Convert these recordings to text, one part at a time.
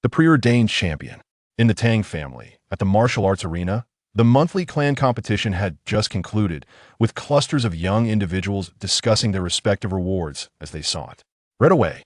the preordained champion. In the Tang family, at the martial arts arena, the monthly clan competition had just concluded, with clusters of young individuals discussing their respective rewards as they saw it. Right away,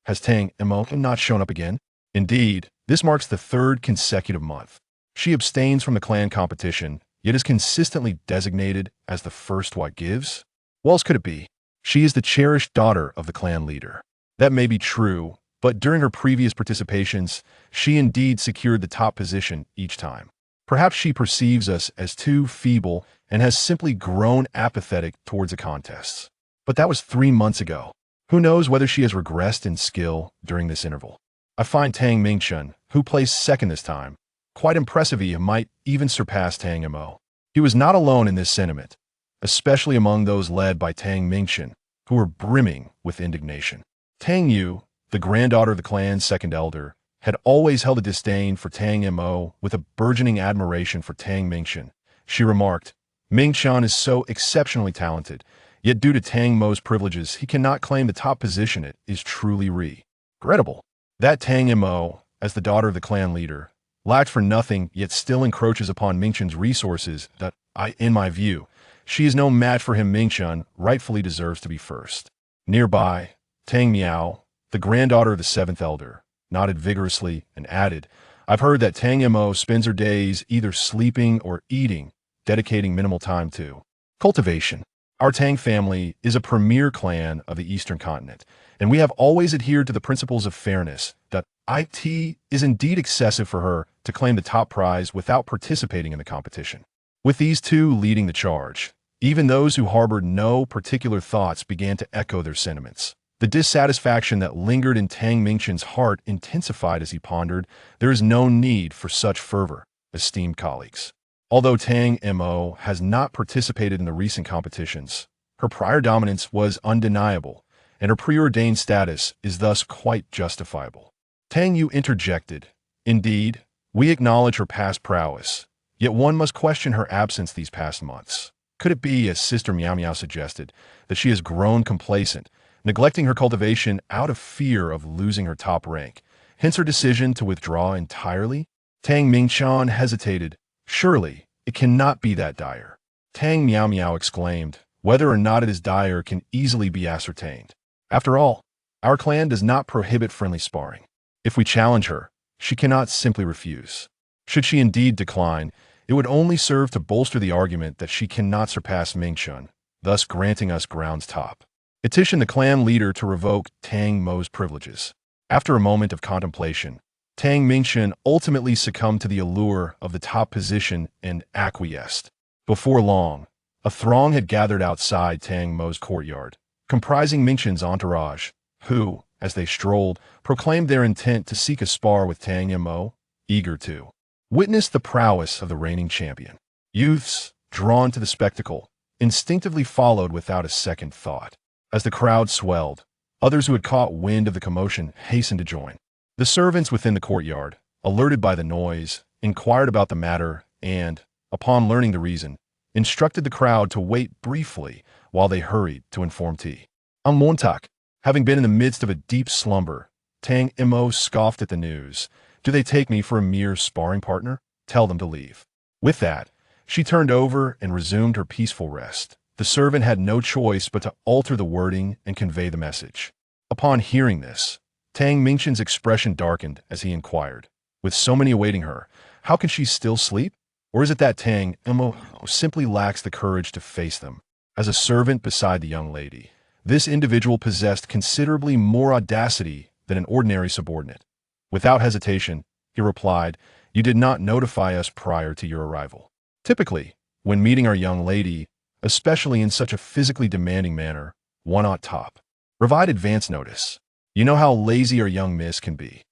has Tang Mo not shown up again? Indeed, this marks the third consecutive month. She abstains from the clan competition, yet is consistently designated as the first what gives? What else could it be? She is the cherished daughter of the clan leader. That may be true, but during her previous participations, she indeed secured the top position each time. Perhaps she perceives us as too feeble and has simply grown apathetic towards the contests. But that was 3 months ago. Who knows whether she has regressed in skill during this interval. I find Tang Mingchen, who placed second this time, quite impressive. He might even surpass Tang Mo. He was not alone in this sentiment, especially among those led by Tang Mingchen, who were brimming with indignation. Tang Yu, the granddaughter of the clan's second elder, had always held a disdain for Tang Mo with a burgeoning admiration for Tang Mingchen. She remarked, "Mingchen is so exceptionally talented, yet due to Tang Mo's privileges, he cannot claim the top position. It is truly regrettable that Tang Mo, as the daughter of the clan leader, lacked for nothing yet still encroaches upon Mingchen's resources that, in my view, she is no match for him. Mingchen rightfully deserves to be first." Nearby, Tang Miao, the granddaughter of the seventh elder, nodded vigorously and added, "I've heard that Tang Mo spends her days either sleeping or eating, dedicating minimal time to cultivation. Our Tang family is a premier clan of the Eastern continent, and we have always adhered to the principles of fairness. That it is indeed excessive for her to claim the top prize without participating in the competition." With these two leading the charge, even those who harbored no particular thoughts began to echo their sentiments. The dissatisfaction that lingered in Tang Mingchen's heart intensified as he pondered, "There is no need for such fervor, esteemed colleagues." Although Tang Mo has not participated in the recent competitions, her prior dominance was undeniable, and her preordained status is thus quite justifiable. Tang Yu interjected, "Indeed, we acknowledge her past prowess, yet one must question her absence these past months. Could it be, as Sister Miao Miao suggested, that she has grown complacent, neglecting her cultivation out of fear of losing her top rank, hence her decision to withdraw entirely?" Tang Mingchen hesitated. "Surely, it cannot be that dire." Tang Miao Miao exclaimed, "Whether or not it is dire can easily be ascertained. After all, our clan does not prohibit friendly sparring. If we challenge her, she cannot simply refuse. Should she indeed decline, it would only serve to bolster the argument that she cannot surpass Mingchen, thus granting us grounds top. Petition the clan leader to revoke Tang Mo's privileges." After a moment of contemplation, Tang Mingchen ultimately succumbed to the allure of the top position and acquiesced. Before long, a throng had gathered outside Tang Mo's courtyard, comprising Mingchen's entourage, who, as they strolled, proclaimed their intent to seek a spar with Tang Mo, eager to witness the prowess of the reigning champion. Youths, drawn to the spectacle, instinctively followed without a second thought. As the crowd swelled, others who had caught wind of the commotion hastened to join. The servants within the courtyard, alerted by the noise, inquired about the matter and, upon learning the reason, instructed the crowd to wait briefly while they hurried to inform T. Montak, having been in the midst of a deep slumber, Tang Mo scoffed at the news. "Do they take me for a mere sparring partner? Tell them to leave." With that, she turned over and resumed her peaceful rest. The servant had no choice but to alter the wording and convey the message. Upon hearing this, Tang Mingchen's expression darkened as he inquired, "With so many awaiting her, how can she still sleep? Or is it that Tang Mo simply lacks the courage to face them?" As a servant beside the young lady, this individual possessed considerably more audacity than an ordinary subordinate. Without hesitation, he replied, "You did not notify us prior to your arrival. Typically, when meeting our young lady, especially in such a physically demanding manner, one ought top provide advance notice. You know how lazy our young miss can be."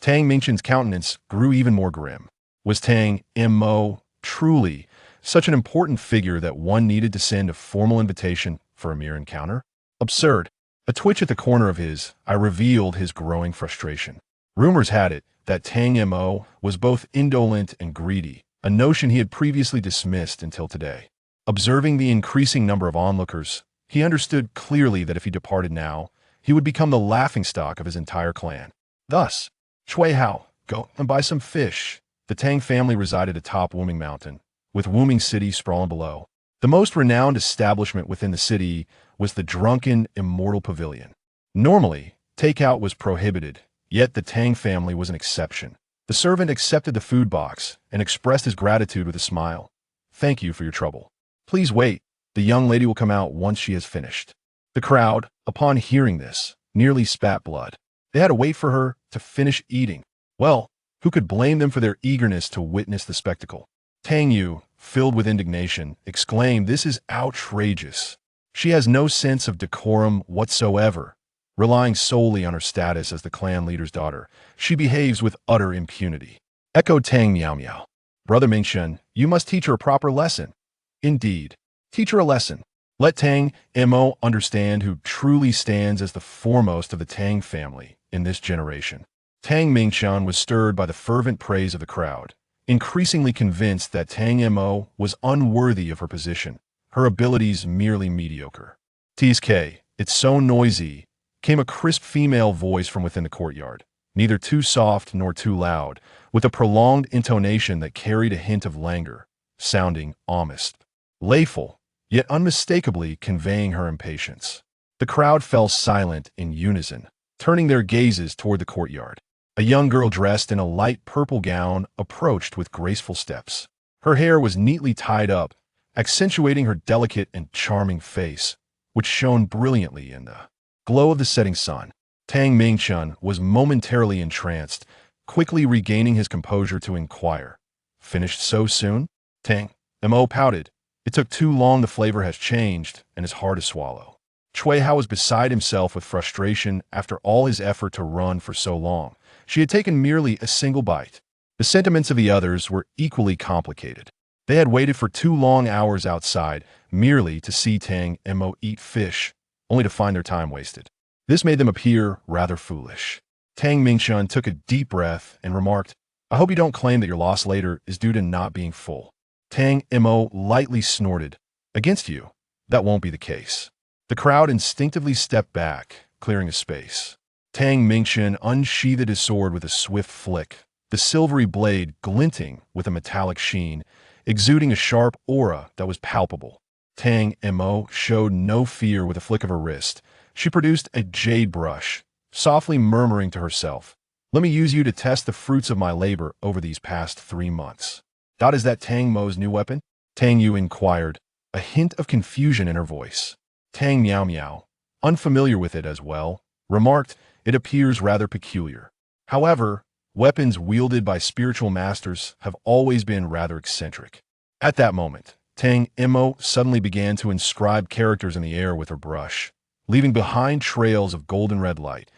Tang Mingchen's countenance grew even more grim. Was Tang Mo truly such an important figure that one needed to send a formal invitation for a mere encounter? Absurd. A twitch at the corner of his eye revealed his growing frustration. Rumors had it that Tang Mo was both indolent and greedy, a notion he had previously dismissed until today. Observing the increasing number of onlookers, he understood clearly that if he departed now, he would become the laughingstock of his entire clan. Thus, Cui Hao, Go and buy some fish. The Tang family resided atop Wooming Mountain, with Wooming City sprawling below. The most renowned establishment within the city was the drunken, immortal pavilion. Normally, takeout was prohibited, yet the Tang family was an exception. The servant accepted the food box and expressed his gratitude with a smile. Thank you for your trouble. Please wait. The young lady will come out once she has finished. The crowd, upon hearing this, nearly spat blood. They had to wait for her to finish eating. Well, who could blame them for their eagerness to witness the spectacle? Tang Yu, filled with indignation, exclaimed, "This is outrageous. She has no sense of decorum whatsoever. Relying solely on her status as the clan leader's daughter, she behaves with utter impunity." Echoed Tang Miao Miao. "Brother Mingxuan, you must teach her a proper lesson." "Indeed. Teach her a lesson. Let Tang Mo understand who truly stands as the foremost of the Tang family in this generation." Tang Mingxuan was stirred by the fervent praise of the crowd, increasingly convinced that Tang Mo was unworthy of her position, her abilities merely mediocre. "TSK, it's so noisy," came a crisp female voice from within the courtyard, neither too soft nor too loud, with a prolonged intonation that carried a hint of languor, sounding almost playful, yet unmistakably conveying her impatience. The crowd fell silent in unison, turning their gazes toward the courtyard. A young girl dressed in a light purple gown approached with graceful steps. Her hair was neatly tied up, accentuating her delicate and charming face, which shone brilliantly in the glow of the setting sun. Tang Mingxuan was momentarily entranced, quickly regaining his composure to inquire, "Finished so soon?" Tang Mo pouted. "It took too long. The flavor has changed and is hard to swallow." Cui Hao was beside himself with frustration after all his effort to run for so long. She had taken merely a single bite. The sentiments of the others were equally complicated. They had waited for 2 long hours outside merely to see Tang Mo eat fish, only to find their time wasted. This made them appear rather foolish. Tang Mingxuan took a deep breath and remarked, "I hope you don't claim that your loss later is due to not being full." Tang Mo lightly snorted. "Against you, that won't be the case." The crowd instinctively stepped back, clearing a space. Tang Mingxuan unsheathed his sword with a swift flick, the silvery blade glinting with a metallic sheen, exuding a sharp aura that was palpable. Tang Mo showed no fear with a flick of her wrist. She produced a jade brush, softly murmuring to herself, "Let me use you to test the fruits of my labor over these past 3 months. Is that Tang Mo's new weapon?" Tang Yu inquired, a hint of confusion in her voice. Tang Miao Miao, unfamiliar with it as well, remarked, "It appears rather peculiar. However, weapons wielded by spiritual masters have always been rather eccentric." At that moment, Tang Mo suddenly began to inscribe characters in the air with her brush, leaving behind trails of golden red light.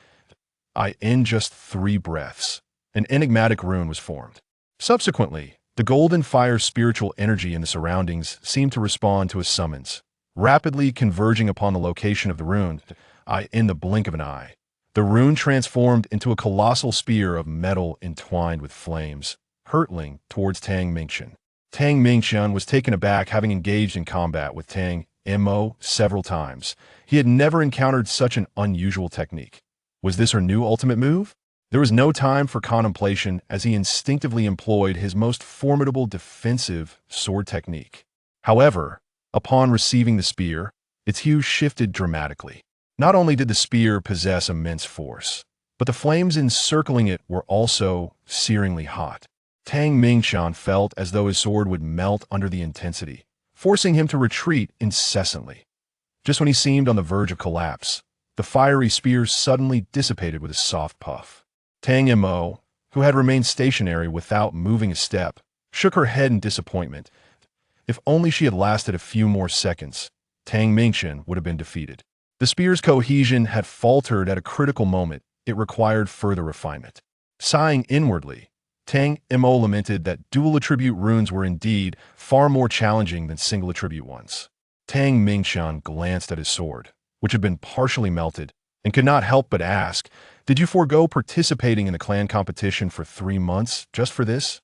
In just 3 breaths, an enigmatic rune was formed. Subsequently, the golden fire spiritual energy in the surroundings seemed to respond to a summons, rapidly converging upon the location of the rune. In the blink of an eye, the rune transformed into a colossal spear of metal entwined with flames, hurtling towards Tang Mingxuan. Tang Mingxuan was taken aback, having engaged in combat with Tang Mo several times. He had never encountered such an unusual technique. Was this her new ultimate move? There was no time for contemplation as he instinctively employed his most formidable defensive sword technique. However, upon receiving the spear, its hue shifted dramatically. Not only did the spear possess immense force, but the flames encircling it were also searingly hot. Tang Mingxuan felt as though his sword would melt under the intensity, forcing him to retreat incessantly. Just when he seemed on the verge of collapse, the fiery spear suddenly dissipated with a soft puff. Tang Mo, who had remained stationary without moving a step, shook her head in disappointment. If only she had lasted a few more seconds, Tang Mingxuan would have been defeated. The spear's cohesion had faltered at a critical moment. It required further refinement. Sighing inwardly, Tang Mo lamented that dual attribute runes were indeed far more challenging than single attribute ones. Tang Mingxuan glanced at his sword, which had been partially melted, and could not help but ask, "Did you forego participating in the clan competition for 3 months just for this?"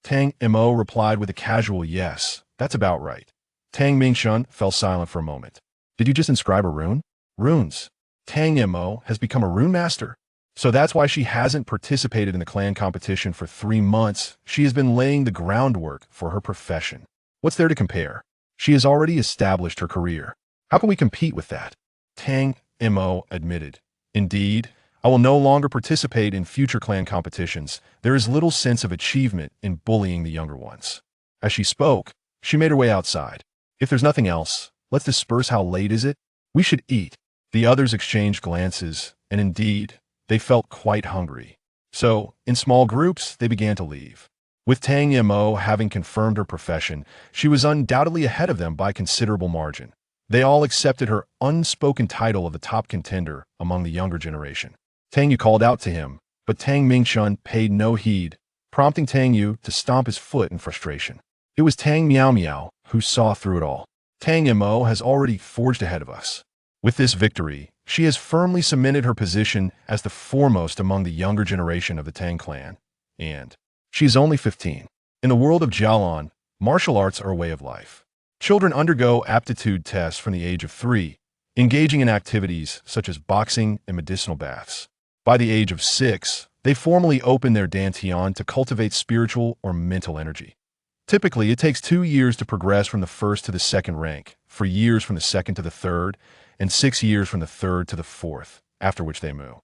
Tang Mo replied with a casual yes. "That's about right." Tang Mingxuan fell silent for a moment. "Did you just inscribe a rune?" "Runes. Tang Mo has become a rune master." So that's why she hasn't participated in the clan competition for 3 months. She has been laying the groundwork for her profession. What's there to compare? She has already established her career. How can we compete with that? Tang Mo admitted. Indeed, I will no longer participate in future clan competitions. There is little sense of achievement in bullying the younger ones. As she spoke, she made her way outside. If there's nothing else, let's disperse. How late is it? We should eat. The others exchanged glances, and indeed, they felt quite hungry. So, in small groups, they began to leave. With Tang Mo having confirmed her profession, she was undoubtedly ahead of them by considerable margin. They all accepted her unspoken title of the top contender among the younger generation. Tang Yu called out to him, but Tang Mingshun paid no heed, prompting Tang Yu to stomp his foot in frustration. It was Tang Miao Miao who saw through it all. Tang Mo has already forged ahead of us. With this victory, she has firmly cemented her position as the foremost among the younger generation of the Tang clan. And she is only 15. In the world of Jialan, martial arts are a way of life. Children undergo aptitude tests from the age of 3, engaging in activities such as boxing and medicinal baths. By the age of 6, they formally open their dantian to cultivate spiritual or mental energy. Typically, it takes 2 years to progress from the first to the second rank, 4 years from the second to the third, and 6 years from the third to the fourth, after which they move.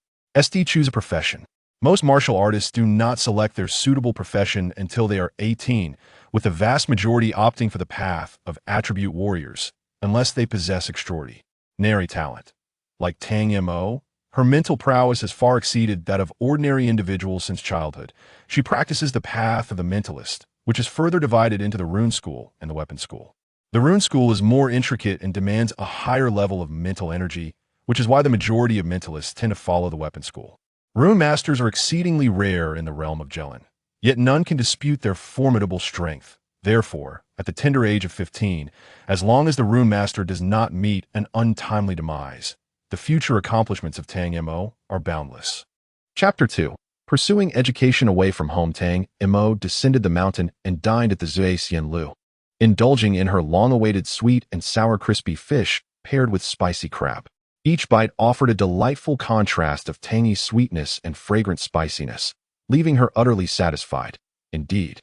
Choose a profession. Most martial artists do not select their suitable profession until they are 18, with the vast majority opting for the path of attribute warriors, unless they possess extraordinary talent. Like Tang Mo, her mental prowess has far exceeded that of ordinary individuals since childhood. She practices the path of the mentalist, which is further divided into the rune school and the weapon school. The rune school is more intricate and demands a higher level of mental energy, which is why the majority of mentalists tend to follow the weapon school. Rune masters are exceedingly rare in the realm of Jelen, yet none can dispute their formidable strength. Therefore, at the tender age of 15, as long as the rune master does not meet an untimely demise, the future accomplishments of Tang Mo are boundless. Chapter 2. Pursuing education away from home. Tang Mo descended the mountain and dined at the Zui Xian Lu, indulging in her long-awaited sweet and sour crispy fish paired with spicy crab. Each bite offered a delightful contrast of tangy sweetness and fragrant spiciness, leaving her utterly satisfied. Indeed,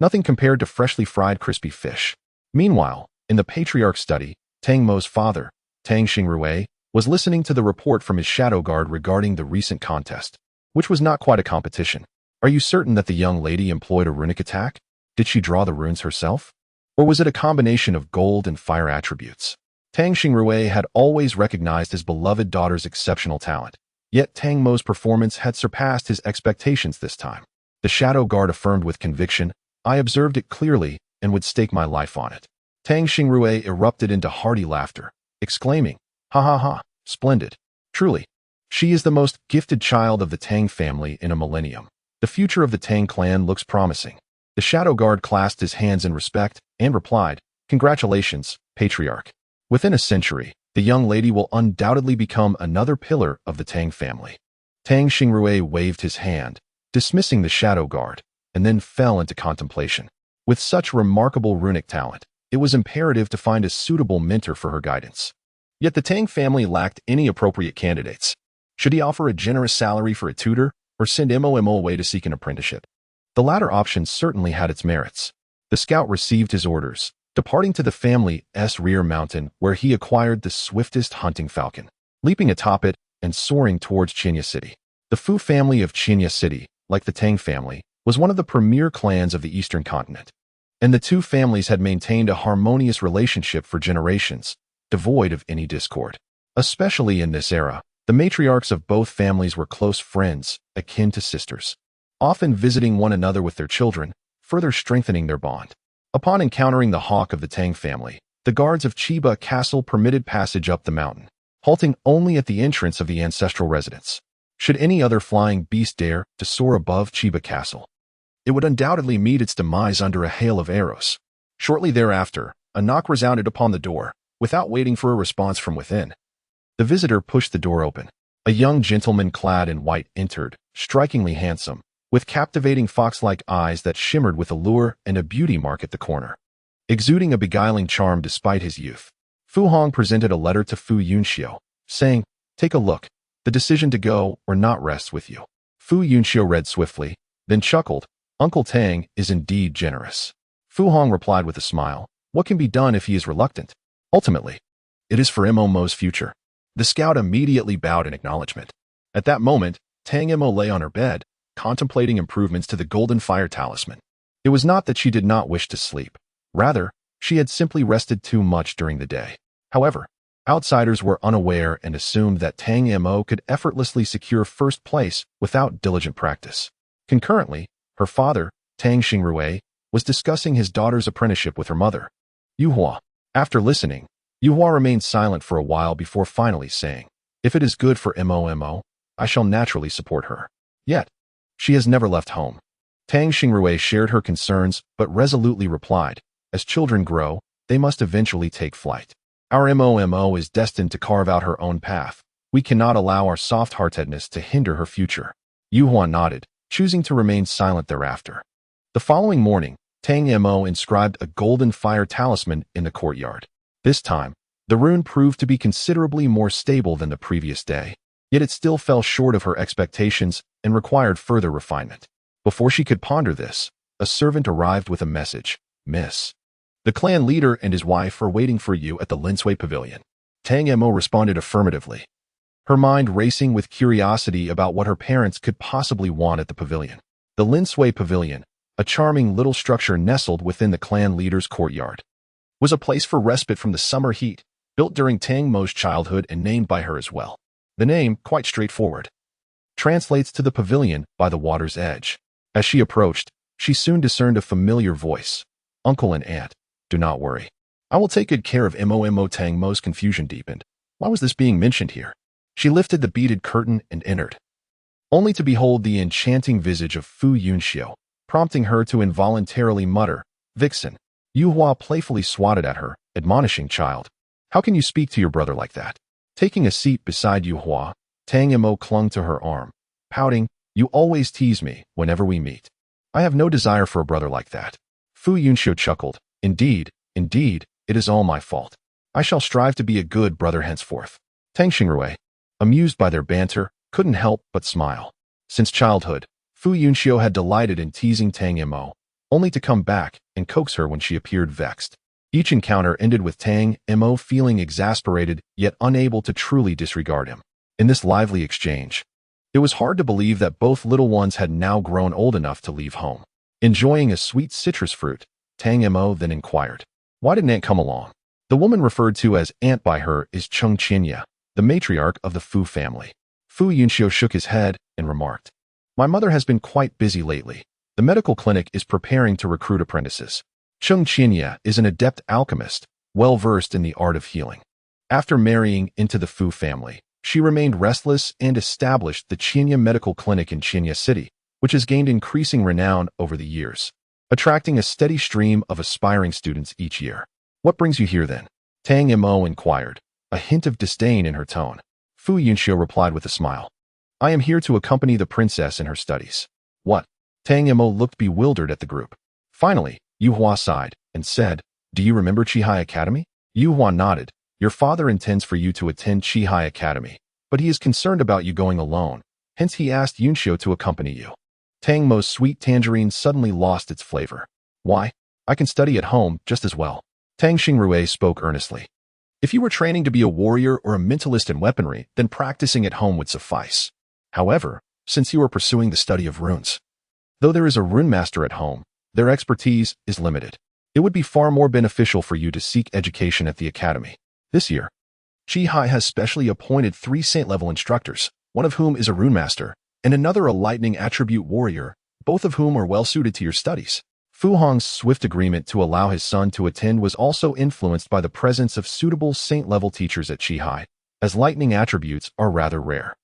nothing compared to freshly fried crispy fish. Meanwhile, in the patriarch's study, Tang Mo's father, Tang Xingrui, was listening to the report from his shadow guard regarding the recent contest, which was not quite a competition. Are you certain that the young lady employed a runic attack? Did she draw the runes herself? Or was it a combination of gold and fire attributes? Tang Xingrui had always recognized his beloved daughter's exceptional talent, yet Tang Mo's performance had surpassed his expectations this time. The shadow guard affirmed with conviction, I observed it clearly and would stake my life on it. Tang Xingrui erupted into hearty laughter, exclaiming, ha ha ha, splendid. Truly, she is the most gifted child of the Tang family in a millennium. The future of the Tang clan looks promising. The shadow guard clasped his hands in respect and replied, congratulations, patriarch. Within a century, the young lady will undoubtedly become another pillar of the Tang family. Tang Xingrui waved his hand, dismissing the shadow guard, and then fell into contemplation. With such remarkable runic talent, it was imperative to find a suitable mentor for her guidance. Yet the Tang family lacked any appropriate candidates. Should he offer a generous salary for a tutor, or send Mo away to seek an apprenticeship? The latter option certainly had its merits. The scout received his orders, departing to the family's rear mountain where he acquired the swiftest hunting falcon, leaping atop it and soaring towards Qinya City. The Fu family of Qinya City, like the Tang family, was one of the premier clans of the eastern continent, and the two families had maintained a harmonious relationship for generations, devoid of any discord. Especially in this era, the matriarchs of both families were close friends, akin to sisters, often visiting one another with their children, further strengthening their bond. Upon encountering the hawk of the Tang family, the guards of Chiba Castle permitted passage up the mountain, halting only at the entrance of the ancestral residence. Should any other flying beast dare to soar above Chiba Castle, it would undoubtedly meet its demise under a hail of arrows. Shortly thereafter, a knock resounded upon the door, without waiting for a response from within. The visitor pushed the door open. A young gentleman clad in white entered, strikingly handsome, with captivating fox-like eyes that shimmered with allure and a beauty mark at the corner. Exuding a beguiling charm despite his youth, Fu Hong presented a letter to Fu Yunxiu, saying, take a look. The decision to go or not rests with you. Fu Yunxiu read swiftly, then chuckled. Uncle Tang is indeed generous. Fu Hong replied with a smile. What can be done if he is reluctant? Ultimately, it is for Mo's future. The scout immediately bowed in acknowledgement. At that moment, Tang Mo lay on her bed, contemplating improvements to the golden fire talisman. It was not that she did not wish to sleep. Rather, she had simply rested too much during the day. However, outsiders were unaware and assumed that Tang Mo could effortlessly secure first place without diligent practice. Concurrently, her father, Tang Xingrui, was discussing his daughter's apprenticeship with her mother, Yuhua. After listening, Yuhua remained silent for a while before finally saying, "If it is good for Mo, I shall naturally support her. Yet, she has never left home." Tang Xingrui shared her concerns but resolutely replied, "As children grow, they must eventually take flight. Our Mo is destined to carve out her own path. We cannot allow our soft-heartedness to hinder her future." Yuhua nodded, choosing to remain silent thereafter. The following morning, Tang Mo inscribed a golden fire talisman in the courtyard. This time, the rune proved to be considerably more stable than the previous day, yet it still fell short of her expectations and required further refinement. Before she could ponder this, a servant arrived with a message. "Miss, the clan leader and his wife are waiting for you at the Linsui Pavilion." Tang Mo responded affirmatively, her mind racing with curiosity about what her parents could possibly want at the pavilion. The Linsui Pavilion, a charming little structure nestled within the clan leader's courtyard, was a place for respite from the summer heat, built during Tang Mo's childhood and named by her as well. The name, quite straightforward, translates to the pavilion by the water's edge. As she approached, she soon discerned a familiar voice. "Uncle and aunt, do not worry. I will take good care of Mo." Tang Mo's confusion deepened. Why was this being mentioned here? She lifted the beaded curtain and entered, only to behold the enchanting visage of Fu Yunxiu, prompting her to involuntarily mutter, "Vixen." Yuhua playfully swatted at her, admonishing, "Child, how can you speak to your brother like that?" Taking a seat beside Yuhua, Tang Mo clung to her arm, pouting, "You always tease me whenever we meet. I have no desire for a brother like that." Fu Yunxiu chuckled, Indeed, it is all my fault. I shall strive to be a good brother henceforth." Tang Xingrui, amused by their banter, couldn't help but smile. Since childhood, Fu Yunxiu had delighted in teasing Tang Mo, only to come back and coax her when she appeared vexed. Each encounter ended with Tang Mo feeling exasperated yet unable to truly disregard him. In this lively exchange, it was hard to believe that both little ones had now grown old enough to leave home. Enjoying a sweet citrus fruit, Tang Mo then inquired, "Why didn't Aunt come along?" The woman referred to as Aunt by her is Cheng Qinya, the matriarch of the Fu family. Fu Yunxiu shook his head and remarked, "My mother has been quite busy lately. The medical clinic is preparing to recruit apprentices. Cheng Qinya is an adept alchemist, well-versed in the art of healing. After marrying into the Fu family, she remained restless and established the Qinya Medical Clinic in Qinya City, which has gained increasing renown over the years, attracting a steady stream of aspiring students each year." "What brings you here then?" Tang Mo inquired, a hint of disdain in her tone. Fu Yunxiu replied with a smile, "I am here to accompany the princess in her studies." "What?" Tang Mo looked bewildered at the group. Finally, Yuhua sighed and said, "Do you remember Qihai Academy?" Yuhua nodded. "Your father intends for you to attend Qihai Academy, but he is concerned about you going alone, hence he asked Yunxiu to accompany you." Tang Mo's sweet tangerine suddenly lost its flavor. "Why? I can study at home just as well." Tang Xingrui spoke earnestly. "If you were training to be a warrior or a mentalist in weaponry, then practicing at home would suffice. However, since you are pursuing the study of runes, though there is a rune master at home, their expertise is limited. It would be far more beneficial for you to seek education at the academy. This year, Qihai has specially appointed 3 saint-level instructors, one of whom is a rune master, and another a lightning attribute warrior, both of whom are well-suited to your studies." Fu Hong's swift agreement to allow his son to attend was also influenced by the presence of suitable saint-level teachers at Qihai, as lightning attributes are rather rare.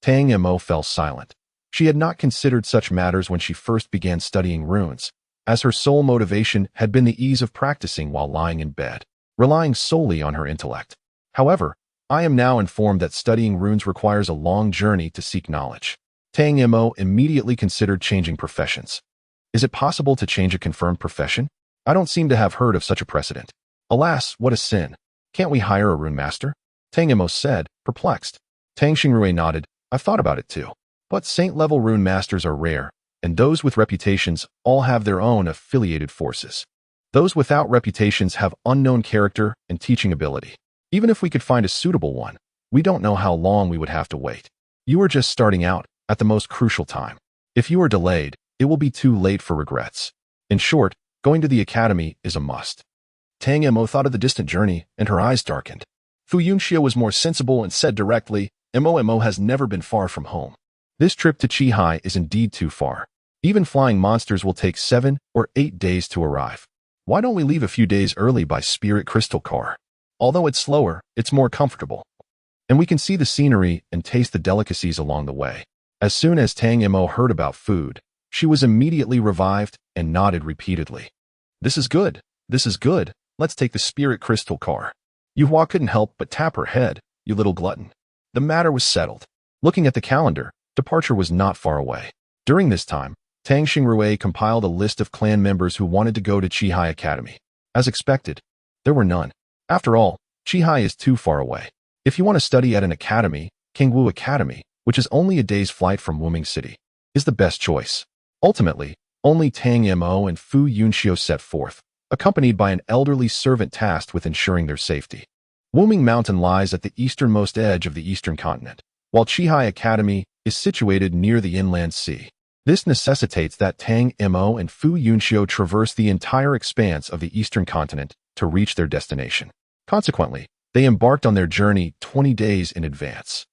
Tang Mo fell silent. She had not considered such matters when she first began studying runes, as her sole motivation had been the ease of practicing while lying in bed, relying solely on her intellect. However, I am now informed that studying runes requires a long journey to seek knowledge. Tang Mo immediately considered changing professions. Is it possible to change a confirmed profession? I don't seem to have heard of such a precedent. Alas, what a sin. Can't we hire a rune master? Tang Mo said, perplexed. Tang Xingrui nodded, I've thought about it too. But Saint-level rune masters are rare, and those with reputations all have their own affiliated forces. Those without reputations have unknown character and teaching ability. Even if we could find a suitable one, we don't know how long we would have to wait. You are just starting out at the most crucial time. If you are delayed, it will be too late for regrets. In short, going to the academy is a must. Tang Mo thought of the distant journey, and her eyes darkened. Fu Yunxiu was more sensible and said directly, Mo has never been far from home. This trip to Qihai is indeed too far. Even flying monsters will take 7 or 8 days to arrive. Why don't we leave a few days early by spirit crystal car? Although it's slower, it's more comfortable. And we can see the scenery and taste the delicacies along the way. As soon as Tang Mo heard about food, she was immediately revived and nodded repeatedly. This is good. This is good. Let's take the spirit crystal car. Yuhua couldn't help but tap her head. You little glutton. The matter was settled. Looking at the calendar, departure was not far away. During this time, Tang Xingrui compiled a list of clan members who wanted to go to Qihai Academy. As expected, there were none. After all, Qihai is too far away. If you want to study at an academy, Kingwu Academy, which is only a day's flight from Wuming City, is the best choice. Ultimately, only Tang Mo and Fu Yunxiu set forth, accompanied by an elderly servant tasked with ensuring their safety. Wuming Mountain lies at the easternmost edge of the eastern continent, while Qihai Academy is situated near the inland sea. This necessitates that Tang Mo and Fu Yunxiu traverse the entire expanse of the eastern continent to reach their destination. Consequently, they embarked on their journey 20 days in advance.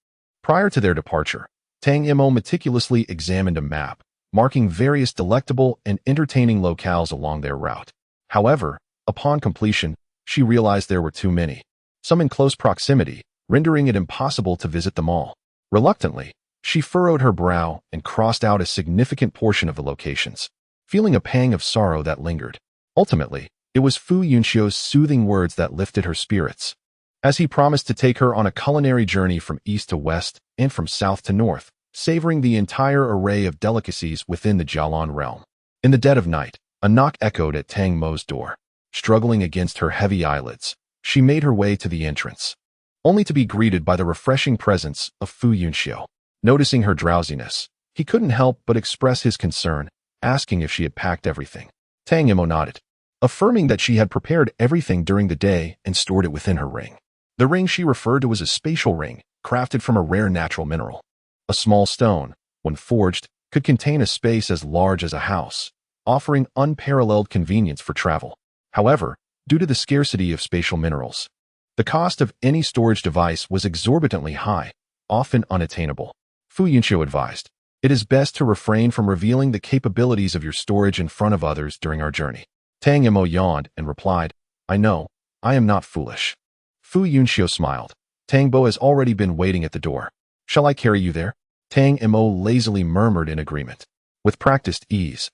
Prior to their departure, Tang Mo meticulously examined a map, marking various delectable and entertaining locales along their route. However, upon completion, she realized there were too many, some in close proximity, rendering it impossible to visit them all. Reluctantly, she furrowed her brow and crossed out a significant portion of the locations, feeling a pang of sorrow that lingered. Ultimately, it was Fu Yunxiu's soothing words that lifted her spirits, as he promised to take her on a culinary journey from east to west and from south to north, savoring the entire array of delicacies within the Jialan realm. In the dead of night, a knock echoed at Tang Mo's door. Struggling against her heavy eyelids, she made her way to the entrance, only to be greeted by the refreshing presence of Fu Yunxiu. Noticing her drowsiness, he couldn't help but express his concern, asking if she had packed everything. Tang Mo nodded, affirming that she had prepared everything during the day and stored it within her ring. The ring she referred to as a spatial ring, crafted from a rare natural mineral. A small stone, when forged, could contain a space as large as a house, offering unparalleled convenience for travel. However, due to the scarcity of spatial minerals, the cost of any storage device was exorbitantly high, often unattainable. Fu Yunxiu advised, it is best to refrain from revealing the capabilities of your storage in front of others during our journey. Tang Mo yawned and replied, I know, I am not foolish. Fu Yunxiu smiled. Tang Bo has already been waiting at the door. Shall I carry you there? Tang Mo lazily murmured in agreement. With practiced ease,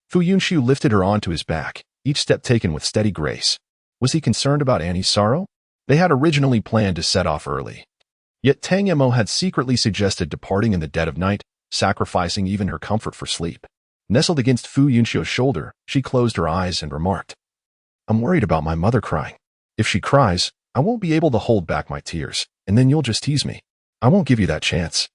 Fu Yunxiu lifted her onto his back, each step taken with steady grace. Was he concerned about Annie's sorrow? They had originally planned to set off early. Yet Tang Mo had secretly suggested departing in the dead of night, sacrificing even her comfort for sleep. Nestled against Fu Yunxiu's shoulder, she closed her eyes and remarked, I'm worried about my mother crying. If she cries, I won't be able to hold back my tears, and then you'll just tease me. I won't give you that chance.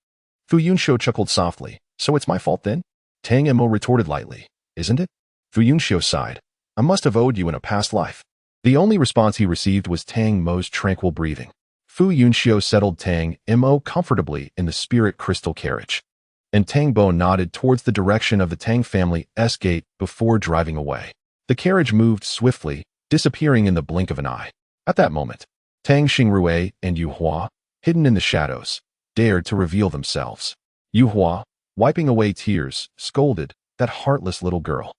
Fu Yunxiu chuckled softly. So it's my fault then? Tang Mo retorted lightly. Isn't it? Fu Yunxiu sighed. I must have owed you in a past life. The only response he received was Tang Mo's tranquil breathing. Fu Yunxiu settled Tang Mo comfortably in the spirit crystal carriage, and Tang Bo nodded towards the direction of the Tang family's gate before driving away. The carriage moved swiftly, disappearing in the blink of an eye. At that moment, Tang Xingrui and Yuhua, hidden in the shadows, dared to reveal themselves. Yuhua, wiping away tears, scolded, that heartless little girl.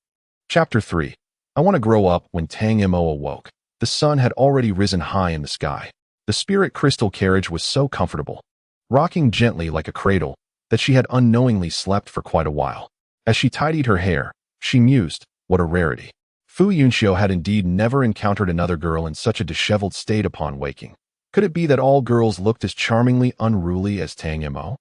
Chapter 3. I want to grow up. When Tang Mo awoke, the sun had already risen high in the sky. The spirit crystal carriage was so comfortable, rocking gently like a cradle, that she had unknowingly slept for quite a while. As she tidied her hair, she mused, what a rarity. Fu Yunxiu had indeed never encountered another girl in such a disheveled state upon waking. Could it be that all girls looked as charmingly unruly as Tang Mo?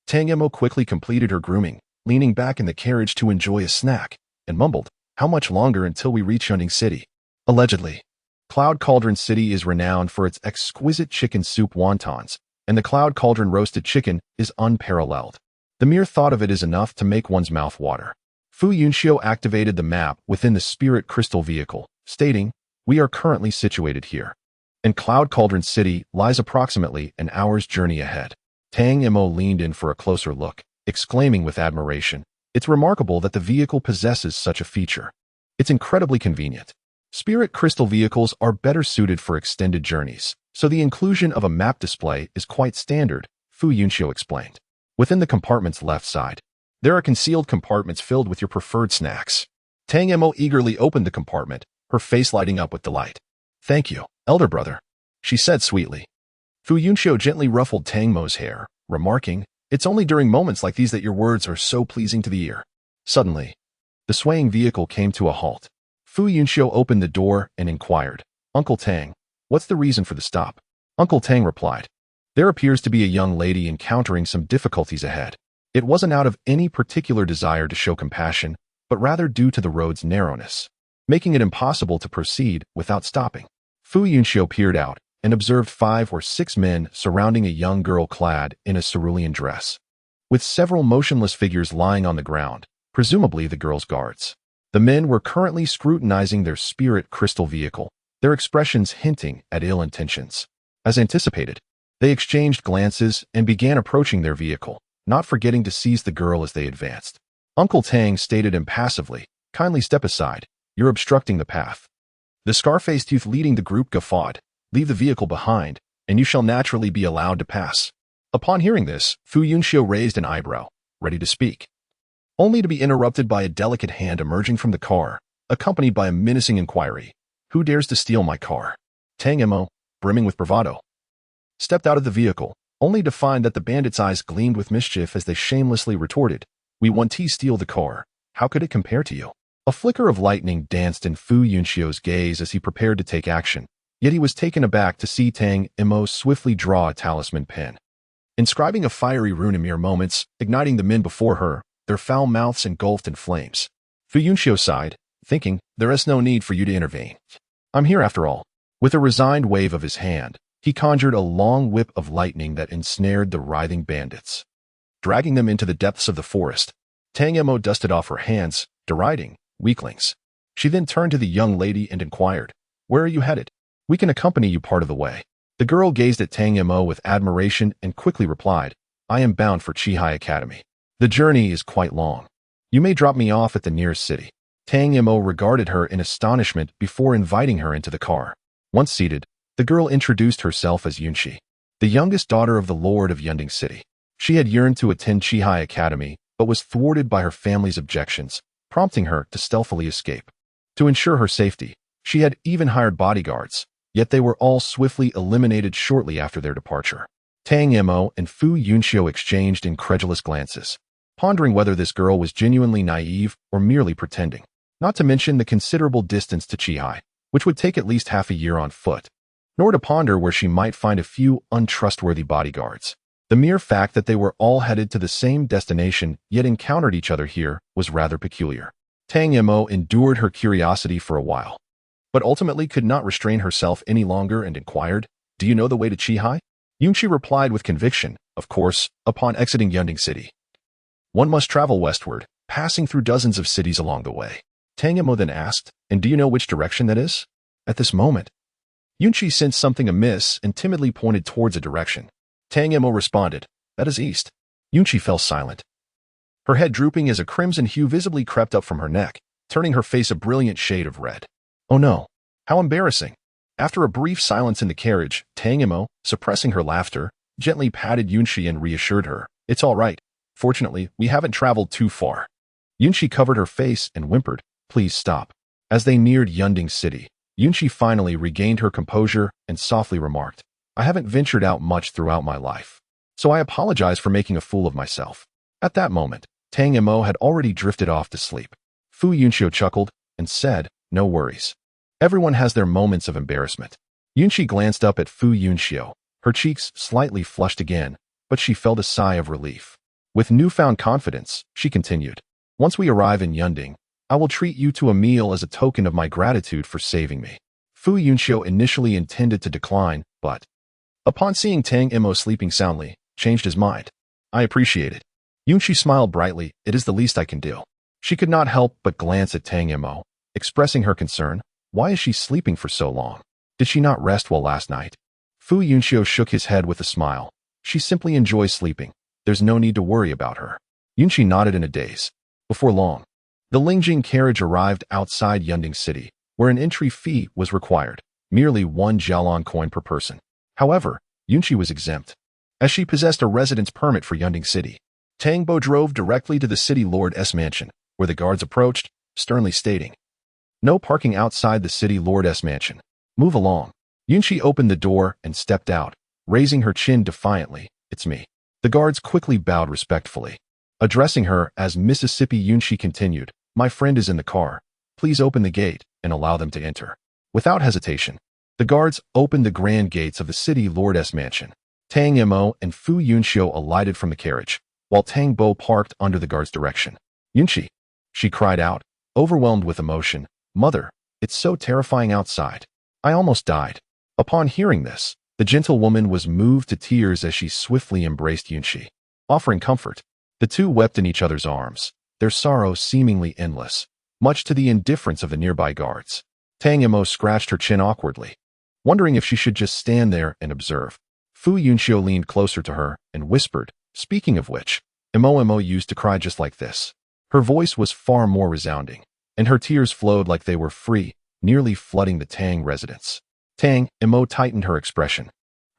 Tang Mo quickly completed her grooming, leaning back in the carriage to enjoy a snack, and mumbled, how much longer until we reach Yunding City? Allegedly, Cloud Cauldron City is renowned for its exquisite chicken soup wontons, and the cloud cauldron roasted chicken is unparalleled. The mere thought of it is enough to make one's mouth water. Fu Yunxiu activated the map within the spirit crystal vehicle, stating, "We are currently situated here, and Cloud Cauldron City lies approximately an hour's journey ahead." Tang Mo leaned in for a closer look, exclaiming with admiration, "It's remarkable that the vehicle possesses such a feature. It's incredibly convenient. Spirit crystal vehicles are better suited for extended journeys, so the inclusion of a map display is quite standard," Fu Yunxiu explained. Within the compartment's left side, there are concealed compartments filled with your preferred snacks. Tang Mo eagerly opened the compartment, her face lighting up with delight. "Thank you, elder brother," she said sweetly. Fu Yunxiu gently ruffled Tang Mo's hair, remarking, "It's only during moments like these that your words are so pleasing to the ear." Suddenly, the swaying vehicle came to a halt. Fu Yunxiu opened the door and inquired, "Uncle Tang, what's the reason for the stop?" Uncle Tang replied, "There appears to be a young lady encountering some difficulties ahead. It wasn't out of any particular desire to show compassion, but rather due to the road's narrowness, making it impossible to proceed without stopping." Fu Yunxiu peered out and observed 5 or 6 men surrounding a young girl clad in a cerulean dress, with several motionless figures lying on the ground, presumably the girl's guards. The men were currently scrutinizing their spirit crystal vehicle, their expressions hinting at ill intentions. As anticipated, they exchanged glances and began approaching their vehicle, not forgetting to seize the girl as they advanced. Uncle Tang stated impassively, "Kindly step aside, you're obstructing the path." The scar-faced youth leading the group guffawed, "Leave the vehicle behind, and you shall naturally be allowed to pass." Upon hearing this, Fu Yunxiu raised an eyebrow, ready to speak, only to be interrupted by a delicate hand emerging from the car, accompanied by a menacing inquiry, "Who dares to steal my car?" Tang Mo, brimming with bravado, stepped out of the vehicle, only to find that the bandits' eyes gleamed with mischief as they shamelessly retorted, "We want to steal the car. How could it compare to you?" A flicker of lightning danced in Fu Yunxiu's gaze as he prepared to take action, yet he was taken aback to see Tang Mo swiftly draw a talisman pen, inscribing a fiery rune in mere moments, igniting the men before her, their foul mouths engulfed in flames. Fu Yunxiu sighed, thinking, "There is no need for you to intervene. I'm here after all." With a resigned wave of his hand, he conjured a long whip of lightning that ensnared the writhing bandits, dragging them into the depths of the forest. Tang Mo dusted off her hands, deriding, "Weaklings." She then turned to the young lady and inquired, "Where are you headed? We can accompany you part of the way." The girl gazed at Tang Mo with admiration and quickly replied, "I am bound for Qihai Academy. The journey is quite long. You may drop me off at the nearest city." Tang Mo regarded her in astonishment before inviting her into the car. Once seated, the girl introduced herself as Yunxi, the youngest daughter of the Lord of Yunding City. She had yearned to attend Qihai Academy, but was thwarted by her family's objections, prompting her to stealthily escape. To ensure her safety, she had even hired bodyguards, yet they were all swiftly eliminated shortly after their departure. Tang Mo and Fu Yunxiu exchanged incredulous glances, pondering whether this girl was genuinely naive or merely pretending, not to mention the considerable distance to Qihai, which would take at least half a year on foot, nor to ponder where she might find a few untrustworthy bodyguards. The mere fact that they were all headed to the same destination yet encountered each other here was rather peculiar. Tang Mo endured her curiosity for a while, but ultimately could not restrain herself any longer and inquired, "Do you know the way to Qihai?" Yunxi replied with conviction, "Of course, upon exiting Yunding City. One must travel westward, passing through dozens of cities along the way." Tang Mo then asked, "And do you know which direction that is?" At this moment, Yunxi sensed something amiss and timidly pointed towards a direction. Tang Mo responded, "That is east." Yunxi fell silent, her head drooping as a crimson hue visibly crept up from her neck, turning her face a brilliant shade of red. "Oh no, how embarrassing." After a brief silence in the carriage, Tang Mo, suppressing her laughter, gently patted Yunxi and reassured her, "It's all right. Fortunately, we haven't traveled too far." Yunxi covered her face and whimpered, "Please stop." As they neared Yunding City, Yunxi finally regained her composure and softly remarked, "I haven't ventured out much throughout my life, so I apologize for making a fool of myself." At that moment, Tang Mo had already drifted off to sleep. Fu Yunxiu chuckled and said, "No worries. Everyone has their moments of embarrassment." Yunxi glanced up at Fu Yunxiu, her cheeks slightly flushed again, but she felt a sigh of relief. With newfound confidence, she continued, "Once we arrive in Yunding, I will treat you to a meal as a token of my gratitude for saving me." Fu Yunxiu initially intended to decline, but Upon seeing Tang Mo sleeping soundly, changed his mind. I appreciate it. Yunqi smiled brightly. It is the least I can do. She could not help but glance at Tang Mo, expressing her concern. Why is she sleeping for so long? Did she not rest well last night? Fu Yunxiu shook his head with a smile. She simply enjoys sleeping. There's no need to worry about her. Yunqi nodded in a daze. Before long, the Lingjing carriage arrived outside Yunding City, where an entry fee was required, merely 1 Jialan coin per person. However, Yunqi was exempt, as she possessed a residence permit for Yunding City. Tang Mo drove directly to the city lord's mansion, where the guards approached, sternly stating, "No parking outside the city lord's mansion. Move along." Yunqi opened the door and stepped out, raising her chin defiantly. "It's me." The guards quickly bowed respectfully. Addressing her as Mississippi, Yunqi continued, "My friend is in the car. Please open the gate and allow them to enter." Without hesitation, the guards opened the grand gates of the city lord's mansion. Tang Mo and Fu Yunxiu alighted from the carriage, while Tang Bo parked under the guard's direction. "Yunqi," she cried out, overwhelmed with emotion, "Mother, it's so terrifying outside. I almost died." Upon hearing this, the gentlewoman was moved to tears as she swiftly embraced Yunqi. Offering comfort, the two wept in each other's arms, their sorrow seemingly endless, much to the indifference of the nearby guards. Tang Mo scratched her chin awkwardly, wondering if she should just stand there and observe. Fu Yunxiu leaned closer to her and whispered, "Speaking of which, Mo used to cry just like this." Her voice was far more resounding, and her tears flowed like they were free, nearly flooding the Tang residence. Tang Mo tightened her expression,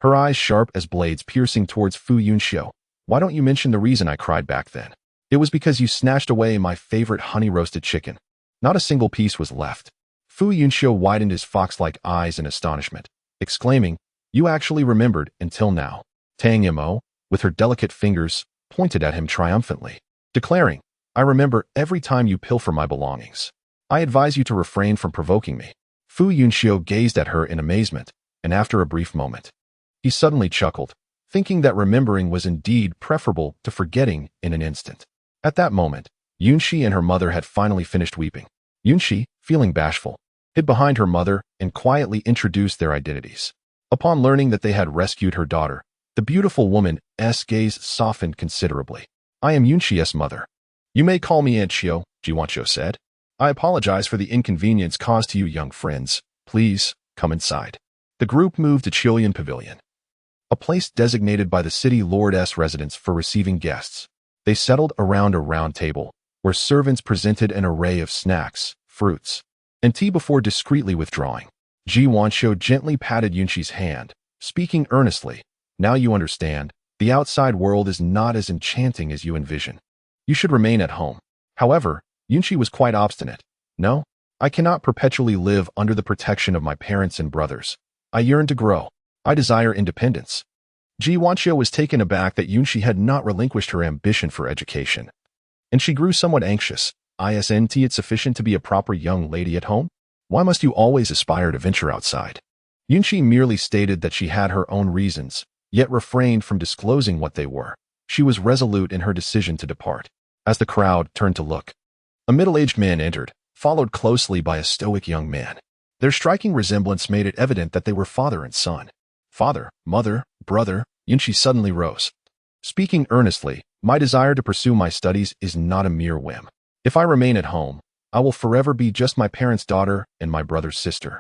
her eyes sharp as blades piercing towards Fu Yunxiu. "Why don't you mention the reason I cried back then? It was because you snatched away my favorite honey-roasted chicken. Not a single piece was left." Fu Yunxiu widened his fox-like eyes in astonishment, exclaiming, "You actually remembered until now." Tang Mo, with her delicate fingers, pointed at him triumphantly, declaring, "I remember every time you pilfer my belongings. I advise you to refrain from provoking me." Fu Yunxiu gazed at her in amazement, and after a brief moment, he suddenly chuckled, thinking that remembering was indeed preferable to forgetting in an instant. At that moment, Yunqi and her mother had finally finished weeping. Yunqi, feeling bashful, hid behind her mother and quietly introduced their identities. Upon learning that they had rescued her daughter, the beautiful woman's gaze softened considerably. "I am Yunqi's mother. You may call me Aunt Xiu," Jiwanqiu said. "I apologize for the inconvenience caused to you young friends. Please, come inside." The group moved to Chilean Pavilion, a place designated by the city lord's residence for receiving guests. They settled around a round table, where servants presented an array of snacks, fruits, and tea before discreetly withdrawing. Jiwanqiu gently patted Yunqi's hand, speaking earnestly, "Now you understand, the outside world is not as enchanting as you envision. You should remain at home." However, Yunqi was quite obstinate. "No, I cannot perpetually live under the protection of my parents and brothers. I yearn to grow. I desire independence." Jiwanqiu was taken aback that Yunqi had not relinquished her ambition for education, and she grew somewhat anxious. "Isn't it sufficient to be a proper young lady at home? Why must you always aspire to venture outside?" Yunqi merely stated that she had her own reasons, yet refrained from disclosing what they were. She was resolute in her decision to depart. As the crowd turned to look, a middle-aged man entered, followed closely by a stoic young man. Their striking resemblance made it evident that they were father and son. "Father, mother, brother," Yunqi suddenly rose, speaking earnestly, "My desire to pursue my studies is not a mere whim. If I remain at home, I will forever be just my parents' daughter and my brother's sister,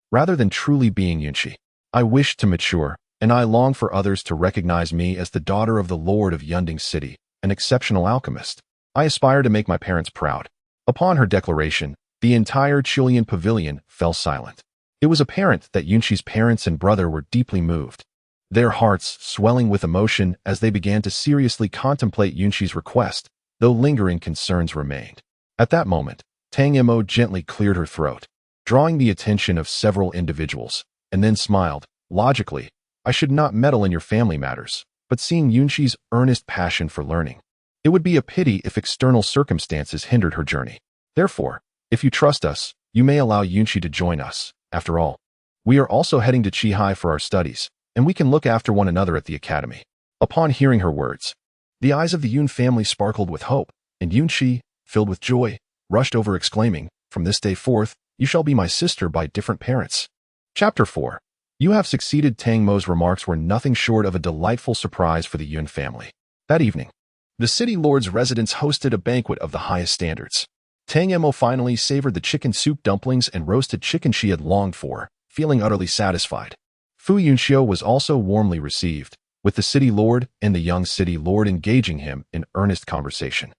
rather than truly being Yunqi. I wish to mature, and I long for others to recognize me as the daughter of the Lord of Yunding City, an exceptional alchemist. I aspire to make my parents proud." Upon her declaration, the entire Chilean pavilion fell silent. It was apparent that Yunqi's parents and brother were deeply moved, their hearts swelling with emotion as they began to seriously contemplate Yunqi's request, though lingering concerns remained. At that moment, Tang Mo gently cleared her throat, drawing the attention of several individuals, and then smiled. "Logically, I should not meddle in your family matters, but seeing Yunqi's earnest passion for learning, it would be a pity if external circumstances hindered her journey. Therefore, if you trust us, you may allow Yunqi to join us. After all, we are also heading to Qihai for our studies, and we can look after one another at the academy." Upon hearing her words, the eyes of the Yun family sparkled with hope, and Yunqi, filled with joy, rushed over exclaiming, "From this day forth, you shall be my sister by different parents." Chapter 4. You have succeeded. Tang Mo's remarks were nothing short of a delightful surprise for the Yun family. That evening, the city lord's residence hosted a banquet of the highest standards. Tang Mo finally savored the chicken soup dumplings and roasted chicken she had longed for, feeling utterly satisfied. Fu Yunxiu was also warmly received, with the city lord and the young city lord engaging him in earnest conversation,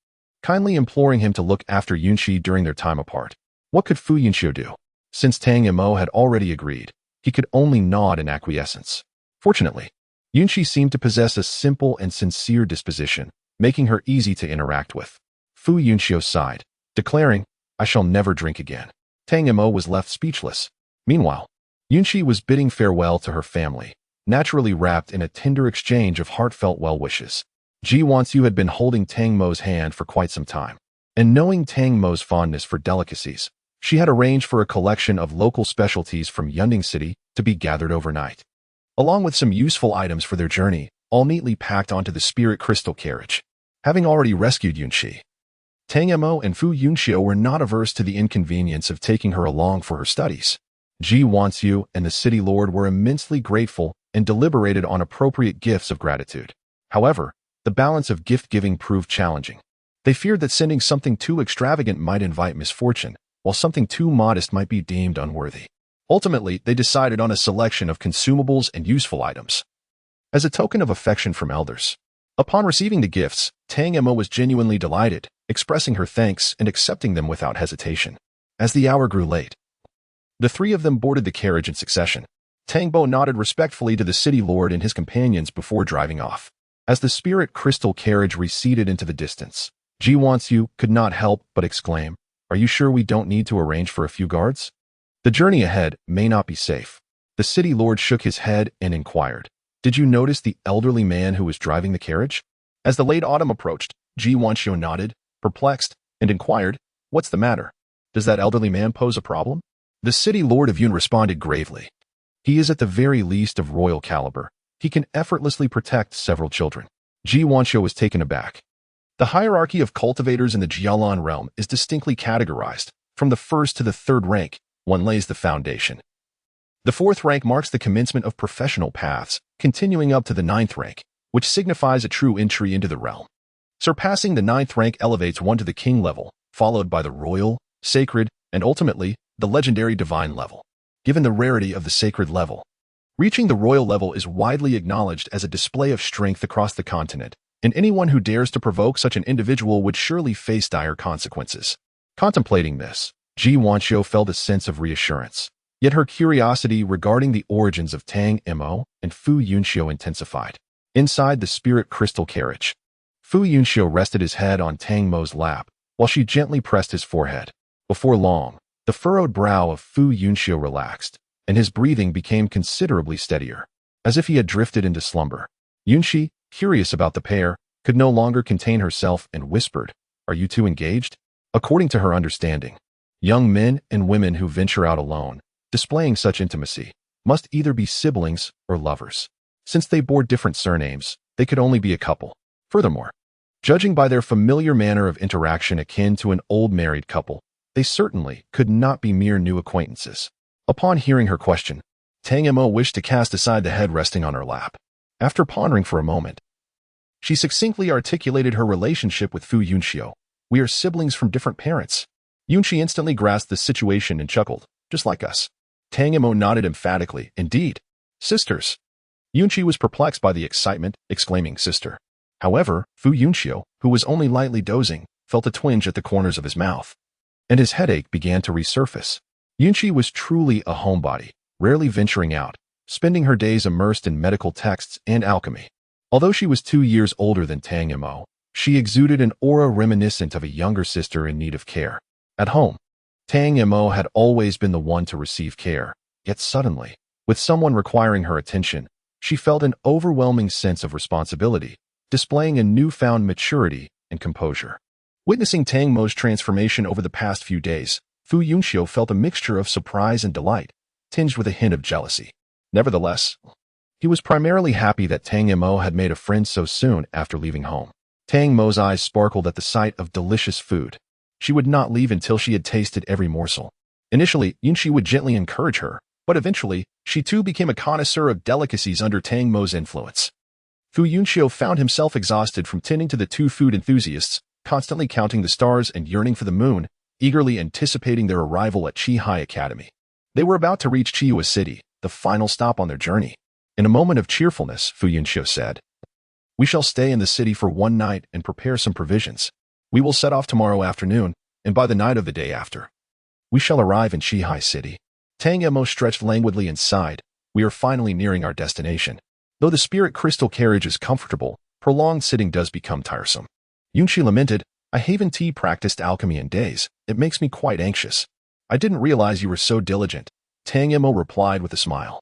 kindly imploring him to look after Yunxi during their time apart. What could Fu Yunxiu do? Since Tang Mo had already agreed, he could only nod in acquiescence. Fortunately, Yunxi seemed to possess a simple and sincere disposition, making her easy to interact with. Fu Yunxiu sighed, declaring, "I shall never drink again." Tang Mo was left speechless. Meanwhile, Yunxi was bidding farewell to her family, naturally wrapped in a tender exchange of heartfelt well wishes. Ji Wanxiu had been holding Tang Mo's hand for quite some time, and knowing Tang Mo's fondness for delicacies, she had arranged for a collection of local specialties from Yunding City to be gathered overnight, along with some useful items for their journey, all neatly packed onto the spirit crystal carriage. Having already rescued Yunxi, Tang Mo and Fu Yunxiu were not averse to the inconvenience of taking her along for her studies. Ji Wanxiu and the city lord were immensely grateful and deliberated on appropriate gifts of gratitude. However, the balance of gift-giving proved challenging. They feared that sending something too extravagant might invite misfortune, while something too modest might be deemed unworthy. Ultimately, they decided on a selection of consumables and useful items as a token of affection from elders. Upon receiving the gifts, Tang Mo was genuinely delighted, expressing her thanks and accepting them without hesitation. As the hour grew late, the three of them boarded the carriage in succession. Tang Mo nodded respectfully to the city lord and his companions before driving off. As the spirit crystal carriage receded into the distance, Ji Wanxiu could not help but exclaim, "Are you sure we don't need to arrange for a few guards? The journey ahead may not be safe." The city lord shook his head and inquired, "Did you notice the elderly man who was driving the carriage?" As the late autumn approached, Ji Wanxiu nodded, perplexed, and inquired, "What's the matter? Does that elderly man pose a problem?" The city lord of Yun responded gravely, "He is at the very least of royal caliber. He can effortlessly protect several children." Ji Wanxiu was taken aback. The hierarchy of cultivators in the Jialan realm is distinctly categorized. From the first to the third rank, one lays the foundation. The fourth rank marks the commencement of professional paths, continuing up to the ninth rank, which signifies a true entry into the realm. Surpassing the ninth rank elevates one to the king level, followed by the royal, sacred, and ultimately, the legendary divine level. Given the rarity of the sacred level, reaching the royal level is widely acknowledged as a display of strength across the continent, and anyone who dares to provoke such an individual would surely face dire consequences. Contemplating this, Ji Wanxiu felt a sense of reassurance. Yet her curiosity regarding the origins of Tang Mo and Fu Yunxiu intensified. Inside the spirit crystal carriage, Fu Yunxiu rested his head on Tang Mo's lap, while she gently pressed his forehead. Before long, the furrowed brow of Fu Yunxiu relaxed, and his breathing became considerably steadier, as if he had drifted into slumber. Yunxi, curious about the pair, could no longer contain herself and whispered, "Are you two engaged?" According to her understanding, young men and women who venture out alone, displaying such intimacy, must either be siblings or lovers. Since they bore different surnames, they could only be a couple. Furthermore, judging by their familiar manner of interaction akin to an old married couple, they certainly could not be mere new acquaintances. Upon hearing her question, Tang Mo wished to cast aside the head resting on her lap. After pondering for a moment, she succinctly articulated her relationship with Fu Yunxiu. "We are siblings from different parents." Yunxi instantly grasped the situation and chuckled, "Just like us." Tang Mo nodded emphatically, "Indeed. Sisters." Yunxi was perplexed by the excitement, exclaiming, "Sister." However, Fu Yunxiu, who was only lightly dozing, felt a twinge at the corners of his mouth, and his headache began to resurface. Yunxi was truly a homebody, rarely venturing out, spending her days immersed in medical texts and alchemy. Although she was 2 years older than Tang Mo, she exuded an aura reminiscent of a younger sister in need of care. At home, Tang Mo had always been the one to receive care, yet suddenly, with someone requiring her attention, she felt an overwhelming sense of responsibility, displaying a newfound maturity and composure. Witnessing Tang Mo's transformation over the past few days, Fu Yunxiu felt a mixture of surprise and delight, tinged with a hint of jealousy. Nevertheless, he was primarily happy that Tang Mo had made a friend so soon after leaving home. Tang Mo's eyes sparkled at the sight of delicious food. She would not leave until she had tasted every morsel. Initially, Yunxi would gently encourage her, But eventually, she too became a connoisseur of delicacies under Tang Mo's influence. Fu Yunxiu found himself exhausted from tending to the two food enthusiasts, constantly counting the stars and yearning for the moon, eagerly anticipating their arrival at Qihai Academy. They were about to reach Qihua City, the final stop on their journey. In a moment of cheerfulness, Fu Yunxiu said, "We shall stay in the city for one night and prepare some provisions. We will set off tomorrow afternoon, and by the night of the day after, we shall arrive in Qihai City." Tang Mo stretched languidly and sighed. "We are finally nearing our destination. Though the spirit crystal carriage is comfortable, prolonged sitting does become tiresome." Yunxi lamented, "I haven't practiced alchemy in days. It makes me quite anxious." "I didn't realize you were so diligent," Tang Mo replied with a smile.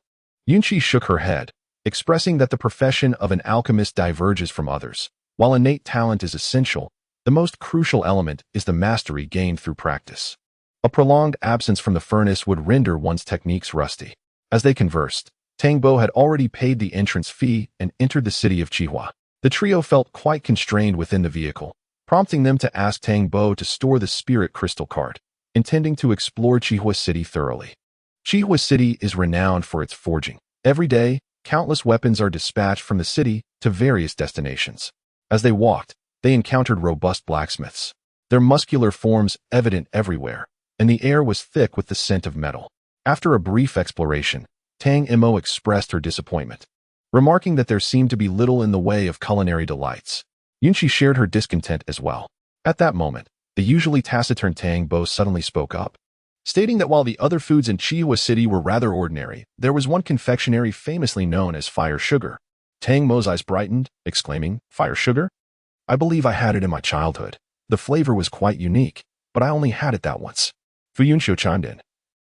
Yunxi shook her head, expressing that the profession of an alchemist diverges from others. While innate talent is essential, the most crucial element is the mastery gained through practice. A prolonged absence from the furnace would render one's techniques rusty. As they conversed, Tang Mo had already paid the entrance fee and entered the city of Qihua. The trio felt quite constrained within the vehicle, prompting them to ask Tang Mo to store the spirit crystal cart, intending to explore Qihua City thoroughly. Qihua City is renowned for its forging. Every day, countless weapons are dispatched from the city to various destinations. As they walked, they encountered robust blacksmiths, their muscular forms evident everywhere, and the air was thick with the scent of metal. After a brief exploration, Tang Mo expressed her disappointment, remarking that there seemed to be little in the way of culinary delights. Yunxi shared her discontent as well. At that moment, the usually taciturn Tang Mo suddenly spoke up, stating that while the other foods in Qihua City were rather ordinary, there was one confectionery famously known as fire sugar. Tang Mo's eyes brightened, exclaiming, "Fire sugar? I believe I had it in my childhood. The flavor was quite unique, but I only had it that once." Fu Yunxiu chimed in,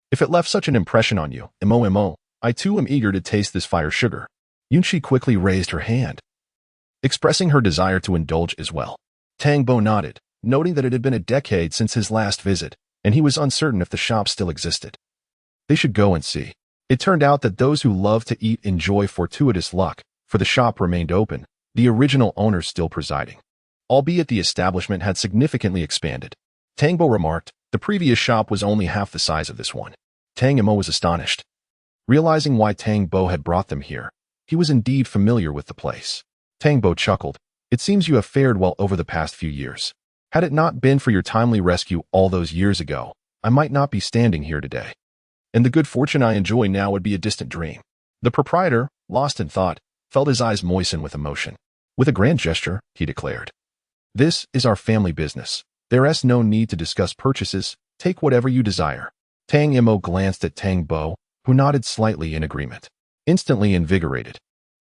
"If it left such an impression on you, Mo, I too am eager to taste this fire sugar." Yunxi quickly raised her hand, expressing her desire to indulge as well. Tang Mo nodded, noting that it had been a decade since his last visit, and he was uncertain if the shop still existed. They should go and see. It turned out that those who love to eat enjoy fortuitous luck, for the shop remained open, the original owner still presiding. Albeit the establishment had significantly expanded. Tang Mo remarked, the previous shop was only half the size of this one. Tang Mo was astonished. Realizing why Tang Mo had brought them here, he was indeed familiar with the place. Tang Mo chuckled, "It seems you have fared well over the past few years. Had it not been for your timely rescue all those years ago, I might not be standing here today. And the good fortune I enjoy now would be a distant dream." The proprietor, lost in thought, felt his eyes moisten with emotion. With a grand gesture, he declared, "This is our family business. There is no need to discuss purchases. Take whatever you desire." Tang Mo glanced at Tang Mo, who nodded slightly in agreement. Instantly invigorated,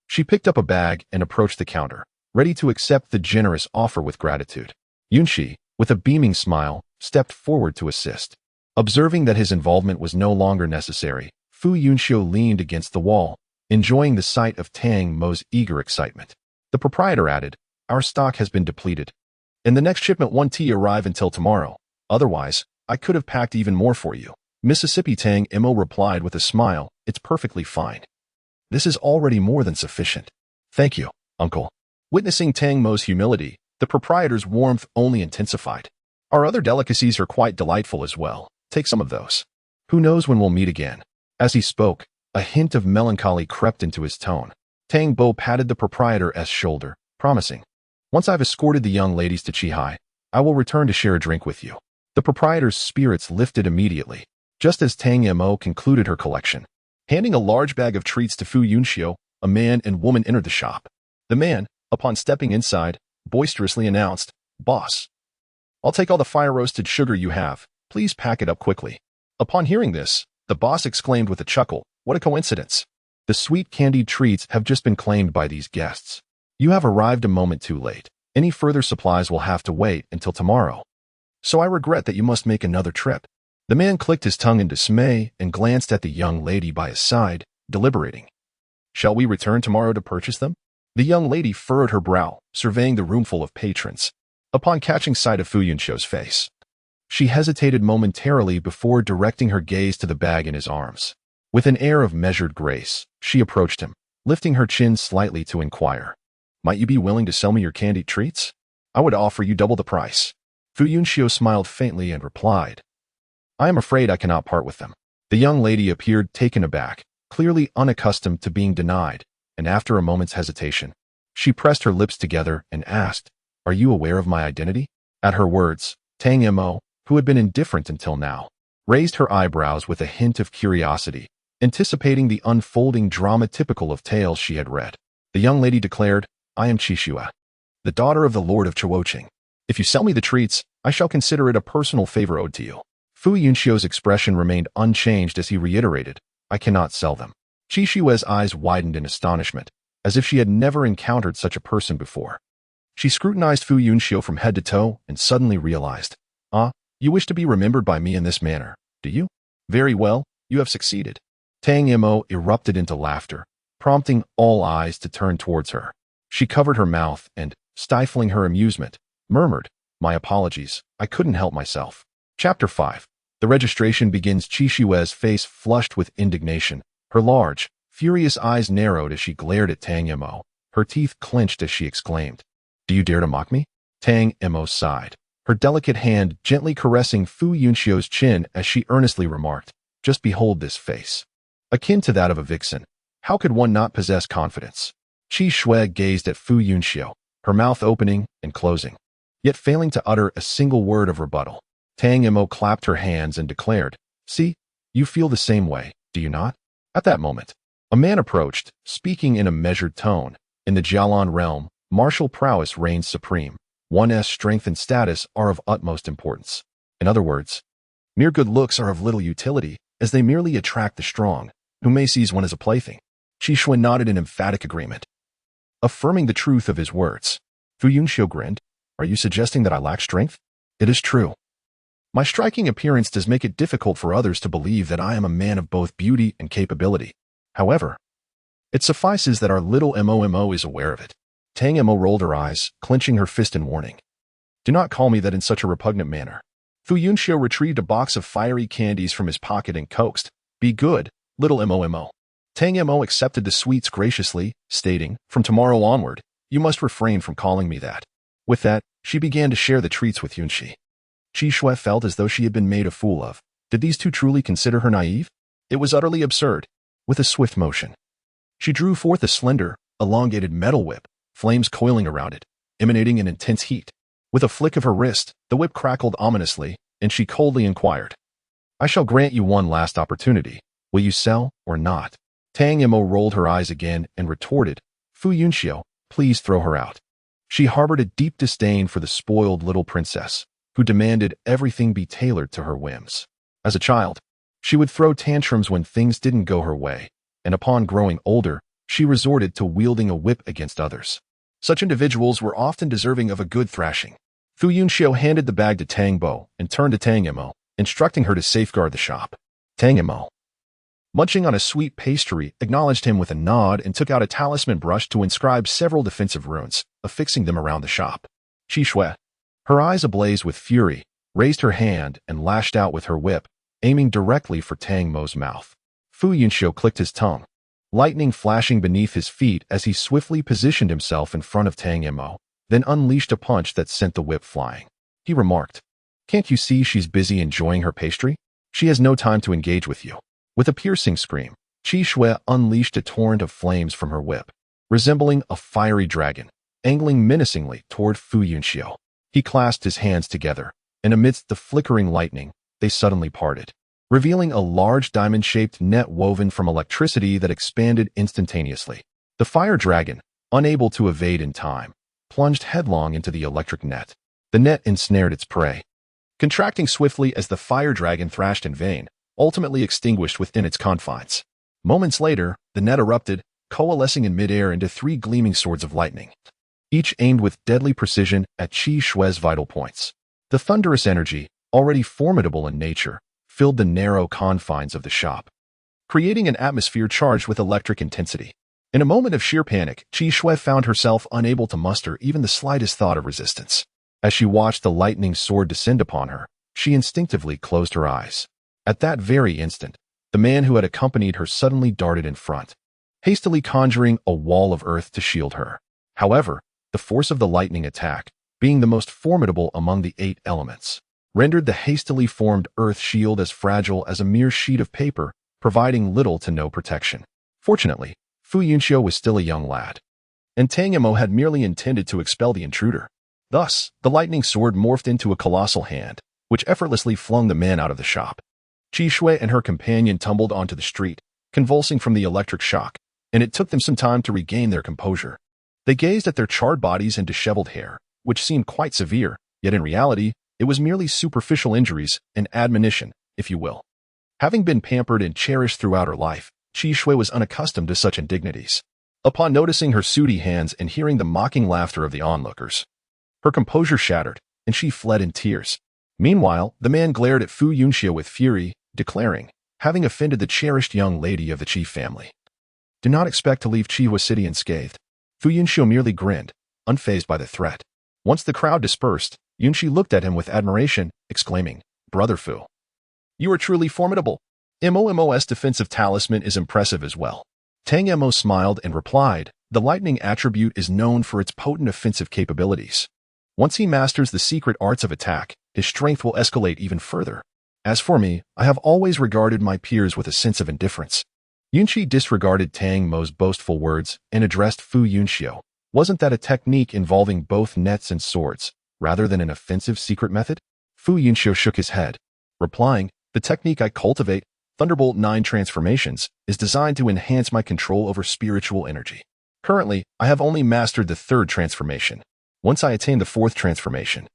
she picked up a bag and approached the counter, ready to accept the generous offer with gratitude. Yunxi, with a beaming smile, stepped forward to assist. Observing that his involvement was no longer necessary, Fu Yunxiu leaned against the wall, enjoying the sight of Tang Mo's eager excitement. The proprietor added, "Our stock has been depleted, and the next shipment won't arrive until tomorrow. Otherwise, I could have packed even more for you." Mississippi Tang Mo replied with a smile, "It's perfectly fine. This is already more than sufficient. Thank you, uncle." Witnessing Tang Mo's humility, the proprietor's warmth only intensified. "Our other delicacies are quite delightful as well. Take some of those. Who knows when we'll meet again." As he spoke, a hint of melancholy crept into his tone. Tang Mo patted the proprietor's shoulder, promising, "Once I've escorted the young ladies to Qihai, I will return to share a drink with you." The proprietor's spirits lifted immediately, just as Tang Mo concluded her collection. Handing a large bag of treats to Fu Yunxiu, a man and woman entered the shop. The man, upon stepping inside, boisterously announced, "Boss, I'll take all the fire-roasted sugar you have. Please pack it up quickly." Upon hearing this, the boss exclaimed with a chuckle, "What a coincidence. The sweet candied treats have just been claimed by these guests. You have arrived a moment too late. Any further supplies will have to wait until tomorrow. So I regret that you must make another trip." The man clicked his tongue in dismay and glanced at the young lady by his side, deliberating. "Shall we return tomorrow to purchase them?" The young lady furrowed her brow, surveying the roomful of patrons. Upon catching sight of Fu Yunxiu's face, she hesitated momentarily before directing her gaze to the bag in his arms. With an air of measured grace, she approached him, lifting her chin slightly to inquire, "Might you be willing to sell me your candied treats? I would offer you double the price." Fu Yunxiu smiled faintly and replied, "I am afraid I cannot part with them. The young lady appeared taken aback, clearly unaccustomed to being denied, and after a moment's hesitation, she pressed her lips together and asked, "Are you aware of my identity?" At her words, Tang Mo, who had been indifferent until now, raised her eyebrows with a hint of curiosity, anticipating the unfolding drama typical of tales she had read. The young lady declared, "I am Qixue, the daughter of the Lord of Chuoqing. If you sell me the treats, I shall consider it a personal favor owed to you." Fu Yunxiu's expression remained unchanged as he reiterated, "I cannot sell them." Qixue's eyes widened in astonishment, as if she had never encountered such a person before. She scrutinized Fu Yunxiu from head to toe and suddenly realized, "Ah, you wish to be remembered by me in this manner, do you? Very well, you have succeeded." Tang Mo erupted into laughter, prompting all eyes to turn towards her. She covered her mouth and, stifling her amusement, murmured, "My apologies, I couldn't help myself." Chapter 5. The registration begins. Qixue's face flushed with indignation. Her large, furious eyes narrowed as she glared at Tang Mo. Her teeth clenched as she exclaimed, "Do you dare to mock me?" Tang Mo sighed, her delicate hand gently caressing Fu Yunxiu's chin as she earnestly remarked, "Just behold this face. Akin to that of a vixen. How could one not possess confidence?" Qixue gazed at Fu Yunxiu, her mouth opening and closing, yet failing to utter a single word of rebuttal. Tang Mo clapped her hands and declared, "See, you feel the same way, do you not?" At that moment, a man approached, speaking in a measured tone. In the Jialan realm, martial prowess reigns supreme. One's strength and status are of utmost importance. In other words, mere good looks are of little utility, as they merely attract the strong, who may seize one as a plaything. Qixue nodded in emphatic agreement, affirming the truth of his words. Fu Yunxiu grinned, "Are you suggesting that I lack strength?" "It is true. My striking appearance does make it difficult for others to believe that I am a man of both beauty and capability. However, it suffices that our little Mo is aware of it." Tang Mo rolled her eyes, clenching her fist in warning. "Do not call me that in such a repugnant manner." Fu Yunxiu retrieved a box of fiery candies from his pocket and coaxed, "Be good, little Mo." Tang Mo accepted the sweets graciously, stating, "From tomorrow onward, you must refrain from calling me that." With that, she began to share the treats with Yunxi. Qixue felt as though she had been made a fool of. Did these two truly consider her naive? It was utterly absurd. With a swift motion, she drew forth a slender, elongated metal whip, flames coiling around it, emanating an intense heat. With a flick of her wrist, the whip crackled ominously, and she coldly inquired, "I shall grant you one last opportunity. Will you sell or not?" Tang Mo rolled her eyes again and retorted, "Fu Yunxiu, please throw her out." She harbored a deep disdain for the spoiled little princess, who demanded everything be tailored to her whims. As a child, she would throw tantrums when things didn't go her way, and upon growing older, she resorted to wielding a whip against others. Such individuals were often deserving of a good thrashing. Fu Yunxiu handed the bag to Tang Mo and turned to Tang Mo, instructing her to safeguard the shop. Tang Mo, munching on a sweet pastry, acknowledged him with a nod and took out a talisman brush to inscribe several defensive runes, affixing them around the shop. Qixue, her eyes ablaze with fury, raised her hand and lashed out with her whip, aiming directly for Tang Mo's mouth. Fu Yunxiu clicked his tongue, lightning flashing beneath his feet as he swiftly positioned himself in front of Tang Mo, then unleashed a punch that sent the whip flying. He remarked, "Can't you see she's busy enjoying her pastry? She has no time to engage with you." With a piercing scream, Qixue unleashed a torrent of flames from her whip, resembling a fiery dragon, angling menacingly toward Fu Yunxiu. He clasped his hands together, and amidst the flickering lightning, they suddenly parted, revealing a large diamond-shaped net woven from electricity that expanded instantaneously. The fire dragon, unable to evade in time, plunged headlong into the electric net. The net ensnared its prey, contracting swiftly as the fire dragon thrashed in vain, ultimately extinguished within its confines. Moments later, the net erupted, coalescing in midair into 3 gleaming swords of lightning, each aimed with deadly precision at Qixue's vital points. The thunderous energy, already formidable in nature, filled the narrow confines of the shop, creating an atmosphere charged with electric intensity. In a moment of sheer panic, Qixue found herself unable to muster even the slightest thought of resistance. As she watched the lightning sword descend upon her, she instinctively closed her eyes. At that very instant, the man who had accompanied her suddenly darted in front, hastily conjuring a wall of earth to shield her. However, the force of the lightning attack, being the most formidable among the 8 elements, rendered the hastily formed earth shield as fragile as a mere sheet of paper, providing little to no protection. Fortunately, Fu Yunxiu was still a young lad, and Tang Mo had merely intended to expel the intruder. Thus, the lightning sword morphed into a colossal hand, which effortlessly flung the man out of the shop. Qi Shui and her companion tumbled onto the street, convulsing from the electric shock, and it took them some time to regain their composure. They gazed at their charred bodies and disheveled hair, which seemed quite severe, yet in reality, it was merely superficial injuries, an admonition, if you will. Having been pampered and cherished throughout her life, Qi Shui was unaccustomed to such indignities. Upon noticing her sooty hands and hearing the mocking laughter of the onlookers, her composure shattered, and she fled in tears. Meanwhile, the man glared at Fu Yunxiu with fury, declaring, having offended the cherished young lady of the chief family, "Do not expect to leave Qihua City unscathed." Fu Yunxiu merely grinned, unfazed by the threat. Once the crowd dispersed, Yunxi looked at him with admiration, exclaiming, "Brother Fu, you are truly formidable. MOMO's defensive talisman is impressive as well." Tang Mo smiled and replied, "The lightning attribute is known for its potent offensive capabilities. Once he masters the secret arts of attack, his strength will escalate even further. As for me, I have always regarded my peers with a sense of indifference." Yunxi disregarded Tang Mo's boastful words and addressed Fu Yunxiu. "Wasn't that a technique involving both nets and swords, rather than an offensive secret method?" Fu Yunxiu shook his head, replying, "The technique I cultivate, Thunderbolt 9 transformations, is designed to enhance my control over spiritual energy. Currently, I have only mastered the third transformation. Once I attain the fourth transformation,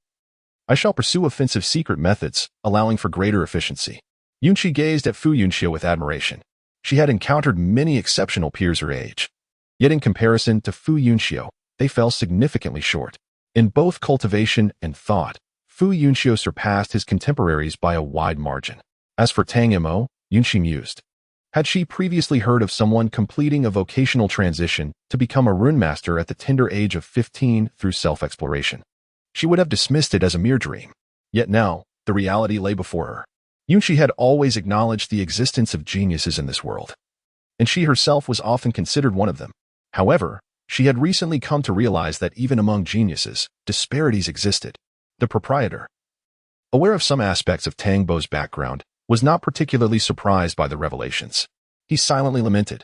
I shall pursue offensive secret methods, allowing for greater efficiency." Yunxi gazed at Fu Yunxiu with admiration. She had encountered many exceptional peers her age. Yet in comparison to Fu Yunxiu, they fell significantly short. In both cultivation and thought, Fu Yunxiu surpassed his contemporaries by a wide margin. As for Tang Mo, Yunxi mused. Had she previously heard of someone completing a vocational transition to become a rune master at the tender age of 15 through self-exploration, she would have dismissed it as a mere dream. Yet now, the reality lay before her. Yunxi had always acknowledged the existence of geniuses in this world, and she herself was often considered one of them. However, she had recently come to realize that even among geniuses, disparities existed. The proprietor, aware of some aspects of Tang Mo's background, was not particularly surprised by the revelations. He silently lamented,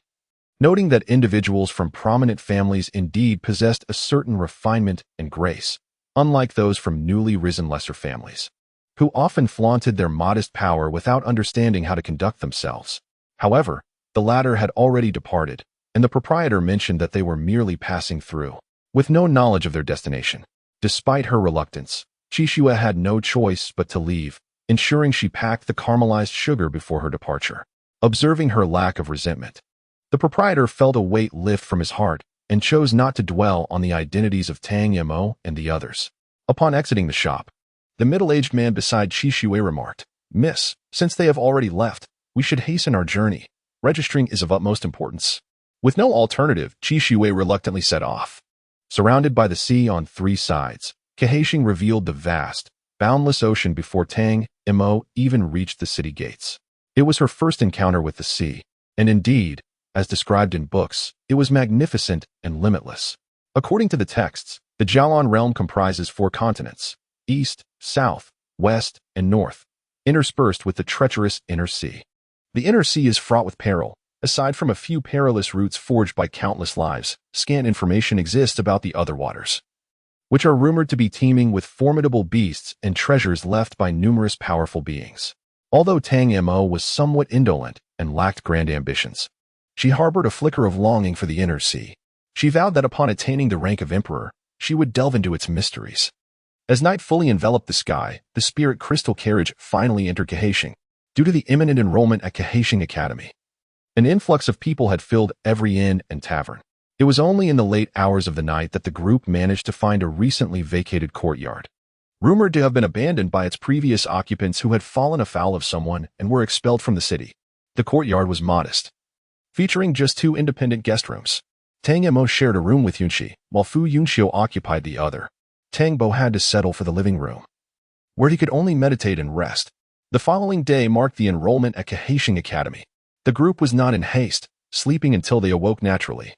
noting that individuals from prominent families indeed possessed a certain refinement and grace, unlike those from newly risen lesser families, who often flaunted their modest power without understanding how to conduct themselves. However, the latter had already departed, and the proprietor mentioned that they were merely passing through, with no knowledge of their destination. Despite her reluctance, Qishua had no choice but to leave, ensuring she packed the caramelized sugar before her departure. Observing her lack of resentment, the proprietor felt a weight lift from his heart and chose not to dwell on the identities of Tang Mo and the others. Upon exiting the shop, the middle-aged man beside Qishua remarked, "Miss, since they have already left, we should hasten our journey. Registering is of utmost importance." With no alternative, Qishua reluctantly set off. Surrounded by the sea on three sides, Kahashing revealed the vast, boundless ocean before Tang Mo even reached the city gates. It was her first encounter with the sea, and indeed, as described in books, it was magnificent and limitless. According to the texts, the Jialan realm comprises 4 continents: east, south, west, and north, interspersed with the treacherous inner sea. The inner sea is fraught with peril. Aside from a few perilous routes forged by countless lives, scant information exists about the other waters, which are rumored to be teeming with formidable beasts and treasures left by numerous powerful beings. Although Tang Mo was somewhat indolent and lacked grand ambitions, she harbored a flicker of longing for the inner sea. She vowed that upon attaining the rank of emperor, she would delve into its mysteries. As night fully enveloped the sky, the spirit crystal carriage finally entered Kahashing. Due to the imminent enrollment at Kahashing Academy, an influx of people had filled every inn and tavern. It was only in the late hours of the night that the group managed to find a recently vacated courtyard, rumored to have been abandoned by its previous occupants who had fallen afoul of someone and were expelled from the city. The courtyard was modest, featuring just 2 independent guest rooms. Tang Mo shared a room with Yunxi, while Fu Yunxiu occupied the other. Tang Mo had to settle for the living room, where he could only meditate and rest. The following day marked the enrollment at Kahashing Academy. The group was not in haste, sleeping until they awoke naturally,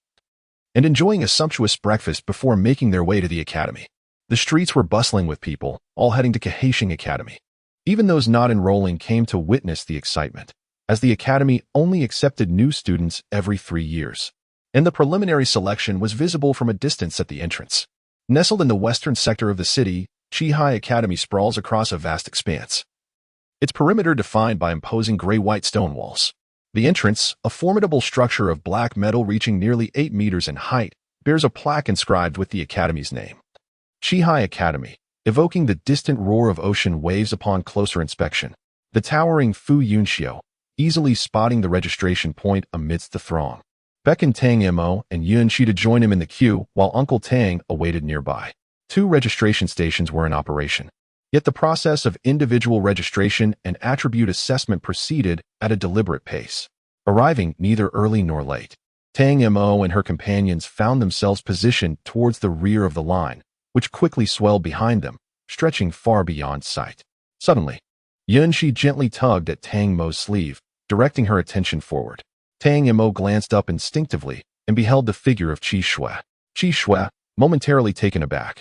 and enjoying a sumptuous breakfast before making their way to the academy. The streets were bustling with people, all heading to Kahashing Academy. Even those not enrolling came to witness the excitement, as the academy only accepted new students every 3 years, and the preliminary selection was visible from a distance at the entrance. Nestled in the western sector of the city, Chi Academy sprawls across a vast expanse, its perimeter defined by imposing gray-white stone walls. The entrance, a formidable structure of black metal reaching nearly 8 meters in height, bears a plaque inscribed with the academy's name, Chi Academy, evoking the distant roar of ocean waves upon closer inspection. The towering Fu Yunxiu, easily spotting the registration point amidst the throng, beckoned Tang Mo and Yunxi to join him in the queue while Uncle Tang awaited nearby. 2 registration stations were in operation, yet the process of individual registration and attribute assessment proceeded at a deliberate pace, arriving neither early nor late. Tang Mo and her companions found themselves positioned towards the rear of the line, which quickly swelled behind them, stretching far beyond sight. Suddenly, Yunxi gently tugged at Tang Mo's sleeve, directing her attention forward. Tang Mo glanced up instinctively and beheld the figure of Qi Shui. Qi Shui, momentarily taken aback,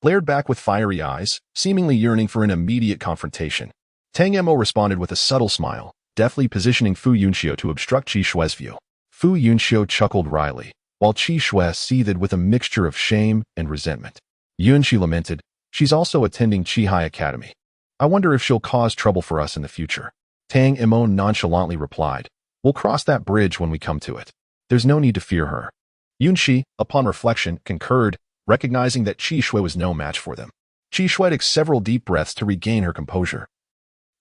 glared back with fiery eyes, seemingly yearning for an immediate confrontation. Tang Mo responded with a subtle smile, deftly positioning Fu Yunxiu to obstruct Qi Shui's view. Fu Yunxiu chuckled wryly, while Qi Shui seethed with a mixture of shame and resentment. Yunxi lamented, "She's also attending Chi Academy. I wonder if she'll cause trouble for us in the future." Tang Mo nonchalantly replied, "We'll cross that bridge when we come to it. There's no need to fear her." Yunxi, upon reflection, concurred, recognizing that Qi Shui was no match for them. Qi Shui took several deep breaths to regain her composure.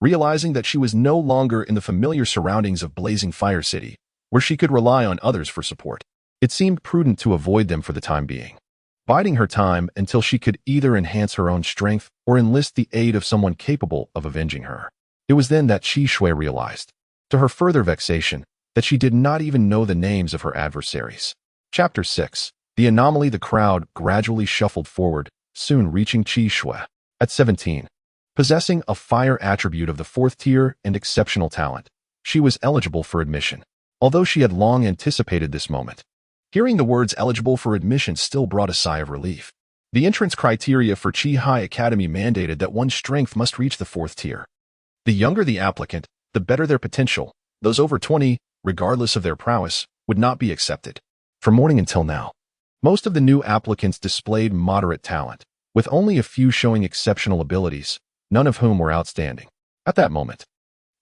Realizing that she was no longer in the familiar surroundings of Blazing Fire City, where she could rely on others for support, it seemed prudent to avoid them for the time being, biding her time until she could either enhance her own strength or enlist the aid of someone capable of avenging her. It was then that Qi Shui realized, to her further vexation, that she did not even know the names of her adversaries. Chapter 6. The Anomaly. The crowd gradually shuffled forward, soon reaching Qi Shui. At 17, possessing a fire attribute of the 4th tier and exceptional talent, she was eligible for admission, although she had long anticipated this moment. Hearing the words eligible for admission still brought a sigh of relief. The entrance criteria for Chi Academy mandated that one's strength must reach the 4th tier. The younger the applicant, the better their potential. Those over 20, regardless of their prowess, would not be accepted. From morning until now, most of the new applicants displayed moderate talent, with only a few showing exceptional abilities, none of whom were outstanding. At that moment,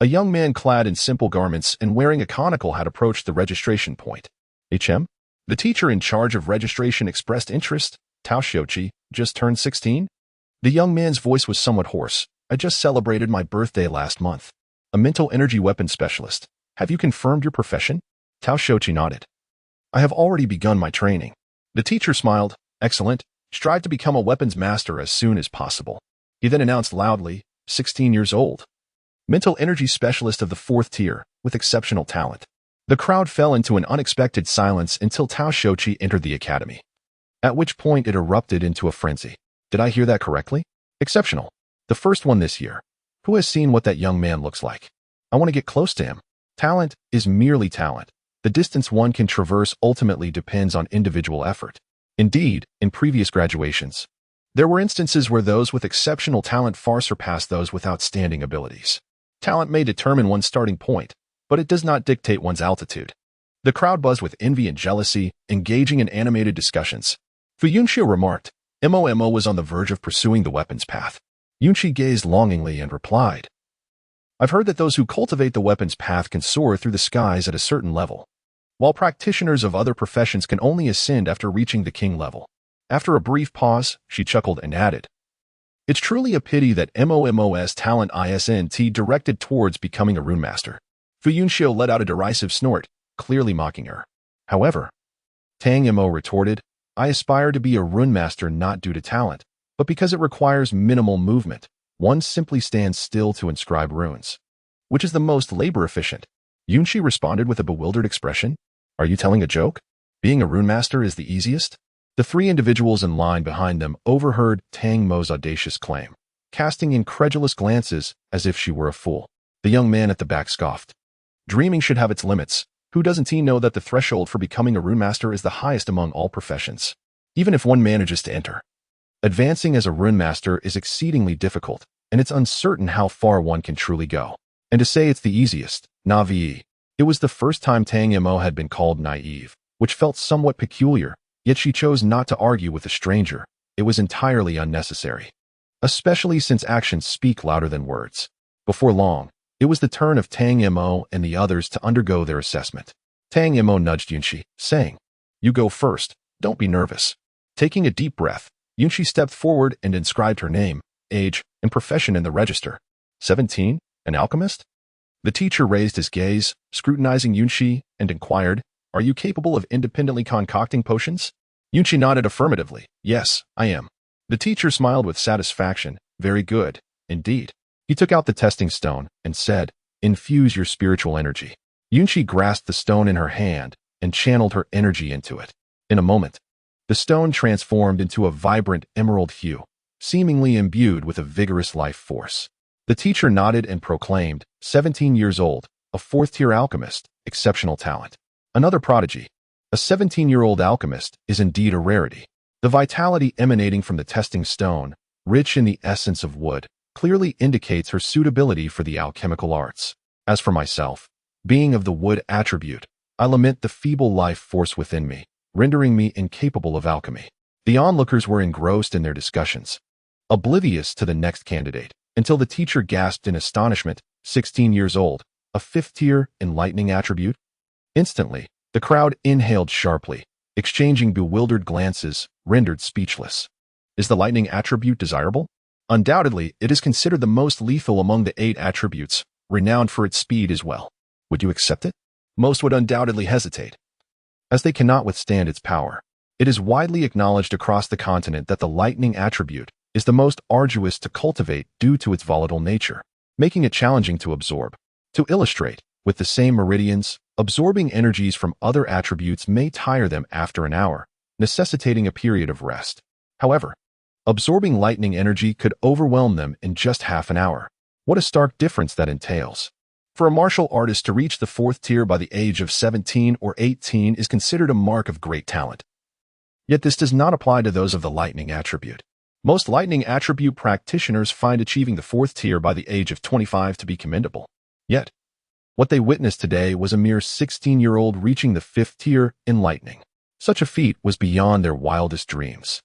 a young man clad in simple garments and wearing a conical had approached the registration point. HM? The teacher in charge of registration expressed interest. Tao Xiuqi, just turned 16? The young man's voice was somewhat hoarse. I just celebrated my birthday last month. A mental energy weapon specialist. Have you confirmed your profession? Tao Xiuqi nodded. I have already begun my training. The teacher smiled. Excellent. Strive to become a weapons master as soon as possible. He then announced loudly, 16 years old. Mental energy specialist of the 4th tier, with exceptional talent. The crowd fell into an unexpected silence until Tao Xiuqi entered the academy, at which point it erupted into a frenzy. Did I hear that correctly? Exceptional. The first one this year. Who has seen what that young man looks like? I want to get close to him. Talent is merely talent. The distance one can traverse ultimately depends on individual effort. Indeed, in previous graduations, there were instances where those with exceptional talent far surpassed those with outstanding abilities. Talent may determine one's starting point, but it does not dictate one's altitude. The crowd buzzed with envy and jealousy, engaging in animated discussions. Fu Yunxiu remarked, Mo was on the verge of pursuing the weapons path. Yunxi gazed longingly and replied, I've heard that those who cultivate the weapons path can soar through the skies at a certain level, while practitioners of other professions can only ascend after reaching the king level. After a brief pause, she chuckled and added, It's truly a pity that MOMO's talent isn't directed towards becoming a rune master. Fu Yunxiu let out a derisive snort, clearly mocking her. However, Tang Mo retorted, I aspire to be a rune master not due to talent, but because it requires minimal movement. One simply stands still to inscribe runes. Which is the most labor efficient? Yunxi responded with a bewildered expression. Are you telling a joke? Being a rune master is the easiest? The 3 individuals in line behind them overheard Tang Mo's audacious claim, casting incredulous glances as if she were a fool. The young man at the back scoffed. Dreaming should have its limits. Who doesn't he know that the threshold for becoming a rune master is the highest among all professions? Even if one manages to enter. Advancing as a rune master is exceedingly difficult, and it's uncertain how far one can truly go. And to say it's the easiest, naive. It was the first time Tang Mo had been called naive, which felt somewhat peculiar, yet she chose not to argue with a stranger. It was entirely unnecessary, especially since actions speak louder than words. Before long, it was the turn of Tang Mo and the others to undergo their assessment. Tang Mo nudged Yunxi, saying, "You go first, don't be nervous." Taking a deep breath, Yunxi stepped forward and inscribed her name, age, and profession in the register. 17, an alchemist? The teacher raised his gaze, scrutinizing Yunxi, and inquired, "Are you capable of independently concocting potions?" Yunxi nodded affirmatively. "Yes, I am." The teacher smiled with satisfaction. "Very good, indeed." He took out the testing stone and said, "Infuse your spiritual energy." Yunxi grasped the stone in her hand and channeled her energy into it. In a moment, the stone transformed into a vibrant emerald hue, seemingly imbued with a vigorous life force. The teacher nodded and proclaimed, 17 years old, a fourth-tier alchemist, exceptional talent. Another prodigy. A 17-year-old alchemist is indeed a rarity. The vitality emanating from the testing stone, rich in the essence of wood, clearly indicates her suitability for the alchemical arts. As for myself, being of the wood attribute, I lament the feeble life force within me, rendering me incapable of alchemy. The onlookers were engrossed in their discussions, oblivious to the next candidate, until the teacher gasped in astonishment, 16 years old, a fifth-tier enlightening attribute? Instantly, the crowd inhaled sharply, exchanging bewildered glances, rendered speechless. Is the lightning attribute desirable? Undoubtedly, it is considered the most lethal among the 8 attributes, renowned for its speed as well. Would you accept it? Most would undoubtedly hesitate, as they cannot withstand its power. It is widely acknowledged across the continent that the lightning attribute is the most arduous to cultivate due to its volatile nature, making it challenging to absorb. To illustrate, with the same meridians, absorbing energies from other attributes may tire them after an hour, necessitating a period of rest. However, absorbing lightning energy could overwhelm them in just half an hour. What a stark difference that entails. For a martial artist to reach the 4th tier by the age of 17 or 18 is considered a mark of great talent. Yet this does not apply to those of the lightning attribute. Most lightning attribute practitioners find achieving the 4th tier by the age of 25 to be commendable. Yet, what they witnessed today was a mere 16-year-old reaching the 5th tier in lightning. Such a feat was beyond their wildest dreams.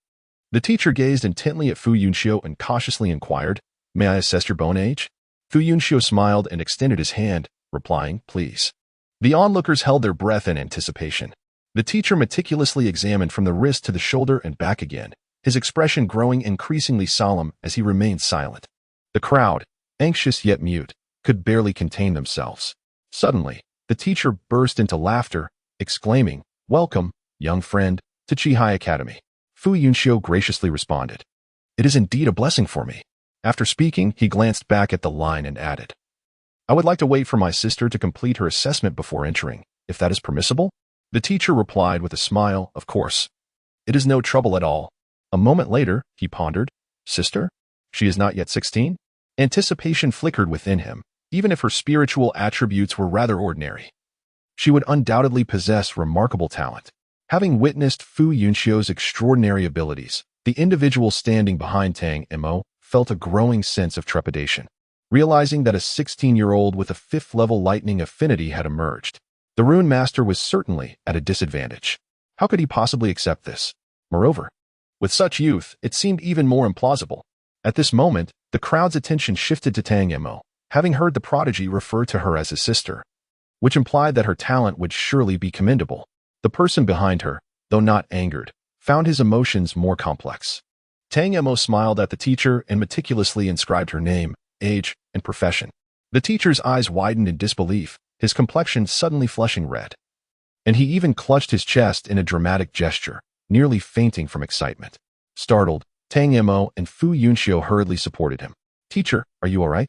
The teacher gazed intently at Fu Yunxiu and cautiously inquired, "May I assess your bone age?" Fu Yunxiu smiled and extended his hand, replying, "Please." The onlookers held their breath in anticipation. The teacher meticulously examined from the wrist to the shoulder and back again, his expression growing increasingly solemn as he remained silent. The crowd, anxious yet mute, could barely contain themselves. Suddenly, the teacher burst into laughter, exclaiming, "Welcome, young friend, to Qihai Academy." Fu Yunxiu graciously responded, "It is indeed a blessing for me." After speaking, he glanced back at the line and added, "I would like to wait for my sister to complete her assessment before entering, if that is permissible." The teacher replied with a smile, "Of course. It is no trouble at all." A moment later, he pondered, "Sister? She is not yet 16? Anticipation flickered within him. Even if her spiritual attributes were rather ordinary, she would undoubtedly possess remarkable talent. Having witnessed Fu Yunxiu's extraordinary abilities, the individual standing behind Tang Mo felt a growing sense of trepidation, realizing that a 16-year-old with a 5th-level lightning affinity had emerged. The rune master was certainly at a disadvantage. How could he possibly accept this? Moreover, with such youth, it seemed even more implausible. At this moment, the crowd's attention shifted to Tang Mo, having heard the prodigy refer to her as his sister, which implied that her talent would surely be commendable. The person behind her, though not angered, found his emotions more complex. Tang Mo smiled at the teacher and meticulously inscribed her name, age, and profession. The teacher's eyes widened in disbelief, his complexion suddenly flushing red. And he even clutched his chest in a dramatic gesture, nearly fainting from excitement. Startled, Tang Mo and Fu Yunxiu hurriedly supported him. "Teacher, are you all right?"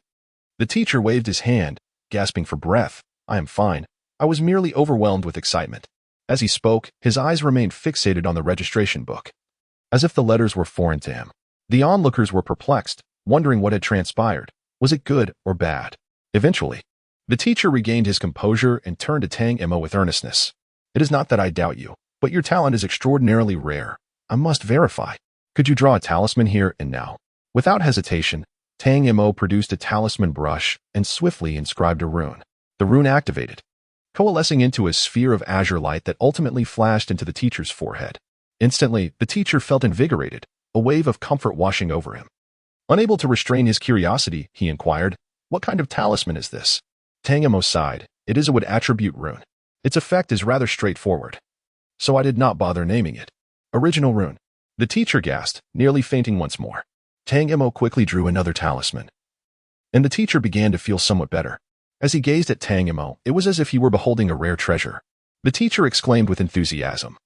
The teacher waved his hand, gasping for breath. "I am fine. I was merely overwhelmed with excitement." As he spoke, his eyes remained fixated on the registration book, as if the letters were foreign to him. The onlookers were perplexed, wondering what had transpired. Was it good or bad? Eventually, the teacher regained his composure and turned to Tang Mo with earnestness. "It is not that I doubt you, but your talent is extraordinarily rare. I must verify. Could you draw a talisman here and now?" Without hesitation, Tang Mo produced a talisman brush and swiftly inscribed a rune. The rune activated, coalescing into a sphere of azure light that ultimately flashed into the teacher's forehead. Instantly, the teacher felt invigorated, a wave of comfort washing over him. Unable to restrain his curiosity, he inquired, "What kind of talisman is this?" Tang Mo sighed. "It is a wood attribute rune. Its effect is rather straightforward, so I did not bother naming it. Original rune." The teacher gasped, nearly fainting once more. Tang Mo quickly drew another talisman, and the teacher began to feel somewhat better. As he gazed at Tang Mo, it was as if he were beholding a rare treasure. The teacher exclaimed with enthusiasm,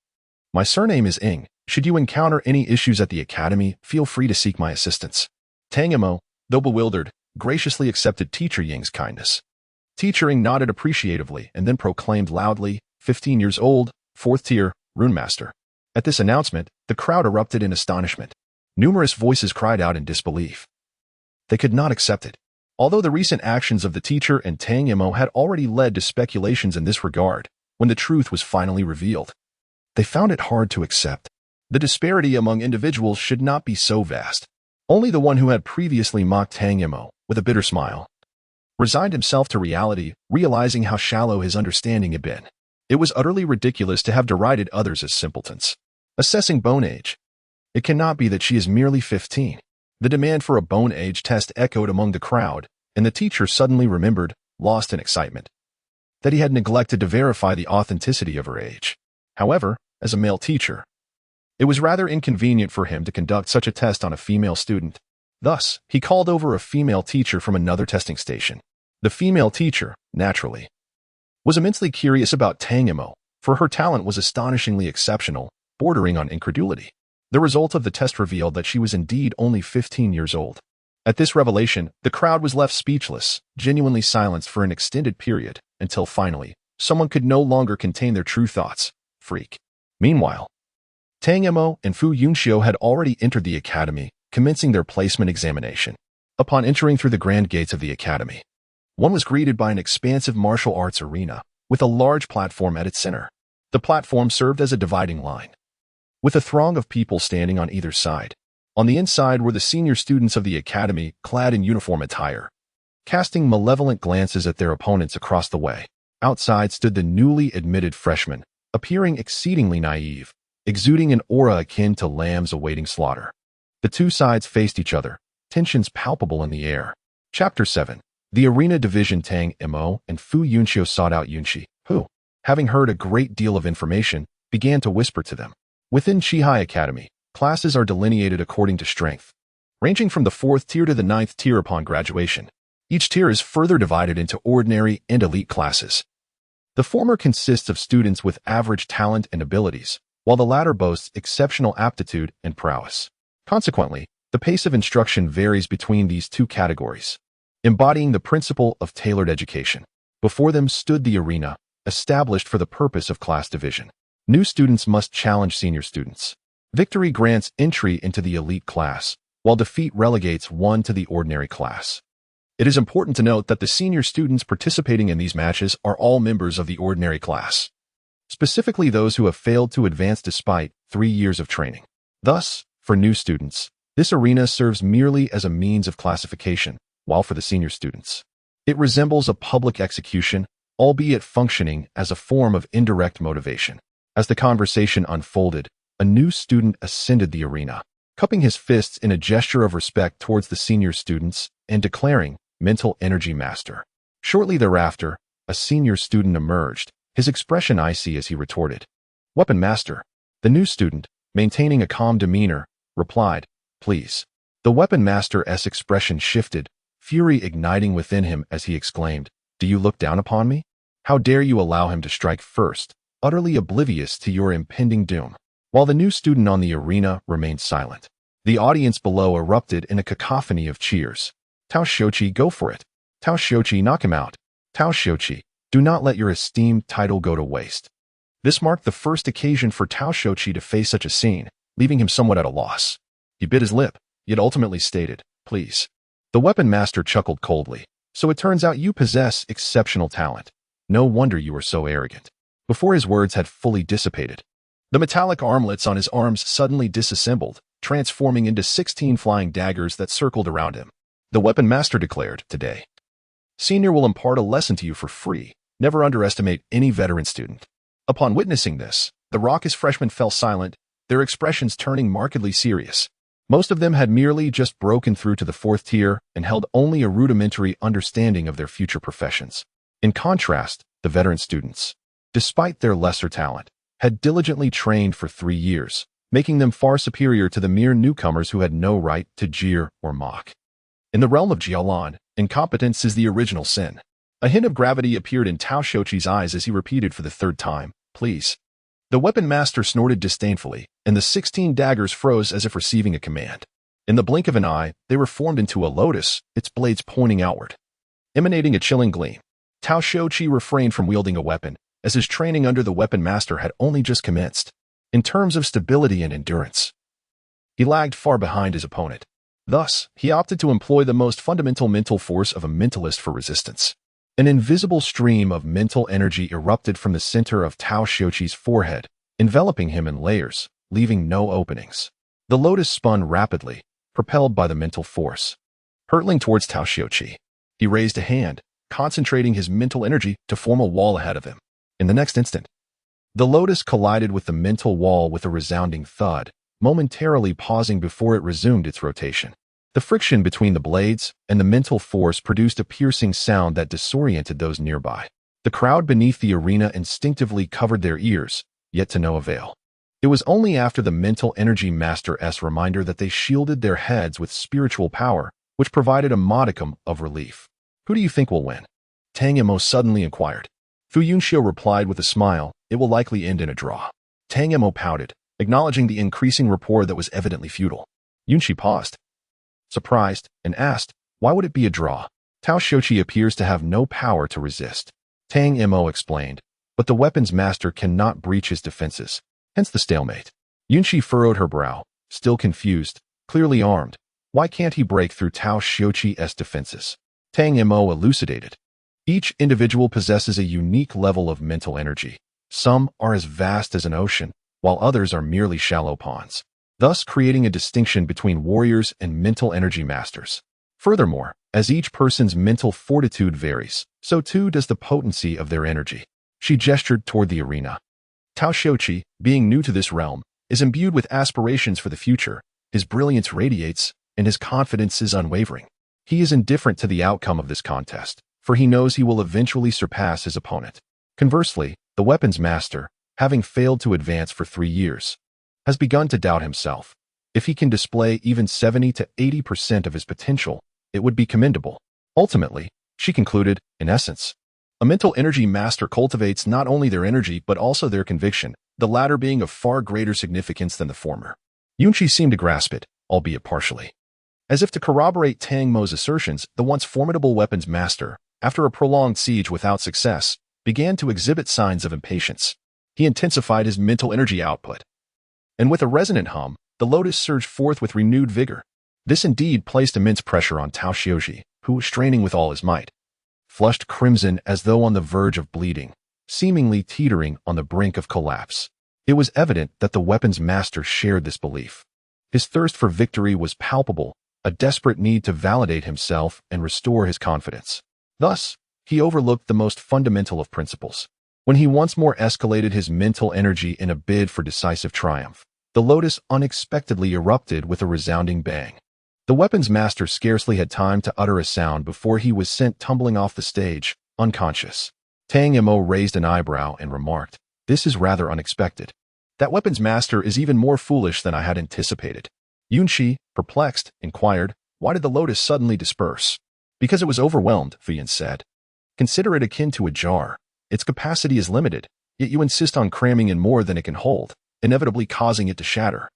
"My surname is Ing. Should you encounter any issues at the academy, feel free to seek my assistance." Tang Mo, though bewildered, graciously accepted Teacher Ying's kindness. Teacher Ying nodded appreciatively and then proclaimed loudly, 15 years old, 4th tier, Rune Master. At this announcement, the crowd erupted in astonishment. Numerous voices cried out in disbelief. They could not accept it. Although the recent actions of the teacher and Tang Mo had already led to speculations in this regard, when the truth was finally revealed, they found it hard to accept. The disparity among individuals should not be so vast. Only the one who had previously mocked Tang Mo, with a bitter smile, resigned himself to reality, realizing how shallow his understanding had been. It was utterly ridiculous to have derided others as simpletons. Assessing bone age. It cannot be that she is merely 15. The demand for a bone age test echoed among the crowd, and the teacher suddenly remembered, lost in excitement, that he had neglected to verify the authenticity of her age. However, as a male teacher, it was rather inconvenient for him to conduct such a test on a female student. Thus, he called over a female teacher from another testing station. The female teacher, naturally, was immensely curious about Tang Mo, for her talent was astonishingly exceptional, bordering on incredulity. The result of the test revealed that she was indeed only 15 years old. At this revelation, the crowd was left speechless, genuinely silenced for an extended period, until finally, someone could no longer contain their true thoughts. Freak. Meanwhile, Tang Mo and Fu Yunxiu had already entered the academy, commencing their placement examination. Upon entering through the grand gates of the academy, one was greeted by an expansive martial arts arena, with a large platform at its center. The platform served as a dividing line, with a throng of people standing on either side. On the inside were the senior students of the academy, clad in uniform attire, casting malevolent glances at their opponents across the way. Outside stood the newly admitted freshmen, appearing exceedingly naive, exuding an aura akin to lambs awaiting slaughter. The two sides faced each other, tensions palpable in the air. Chapter 7. The Arena Division. Tang Mo and Fu Yunxiu sought out Yunxi, who, having heard a great deal of information, began to whisper to them. Within Qihai Academy, classes are delineated according to strength, ranging from the 4th tier to the 9th tier upon graduation. Each tier is further divided into ordinary and elite classes. The former consists of students with average talent and abilities, while the latter boasts exceptional aptitude and prowess. Consequently, the pace of instruction varies between these two categories, embodying the principle of tailored education. Before them stood the arena, established for the purpose of class division. New students must challenge senior students. Victory grants entry into the elite class, while defeat relegates one to the ordinary class. It is important to note that the senior students participating in these matches are all members of the ordinary class, specifically those who have failed to advance despite 3 years of training. Thus, for new students, this arena serves merely as a means of classification, while for the senior students, it resembles a public execution, albeit functioning as a form of indirect motivation. As the conversation unfolded, a new student ascended the arena, cupping his fists in a gesture of respect towards the senior students and declaring, "Mental Energy Master." Shortly thereafter, a senior student emerged, his expression icy as he retorted, "Weapon Master." The new student, maintaining a calm demeanor, replied, "Please." The Weapon Master's expression shifted, fury igniting within him as he exclaimed, "Do you look down upon me? How dare you allow him to strike first, utterly oblivious to your impending doom?" While the new student on the arena remained silent, the audience below erupted in a cacophony of cheers. "Tao Shouqi, go for it. Tao Shouqi, knock him out. Tao Shouqi, do not let your esteemed title go to waste." This marked the first occasion for Tao Shouqi to face such a scene, leaving him somewhat at a loss. He bit his lip, yet ultimately stated, "Please." The Weapon Master chuckled coldly. "So it turns out you possess exceptional talent. No wonder you are so arrogant." Before his words had fully dissipated, the metallic armlets on his arms suddenly disassembled, transforming into 16 flying daggers that circled around him. The weapon master declared, "Today, Senior will impart a lesson to you for free. Never underestimate any veteran student." Upon witnessing this, the raucous freshmen fell silent, their expressions turning markedly serious. Most of them had merely just broken through to the fourth tier and held only a rudimentary understanding of their future professions. In contrast, the veteran students, despite their lesser talent, had diligently trained for 3 years, making them far superior to the mere newcomers who had no right to jeer or mock. In the realm of Jialan, incompetence is the original sin. A hint of gravity appeared in Tao Shouqi's eyes as he repeated for the third time, "Please." The weapon master snorted disdainfully, and the 16 daggers froze as if receiving a command. In the blink of an eye, they were formed into a lotus, its blades pointing outward. Emanating a chilling gleam, Tao Shouqi refrained from wielding a weapon, as his training under the weapon master had only just commenced. In terms of stability and endurance, he lagged far behind his opponent. Thus, he opted to employ the most fundamental mental force of a mentalist for resistance. An invisible stream of mental energy erupted from the center of Tao Shouqi's forehead, enveloping him in layers, leaving no openings. The lotus spun rapidly, propelled by the mental force. Hurtling towards Tao Shouqi, he raised a hand, concentrating his mental energy to form a wall ahead of him. In the next instant, the lotus collided with the mental wall with a resounding thud, momentarily pausing before it resumed its rotation. The friction between the blades and the mental force produced a piercing sound that disoriented those nearby. The crowd beneath the arena instinctively covered their ears, yet to no avail. It was only after the mental energy master's reminder that they shielded their heads with spiritual power, which provided a modicum of relief. "Who do you think will win?" Tang Mo suddenly inquired. Fu Yunxiu replied with a smile, "It will likely end in a draw." Tang Mo pouted, acknowledging the increasing rapport that was evidently futile. Yunxi paused, surprised, and asked, "Why would it be a draw?" Tao Shouqi appears to have no power to resist. Tang Mo explained, "But the weapons master cannot breach his defenses, hence the stalemate." Yunxi furrowed her brow, still confused, clearly armed. Why can't he break through Tao Shouqi's defenses? Tang Mo elucidated. Each individual possesses a unique level of mental energy. Some are as vast as an ocean, while others are merely shallow ponds, thus creating a distinction between warriors and mental energy masters. Furthermore, as each person's mental fortitude varies, so too does the potency of their energy. She gestured toward the arena. Tao Shouqi, being new to this realm, is imbued with aspirations for the future. His brilliance radiates, and his confidence is unwavering. He is indifferent to the outcome of this contest, for he knows he will eventually surpass his opponent. Conversely, the weapons master, having failed to advance for 3 years, has begun to doubt himself. If he can display even 70 to 80% of his potential, it would be commendable. Ultimately, she concluded, in essence, a mental energy master cultivates not only their energy but also their conviction, the latter being of far greater significance than the former. Yunxi seemed to grasp it, albeit partially. As if to corroborate Tang Mo's assertions, the once formidable weapons master, after a prolonged siege without success, began to exhibit signs of impatience. He intensified his mental energy output. And with a resonant hum, the lotus surged forth with renewed vigor. This indeed placed immense pressure on Tao Shouqi, who was straining with all his might. Flushed crimson as though on the verge of bleeding, seemingly teetering on the brink of collapse. It was evident that the weapons master shared this belief. His thirst for victory was palpable, a desperate need to validate himself and restore his confidence. Thus, he overlooked the most fundamental of principles. When he once more escalated his mental energy in a bid for decisive triumph, the lotus unexpectedly erupted with a resounding bang. The weapons master scarcely had time to utter a sound before he was sent tumbling off the stage, unconscious. Tang Mo raised an eyebrow and remarked, "This is rather unexpected. That weapons master is even more foolish than I had anticipated." Yunxi, perplexed, inquired, "Why did the lotus suddenly disperse?" "Because it was overwhelmed," Fuyan said. "Consider it akin to a jar. Its capacity is limited, yet you insist on cramming in more than it can hold, inevitably causing it to shatter.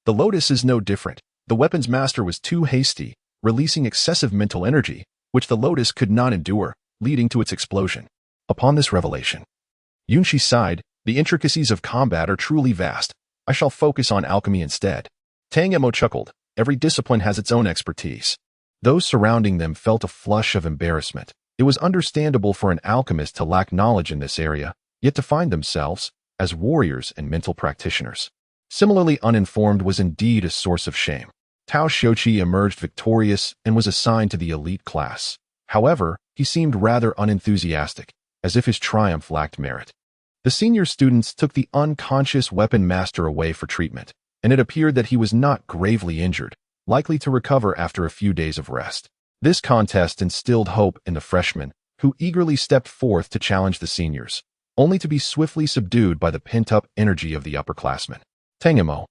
The lotus is no different. The weapons master was too hasty, releasing excessive mental energy, which the lotus could not endure, leading to its explosion." Upon this revelation, Yunxi sighed, "The intricacies of combat are truly vast. I shall focus on alchemy instead." Tang Mo chuckled. Every discipline has its own expertise. Those surrounding them felt a flush of embarrassment. It was understandable for an alchemist to lack knowledge in this area, yet to find themselves, as warriors and mental practitioners, similarly uninformed was indeed a source of shame. Tao Shochi emerged victorious and was assigned to the elite class. However, he seemed rather unenthusiastic, as if his triumph lacked merit. The senior students took the unconscious weapon master away for treatment, and it appeared that he was not gravely injured, likely to recover after a few days of rest. This contest instilled hope in the freshmen, who eagerly stepped forth to challenge the seniors, only to be swiftly subdued by the pent-up energy of the upperclassmen. Tang Mo,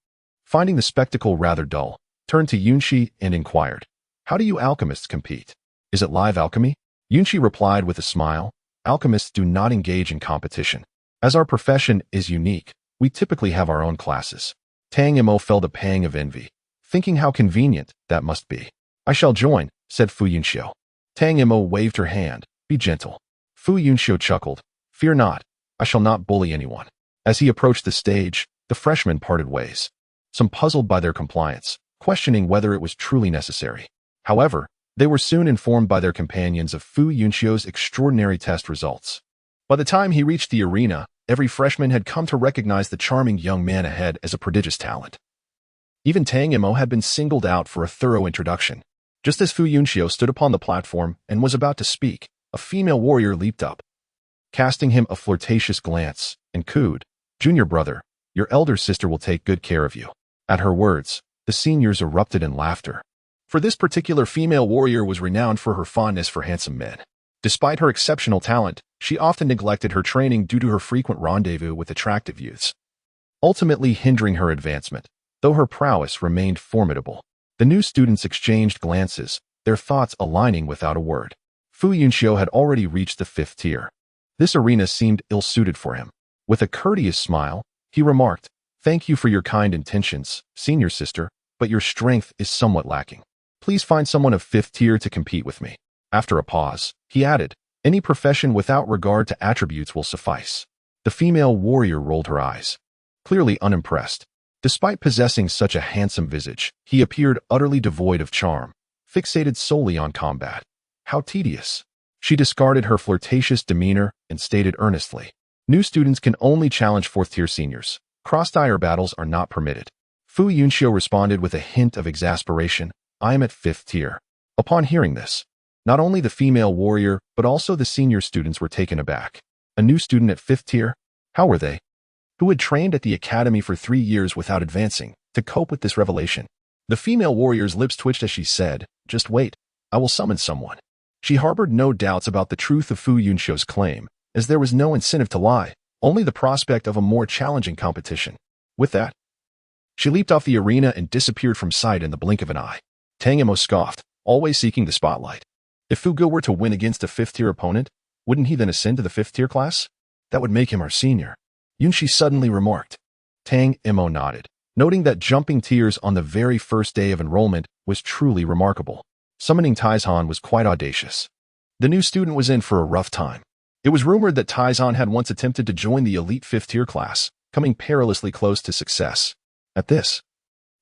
finding the spectacle rather dull, turned to Yunshi and inquired, "How do you alchemists compete? Is it live alchemy?" Yunshi replied with a smile, "Alchemists do not engage in competition. As our profession is unique, we typically have our own classes." Tang Mo felt a pang of envy, thinking how convenient that must be. "I shall join," said Fu Yunxiu. Tang Mo waved her hand, "Be gentle." Fu Yunxiu chuckled, "Fear not, I shall not bully anyone." As he approached the stage, the freshmen parted ways, some puzzled by their compliance, questioning whether it was truly necessary. However, they were soon informed by their companions of Fu Yunxiu's extraordinary test results. By the time he reached the arena, every freshman had come to recognize the charming young man ahead as a prodigious talent. Even Tang Mo had been singled out for a thorough introduction. Just as Fu Yunxiu stood upon the platform and was about to speak, a female warrior leaped up, casting him a flirtatious glance, and cooed, "Junior brother, your elder sister will take good care of you." At her words, the seniors erupted in laughter. For this particular female warrior was renowned for her fondness for handsome men. Despite her exceptional talent, she often neglected her training due to her frequent rendezvous with attractive youths, ultimately hindering her advancement, though her prowess remained formidable. The new students exchanged glances, their thoughts aligning without a word. Fu Yunxiu had already reached the 5th tier. This arena seemed ill-suited for him. With a courteous smile, he remarked, "Thank you for your kind intentions, senior sister, but your strength is somewhat lacking. Please find someone of 5th tier to compete with me." After a pause, he added, "Any profession without regard to attributes will suffice." The female warrior rolled her eyes, clearly unimpressed. Despite possessing such a handsome visage, he appeared utterly devoid of charm, fixated solely on combat. How tedious. She discarded her flirtatious demeanor and stated earnestly, "New students can only challenge 4th-tier seniors. Cross-tier battles are not permitted." Fu Yunxiu responded with a hint of exasperation, "I am at 5th tier." Upon hearing this, not only the female warrior, but also the senior students were taken aback. A new student at 5th tier? How were they, who had trained at the academy for 3 years without advancing, to cope with this revelation? The female warrior's lips twitched as she said, "Just wait, I will summon someone." She harbored no doubts about the truth of Fu Yunxiu's claim, as there was no incentive to lie, only the prospect of a more challenging competition. With that, she leaped off the arena and disappeared from sight in the blink of an eye. Tang Mo scoffed, always seeking the spotlight. If Fu Ge were to win against a 5th-tier opponent, wouldn't he then ascend to the 5th-tier class? That would make him our senior. Yunshi suddenly remarked. Tang Mo nodded, noting that jumping tiers on the very first day of enrollment was truly remarkable. Summoning Taizhan was quite audacious. The new student was in for a rough time. It was rumored that Taizhan had once attempted to join the elite 5th-tier class, coming perilously close to success. At this,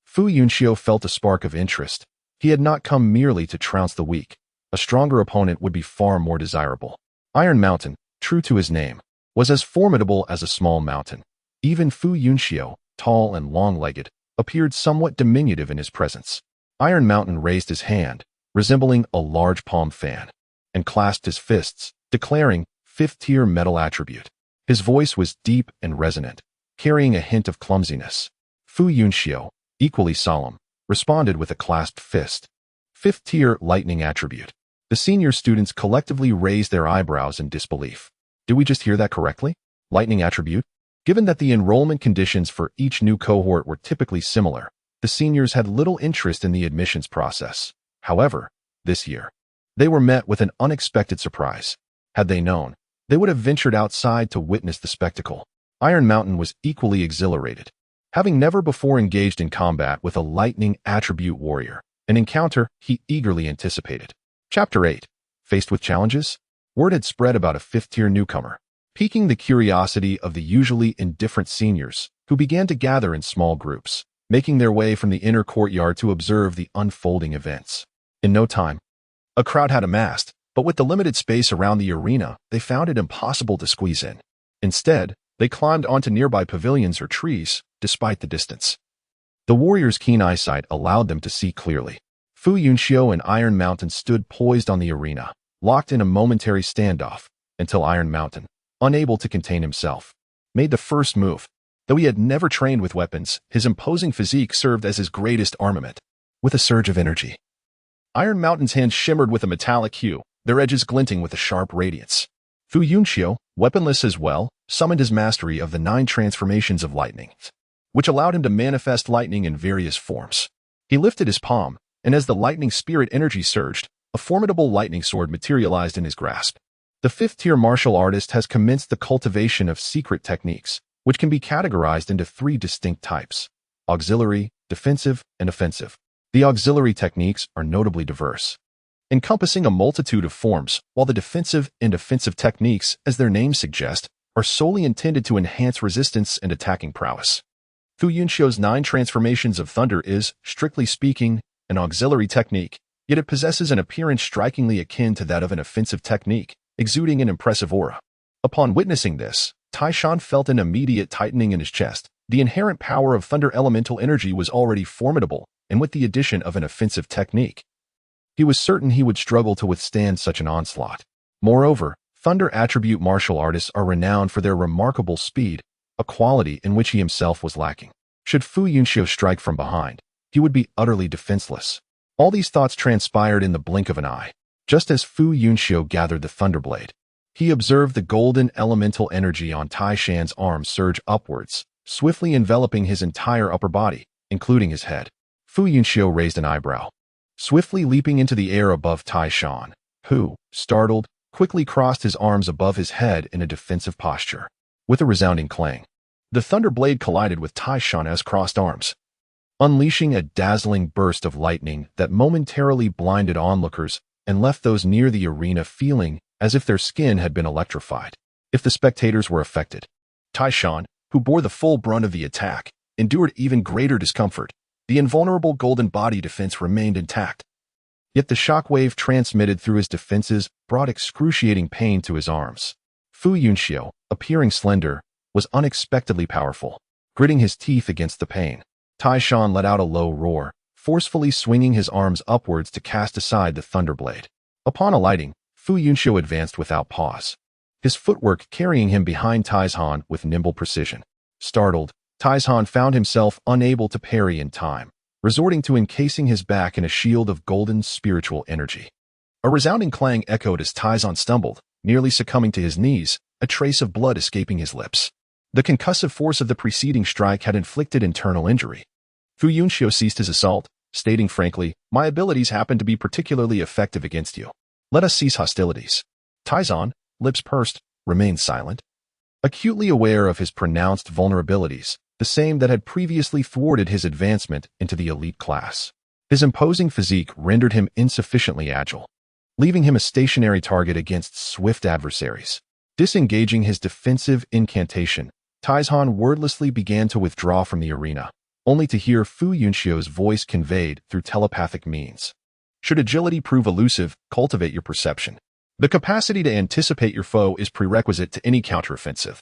Fu Yunxiu felt a spark of interest. He had not come merely to trounce the weak. A stronger opponent would be far more desirable. Iron Mountain, true to his name, was as formidable as a small mountain. Even Fu Yunxiu, tall and long-legged, appeared somewhat diminutive in his presence. Iron Mountain raised his hand, resembling a large palm fan, and clasped his fists, declaring 5th-tier metal attribute. His voice was deep and resonant, carrying a hint of clumsiness. Fu Yunxiu, equally solemn, responded with a clasped fist. 5th-tier lightning attribute. The senior students collectively raised their eyebrows in disbelief. Did we just hear that correctly? Lightning attribute? Given that the enrollment conditions for each new cohort were typically similar, the seniors had little interest in the admissions process. However, this year, they were met with an unexpected surprise. Had they known, they would have ventured outside to witness the spectacle. Iron Mountain was equally exhilarated. Having never before engaged in combat with a lightning attribute warrior, an encounter he eagerly anticipated. Chapter 8. Faced with challenges? Word had spread about a 5th-tier newcomer, piquing the curiosity of the usually indifferent seniors, who began to gather in small groups, making their way from the inner courtyard to observe the unfolding events. In no time, a crowd had amassed, but with the limited space around the arena, they found it impossible to squeeze in. Instead, they climbed onto nearby pavilions or trees, despite the distance. The warrior's keen eyesight allowed them to see clearly. Fu Yunxiu and Iron Mountain stood poised on the arena, locked in a momentary standoff, until Iron Mountain, unable to contain himself, made the first move. Though he had never trained with weapons, his imposing physique served as his greatest armament. With a surge of energy, Iron Mountain's hands shimmered with a metallic hue, their edges glinting with a sharp radiance. Fu Yunxiu, weaponless as well, summoned his mastery of the 9 transformations of lightning, which allowed him to manifest lightning in various forms. He lifted his palm, and as the lightning spirit energy surged, a formidable lightning sword materialized in his grasp. The 5th-tier martial artist has commenced the cultivation of secret techniques, which can be categorized into 3 distinct types: auxiliary, defensive, and offensive. The auxiliary techniques are notably diverse, encompassing a multitude of forms, while the defensive and offensive techniques, as their names suggest, are solely intended to enhance resistance and attacking prowess. Fu Yunxiu's 9 transformations of thunder is, strictly speaking, an auxiliary technique, yet it possesses an appearance strikingly akin to that of an offensive technique, exuding an impressive aura. Upon witnessing this, Taishan felt an immediate tightening in his chest. The inherent power of thunder elemental energy was already formidable, and with the addition of an offensive technique, he was certain he would struggle to withstand such an onslaught. Moreover, thunder attribute martial artists are renowned for their remarkable speed, a quality in which he himself was lacking. Should Fu Yunxiu strike from behind, he would be utterly defenseless. All these thoughts transpired in the blink of an eye. Just as Fu Yunxiu gathered the thunderblade, he observed the golden elemental energy on Taishan's arm surge upwards, swiftly enveloping his entire upper body, including his head. Fu Yunxiu raised an eyebrow, swiftly leaping into the air above Taishan, who, startled, quickly crossed his arms above his head in a defensive posture. With a resounding clang, the thunderblade collided with Taishan's crossed arms, unleashing a dazzling burst of lightning that momentarily blinded onlookers and left those near the arena feeling as if their skin had been electrified. If the spectators were affected, Taishan, who bore the full brunt of the attack, endured even greater discomfort. The invulnerable golden body defense remained intact. Yet the shockwave transmitted through his defenses brought excruciating pain to his arms. Fu Yunxiu, appearing slender, was unexpectedly powerful. Gritting his teeth against the pain, Taishan let out a low roar, forcefully swinging his arms upwards to cast aside the thunderblade. Upon alighting, Fu Yunxiu advanced without pause, his footwork carrying him behind Taishan with nimble precision. Startled, Taishan found himself unable to parry in time, resorting to encasing his back in a shield of golden spiritual energy. A resounding clang echoed as Taishan stumbled, nearly succumbing to his knees, a trace of blood escaping his lips. The concussive force of the preceding strike had inflicted internal injury. Fu Yunxiu ceased his assault, stating frankly, "My abilities happen to be particularly effective against you. Let us cease hostilities." Taishan, lips pursed, remained silent, acutely aware of his pronounced vulnerabilities, the same that had previously thwarted his advancement into the elite class. His imposing physique rendered him insufficiently agile, leaving him a stationary target against swift adversaries. Disengaging his defensive incantation, Taishan wordlessly began to withdraw from the arena, only to hear Fu Yunxiu's voice conveyed through telepathic means. Should agility prove elusive, cultivate your perception. The capacity to anticipate your foe is prerequisite to any counteroffensive.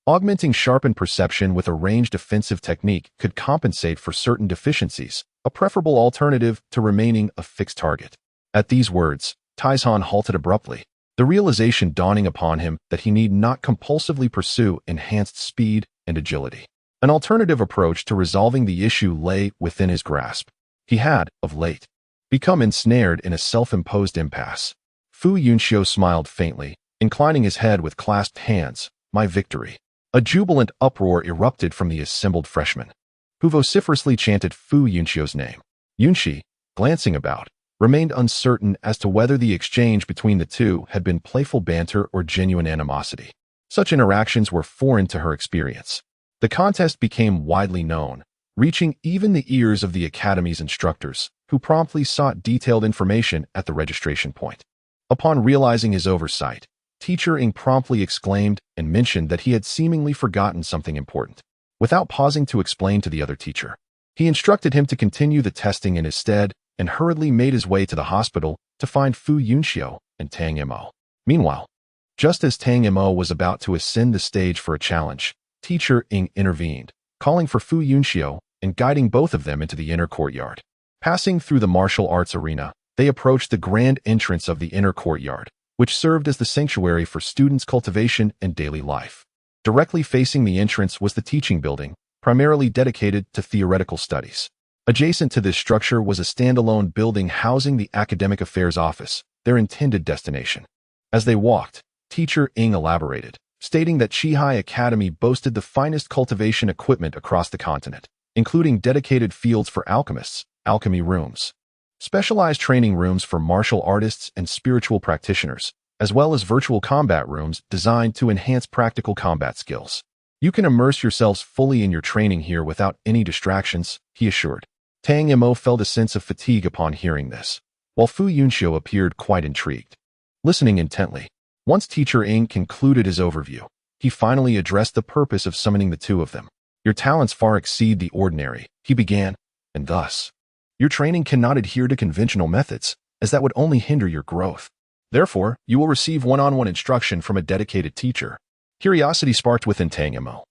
Augmenting sharpened perception with a ranged offensive technique could compensate for certain deficiencies, a preferable alternative to remaining a fixed target. At these words, Taishan halted abruptly, the realization dawning upon him that he need not compulsively pursue enhanced speed and agility. An alternative approach to resolving the issue lay within his grasp. He had, of late, become ensnared in a self-imposed impasse. Fu Yunxiu smiled faintly, inclining his head with clasped hands. "My victory." A jubilant uproar erupted from the assembled freshmen, who vociferously chanted Fu Yunxiu's name. Yunxi, glancing about, remained uncertain as to whether the exchange between the two had been playful banter or genuine animosity. Such interactions were foreign to her experience. The contest became widely known, reaching even the ears of the academy's instructors, who promptly sought detailed information at the registration point. Upon realizing his oversight, Teacher Ing promptly exclaimed and mentioned that he had seemingly forgotten something important. Without pausing to explain to the other teacher, he instructed him to continue the testing in his stead and hurriedly made his way to the hospital to find Fu Yunxiu and Tang Mo. Meanwhile, just as Tang Mo was about to ascend the stage for a challenge, Teacher Ing intervened, calling for Fu Yunxiu and guiding both of them into the inner courtyard. Passing through the martial arts arena, they approached the grand entrance of the inner courtyard, which served as the sanctuary for students' cultivation and daily life. Directly facing the entrance was the teaching building, primarily dedicated to theoretical studies. Adjacent to this structure was a standalone building housing the Academic Affairs Office, their intended destination. As they walked, Teacher Ing elaborated, stating that Chihai Academy boasted the finest cultivation equipment across the continent, including dedicated fields for alchemists, alchemy rooms, specialized training rooms for martial artists and spiritual practitioners, as well as virtual combat rooms designed to enhance practical combat skills. You can immerse yourselves fully in your training here without any distractions, he assured. Tang Mo felt a sense of fatigue upon hearing this, while Fu Yunxiu appeared quite intrigued. Listening intently, once Teacher Ing concluded his overview, he finally addressed the purpose of summoning the two of them. Your talents far exceed the ordinary, he began, and thus, your training cannot adhere to conventional methods, as that would only hinder your growth. Therefore, you will receive one-on-one instruction from a dedicated teacher. Curiosity sparked within Tang Mo,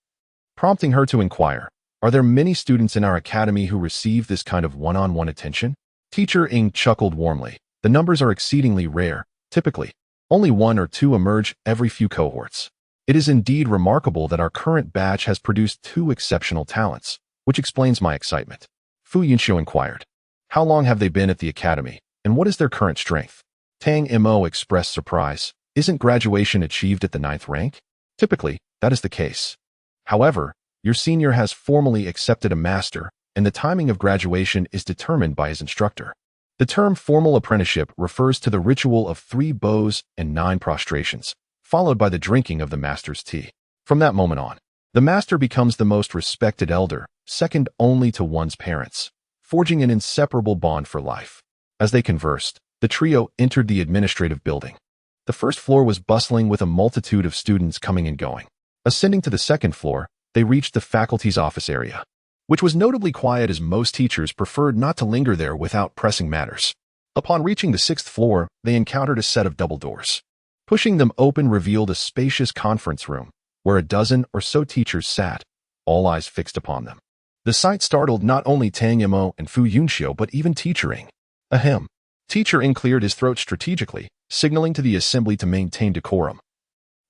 prompting her to inquire, are there many students in our academy who receive this kind of one-on-one attention? Teacher Ing chuckled warmly. The numbers are exceedingly rare. Typically, only 1 or 2 emerge every few cohorts. It is indeed remarkable that our current batch has produced 2 exceptional talents, which explains my excitement. Fu Yunxiu inquired, how long have they been at the academy, and what is their current strength? Tang Mo expressed surprise. Isn't graduation achieved at the 9th rank? Typically, that is the case. However, your senior has formally accepted a master, and the timing of graduation is determined by his instructor. The term formal apprenticeship refers to the ritual of 3 bows and 9 prostrations, followed by the drinking of the master's tea. From that moment on, the master becomes the most respected elder, second only to one's parents, forging an inseparable bond for life. As they conversed, the trio entered the administrative building. The first floor was bustling with a multitude of students coming and going. Ascending to the second floor, they reached the faculty's office area, which was notably quiet as most teachers preferred not to linger there without pressing matters. Upon reaching the 6th floor, they encountered a set of double doors. Pushing them open revealed a spacious conference room, where a dozen or so teachers sat, all eyes fixed upon them. The sight startled not only Tang Mo and Fu Yunxiu but even Teacher Ing. Ahem. Teacher Ing cleared his throat strategically, signaling to the assembly to maintain decorum.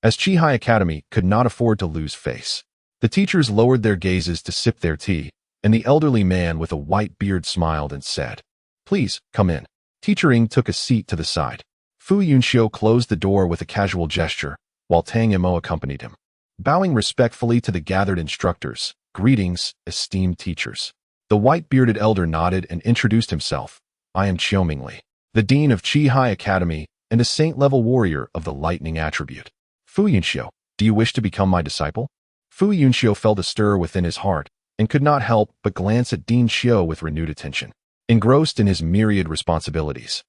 As Chihai Academy could not afford to lose face, the teachers lowered their gazes to sip their tea, and the elderly man with a white beard smiled and said, please, come in. Teacher Ing took a seat to the side. Fu Yunxiu closed the door with a casual gesture, while Tang Mo accompanied him. Bowing respectfully to the gathered instructors, greetings, esteemed teachers. The white-bearded elder nodded and introduced himself. I am Qiu Mingli, the dean of Chihai Academy and a saint-level warrior of the lightning attribute. Fu Yunxiu, do you wish to become my disciple? Fu Yunxiu felt a stir within his heart and could not help but glance at Dean Xiu with renewed attention, engrossed in his myriad responsibilities.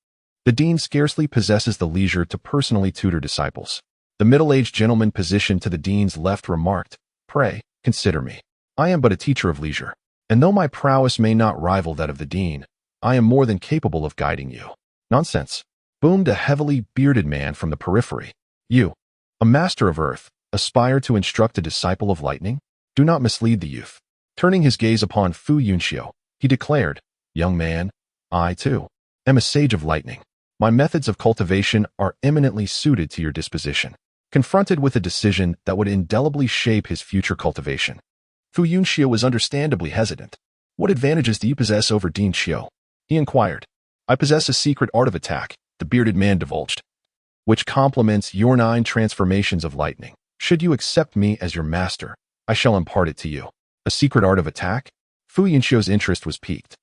The dean scarcely possesses the leisure to personally tutor disciples. The middle-aged gentleman positioned to the dean's left remarked, pray, consider me. I am but a teacher of leisure, and though my prowess may not rival that of the dean, I am more than capable of guiding you. Nonsense, boomed a heavily bearded man from the periphery. You, a master of earth, aspire to instruct a disciple of lightning? Do not mislead the youth. Turning his gaze upon Fu Yunxiu, he declared, young man, I, too, am a sage of lightning. My methods of cultivation are eminently suited to your disposition. Confronted with a decision that would indelibly shape his future cultivation, Fu Yunxiu was understandably hesitant. What advantages do you possess over Dean Xiu? He inquired. I possess a secret art of attack, the bearded man divulged, which complements your 9 transformations of lightning. Should you accept me as your master, I shall impart it to you. A secret art of attack? Fu Yunxiu's interest was piqued.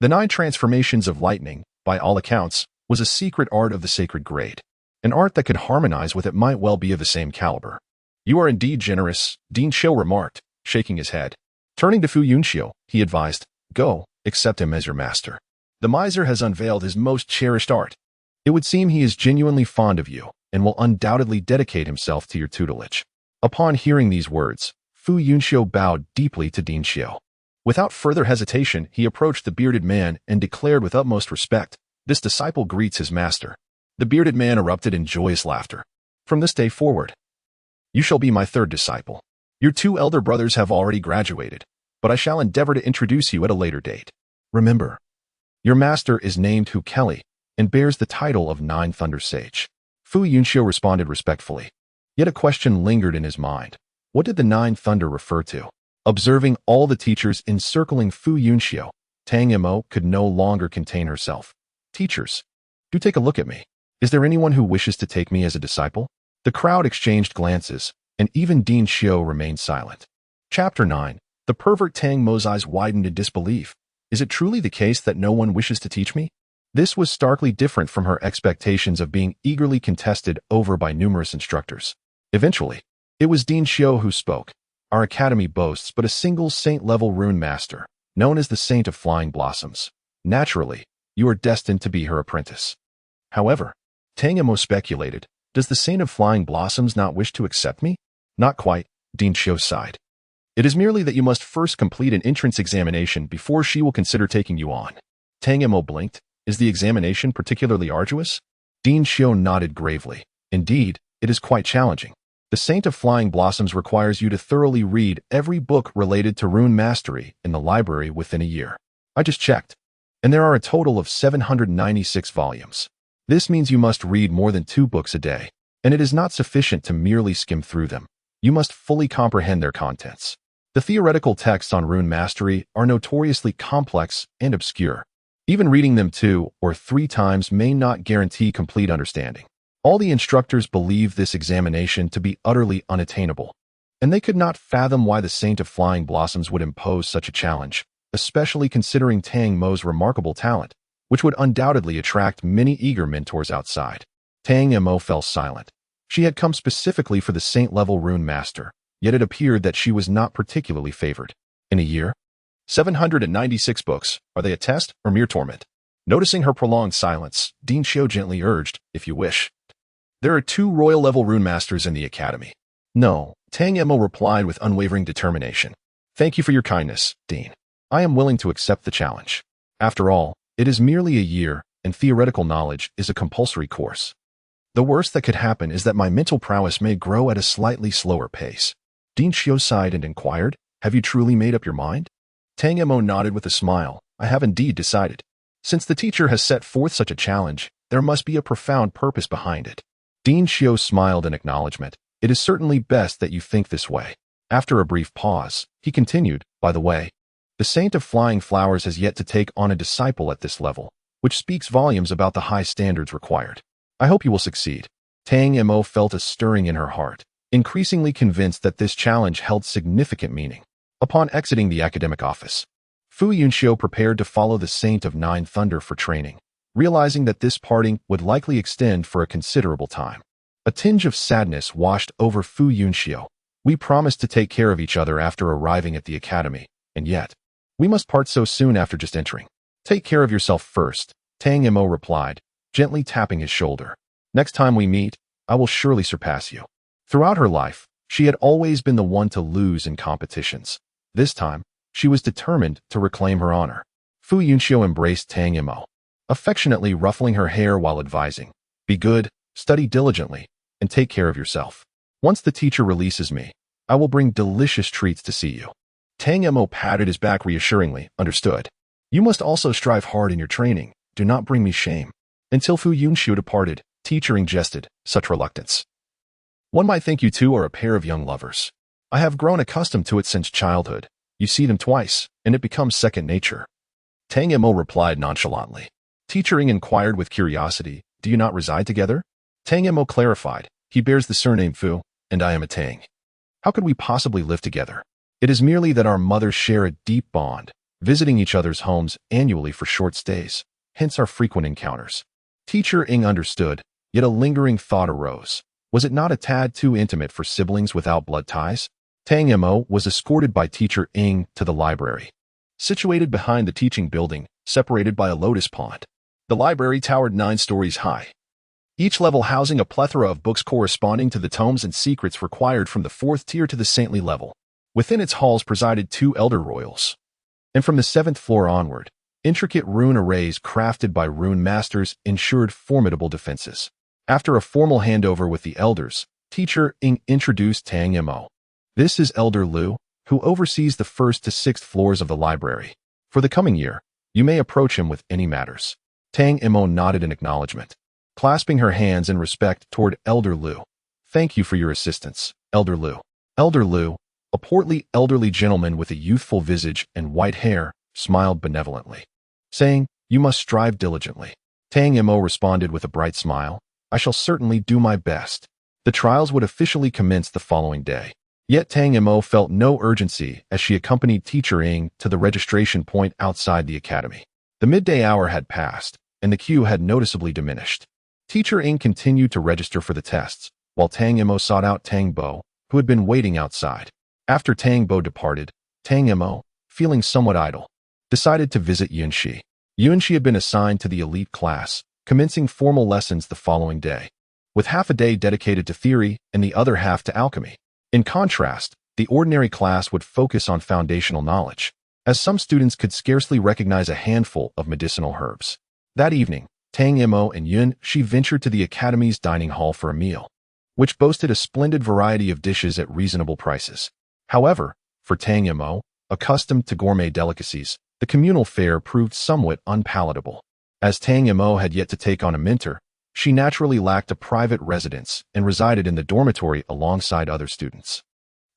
The 9 transformations of lightning, by all accounts, was a secret art of the sacred grade. An art that could harmonize with it might well be of the same caliber. You are indeed generous, Dean Xiu remarked, shaking his head. Turning to Fu Yunxiu, he advised, go, accept him as your master. The miser has unveiled his most cherished art. It would seem he is genuinely fond of you and will undoubtedly dedicate himself to your tutelage. Upon hearing these words, Fu Yunxiu bowed deeply to Dean Xiu. Without further hesitation, he approached the bearded man and declared with utmost respect, this disciple greets his master. The bearded man erupted in joyous laughter. From this day forward, you shall be my 3rd disciple. Your 2 elder brothers have already graduated. but I shall endeavor to introduce you at a later date. Remember, your master is named Hu Kelly and bears the title of Nine Thunder Sage." Fu Yunxiu responded respectfully. Yet a question lingered in his mind. What did the Nine Thunder refer to? Observing all the teachers encircling Fu Yunxiu, Tang Mo could no longer contain herself. "Teachers, do take a look at me. Is there anyone who wishes to take me as a disciple?" The crowd exchanged glances, and even Dean Xiu remained silent. Chapter 9. The pervert Tang Mo's eyes widened in disbelief. Is it truly the case that no one wishes to teach me? This was starkly different from her expectations of being eagerly contested over by numerous instructors. Eventually, it was Dean Xiu who spoke. "Our academy boasts but a single saint-level rune master, known as the Saint of Flying Blossoms. Naturally, you are destined to be her apprentice." However, Tang Mo speculated, "Does the Saint of Flying Blossoms not wish to accept me?" "Not quite," Dean Xiu sighed. "It is merely that you must first complete an entrance examination before she will consider taking you on." Tang Mo blinked. "Is the examination particularly arduous?" Dean Xiu nodded gravely. "Indeed, it is quite challenging. The Saint of Flying Blossoms requires you to thoroughly read every book related to rune mastery in the library within a year. I just checked, and there are a total of 796 volumes. This means you must read more than 2 books a day, and it is not sufficient to merely skim through them. You must fully comprehend their contents. The theoretical texts on rune mastery are notoriously complex and obscure. Even reading them 2 or 3 times may not guarantee complete understanding. All the instructors believe this examination to be utterly unattainable, and they could not fathom why the Saint of Flying Blossoms would impose such a challenge, especially considering Tang Mo's remarkable talent, which would undoubtedly attract many eager mentors outside. Tang Mo fell silent. She had come specifically for the saint-level rune master, yet it appeared that she was not particularly favored. In a year? 796 books. Are they a test or mere torment? Noticing her prolonged silence, Dean Xiu gently urged, "If you wish. There are 2 royal-level rune masters in the academy." "No," Tang Mo replied with unwavering determination. "Thank you for your kindness, Dean. I am willing to accept the challenge. After all, it is merely a year, and theoretical knowledge is a compulsory course. The worst that could happen is that my mental prowess may grow at a slightly slower pace." Dean Xiu sighed and inquired, "Have you truly made up your mind?" Tang Mo nodded with a smile. "I have indeed decided. Since the teacher has set forth such a challenge, there must be a profound purpose behind it." Dean Xiu smiled in acknowledgement. "It is certainly best that you think this way." After a brief pause, he continued, "By the way, the Saint of Flying Flowers has yet to take on a disciple at this level, which speaks volumes about the high standards required. I hope you will succeed." Tang Mo felt a stirring in her heart, increasingly convinced that this challenge held significant meaning. Upon exiting the academic office, Fu Yunxiu prepared to follow the Saint of Nine Thunder for training, realizing that this parting would likely extend for a considerable time. A tinge of sadness washed over Fu Yunxiu. "We promised to take care of each other after arriving at the academy, and yet, we must part so soon after just entering." "Take care of yourself first," Tang Mo replied, gently tapping his shoulder. "Next time we meet, I will surely surpass you." Throughout her life, she had always been the one to lose in competitions. This time, she was determined to reclaim her honor. Fu Yunxiu embraced Tang Mo, affectionately ruffling her hair while advising, "Be good, study diligently, and take care of yourself. Once the teacher releases me, I will bring delicious treats to see you." Tang Mo patted his back reassuringly. "Understood. You must also strive hard in your training. Do not bring me shame." Until Fu Yunxiu departed, teacher ingested such reluctance. "One might think you two are a pair of young lovers. I have grown accustomed to it since childhood. You see them twice, and it becomes second nature." Tang Mo replied nonchalantly. Teacher inquired with curiosity, "Do you not reside together?" Tang Mo clarified, "He bears the surname Fu, and I am a Tang. How could we possibly live together? It is merely that our mothers share a deep bond, visiting each other's homes annually for short stays, hence our frequent encounters." Teacher understood, yet a lingering thought arose. Was it not a tad too intimate for siblings without blood ties? Tang Mo was escorted by Teacher to the library, situated behind the teaching building, separated by a lotus pond. The library towered 9 stories high, each level housing a plethora of books corresponding to the tomes and secrets required from the 4th tier to the saintly level. Within its halls presided 2 elder royals, and from the 7th floor onward, intricate rune arrays crafted by rune masters ensured formidable defenses. After a formal handover with the elders, Teacher introduced Tang Mo. "This is Elder Liu, who oversees the first to sixth floors of the library. For the coming year, you may approach him with any matters. Tang Mo nodded in acknowledgement, clasping her hands in respect toward Elder Lu. Thank you for your assistance, Elder Lu. Elder Lu, a portly elderly gentleman with a youthful visage and white hair, smiled benevolently, saying, You must strive diligently. Tang Mo responded with a bright smile, I shall certainly do my best. The trials would officially commence the following day. Yet Tang Mo felt no urgency as she accompanied Teacher Ing to the registration point outside the academy. The midday hour had passed, and the queue had noticeably diminished. Teacher Ing continued to register for the tests, while Tang Mo sought out Tang Bo, who had been waiting outside. After Tang Bo departed, Tang Mo, feeling somewhat idle, decided to visit Yun Shi. Yun Shi had been assigned to the elite class, commencing formal lessons the following day, with half a day dedicated to theory and the other half to alchemy. In contrast, the ordinary class would focus on foundational knowledge, as some students could scarcely recognize a handful of medicinal herbs. That evening, Tang Mo and Yun Shi ventured to the academy's dining hall for a meal, which boasted a splendid variety of dishes at reasonable prices. However, for Tang Mo, accustomed to gourmet delicacies, the communal fare proved somewhat unpalatable. As Tang Mo had yet to take on a mentor, she naturally lacked a private residence and resided in the dormitory alongside other students.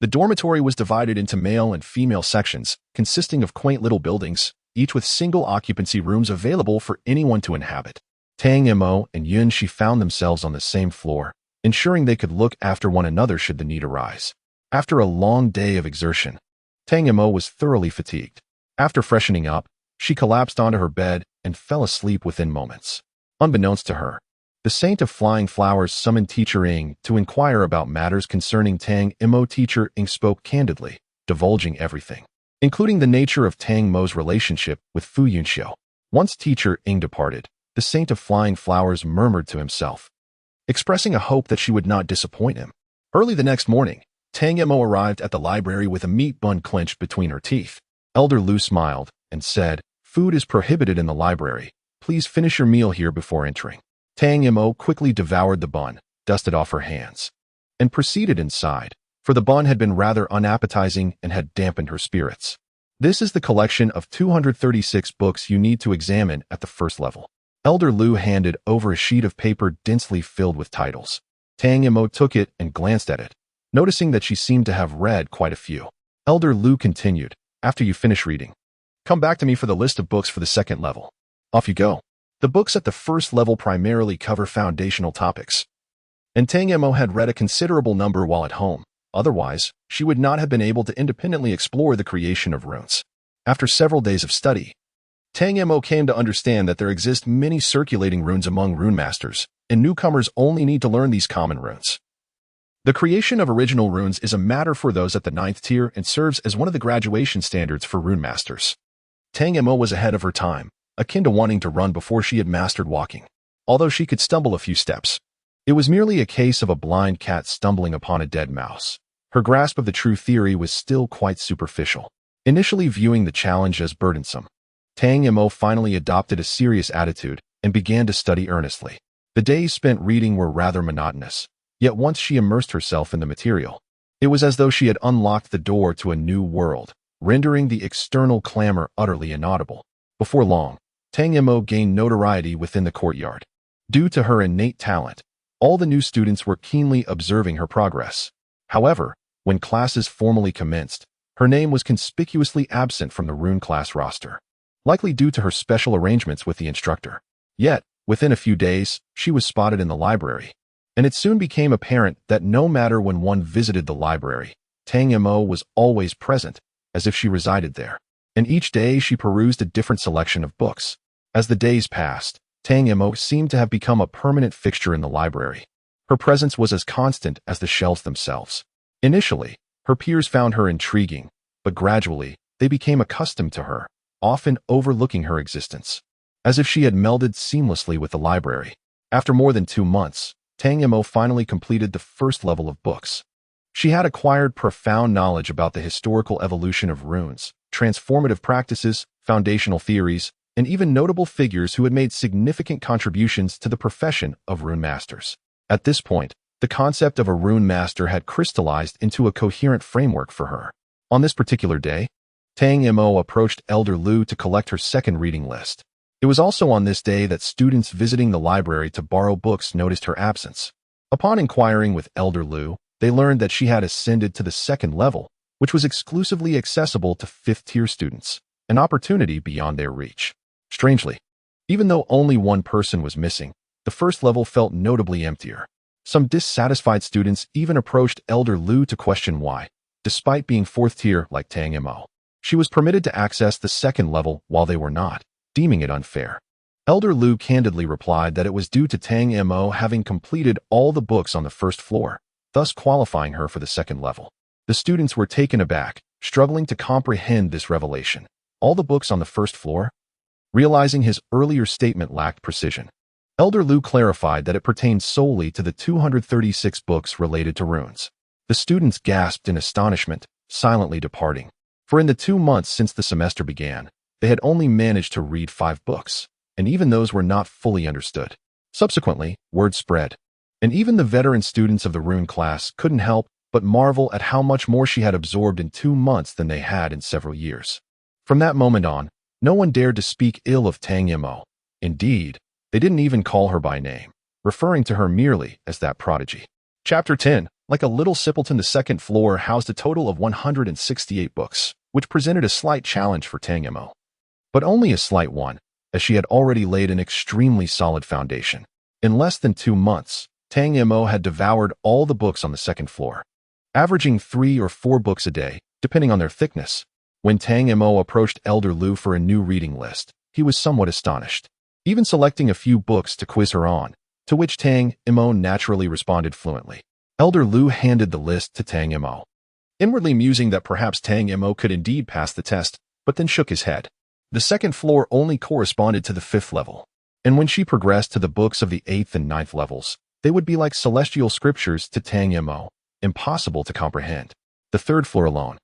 The dormitory was divided into male and female sections, consisting of quaint little buildings, each with single occupancy rooms available for anyone to inhabit. Tang Mo and Yun Shi found themselves on the same floor, ensuring they could look after one another should the need arise. After a long day of exertion, Tang Mo was thoroughly fatigued. After freshening up, she collapsed onto her bed and fell asleep within moments. Unbeknownst to her, the Saint of Flying Flowers summoned Teacher Ing to inquire about matters concerning Tang Mo. Teacher Ing spoke candidly, divulging everything, including the nature of Tang Mo's relationship with Fu Yunxiu. Once Teacher Ing departed, the Saint of Flying Flowers murmured to himself, expressing a hope that she would not disappoint him. Early the next morning, Tang Mo arrived at the library with a meat bun clenched between her teeth. Elder Lu smiled and said, Food is prohibited in the library. Please finish your meal here before entering. Tang Mo quickly devoured the bun, dusted off her hands, and proceeded inside, for the bun had been rather unappetizing and had dampened her spirits. This is the collection of 236 books you need to examine at the first level. Elder Lu handed over a sheet of paper densely filled with titles. Tang Mo took it and glanced at it, noticing that she seemed to have read quite a few. Elder Lu continued, After you finish reading, come back to me for the list of books for the second level. Off you go. The books at the first level primarily cover foundational topics, and Tang Mo had read a considerable number while at home. Otherwise, she would not have been able to independently explore the creation of runes. After several days of study, Tang Mo came to understand that there exist many circulating runes among rune masters, and newcomers only need to learn these common runes. The creation of original runes is a matter for those at the 9th tier and serves as one of the graduation standards for rune masters. Tang Mo was ahead of her time, akin to wanting to run before she had mastered walking. Although she could stumble a few steps, it was merely a case of a blind cat stumbling upon a dead mouse. Her grasp of the true theory was still quite superficial. Initially viewing the challenge as burdensome, Tang Mo finally adopted a serious attitude and began to study earnestly. The days spent reading were rather monotonous, yet once she immersed herself in the material, it was as though she had unlocked the door to a new world, rendering the external clamor utterly inaudible. Before long, Tang Mo gained notoriety within the courtyard. Due to her innate talent, all the new students were keenly observing her progress. However, when classes formally commenced, her name was conspicuously absent from the rune class roster, likely due to her special arrangements with the instructor. Yet, within a few days, she was spotted in the library, and it soon became apparent that no matter when one visited the library, Tang Mo was always present, as if she resided there. And each day she perused a different selection of books. As the days passed, Tang Mo seemed to have become a permanent fixture in the library. Her presence was as constant as the shelves themselves. Initially, her peers found her intriguing, but gradually, they became accustomed to her, often overlooking her existence, as if she had melded seamlessly with the library. After more than 2 months, Tang Mo finally completed the first level of books. She had acquired profound knowledge about the historical evolution of runes, transformative practices, foundational theories, and even notable figures who had made significant contributions to the profession of rune masters. At this point, the concept of a rune master had crystallized into a coherent framework for her. On this particular day, Tang Mo approached Elder Lu to collect her second reading list. It was also on this day that students visiting the library to borrow books noticed her absence. Upon inquiring with Elder Lu, they learned that she had ascended to the second level, which was exclusively accessible to fifth-tier students, an opportunity beyond their reach. Strangely, even though only one person was missing, the first level felt notably emptier. Some dissatisfied students even approached Elder Lu to question why, despite being fourth tier like Tang Mo, she was permitted to access the second level while they were not, deeming it unfair. Elder Lu candidly replied that it was due to Tang Mo having completed all the books on the first floor, thus qualifying her for the second level. The students were taken aback, struggling to comprehend this revelation. All the books on the first floor? Realizing his earlier statement lacked precision, Elder Lu clarified that it pertained solely to the 236 books related to runes. The students gasped in astonishment, silently departing. For in the 2 months since the semester began, they had only managed to read 5 books, and even those were not fully understood. Subsequently, word spread, and even the veteran students of the rune class couldn't help but marvel at how much more she had absorbed in 2 months than they had in several years. From that moment on, no one dared to speak ill of Tang Mo. Indeed, they didn't even call her by name, referring to her merely as that prodigy. Chapter 10. Like a little simpleton, the second floor housed a total of 168 books, which presented a slight challenge for Tang Mo. But only a slight one, as she had already laid an extremely solid foundation. In less than 2 months, Tang Mo had devoured all the books on the second floor, averaging 3 or 4 books a day, depending on their thickness. When Tang Mo approached Elder Lu for a new reading list, he was somewhat astonished, even selecting a few books to quiz her on, to which Tang Mo naturally responded fluently. Elder Lu handed the list to Tang Mo, inwardly musing that perhaps Tang Mo could indeed pass the test, but then shook his head. The second floor only corresponded to the 5th level, and when she progressed to the books of the 8th and 9th levels, they would be like celestial scriptures to Tang Mo, impossible to comprehend. The 3rd floor alone,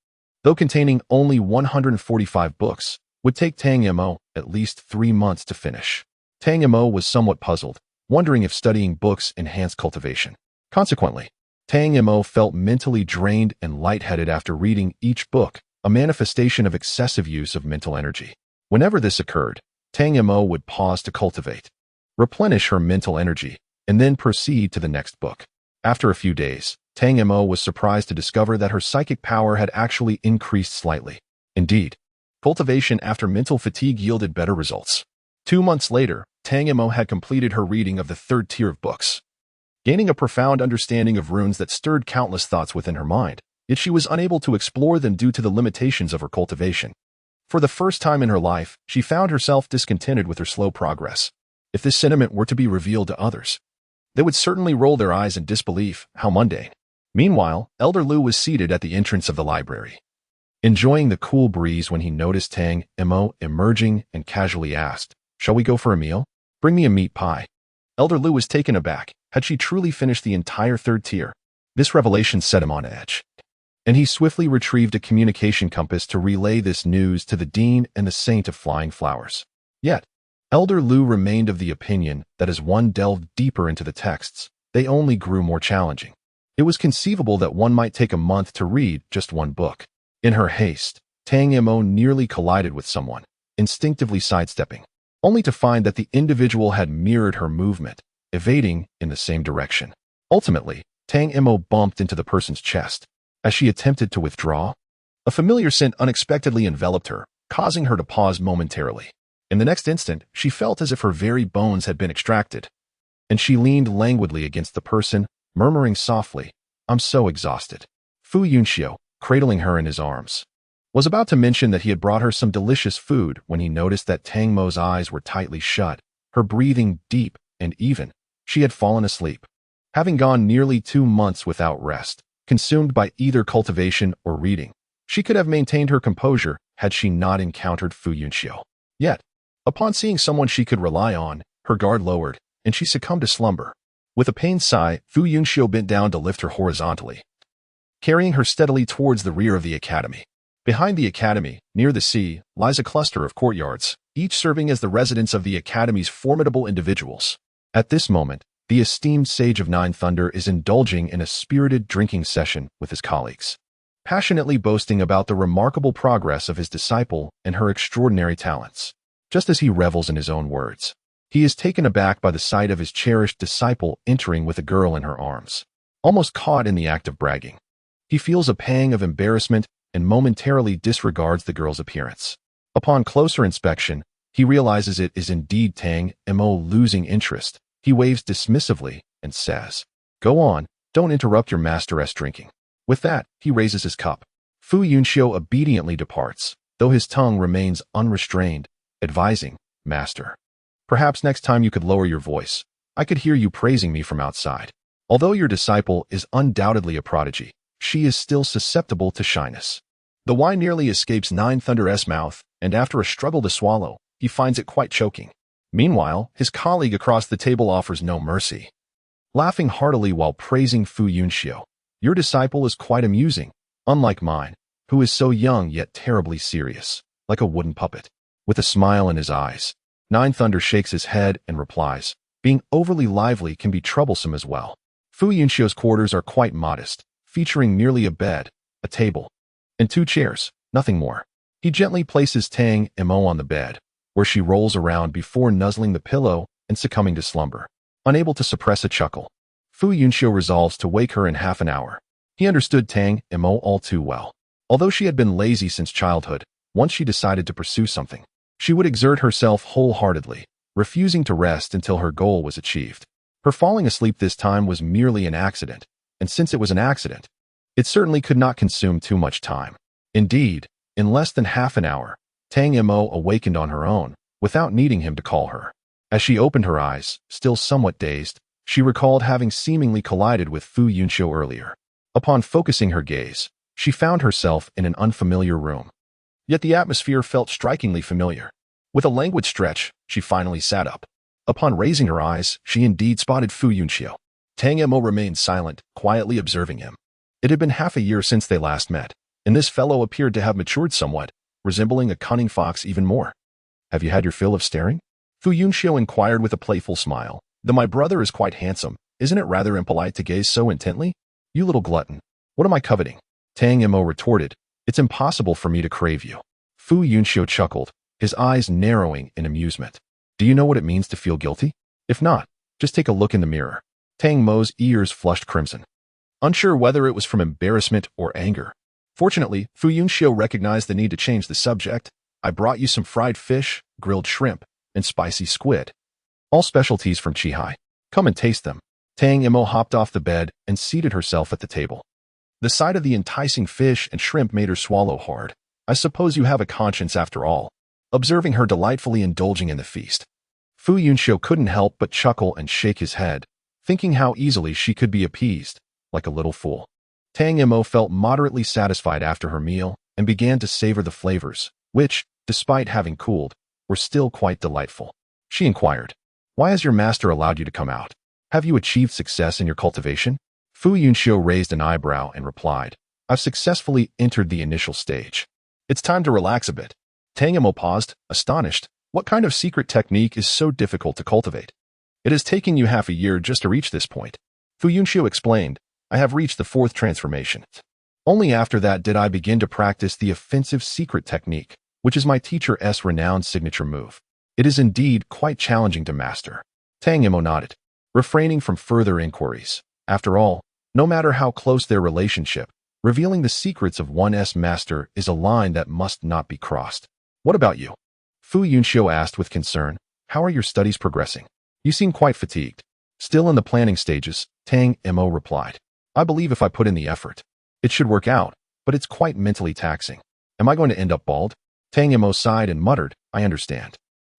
though containing only 145 books, would take Tang Mo at least 3 months to finish. Tang Mo was somewhat puzzled, wondering if studying books enhanced cultivation. Consequently, Tang Mo felt mentally drained and lightheaded after reading each book, a manifestation of excessive use of mental energy. Whenever this occurred, Tang Mo would pause to cultivate, replenish her mental energy, and then proceed to the next book. After a few days, Tang Mo was surprised to discover that her psychic power had actually increased slightly. Indeed, cultivation after mental fatigue yielded better results. 2 months later, Tang Mo had completed her reading of the 3rd tier of books, gaining a profound understanding of runes that stirred countless thoughts within her mind, yet she was unable to explore them due to the limitations of her cultivation. For the first time in her life, she found herself discontented with her slow progress. If this sentiment were to be revealed to others, they would certainly roll their eyes in disbelief. How mundane. Meanwhile, Elder Lu was seated at the entrance of the library, enjoying the cool breeze when he noticed Tang Mo emerging and casually asked, "Shall we go for a meal? Bring me a meat pie." Elder Lu was taken aback. Had she truly finished the entire 3rd tier? This revelation set him on edge, and he swiftly retrieved a communication compass to relay this news to the Dean and the Saint of Flying Flowers. Yet, Elder Lu remained of the opinion that as one delved deeper into the texts, they only grew more challenging. It was conceivable that one might take a month to read just one book. In her haste, Tang Mo nearly collided with someone, instinctively sidestepping, only to find that the individual had mirrored her movement, evading in the same direction. Ultimately, Tang Mo bumped into the person's chest. As she attempted to withdraw, a familiar scent unexpectedly enveloped her, causing her to pause momentarily. In the next instant, she felt as if her very bones had been extracted, and she leaned languidly against the person, murmuring softly, "I'm so exhausted." Fu Yunxiu, cradling her in his arms, was about to mention that he had brought her some delicious food when he noticed that Tang Mo's eyes were tightly shut, her breathing deep and even. She had fallen asleep, having gone nearly 2 months without rest, consumed by either cultivation or reading. She could have maintained her composure had she not encountered Fu Yunxiu. Yet, upon seeing someone she could rely on, her guard lowered, and she succumbed to slumber. With a pained sigh, Fu Yunxiu bent down to lift her horizontally, carrying her steadily towards the rear of the academy. Behind the academy, near the sea, lies a cluster of courtyards, each serving as the residence of the academy's formidable individuals. At this moment, the esteemed Sage of Nine Thunder is indulging in a spirited drinking session with his colleagues. passionately boasting about the remarkable progress of his disciple and her extraordinary talents. Just as he revels in his own words, he is taken aback by the sight of his cherished disciple entering with a girl in her arms. Almost caught in the act of bragging, he feels a pang of embarrassment and momentarily disregards the girl's appearance. Upon closer inspection, he realizes it is indeed Tang Mo. Losing interest, he waves dismissively and says, "Go on, don't interrupt your master's drinking." With that, he raises his cup. Fu Yunxiu obediently departs, though his tongue remains unrestrained, advising, "Master, perhaps next time you could lower your voice. I could hear you praising me from outside." Although your disciple is undoubtedly a prodigy, she is still susceptible to shyness. The wine nearly escapes Nine Thunder's mouth, and after a struggle to swallow, he finds it quite choking. Meanwhile, his colleague across the table offers no mercy, laughing heartily while praising Fu Yunxiu. "Your disciple is quite amusing, unlike mine, who is so young yet terribly serious, like a wooden puppet." With a smile in his eyes, Nine Thunder shakes his head and replies, "Being overly lively can be troublesome as well." Fu Yunxiu's quarters are quite modest, featuring merely a bed, a table, and 2 chairs, nothing more. He gently places Tang Mo on the bed, where she rolls around before nuzzling the pillow and succumbing to slumber. Unable to suppress a chuckle, Fu Yunxiu resolves to wake her in half an hour. He understood Tang Mo all too well. Although she had been lazy since childhood, once she decided to pursue something, she would exert herself wholeheartedly, refusing to rest until her goal was achieved. Her falling asleep this time was merely an accident, and since it was an accident, it certainly could not consume too much time. Indeed, in less than half an hour, Tang Mo awakened on her own, without needing him to call her. As she opened her eyes, still somewhat dazed, she recalled having seemingly collided with Fu Yunxiu earlier. Upon focusing her gaze, she found herself in an unfamiliar room. Yet the atmosphere felt strikingly familiar. With a languid stretch, she finally sat up. Upon raising her eyes, she indeed spotted Fu Yunxiu. Tang Mo remained silent, quietly observing him. It had been half a year since they last met, and this fellow appeared to have matured somewhat, resembling a cunning fox even more. "Have you had your fill of staring?" Fu Yunxiu inquired with a playful smile. "Though my brother is quite handsome, isn't it rather impolite to gaze so intently? You little glutton, what am I coveting?" Tang Mo retorted, "It's impossible for me to crave you." Fu Yunxiu chuckled, his eyes narrowing in amusement. "Do you know what it means to feel guilty? If not, just take a look in the mirror." Tang Mo's ears flushed crimson, unsure whether it was from embarrassment or anger. Fortunately, Fu Yunxiu recognized the need to change the subject. "I brought you some fried fish, grilled shrimp, and spicy squid. All specialties from Qihai. Come and taste them." Tang Mo hopped off the bed and seated herself at the table. The sight of the enticing fish and shrimp made her swallow hard. "I suppose you have a conscience after all," observing her delightfully indulging in the feast. Fu Yunxiu couldn't help but chuckle and shake his head, thinking how easily she could be appeased, like a little fool. Tang Mo felt moderately satisfied after her meal and began to savor the flavors, which, despite having cooled, were still quite delightful. She inquired, "Why has your master allowed you to come out? Have you achieved success in your cultivation?" Fu Yunxiu raised an eyebrow and replied, "I've successfully entered the initial stage. It's time to relax a bit." Tang Mo paused, astonished. What kind of secret technique is so difficult to cultivate? "It has taken you half a year just to reach this point." Fu Yunxiu explained, "I have reached the 4th transformation. Only after that did I begin to practice the offensive secret technique, which is my teacher's renowned signature move. It is indeed quite challenging to master." Tang Mo nodded, refraining from further inquiries. After all, no matter how close their relationship, revealing the secrets of one's master is a line that must not be crossed. "What about you?" Fu Yunxiu asked with concern. "How are your studies progressing? You seem quite fatigued." "Still in the planning stages," Tang Mo replied. "I believe if I put in the effort, it should work out, but it's quite mentally taxing." "Am I going to end up bald?" Tang Mo sighed and muttered, "I understand."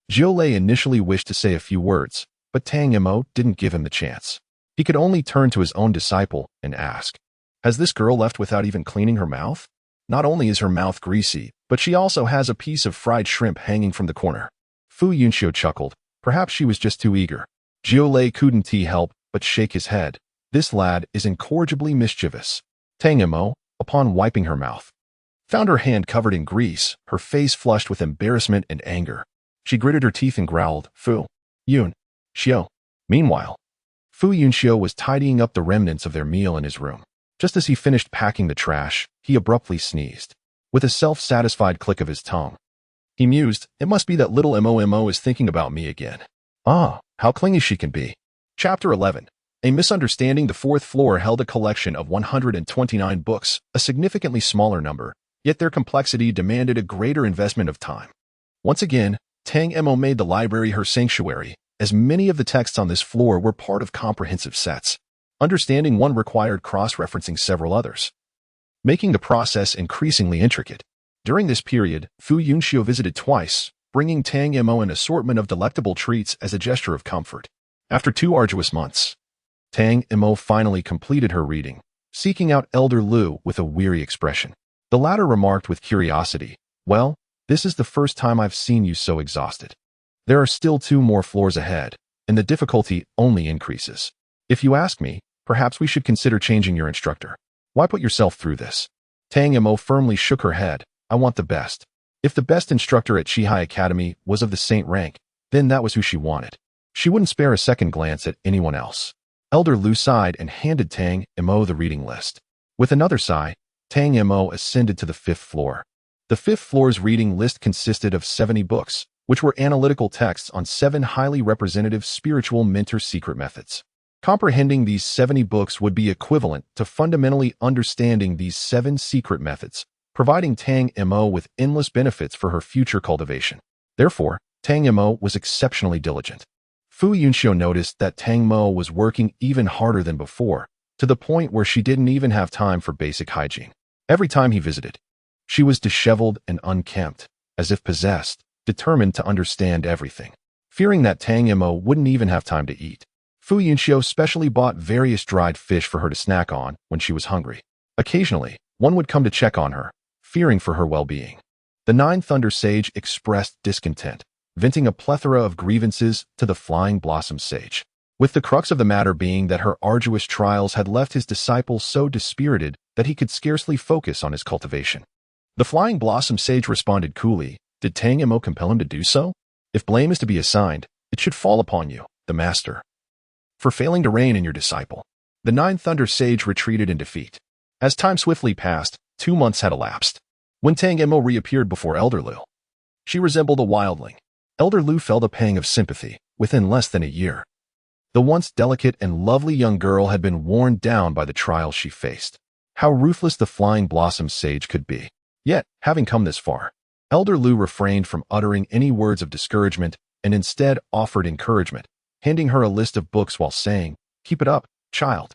Jiu Lei initially wished to say a few words, but Tang Mo didn't give him the chance. He could only turn to his own disciple and ask, "Has this girl left without even cleaning her mouth? Not only is her mouth greasy, but she also has a piece of fried shrimp hanging from the corner." Fu Yunxiu chuckled. Perhaps she was just too eager. Jiu Lei couldn't help but shake his head. "This lad is incorrigibly mischievous." Tang Mo, upon wiping her mouth, found her hand covered in grease, her face flushed with embarrassment and anger. She gritted her teeth and growled, "Fu Yunxiu." Meanwhile, Fu Yunxiu was tidying up the remnants of their meal in his room. Just as he finished packing the trash, he abruptly sneezed. With a self-satisfied click of his tongue, he mused, "It must be that little Mo is thinking about me again. Ah, how clingy she can be." Chapter 11. A misunderstanding. The fourth floor held a collection of 129 books, a significantly smaller number, yet their complexity demanded a greater investment of time. Once again, Tang Mo made the library her sanctuary, as many of the texts on this floor were part of comprehensive sets. Understanding one required cross-referencing several others, making the process increasingly intricate. During this period, Fu Yunxiu visited twice, bringing Tang Mo an assortment of delectable treats as a gesture of comfort. After 2 arduous months, Tang Mo finally completed her reading, seeking out Elder Lu with a weary expression. The latter remarked with curiosity, "Well, this is the first time I've seen you so exhausted. There are still 2 more floors ahead, and the difficulty only increases. If you ask me, perhaps we should consider changing your instructor. Why put yourself through this?" Tang Mo firmly shook her head. "I want the best." If the best instructor at Shihai Academy was of the saint rank, then that was who she wanted. She wouldn't spare a second glance at anyone else. Elder Lu sighed and handed Tang Mo the reading list. With another sigh, Tang Mo ascended to the 5th floor. The 5th floor's reading list consisted of 70 books, which were analytical texts on 7 highly representative spiritual mentor secret methods. Comprehending these 70 books would be equivalent to fundamentally understanding these 7 secret methods, providing Tang Mo with endless benefits for her future cultivation. Therefore, Tang Mo was exceptionally diligent. Fu Yunxiu noticed that Tang Mo was working even harder than before, to the point where she didn't even have time for basic hygiene. Every time he visited, she was disheveled and unkempt, as if possessed, determined to understand everything. Fearing that Tang Mo wouldn't even have time to eat, Fu Yunxiu specially bought various dried fish for her to snack on when she was hungry. Occasionally, one would come to check on her, fearing for her well-being. The 9 Thunder Sage expressed discontent, venting a plethora of grievances to the Flying Blossom Sage, with the crux of the matter being that her arduous trials had left his disciple so dispirited that he could scarcely focus on his cultivation. The Flying Blossom Sage responded coolly, "Did Tang Mo compel him to do so? If blame is to be assigned, it should fall upon you, the master, for failing to rein in your disciple." The 9 Thunder Sage retreated in defeat. As time swiftly passed, 2 months had elapsed. When Tang Mo reappeared before Elder Lu, she resembled a wildling. Elder Lu felt a pang of sympathy. Within less than a year, the once delicate and lovely young girl had been worn down by the trials she faced. How ruthless the Flying Blossom Sage could be. Yet, having come this far, Elder Lu refrained from uttering any words of discouragement and instead offered encouragement, handing her a list of books while saying, "Keep it up, child.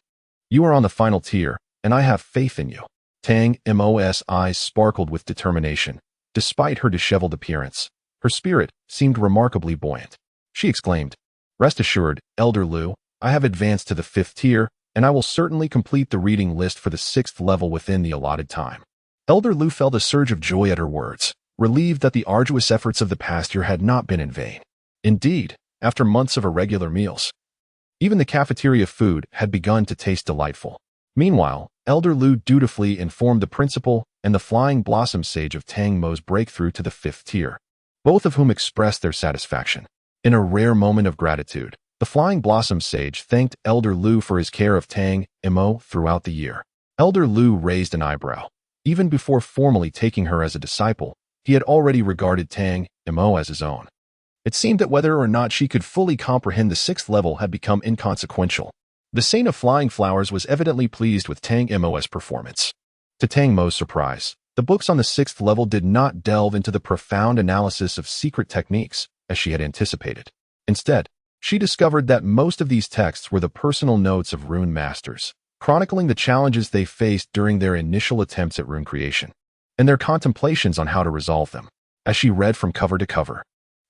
You are on the final tier, and I have faith in you." Tang Mo's eyes sparkled with determination. Despite her disheveled appearance, her spirit seemed remarkably buoyant. She exclaimed, "Rest assured, Elder Lu, I have advanced to the 5th tier, and I will certainly complete the reading list for the 6th level within the allotted time." Elder Lu felt a surge of joy at her words, relieved that the arduous efforts of the past year had not been in vain. Indeed, after months of irregular meals, even the cafeteria food had begun to taste delightful. Meanwhile, Elder Lu dutifully informed the principal and the Flying Blossom Sage of Tang Mo's breakthrough to the 5th tier, both of whom expressed their satisfaction. In a rare moment of gratitude, the Flying Blossom Sage thanked Elder Lu for his care of Tang Mo throughout the year. Elder Lu raised an eyebrow. Even before formally taking her as a disciple, he had already regarded Tang Mo as his own. It seemed that whether or not she could fully comprehend the 6th level had become inconsequential. The Saint of Flying Flowers was evidently pleased with Tang Mo's performance. To Tang Mo's surprise, the books on the 6th level did not delve into the profound analysis of secret techniques, as she had anticipated. Instead, she discovered that most of these texts were the personal notes of rune masters, chronicling the challenges they faced during their initial attempts at rune creation, and their contemplations on how to resolve them. As she read from cover to cover,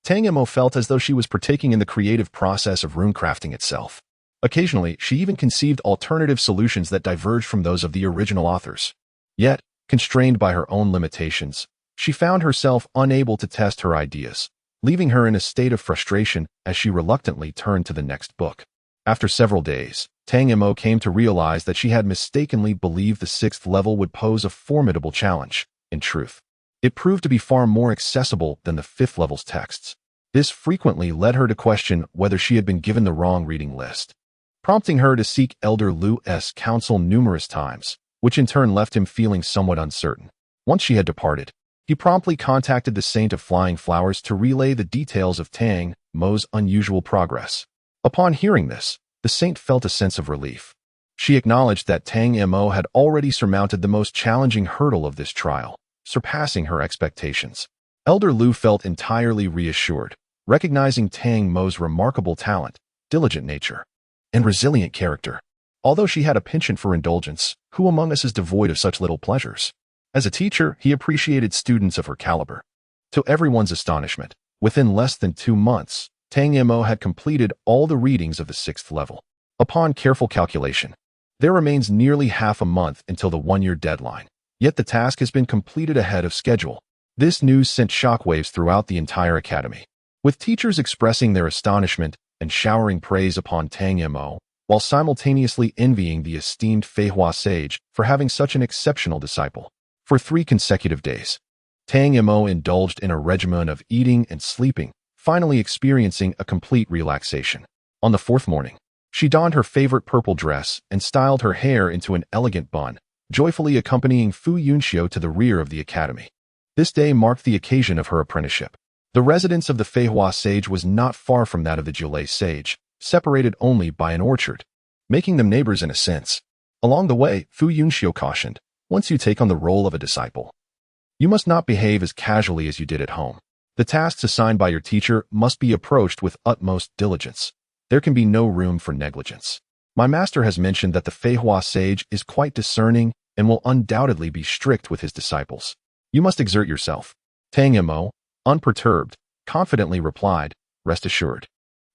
Tang Mo felt as though she was partaking in the creative process of rune crafting itself. Occasionally, she even conceived alternative solutions that diverged from those of the original authors. Yet, constrained by her own limitations, she found herself unable to test her ideas, leaving her in a state of frustration as she reluctantly turned to the next book. After several days, Tang Mo came to realize that she had mistakenly believed the 6th level would pose a formidable challenge. In truth, it proved to be far more accessible than the 5th level's texts. This frequently led her to question whether she had been given the wrong reading list, prompting her to seek Elder Lu's counsel numerous times. which in turn left him feeling somewhat uncertain. Once she had departed, he promptly contacted the Saint of Flying Flowers to relay the details of Tang Mo's unusual progress. Upon hearing this, the saint felt a sense of relief. She acknowledged that Tang Mo had already surmounted the most challenging hurdle of this trial, surpassing her expectations. Elder Lu felt entirely reassured, recognizing Tang Mo's remarkable talent, diligent nature, and resilient character. Although she had a penchant for indulgence, who among us is devoid of such little pleasures? As a teacher, he appreciated students of her caliber. To everyone's astonishment, within less than 2 months, Tang Mo had completed all the readings of the 6th level. Upon careful calculation, there remains nearly half a month until the 1-year deadline, yet the task has been completed ahead of schedule. This news sent shockwaves throughout the entire academy, with teachers expressing their astonishment and showering praise upon Tang Mo, while simultaneously envying the esteemed Feihua sage for having such an exceptional disciple. For 3 consecutive days, Tang Mo indulged in a regimen of eating and sleeping, finally experiencing a complete relaxation. On the 4th morning, she donned her favorite purple dress and styled her hair into an elegant bun, joyfully accompanying Fu Yunxiu to the rear of the academy. This day marked the occasion of her apprenticeship. The residence of the Feihua sage was not far from that of the Julei sage, separated only by an orchard, making them neighbors in a sense. Along the way, Fu Yunxiu cautioned, once you take on the role of a disciple, you must not behave as casually as you did at home. The tasks assigned by your teacher must be approached with utmost diligence. There can be no room for negligence. My master has mentioned that the Feihua sage is quite discerning and will undoubtedly be strict with his disciples. You must exert yourself. Tang Mo, unperturbed, confidently replied, rest assured.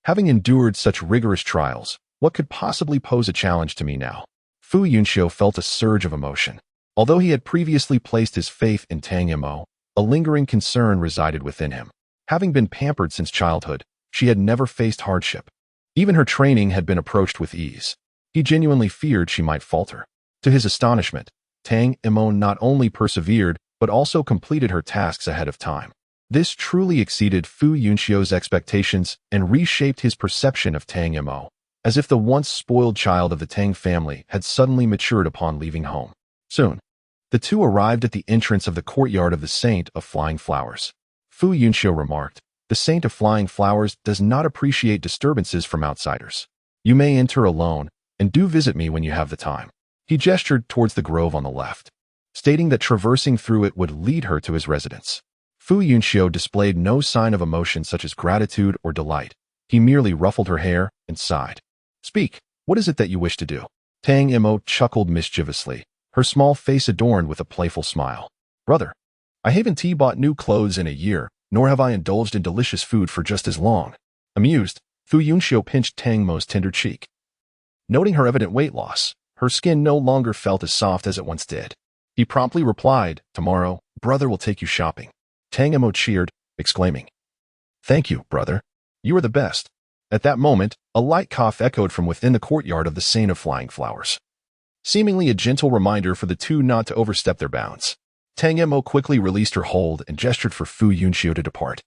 Having endured such rigorous trials, what could possibly pose a challenge to me now? Fu Yunxiu felt a surge of emotion. Although he had previously placed his faith in Tang Mo, a lingering concern resided within him. Having been pampered since childhood, she had never faced hardship. Even her training had been approached with ease. He genuinely feared she might falter. To his astonishment, Tang Mo not only persevered, but also completed her tasks ahead of time. This truly exceeded Fu Yunxiu's expectations and reshaped his perception of Tang Mo, as if the once spoiled child of the Tang family had suddenly matured upon leaving home. Soon, the two arrived at the entrance of the courtyard of the Saint of Flying Flowers. Fu Yunxiu remarked, the Saint of Flying Flowers does not appreciate disturbances from outsiders. You may enter alone, and do visit me when you have the time. He gestured towards the grove on the left, stating that traversing through it would lead her to his residence. Fu Yunxiu displayed no sign of emotion such as gratitude or delight. He merely ruffled her hair and sighed. Speak, what is it that you wish to do? Tang Mo chuckled mischievously, her small face adorned with a playful smile. Brother, I haven't bought new clothes in a year, nor have I indulged in delicious food for just as long. Amused, Fu Yunxiu pinched Tang Mo's tender cheek. Noting her evident weight loss, her skin no longer felt as soft as it once did. He promptly replied, tomorrow, brother will take you shopping. Tang Mo cheered, exclaiming, thank you, brother. You are the best. At that moment, a light cough echoed from within the courtyard of the Saint of Flying Flowers, seemingly a gentle reminder for the two not to overstep their bounds. Tang Mo quickly released her hold and gestured for Fu Yunxiu to depart.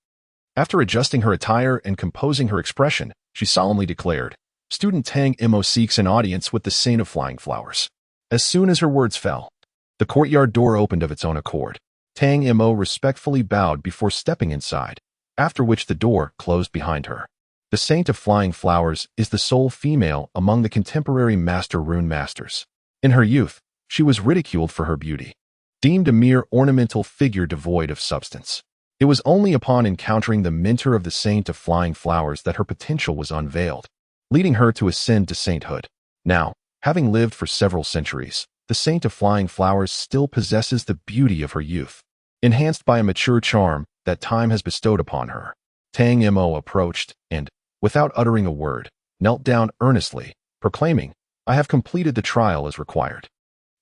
After adjusting her attire and composing her expression, she solemnly declared, Student Tang Mo seeks an audience with the Saint of Flying Flowers. As soon as her words fell, the courtyard door opened of its own accord. Tang Mo respectfully bowed before stepping inside, after which the door closed behind her. The Saint of Flying Flowers is the sole female among the contemporary Master Rune Masters. In her youth, she was ridiculed for her beauty, deemed a mere ornamental figure devoid of substance. It was only upon encountering the mentor of the Saint of Flying Flowers that her potential was unveiled, leading her to ascend to sainthood. Now, having lived for several centuries, the Saint of Flying Flowers still possesses the beauty of her youth, enhanced by a mature charm that time has bestowed upon her. Tang Mo approached and, without uttering a word, knelt down earnestly, proclaiming, I have completed the trial as required.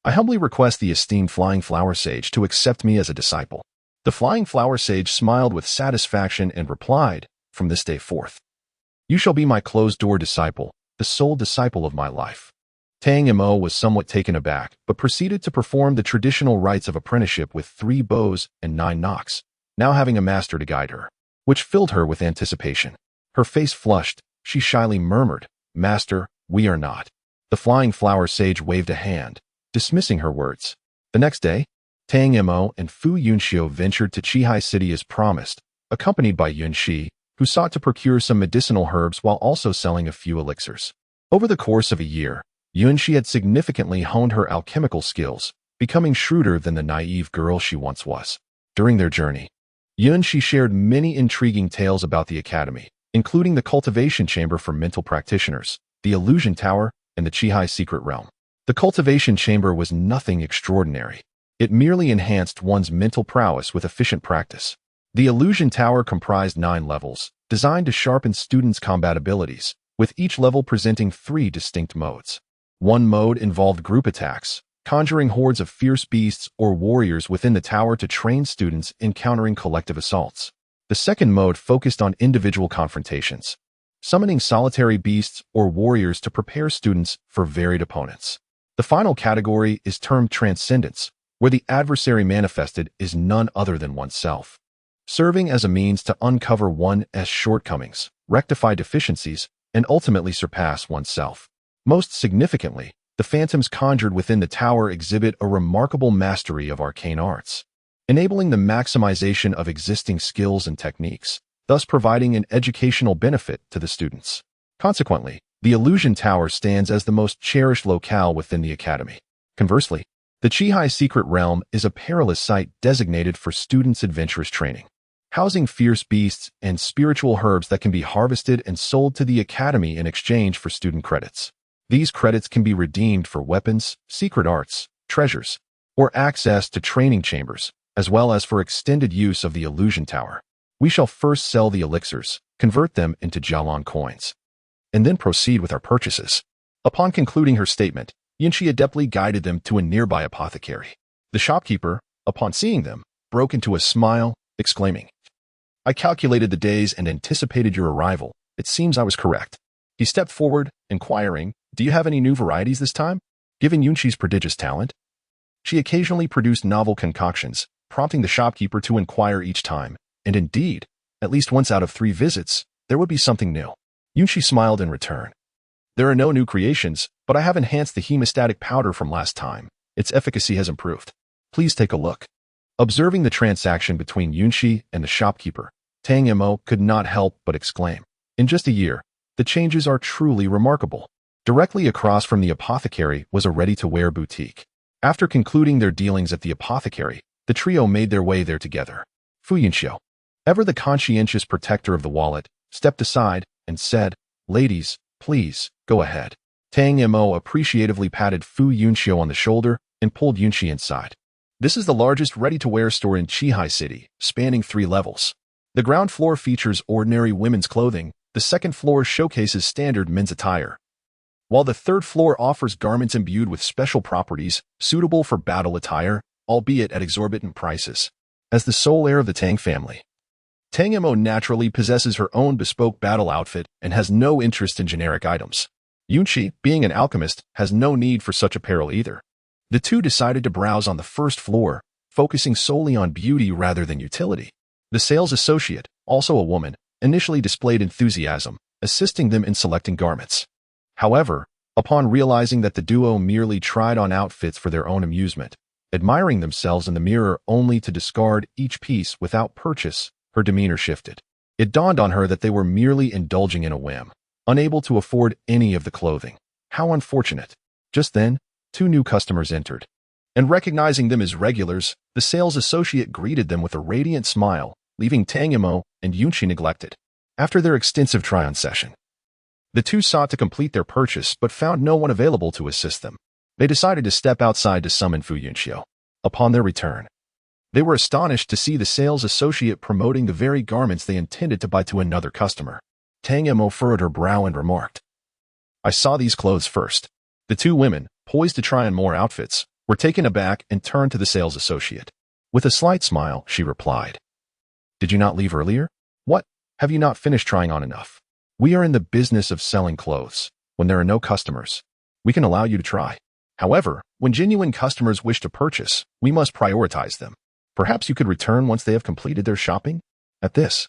I humbly request the esteemed Flying Flower Sage to accept me as a disciple. The Flying Flower Sage smiled with satisfaction and replied, from this day forth, you shall be my closed-door disciple, the sole disciple of my life. Tang Mo was somewhat taken aback, but proceeded to perform the traditional rites of apprenticeship with 3 bows and 9 knocks, now having a master to guide her, which filled her with anticipation. Her face flushed, she shyly murmured, Master, we are not. The Flying Flower Sage waved a hand, dismissing her words. The next day, Tang Mo and Fu Yunxiu ventured to Qihai City as promised, accompanied by Yunxi, who sought to procure some medicinal herbs while also selling a few elixirs. Over the course of a year, Yunxi had significantly honed her alchemical skills, becoming shrewder than the naive girl she once was. During their journey, Yunxi shared many intriguing tales about the academy, including the cultivation chamber for mental practitioners, the illusion tower, and the Qihai secret realm. The cultivation chamber was nothing extraordinary. It merely enhanced one's mental prowess with efficient practice. The illusion tower comprised 9 levels, designed to sharpen students' combat abilities, with each level presenting 3 distinct modes. One mode involved group attacks, conjuring hordes of fierce beasts or warriors within the tower to train students in countering collective assaults. The second mode focused on individual confrontations, summoning solitary beasts or warriors to prepare students for varied opponents. The final category is termed transcendence, where the adversary manifested is none other than oneself, serving as a means to uncover one's shortcomings, rectify deficiencies, and ultimately surpass oneself. Most significantly, the phantoms conjured within the tower exhibit a remarkable mastery of arcane arts, enabling the maximization of existing skills and techniques, thus providing an educational benefit to the students. Consequently, the illusion tower stands as the most cherished locale within the academy. Conversely, the Qihai secret realm is a perilous site designated for students' adventurous training, housing fierce beasts and spiritual herbs that can be harvested and sold to the academy in exchange for student credits. These credits can be redeemed for weapons, secret arts, treasures, or access to training chambers, as well as for extended use of the illusion tower. We shall first sell the elixirs, convert them into Jialan coins, and then proceed with our purchases. Upon concluding her statement, Yunxi adeptly guided them to a nearby apothecary. The shopkeeper, upon seeing them, broke into a smile, exclaiming, "I calculated the days and anticipated your arrival. It seems I was correct." He stepped forward, inquiring, "Do you have any new varieties this time?" Given Yunxi's prodigious talent, she occasionally produced novel concoctions, prompting the shopkeeper to inquire each time, and indeed, at least once out of 3 visits, there would be something new. Yunxi smiled in return. "There are no new creations, but I have enhanced the hemostatic powder from last time. Its efficacy has improved. Please take a look." Observing the transaction between Yunxi and the shopkeeper, Tang Mo could not help but exclaim, "In just a year, the changes are truly remarkable." Directly across from the apothecary was a ready-to-wear boutique. After concluding their dealings at the apothecary, the trio made their way there together. Fu Yunxiu, ever the conscientious protector of the wallet, stepped aside and said, "Ladies, please, go ahead." Tang Mo appreciatively patted Fu Yunxiu on the shoulder and pulled Yunxi inside. This is the largest ready-to-wear store in Qihai City, spanning 3 levels. The ground floor features ordinary women's clothing, the second floor showcases standard men's attire, while the third floor offers garments imbued with special properties suitable for battle attire, albeit at exorbitant prices. As the sole heir of the Tang family, Tang Mo naturally possesses her own bespoke battle outfit and has no interest in generic items. Yunxi, being an alchemist, has no need for such apparel either. The two decided to browse on the first floor, focusing solely on beauty rather than utility. The sales associate, also a woman, initially displayed enthusiasm, assisting them in selecting garments. However, upon realizing that the duo merely tried on outfits for their own amusement, admiring themselves in the mirror only to discard each piece without purchase, her demeanor shifted. It dawned on her that they were merely indulging in a whim, unable to afford any of the clothing. How unfortunate. Just then, 2 new customers entered, and recognizing them as regulars, the sales associate greeted them with a radiant smile, leaving Tang Mo and Yunxi neglected. After their extensive try-on session, the two sought to complete their purchase but found no one available to assist them. They decided to step outside to summon Fu Yunxiu. Upon their return, they were astonished to see the sales associate promoting the very garments they intended to buy to another customer. Tang Mo furrowed her brow and remarked, "I saw these clothes first." The 2 women, poised to try on more outfits, were taken aback and turned to the sales associate. With a slight smile, she replied, "Did you not leave earlier? What? Have you not finished trying on enough? We are in the business of selling clothes. When there are no customers, we can allow you to try. However, when genuine customers wish to purchase, we must prioritize them. Perhaps you could return once they have completed their shopping?" At this,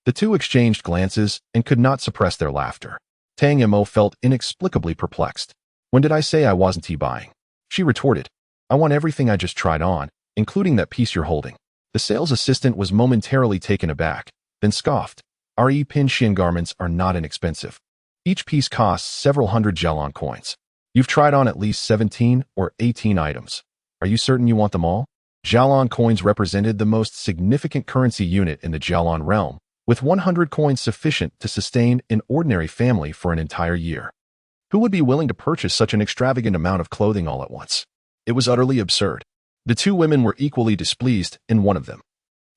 the two exchanged glances and could not suppress their laughter. Tang Mo felt inexplicably perplexed. When did I say I wasn't buying? She retorted, I want everything I just tried on, including that piece you're holding. The sales assistant was momentarily taken aback, then scoffed. Our Epin garments are not inexpensive. Each piece costs several hundred Jialan coins. You've tried on at least 17 or 18 items. Are you certain you want them all? Jialan coins represented the most significant currency unit in the Jialan realm, with 100 coins sufficient to sustain an ordinary family for an entire year. Who would be willing to purchase such an extravagant amount of clothing all at once? It was utterly absurd. The two women were equally displeased, and one of them,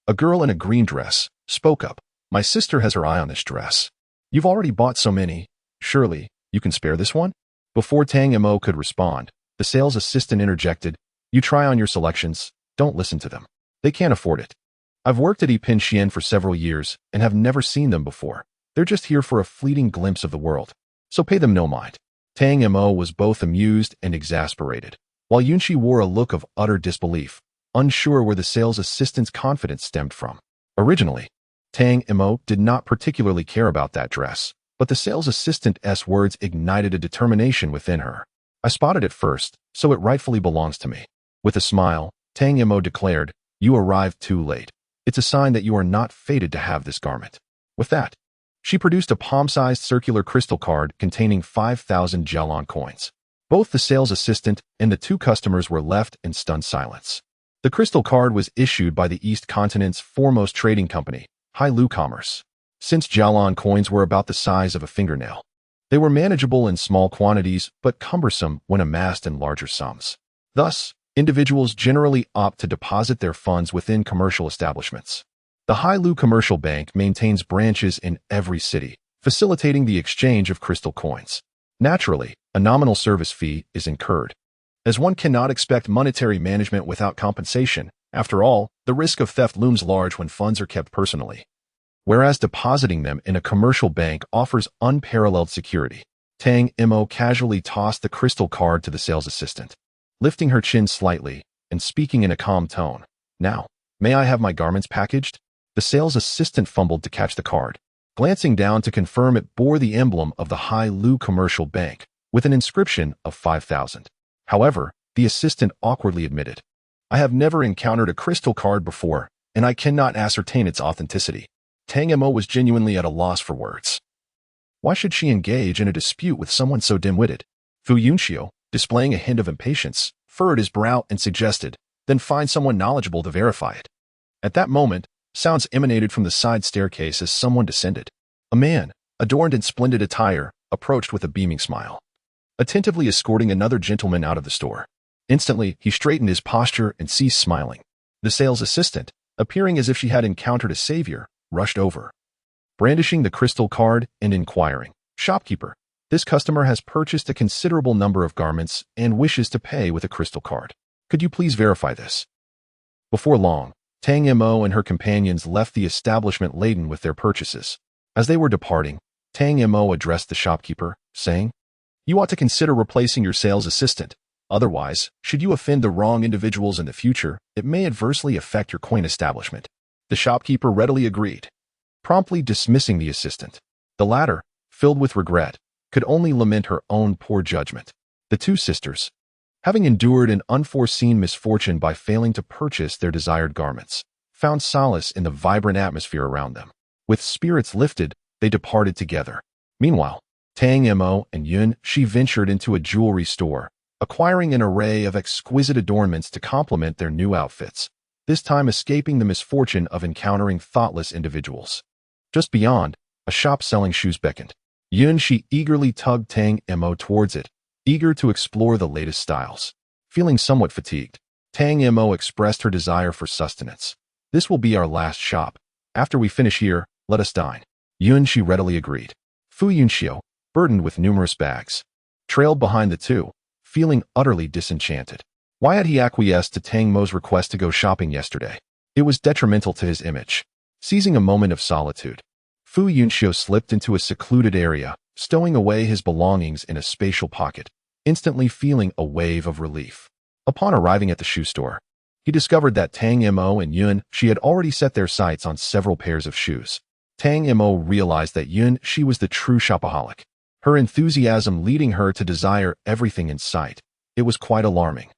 a girl in a green dress, spoke up. My sister has her eye on this dress. You've already bought so many. Surely, you can spare this one? Before Tang Mo could respond, the sales assistant interjected, You try on your selections, don't listen to them. They can't afford it. I've worked at Epin for several years and have never seen them before. They're just here for a fleeting glimpse of the world. So pay them no mind. Tang Mo was both amused and exasperated, while Yunxi wore a look of utter disbelief, unsure where the sales assistant's confidence stemmed from. Originally, Tang Mo did not particularly care about that dress, but the sales assistant's words ignited a determination within her. I spotted it first, so it rightfully belongs to me. With a smile, Tang Mo declared, You arrived too late. It's a sign that you are not fated to have this garment. With that, she produced a palm-sized circular crystal card containing 5,000 Jialan coins. Both the sales assistant and the two customers were left in stunned silence. The crystal card was issued by the East Continent's foremost trading company, Hailu Commerce. Since Jialan coins were about the size of a fingernail, they were manageable in small quantities but cumbersome when amassed in larger sums. Thus, individuals generally opt to deposit their funds within commercial establishments. The Hailu Commercial Bank maintains branches in every city, facilitating the exchange of crystal coins. Naturally, a nominal service fee is incurred, as one cannot expect monetary management without compensation. After all, the risk of theft looms large when funds are kept personally, whereas depositing them in a commercial bank offers unparalleled security. Tang Mo casually tossed the crystal card to the sales assistant, lifting her chin slightly and speaking in a calm tone. Now, may I have my garments packaged? The sales assistant fumbled to catch the card, glancing down to confirm it bore the emblem of the Hailu Commercial Bank, with an inscription of 5,000. However, the assistant awkwardly admitted, I have never encountered a crystal card before, and I cannot ascertain its authenticity. Tang Mo was genuinely at a loss for words. Why should she engage in a dispute with someone so dim-witted? Fu Yunxiu, displaying a hint of impatience, furrowed his brow and suggested, then find someone knowledgeable to verify it. At that moment, sounds emanated from the side staircase as someone descended. A man, adorned in splendid attire, approached with a beaming smile, attentively escorting another gentleman out of the store. Instantly, he straightened his posture and ceased smiling. The sales assistant, appearing as if she had encountered a savior, rushed over, brandishing the crystal card and inquiring, Shopkeeper, this customer has purchased a considerable number of garments and wishes to pay with a crystal card. Could you please verify this? Before long, Tang Mo and her companions left the establishment laden with their purchases. As they were departing, Tang Mo addressed the shopkeeper, saying, You ought to consider replacing your sales assistant. Otherwise, should you offend the wrong individuals in the future, it may adversely affect your quaint establishment. The shopkeeper readily agreed, promptly dismissing the assistant. The latter, filled with regret, could only lament her own poor judgment. The two sisters, having endured an unforeseen misfortune by failing to purchase their desired garments, found solace in the vibrant atmosphere around them. With spirits lifted, they departed together. Meanwhile, Tang Mo and Yunxi ventured into a jewelry store, acquiring an array of exquisite adornments to complement their new outfits, this time escaping the misfortune of encountering thoughtless individuals. Just beyond, a shop selling shoes beckoned. Yunxi eagerly tugged Tang Mo towards it, eager to explore the latest styles. Feeling somewhat fatigued, Tang Mo expressed her desire for sustenance. This will be our last shop. After we finish here, let us dine. Yunxi readily agreed. Fu Yunxiu, burdened with numerous bags, trailed behind the two, feeling utterly disenchanted. Why had he acquiesced to Tang Mo's request to go shopping yesterday? It was detrimental to his image. Seizing a moment of solitude, Fu Yunxiu slipped into a secluded area, stowing away his belongings in a spatial pocket, instantly feeling a wave of relief. Upon arriving at the shoe store, he discovered that Tang Mo and Yunxi had already set their sights on several pairs of shoes. Tang Mo realized that Yunxi was the true shopaholic, her enthusiasm leading her to desire everything in sight. It was quite alarming.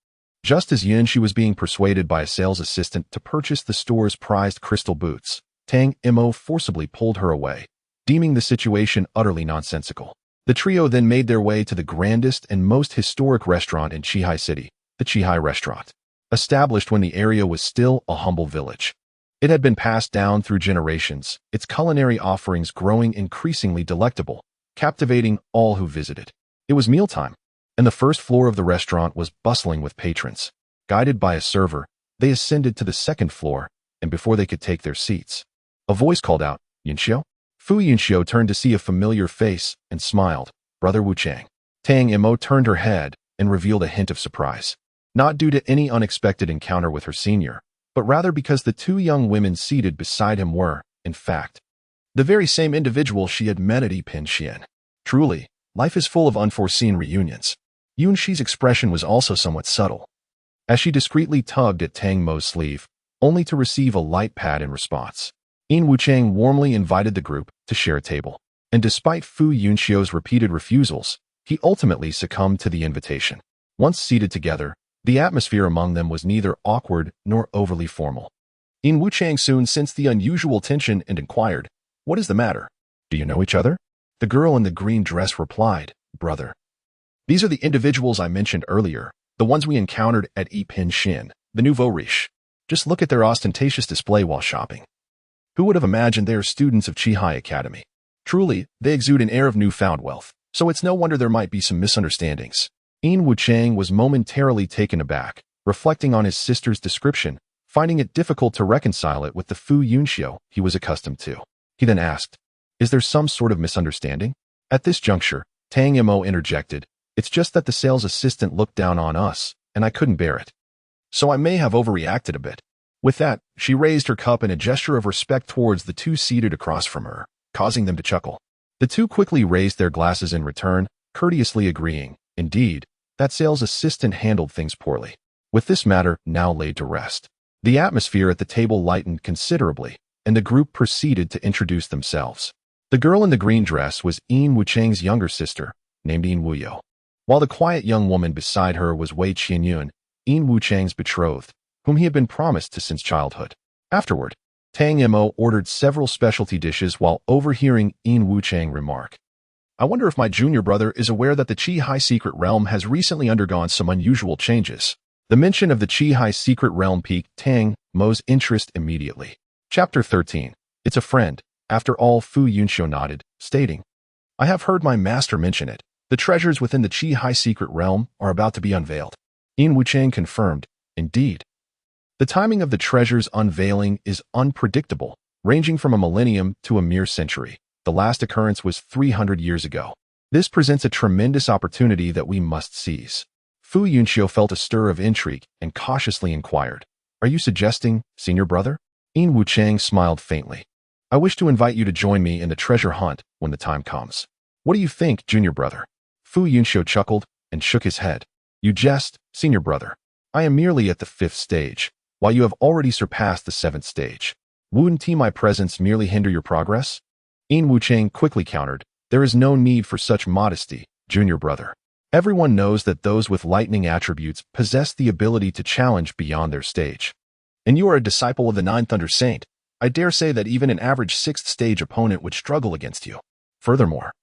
Just as Yunxi was being persuaded by a sales assistant to purchase the store's prized crystal boots, Tang Mo forcibly pulled her away, deeming the situation utterly nonsensical. The trio then made their way to the grandest and most historic restaurant in Qihai City, the Qihai Restaurant. Established when the area was still a humble village. It had been passed down through generations, its culinary offerings growing increasingly delectable, captivating all who visited. It was mealtime, and the first floor of the restaurant was bustling with patrons. Guided by a server, they ascended to the second floor, and before they could take their seats, a voice called out, "Yunxiu?" Fu Yunxiu turned to see a familiar face and smiled. "Brother Wu Chang." Tang Mo turned her head and revealed a hint of surprise. Not due to any unexpected encounter with her senior, but rather because the two young women seated beside him were, in fact, the very same individual she had met at Yipin Xian. Truly, life is full of unforeseen reunions. Yunxi's expression was also somewhat subtle, as she discreetly tugged at Tang Mo's sleeve, only to receive a light pat in response. Yin Wuchang warmly invited the group to share a table, and despite Fu Yunxiu's repeated refusals, he ultimately succumbed to the invitation. Once seated together, the atmosphere among them was neither awkward nor overly formal. Yin Wuchang soon sensed the unusual tension and inquired, "What is the matter? Do you know each other?" The girl in the green dress replied, "Brother. These are the individuals I mentioned earlier, the ones we encountered at Yipin Xian, the nouveau riche. Just look at their ostentatious display while shopping. Who would have imagined they are students of Qihai Academy? Truly, they exude an air of newfound wealth, so it's no wonder there might be some misunderstandings." Yin Wuchang was momentarily taken aback, reflecting on his sister's description, finding it difficult to reconcile it with the Fu Yunxiu he was accustomed to. He then asked, "Is there some sort of misunderstanding?" At this juncture, Tang Mo interjected, "It's just that the sales assistant looked down on us, and I couldn't bear it. So I may have overreacted a bit." With that, she raised her cup in a gesture of respect towards the two seated across from her, causing them to chuckle. The two quickly raised their glasses in return, courteously agreeing. Indeed, that sales assistant handled things poorly. With this matter now laid to rest, the atmosphere at the table lightened considerably, and the group proceeded to introduce themselves. The girl in the green dress was Yin Wuchang's younger sister, named Yin Wuyo, while the quiet young woman beside her was Wei Qianyun, Yin Wuchang's betrothed, whom he had been promised to since childhood. Afterward, Tang Mo ordered several specialty dishes while overhearing Yin Wuchang remark, "I wonder if my junior brother is aware that the Qihai secret realm has recently undergone some unusual changes." The mention of the Qihai secret realm piqued Tang Mo's interest immediately. Chapter 13. It's a friend. After all, Fu Yunxiu nodded, stating, "I have heard my master mention it. The treasures within the Qihai secret realm are about to be unveiled." Yin Wuchang confirmed, "Indeed. The timing of the treasure's unveiling is unpredictable, ranging from a millennium to a mere century. The last occurrence was 300 years ago. This presents a tremendous opportunity that we must seize." Fu Yunxiu felt a stir of intrigue and cautiously inquired, "Are you suggesting, senior brother?" Yin Wuchang smiled faintly. "I wish to invite you to join me in the treasure hunt when the time comes." "What do you think, junior brother?" Fu Yunxiu chuckled and shook his head. "You jest, senior brother. I am merely at the 5th stage, while you have already surpassed the 7th stage. Wouldn't my presence merely hinder your progress?" Yin Wuchang quickly countered, "There is no need for such modesty, junior brother. Everyone knows that those with lightning attributes possess the ability to challenge beyond their stage. And you are a disciple of the 9th Thunder Saint. I dare say that even an average 6th stage opponent would struggle against you. Furthermore,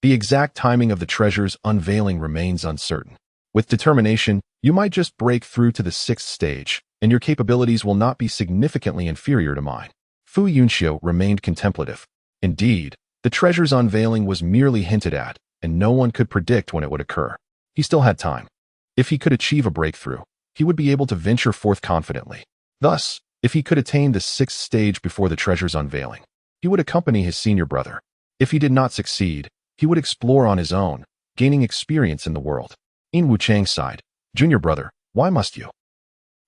the exact timing of the treasure's unveiling remains uncertain. With determination, you might just break through to the 6th stage, and your capabilities will not be significantly inferior to mine." Fu Yunxiu remained contemplative. Indeed, the treasure's unveiling was merely hinted at, and no one could predict when it would occur. He still had time. If he could achieve a breakthrough, he would be able to venture forth confidently. Thus, if he could attain the 6th stage before the treasure's unveiling, he would accompany his senior brother. If he did not succeed, he would explore on his own, gaining experience in the world. Yin Wuchang sighed, "Junior brother, why must you?"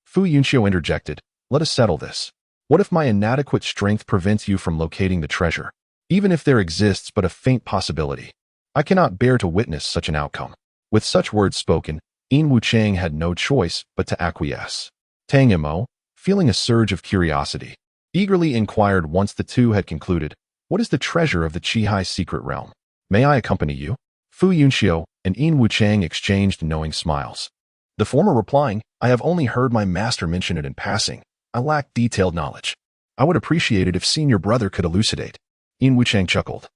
Fu Yunxiu interjected, "Let us settle this. What if my inadequate strength prevents you from locating the treasure? Even if there exists but a faint possibility, I cannot bear to witness such an outcome." With such words spoken, Yin Wuchang had no choice but to acquiesce. Tang Mo, feeling a surge of curiosity, eagerly inquired once the two had concluded, "What is the treasure of the Qihai secret realm? May I accompany you?" Fu Yunxiu and Yin Wuchang exchanged knowing smiles. The former replying, I have only heard my master mention it in passing. I lack detailed knowledge. I would appreciate it if senior brother could elucidate. In Wuchang chuckled.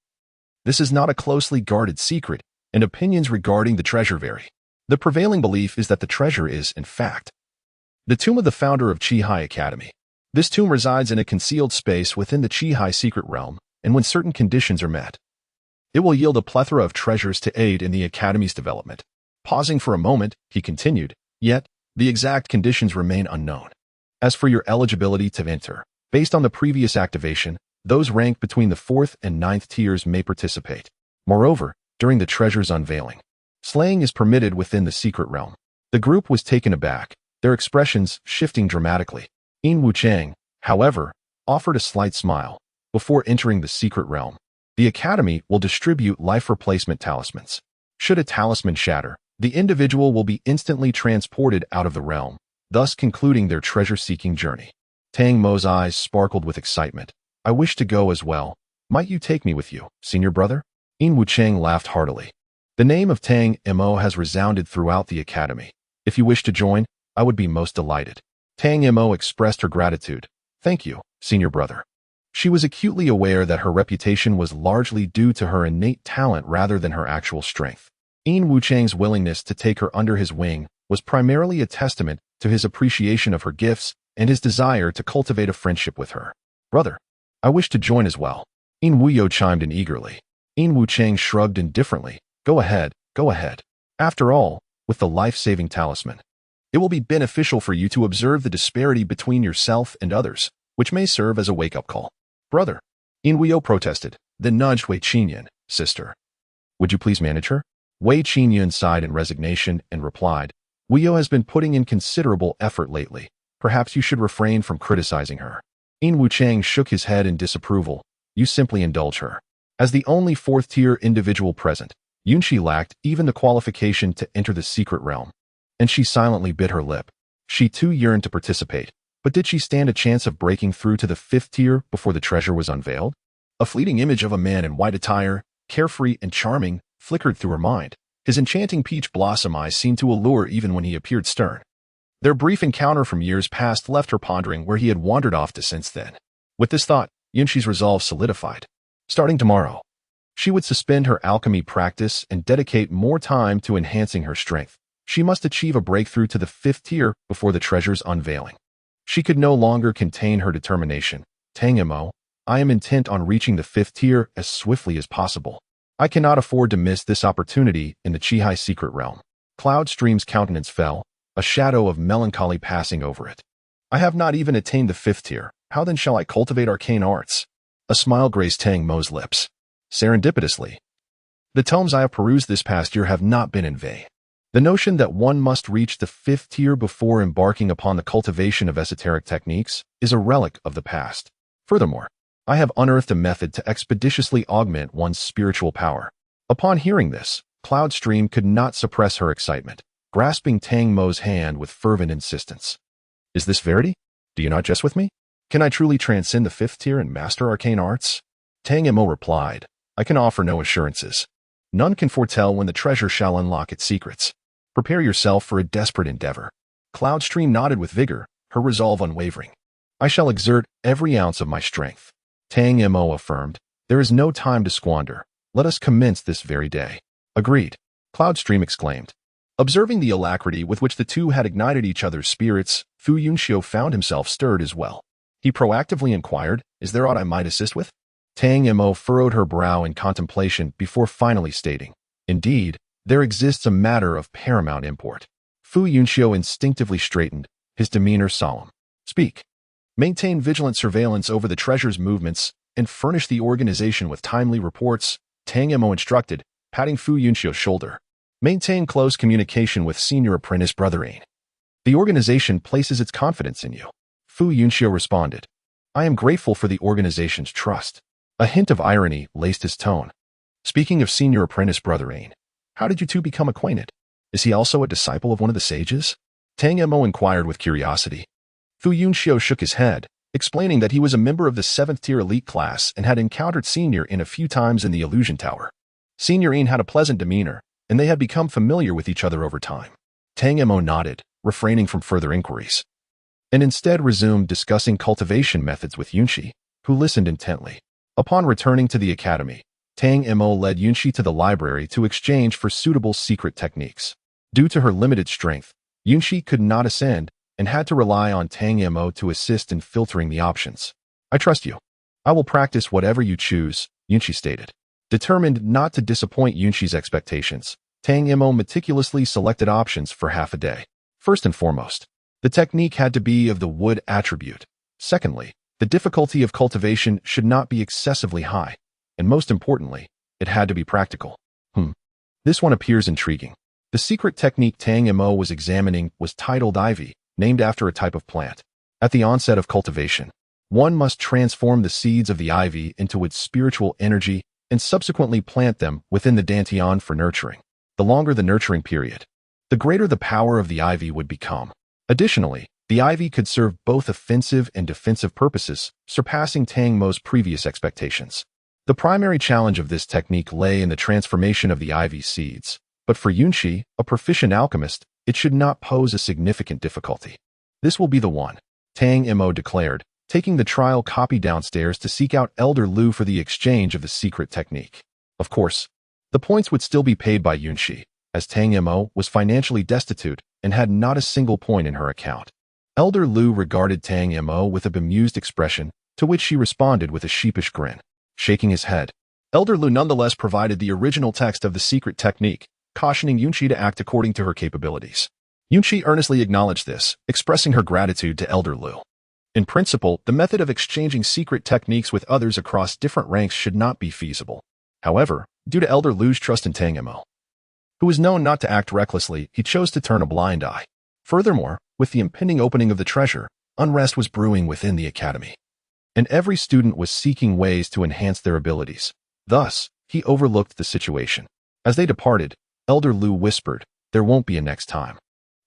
This is not a closely guarded secret, and opinions regarding the treasure vary. The prevailing belief is that the treasure is, in fact, the tomb of the founder of Qihai Academy. This tomb resides in a concealed space within the Qihai secret realm, and when certain conditions are met, it will yield a plethora of treasures to aid in the Academy's development. Pausing for a moment, he continued, yet, the exact conditions remain unknown. As for your eligibility to enter, based on the previous activation, those ranked between the 4th and 9th tiers may participate. Moreover, during the treasure's unveiling, slaying is permitted within the secret realm. The group was taken aback, their expressions shifting dramatically. In Wuchang, however, offered a slight smile. Before entering the secret realm, the Academy will distribute life replacement talismans. Should a talisman shatter, the individual will be instantly transported out of the realm, thus concluding their treasure-seeking journey. Tang Mo's eyes sparkled with excitement. I wish to go as well. Might you take me with you, senior brother? In Wuchang laughed heartily. The name of Tang Mo has resounded throughout the Academy. If you wish to join, I would be most delighted. Tang Mo expressed her gratitude. Thank you, senior brother. She was acutely aware that her reputation was largely due to her innate talent rather than her actual strength. In Wuchang's willingness to take her under his wing was primarily a testament to his appreciation of her gifts and his desire to cultivate a friendship with her. Brother, I wish to join as well. In Wuyo chimed in eagerly. In Wuchang shrugged indifferently. Go ahead, go ahead. After all, with the life-saving talisman, it will be beneficial for you to observe the disparity between yourself and others, which may serve as a wake-up call. Brother, In Wuyo protested, then nudged Wei Qinyan, sister. Would you please manage her? Wei Qinyan sighed in resignation and replied, Wuyo has been putting in considerable effort lately. Perhaps you should refrain from criticizing her. In Wuchang shook his head in disapproval. You simply indulge her. As the only 4th-tier individual present, Yunqi lacked even the qualification to enter the secret realm, and she silently bit her lip. She too yearned to participate, but did she stand a chance of breaking through to the 5th tier before the treasure was unveiled? A fleeting image of a man in white attire, carefree and charming, flickered through her mind. His enchanting peach blossom eyes seemed to allure even when he appeared stern. Their brief encounter from years past left her pondering where he had wandered off to since then. With this thought, Yunqi's resolve solidified. Starting tomorrow, she would suspend her alchemy practice and dedicate more time to enhancing her strength. She must achieve a breakthrough to the 5th tier before the treasure's unveiling. She could no longer contain her determination. Tang Mo, I am intent on reaching the 5th tier as swiftly as possible. I cannot afford to miss this opportunity in the Qihai secret realm. Cloudstream's countenance fell, a shadow of melancholy passing over it. I have not even attained the 5th tier. How then shall I cultivate arcane arts? A smile graced Tang Mo's lips. Serendipitously, the tomes I have perused this past year have not been in vain. The notion that one must reach the 5th tier before embarking upon the cultivation of esoteric techniques is a relic of the past. Furthermore, I have unearthed a method to expeditiously augment one's spiritual power. Upon hearing this, Cloudstream could not suppress her excitement, grasping Tang Mo's hand with fervent insistence. Is this verity? Do you not jest with me? Can I truly transcend the 5th tier and master arcane arts? Tang Mo replied, I can offer no assurances. None can foretell when the treasure shall unlock its secrets. Prepare yourself for a desperate endeavor. Cloudstream nodded with vigor, her resolve unwavering. I shall exert every ounce of my strength. Tang Mo affirmed, there is no time to squander. Let us commence this very day. Agreed. Cloudstream exclaimed. Observing the alacrity with which the two had ignited each other's spirits, Fu Yunxiu found himself stirred as well. He proactively inquired, is there aught I might assist with? Tang Mo furrowed her brow in contemplation before finally stating, indeed, there exists a matter of paramount import. Fu Yunxiu instinctively straightened, his demeanor solemn. Speak. Maintain vigilant surveillance over the treasure's movements and furnish the organization with timely reports, Tang Mo instructed, patting Fu Yunxiu's shoulder. Maintain close communication with senior apprentice Brother Ain. The organization places its confidence in you. Fu Yunxiu responded. I am grateful for the organization's trust. A hint of irony laced his tone. Speaking of senior apprentice Brother Ain, how did you two become acquainted? Is he also a disciple of one of the sages? Tang Mo inquired with curiosity. Fu Yunxiu shook his head, explaining that he was a member of the 7th tier elite class and had encountered Senior Ain a few times in the illusion tower. Senior Ain had a pleasant demeanor, and they had become familiar with each other over time. Tang Mo nodded, refraining from further inquiries, and instead resumed discussing cultivation methods with Yunxi, who listened intently. Upon returning to the academy, Tang Mo led Yunxi to the library to exchange for suitable secret techniques. Due to her limited strength, Yunxi could not ascend and had to rely on Tang Mo to assist in filtering the options. I trust you. I will practice whatever you choose, Yunxi stated. Determined not to disappoint Yunxi's expectations, Tang Mo meticulously selected options for half a day. First and foremost, the technique had to be of the wood attribute. Secondly, the difficulty of cultivation should not be excessively high. And most importantly, it had to be practical. This one appears intriguing. The secret technique Tang Mo was examining was titled ivy, named after a type of plant. At the onset of cultivation, one must transform the seeds of the ivy into its spiritual energy and subsequently plant them within the dantian for nurturing. The longer the nurturing period, the greater the power of the ivy would become. Additionally, the ivy could serve both offensive and defensive purposes, surpassing Tang Mo's previous expectations. The primary challenge of this technique lay in the transformation of the ivy seeds, but for Yunxi, a proficient alchemist, it should not pose a significant difficulty. This will be the one, Tang Mo declared, taking the trial copy downstairs to seek out Elder Lu for the exchange of the secret technique. Of course, the points would still be paid by Yunxi, as Tang Mo was financially destitute and had not a single point in her account. Elder Lu regarded Tang Mo with a bemused expression, to which she responded with a sheepish grin. Shaking his head, Elder Lu nonetheless provided the original text of the secret technique, cautioning Yunxi to act according to her capabilities. Yunxi earnestly acknowledged this, expressing her gratitude to Elder Lu. In principle, the method of exchanging secret techniques with others across different ranks should not be feasible. However, due to Elder Lu's trust in Tang Mo, who was known not to act recklessly, he chose to turn a blind eye. Furthermore, with the impending opening of the treasure, unrest was brewing within the academy, and every student was seeking ways to enhance their abilities. Thus, he overlooked the situation. As they departed, Elder Lu whispered, "There won't be a next time."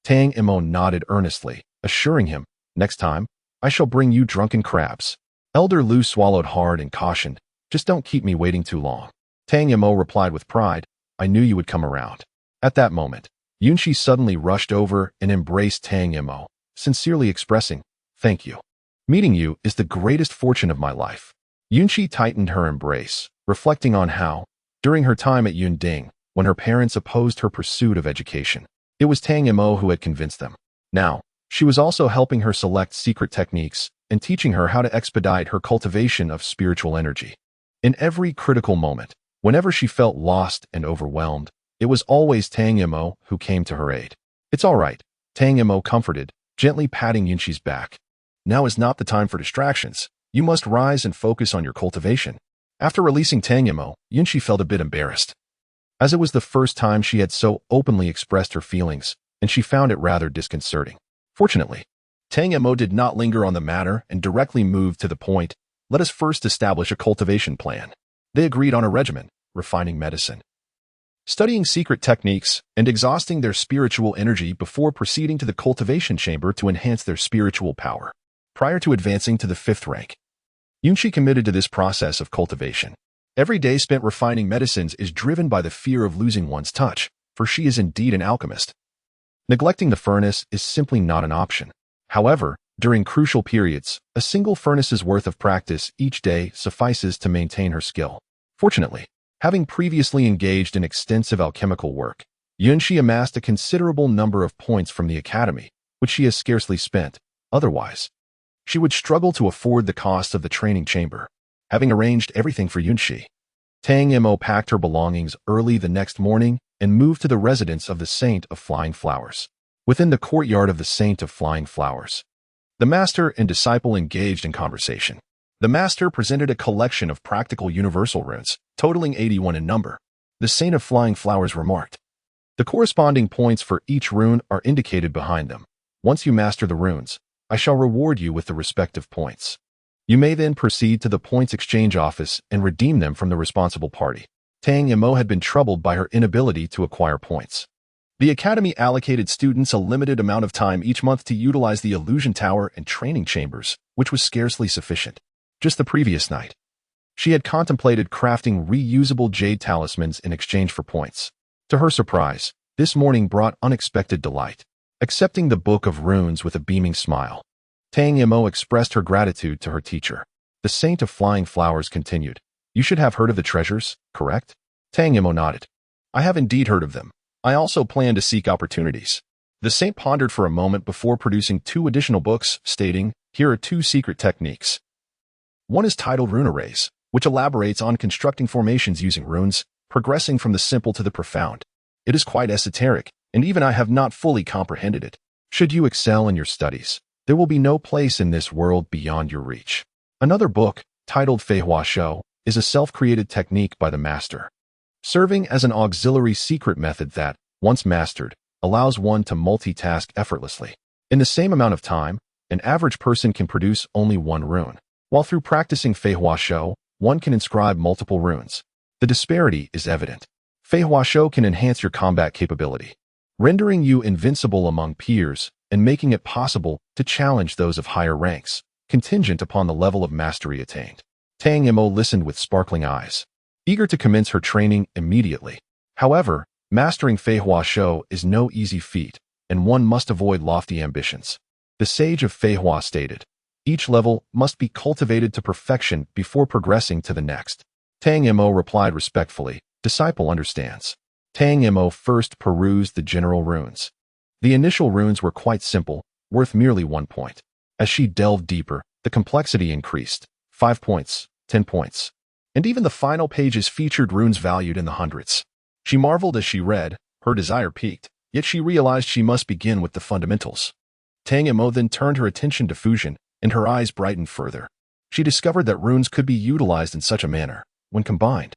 Tang Mo nodded earnestly, assuring him, "Next time, I shall bring you drunken crabs." Elder Lu swallowed hard and cautioned, "Just don't keep me waiting too long." Tang Mo replied with pride, "I knew you would come around." At that moment, Yunxi suddenly rushed over and embraced Tang Mo, sincerely expressing, "Thank you. Meeting you is the greatest fortune of my life." Yunxi tightened her embrace, reflecting on how, during her time at Yunding, when her parents opposed her pursuit of education, it was Tang Mo who had convinced them. Now, she was also helping her select secret techniques and teaching her how to expedite her cultivation of spiritual energy. In every critical moment, whenever she felt lost and overwhelmed, it was always Tang Mo who came to her aid. "It's all right," Tang Mo comforted, gently patting Yunxi's back. "Now is not the time for distractions. You must rise and focus on your cultivation." After releasing Tang Mo, Yunxi felt a bit embarrassed, as it was the first time she had so openly expressed her feelings, and she found it rather disconcerting. Fortunately, Tang Mo did not linger on the matter and directly moved to the point. "Let us first establish a cultivation plan." They agreed on a regimen, refining medicine, studying secret techniques, and exhausting their spiritual energy before proceeding to the cultivation chamber to enhance their spiritual power. Prior to advancing to the 5th rank, Yunxi committed to this process of cultivation. Every day spent refining medicines is driven by the fear of losing one's touch, for she is indeed an alchemist. Neglecting the furnace is simply not an option. However, during crucial periods, a single furnace's worth of practice each day suffices to maintain her skill. Fortunately, having previously engaged in extensive alchemical work, Yunxi amassed a considerable number of points from the academy, which she has scarcely spent. Otherwise, she would struggle to afford the cost of the training chamber. Having arranged everything for Yunxi, Tang Mo packed her belongings early the next morning and moved to the residence of the Saint of Flying Flowers. Within the courtyard of the Saint of Flying Flowers, the master and disciple engaged in conversation. The master presented a collection of practical universal runes, totaling 81 in number. The Saint of Flying Flowers remarked, "The corresponding points for each rune are indicated behind them. Once you master the runes, I shall reward you with the respective points. You may then proceed to the points exchange office and redeem them from the responsible party." Tang Mo had been troubled by her inability to acquire points. The academy allocated students a limited amount of time each month to utilize the illusion tower and training chambers, which was scarcely sufficient. Just the previous night, she had contemplated crafting reusable jade talismans in exchange for points. To her surprise, This morning brought unexpected delight. Accepting the book of runes with a beaming smile, Tang Mo expressed her gratitude to her teacher. The saint of flying flowers continued. You should have heard of the treasures, correct? Tang Mo nodded. I have indeed heard of them. I also plan to seek opportunities. The saint pondered for a moment before producing 2 additional books, stating, here are 2 secret techniques. One is titled Rune Arrays, which elaborates on constructing formations using runes, progressing from the simple to the profound. It is quite esoteric, and even I have not fully comprehended it. Should you excel in your studies, there will be no place in this world beyond your reach. Another book, titled Fei Hua Shou, is a self-created technique by the master, serving as an auxiliary secret method that, once mastered, allows one to multitask effortlessly. In the same amount of time, an average person can produce only 1 rune, while through practicing Fei Hua Shou, one can inscribe multiple runes. The disparity is evident. Fei Hua Shou can enhance your combat capability, rendering you invincible among peers and making it possible to challenge those of higher ranks, contingent upon the level of mastery attained. Tang Mo listened with sparkling eyes, eager to commence her training immediately. However, mastering Fei Hua Shou is no easy feat, and one must avoid lofty ambitions. The sage of Fei Hua stated, each level must be cultivated to perfection before progressing to the next. Tang Mo replied respectfully, disciple understands. Tang Mo first perused the general runes. The initial runes were quite simple, worth merely 1 point. As she delved deeper, the complexity increased, 5 points, 10 points. And even the final pages featured runes valued in the hundreds. She marveled as she read, her desire piqued, yet she realized she must begin with the fundamentals. Tang Mo then turned her attention to fusion, and her eyes brightened further. She discovered that runes could be utilized in such a manner, when combined.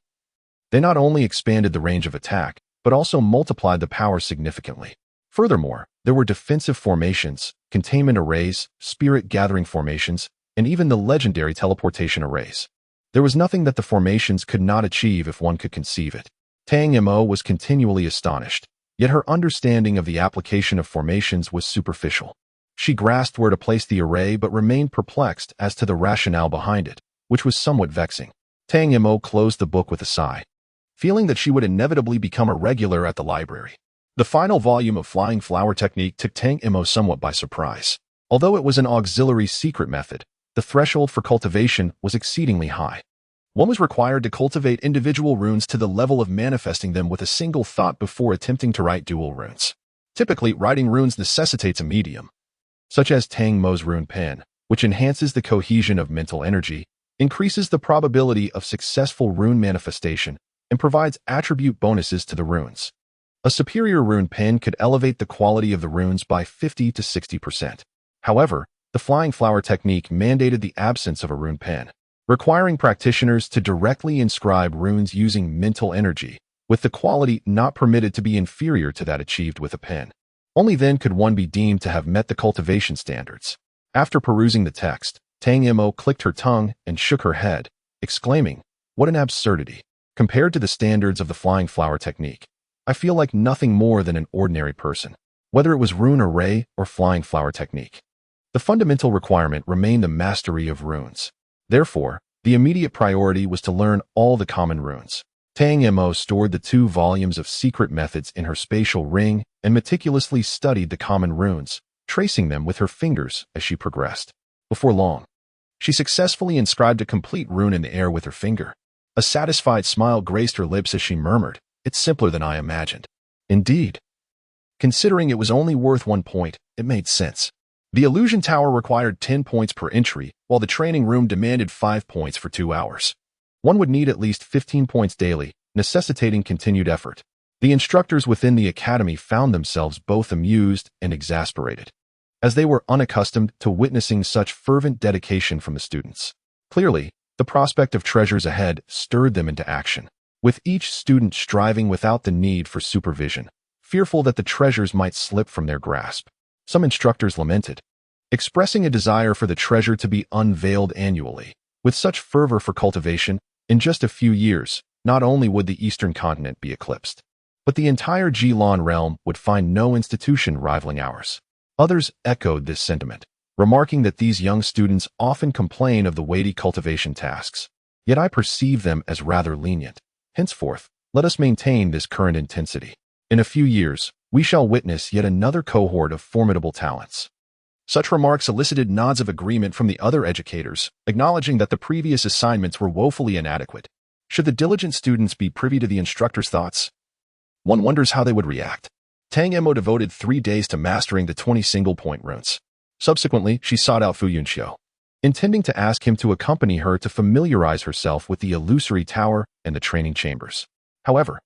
They not only expanded the range of attack, but also multiplied the power significantly. Furthermore, there were defensive formations, containment arrays, spirit-gathering formations, and even the legendary teleportation arrays. There was nothing that the formations could not achieve if one could conceive it. Tang Mo was continually astonished, yet her understanding of the application of formations was superficial. She grasped where to place the array but remained perplexed as to the rationale behind it, which was somewhat vexing. Tang Mo closed the book with a sigh, feeling that she would inevitably become a regular at the library. The final volume of Flying Flower Technique took Tang Mo somewhat by surprise. Although it was an auxiliary secret method, the threshold for cultivation was exceedingly high. One was required to cultivate individual runes to the level of manifesting them with a single thought before attempting to write dual runes. Typically, writing runes necessitates a medium, such as Tang Mo's rune pen, which enhances the cohesion of mental energy, increases the probability of successful rune manifestation, and provides attribute bonuses to the runes. A superior rune pen could elevate the quality of the runes by 50 to 60%. However, the Flying Flower Technique mandated the absence of a rune pen, requiring practitioners to directly inscribe runes using mental energy, with the quality not permitted to be inferior to that achieved with a pen. Only then could one be deemed to have met the cultivation standards. After perusing the text, Tang Mo clicked her tongue and shook her head, exclaiming, "What an absurdity! Compared to the standards of the Flying Flower Technique, I feel like nothing more than an ordinary person." Whether it was Rune Array or Flying Flower Technique, the fundamental requirement remained the mastery of runes. Therefore, the immediate priority was to learn all the common runes. Tang Mo stored the 2 volumes of secret methods in her spatial ring and meticulously studied the common runes, tracing them with her fingers as she progressed. Before long, she successfully inscribed a complete rune in the air with her finger. A satisfied smile graced her lips as she murmured, "It's simpler than I imagined." Indeed. Considering it was only worth 1 point, it made sense. The illusion tower required 10 points per entry, while the training room demanded 5 points for 2 hours. One would need at least 15 points daily, necessitating continued effort. The instructors within the academy found themselves both amused and exasperated, as they were unaccustomed to witnessing such fervent dedication from the students. Clearly, the prospect of treasures ahead stirred them into action, with each student striving without the need for supervision, fearful that the treasures might slip from their grasp. Some instructors lamented, expressing a desire for the treasure to be unveiled annually. With such fervor for cultivation, in just a few years, not only would the Eastern continent be eclipsed, but the entire Jilan realm would find no institution rivaling ours. Others echoed this sentiment, remarking that these young students often complain of the weighty cultivation tasks. Yet I perceive them as rather lenient. Henceforth, let us maintain this current intensity. In a few years, we shall witness yet another cohort of formidable talents. Such remarks elicited nods of agreement from the other educators, acknowledging that the previous assignments were woefully inadequate. Should the diligent students be privy to the instructor's thoughts? One wonders how they would react. Tang Mo devoted 3 days to mastering the 20 single-point runes. Subsequently, she sought out Fu Yunxiu, intending to ask him to accompany her to familiarize herself with the illusory tower and the training chambers. However,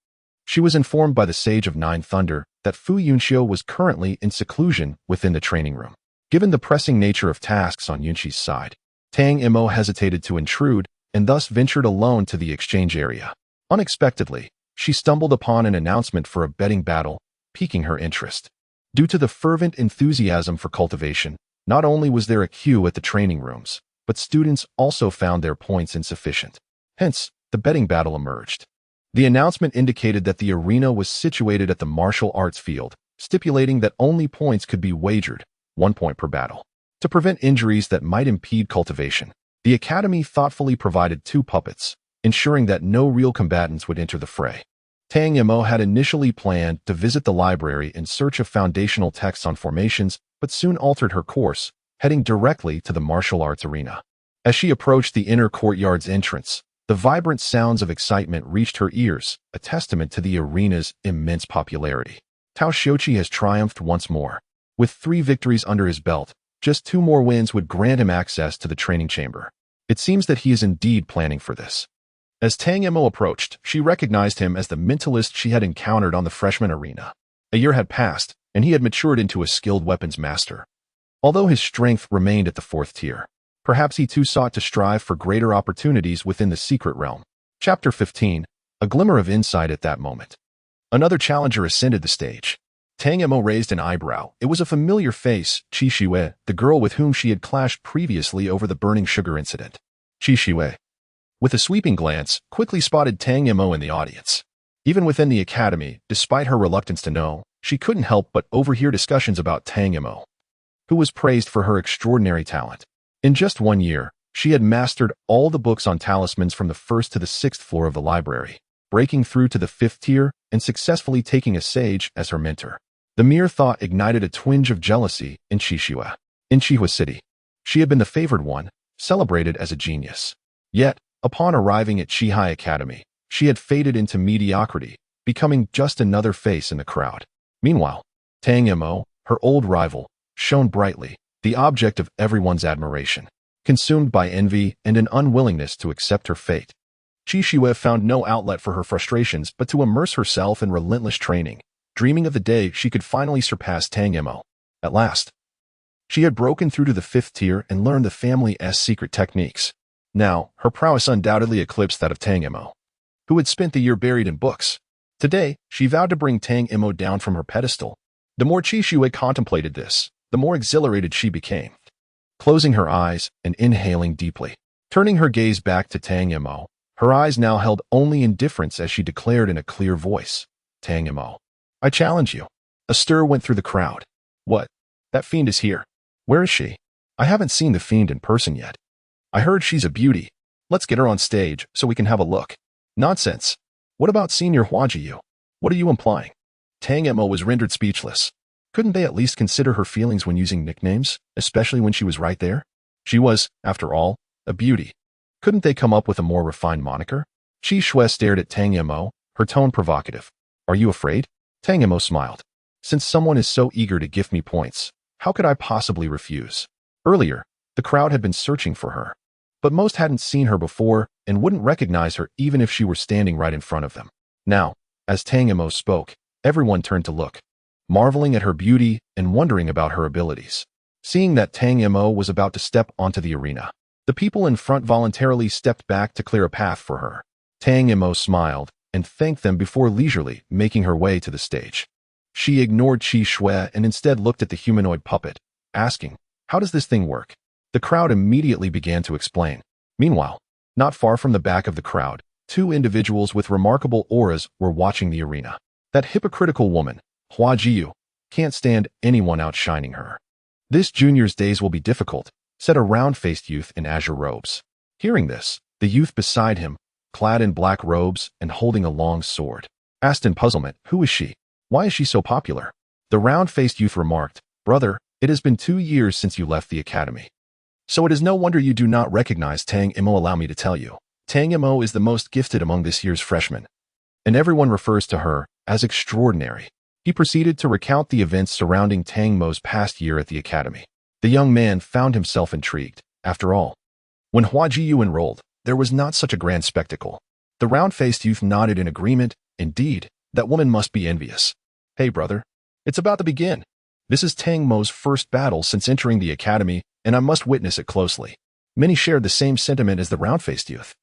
she was informed by the Sage of Nine Thunder that Fu Yunxiu was currently in seclusion within the training room. Given the pressing nature of tasks on Yunxi's side, Tang Mo hesitated to intrude and thus ventured alone to the exchange area. Unexpectedly, she stumbled upon an announcement for a betting battle, piquing her interest. Due to the fervent enthusiasm for cultivation, not only was there a queue at the training rooms, but students also found their points insufficient. Hence, the betting battle emerged. The announcement indicated that the arena was situated at the martial arts field, stipulating that only points could be wagered, 1 point per battle. To prevent injuries that might impede cultivation, the academy thoughtfully provided 2 puppets, ensuring that no real combatants would enter the fray. Tang Mo had initially planned to visit the library in search of foundational texts on formations, but soon altered her course, heading directly to the martial arts arena. As she approached the inner courtyard's entrance, the vibrant sounds of excitement reached her ears, a testament to the arena's immense popularity. Tao Xiuqi has triumphed once more. With 3 victories under his belt, just 2 more wins would grant him access to the training chamber. It seems that he is indeed planning for this. As Tang Mo approached, she recognized him as the mentalist she had encountered on the freshman arena. A year had passed, and he had matured into a skilled weapons master. Although his strength remained at the 4th tier, perhaps he too sought to strive for greater opportunities within the secret realm. Chapter 15. A glimmer of insight at that moment. Another challenger ascended the stage. Tang Mo raised an eyebrow. It was a familiar face, Qi Shiwei, the girl with whom she had clashed previously over the burning sugar incident. Qi Shiwei, with a sweeping glance, quickly spotted Tang Mo in the audience. Even within the academy, despite her reluctance to know, she couldn't help but overhear discussions about Tang Mo, who was praised for her extraordinary talent. In just 1 year, she had mastered all the books on talismans from the 1st to the 6th floor of the library, breaking through to the 5th tier and successfully taking a sage as her mentor. The mere thought ignited a twinge of jealousy in Qixue. In Qihua City, she had been the favored one, celebrated as a genius. Yet, upon arriving at Qihai Academy, she had faded into mediocrity, becoming just another face in the crowd. Meanwhile, Tang Mo, her old rival, shone brightly, the object of everyone's admiration, consumed by envy and an unwillingness to accept her fate. Qixue found no outlet for her frustrations but to immerse herself in relentless training, dreaming of the day she could finally surpass Tang Mo. At last, she had broken through to the 5th tier and learned the family's secret techniques. Now, her prowess undoubtedly eclipsed that of Tang Mo, who had spent the year buried in books. Today, she vowed to bring Tang Mo down from her pedestal. The more Qixue contemplated this, the more exhilarated she became. Closing her eyes and inhaling deeply, turning her gaze back to Tang Mo, her eyes now held only indifference as she declared in a clear voice, "Tang Mo, I challenge you." A stir went through the crowd. "What? That fiend is here. Where is she? I haven't seen the fiend in person yet. I heard she's a beauty. Let's get her on stage so we can have a look." "Nonsense. What about Senior Huajiyu? What are you implying?" Tang Mo was rendered speechless. Couldn't they at least consider her feelings when using nicknames, especially when she was right there? She was, after all, a beauty. Couldn't they come up with a more refined moniker? Qi Shui stared at Tang Mo, her tone provocative. "Are you afraid?" Tang Mo smiled. "Since someone is so eager to give me points, how could I possibly refuse?" Earlier, the crowd had been searching for her, but most hadn't seen her before and wouldn't recognize her even if she were standing right in front of them. Now, as Tang Mo spoke, everyone turned to look, marveling at her beauty and wondering about her abilities. Seeing that Tang Mo was about to step onto the arena, the people in front voluntarily stepped back to clear a path for her. Tang Mo smiled and thanked them before leisurely making her way to the stage. She ignored Qi Shui and instead looked at the humanoid puppet, asking, "How does this thing work?" The crowd immediately began to explain. Meanwhile, not far from the back of the crowd, 2 individuals with remarkable auras were watching the arena. That hypocritical woman, Huajiyu, can't stand anyone outshining her. "This junior's days will be difficult," said a round-faced youth in azure robes. Hearing this, the youth beside him, clad in black robes and holding a long sword, asked in puzzlement, "Who is she?" Why is she so popular? The round-faced youth remarked, Brother, it has been 2 years since you left the academy. So it is no wonder you do not recognize Tang Mo. Allow me to tell you. Tang Mo is the most gifted among this year's freshmen, and everyone refers to her as extraordinary. He proceeded to recount the events surrounding Tang Mo's past year at the academy. The young man found himself intrigued. After all, when Hua Jiyu enrolled, there was not such a grand spectacle. The round-faced youth nodded in agreement. Indeed, that woman must be envious. Hey, brother. It's about to begin. This is Tang Mo's first battle since entering the academy, and I must witness it closely. Many shared the same sentiment as the round-faced youth.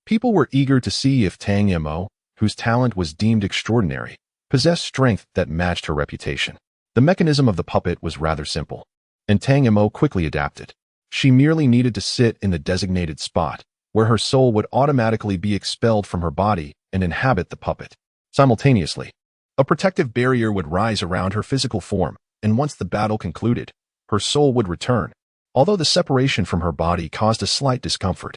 People were eager to see if Tang Mo, whose talent was deemed extraordinary, possessed strength that matched her reputation. The mechanism of the puppet was rather simple, and Tang Mo quickly adapted. She merely needed to sit in the designated spot, where her soul would automatically be expelled from her body and inhabit the puppet. Simultaneously, a protective barrier would rise around her physical form, and once the battle concluded, her soul would return, although the separation from her body caused a slight discomfort.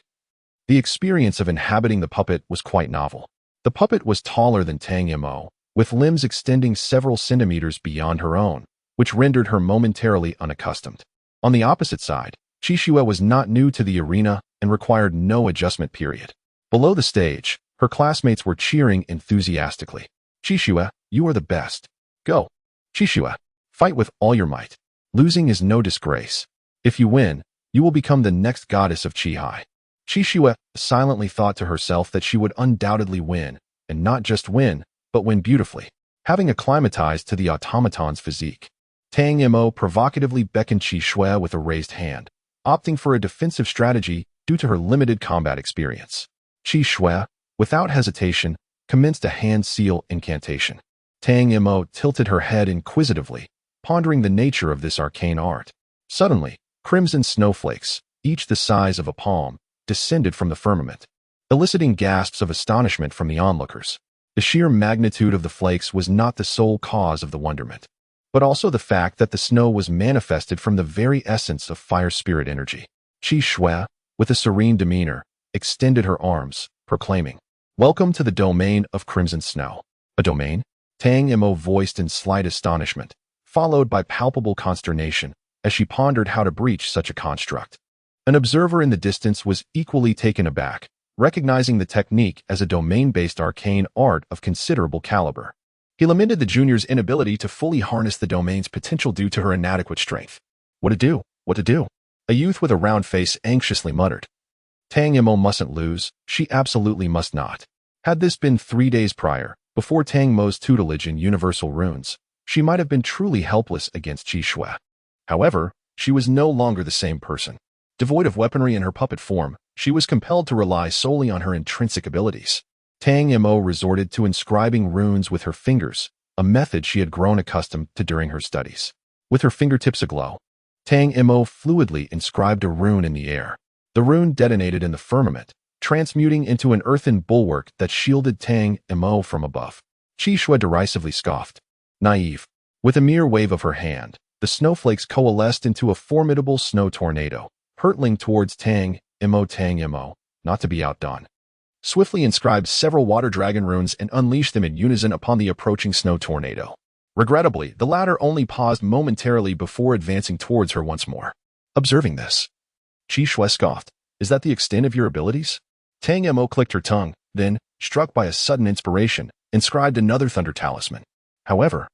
The experience of inhabiting the puppet was quite novel. The puppet was taller than Tang Mo, with limbs extending several centimeters beyond her own, which rendered her momentarily unaccustomed. On the opposite side, Qixue was not new to the arena and required no adjustment period. Below the stage, her classmates were cheering enthusiastically. Qixue, you are the best. Go. Qixue, fight with all your might. Losing is no disgrace. If you win, you will become the next goddess of Qihai. Qixue silently thought to herself that she would undoubtedly win, and not just win, but win beautifully. Having acclimatized to the automaton's physique, Tang Mo provocatively beckoned Qixue with a raised hand, opting for a defensive strategy due to her limited combat experience. Qixue, without hesitation, commenced a hand-seal incantation. Tang Mo tilted her head inquisitively, pondering the nature of this arcane art. Suddenly, crimson snowflakes, each the size of a palm, descended from the firmament, eliciting gasps of astonishment from the onlookers. The sheer magnitude of the flakes was not the sole cause of the wonderment, but also the fact that the snow was manifested from the very essence of fire spirit energy. Qixue, with a serene demeanor, extended her arms, proclaiming, Welcome to the domain of crimson snow. A domain? Tang Mo voiced in slight astonishment, followed by palpable consternation, as she pondered how to breach such a construct. An observer in the distance was equally taken aback, recognizing the technique as a domain-based arcane art of considerable caliber. He lamented the junior's inability to fully harness the domain's potential due to her inadequate strength. What to do? What to do? A youth with a round face anxiously muttered. Tang Mo mustn't lose. She absolutely must not. Had this been 3 days prior, before Tang Mo's tutelage in universal runes, she might have been truly helpless against Qixue. However, she was no longer the same person. Devoid of weaponry in her puppet form, she was compelled to rely solely on her intrinsic abilities. Tang Mo resorted to inscribing runes with her fingers, a method she had grown accustomed to during her studies. With her fingertips aglow, Tang Mo fluidly inscribed a rune in the air. The rune detonated in the firmament, transmuting into an earthen bulwark that shielded Tang Mo from above. Qixue derisively scoffed. Naive. With a mere wave of her hand, the snowflakes coalesced into a formidable snow tornado, hurtling towards Tang Mo, not to be outdone. Swiftly inscribed several water dragon runes and unleashed them in unison upon the approaching snow tornado. Regrettably, the latter only paused momentarily before advancing towards her once more. Observing this, Qixue scoffed. Is that the extent of your abilities? Tang Mo clicked her tongue, then, struck by a sudden inspiration, inscribed another thunder talisman. However,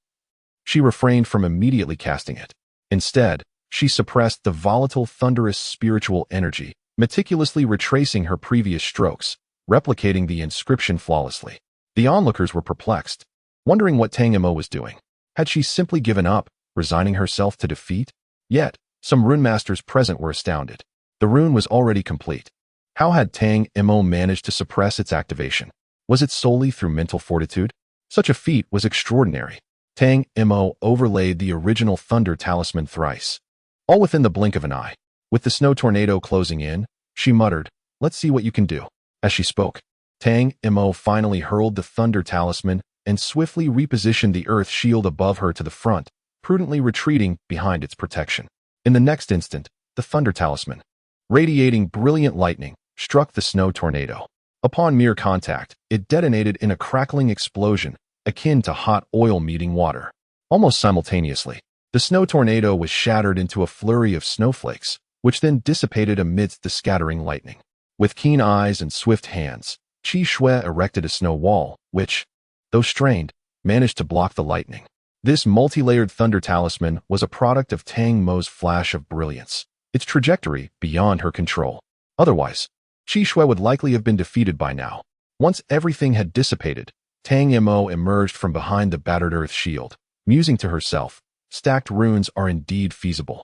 she refrained from immediately casting it. Instead, she suppressed the volatile thunderous spiritual energy, meticulously retracing her previous strokes, replicating the inscription flawlessly. The onlookers were perplexed, wondering what Tang Mo was doing. Had she simply given up, resigning herself to defeat? Yet, some rune masters present were astounded. The rune was already complete. How had Tang Mo managed to suppress its activation? Was it solely through mental fortitude? Such a feat was extraordinary. Tang Mo overlaid the original thunder talisman thrice, all within the blink of an eye. With the snow tornado closing in, she muttered, Let's see what you can do. As she spoke, Tang Mo finally hurled the thunder talisman and swiftly repositioned the earth shield above her to the front, prudently retreating behind its protection. In the next instant, the thunder talisman, radiating brilliant lightning, struck the snow tornado. Upon mere contact, it detonated in a crackling explosion, akin to hot oil meeting water. Almost simultaneously, the snow tornado was shattered into a flurry of snowflakes, which then dissipated amidst the scattering lightning. With keen eyes and swift hands, Qi Shui erected a snow wall, which, though strained, managed to block the lightning. This multi-layered thunder talisman was a product of Tang Mo's flash of brilliance, its trajectory beyond her control. Otherwise, Qi Shui would likely have been defeated by now. Once everything had dissipated, Tang Mo emerged from behind the battered earth shield, musing to herself, stacked runes are indeed feasible,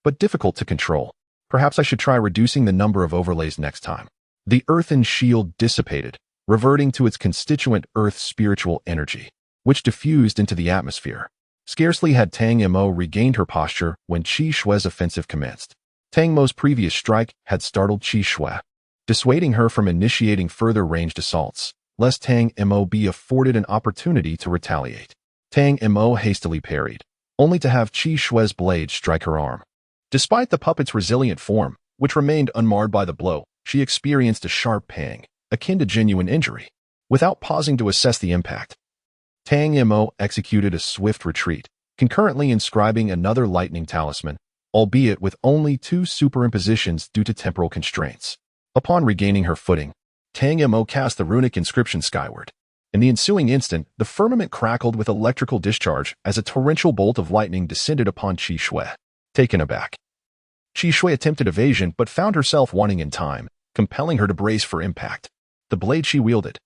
but difficult to control. Perhaps I should try reducing the number of overlays next time. The earthen shield dissipated, reverting to its constituent earth spiritual energy, which diffused into the atmosphere. Scarcely had Tang Mo regained her posture when Qi Shui's offensive commenced. Tang Mo's previous strike had startled Qi Shui, dissuading her from initiating further ranged assaults, lest Tang Mo be afforded an opportunity to retaliate. Tang Mo hastily parried, only to have Qi Shui's blade strike her arm. Despite the puppet's resilient form, which remained unmarred by the blow, she experienced a sharp pang, akin to genuine injury. Without pausing to assess the impact, Tang Mo executed a swift retreat, concurrently inscribing another lightning talisman, albeit with only 2 superimpositions due to temporal constraints. Upon regaining her footing, Tang Mo cast the runic inscription skyward. In the ensuing instant, the firmament crackled with electrical discharge as a torrential bolt of lightning descended upon Qi Shui. Taken aback, Qi Shui attempted evasion but found herself wanting in time, compelling her to brace for impact. The blade she wielded,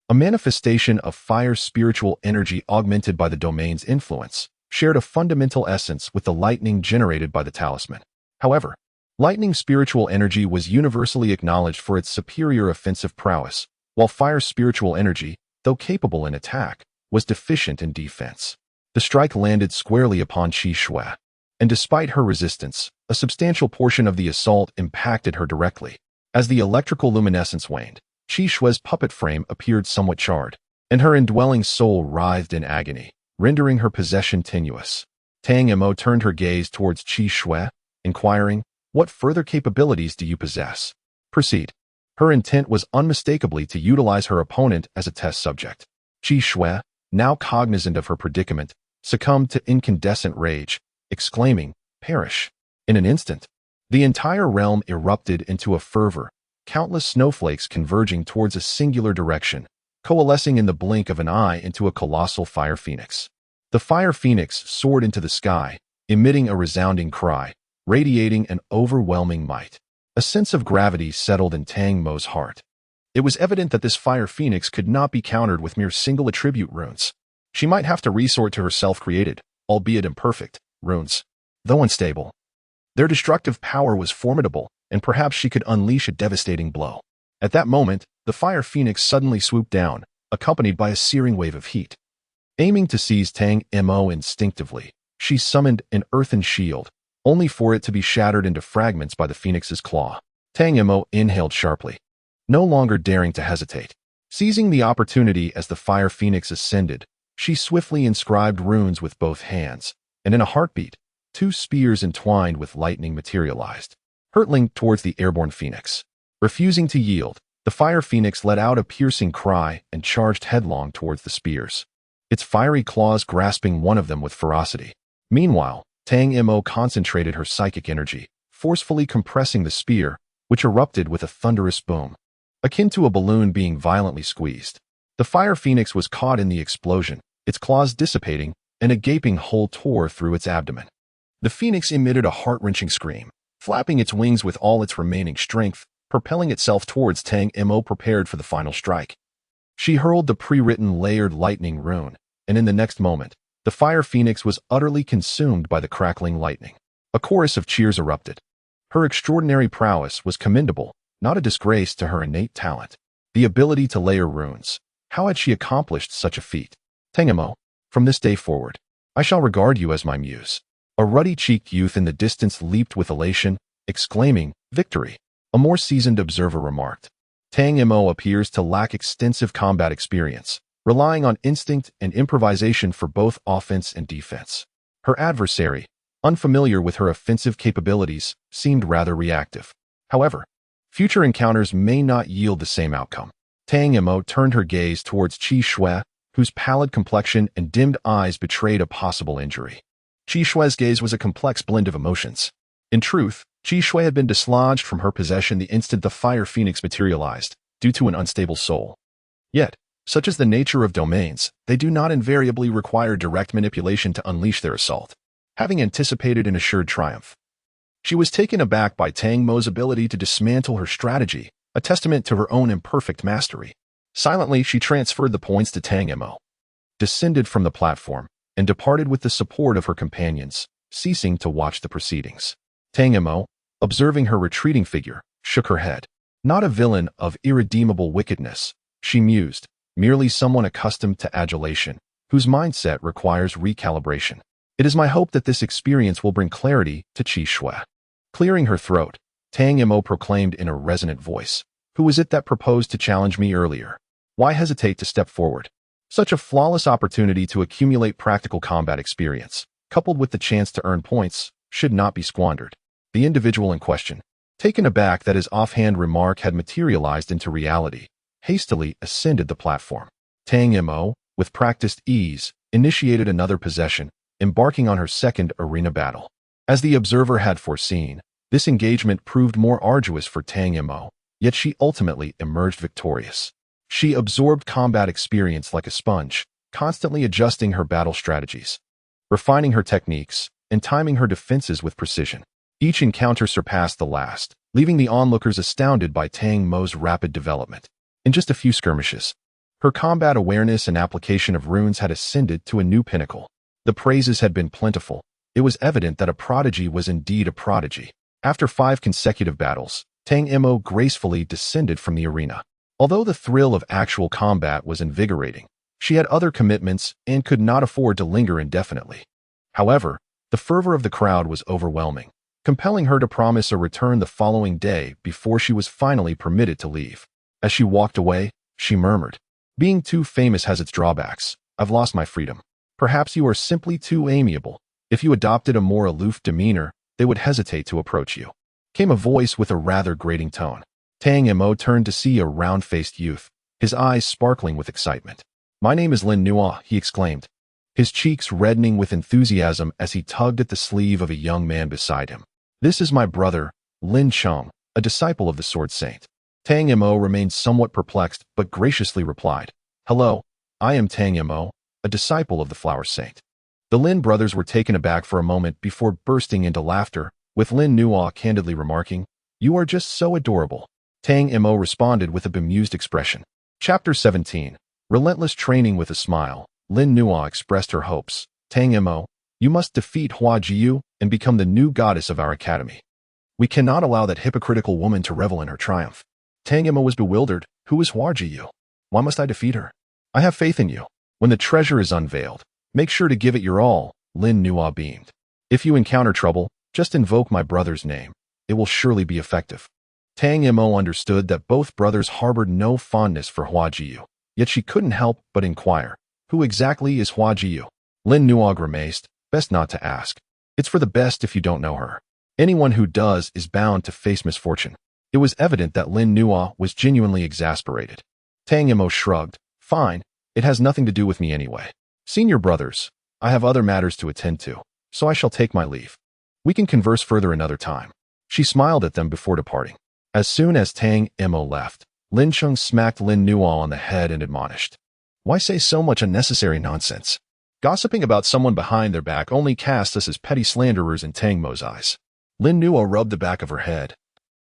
a manifestation of fire's spiritual energy augmented by the domain's influence, shared a fundamental essence with the lightning generated by the talisman. However, lightning's spiritual energy was universally acknowledged for its superior offensive prowess, while fire's spiritual energy, though capable in attack, was deficient in defense. The strike landed squarely upon Qi Shui, and despite her resistance, a substantial portion of the assault impacted her directly. As the electrical luminescence waned, Qi Shui's puppet frame appeared somewhat charred, and her indwelling soul writhed in agony, rendering her possession tenuous. Tang Mo turned her gaze towards Qi Shui, inquiring, "What further capabilities do you possess?" "Proceed." Her intent was unmistakably to utilize her opponent as a test subject. Qi Shui, now cognizant of her predicament, succumbed to incandescent rage, exclaiming, "Perish!" In an instant, the entire realm erupted into a fervor, countless snowflakes converging towards a singular direction, coalescing in the blink of an eye into a colossal fire phoenix. The fire phoenix soared into the sky, emitting a resounding cry, radiating an overwhelming might. A sense of gravity settled in Tang Mo's heart. It was evident that this fire phoenix could not be countered with mere single attribute runes. She might have to resort to her self-created, albeit imperfect, runes. Though unstable, their destructive power was formidable, and perhaps she could unleash a devastating blow. At that moment, the fire phoenix suddenly swooped down, accompanied by a searing wave of heat. Aiming to seize Tang Mo instinctively, she summoned an earthen shield, only for it to be shattered into fragments by the phoenix's claw. Tang Mo inhaled sharply, no longer daring to hesitate. Seizing the opportunity as the fire phoenix ascended, she swiftly inscribed runes with both hands, and in a heartbeat, 2 spears entwined with lightning materialized, hurtling towards the airborne phoenix. Refusing to yield, the fire phoenix let out a piercing cry and charged headlong towards the spears, its fiery claws grasping one of them with ferocity. Meanwhile, Tang Mo concentrated her psychic energy, forcefully compressing the spear, which erupted with a thunderous boom, akin to a balloon being violently squeezed. The fire phoenix was caught in the explosion, its claws dissipating, and a gaping hole tore through its abdomen. The phoenix emitted a heart-wrenching scream, flapping its wings with all its remaining strength, propelling itself towards Tang Mo prepared for the final strike. She hurled the pre-written layered lightning rune, and in the next moment, the fire phoenix was utterly consumed by the crackling lightning. A chorus of cheers erupted. Her extraordinary prowess was commendable, not a disgrace to her innate talent. The ability to layer runes. How had she accomplished such a feat? Tang Mo, from this day forward, I shall regard you as my muse. A ruddy-cheeked youth in the distance leaped with elation, exclaiming, "Victory!" A more seasoned observer remarked, "Tang Mo appears to lack extensive combat experience, relying on instinct and improvisation for both offense and defense." Her adversary, unfamiliar with her offensive capabilities, seemed rather reactive. However, future encounters may not yield the same outcome. Tang Mo turned her gaze towards Qi Shui, whose pallid complexion and dimmed eyes betrayed a possible injury. Qi Shui's gaze was a complex blend of emotions. In truth, Qi Shui had been dislodged from her possession the instant the fire phoenix materialized, due to an unstable soul. Yet, such is the nature of domains, they do not invariably require direct manipulation to unleash their assault. Having anticipated an assured triumph, she was taken aback by Tang Mo's ability to dismantle her strategy, a testament to her own imperfect mastery. Silently, she transferred the points to Tang Mo, descended from the platform, and departed with the support of her companions, ceasing to watch the proceedings. Tang Mo, observing her retreating figure, shook her head. Not a villain of irredeemable wickedness, she mused, merely someone accustomed to adulation, whose mindset requires recalibration. It is my hope that this experience will bring clarity to Qi Shui. Clearing her throat, Tang Mo proclaimed in a resonant voice, "Who was it that proposed to challenge me earlier? Why hesitate to step forward?" Such a flawless opportunity to accumulate practical combat experience, coupled with the chance to earn points, should not be squandered. The individual in question, taken aback that his offhand remark had materialized into reality, hastily ascended the platform. Tang Mo, with practiced ease, initiated another possession, embarking on her second arena battle. As the observer had foreseen, this engagement proved more arduous for Tang Mo, yet she ultimately emerged victorious. She absorbed combat experience like a sponge, constantly adjusting her battle strategies, refining her techniques, and timing her defenses with precision. Each encounter surpassed the last, leaving the onlookers astounded by Tang Mo's rapid development. In just a few skirmishes, her combat awareness and application of runes had ascended to a new pinnacle. The praises had been plentiful. It was evident that a prodigy was indeed a prodigy. After 5 consecutive battles, Tang Mo gracefully descended from the arena. Although the thrill of actual combat was invigorating, she had other commitments and could not afford to linger indefinitely. However, the fervor of the crowd was overwhelming, compelling her to promise a return the following day before she was finally permitted to leave. As she walked away, she murmured, "Being too famous has its drawbacks. I've lost my freedom. Perhaps you are simply too amiable. If you adopted a more aloof demeanor, they would hesitate to approach you." Came a voice with a rather grating tone. Tang Mo turned to see a round-faced youth, his eyes sparkling with excitement. "My name is Lin Nuo," he exclaimed, his cheeks reddening with enthusiasm as he tugged at the sleeve of a young man beside him. "This is my brother, Lin Cheng, a disciple of the Sword Saint." Tang Mo remained somewhat perplexed, but graciously replied, "Hello, I am Tang Mo, a disciple of the Flower Saint." The Lin brothers were taken aback for a moment before bursting into laughter, with Lin Nuo candidly remarking, "You are just so adorable." Tang Mo responded with a bemused expression. Chapter 17. Relentless Training with a Smile. Lin Nuo expressed her hopes. "Tang Mo, you must defeat Hua Jiyu and become the new goddess of our academy. We cannot allow that hypocritical woman to revel in her triumph." Tang Mo was bewildered. "Who is Hua Jiyu? Why must I defeat her?" "I have faith in you. When the treasure is unveiled, make sure to give it your all," Lin Nuo beamed. "If you encounter trouble, just invoke my brother's name. It will surely be effective." Tang Mo understood that both brothers harbored no fondness for Hua Jiyu, yet she couldn't help but inquire, "Who exactly is Hua Jiyu?" Lin Nuo grimaced, "Best not to ask. It's for the best if you don't know her. Anyone who does is bound to face misfortune." It was evident that Lin Nuo was genuinely exasperated. Tang Mo shrugged, "Fine, it has nothing to do with me anyway. Senior brothers, I have other matters to attend to, so I shall take my leave. We can converse further another time." She smiled at them before departing. As soon as Tang Mo left, Lin Cheng smacked Lin Nuo on the head and admonished, "Why say so much unnecessary nonsense? Gossiping about someone behind their back only casts us as petty slanderers in Tang Mo's eyes." Lin Nuo rubbed the back of her head,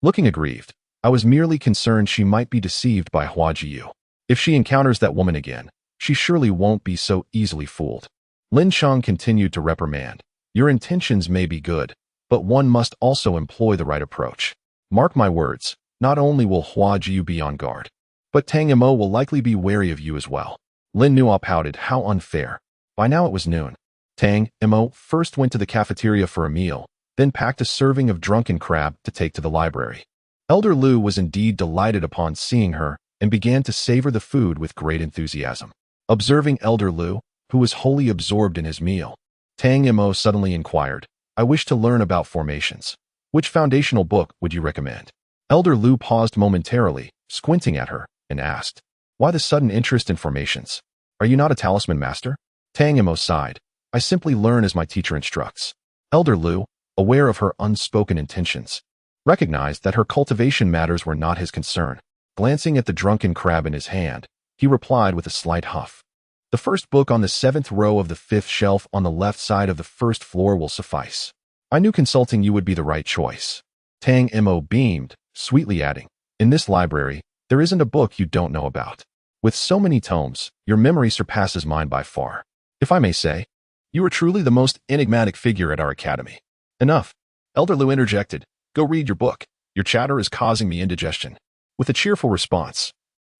looking aggrieved. "I was merely concerned she might be deceived by Hua Jiyu. If she encounters that woman again, she surely won't be so easily fooled." Lin Cheng continued to reprimand, "Your intentions may be good, but one must also employ the right approach. Mark my words, not only will Hua Jiyu be on guard, but Tang Mo will likely be wary of you as well." Lin Nuo pouted, "How unfair." By now it was noon. Tang Mo first went to the cafeteria for a meal, then packed a serving of drunken crab to take to the library. Elder Lu was indeed delighted upon seeing her and began to savor the food with great enthusiasm. Observing Elder Lu, who was wholly absorbed in his meal, Tang Mo suddenly inquired, "I wish to learn about formations. Which foundational book would you recommend?" Elder Lu paused momentarily, squinting at her, and asked, "Why the sudden interest in formations? Are you not a talisman master? Tang Mo sighed. I simply learn as my teacher instructs. Elder Lu, aware of her unspoken intentions, recognized that her cultivation matters were not his concern. Glancing at the drunken crab in his hand, he replied with a slight huff. The first book on the 7th row of the 5th shelf on the left side of the first floor will suffice. I knew consulting you would be the right choice. Tang Mo beamed, sweetly adding, in this library, there isn't a book you don't know about. With so many tomes, your memory surpasses mine by far. If I may say, you are truly the most enigmatic figure at our academy. Enough. Elder Lu interjected. Go read your book. Your chatter is causing me indigestion. With a cheerful response,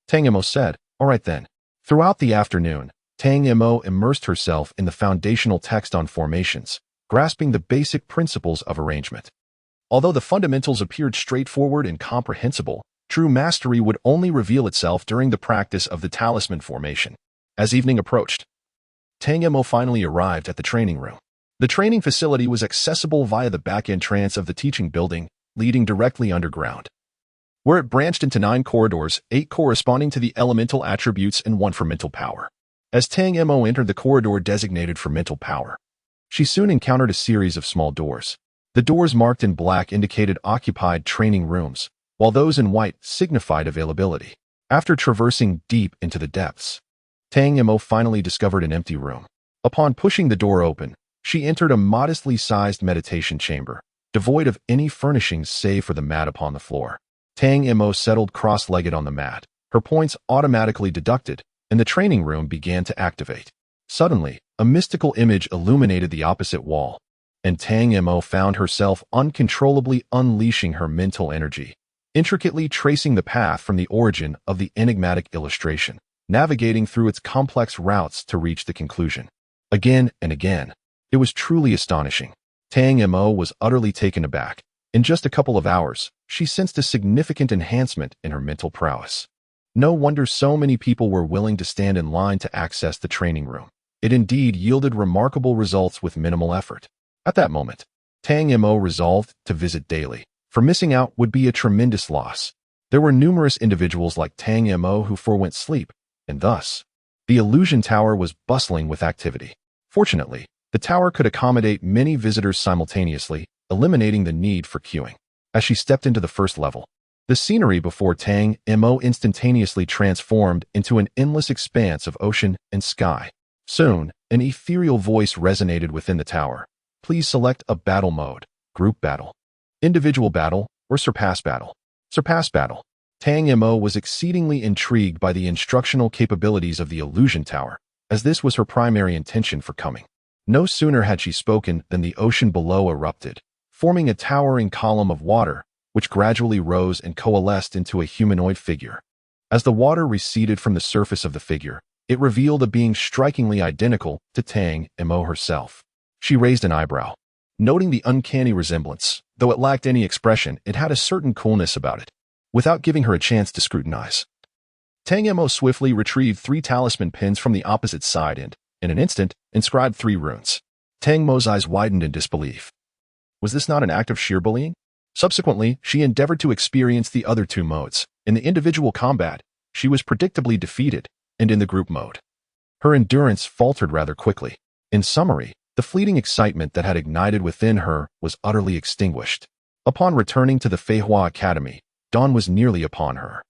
Tang Mo said, all right then. Throughout the afternoon, Tang Mo immersed herself in the foundational text on formations, grasping the basic principles of arrangement. Although the fundamentals appeared straightforward and comprehensible, true mastery would only reveal itself during the practice of the talisman formation. As evening approached, Tang Mo finally arrived at the training room. The training facility was accessible via the back entrance of the teaching building, leading directly underground, where it branched into 9 corridors, 8 corresponding to the elemental attributes and 1 for mental power. As Tang Mo entered the corridor designated for mental power, she soon encountered a series of small doors. The doors marked in black indicated occupied training rooms, while those in white signified availability. After traversing deep into the depths, Tang Mo finally discovered an empty room. Upon pushing the door open, she entered a modestly sized meditation chamber, devoid of any furnishings save for the mat upon the floor. Tang Mo settled cross-legged on the mat, her points automatically deducted, and the training room began to activate. Suddenly, a mystical image illuminated the opposite wall, and Tang Mo found herself uncontrollably unleashing her mental energy, intricately tracing the path from the origin of the enigmatic illustration, navigating through its complex routes to reach the conclusion. Again and again, it was truly astonishing. Tang Mo was utterly taken aback. In just a couple of hours, she sensed a significant enhancement in her mental prowess. No wonder so many people were willing to stand in line to access the training room. It indeed yielded remarkable results with minimal effort. At that moment, Tang Mo resolved to visit daily, for missing out would be a tremendous loss. There were numerous individuals like Tang Mo who forwent sleep, and thus, the illusion tower was bustling with activity. Fortunately, the tower could accommodate many visitors simultaneously, eliminating the need for queuing. As she stepped into the first level, the scenery before Tang Mo instantaneously transformed into an endless expanse of ocean and sky. Soon, an ethereal voice resonated within the tower. Please select a battle mode: group battle, individual battle, or surpass battle. Surpass battle. Tang Mo was exceedingly intrigued by the instructional capabilities of the illusion tower, as this was her primary intention for coming. No sooner had she spoken than the ocean below erupted, forming a towering column of water, which gradually rose and coalesced into a humanoid figure. As the water receded from the surface of the figure, it revealed a being strikingly identical to Tang Mo herself. She raised an eyebrow, noting the uncanny resemblance. Though it lacked any expression, it had a certain coolness about it. Without giving her a chance to scrutinize, Tang Mo swiftly retrieved 3 talisman pins from the opposite side and, in an instant, inscribed 3 runes. Tang Mo's eyes widened in disbelief. Was this not an act of sheer bullying? Subsequently, she endeavored to experience the other 2 modes. In the individual combat, she was predictably defeated, and in the group mode, her endurance faltered rather quickly. In summary, the fleeting excitement that had ignited within her was utterly extinguished. Upon returning to the Feihua Academy, dawn was nearly upon her.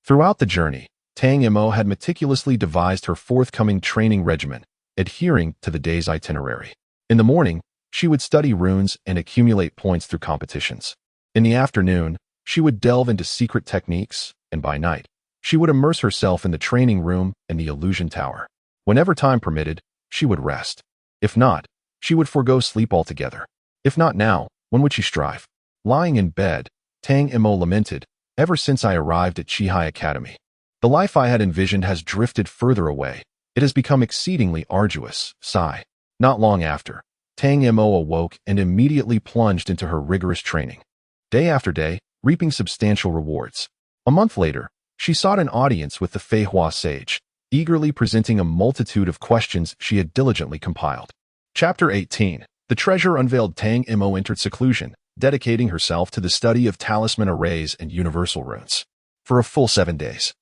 Throughout the journey, Tang Mo had meticulously devised her forthcoming training regimen, adhering to the day's itinerary. In the morning, she would study runes and accumulate points through competitions. In the afternoon, she would delve into secret techniques, and by night, she would immerse herself in the training room and the illusion tower. Whenever time permitted, she would rest. If not, she would forego sleep altogether. If not now, when would she strive? Lying in bed, Tang Mo lamented, ever since I arrived at Chihai Academy, the life I had envisioned has drifted further away. It has become exceedingly arduous. Sigh. Not long after, Tang Mo awoke and immediately plunged into her rigorous training. Day after day, reaping substantial rewards. A month later, she sought an audience with the Feihua sage, eagerly presenting a multitude of questions she had diligently compiled. Chapter 18. The treasure unveiled. Tang Mo entered seclusion, dedicating herself to the study of talisman arrays and universal runes. For a full 7 days,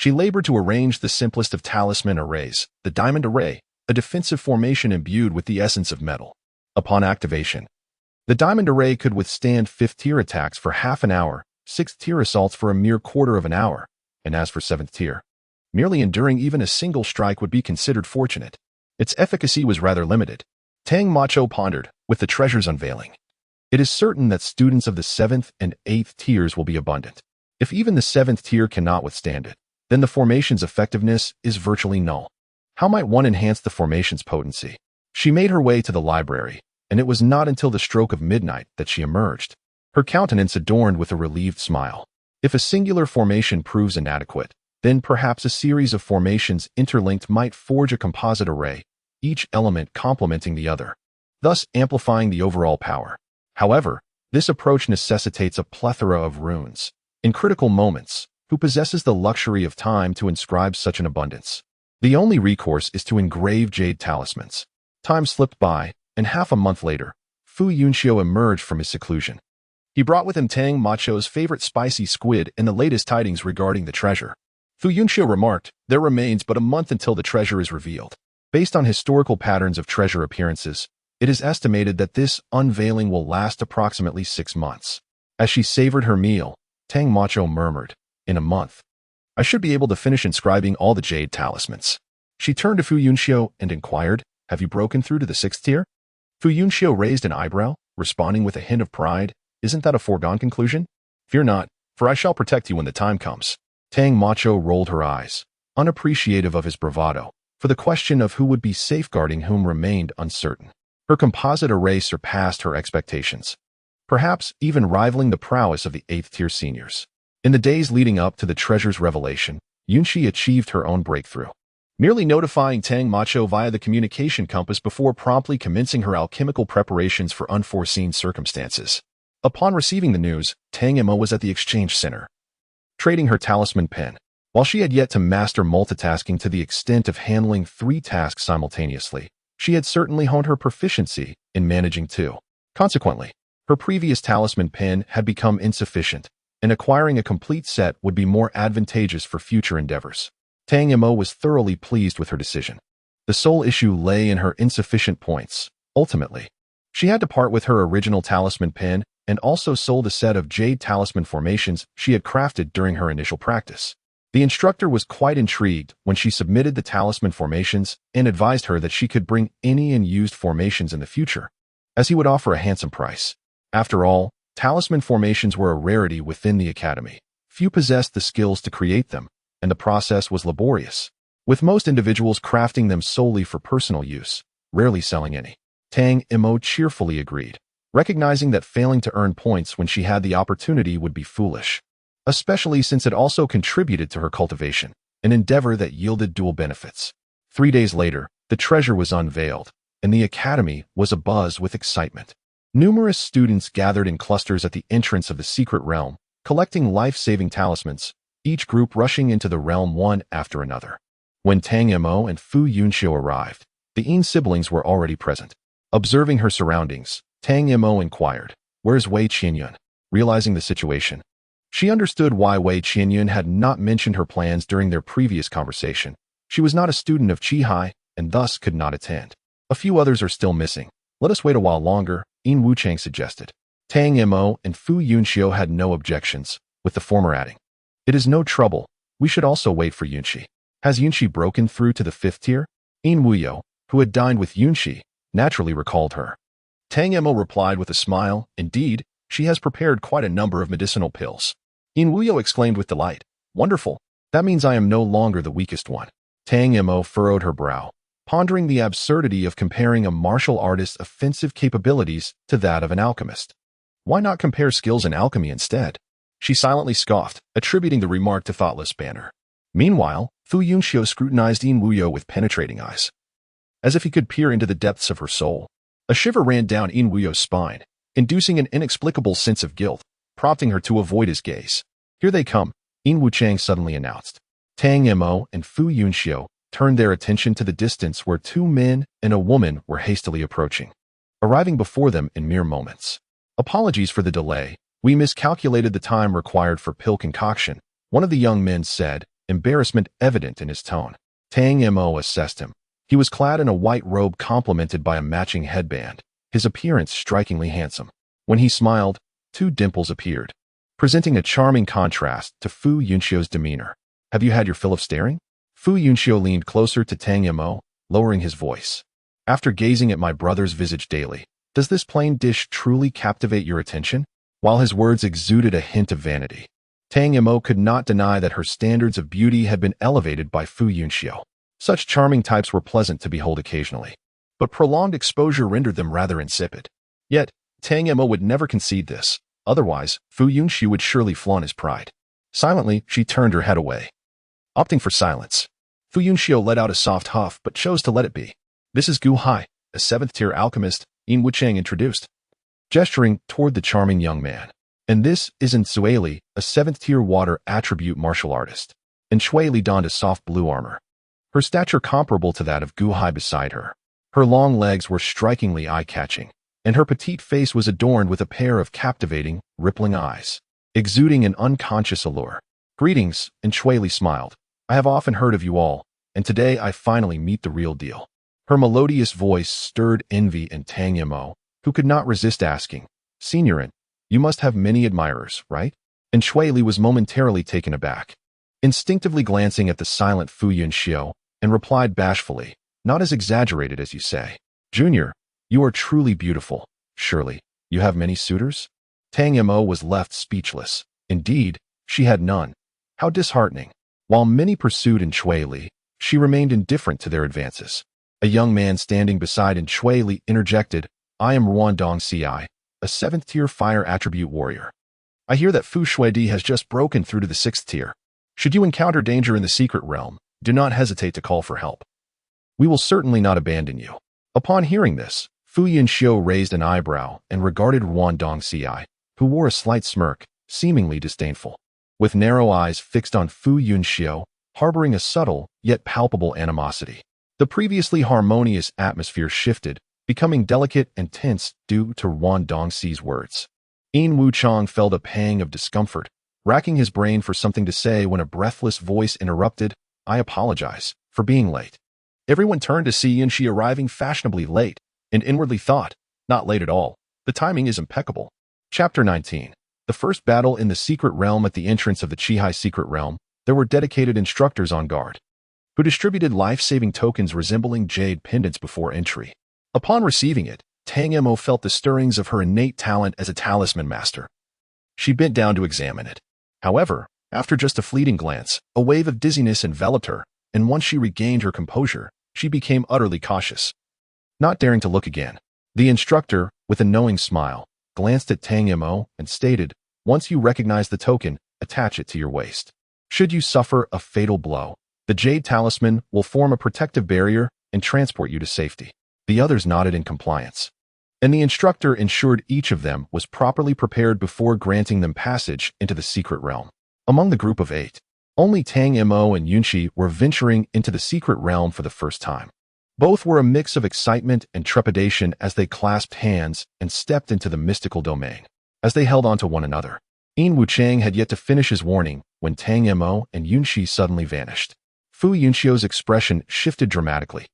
She labored to arrange the simplest of talisman arrays, the diamond array, a defensive formation imbued with the essence of metal. Upon activation, the diamond array could withstand 5th-tier attacks for half an hour, 6th-tier assaults for a mere quarter of an hour, and as for 7th tier, merely enduring even a single strike would be considered fortunate. Its efficacy was rather limited. Tang Mo pondered, with the treasure's unveiling. It is certain that students of the 7th and 8th tiers will be abundant. If even the 7th tier cannot withstand it, then the formation's effectiveness is virtually null. How might one enhance the formation's potency? She made her way to the library, and it was not until the stroke of midnight that she emerged, her countenance adorned with a relieved smile. If a singular formation proves inadequate, then perhaps a series of formations interlinked might forge a composite array, each element complementing the other, thus amplifying the overall power. However, this approach necessitates a plethora of runes. In critical moments, who possesses the luxury of time to inscribe such an abundance? The only recourse is to engrave jade talismans. Time slipped by, and half a month later, Fu Yunxiu emerged from his seclusion. He brought with him Tang Mo's favorite spicy squid and the latest tidings regarding the treasure. Fu Yunxiu remarked, "There remains but a month until the treasure is revealed. Based on historical patterns of treasure appearances, it is estimated that this unveiling will last approximately 6 months. As she savored her meal, Tang Mo murmured, "In a month, I should be able to finish inscribing all the jade talismans." She turned to Fu Yunxiu and inquired, "Have you broken through to the 6th tier?" Fu Yunxiu raised an eyebrow, responding with a hint of pride, "Isn't that a foregone conclusion? Fear not, for I shall protect you when the time comes." Tang Mo rolled her eyes, unappreciative of his bravado, for the question of who would be safeguarding whom remained uncertain. Her composite array surpassed her expectations, perhaps even rivaling the prowess of the 8th tier seniors. In the days leading up to the treasure's revelation, Yunxi achieved her own breakthrough, merely notifying Tang Mo via the communication compass before promptly commencing her alchemical preparations for unforeseen circumstances. Upon receiving the news, Tang Mo was at the exchange center, trading her talisman pen. While she had yet to master multitasking to the extent of handling 3 tasks simultaneously, she had certainly honed her proficiency in managing 2. Consequently, her previous talisman pen had become insufficient, and acquiring a complete set would be more advantageous for future endeavors. Tang Mo was thoroughly pleased with her decision. The sole issue lay in her insufficient points. Ultimately, she had to part with her original talisman pen and also sold a set of jade talisman formations she had crafted during her initial practice. The instructor was quite intrigued when she submitted the talisman formations and advised her that she could bring any unused formations in the future, as he would offer a handsome price. After all, talisman formations were a rarity within the academy. Few possessed the skills to create them, and the process was laborious, with most individuals crafting them solely for personal use, rarely selling any. Tang Mo cheerfully agreed, recognizing that failing to earn points when she had the opportunity would be foolish, especially since it also contributed to her cultivation, an endeavor that yielded dual benefits. 3 days later, the treasure was unveiled, and the academy was abuzz with excitement. Numerous students gathered in clusters at the entrance of the secret realm, collecting life-saving talismans, each group rushing into the realm one after another. When Tang Mo and Fu Yunxiu arrived, the Yin siblings were already present. Observing her surroundings, Tang Mo inquired, "Where's Wei Qianyun?" Realizing the situation, she understood why Wei Qianyun had not mentioned her plans during their previous conversation. She was not a student of Qihai and thus could not attend. "A few others are still missing. Let us wait a while longer," Yin Wuchang suggested. Tang Mo and Fu Yunxiu had no objections, with the former adding, "It is no trouble. We should also wait for Yunxi." "Has Yunxi broken through to the 5th tier?" Yin Wuyo, who had dined with Yunxi, naturally recalled her. Tang Mo replied with a smile, "Indeed, she has prepared quite a number of medicinal pills." Yin Wuyo exclaimed with delight, "Wonderful. That means I am no longer the weakest one." Tang Mo furrowed her brow, pondering the absurdity of comparing a martial artist's offensive capabilities to that of an alchemist. Why not compare skills in alchemy instead? She silently scoffed, attributing the remark to thoughtless banter. Meanwhile, Fu Yunxiu scrutinized Yin Wuyo with penetrating eyes, as if he could peer into the depths of her soul. A shiver ran down Yin Wuyo's spine, inducing an inexplicable sense of guilt, prompting her to avoid his gaze. "Here they come," Yin Wuchang suddenly announced. Tang Mo and Fu Yunxiu turned their attention to the distance where 2 men and a woman were hastily approaching, arriving before them in mere moments. "Apologies for the delay. We miscalculated the time required for pill concoction," one of the young men said, embarrassment evident in his tone. Tang Mo assessed him. He was clad in a white robe complemented by a matching headband, his appearance strikingly handsome. When he smiled, two dimples appeared, presenting a charming contrast to Fu Yunxiu's demeanor. Have you had your fill of staring? Fu Yunxiu leaned closer to Tang Mo, lowering his voice. After gazing at my brother's visage daily, does this plain dish truly captivate your attention? While his words exuded a hint of vanity, Tang Mo could not deny that her standards of beauty had been elevated by Fu Yunxiu. Such charming types were pleasant to behold occasionally, but prolonged exposure rendered them rather insipid. Yet, Tang Mo would never concede this, otherwise Fu Yunxiu would surely flaunt his pride. Silently, she turned her head away. Opting for silence, Fu Yunxiu let out a soft huff but chose to let it be. This is Gu Hai, a 7th-tier alchemist, Yin Wucheng introduced, gesturing toward the charming young man. And this is Sui Li, a 7th-tier water attribute martial artist. And Sui Li donned a soft blue armor, her stature comparable to that of Gu Hai beside her. Her long legs were strikingly eye-catching, and her petite face was adorned with a pair of captivating, rippling eyes, exuding an unconscious allure. Greetings, and Sui Li smiled. I have often heard of you all, and today I finally meet the real deal. Her melodious voice stirred envy in Tang Mo, who could not resist asking, Seniorin, you must have many admirers, right? And Sui Li was momentarily taken aback, instinctively glancing at the silent Fu Yunxiu, and replied bashfully, not as exaggerated as you say. Junior, you are truly beautiful. Surely, you have many suitors? Tang Mo was left speechless. Indeed, she had none. How disheartening. While many pursued Sui Li, she remained indifferent to their advances. A young man standing beside Sui Li interjected, I am Ruan Dongxi, a 7th-tier fire attribute warrior. I hear that Fu Shuidi has just broken through to the 6th tier. Should you encounter danger in the secret realm, do not hesitate to call for help. We will certainly not abandon you. Upon hearing this, Fu Yunxiu raised an eyebrow and regarded Ruan Dongxi, who wore a slight smirk, seemingly disdainful. With narrow eyes fixed on Fu Yunxiu, harboring a subtle yet palpable animosity. The previously harmonious atmosphere shifted, becoming delicate and tense due to Ruan Dongxi's words. Yin Wucheng felt a pang of discomfort, racking his brain for something to say when a breathless voice interrupted, I apologize for being late. Everyone turned to see Yunxi arriving fashionably late, and inwardly thought, not late at all. The timing is impeccable. Chapter 19. The first battle in the secret realm. At the entrance of the Qihai secret realm, there were dedicated instructors on guard, who distributed life-saving tokens resembling jade pendants before entry. Upon receiving it, Tang Mo felt the stirrings of her innate talent as a talisman master. She bent down to examine it. However, after just a fleeting glance, a wave of dizziness enveloped her, and once she regained her composure, she became utterly cautious. Not daring to look again, the instructor, with a knowing smile, glanced at Tang Mo and stated, once you recognize the token, attach it to your waist. Should you suffer a fatal blow, the jade talisman will form a protective barrier and transport you to safety. The others nodded in compliance, and the instructor ensured each of them was properly prepared before granting them passage into the secret realm. Among the group of 8, only Tang Mo and Yunxi were venturing into the secret realm for the first time. Both were a mix of excitement and trepidation as they clasped hands and stepped into the mystical domain. As they held on to one another, Yin Wucheng had yet to finish his warning when Tang Mo and Yunxi suddenly vanished. Fu Yunxiu's expression shifted dramatically,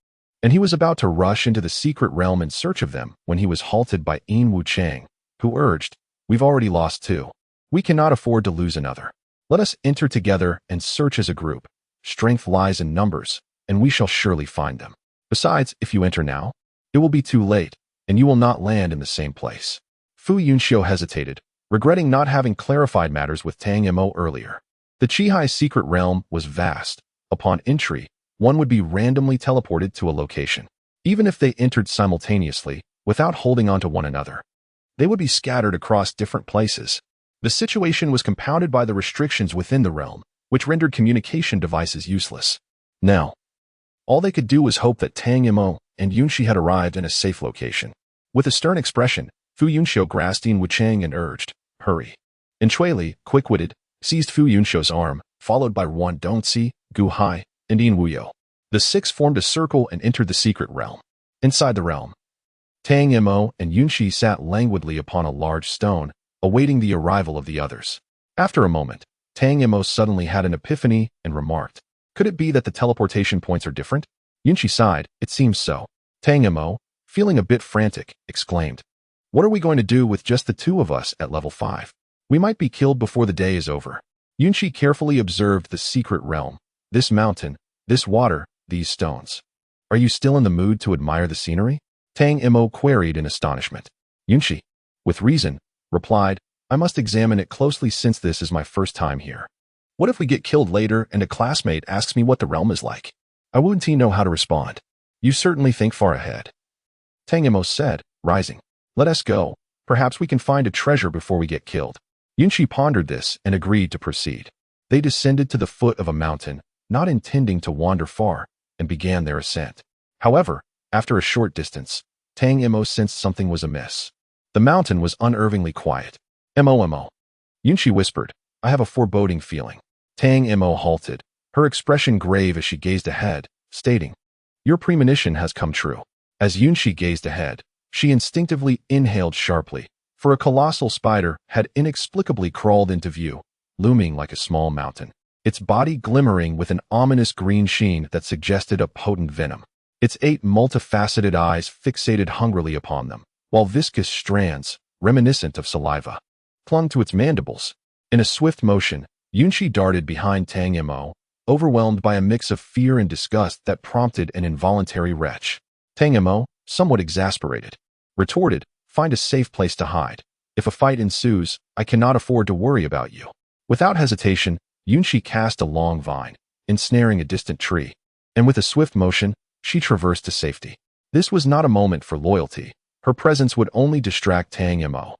and he was about to rush into the secret realm in search of them when he was halted by Yin Wucheng, who urged, We've already lost 2. We cannot afford to lose another. Let us enter together and search as a group. Strength lies in numbers, and we shall surely find them. Besides, if you enter now, it will be too late, and you will not land in the same place. Fu Yunxiu hesitated, regretting not having clarified matters with Tang Mo earlier. The Qihai secret realm was vast. Upon entry, one would be randomly teleported to a location. Even if they entered simultaneously, without holding on to one another, they would be scattered across different places. The situation was compounded by the restrictions within the realm, which rendered communication devices useless. Now, all they could do was hope that Tang Mo and Yunxi had arrived in a safe location. With a stern expression, Fu Yunxiu grasped Yin Wucheng and urged, Hurry. And Sui Li, quick-witted, seized Fu Yunxiu's arm, followed by Ruan Dongxi, Gu Hai, and Yin Wuyo. The 6 formed a circle and entered the secret realm. Inside the realm, Tang Mo and Yunxi sat languidly upon a large stone, awaiting the arrival of the others. After a moment, Tang Mo suddenly had an epiphany and remarked, "Could it be that the teleportation points are different?" Yunqi sighed, "It seems so." Tang Mo, feeling a bit frantic, exclaimed, "What are we going to do with just the two of us at level 5? We might be killed before the day is over." Yunqi carefully observed the secret realm, this mountain, this water, these stones. "Are you still in the mood to admire the scenery?" Tang Mo queried in astonishment. Yunqi, with reason, replied, "I must examine it closely since this is my first time here. What if we get killed later and a classmate asks me what the realm is like? I wouldn't know how to respond." "You certainly think far ahead," Tang Mo said, rising. "Let us go. Perhaps we can find a treasure before we get killed." Yunqi pondered this and agreed to proceed. They descended to the foot of a mountain, not intending to wander far, and began their ascent. However, after a short distance, Tang Mo sensed something was amiss. The mountain was unnervingly quiet. Mo. Yunqi whispered, "I have a foreboding feeling." Tang Mo halted, her expression grave as she gazed ahead, stating, "Your premonition has come true." As Yunqi gazed ahead, she instinctively inhaled sharply, for a colossal spider had inexplicably crawled into view, looming like a small mountain, its body glimmering with an ominous green sheen that suggested a potent venom. Its 8 multifaceted eyes fixated hungrily upon them, while viscous strands, reminiscent of saliva, clung to its mandibles. In a swift motion, Yunqi darted behind Tang Mo, overwhelmed by a mix of fear and disgust that prompted an involuntary retch. Tang Mo, somewhat exasperated, retorted, "Find a safe place to hide. If a fight ensues, I cannot afford to worry about you." Without hesitation, Yunqi cast a long vine, ensnaring a distant tree, and with a swift motion, she traversed to safety. This was not a moment for loyalty. Her presence would only distract Tang Mo.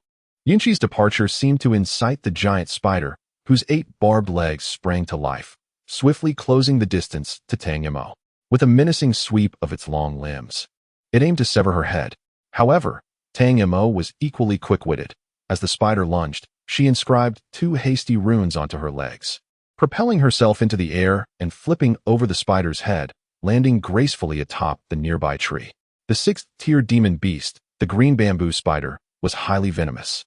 Yunqi's departure seemed to incite the giant spider, whose 8 barbed legs sprang to life, swiftly closing the distance to Tang Mo. With a menacing sweep of its long limbs, it aimed to sever her head. However, Tang Mo was equally quick-witted. As the spider lunged, she inscribed 2 hasty runes onto her legs, propelling herself into the air and flipping over the spider's head, landing gracefully atop the nearby tree. The 6th-tier demon beast, the green bamboo spider, was highly venomous,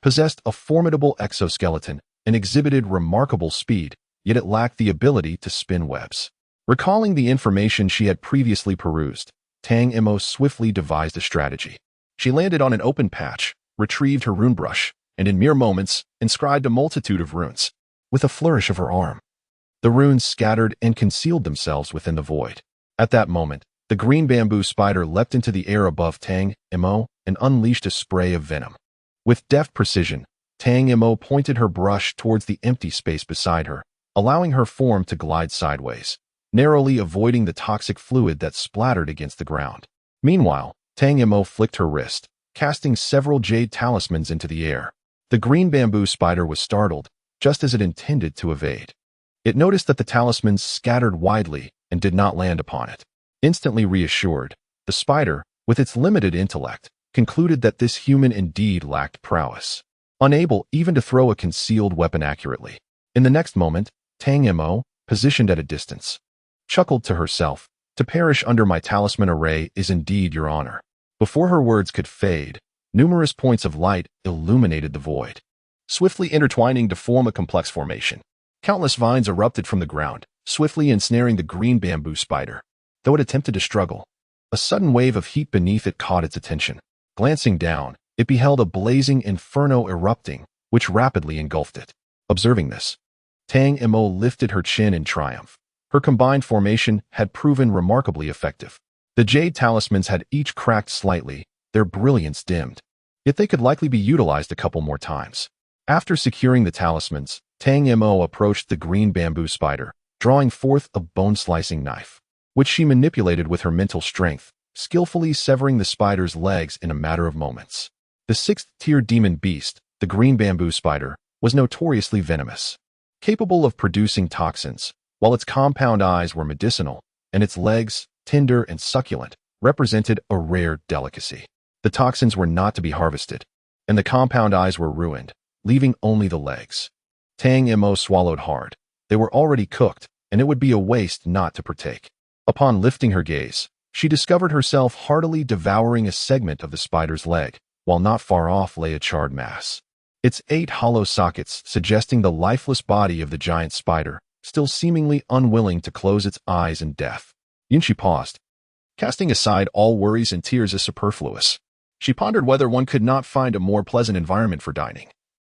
possessed a formidable exoskeleton, and exhibited remarkable speed, yet it lacked the ability to spin webs. Recalling the information she had previously perused, Tang Mo swiftly devised a strategy. She landed on an open patch, retrieved her rune brush, and in mere moments, inscribed a multitude of runes. With a flourish of her arm, the runes scattered and concealed themselves within the void. At that moment, the green bamboo spider leapt into the air above Tang Mo and unleashed a spray of venom. With deft precision, Tang Mo pointed her brush towards the empty space beside her, allowing her form to glide sideways, narrowly avoiding the toxic fluid that splattered against the ground. Meanwhile, Tang Mo flicked her wrist, casting several jade talismans into the air. The green bamboo spider was startled, just as it intended to evade. It noticed that the talismans scattered widely and did not land upon it. Instantly reassured, the spider, with its limited intellect, concluded that this human indeed lacked prowess, unable even to throw a concealed weapon accurately. In the next moment, Tang Mo, positioned at a distance, chuckled to herself, "To perish under my talisman array is indeed your honor." Before her words could fade, numerous points of light illuminated the void, swiftly intertwining to form a complex formation. Countless vines erupted from the ground, swiftly ensnaring the green bamboo spider. Though it attempted to struggle, a sudden wave of heat beneath it caught its attention. Glancing down, it beheld a blazing inferno erupting, which rapidly engulfed it. Observing this, Tang Mo lifted her chin in triumph. Her combined formation had proven remarkably effective. The jade talismans had each cracked slightly, their brilliance dimmed. Yet they could likely be utilized a couple more times. After securing the talismans, Tang Mo approached the green bamboo spider, drawing forth a bone-slicing knife, which she manipulated with her mental strength, skillfully severing the spider's legs in a matter of moments. The 6th-tier demon beast, the green bamboo spider, was notoriously venomous, capable of producing toxins, while its compound eyes were medicinal, and its legs, tender and succulent, represented a rare delicacy. The toxins were not to be harvested, and the compound eyes were ruined, leaving only the legs. Tang Mo swallowed hard. They were already cooked, and it would be a waste not to partake. Upon lifting her gaze, she discovered herself heartily devouring a segment of the spider's leg, while not far off lay a charred mass. its 8 hollow sockets suggesting the lifeless body of the giant spider, still seemingly unwilling to close its eyes in death. Yunqi paused, casting aside all worries and tears as superfluous. She pondered whether one could not find a more pleasant environment for dining.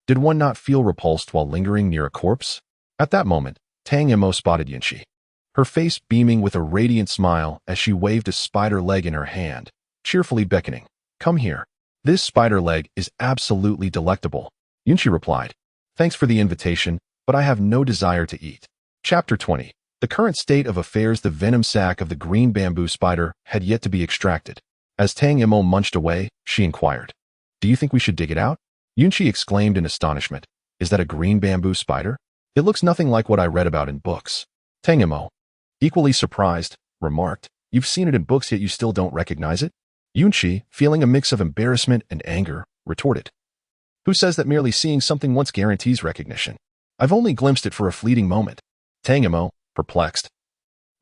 Did one not feel repulsed while lingering near a corpse? At that moment, Tang Mo spotted Yunqi, her face beaming with a radiant smile as she waved a spider leg in her hand, cheerfully beckoning. Come here. This spider leg is absolutely delectable. Yunqi replied, thanks for the invitation, but I have no desire to eat. Chapter 20. The current state of affairs. The venom sac of the green bamboo spider had yet to be extracted. As Tang Mo munched away, she inquired, do you think we should dig it out? Yunqi exclaimed in astonishment, is that a green bamboo spider? It looks nothing like what I read about in books. Tang Mo, equally surprised, remarked, you've seen it in books yet you still don't recognize it? Yunqi, feeling a mix of embarrassment and anger, retorted, who says that merely seeing something once guarantees recognition? I've only glimpsed it for a fleeting moment. Tang Mo, perplexed,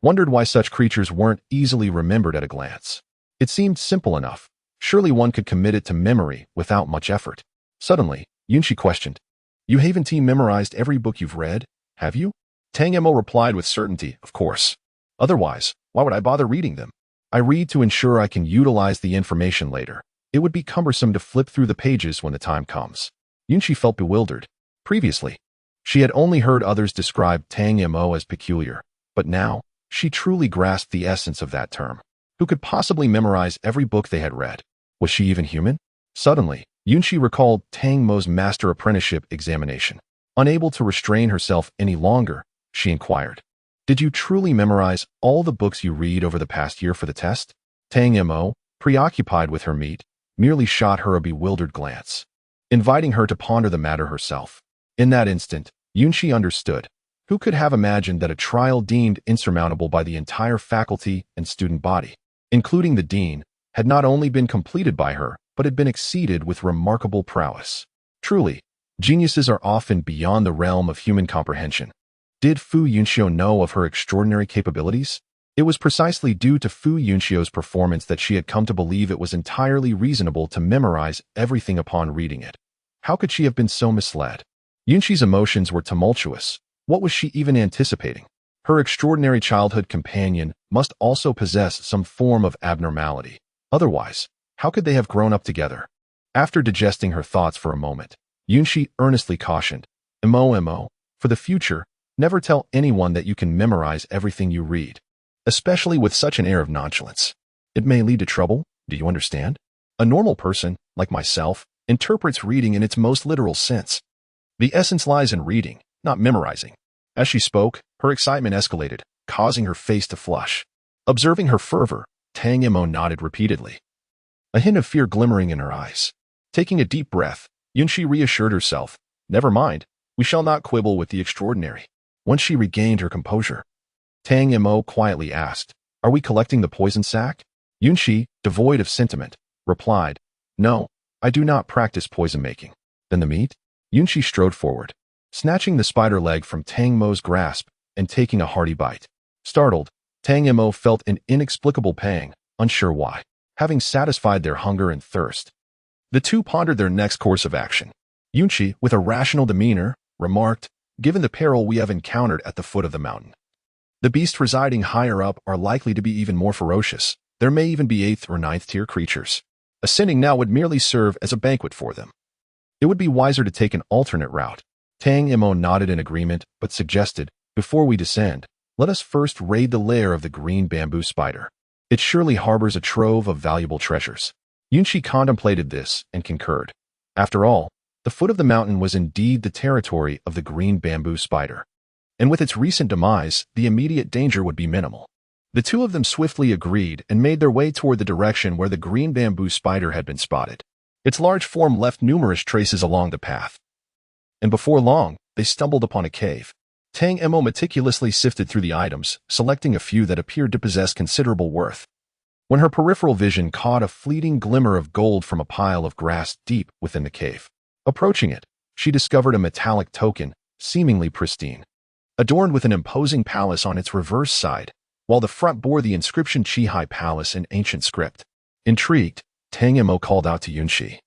wondered why such creatures weren't easily remembered at a glance. It seemed simple enough. Surely one could commit it to memory without much effort. Suddenly, Yunqi questioned, you haven't memorized every book you've read, have you? Tang Mo replied with certainty, of course. Otherwise, why would I bother reading them? I read to ensure I can utilize the information later. It would be cumbersome to flip through the pages when the time comes. Yunqi felt bewildered. Previously, she had only heard others describe Tang Mo as peculiar, but now, she truly grasped the essence of that term. Who could possibly memorize every book they had read? Was she even human? Suddenly, Yunqi recalled Tang Mo's master apprenticeship examination. Unable to restrain herself any longer, she inquired, did you truly memorize all the books you read over the past year for the test? Tang Mo, preoccupied with her meat, merely shot her a bewildered glance, inviting her to ponder the matter herself. In that instant, Yunqi understood. Who could have imagined that a trial deemed insurmountable by the entire faculty and student body, including the dean, had not only been completed by her, but had been exceeded with remarkable prowess? Truly, geniuses are often beyond the realm of human comprehension. Did Fu Yunxiu know of her extraordinary capabilities? It was precisely due to Fu Yunxiu's performance that she had come to believe it was entirely reasonable to memorize everything upon reading it. How could she have been so misled? Yunxi's emotions were tumultuous. What was she even anticipating? Her extraordinary childhood companion must also possess some form of abnormality. Otherwise, how could they have grown up together? After digesting her thoughts for a moment, Yunxi earnestly cautioned, Mo, for the future, never tell anyone that you can memorize everything you read, especially with such an air of nonchalance. It may lead to trouble, do you understand? A normal person, like myself, interprets reading in its most literal sense. The essence lies in reading, not memorizing. As she spoke, her excitement escalated, causing her face to flush. Observing her fervor, Tang Mo nodded repeatedly, a hint of fear glimmering in her eyes. Taking a deep breath, Yunqi reassured herself, never mind, we shall not quibble with the extraordinary. Once she regained her composure, Tang Mo quietly asked, are we collecting the poison sac? Yunqi, devoid of sentiment, replied, no, I do not practice poison making. Then the meat? Yunqi strode forward, snatching the spider leg from Tang Mo's grasp and taking a hearty bite. Startled, Tang Mo felt an inexplicable pang, unsure why. Having satisfied their hunger and thirst, the two pondered their next course of action. Yunqi, with a rational demeanor, remarked, given the peril we have encountered at the foot of the mountain, the beasts residing higher up are likely to be even more ferocious. There may even be 8th or 9th tier creatures. Ascending now would merely serve as a banquet for them. It would be wiser to take an alternate route. Tang Mo nodded in agreement, but suggested, before we descend, let us first raid the lair of the green bamboo spider. It surely harbors a trove of valuable treasures. Yunqi contemplated this and concurred. After all, the foot of the mountain was indeed the territory of the green bamboo spider, and with its recent demise, the immediate danger would be minimal. The two of them swiftly agreed and made their way toward the direction where the green bamboo spider had been spotted. Its large form left numerous traces along the path, and before long, they stumbled upon a cave. Tang Mo meticulously sifted through the items, selecting a few that appeared to possess considerable worth. When her peripheral vision caught a fleeting glimmer of gold from a pile of grass deep within the cave. Approaching it, she discovered a metallic token, seemingly pristine, adorned with an imposing palace on its reverse side, while the front bore the inscription Qihai Palace in ancient script. Intrigued, Tang Mo called out to Yunqi,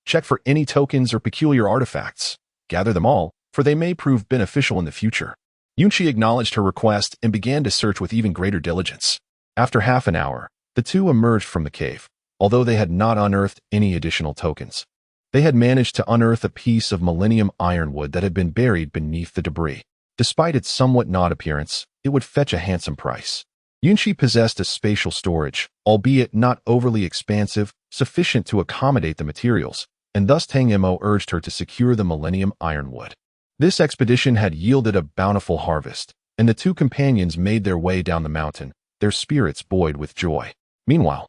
Check for any tokens or peculiar artifacts. Gather them all, for they may prove beneficial in the future. Yunqi acknowledged her request and began to search with even greater diligence. After half an hour, the two emerged from the cave. Although they had not unearthed any additional tokens, they had managed to unearth a piece of millennium ironwood that had been buried beneath the debris. Despite its somewhat odd appearance, it would fetch a handsome price. Yunqi possessed a spatial storage, albeit not overly expansive, sufficient to accommodate the materials, and thus Tang Mo urged her to secure the millennium ironwood. This expedition had yielded a bountiful harvest, and the two companions made their way down the mountain, their spirits buoyed with joy. Meanwhile,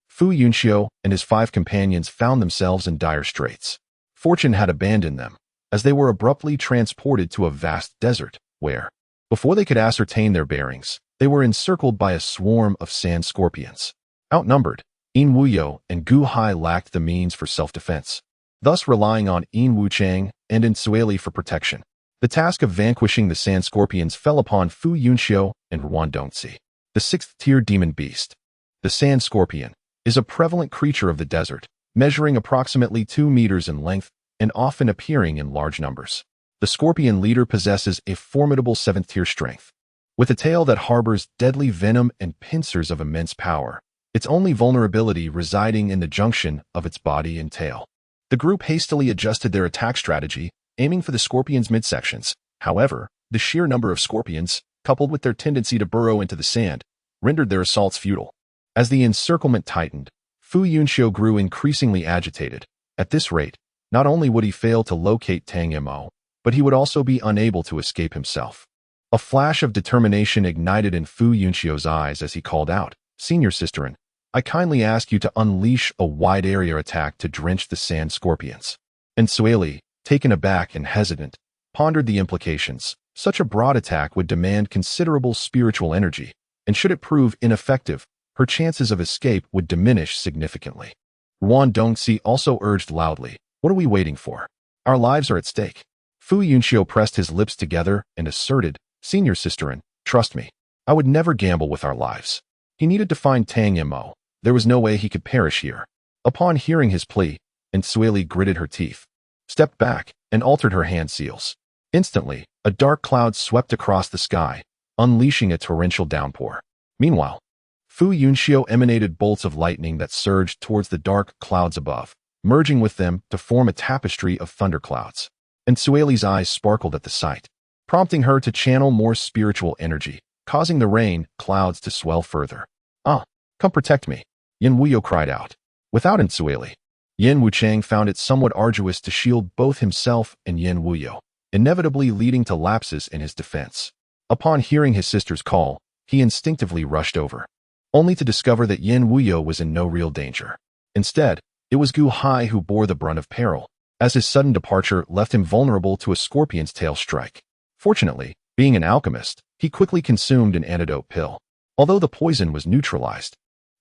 Fu Yunxiu and his 5 companions found themselves in dire straits. Fortune had abandoned them, as they were abruptly transported to a vast desert, where, before they could ascertain their bearings, they were encircled by a swarm of sand scorpions. Outnumbered, Yin Wuyo and Gu Hai lacked the means for self-defense, thus relying on Yin Wuchang and Insueli for protection. The task of vanquishing the sand scorpions fell upon Fu Yunxiu and Ruan Dongxi, the 6th-tier demon beast. The sand scorpion is a prevalent creature of the desert, measuring approximately 2 meters in length and often appearing in large numbers. The scorpion leader possesses a formidable 7th-tier strength. With a tail that harbors deadly venom and pincers of immense power, its only vulnerability residing in the junction of its body and tail. The group hastily adjusted their attack strategy, aiming for the scorpion's midsections. However, the sheer number of scorpions, coupled with their tendency to burrow into the sand, rendered their assaults futile. As the encirclement tightened, Fu Yunxiu grew increasingly agitated. At this rate, not only would he fail to locate Tang Mo, but he would also be unable to escape himself. A flash of determination ignited in Fu Yunxiu's eyes as he called out, "Senior Sisterin, I kindly ask you to unleash a wide-area attack to drench the sand scorpions." And Sueli, taken aback and hesitant, pondered the implications. Such a broad attack would demand considerable spiritual energy, and should it prove ineffective, her chances of escape would diminish significantly. Ruan Dongxi also urged loudly, "What are we waiting for? Our lives are at stake." Fu Yunxiu pressed his lips together and asserted, "Senior Sisterin, trust me. I would never gamble with our lives." He needed to find Tang Mo. There was no way he could perish here. Upon hearing his plea, Sueli gritted her teeth, stepped back, and altered her hand seals. Instantly, a dark cloud swept across the sky, unleashing a torrential downpour. Meanwhile, Fu Yunxiu emanated bolts of lightning that surged towards the dark clouds above, merging with them to form a tapestry of thunderclouds. And Sueli's eyes sparkled at the sight, prompting her to channel more spiritual energy, causing the rain clouds to swell further. "Ah, come protect me," Yin Wuyo cried out. Without Sueli, Yin Wuchang found it somewhat arduous to shield both himself and Yin Wuyo, inevitably leading to lapses in his defense. Upon hearing his sister's call, he instinctively rushed over, only to discover that Yin Wuyo was in no real danger. Instead, it was Gu Hai who bore the brunt of peril, as his sudden departure left him vulnerable to a scorpion's tail strike. Fortunately, being an alchemist, he quickly consumed an antidote pill. Although the poison was neutralized,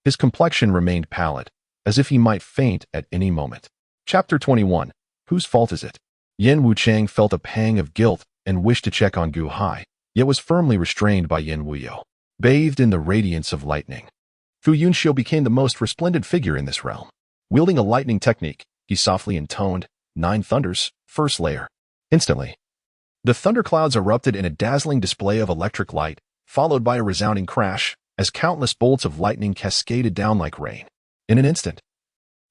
his complexion remained pallid, as if he might faint at any moment. Chapter 21. Whose fault is it? Yin Wuchang felt a pang of guilt and wished to check on Gu Hai, yet was firmly restrained by Yin Wuyo. Bathed in the radiance of lightning, Fu Yunxiu became the most resplendent figure in this realm. Wielding a lightning technique, he softly intoned, "9 thunders, first layer." Instantly, the thunderclouds erupted in a dazzling display of electric light, followed by a resounding crash, as countless bolts of lightning cascaded down like rain. In an instant,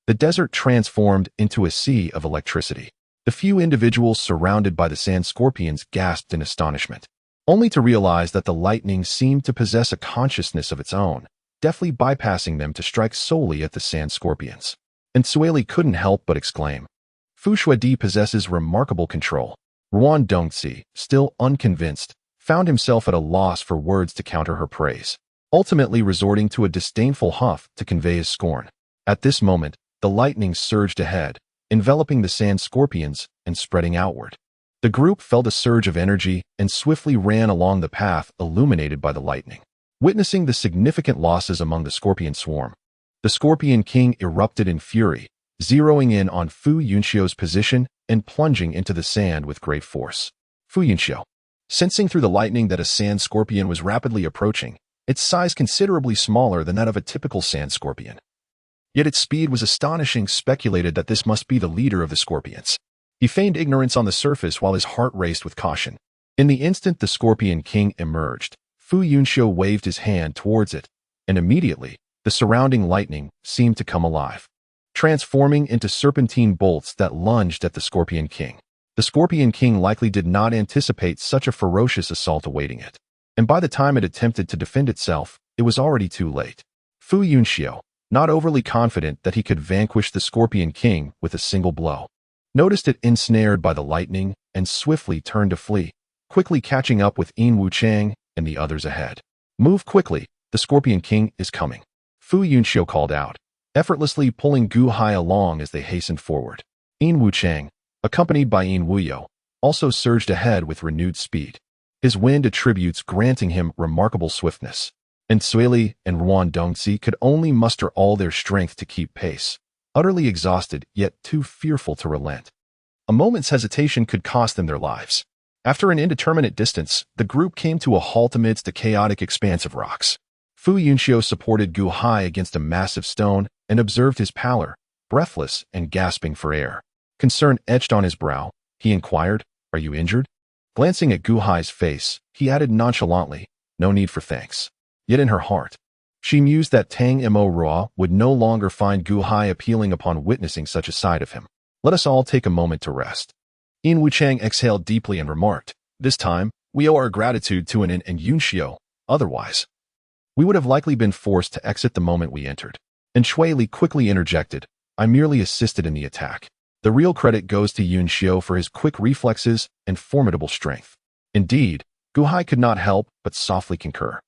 the desert transformed into a sea of electricity. The few individuals surrounded by the sand scorpions gasped in astonishment, only to realize that the lightning seemed to possess a consciousness of its own, deftly bypassing them to strike solely at the sand scorpions. And Sueli couldn't help but exclaim, "Fu Shuadi possesses remarkable control." Ruan Dongxi, still unconvinced, found himself at a loss for words to counter her praise, ultimately resorting to a disdainful huff to convey his scorn. At this moment, the lightning surged ahead, enveloping the sand scorpions and spreading outward. The group felt a surge of energy and swiftly ran along the path illuminated by the lightning. Witnessing the significant losses among the scorpion swarm, the Scorpion King erupted in fury, zeroing in on Fu Yunxiu's position and plunging into the sand with great force. Fu Yunxiu, sensing through the lightning that a sand scorpion was rapidly approaching, its size considerably smaller than that of a typical sand scorpion. Yet its speed was astonishing, speculated that this must be the leader of the scorpions. He feigned ignorance on the surface while his heart raced with caution. In the instant the Scorpion King emerged, Fu Yunxiu waved his hand towards it, and immediately, the surrounding lightning seemed to come alive, transforming into serpentine bolts that lunged at the Scorpion King. The Scorpion King likely did not anticipate such a ferocious assault awaiting it, and by the time it attempted to defend itself, it was already too late. Fu Yunxiu, not overly confident that he could vanquish the Scorpion King with a single blow, noticed it ensnared by the lightning and swiftly turned to flee, quickly catching up with Yin Wuchang and the others ahead. "Move quickly, the Scorpion King is coming," Fu Yunxiu called out, effortlessly pulling Gu Hai along as they hastened forward. Yin Wuchang, accompanied by Yin Wuyo, also surged ahead with renewed speed, his wind attributes granting him remarkable swiftness, and Suili and Ruan Dongzi could only muster all their strength to keep pace, utterly exhausted yet too fearful to relent. A moment's hesitation could cost them their lives. After an indeterminate distance, the group came to a halt amidst a chaotic expanse of rocks. Fu Yunxiu supported Gu Hai against a massive stone and observed his pallor, breathless and gasping for air. Concern etched on his brow, he inquired, "Are you injured?" Glancing at Gu Hai's face, he added nonchalantly, "No need for thanks." Yet in her heart, she mused that Tang Mo would no longer find Gu Hai appealing upon witnessing such a side of him. "Let us all take a moment to rest." Yin Wuchang exhaled deeply and remarked, "This time, we owe our gratitude to Anin and Yunxiu, otherwise we would have likely been forced to exit the moment we entered." And Shui Li quickly interjected, "I merely assisted in the attack. The real credit goes to Yunxiu for his quick reflexes and formidable strength." Indeed, Gu Hai could not help but softly concur.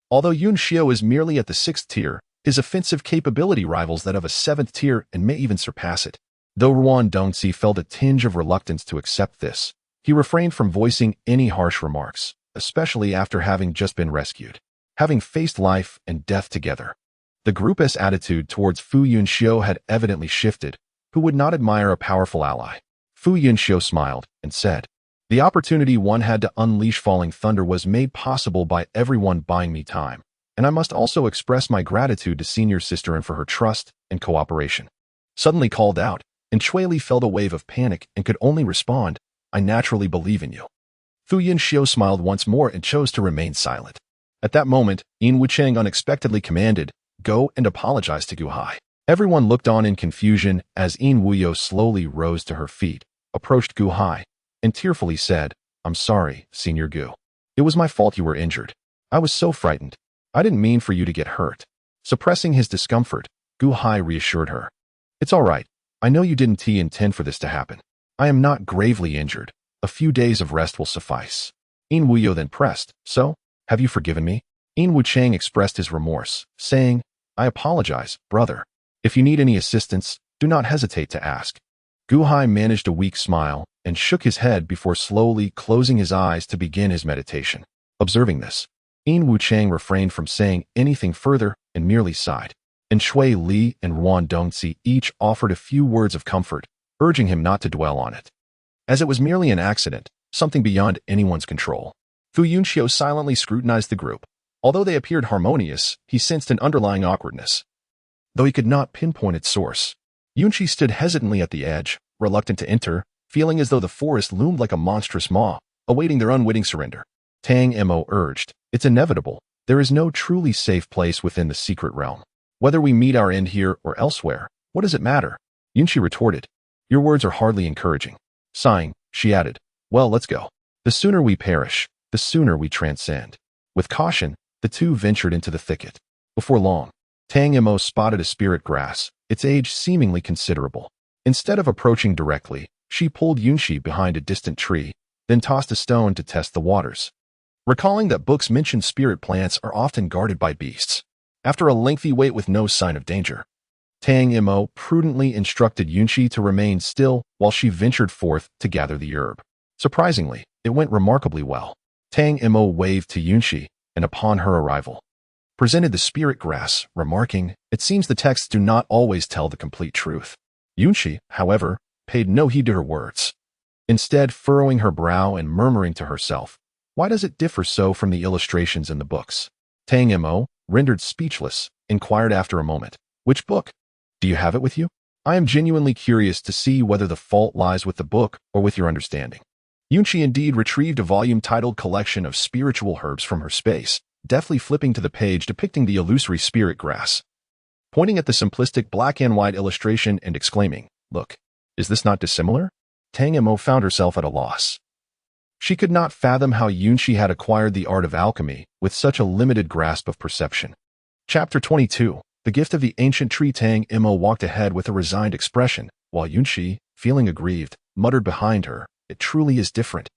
Although Yunxiu is merely at the 6th tier, his offensive capability rivals that of a 7th tier and may even surpass it. Though Ruan Dongzi felt a tinge of reluctance to accept this, he refrained from voicing any harsh remarks, especially after having just been rescued, having faced life and death together. The group's attitude towards Fu Yunxiu had evidently shifted. Who would not admire a powerful ally? Fu Yunxiu smiled and said, "The opportunity one had to unleash falling thunder was made possible by everyone buying me time, and I must also express my gratitude to senior sister and for her trust and cooperation." Suddenly called out, and Shui Li felt a wave of panic and could only respond, "I naturally believe in you." Fu Yunxiu smiled once more and chose to remain silent. At that moment, Yin Wuchang unexpectedly commanded, "Go and apologize to Gu Hai." Everyone looked on in confusion as Yin Wuyo slowly rose to her feet, approached Gu Hai, and tearfully said, "I'm sorry, Senior Gu. It was my fault you were injured. I was so frightened. I didn't mean for you to get hurt." Suppressing his discomfort, Gu Hai reassured her, "It's all right. I know you didn't intend for this to happen. I am not gravely injured. A few days of rest will suffice." Yin Wuyo then pressed, "So, have you forgiven me?" Yin Wuchang expressed his remorse, saying, "I apologize, brother. If you need any assistance, do not hesitate to ask." Gu Hai managed a weak smile and shook his head before slowly closing his eyes to begin his meditation. Observing this, Yin Wuchang refrained from saying anything further and merely sighed, and Shui Li and Ruan Dongzi each offered a few words of comfort, urging him not to dwell on it, as it was merely an accident, something beyond anyone's control. Fu Yunxiu silently scrutinized the group. Although they appeared harmonious, he sensed an underlying awkwardness, though he could not pinpoint its source. Yunxi stood hesitantly at the edge, reluctant to enter, feeling as though the forest loomed like a monstrous maw, awaiting their unwitting surrender. Tang Mo urged, "It's inevitable. There is no truly safe place within the secret realm. Whether we meet our end here or elsewhere, what does it matter?" Yunxi retorted, "Your words are hardly encouraging." Sighing, she added, "Well, let's go. The sooner we perish, the sooner we transcend." With caution, the two ventured into the thicket. Before long, Tang Mo spotted a spirit grass, its age seemingly considerable. Instead of approaching directly, she pulled Yunxi behind a distant tree, then tossed a stone to test the waters. Recalling that books mention spirit plants are often guarded by beasts, after a lengthy wait with no sign of danger, Tang Mo prudently instructed Yunxi to remain still while she ventured forth to gather the herb. Surprisingly, it went remarkably well. Tang Mo waved to Yunxi, and upon her arrival, presented the spirit grass, remarking, "It seems the texts do not always tell the complete truth." Yunxi, however, paid no heed to her words, instead furrowing her brow and murmuring to herself, "Why does it differ so from the illustrations in the books?" Tang Mo, rendered speechless, inquired after a moment, "Which book?" Do you have it with you? I am genuinely curious to see whether the fault lies with the book or with your understanding. Yunqi indeed retrieved a volume titled Collection of Spiritual Herbs from her space, deftly flipping to the page depicting the illusory spirit grass. Pointing at the simplistic black and white illustration and exclaiming, "Look, is this not dissimilar?" Tang Mo found herself at a loss. She could not fathom how Yunqi had acquired the art of alchemy with such a limited grasp of perception. Chapter 22. The gift of the ancient tree. Tang Mo walked ahead with a resigned expression, while Yunqi, feeling aggrieved, muttered behind her, "It truly is different.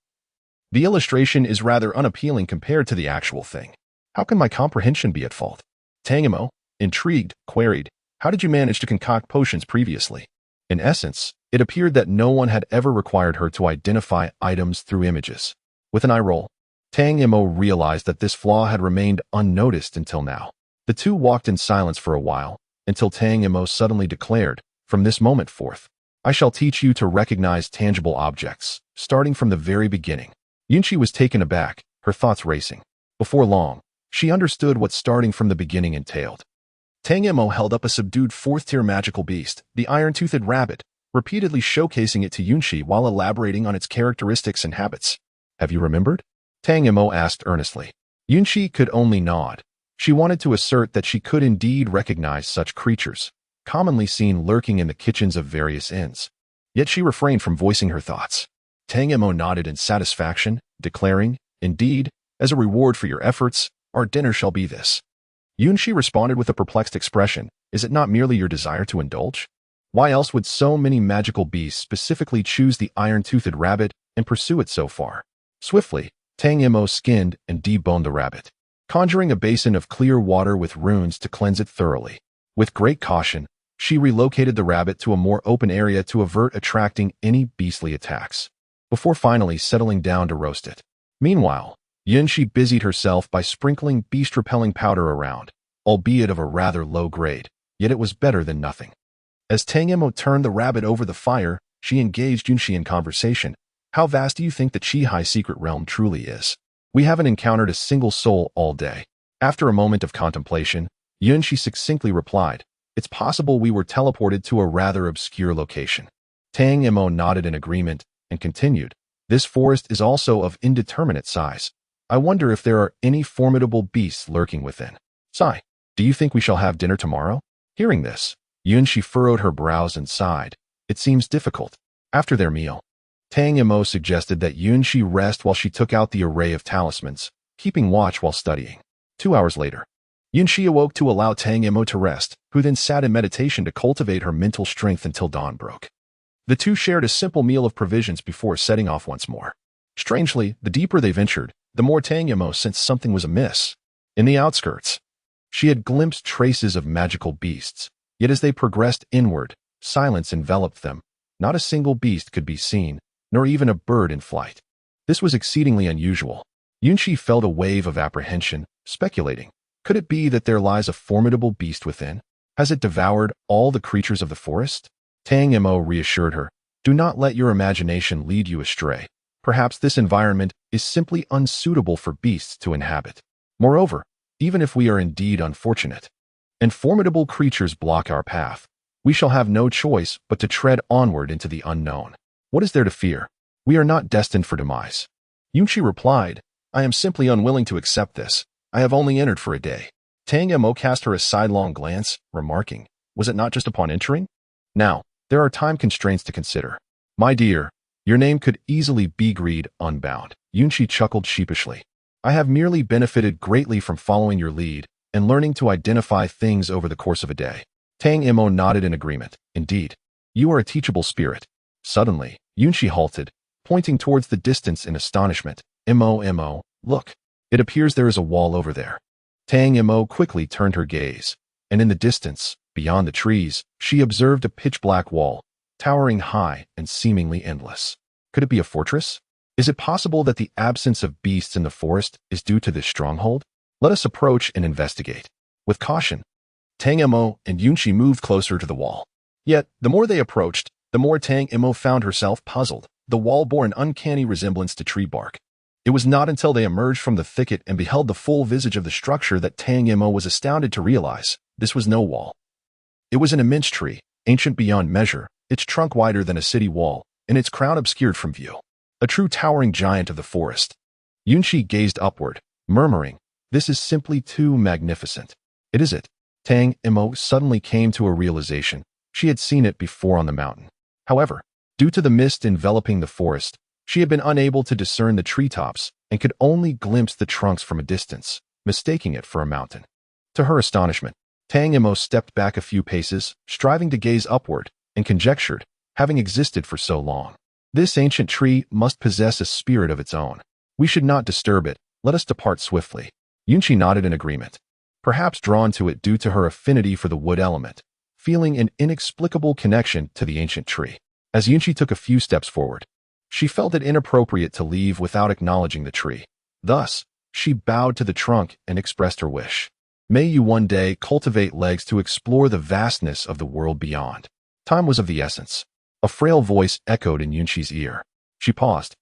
The illustration is rather unappealing compared to the actual thing. How can my comprehension be at fault?" Tang Mo, intrigued, queried, "How did you manage to concoct potions previously?" In essence, it appeared that no one had ever required her to identify items through images. With an eye roll, Tang Mo realized that this flaw had remained unnoticed until now. The two walked in silence for a while, until Tang Mo suddenly declared, "From this moment forth, I shall teach you to recognize tangible objects, starting from the very beginning." Yunqi was taken aback, her thoughts racing. Before long, she understood what starting from the beginning entailed. Tang Mo held up a subdued fourth-tier magical beast, the iron-toothed rabbit, repeatedly showcasing it to Yunqi while elaborating on its characteristics and habits. "Have you remembered?" Tang Mo asked earnestly. Yunqi could only nod. She wanted to assert that she could indeed recognize such creatures, commonly seen lurking in the kitchens of various inns. Yet she refrained from voicing her thoughts. Tang Mo nodded in satisfaction, declaring, "Indeed, as a reward for your efforts, our dinner shall be this." Yunqi responded with a perplexed expression, "Is it not merely your desire to indulge? Why else would so many magical beasts specifically choose the iron-toothed rabbit and pursue it so far?" Swiftly, Tang Mo skinned and deboned the rabbit, conjuring a basin of clear water with runes to cleanse it thoroughly. With great caution, she relocated the rabbit to a more open area to avert attracting any beastly attacks, before finally settling down to roast it. Meanwhile, Yunqi busied herself by sprinkling beast-repelling powder around, albeit of a rather low grade, yet it was better than nothing. As Tang Mo turned the rabbit over the fire, she engaged Yunqi in conversation. "How vast do you think the Qi-Hai secret realm truly is? We haven't encountered a single soul all day." After a moment of contemplation, Yunqi succinctly replied, "It's possible we were teleported to a rather obscure location." Tang Mo nodded in agreement and continued, "This forest is also of indeterminate size. I wonder if there are any formidable beasts lurking within. Sigh, do you think we shall have dinner tomorrow?" Hearing this, Yunqi furrowed her brows and sighed. "It seems difficult." After their meal, Tang Mo suggested that Yunqi rest while she took out the array of talismans, keeping watch while studying. 2 hours later, Yunqi awoke to allow Tang Mo to rest, who then sat in meditation to cultivate her mental strength until dawn broke. The two shared a simple meal of provisions before setting off once more. Strangely, the deeper they ventured, the more Tang Mo sensed something was amiss. In the outskirts, she had glimpsed traces of magical beasts, yet as they progressed inward, silence enveloped them. Not a single beast could be seen, nor even a bird in flight. This was exceedingly unusual. Yunqi felt a wave of apprehension, speculating, could it be that there lies a formidable beast within? Has it devoured all the creatures of the forest? Tang Mo reassured her, "Do not let your imagination lead you astray. Perhaps this environment is simply unsuitable for beasts to inhabit. Moreover, even if we are indeed unfortunate, and formidable creatures block our path, we shall have no choice but to tread onward into the unknown. What is there to fear? We are not destined for demise." Yunqi replied, "I am simply unwilling to accept this. I have only entered for a day." Tang Mo cast her a sidelong glance, remarking, "Was it not just upon entering? Now, there are time constraints to consider." "My dear, your name could easily be Greed Unbound." Yunqi chuckled sheepishly. "I have merely benefited greatly from following your lead and learning to identify things over the course of a day." Tang Mo nodded in agreement. "Indeed, you are a teachable spirit." Suddenly, Yunqi halted, pointing towards the distance in astonishment. Mo, look. It appears there is a wall over there." Tang Mo quickly turned her gaze, and in the distance, beyond the trees, she observed a pitch-black wall, towering high and seemingly endless. Could it be a fortress? Is it possible that the absence of beasts in the forest is due to this stronghold? Let us approach and investigate. With caution, Tang Mo and Yunqi moved closer to the wall. Yet, the more they approached, the more Tang Mo found herself puzzled. The wall bore an uncanny resemblance to tree bark. It was not until they emerged from the thicket and beheld the full visage of the structure that Tang Mo was astounded to realize this was no wall. It was an immense tree, ancient beyond measure, its trunk wider than a city wall, and its crown obscured from view. A true towering giant of the forest. Yunshi gazed upward, murmuring, "This is simply too magnificent." "It is it." Tang Mo suddenly came to a realization. She had seen it before on the mountain. However, due to the mist enveloping the forest, she had been unable to discern the treetops and could only glimpse the trunks from a distance, mistaking it for a mountain. To her astonishment, Tang Mo stepped back a few paces, striving to gaze upward, and conjectured, having existed for so long, "This ancient tree must possess a spirit of its own. We should not disturb it. Let us depart swiftly." Yunshi nodded in agreement, perhaps drawn to it due to her affinity for the wood element, feeling an inexplicable connection to the ancient tree. As Yunshi took a few steps forward, she felt it inappropriate to leave without acknowledging the tree. Thus, she bowed to the trunk and expressed her wish. "May you one day cultivate legs to explore the vastness of the world beyond." Time was of the essence. A frail voice echoed in Yunshi's ear. She paused,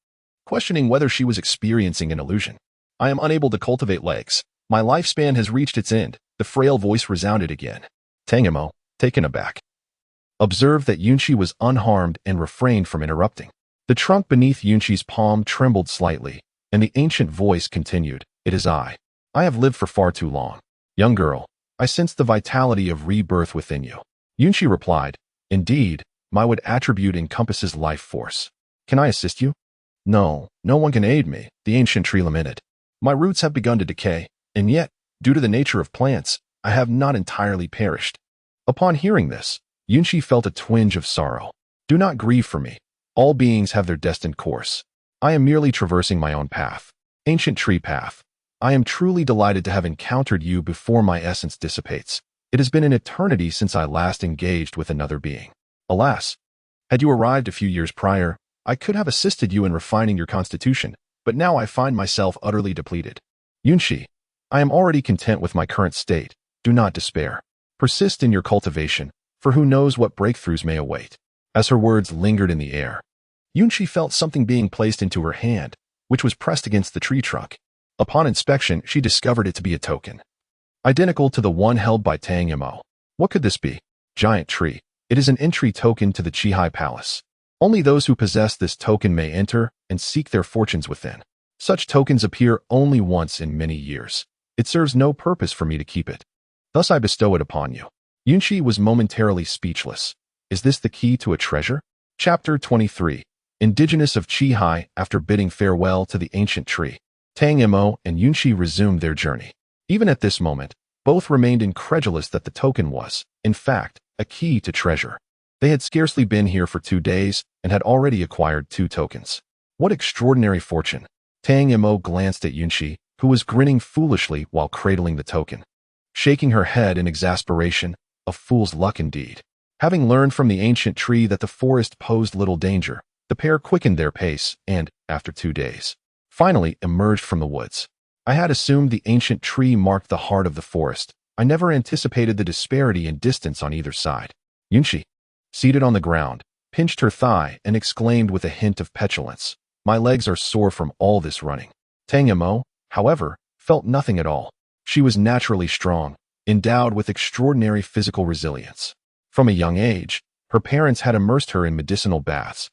questioning whether she was experiencing an illusion. "I am unable to cultivate legs. My lifespan has reached its end," the frail voice resounded again. Tang Mo, taken aback, observed that Yunshi was unharmed and refrained from interrupting. The trunk beneath Yunshi's palm trembled slightly, and the ancient voice continued, "It is I. I have lived for far too long. Young girl, I sense the vitality of rebirth within you." Yunshi replied, "Indeed, my wood attribute encompasses life force. Can I assist you?" "No, no one can aid me," the ancient tree lamented. "My roots have begun to decay, and yet, due to the nature of plants, I have not entirely perished." Upon hearing this, Yunshi felt a twinge of sorrow. "Do not grieve for me. All beings have their destined course. I am merely traversing my own path. Ancient tree path. I am truly delighted to have encountered you before my essence dissipates. It has been an eternity since I last engaged with another being. Alas, had you arrived a few years prior, I could have assisted you in refining your constitution, but now I find myself utterly depleted. Yunshi, I am already content with my current state. Do not despair. Persist in your cultivation, for who knows what breakthroughs may await." As her words lingered in the air, Yunshi felt something being placed into her hand, which was pressed against the tree trunk. Upon inspection, she discovered it to be a token, identical to the one held by Tang Mo. What could this be? Giant tree. It is an entry token to the Chihai Palace. Only those who possess this token may enter and seek their fortunes within. Such tokens appear only once in many years. It serves no purpose for me to keep it. Thus I bestow it upon you. Yunshi was momentarily speechless. Is this the key to a treasure? Chapter 23. Indigenous of Chihai. After bidding farewell to the ancient tree, Tang Mo and Yunshi resumed their journey. Even at this moment, both remained incredulous that the token was, in fact, a key to treasure. They had scarcely been here for 2 days and had already acquired 2 tokens. What extraordinary fortune! Tang Mo glanced at Yunshi, who was grinning foolishly while cradling the token. Shaking her head in exasperation, a fool's luck indeed. Having learned from the ancient tree that the forest posed little danger, the pair quickened their pace and, after 2 days, finally emerged from the woods. I had assumed the ancient tree marked the heart of the forest. I never anticipated the disparity in distance on either side. Yunshi, seated on the ground, pinched her thigh and exclaimed with a hint of petulance, "My legs are sore from all this running." Tang Mo, however, felt nothing at all. She was naturally strong, endowed with extraordinary physical resilience. From a young age, her parents had immersed her in medicinal baths,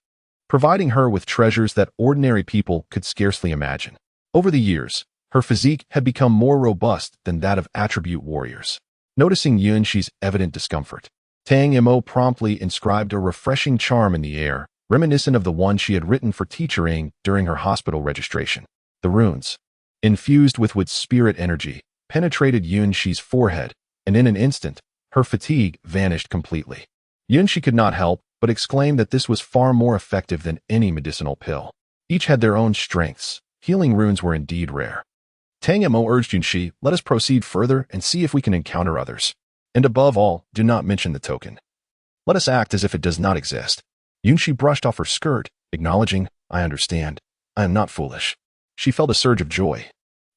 providing her with treasures that ordinary people could scarcely imagine. Over the years, her physique had become more robust than that of attribute warriors. Noticing Yunshi's evident discomfort, Tang Mo promptly inscribed a refreshing charm in the air, reminiscent of the one she had written for teachering during her hospital registration. The runes, infused with wood spirit energy, penetrated Yunshi's forehead, and in an instant, her fatigue vanished completely. Yunshi could not help but exclaimed that this was far more effective than any medicinal pill. Each had their own strengths. Healing runes were indeed rare. Tang Mo urged Yunshi, "Let us proceed further and see if we can encounter others. And above all, do not mention the token. Let us act as if it does not exist." Yunshi brushed off her skirt, acknowledging, "I understand. I am not foolish." She felt a surge of joy,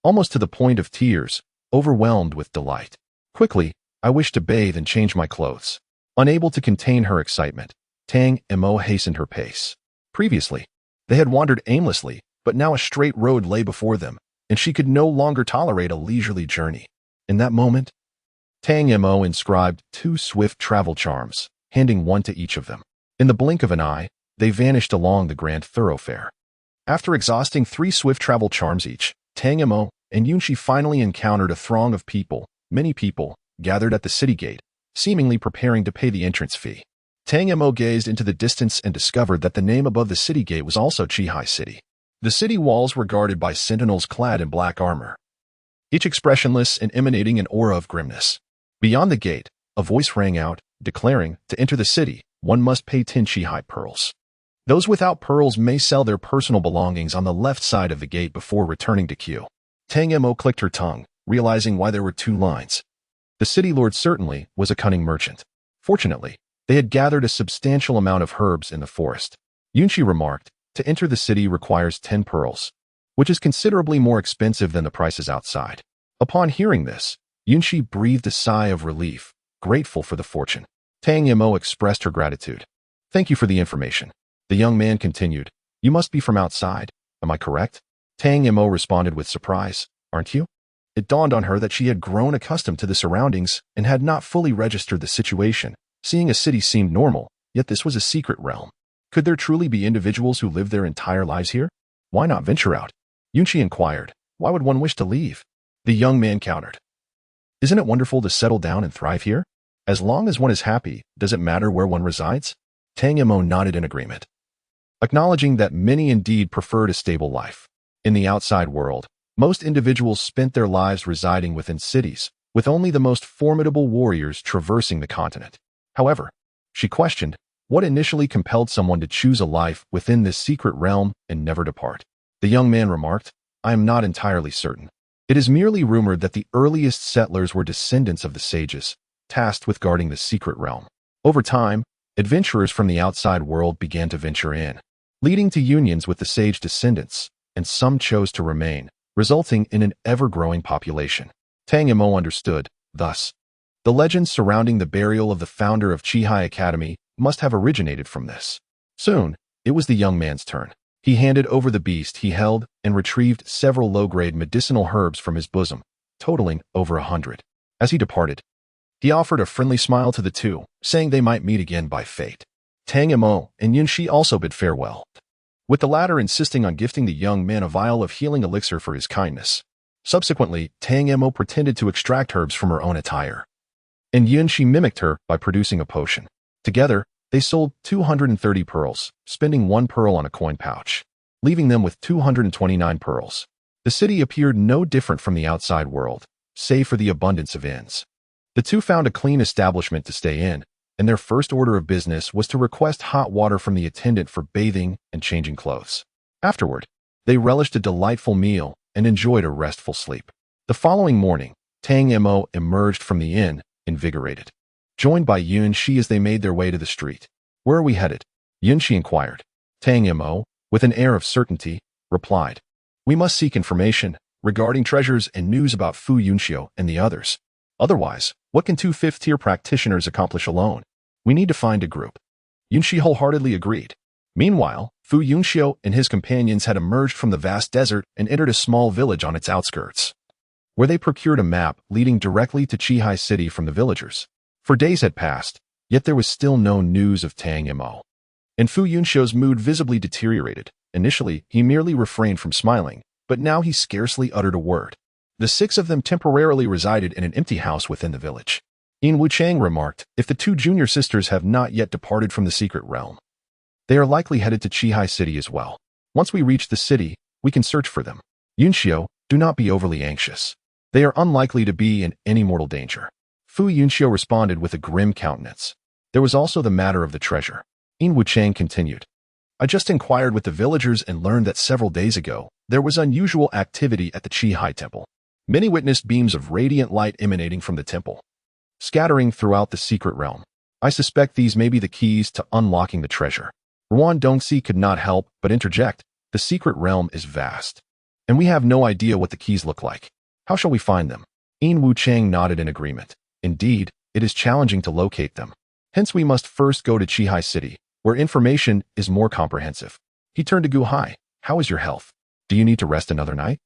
almost to the point of tears, overwhelmed with delight. Quickly, I wish to bathe and change my clothes. Unable to contain her excitement, Tang Mo hastened her pace. Previously, they had wandered aimlessly, but now a straight road lay before them, and she could no longer tolerate a leisurely journey. In that moment, Tang Mo inscribed 2 swift travel charms, handing one to each of them. In the blink of an eye, they vanished along the grand thoroughfare. After exhausting 3 swift travel charms each, Tang Mo and Yunshi finally encountered a throng of people, many people, gathered at the city gate, seemingly preparing to pay the entrance fee. Tang Mo gazed into the distance and discovered that the name above the city gate was also Chihai City. The city walls were guarded by sentinels clad in black armor, each expressionless and emanating an aura of grimness. Beyond the gate, a voice rang out, declaring, to enter the city, one must pay 10 Chihai pearls. Those without pearls may sell their personal belongings on the left side of the gate before returning to queue. Tang Mo clicked her tongue, realizing why there were 2 lines. The city lord certainly was a cunning merchant. Fortunately, they had gathered a substantial amount of herbs in the forest. Yunshi remarked, to enter the city requires 10 pearls, which is considerably more expensive than the prices outside. Upon hearing this, Yunshi breathed a sigh of relief, grateful for the fortune. Tang Mo expressed her gratitude. Thank you for the information. The young man continued, you must be from outside, am I correct? Tang Mo responded with surprise, aren't you? It dawned on her that she had grown accustomed to the surroundings and had not fully registered the situation. Seeing a city seemed normal, yet this was a secret realm. Could there truly be individuals who lived their entire lives here? Why not venture out? Yunshi inquired, why would one wish to leave? The young man countered, isn't it wonderful to settle down and thrive here? As long as one is happy, does it matter where one resides? Tang Mo nodded in agreement, acknowledging that many indeed preferred a stable life. In the outside world, most individuals spent their lives residing within cities, with only the most formidable warriors traversing the continent. However, she questioned, what initially compelled someone to choose a life within this secret realm and never depart? The young man remarked, I am not entirely certain. It is merely rumored that the earliest settlers were descendants of the sages, tasked with guarding the secret realm. Over time, adventurers from the outside world began to venture in, leading to unions with the sage descendants, and some chose to remain, resulting in an ever-growing population. Tang Mo understood, thus, the legends surrounding the burial of the founder of Chihai Academy must have originated from this. Soon, it was the young man's turn. He handed over the beast he held and retrieved several low-grade medicinal herbs from his bosom, totaling over 100. As he departed, he offered a friendly smile to the 2, saying they might meet again by fate. Tang Mo and Yunshi also bid farewell, with the latter insisting on gifting the young man a vial of healing elixir for his kindness. Subsequently, Tang Mo pretended to extract herbs from her own attire, and Yunshi mimicked her by producing a potion. Together, they sold 230 pearls, spending 1 pearl on a coin pouch, leaving them with 229 pearls. The city appeared no different from the outside world, save for the abundance of inns. The 2 found a clean establishment to stay in, and their first order of business was to request hot water from the attendant for bathing and changing clothes. Afterward, they relished a delightful meal and enjoyed a restful sleep. The following morning, Tang Mo emerged from the inn, invigorated, joined by Yunshi as they made their way to the street. Where are we headed? Yunshi inquired. Tang Mo, with an air of certainty, replied, we must seek information regarding treasures and news about Fu Yunxiu and the others. Otherwise, what can 2 fifth-tier practitioners accomplish alone? We need to find a group. Yunshi wholeheartedly agreed. Meanwhile, Fu Yunxiu and his companions had emerged from the vast desert and entered a small village on its outskirts, where they procured a map leading directly to Chihai City from the villagers. For days had passed, yet there was still no news of Tang Mo. And Fu Yunxiu's mood visibly deteriorated. Initially, he merely refrained from smiling, but now he scarcely uttered a word. The 6 of them temporarily resided in an empty house within the village. Yin Wuchang remarked, if the 2 junior sisters have not yet departed from the secret realm, they are likely headed to Chihai City as well. Once we reach the city, we can search for them. Yunxiu, do not be overly anxious. They are unlikely to be in any mortal danger. Fu Yunxiu responded with a grim countenance. There was also the matter of the treasure. Yin Wuchang continued, I just inquired with the villagers and learned that several days ago, there was unusual activity at the Chihai Temple. Many witnessed beams of radiant light emanating from the temple, scattering throughout the secret realm. I suspect these may be the keys to unlocking the treasure. Ruan Dongxi could not help but interject, the secret realm is vast, and we have no idea what the keys look like. How shall we find them? Yin Wuchang nodded in agreement. Indeed, it is challenging to locate them. Hence we must first go to Chihai City, where information is more comprehensive. He turned to Guhai. How is your health? Do you need to rest another night?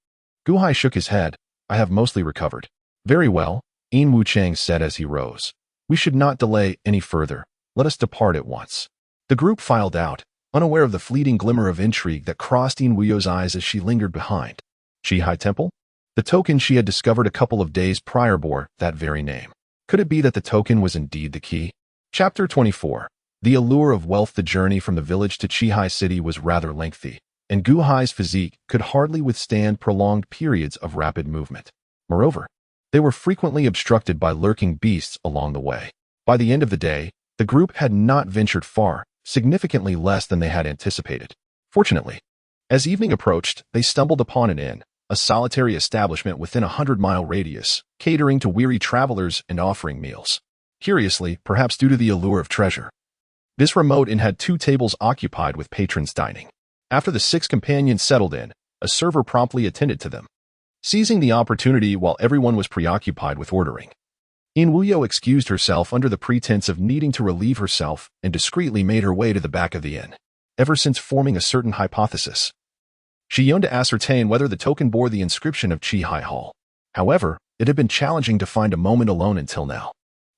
Guhai shook his head. I have mostly recovered. Very well. Yin Wuchang said as he rose. We should not delay any further. Let us depart at once. The group filed out, unaware of the fleeting glimmer of intrigue that crossed Yin Wuyo's eyes as she lingered behind. Qihai Temple? The token she had discovered a couple of days prior bore that very name. Could it be that the token was indeed the key? Chapter 24. The allure of wealth. The journey from the village to Qihai City was rather lengthy, and Gu Hai's physique could hardly withstand prolonged periods of rapid movement. Moreover, they were frequently obstructed by lurking beasts along the way. By the end of the day, the group had not ventured far, significantly less than they had anticipated. Fortunately, as evening approached, they stumbled upon an inn, a solitary establishment within a 100-mile radius, catering to weary travelers and offering meals. Curiously, perhaps due to the allure of treasure, this remote inn had 2 tables occupied with patrons dining. After the 6 companions settled in, a server promptly attended to them, seizing the opportunity while everyone was preoccupied with ordering. Yin Wuyo excused herself under the pretense of needing to relieve herself and discreetly made her way to the back of the inn. Ever since forming a certain hypothesis, she yearned to ascertain whether the token bore the inscription of Qihai Hall. However, it had been challenging to find a moment alone until now.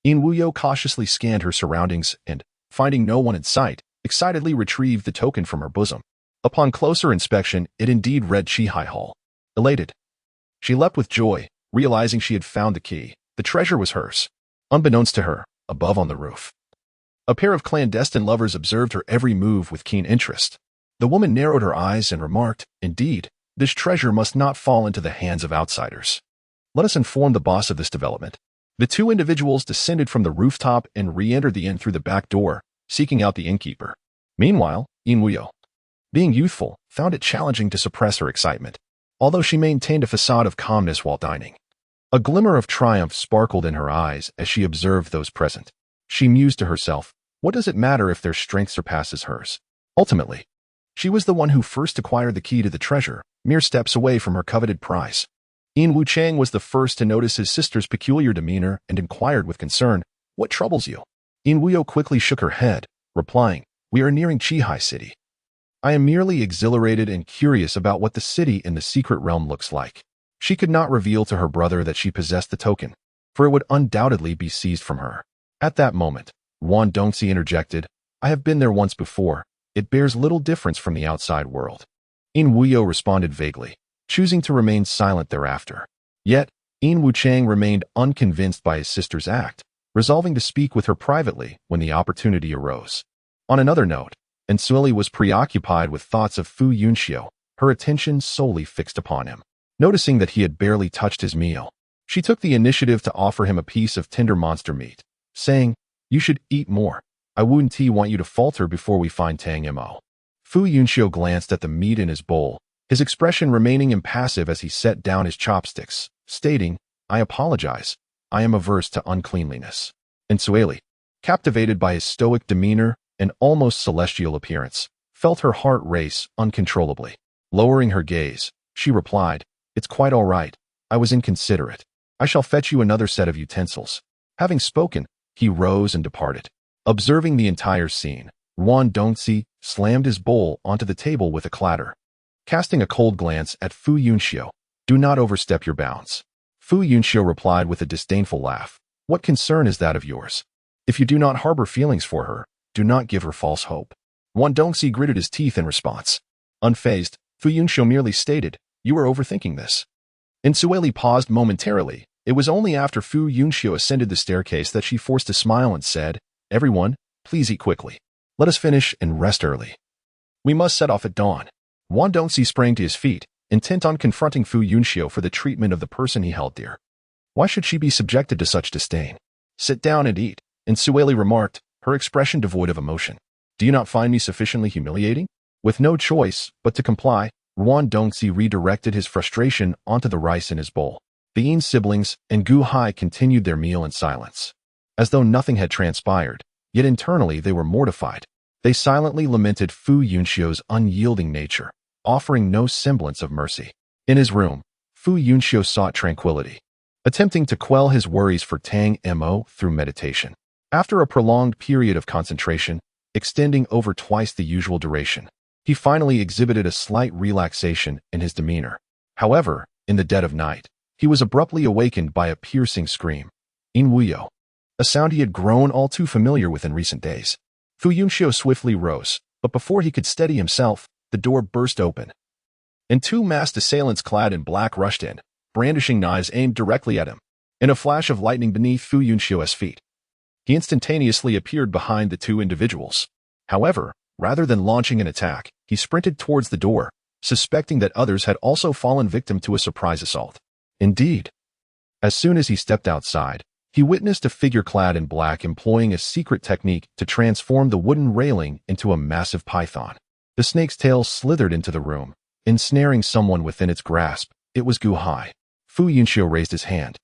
Yin Wuyo cautiously scanned her surroundings and, finding no one in sight, excitedly retrieved the token from her bosom. Upon closer inspection, it indeed read Qihai Hall. Elated, she leapt with joy, realizing she had found the key. The treasure was hers. Unbeknownst to her, above on the roof, a pair of clandestine lovers observed her every move with keen interest. The woman narrowed her eyes and remarked, "Indeed, this treasure must not fall into the hands of outsiders. Let us inform the boss of this development." The 2 individuals descended from the rooftop and re-entered the inn through the back door, seeking out the innkeeper. Meanwhile, Yin Wuyo, being youthful, found it challenging to suppress her excitement, although she maintained a facade of calmness while dining. A glimmer of triumph sparkled in her eyes as she observed those present. She mused to herself, what does it matter if their strength surpasses hers? Ultimately, she was the one who first acquired the key to the treasure, mere steps away from her coveted prize. Yin Wuchang was the first to notice his sister's peculiar demeanor and inquired with concern, "What troubles you?" Yin Wuyo quickly shook her head, replying, "We are nearing Qihai City. I am merely exhilarated and curious about what the city in the secret realm looks like." She could not reveal to her brother that she possessed the token, for it would undoubtedly be seized from her. At that moment, Wan Dongxi interjected, "I have been there once before. It bears little difference from the outside world." Yin Wuyo responded vaguely, choosing to remain silent thereafter. Yet, Yin Wuchang remained unconvinced by his sister's act, resolving to speak with her privately when the opportunity arose. On another note, Ensueli was preoccupied with thoughts of Fu Yunxiu, her attention solely fixed upon him. Noticing that he had barely touched his meal, she took the initiative to offer him a piece of tender monster meat, saying, "You should eat more. I wouldn't want you to falter before we find Tang Mo." Fu Yunxiu glanced at the meat in his bowl, his expression remaining impassive as he set down his chopsticks, stating, "I apologize. I am averse to uncleanliness." Ensueli, captivated by his stoic demeanor and almost celestial appearance, felt her heart race uncontrollably. Lowering her gaze, she replied, "It's quite all right. I was inconsiderate. I shall fetch you another set of utensils." Having spoken, he rose and departed. Observing the entire scene, Wan Dongxi slammed his bowl onto the table with a clatter. Casting a cold glance at Fu Yunxiu, "Do not overstep your bounds." Fu Yunxiu replied with a disdainful laugh, "What concern is that of yours? If you do not harbor feelings for her, do not give her false hope." Wan Dongxi gritted his teeth in response. Unfazed, Fu Yunxiu merely stated, "You are overthinking this." Ensueli paused momentarily. It was only after Fu Yunxiu ascended the staircase that she forced a smile and said, "Everyone, please eat quickly. Let us finish and rest early. We must set off at dawn." Wan Dongxi sprang to his feet, intent on confronting Fu Yunxiu for the treatment of the person he held dear. Why should she be subjected to such disdain? "Sit down and eat," Ensueli remarked, her expression devoid of emotion. "Do you not find me sufficiently humiliating?" With no choice but to comply, Wan Dongxi redirected his frustration onto the rice in his bowl. The Yin siblings and Gu Hai continued their meal in silence, as though nothing had transpired, yet internally they were mortified. They silently lamented Fu Yunxiu's unyielding nature, offering no semblance of mercy. In his room, Fu Yunxiu sought tranquility, attempting to quell his worries for Tang Mo through meditation. After a prolonged period of concentration, extending over twice the usual duration, he finally exhibited a slight relaxation in his demeanor. However, in the dead of night, he was abruptly awakened by a piercing scream. In Wuyo. A sound he had grown all too familiar with in recent days. Fu Yunxiu swiftly rose, but before he could steady himself, the door burst open, and two masked assailants clad in black rushed in, brandishing knives aimed directly at him. In a flash of lightning beneath Fu Yunxiu's feet, he instantaneously appeared behind the two individuals. However, rather than launching an attack, he sprinted towards the door, suspecting that others had also fallen victim to a surprise assault. Indeed, as soon as he stepped outside, he witnessed a figure clad in black employing a secret technique to transform the wooden railing into a massive python. The snake's tail slithered into the room, ensnaring someone within its grasp. It was Gu Hai. Fu Yunxiu raised his hand,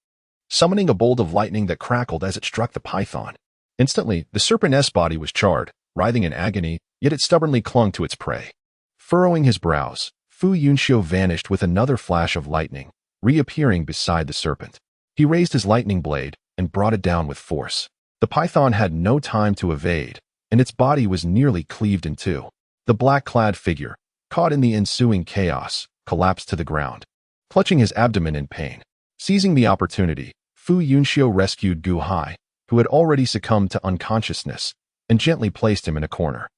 summoning a bolt of lightning that crackled as it struck the python. Instantly, the serpent's body was charred, writhing in agony, yet it stubbornly clung to its prey. Furrowing his brows, Fu Yunxiu vanished with another flash of lightning, reappearing beside the serpent. He raised his lightning blade and brought it down with force. The python had no time to evade, and its body was nearly cleaved in two. The black-clad figure, caught in the ensuing chaos, collapsed to the ground, clutching his abdomen in pain. Seizing the opportunity, Fu Yunxiu rescued Gu Hai, who had already succumbed to unconsciousness, and gently placed him in a corner.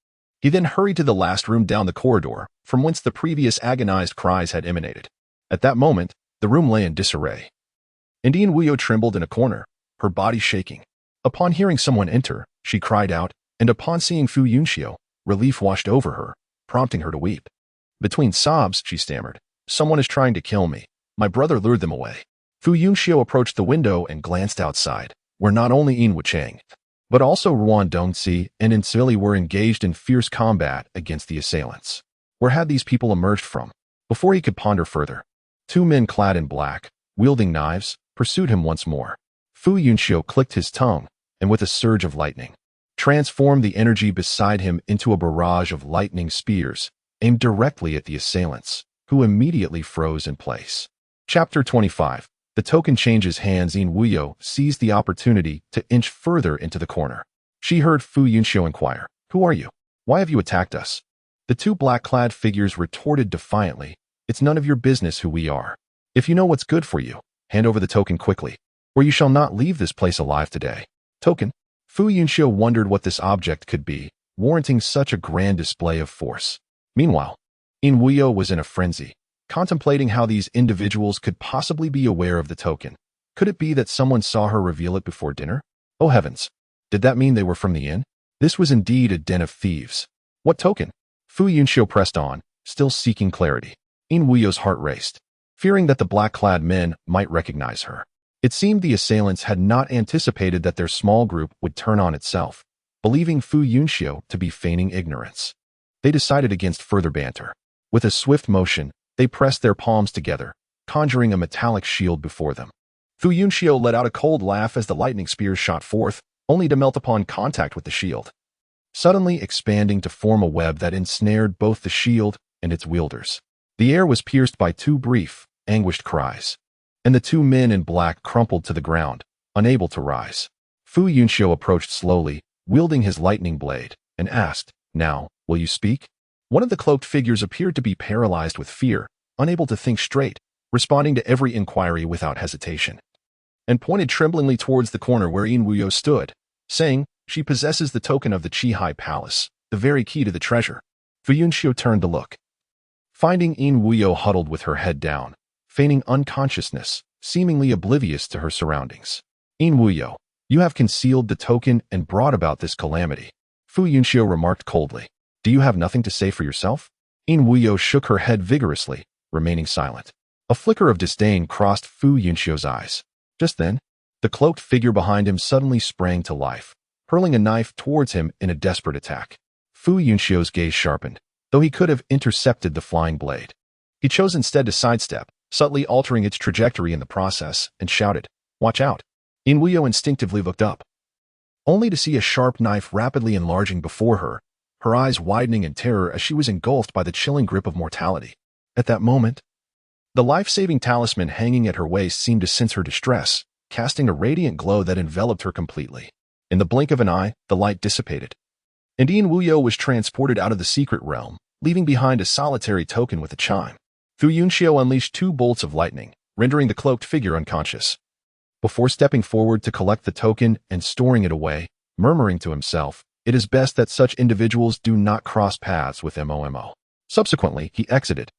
He then hurried to the last room down the corridor, from whence the previous agonized cries had emanated. At that moment, the room lay in disarray. Indian Wuyo trembled in a corner, her body shaking. Upon hearing someone enter, she cried out, and upon seeing Fu Yunxiu, relief washed over her, prompting her to weep. Between sobs, she stammered, "Someone is trying to kill me. My brother lured them away." Fu Yunxiu approached the window and glanced outside, where not only Yin Wuchang, but also Ruan Dongzi and Insili were engaged in fierce combat against the assailants. Where had these people emerged from? Before he could ponder further, two men clad in black, wielding knives, pursued him once more. Fu Yunxiu clicked his tongue, and with a surge of lightning, transformed the energy beside him into a barrage of lightning spears, aimed directly at the assailants, who immediately froze in place. Chapter 25. The token changes hands. Yin Wuyo seized the opportunity to inch further into the corner. She heard Fu Yunxiu inquire, "Who are you? Why have you attacked us?" The two black-clad figures retorted defiantly, "It's none of your business who we are. If you know what's good for you, hand over the token quickly, or you shall not leave this place alive today." Token? Fu Yunxiu wondered what this object could be, warranting such a grand display of force. Meanwhile, Yin Wuyo was in a frenzy, contemplating how these individuals could possibly be aware of the token. Could it be that someone saw her reveal it before dinner? Oh heavens! Did that mean they were from the inn? This was indeed a den of thieves. What token? Fu Yunxiu pressed on, still seeking clarity. Yin Wuyo's heart raced, fearing that the black-clad men might recognize her. It seemed the assailants had not anticipated that their small group would turn on itself, believing Fu Yunxiu to be feigning ignorance. They decided against further banter. With a swift motion, they pressed their palms together, conjuring a metallic shield before them. Fu Yunxiu let out a cold laugh as the lightning spears shot forth, only to melt upon contact with the shield, suddenly expanding to form a web that ensnared both the shield and its wielders. The air was pierced by two brief, anguished cries, and the two men in black crumpled to the ground, unable to rise. Fu Yunxiu approached slowly, wielding his lightning blade, and asked, "Now, will you speak?" One of the cloaked figures appeared to be paralyzed with fear, unable to think straight, responding to every inquiry without hesitation, and pointed tremblingly towards the corner where Yin Wuyo stood, saying, "She possesses the token of the Qihai Palace, the very key to the treasure." Fu Yunxiu turned to look, finding Yin Wuyo huddled with her head down, feigning unconsciousness, seemingly oblivious to her surroundings. "Yin Wuyo, you have concealed the token and brought about this calamity," Fu Yunxiu remarked coldly. "Do you have nothing to say for yourself?" Yin Wuyo shook her head vigorously, remaining silent. A flicker of disdain crossed Fu Yunxiu's eyes. Just then, the cloaked figure behind him suddenly sprang to life, hurling a knife towards him in a desperate attack. Fu Yunxiu's gaze sharpened, though he could have intercepted the flying blade. He chose instead to sidestep, subtly altering its trajectory in the process, and shouted, "Watch out!" Yin Wuyo instinctively looked up, only to see a sharp knife rapidly enlarging before her, her eyes widening in terror as she was engulfed by the chilling grip of mortality. At that moment, the life-saving talisman hanging at her waist seemed to sense her distress, casting a radiant glow that enveloped her completely. In the blink of an eye, the light dissipated, and Yin Wuyo was transported out of the secret realm, leaving behind a solitary token with a chime. Fu Yunxiu unleashed two bolts of lightning, rendering the cloaked figure unconscious. before stepping forward to collect the token and storing it away, murmuring to himself, "It is best that such individuals do not cross paths with Mo." Subsequently, he exited,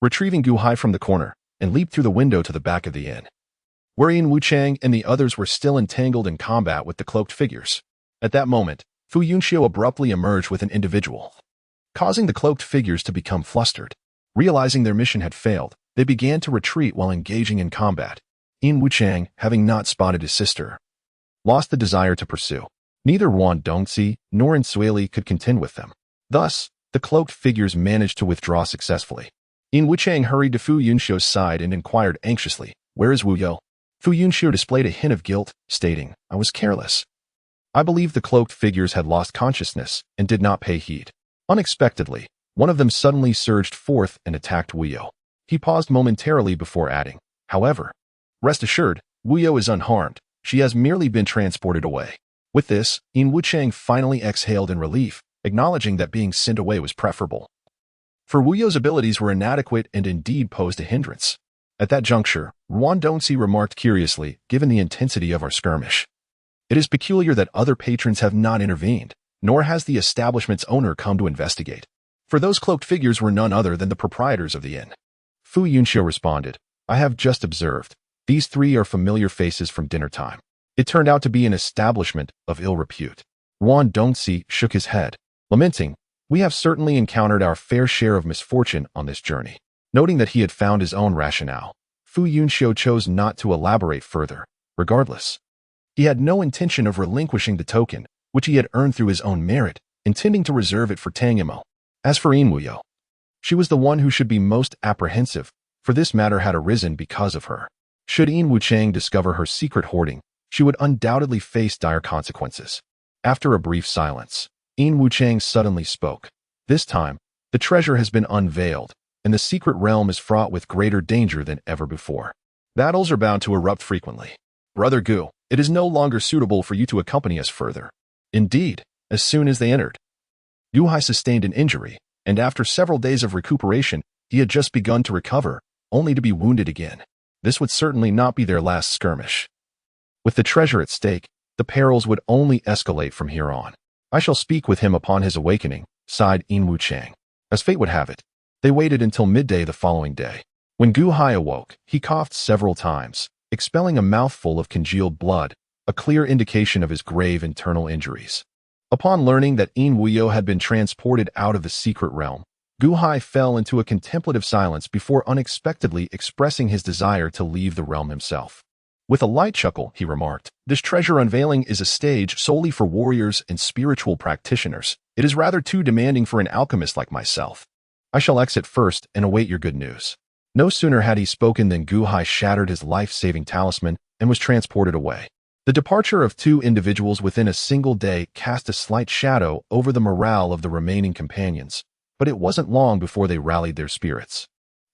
retrieving Gu Hai from the corner, and leaped through the window to the back of the inn, where Yin Wuchang and the others were still entangled in combat with the cloaked figures. At that moment, Fu Yunxiu abruptly emerged with an individual, causing the cloaked figures to become flustered. Realizing their mission had failed, they began to retreat while engaging in combat. Yin Wuchang, having not spotted his sister, lost the desire to pursue. Neither Wan Dongzi nor Insueli could contend with them. Thus, the cloaked figures managed to withdraw successfully. Yin Wuchang hurried to Fu Yunxiu's side and inquired anxiously, "Where is Wu Yo?" Fu Yunxiu displayed a hint of guilt, stating, "I was careless. I believe the cloaked figures had lost consciousness and did not pay heed." Unexpectedly, one of them suddenly surged forth and attacked Wu Yo. He paused momentarily before adding, "However, rest assured, Wu Yo is unharmed. She has merely been transported away." With this, Yin Wuchang finally exhaled in relief, acknowledging that being sent away was preferable. For Wu Yo's abilities were inadequate and indeed posed a hindrance. At that juncture, Wan Dongzi remarked curiously, "Given the intensity of our skirmish, it is peculiar that other patrons have not intervened, nor has the establishment's owner come to investigate." For those cloaked figures were none other than the proprietors of the inn. Fu Yunxiu responded, "I have just observed. These three are familiar faces from dinner time." It turned out to be an establishment of ill repute. Wan Dongzi shook his head, lamenting, "We have certainly encountered our fair share of misfortune on this journey." Noting that he had found his own rationale, Fu Yunxiu chose not to elaborate further. Regardless, he had no intention of relinquishing the token, which he had earned through his own merit, intending to reserve it for Tang Mo. As for Yin Wu Yo, she was the one who should be most apprehensive, for this matter had arisen because of her. Should Yin Wuchang discover her secret hoarding, she would undoubtedly face dire consequences. After a brief silence, Yin Wuchang suddenly spoke. "This time, the treasure has been unveiled, and the secret realm is fraught with greater danger than ever before. Battles are bound to erupt frequently. Brother Gu, it is no longer suitable for you to accompany us further." Indeed, as soon as they entered, Gu Hai sustained an injury, and after several days of recuperation, he had just begun to recover, only to be wounded again. This would certainly not be their last skirmish. With the treasure at stake, the perils would only escalate from here on. "I shall speak with him upon his awakening," sighed Yin Wuchang. As fate would have it, they waited until midday the following day. When Gu Hai awoke, he coughed several times, expelling a mouthful of congealed blood, a clear indication of his grave internal injuries. Upon learning that Yin Wu Yo had been transported out of the secret realm, Gu Hai fell into a contemplative silence before unexpectedly expressing his desire to leave the realm himself. With a light chuckle, he remarked, "This treasure unveiling is a stage solely for warriors and spiritual practitioners. It is rather too demanding for an alchemist like myself. I shall exit first and await your good news." No sooner had he spoken than Gu Hai shattered his life-saving talisman and was transported away. The departure of two individuals within a single day cast a slight shadow over the morale of the remaining companions, but it wasn't long before they rallied their spirits.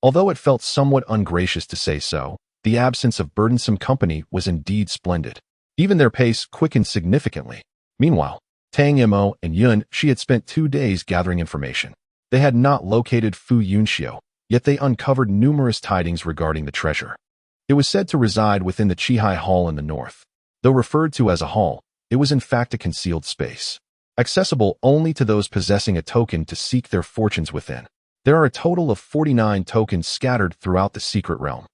Although it felt somewhat ungracious to say so, the absence of burdensome company was indeed splendid. Even their pace quickened significantly. Meanwhile, Tang Mo and Yun Shi had spent 2 days gathering information. They had not located Fu Yunxiu, yet they uncovered numerous tidings regarding the treasure. It was said to reside within the Qihai Hall in the north. Though referred to as a hall, it was in fact a concealed space, accessible only to those possessing a token to seek their fortunes within. There are a total of 49 tokens scattered throughout the secret realm.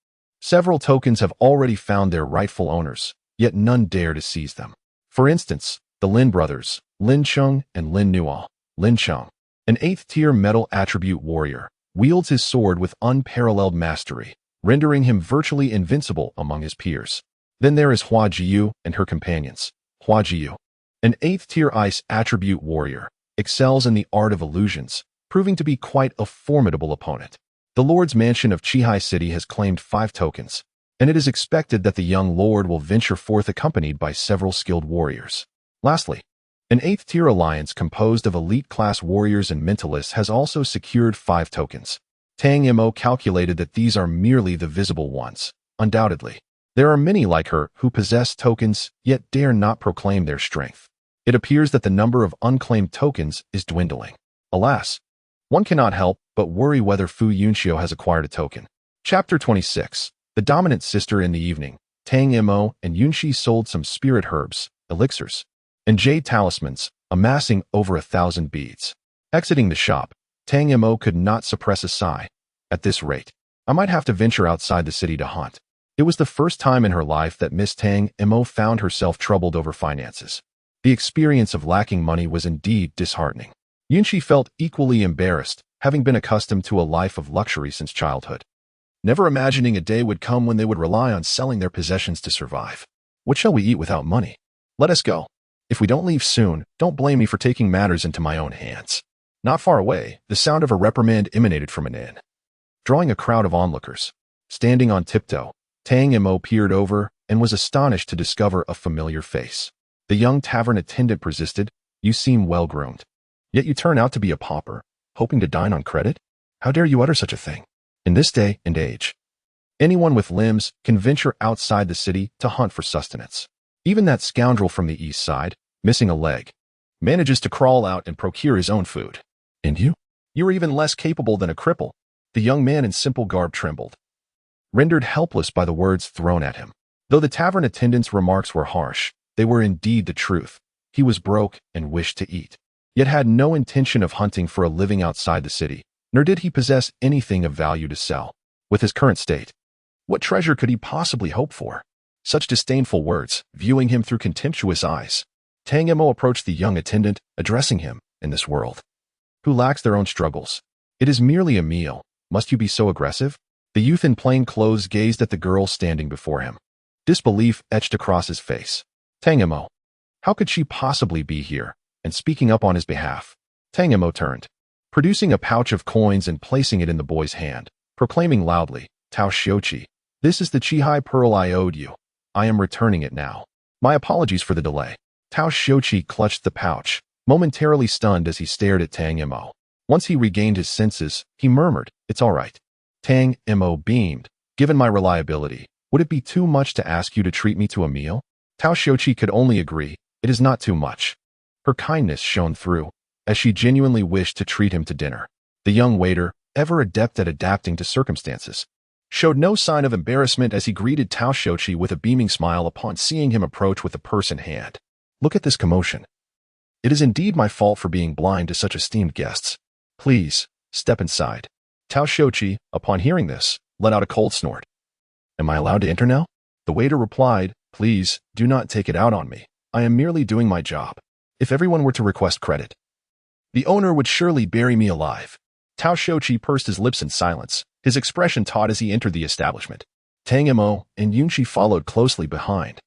Several tokens have already found their rightful owners, yet none dare to seize them. For instance, the Lin brothers, Lin Cheng and Lin Nuo. Lin Cheng, an 8th-tier metal attribute warrior, wields his sword with unparalleled mastery, rendering him virtually invincible among his peers. Then there is Hua Jiyu and her companions. Hua Jiyu, an 8th-tier ice attribute warrior, excels in the art of illusions, proving to be quite a formidable opponent. The Lord's Mansion of Qihai City has claimed 5 tokens, and it is expected that the young lord will venture forth accompanied by several skilled warriors. Lastly, an 8th-tier alliance composed of elite-class warriors and mentalists has also secured 5 tokens. Tang Mo calculated that these are merely the visible ones. Undoubtedly, there are many like her who possess tokens yet dare not proclaim their strength. It appears that the number of unclaimed tokens is dwindling. Alas, one cannot help but worry whether Fu Yunxiu has acquired a token. Chapter 26. The Dominant Sister in the evening. Tang Mo and Yunxi sold some spirit herbs, elixirs, and jade talismans, amassing over 1,000 beads. Exiting the shop, Tang Mo could not suppress a sigh. At this rate, I might have to venture outside the city to hunt. It was the first time in her life that Miss Tang Mo found herself troubled over finances. The experience of lacking money was indeed disheartening. Yunxi felt equally embarrassed, having been accustomed to a life of luxury since childhood, never imagining a day would come when they would rely on selling their possessions to survive. What shall we eat without money? Let us go. If we don't leave soon, don't blame me for taking matters into my own hands. Not far away, the sound of a reprimand emanated from an inn, drawing a crowd of onlookers. Standing on tiptoe, Tang Mo peered over and was astonished to discover a familiar face. The young tavern attendant persisted, "You seem well-groomed. Yet you turn out to be a pauper, hoping to dine on credit? How dare you utter such a thing? In this day and age, anyone with limbs can venture outside the city to hunt for sustenance. Even that scoundrel from the east side, missing a leg, manages to crawl out and procure his own food. And you? You are even less capable than a cripple." The young man in simple garb trembled, rendered helpless by the words thrown at him. Though the tavern attendant's remarks were harsh, they were indeed the truth. He was broke and wished to eat, yet had no intention of hunting for a living outside the city, nor did he possess anything of value to sell. With his current state, what treasure could he possibly hope for? Such disdainful words, viewing him through contemptuous eyes. Tang Mo approached the young attendant, addressing him, "In this world, who lacks their own struggles? It is merely a meal. Must you be so aggressive?" The youth in plain clothes gazed at the girl standing before him. Disbelief etched across his face. Tang Mo. How could she possibly be here? And speaking up on his behalf, Tang Mo turned, producing a pouch of coins and placing it in the boy's hand, proclaiming loudly, "Tao Xiuqi, this is the Qihai pearl I owed you. I am returning it now. My apologies for the delay." Tao Xiuqi clutched the pouch, momentarily stunned as he stared at Tang Mo. Once he regained his senses, he murmured, "It's all right." Tang Mo beamed. "Given my reliability, would it be too much to ask you to treat me to a meal?" Tao Xiuqi could only agree, "It is not too much." Her kindness shone through, as she genuinely wished to treat him to dinner. The young waiter, ever adept at adapting to circumstances, showed no sign of embarrassment as he greeted Tao Xiuqi with a beaming smile upon seeing him approach with the purse in hand. "Look at this commotion. It is indeed my fault for being blind to such esteemed guests. Please, step inside." Tao Xiuqi, upon hearing this, let out a cold snort. "Am I allowed to enter now?" The waiter replied, "Please, do not take it out on me. I am merely doing my job. If everyone were to request credit, the owner would surely bury me alive." Tao Xiuqi pursed his lips in silence, his expression taut as he entered the establishment. Tang Mo and Yunxi followed closely behind,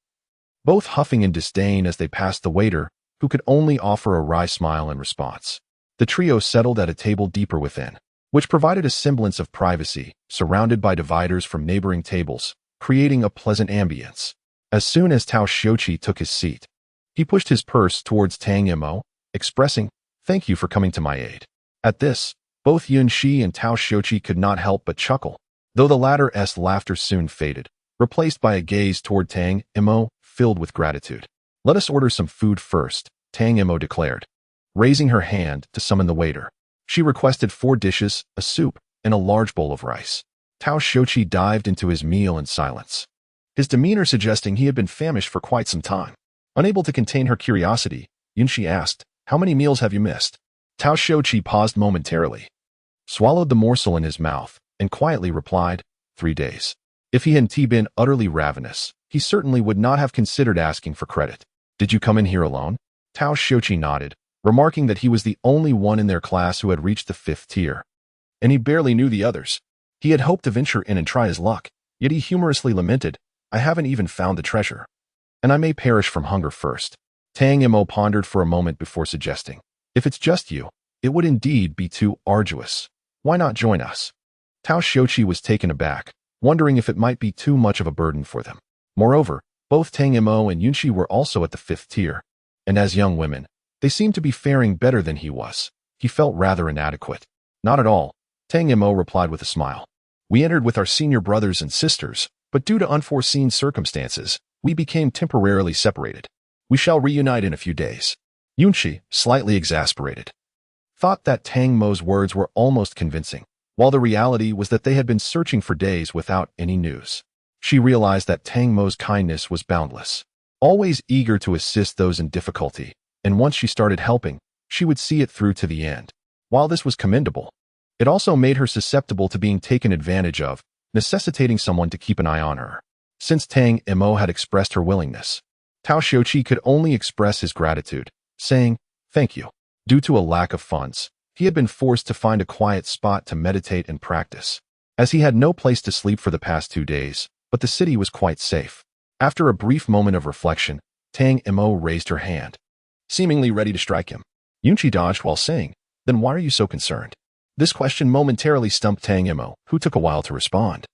both huffing in disdain as they passed the waiter, who could only offer a wry smile in response. The trio settled at a table deeper within, which provided a semblance of privacy, surrounded by dividers from neighboring tables, creating a pleasant ambience. As soon as Tao Xiuqi took his seat, he pushed his purse towards Tang Mo, expressing, "Thank you for coming to my aid." At this, both Yunxi and Tao Xiuqi could not help but chuckle, though the latter's laughter soon faded, replaced by a gaze toward Tang Mo filled with gratitude. "Let us order some food first," Tang Mo declared, raising her hand to summon the waiter. She requested 4 dishes, a soup, and a large bowl of rice. Tao Xiuqi dived into his meal in silence, his demeanor suggesting he had been famished for quite some time. Unable to contain her curiosity, Yunxi asked, "How many meals have you missed?" Tao Xiuqi paused momentarily, swallowed the morsel in his mouth, and quietly replied, 3 days. If he hadn't been utterly ravenous, he certainly would not have considered asking for credit. "Did you come in here alone?" Tao Xiuqi nodded, remarking that he was the only one in their class who had reached the 5th tier, and he barely knew the others. He had hoped to venture in and try his luck, yet he humorously lamented, "I haven't even found the treasure, and I may perish from hunger first." Tang Mo pondered for a moment before suggesting, "If it's just you, it would indeed be too arduous. Why not join us?" Tao Xiuqi was taken aback, wondering if it might be too much of a burden for them. Moreover, both Tang Mo and Yunxi were also at the 5th tier, and as young women, they seemed to be faring better than he was. He felt rather inadequate. "Not at all," Tang Mo replied with a smile. "We entered with our senior brothers and sisters, but due to unforeseen circumstances, we became temporarily separated. We shall reunite in a few days." Yunxi, slightly exasperated, thought that Tang Mo's words were almost convincing, while the reality was that they had been searching for days without any news. She realized that Tang Mo's kindness was boundless, always eager to assist those in difficulty, and once she started helping, she would see it through to the end. While this was commendable, it also made her susceptible to being taken advantage of, necessitating someone to keep an eye on her. Since Tang Mo had expressed her willingness, Tao Xiuqi could only express his gratitude, saying, "Thank you." Due to a lack of funds, he had been forced to find a quiet spot to meditate and practice, as he had no place to sleep for the past 2 days, but the city was quite safe. After a brief moment of reflection, Tang Mo raised her hand, seemingly ready to strike him. Yunqi dodged while saying, "Then why are you so concerned?" This question momentarily stumped Tang Mo, who took a while to respond.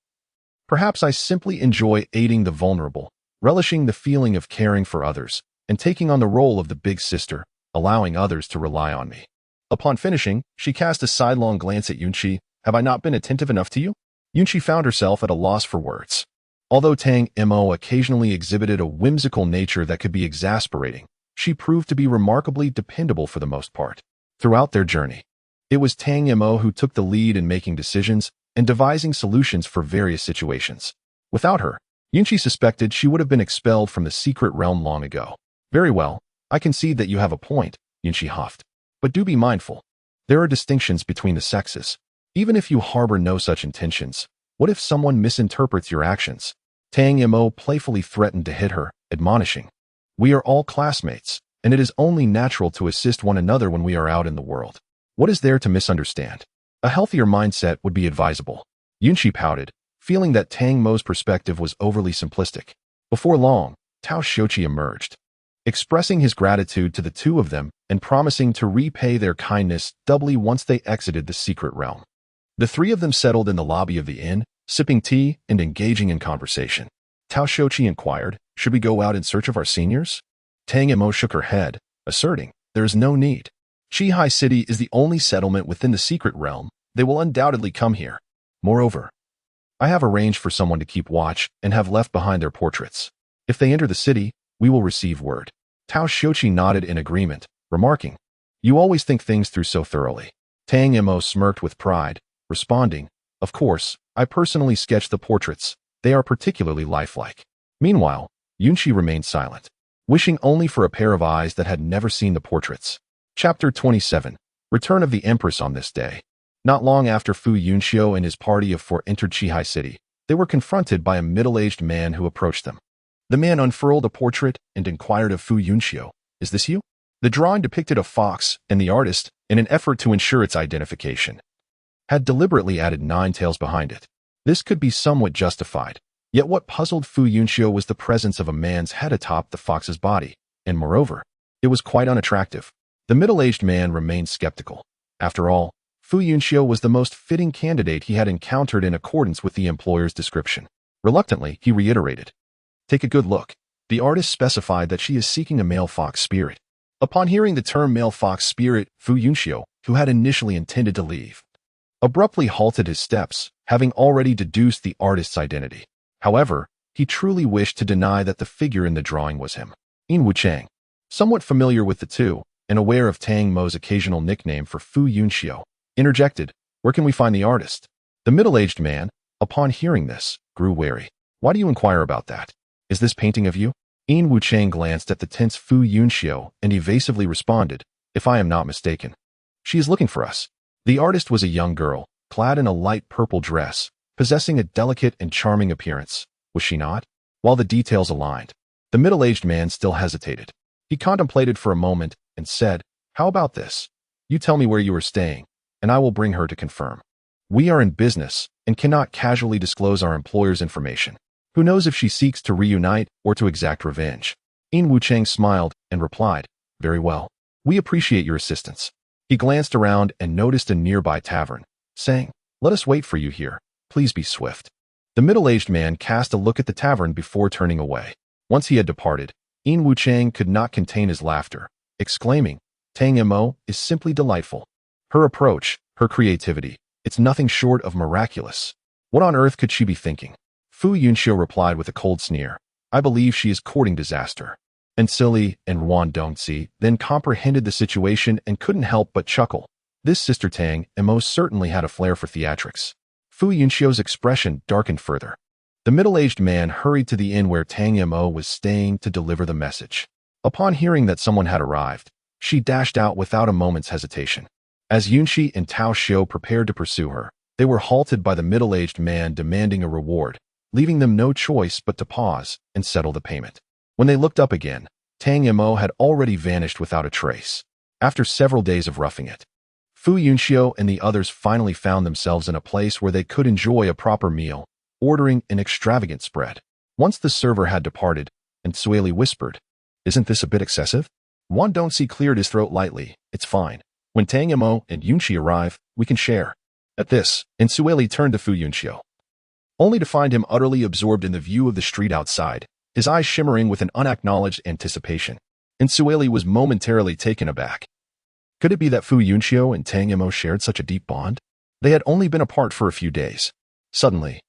"Perhaps I simply enjoy aiding the vulnerable, relishing the feeling of caring for others, and taking on the role of the big sister, allowing others to rely on me." Upon finishing, she cast a sidelong glance at Yunqi. "Have I not been attentive enough to you?" Yunqi found herself at a loss for words. Although Tang Mo occasionally exhibited a whimsical nature that could be exasperating, she proved to be remarkably dependable for the most part. Throughout their journey, it was Tang Mo who took the lead in making decisions and devising solutions for various situations. Without her, Yunqi suspected she would have been expelled from the secret realm long ago. "Very well, I concede that you have a point," Yunqi huffed. "But do be mindful. There are distinctions between the sexes. Even if you harbor no such intentions, what if someone misinterprets your actions?" Tang Mo playfully threatened to hit her, admonishing, "We are all classmates, and it is only natural to assist one another when we are out in the world. What is there to misunderstand? A healthier mindset would be advisable." Yunqi pouted, feeling that Tang Mo's perspective was overly simplistic. Before long, Tao Xiuqi emerged, expressing his gratitude to the two of them and promising to repay their kindness doubly once they exited the secret realm. The three of them settled in the lobby of the inn, sipping tea and engaging in conversation. Tao Xiuqi inquired, "Should we go out in search of our seniors?" Tang Mo shook her head, asserting, "There is no need. Qihai City is the only settlement within the secret realm. They will undoubtedly come here. Moreover, I have arranged for someone to keep watch and have left behind their portraits. If they enter the city, we will receive word." Tao Xiuqi nodded in agreement, remarking, "You always think things through so thoroughly." Tang Mo smirked with pride, responding, "Of course, I personally sketched the portraits. They are particularly lifelike." Meanwhile, Yunqi remained silent, wishing only for a pair of eyes that had never seen the portraits. Chapter 27. Return of the Empress. On this day, not long after Fu Yunxiu and his party of 4 entered Qihai City, they were confronted by a middle-aged man who approached them. The man unfurled a portrait and inquired of Fu Yunxiu, "Is this you?" The drawing depicted a fox, and the artist, in an effort to ensure its identification, had deliberately added 9 tails behind it. This could be somewhat justified, yet what puzzled Fu Yunxiu was the presence of a man's head atop the fox's body, and moreover, it was quite unattractive. The middle-aged man remained skeptical. After all, Fu Yunxiu was the most fitting candidate he had encountered in accordance with the employer's description. Reluctantly, he reiterated, "Take a good look." The artist specified that she is seeking a male fox spirit. Upon hearing the term male fox spirit, Fu Yunxiu, who had initially intended to leave, abruptly halted his steps, having already deduced the artist's identity. However, he truly wished to deny that the figure in the drawing was him. In Wuchang, somewhat familiar with the two, and aware of Tang Mo's occasional nickname for Fu Yunxiu, interjected, "Where can we find the artist?" The middle-aged man, upon hearing this, grew wary. "Why do you inquire about that? Is this painting of you?" In Wuchang glanced at the tense Fu Yunxiu and evasively responded, "If I am not mistaken, she is looking for us." The artist was a young girl, clad in a light purple dress, possessing a delicate and charming appearance, was she not? While the details aligned, the middle-aged man still hesitated. He contemplated for a moment and said, "How about this? You tell me where you are staying, and I will bring her to confirm. We are in business and cannot casually disclose our employer's information. Who knows if she seeks to reunite or to exact revenge?" In Wuchang smiled and replied, "Very well. We appreciate your assistance." He glanced around and noticed a nearby tavern, saying, "Let us wait for you here. Please be swift." The middle-aged man cast a look at the tavern before turning away. Once he had departed, In Wuchang could not contain his laughter, exclaiming, "Tang Mo is simply delightful. Her approach, her creativity, it's nothing short of miraculous. What on earth could she be thinking?" Fu Yunxiu replied with a cold sneer, "I believe she is courting disaster." And Silly and Wan Dongzi then comprehended the situation and couldn't help but chuckle. This sister Tang Mo certainly had a flair for theatrics. Fu Yunxiu's expression darkened further. The middle-aged man hurried to the inn where Tang Mo was staying to deliver the message. Upon hearing that someone had arrived, she dashed out without a moment's hesitation. As Yunxi and Tao Xiu prepared to pursue her, they were halted by the middle-aged man demanding a reward, leaving them no choice but to pause and settle the payment. When they looked up again, Tang Mo had already vanished without a trace. After several days of roughing it, Fu Yunxiu and the others finally found themselves in a place where they could enjoy a proper meal, ordering an extravagant spread. Once the server had departed, and Sueli whispered, "Isn't this a bit excessive?" Wan Dongxi cleared his throat lightly. "It's fine. When Tang Mo and Yunxi arrive, we can share." At this, Sueli turned to Fu Yunxiu, only to find him utterly absorbed in the view of the street outside, his eyes shimmering with an unacknowledged anticipation. Sueli was momentarily taken aback. Could it be that Fu Yunxiu and Tang Mo shared such a deep bond? They had only been apart for a few days. Suddenly,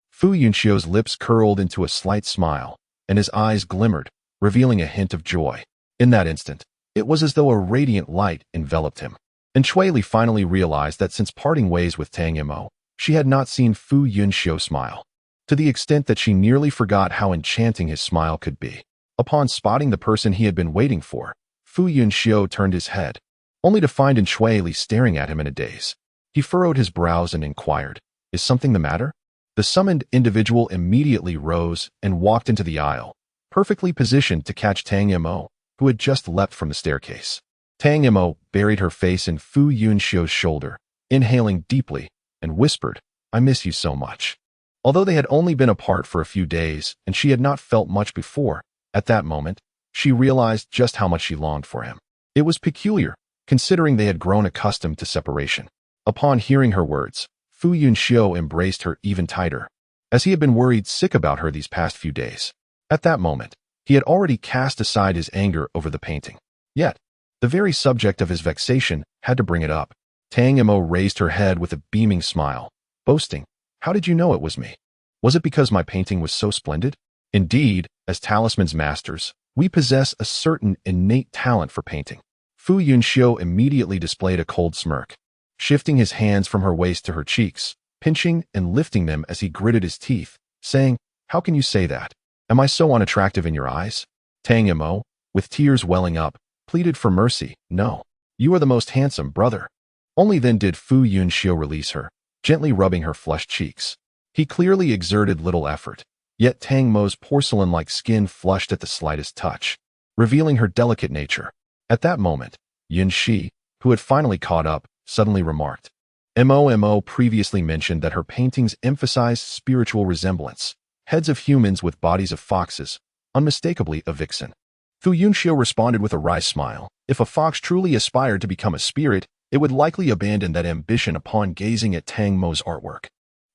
Fu Yunxiu's lips curled into a slight smile, and his eyes glimmered, revealing a hint of joy. In that instant, it was as though a radiant light enveloped him. And Sueli finally realized that since parting ways with Tang Mo, she had not seen Fu Yunxiu smile, to the extent that she nearly forgot how enchanting his smile could be. Upon spotting the person he had been waiting for, Fu Yunxiu turned his head, only to find Sueli staring at him in a daze. He furrowed his brows and inquired, "Is something the matter?" The summoned individual immediately rose and walked into the aisle, perfectly positioned to catch Tang Mo, who had just leapt from the staircase. Tang Mo buried her face in Fu Yunxiu's shoulder, inhaling deeply, and whispered, "I miss you so much." Although they had only been apart for a few days and she had not felt much before, at that moment, she realized just how much she longed for him. It was peculiar, considering they had grown accustomed to separation. Upon hearing her words, Fu Yunxiu embraced her even tighter, as he had been worried sick about her these past few days. At that moment, he had already cast aside his anger over the painting. Yet, the very subject of his vexation had to bring it up. Tang Mo raised her head with a beaming smile, boasting, "How did you know it was me? Was it because my painting was so splendid? Indeed, as talisman's masters, we possess a certain innate talent for painting." Fu Yunxiu immediately displayed a cold smirk, shifting his hands from her waist to her cheeks, pinching and lifting them as he gritted his teeth, saying, "How can you say that? Am I so unattractive in your eyes?" Tang Mo, with tears welling up, pleaded for mercy. "No, you are the most handsome, brother." Only then did Fu Yunxiu release her, gently rubbing her flushed cheeks. He clearly exerted little effort, yet Tang Mo's porcelain-like skin flushed at the slightest touch, revealing her delicate nature. At that moment, Yunxi, who had finally caught up, suddenly remarked, "Mo previously mentioned that her paintings emphasized spiritual resemblance, heads of humans with bodies of foxes, unmistakably a vixen." Fu Yunxiu responded with a wry smile. If a fox truly aspired to become a spirit, it would likely abandon that ambition upon gazing at Tang Mo's artwork.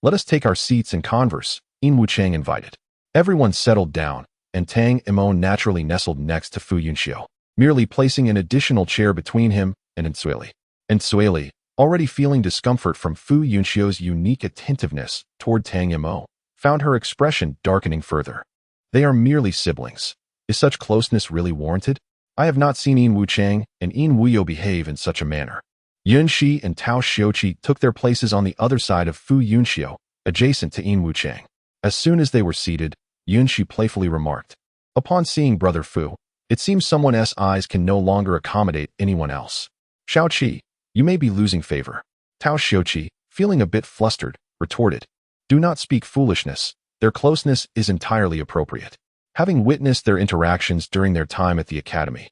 "Let us take our seats and converse," Yin Wuchang invited. Everyone settled down, and Tang Mo naturally nestled next to Fu Yunxiu, merely placing an additional chair between him and Sueli. Sueli, already feeling discomfort from Fu Yunxiu's unique attentiveness toward Tang Mo, found her expression darkening further. They are merely siblings. Is such closeness really warranted? I have not seen Yin Wuchang and Yin Wuyo behave in such a manner. Yunxi and Tao Xiuqi took their places on the other side of Fu Yunxiu, adjacent to Yin Wuchang. As soon as they were seated, Yunxi playfully remarked, "Upon seeing Brother Fu, it seems someone's eyes can no longer accommodate anyone else. Xiaoqi, you may be losing favor." Tao Xiuqi, feeling a bit flustered, retorted, "Do not speak foolishness. Their closeness is entirely appropriate." Having witnessed their interactions during their time at the academy,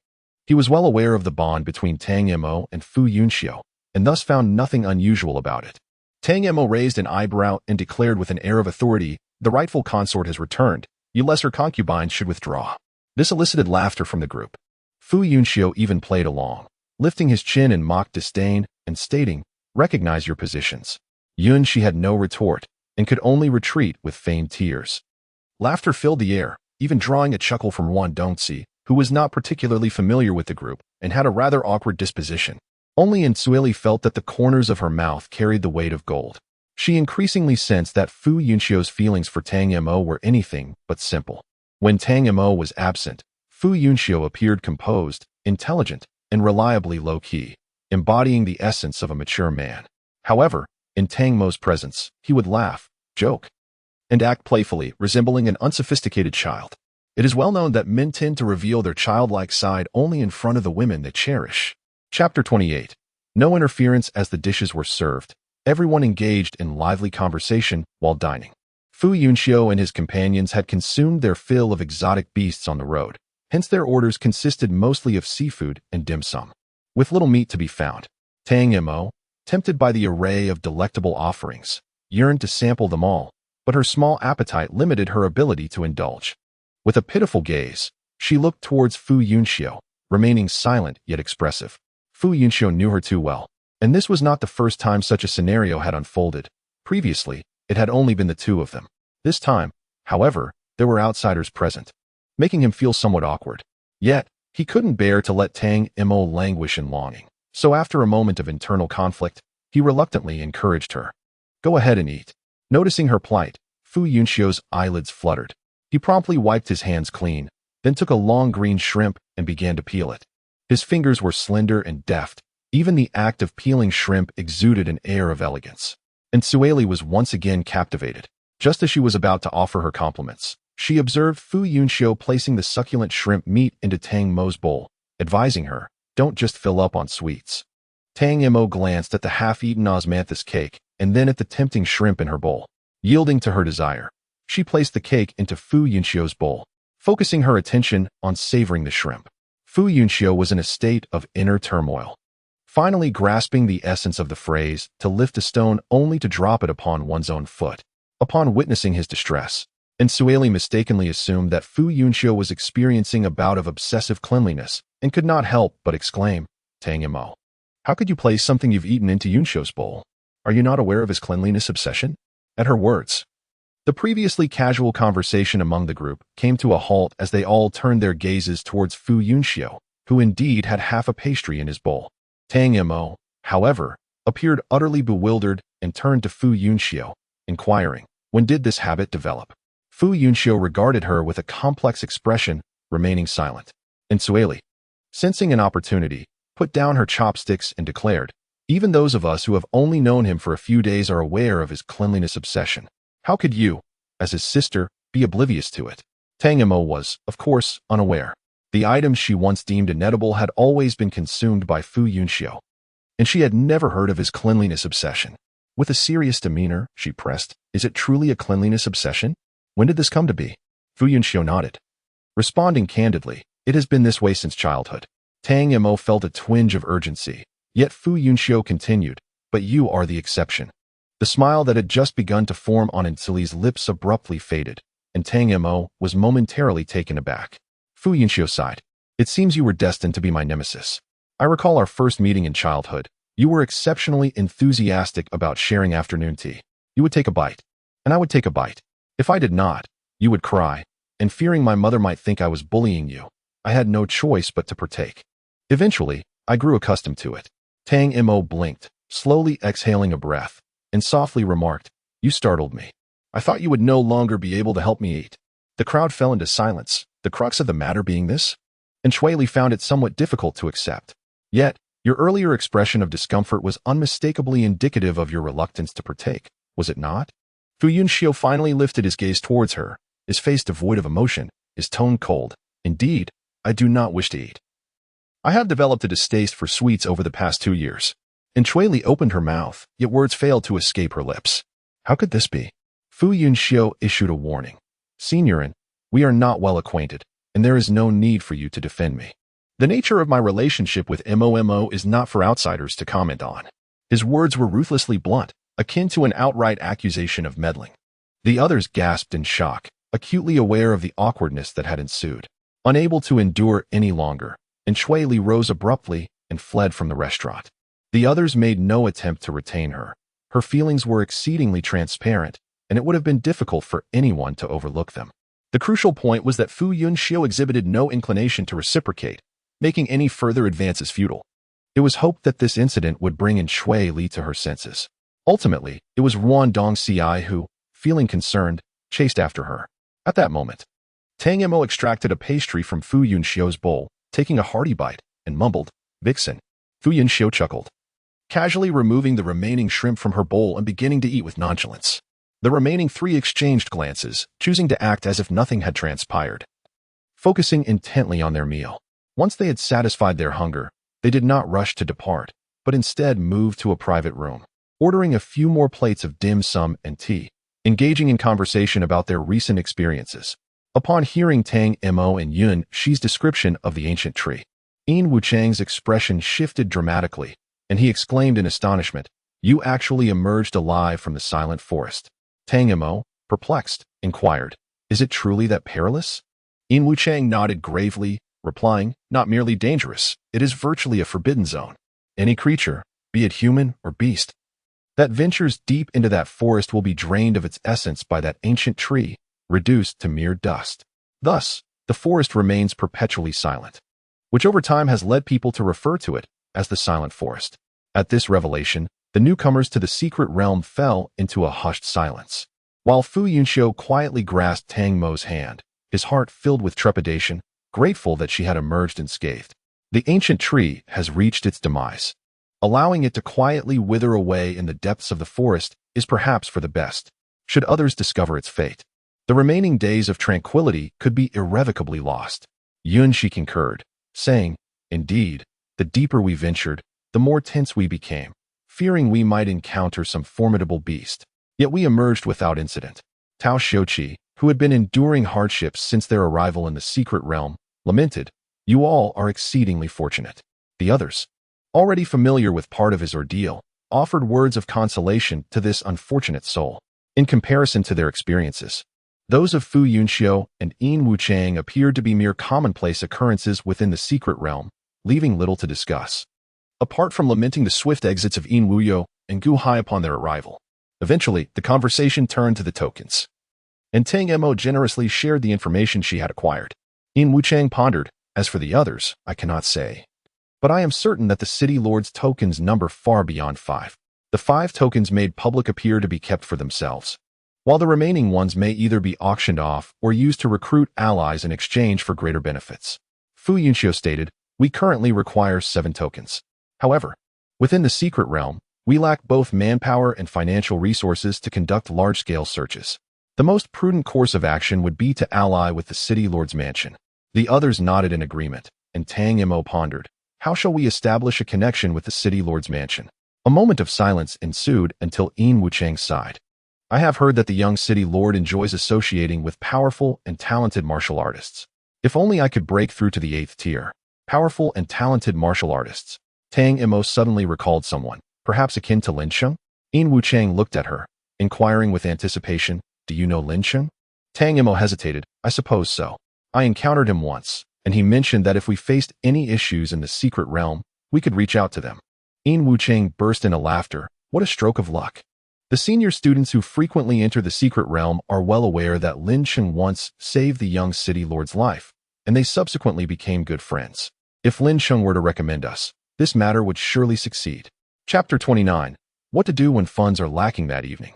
he was well aware of the bond between Tang Mo and Fu Yunxiu, and thus found nothing unusual about it. Tang Mo raised an eyebrow and declared with an air of authority, "The rightful consort has returned. You lesser concubines should withdraw." This elicited laughter from the group. Fu Yunxiu even played along, lifting his chin in mock disdain and stating, "Recognize your positions." Yunxi had no retort and could only retreat with feigned tears. Laughter filled the air, even drawing a chuckle from Wan Dongxi, who was not particularly familiar with the group and had a rather awkward disposition. Only Sueli felt that the corners of her mouth carried the weight of gold. She increasingly sensed that Fu Yunxiu's feelings for Tang Mo were anything but simple. When Tang Mo was absent, Fu Yunxiu appeared composed, intelligent, and reliably low-key, embodying the essence of a mature man. However, in Tang Mo's presence, he would laugh, joke, and act playfully, resembling an unsophisticated child. It is well known that men tend to reveal their childlike side only in front of the women they cherish. Chapter 28. No interference. As the dishes were served, everyone engaged in lively conversation while dining. Fu Yunxiu and his companions had consumed their fill of exotic beasts on the road, hence their orders consisted mostly of seafood and dim sum, with little meat to be found. Tang Mo, tempted by the array of delectable offerings, yearned to sample them all, but her small appetite limited her ability to indulge. With a pitiful gaze, she looked towards Fu Yunxiu, remaining silent yet expressive. Fu Yunxiu knew her too well, and this was not the first time such a scenario had unfolded. Previously, it had only been the two of them. This time, however, there were outsiders present, making him feel somewhat awkward. Yet, he couldn't bear to let Tang Mo languish in longing. So after a moment of internal conflict, he reluctantly encouraged her. Go ahead and eat. Noticing her plight, Fu Yunxiu's eyelids fluttered. He promptly wiped his hands clean, then took a long green shrimp and began to peel it. His fingers were slender and deft. Even the act of peeling shrimp exuded an air of elegance. And Sueli was once again captivated. Just as she was about to offer her compliments, she observed Fu Yunxiu placing the succulent shrimp meat into Tang Mo's bowl, advising her, don't just fill up on sweets. Tang Mo glanced at the half-eaten osmanthus cake and then at the tempting shrimp in her bowl. Yielding to her desire, she placed the cake into Fu Yunxiu's bowl, focusing her attention on savoring the shrimp. Fu Yunxiu was in a state of inner turmoil, finally grasping the essence of the phrase, to lift a stone only to drop it upon one's own foot. Upon witnessing his distress, Sueli mistakenly assumed that Fu Yunxiu was experiencing a bout of obsessive cleanliness and could not help but exclaim, Tang Mo, how could you place something you've eaten into Yunxiu's bowl? Are you not aware of his cleanliness obsession? At her words, the previously casual conversation among the group came to a halt as they all turned their gazes towards Fu Yunxiu, who indeed had half a pastry in his bowl. Tang Mo, however, appeared utterly bewildered and turned to Fu Yunxiu, inquiring, when did this habit develop? Fu Yunxiu regarded her with a complex expression, remaining silent. And Sueli, sensing an opportunity, put down her chopsticks and declared, even those of us who have only known him for a few days are aware of his cleanliness obsession. How could you, as his sister, be oblivious to it? Tang Mo was, of course, unaware. The items she once deemed inedible had always been consumed by Fu Yunxiu, and she had never heard of his cleanliness obsession. With a serious demeanor, she pressed, is it truly a cleanliness obsession? When did this come to be? Fu Yunxiu nodded, responding candidly, it has been this way since childhood. Tang Mo felt a twinge of urgency, yet Fu Yunxiu continued, but you are the exception. The smile that had just begun to form on Sueli's lips abruptly faded, and Tang Mo was momentarily taken aback. Fu Yunxiu sighed. It seems you were destined to be my nemesis. I recall our first meeting in childhood. You were exceptionally enthusiastic about sharing afternoon tea. You would take a bite, and I would take a bite. If I did not, you would cry, and fearing my mother might think I was bullying you, I had no choice but to partake. Eventually, I grew accustomed to it. Tang Mo blinked, slowly exhaling a breath, and softly remarked, you startled me. I thought you would no longer be able to help me eat. The crowd fell into silence, the crux of the matter being this, and Shuili found it somewhat difficult to accept. Yet, your earlier expression of discomfort was unmistakably indicative of your reluctance to partake, was it not? Fu Yunxiu finally lifted his gaze towards her, his face devoid of emotion, his tone cold. Indeed, I do not wish to eat. I have developed a distaste for sweets over the past 2 years. And Shuili opened her mouth, yet words failed to escape her lips. How could this be? Fu Yunxiu issued a warning. Seniorin, we are not well acquainted, and there is no need for you to defend me. The nature of my relationship with Mo is not for outsiders to comment on. His words were ruthlessly blunt, akin to an outright accusation of meddling. The others gasped in shock, acutely aware of the awkwardness that had ensued. Unable to endure any longer, and Shuili rose abruptly and fled from the restaurant. The others made no attempt to retain her. Her feelings were exceedingly transparent, and it would have been difficult for anyone to overlook them. The crucial point was that Fu Yunxiu exhibited no inclination to reciprocate, making any further advances futile. It was hoped that this incident would bring in Shui Li to her senses. Ultimately, it was Ruan Dongci who, feeling concerned, chased after her. At that moment, Tang Mo extracted a pastry from Fu Yunxiu's bowl, taking a hearty bite, and mumbled, Vixen. Fu Yunxiu chuckled, casually removing the remaining shrimp from her bowl and beginning to eat with nonchalance. The remaining three exchanged glances, choosing to act as if nothing had transpired, focusing intently on their meal. Once they had satisfied their hunger, they did not rush to depart, but instead moved to a private room, ordering a few more plates of dim sum and tea, engaging in conversation about their recent experiences. Upon hearing Tang Mo and Yun Shi's description of the ancient tree, Yin Wuchang's expression shifted dramatically, and he exclaimed in astonishment, "You actually emerged alive from the silent forest." Tang Mo, perplexed, inquired, "Is it truly that perilous?" Yin Wuchang nodded gravely, replying, "Not merely dangerous, it is virtually a forbidden zone. Any creature, be it human or beast, that ventures deep into that forest will be drained of its essence by that ancient tree, reduced to mere dust. Thus, the forest remains perpetually silent, which over time has led people to refer to it as the silent forest." At this revelation, the newcomers to the secret realm fell into a hushed silence, while Fu Yunxiu quietly grasped Tang Mo's hand, his heart filled with trepidation, grateful that she had emerged unscathed. The ancient tree has reached its demise. Allowing it to quietly wither away in the depths of the forest is perhaps for the best, should others discover its fate. The remaining days of tranquility could be irrevocably lost. Yun Shi concurred, saying, "Indeed, the deeper we ventured, the more tense we became, fearing we might encounter some formidable beast. Yet we emerged without incident." Tao Xiuqi, who had been enduring hardships since their arrival in the secret realm, lamented, "You all are exceedingly fortunate." The others, already familiar with part of his ordeal, offered words of consolation to this unfortunate soul. In comparison to their experiences, those of Fu Yunxiu and Yin Wuchang appeared to be mere commonplace occurrences within the secret realm, leaving little to discuss, apart from lamenting the swift exits of Yin Wuyo and Gu Hai upon their arrival. Eventually, the conversation turned to the tokens, and Tang Mo generously shared the information she had acquired. Yin Wuchang pondered, "As for the others, I cannot say, but I am certain that the city lord's tokens number far beyond 5. The 5 tokens made public appear to be kept for themselves, while the remaining ones may either be auctioned off or used to recruit allies in exchange for greater benefits." Fu Yunxiu stated, "We currently require 7 tokens. However, within the secret realm, we lack both manpower and financial resources to conduct large-scale searches. The most prudent course of action would be to ally with the city lord's mansion." The others nodded in agreement, and Tang Mo pondered, "How shall we establish a connection with the city lord's mansion?" A moment of silence ensued until Yin Wuchang sighed. "I have heard that the young city lord enjoys associating with powerful and talented martial artists. If only I could break through to the 8th tier. Powerful and talented martial artists." Tang Mo suddenly recalled someone, perhaps akin to Lin Sheng. Yin Wuchang looked at her, inquiring with anticipation, "Do you know Lin Sheng?" Tang Mo hesitated, "I suppose so. I encountered him once, and he mentioned that if we faced any issues in the secret realm, we could reach out to them." Yin Wuchang burst into laughter. "What a stroke of luck. The senior students who frequently enter the secret realm are well aware that Lin Sheng once saved the young city lord's life, and they subsequently became good friends. If Lin Sheng were to recommend us, this matter would surely succeed." Chapter 29. What to do when funds are lacking that evening.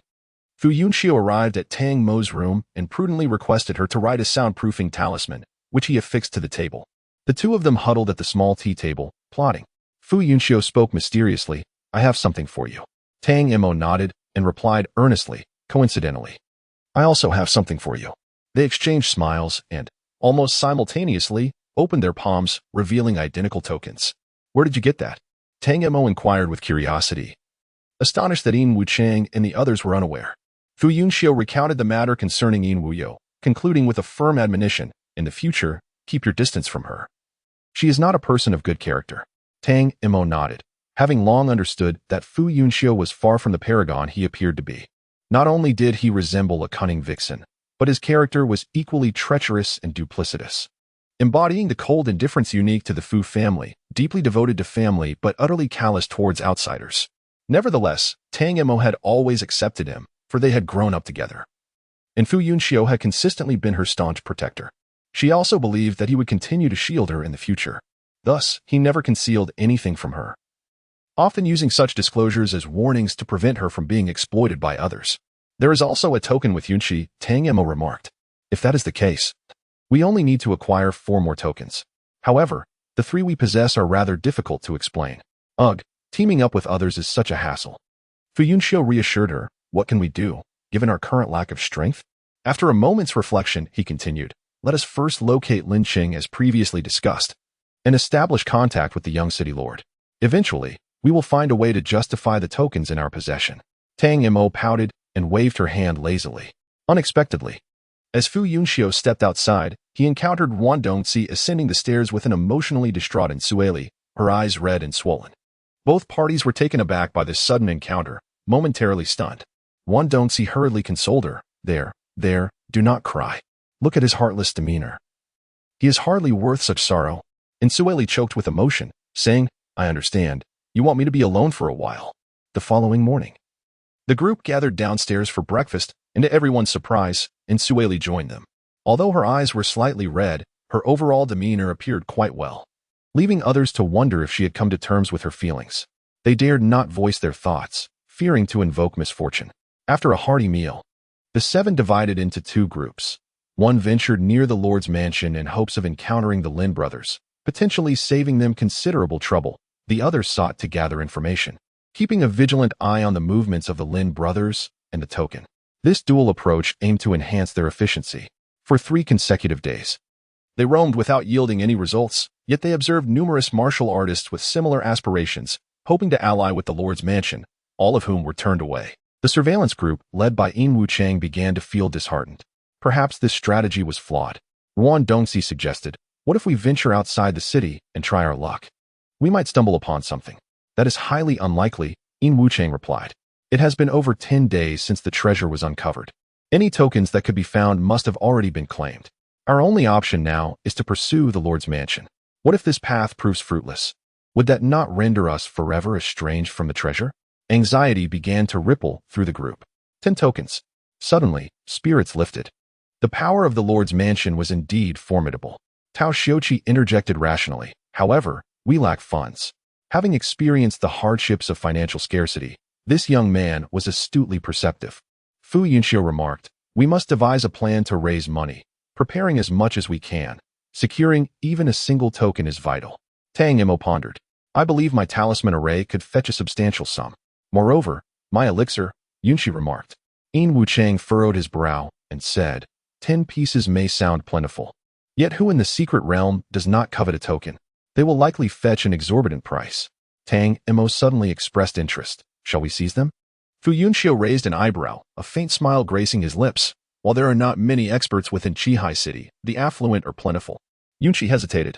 Fu Yunxiu arrived at Tang Mo's room and prudently requested her to write a soundproofing talisman, which he affixed to the table. The two of them huddled at the small tea table, plotting. Fu Yunxiu spoke mysteriously, "I have something for you." Tang Mo nodded and replied earnestly, "Coincidentally, I also have something for you." They exchanged smiles and, almost simultaneously, opened their palms, revealing identical tokens. "Where did you get that?" Tang Mo inquired with curiosity, astonished that Yin Wuchang and the others were unaware. Fu Yunxiu recounted the matter concerning Yin Wuyo, concluding with a firm admonition, "In the future, keep your distance from her. She is not a person of good character." Tang Mo nodded, having long understood that Fu Yunxiu was far from the paragon he appeared to be. Not only did he resemble a cunning vixen, but his character was equally treacherous and duplicitous, embodying the cold indifference unique to the Fu family, deeply devoted to family but utterly callous towards outsiders. Nevertheless, Tang Mo had always accepted him, for they had grown up together, and Fu Yunxiu had consistently been her staunch protector. She also believed that he would continue to shield her in the future. Thus, he never concealed anything from her, often using such disclosures as warnings to prevent her from being exploited by others. "There is also a token with Yunxi," Tang Mo remarked. "If that is the case, we only need to acquire 4 more tokens. However, the 3 we possess are rather difficult to explain. Ugh, teaming up with others is such a hassle." Fu Yunxiu reassured her, "What can we do? given our current lack of strength? After a moment's reflection, he continued, let us first locate Lin Qing as previously discussed, and establish contact with the young city lord. Eventually, we will find a way to justify the tokens in our possession. Tang Mo pouted and waved her hand lazily. Unexpectedly, as Fu Yunxiu stepped outside, he encountered Wan Dongxi ascending the stairs with an emotionally distraught Ensueli, her eyes red and swollen. Both parties were taken aback by this sudden encounter, momentarily stunned. Wan Dongxi hurriedly consoled her. There, do not cry. Look at his heartless demeanor. He is hardly worth such sorrow. Ensueli choked with emotion, saying, I understand. You want me to be alone for a while. The following morning, the group gathered downstairs for breakfast, and to everyone's surprise, Ensueli joined them. Although her eyes were slightly red, her overall demeanor appeared quite well, leaving others to wonder if she had come to terms with her feelings. They dared not voice their thoughts, fearing to invoke misfortune. After a hearty meal, the seven divided into two groups. One ventured near the Lord's mansion in hopes of encountering the Lin brothers, potentially saving them considerable trouble. The other sought to gather information, keeping a vigilant eye on the movements of the Lin brothers and the token. This dual approach aimed to enhance their efficiency. For 3 consecutive days, they roamed without yielding any results, yet they observed numerous martial artists with similar aspirations, hoping to ally with the Lord's mansion, all of whom were turned away. The surveillance group, led by Yin Wuchang, began to feel disheartened. Perhaps this strategy was flawed. Wan Dongxi suggested, what if we venture outside the city and try our luck? We might stumble upon something. That is highly unlikely, Yin Wuchang replied. It has been over 10 days since the treasure was uncovered. Any tokens that could be found must have already been claimed. Our only option now is to pursue the Lord's mansion. What if this path proves fruitless? Would that not render us forever estranged from the treasure? Anxiety began to ripple through the group. 10 tokens. Suddenly, spirits lifted. The power of the Lord's mansion was indeed formidable. Tao Xiuqi interjected rationally. However, we lack funds. Having experienced the hardships of financial scarcity, this young man was astutely perceptive. Fu Yunxiu remarked, we must devise a plan to raise money, preparing as much as we can. Securing even a single token is vital. Tang Mo pondered. I believe my talisman array could fetch a substantial sum. Moreover, my elixir, Yunxi remarked. Yin Wuchang furrowed his brow and said, 10 pieces may sound plentiful. Yet who in the secret realm does not covet a token? They will likely fetch an exorbitant price. Tang Mo suddenly expressed interest. Shall we seize them? Fu Yunxiu raised an eyebrow, a faint smile gracing his lips. While there are not many experts within Qihai City, the affluent are plentiful. Yunxi hesitated.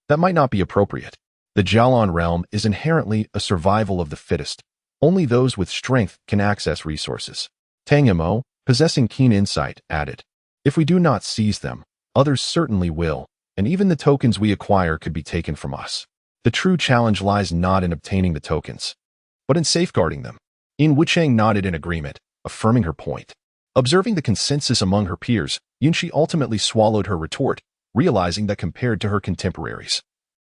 That might not be appropriate. The Jialan realm is inherently a survival of the fittest. Only those with strength can access resources. Tang Mo, possessing keen insight, added, if we do not seize them, others certainly will, and even the tokens we acquire could be taken from us. The true challenge lies not in obtaining the tokens, but in safeguarding them. Yin Wuchang nodded in agreement, affirming her point. Observing the consensus among her peers, Yunxi ultimately swallowed her retort, realizing that compared to her contemporaries,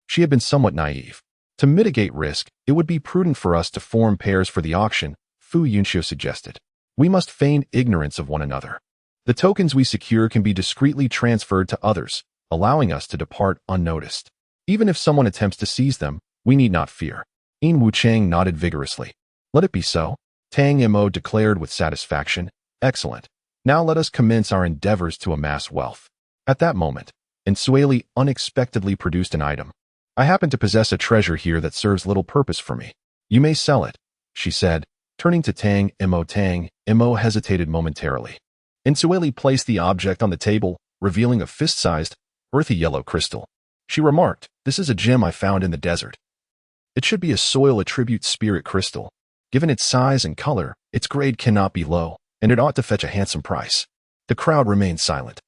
she had been somewhat naive. To mitigate risk, it would be prudent for us to form pairs for the auction, Fu Yunxiu suggested. We must feign ignorance of one another. The tokens we secure can be discreetly transferred to others, allowing us to depart unnoticed. Even if someone attempts to seize them, we need not fear. Yin Wuchang nodded vigorously. Let it be so, Tang Mo declared with satisfaction. Excellent. Now let us commence our endeavors to amass wealth. At that moment, Ensueli unexpectedly produced an item. I happen to possess a treasure here that serves little purpose for me. You may sell it, she said, turning to Tang Mo. Tang Mo hesitated momentarily. Ensueli placed the object on the table, revealing a fist-sized, earthy yellow crystal. She remarked, this is a gem I found in the desert. It should be a soil attribute spirit crystal. Given its size and color, its grade cannot be low, and it ought to fetch a handsome price. The crowd remained silent.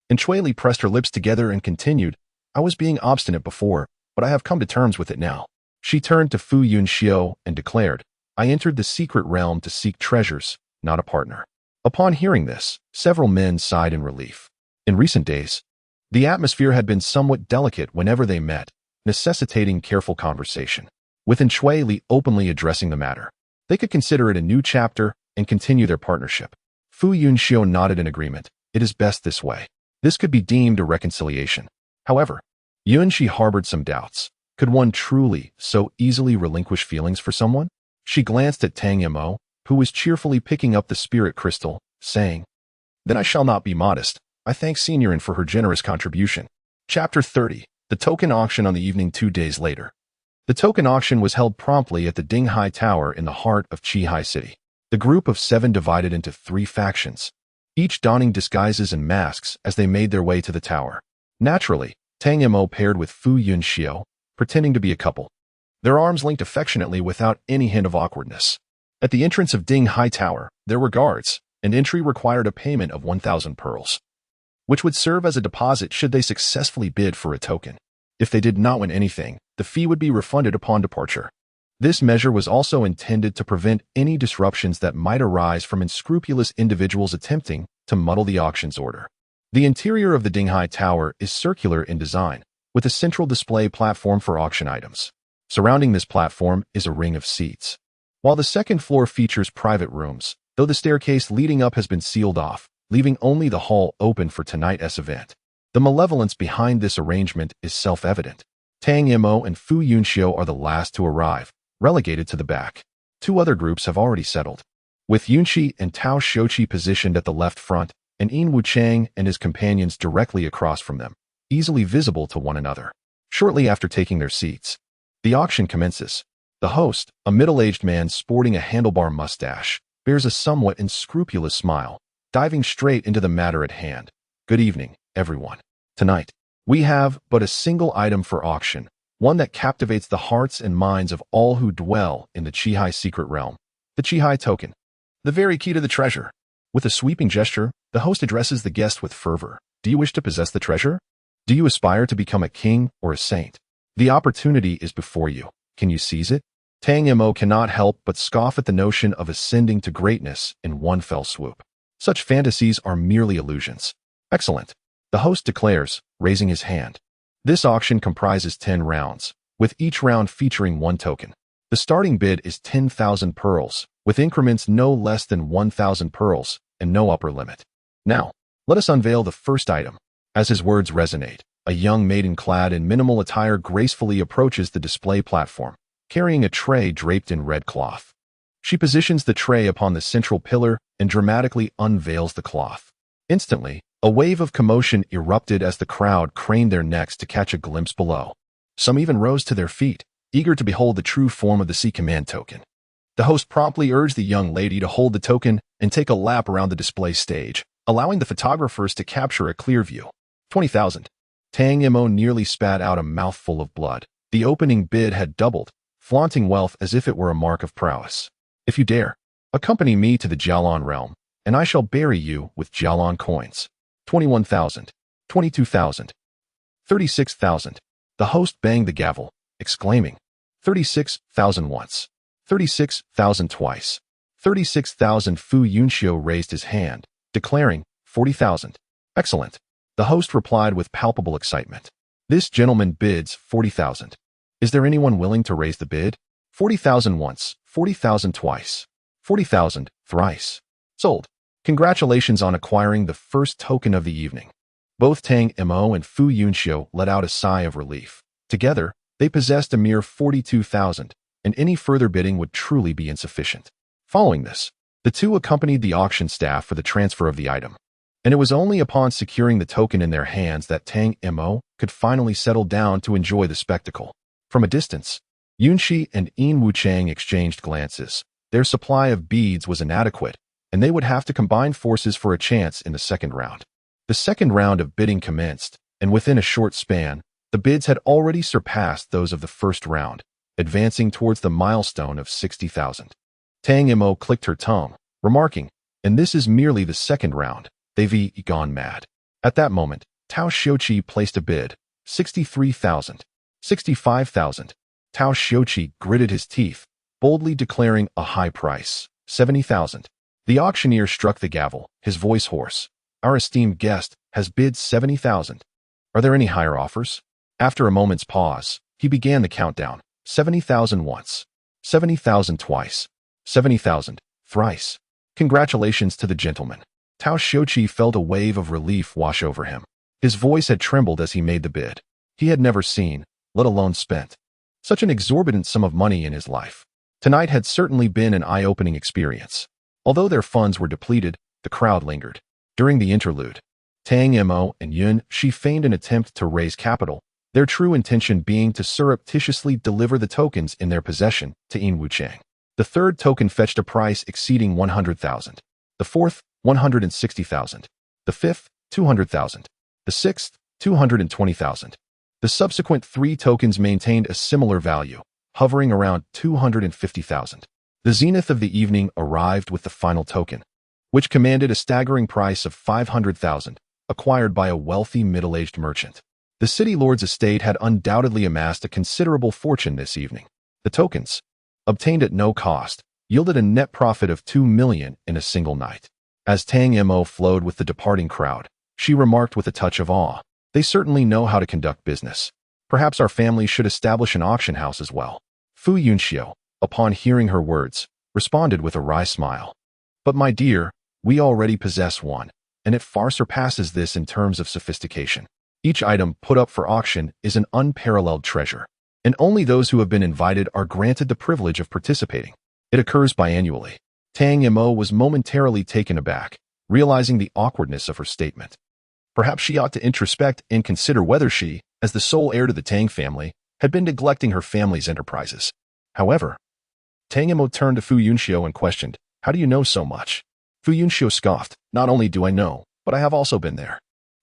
Ensueli pressed her lips together and continued, I was being obstinate before, but I have come to terms with it now. She turned to Fu Yunxiu and declared, I entered the secret realm to seek treasures, not a partner. Upon hearing this, several men sighed in relief. In recent days, the atmosphere had been somewhat delicate whenever they met, necessitating careful conversation. With Ensueli openly addressing the matter, they could consider it a new chapter and continue their partnership. Fu Yunxiu nodded in agreement. It is best this way. This could be deemed a reconciliation. However, Yunxi harbored some doubts. Could one truly so easily relinquish feelings for someone? She glanced at Tang Mo, who was cheerfully picking up the spirit crystal, saying, "Then I shall not be modest. I thank Seniorin for her generous contribution." Chapter 30. The Token Auction on the evening 2 days later. The token auction was held promptly at the Dinghai Tower in the heart of Qihai City. The group of 7 divided into 3 factions, each donning disguises and masks as they made their way to the tower. Naturally, Tang Mo paired with Fu Yunxiu, pretending to be a couple, their arms linked affectionately without any hint of awkwardness. At the entrance of Dinghai Tower, there were guards, and entry required a payment of 1,000 pearls, which would serve as a deposit should they successfully bid for a token. If they did not win anything, the fee would be refunded upon departure. This measure was also intended to prevent any disruptions that might arise from unscrupulous individuals attempting to muddle the auction's order. The interior of the Dinghai Tower is circular in design, with a central display platform for auction items. Surrounding this platform is a ring of seats. While the second floor features private rooms, though the staircase leading up has been sealed off, leaving only the hall open for tonight's event. The malevolence behind this arrangement is self-evident. Tang Mo and Fu Yunxiu are the last to arrive, relegated to the back. 2 other groups have already settled, with Yunqi and Tao Shouqi positioned at the left front, and Yin Wuchang and his companions directly across from them, easily visible to one another. Shortly after taking their seats, the auction commences. The host, a middle-aged man sporting a handlebar mustache, bears a somewhat unscrupulous smile, diving straight into the matter at hand. "Good evening, everyone. Tonight, we have but a single item for auction, one that captivates the hearts and minds of all who dwell in the Qihai secret realm, the Qihai token, the very key to the treasure." With a sweeping gesture, the host addresses the guest with fervor. "Do you wish to possess the treasure? Do you aspire to become a king or a saint? The opportunity is before you. Can you seize it?" Tang Mo cannot help but scoff at the notion of ascending to greatness in one fell swoop. Such fantasies are merely illusions. "Excellent," the host declares, raising his hand. This auction comprises 10 rounds, with each round featuring 1 token. The starting bid is 10,000 pearls, with increments no less than 1,000 pearls, and no upper limit. "Now, let us unveil the first item." As his words resonate, a young maiden clad in minimal attire gracefully approaches the display platform, carrying a tray draped in red cloth. She positions the tray upon the central pillar and dramatically unveils the cloth. Instantly, a wave of commotion erupted as the crowd craned their necks to catch a glimpse below. Some even rose to their feet, eager to behold the true form of the Sea Command token. The host promptly urged the young lady to hold the token and take a lap around the display stage, allowing the photographers to capture a clear view. 20,000. Tang Mo nearly spat out a mouthful of blood. The opening bid had doubled, flaunting wealth as if it were a mark of prowess. "If you dare, accompany me to the Jialan realm, and I shall bury you with Jialan coins." 21,000. 22,000. 36,000. The host banged the gavel, exclaiming, 36,000 once. 36,000 twice. 36,000. Fu Yunxiu raised his hand, declaring, 40,000. "Excellent." The host replied with palpable excitement. "This gentleman bids 40,000. Is there anyone willing to raise the bid?" 40,000 once, 40,000 twice, 40,000 thrice. "Sold. Congratulations on acquiring the first token of the evening." Both Tang Mo and Fu Yunxiu let out a sigh of relief. Together, they possessed a mere 42,000, and any further bidding would truly be insufficient. Following this, the two accompanied the auction staff for the transfer of the item, and it was only upon securing the token in their hands that Tang Mo could finally settle down to enjoy the spectacle. From a distance, Yunqi and Yin Wuchang exchanged glances. Their supply of beads was inadequate, and they would have to combine forces for a chance in the second round. The second round of bidding commenced, and within a short span, the bids had already surpassed those of the first round, advancing towards the milestone of 60,000. Tang Mo clicked her tongue, remarking, "And this is merely the second round. They've gone mad." At that moment, Tao Shouqi placed a bid, 63,000. 65,000. Tao Shouqi gritted his teeth, boldly declaring a high price, 70,000. The auctioneer struck the gavel, his voice hoarse. "Our esteemed guest has bid 70,000. Are there any higher offers?" After a moment's pause, he began the countdown. 70,000 once. 70,000 twice. 70,000 thrice. "Congratulations to the gentleman." Tao Shouqi felt a wave of relief wash over him. His voice had trembled as he made the bid. He had never seen, let alone spent, such an exorbitant sum of money in his life. Tonight had certainly been an eye-opening experience. Although their funds were depleted, The crowd lingered. During the interlude, Tang Mo and Yun Shi feigned an attempt to raise capital, their true intention being to surreptitiously deliver the tokens in their possession to Yin Wuchang. The third token fetched a price exceeding 100,000. The fourth, 160,000. The fifth, 200,000. The sixth, 220,000. The subsequent 3 tokens maintained a similar value, hovering around 250,000. The zenith of the evening arrived with the final token, which commanded a staggering price of 500,000, acquired by a wealthy middle-aged merchant. The city lord's estate had undoubtedly amassed a considerable fortune this evening. The tokens, obtained at no cost, yielded a net profit of 2 million in a single night. As Tang Mo flowed with the departing crowd, she remarked with a touch of awe, "They certainly know how to conduct business. Perhaps our family should establish an auction house as well." Fu Yunxiu, upon hearing her words, responded with a wry smile. "But my dear, we already possess one, and it far surpasses this in terms of sophistication. Each item put up for auction is an unparalleled treasure, and only those who have been invited are granted the privilege of participating. It occurs biannually." Tang Mo was momentarily taken aback, realizing the awkwardness of her statement. Perhaps she ought to introspect and consider whether she, as the sole heir to the Tang family, had been neglecting her family's enterprises. However, Tang Mo turned to Fu Yunxiu and questioned, "How do you know so much?" Fu Yunxiu scoffed, "Not only do I know, but I have also been there."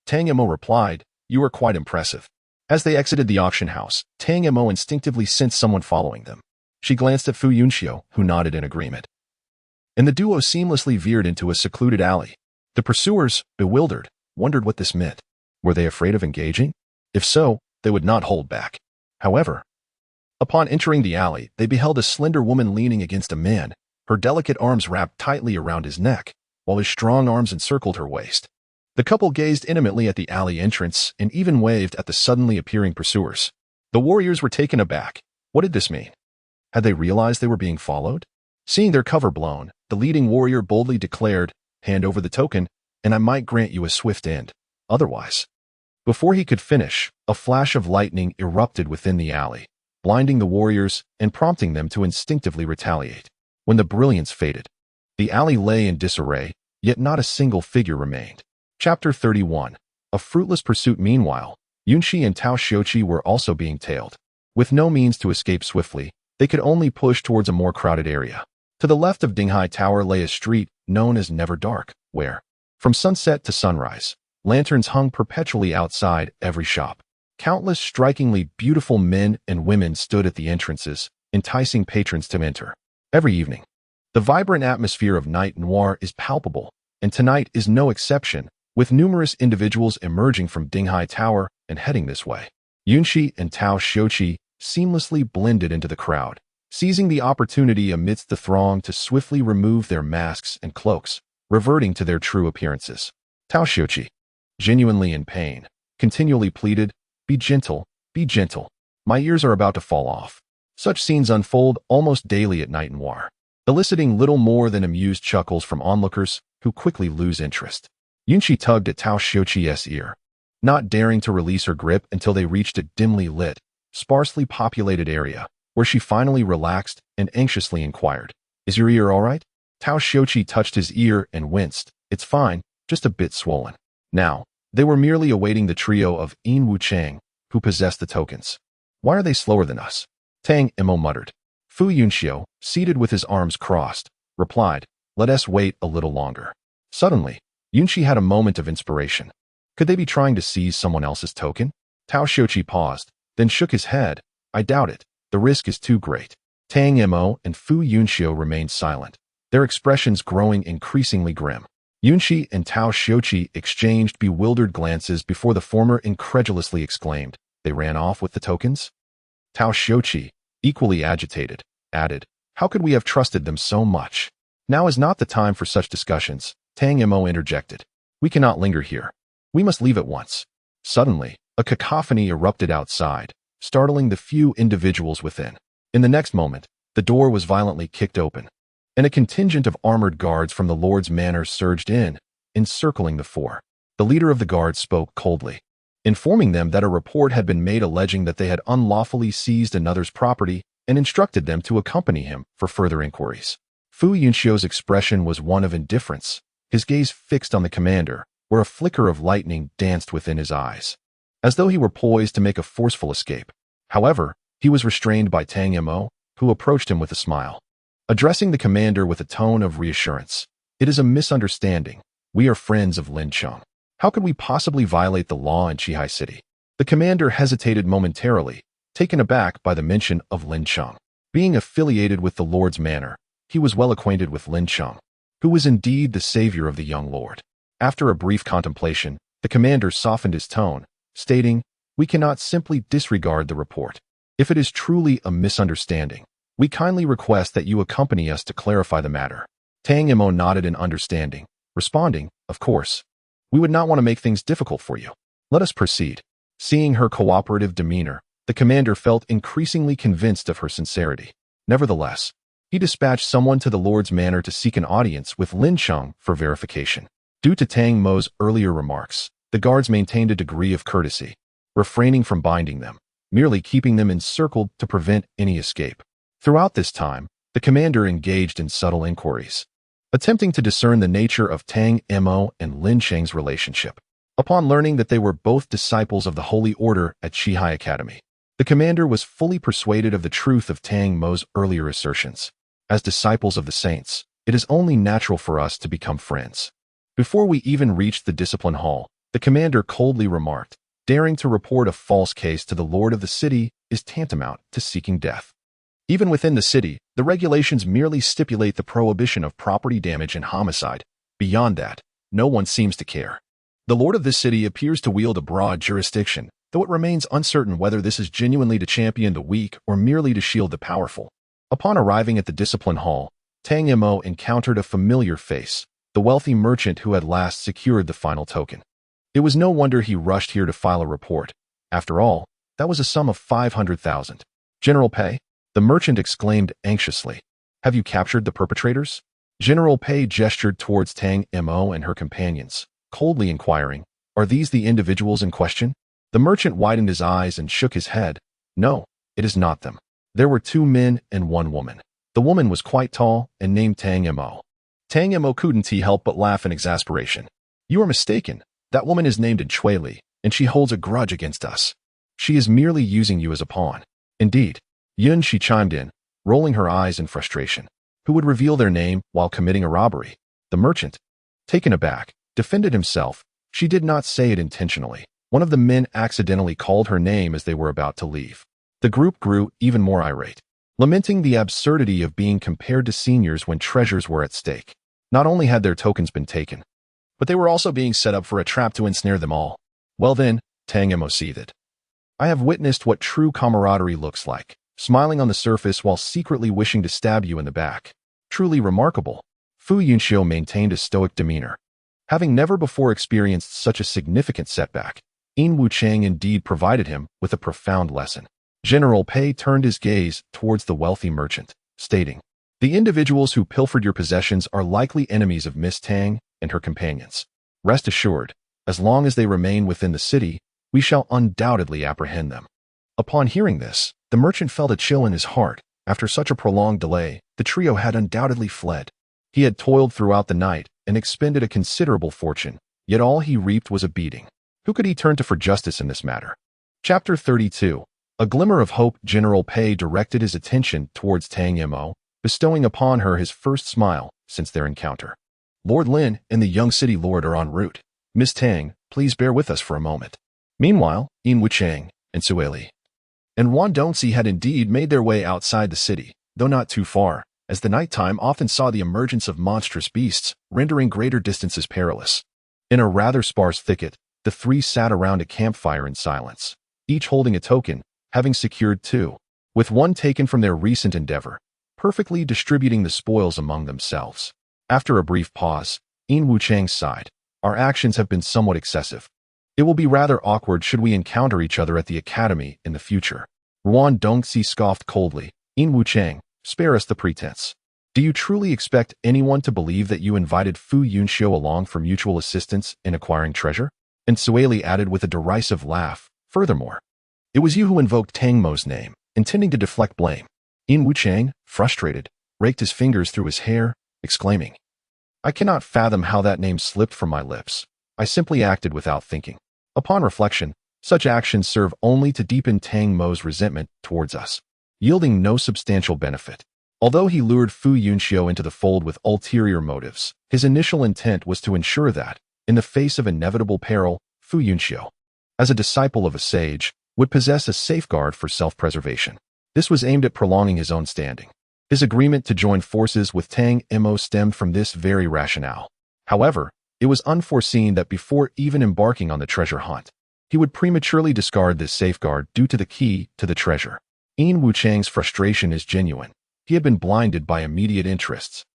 Tang Mo replied, "You are quite impressive." As they exited the auction house, Tang Mo instinctively sensed someone following them. She glanced at Fu Yunxiu, who nodded in agreement, and the duo seamlessly veered into a secluded alley. The pursuers, bewildered, wondered what this meant. Were they afraid of engaging? If so, they would not hold back. However, upon entering the alley, they beheld a slender woman leaning against a man, her delicate arms wrapped tightly around his neck, while his strong arms encircled her waist. The couple gazed intimately at the alley entrance and even waved at the suddenly appearing pursuers. The warriors were taken aback. What did this mean? Had they realized they were being followed? Seeing their cover blown, the leading warrior boldly declared, "Hand over the token, and I might grant you a swift end. Otherwise." Before he could finish, a flash of lightning erupted within the alley, blinding the warriors and prompting them to instinctively retaliate. When the brilliance faded, the alley lay in disarray, yet not a single figure remained. Chapter 31. A fruitless pursuit. Meanwhile, Yunxi and Tao Xiuqi were also being tailed. With no means to escape swiftly, they could only push towards a more crowded area. To the left of Dinghai Tower lay a street known as Never Dark, where, from sunset to sunrise, lanterns hung perpetually outside every shop. Countless strikingly beautiful men and women stood at the entrances, enticing patrons to enter. Every evening, the vibrant atmosphere of night noir is palpable, and tonight is no exception, with numerous individuals emerging from Dinghai Tower and heading this way. Yunxi and Tao Xiuqi seamlessly blended into the crowd, seizing the opportunity amidst the throng to swiftly remove their masks and cloaks, reverting to their true appearances. Tao Xiuqi, genuinely in pain, continually pleaded, be gentle, my ears are about to fall off." Such scenes unfold almost daily at Night Noir, eliciting little more than amused chuckles from onlookers who quickly lose interest. Yunxi tugged at Tao Xiuqi's ear, not daring to release her grip until they reached a dimly lit, sparsely populated area, where she finally relaxed and anxiously inquired, "Is your ear all right?" Tao Xiuqi touched his ear and winced. "It's fine, just a bit swollen." Now, they were merely awaiting the trio of Yin Wuchang, who possessed the tokens. "Why are they slower than us?" Tang Mo muttered. Fu Yunxiu, seated with his arms crossed, replied, "Let us wait a little longer." Suddenly, Yunxi had a moment of inspiration. Could they be trying to seize someone else's token? Tao Xiuqi paused, then shook his head. "I doubt it. The risk is too great." Tang Mo and Fu Yunxiu remained silent, their expressions growing increasingly grim. Yunxi and Tao Xiuqi exchanged bewildered glances before the former incredulously exclaimed, "They ran off with the tokens?" Tao Xiuqi, equally agitated, added, "How could we have trusted them so much?" "Now is not the time for such discussions," Tang Mo interjected. "We cannot linger here. We must leave at once." Suddenly, a cacophony erupted outside, startling the few individuals within. In the next moment, the door was violently kicked open, and a contingent of armored guards from the Lord's manor surged in, encircling the four. The leader of the guards spoke coldly, informing them that a report had been made alleging that they had unlawfully seized another's property and instructed them to accompany him for further inquiries. Fu Yunxiu's expression was one of indifference, his gaze fixed on the commander, where a flicker of lightning danced within his eyes, as though he were poised to make a forceful escape. However, he was restrained by Tang Mo, who approached him with a smile. Addressing the commander with a tone of reassurance, "It is a misunderstanding. We are friends of Lin Cheng. How could we possibly violate the law in Qihai City?" The commander hesitated momentarily, taken aback by the mention of Lin Cheng. Being affiliated with the Lord's manor, he was well acquainted with Lin Cheng, who was indeed the savior of the young lord. After a brief contemplation, the commander softened his tone, stating, "We cannot simply disregard the report. If it is truly a misunderstanding, we kindly request that you accompany us to clarify the matter." Tang Mo nodded in understanding, responding, "Of course. We would not want to make things difficult for you. Let us proceed." Seeing her cooperative demeanor, the commander felt increasingly convinced of her sincerity. Nevertheless, he dispatched someone to the Lord's manor to seek an audience with Lin Cheng for verification. Due to Tang Mo's earlier remarks, the guards maintained a degree of courtesy, refraining from binding them, merely keeping them encircled to prevent any escape. Throughout this time, the commander engaged in subtle inquiries, attempting to discern the nature of Tang Mo and Lin Cheng's relationship. Upon learning that they were both disciples of the Holy Order at Qihai Academy, the commander was fully persuaded of the truth of Tang Mo's earlier assertions. As disciples of the saints, it is only natural for us to become friends. Before we even reached the discipline hall, the commander coldly remarked, "Daring to report a false case to the lord of the city is tantamount to seeking death." Even within the city, the regulations merely stipulate the prohibition of property damage and homicide. Beyond that, no one seems to care. The lord of this city appears to wield a broad jurisdiction, though it remains uncertain whether this is genuinely to champion the weak or merely to shield the powerful. Upon arriving at the discipline hall, Tang Mo encountered a familiar face, the wealthy merchant who had last secured the final token. It was no wonder he rushed here to file a report. After all, that was a sum of 500,000. "General Pei?" the merchant exclaimed anxiously. "Have you captured the perpetrators?" General Pei gestured towards Tang Mo and her companions, coldly inquiring, "Are these the individuals in question?" The merchant widened his eyes and shook his head. "No, it is not them. There were 2 men and 1 woman. The woman was quite tall and named Tang Mo." Tang Mo couldn't help but laugh in exasperation. "You are mistaken. That woman is named Li, and she holds a grudge against us. She is merely using you as a pawn." "Indeed." Yun, she chimed in, rolling her eyes in frustration. "Who would reveal their name while committing a robbery?" The merchant, taken aback, defended himself. "She did not say it intentionally. One of the men accidentally called her name as they were about to leave." The group grew even more irate, lamenting the absurdity of being compared to seniors when treasures were at stake. Not only had their tokens been taken, but they were also being set up for a trap to ensnare them all. "Well then," Tang Mo seethed, "I have witnessed what true camaraderie looks like, smiling on the surface while secretly wishing to stab you in the back. Truly remarkable." Fu Yunxiu maintained a stoic demeanor. Having never before experienced such a significant setback, Yin Wuchang indeed provided him with a profound lesson. General Pei turned his gaze towards the wealthy merchant, stating, "The individuals who pilfered your possessions are likely enemies of Miss Tang and her companions. Rest assured, as long as they remain within the city, we shall undoubtedly apprehend them." Upon hearing this, the merchant felt a chill in his heart. After such a prolonged delay, the trio had undoubtedly fled. He had toiled throughout the night and expended a considerable fortune, yet all he reaped was a beating. Who could he turn to for justice in this matter? Chapter 32. A glimmer of hope. General Pei directed his attention towards Tang Mo, bestowing upon her his first smile since their encounter. "Lord Lin and the young city lord are en route. Miss Tang, please bear with us for a moment." Meanwhile, Yin Wuchang and Sueli and Wan Dongxi had indeed made their way outside the city, though not too far, as the nighttime often saw the emergence of monstrous beasts, rendering greater distances perilous. In a rather sparse thicket, the 3 sat around a campfire in silence, each holding a token, having secured 2, with 1 taken from their recent endeavor, perfectly distributing the spoils among themselves. After a brief pause, Yin Wuchang sighed. "Our actions have been somewhat excessive. It will be rather awkward should we encounter each other at the academy in the future." Wan Dongxi scoffed coldly. "Yin Wuchang, spare us the pretense. Do you truly expect anyone to believe that you invited Fu Yunxiu along for mutual assistance in acquiring treasure?" And Sueli added with a derisive laugh, "Furthermore, it was you who invoked Tang Mo's name, intending to deflect blame." Yin Wuchang, frustrated, raked his fingers through his hair, exclaiming, I cannot fathom how that name slipped from my lips. I simply acted without thinking. Upon reflection, such actions serve only to deepen Tang Mo's resentment towards us, yielding no substantial benefit. Although he lured Fu Yunxiu into the fold with ulterior motives, his initial intent was to ensure that, in the face of inevitable peril, Fu Yunxiu, as a disciple of a sage, would possess a safeguard for self-preservation. This was aimed at prolonging his own standing. His agreement to join forces with Tang Mo stemmed from this very rationale. However, it was unforeseen that before even embarking on the treasure hunt, he would prematurely discard this safeguard due to the key to the treasure. Yin Wuchang's frustration is genuine. He had been blinded by immediate interests,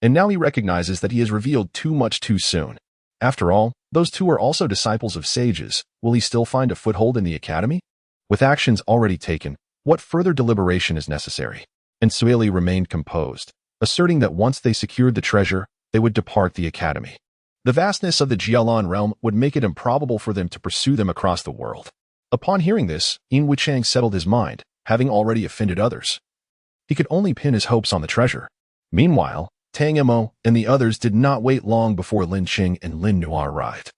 and now he recognizes that he has revealed too much too soon. After all, those two are also disciples of sages. Will he still find a foothold in the academy? With actions already taken, what further deliberation is necessary? And Sueli remained composed, asserting that once they secured the treasure, they would depart the academy. The vastness of the Jialan realm would make it improbable for them to pursue them across the world. Upon hearing this, Yin Wuchang settled his mind, having already offended others. He could only pin his hopes on the treasure. Meanwhile, Tang Mo and the others did not wait long before Lin Qing and Lin Nuo arrived.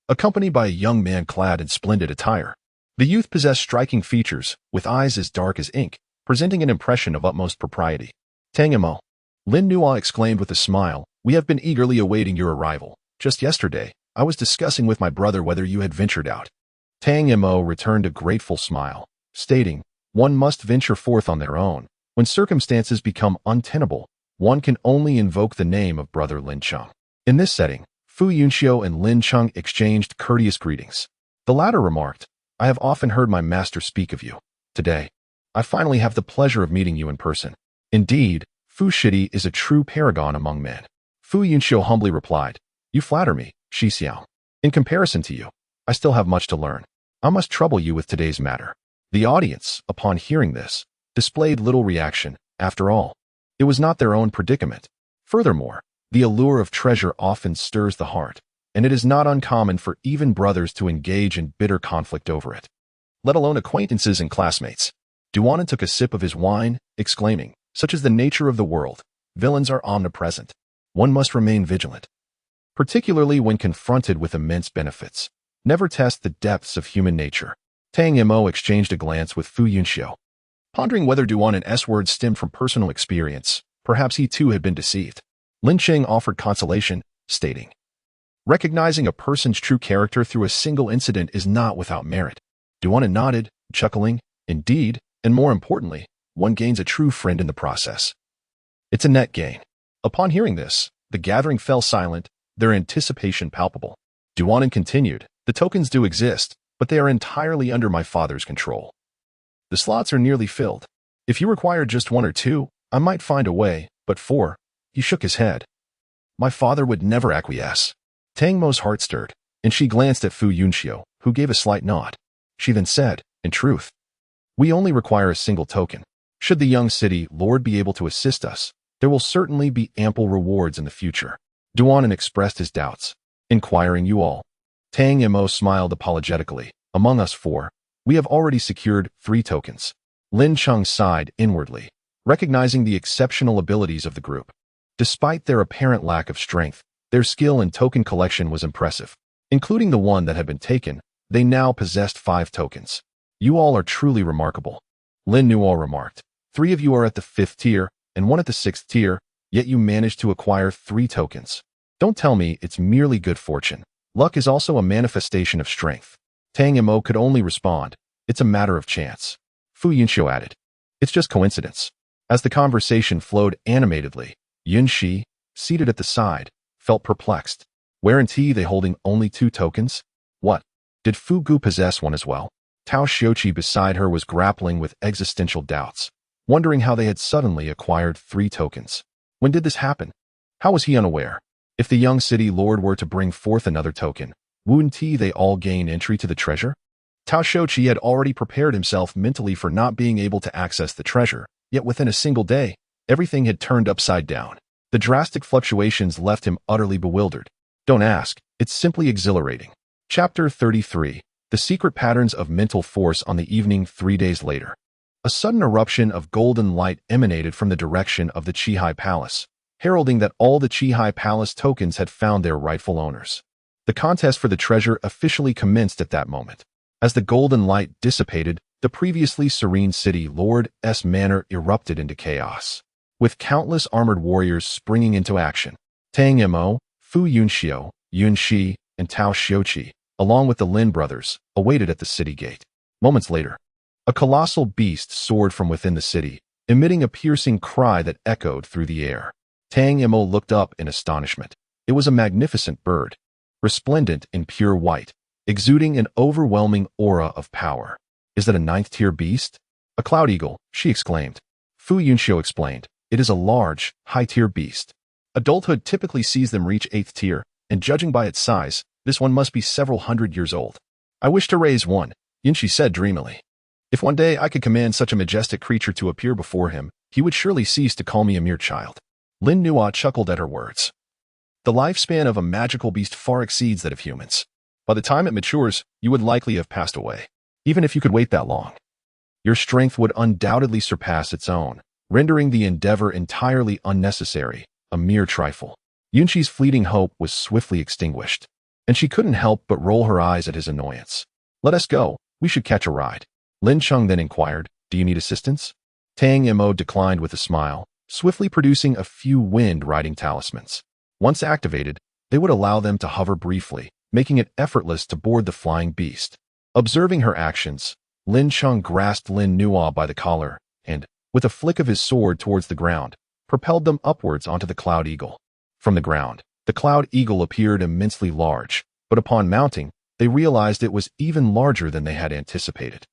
Accompanied by a young man clad in splendid attire, the youth possessed striking features, with eyes as dark as ink, presenting an impression of utmost propriety. Tang Mo, Lin Nuo exclaimed with a smile, we have been eagerly awaiting your arrival. Just yesterday, I was discussing with my brother whether you had ventured out. Tang Mo returned a grateful smile, stating, one must venture forth on their own. When circumstances become untenable, one can only invoke the name of brother Lin Cheng. In this setting, Fu Yunxiu and Lin Cheng exchanged courteous greetings. The latter remarked, I have often heard my master speak of you. Today, I finally have the pleasure of meeting you in person. Indeed, Fu Shidi is a true paragon among men. Fu Yunxiu humbly replied, you flatter me, Shi Xiao. In comparison to you, I still have much to learn. I must trouble you with today's matter. The audience, upon hearing this, displayed little reaction. After all, it was not their own predicament. Furthermore, the allure of treasure often stirs the heart, and it is not uncommon for even brothers to engage in bitter conflict over it, let alone acquaintances and classmates. Duanan took a sip of his wine, exclaiming, such is the nature of the world. Villains are omnipresent. One must remain vigilant, particularly when confronted with immense benefits. Never test the depths of human nature. Tang Mo exchanged a glance with Fu Yunxiu, pondering whether Duanan's words stemmed from personal experience. Perhaps he too had been deceived. Lin Qing offered consolation, stating, recognizing a person's true character through a single incident is not without merit. Duanan nodded, chuckling, indeed, and more importantly, one gains a true friend in the process. It's a net gain. Upon hearing this, the gathering fell silent, their anticipation palpable. Duanan continued, the tokens do exist, but they are entirely under my father's control. The slots are nearly filled. If you require just one or two, I might find a way, but four. He shook his head. My father would never acquiesce. Tang Mo's heart stirred, and she glanced at Fu Yunxiu, who gave a slight nod. She then said, in truth, we only require a single token. Should the young city lord be able to assist us, there will certainly be ample rewards in the future. Duanan expressed his doubts, inquiring you all. Tang Mo smiled apologetically. Among us four, we have already secured 3 tokens. Lin Cheng sighed inwardly, recognizing the exceptional abilities of the group. Despite their apparent lack of strength, their skill in token collection was impressive. Including the one that had been taken, they now possessed 5 tokens. You all are truly remarkable. Lin Nuo remarked, 3 of you are at the 5th tier and 1 at the 6th tier, yet you managed to acquire 3 tokens. Don't tell me it's merely good fortune. Luck is also a manifestation of strength. Tang Mo could only respond, it's a matter of chance. Fu Yunxiu added, it's just coincidence. As the conversation flowed animatedly, Yun Shi, seated at the side, felt perplexed. Weren't they holding only 2 tokens? What? Did Fu Gu possess one as well? Tao Xiuqi beside her was grappling with existential doubts, wondering how they had suddenly acquired 3 tokens. When did this happen? How was he unaware? If the young city lord were to bring forth another token, wouldn't they all gain entry to the treasure? Tao Xiuqi had already prepared himself mentally for not being able to access the treasure, yet within a single day, everything had turned upside down. The drastic fluctuations left him utterly bewildered. Don't ask, it's simply exhilarating. Chapter 33. The Secret Patterns of Mental Force. On the evening 3 days later, a sudden eruption of golden light emanated from the direction of the Qihai Palace. heralding that all the Qihai Palace tokens had found their rightful owners. The contest for the treasure officially commenced at that moment. As the golden light dissipated, the previously serene city Lord's manor erupted into chaos. With countless armored warriors springing into action, Tang Mo, Fu Yunxiu, Yun Shi, and Tao Xiuqi, along with the Lin brothers, awaited at the city gate. Moments later, a colossal beast soared from within the city, emitting a piercing cry that echoed through the air. Tang Mo looked up in astonishment. It was a magnificent bird, resplendent in pure white, exuding an overwhelming aura of power. "Is that a ninth-tier beast?" "A cloud eagle," she exclaimed. Fu Yunxiu explained. "It is a large, high-tier beast. Adulthood typically sees them reach 8th tier, and judging by its size, this one must be several hundred years old." "I wish to raise one," Yunxi said dreamily. "If one day I could command such a majestic creature to appear before him, he would surely cease to call me a mere child." Lin Nuo chuckled at her words. "The lifespan of a magical beast far exceeds that of humans. By the time it matures, you would likely have passed away. Even if you could wait that long, your strength would undoubtedly surpass its own, rendering the endeavor entirely unnecessary, a mere trifle." Yunxi's fleeting hope was swiftly extinguished, and she couldn't help but roll her eyes at his annoyance. "Let us go. We should catch a ride." Lin Cheng then inquired, "Do you need assistance?" Tang Mo declined with a smile, swiftly producing a few wind-riding talismans. Once activated, they would allow them to hover briefly, making it effortless to board the flying beast. Observing her actions, Lin Cheng grasped Lin Nuo by the collar and, with a flick of his sword towards the ground, propelled them upwards onto the Cloud Eagle. From the ground, the Cloud Eagle appeared immensely large, but upon mounting, they realized it was even larger than they had anticipated.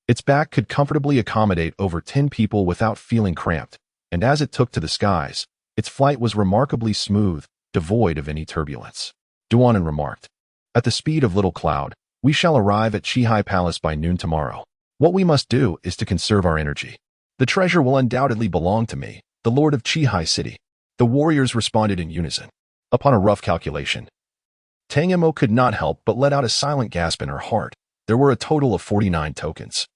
Its back could comfortably accommodate over 10 people without feeling cramped, and as it took to the skies, its flight was remarkably smooth, devoid of any turbulence. Duanan remarked, "At the speed of Little Cloud, we shall arrive at Qihai Palace by noon tomorrow. What we must do is to conserve our energy. The treasure will undoubtedly belong to me, the Lord of Qihai City." The warriors responded in unison. Upon a rough calculation, Tang Mo could not help but let out a silent gasp in her heart. There were a total of 49 tokens,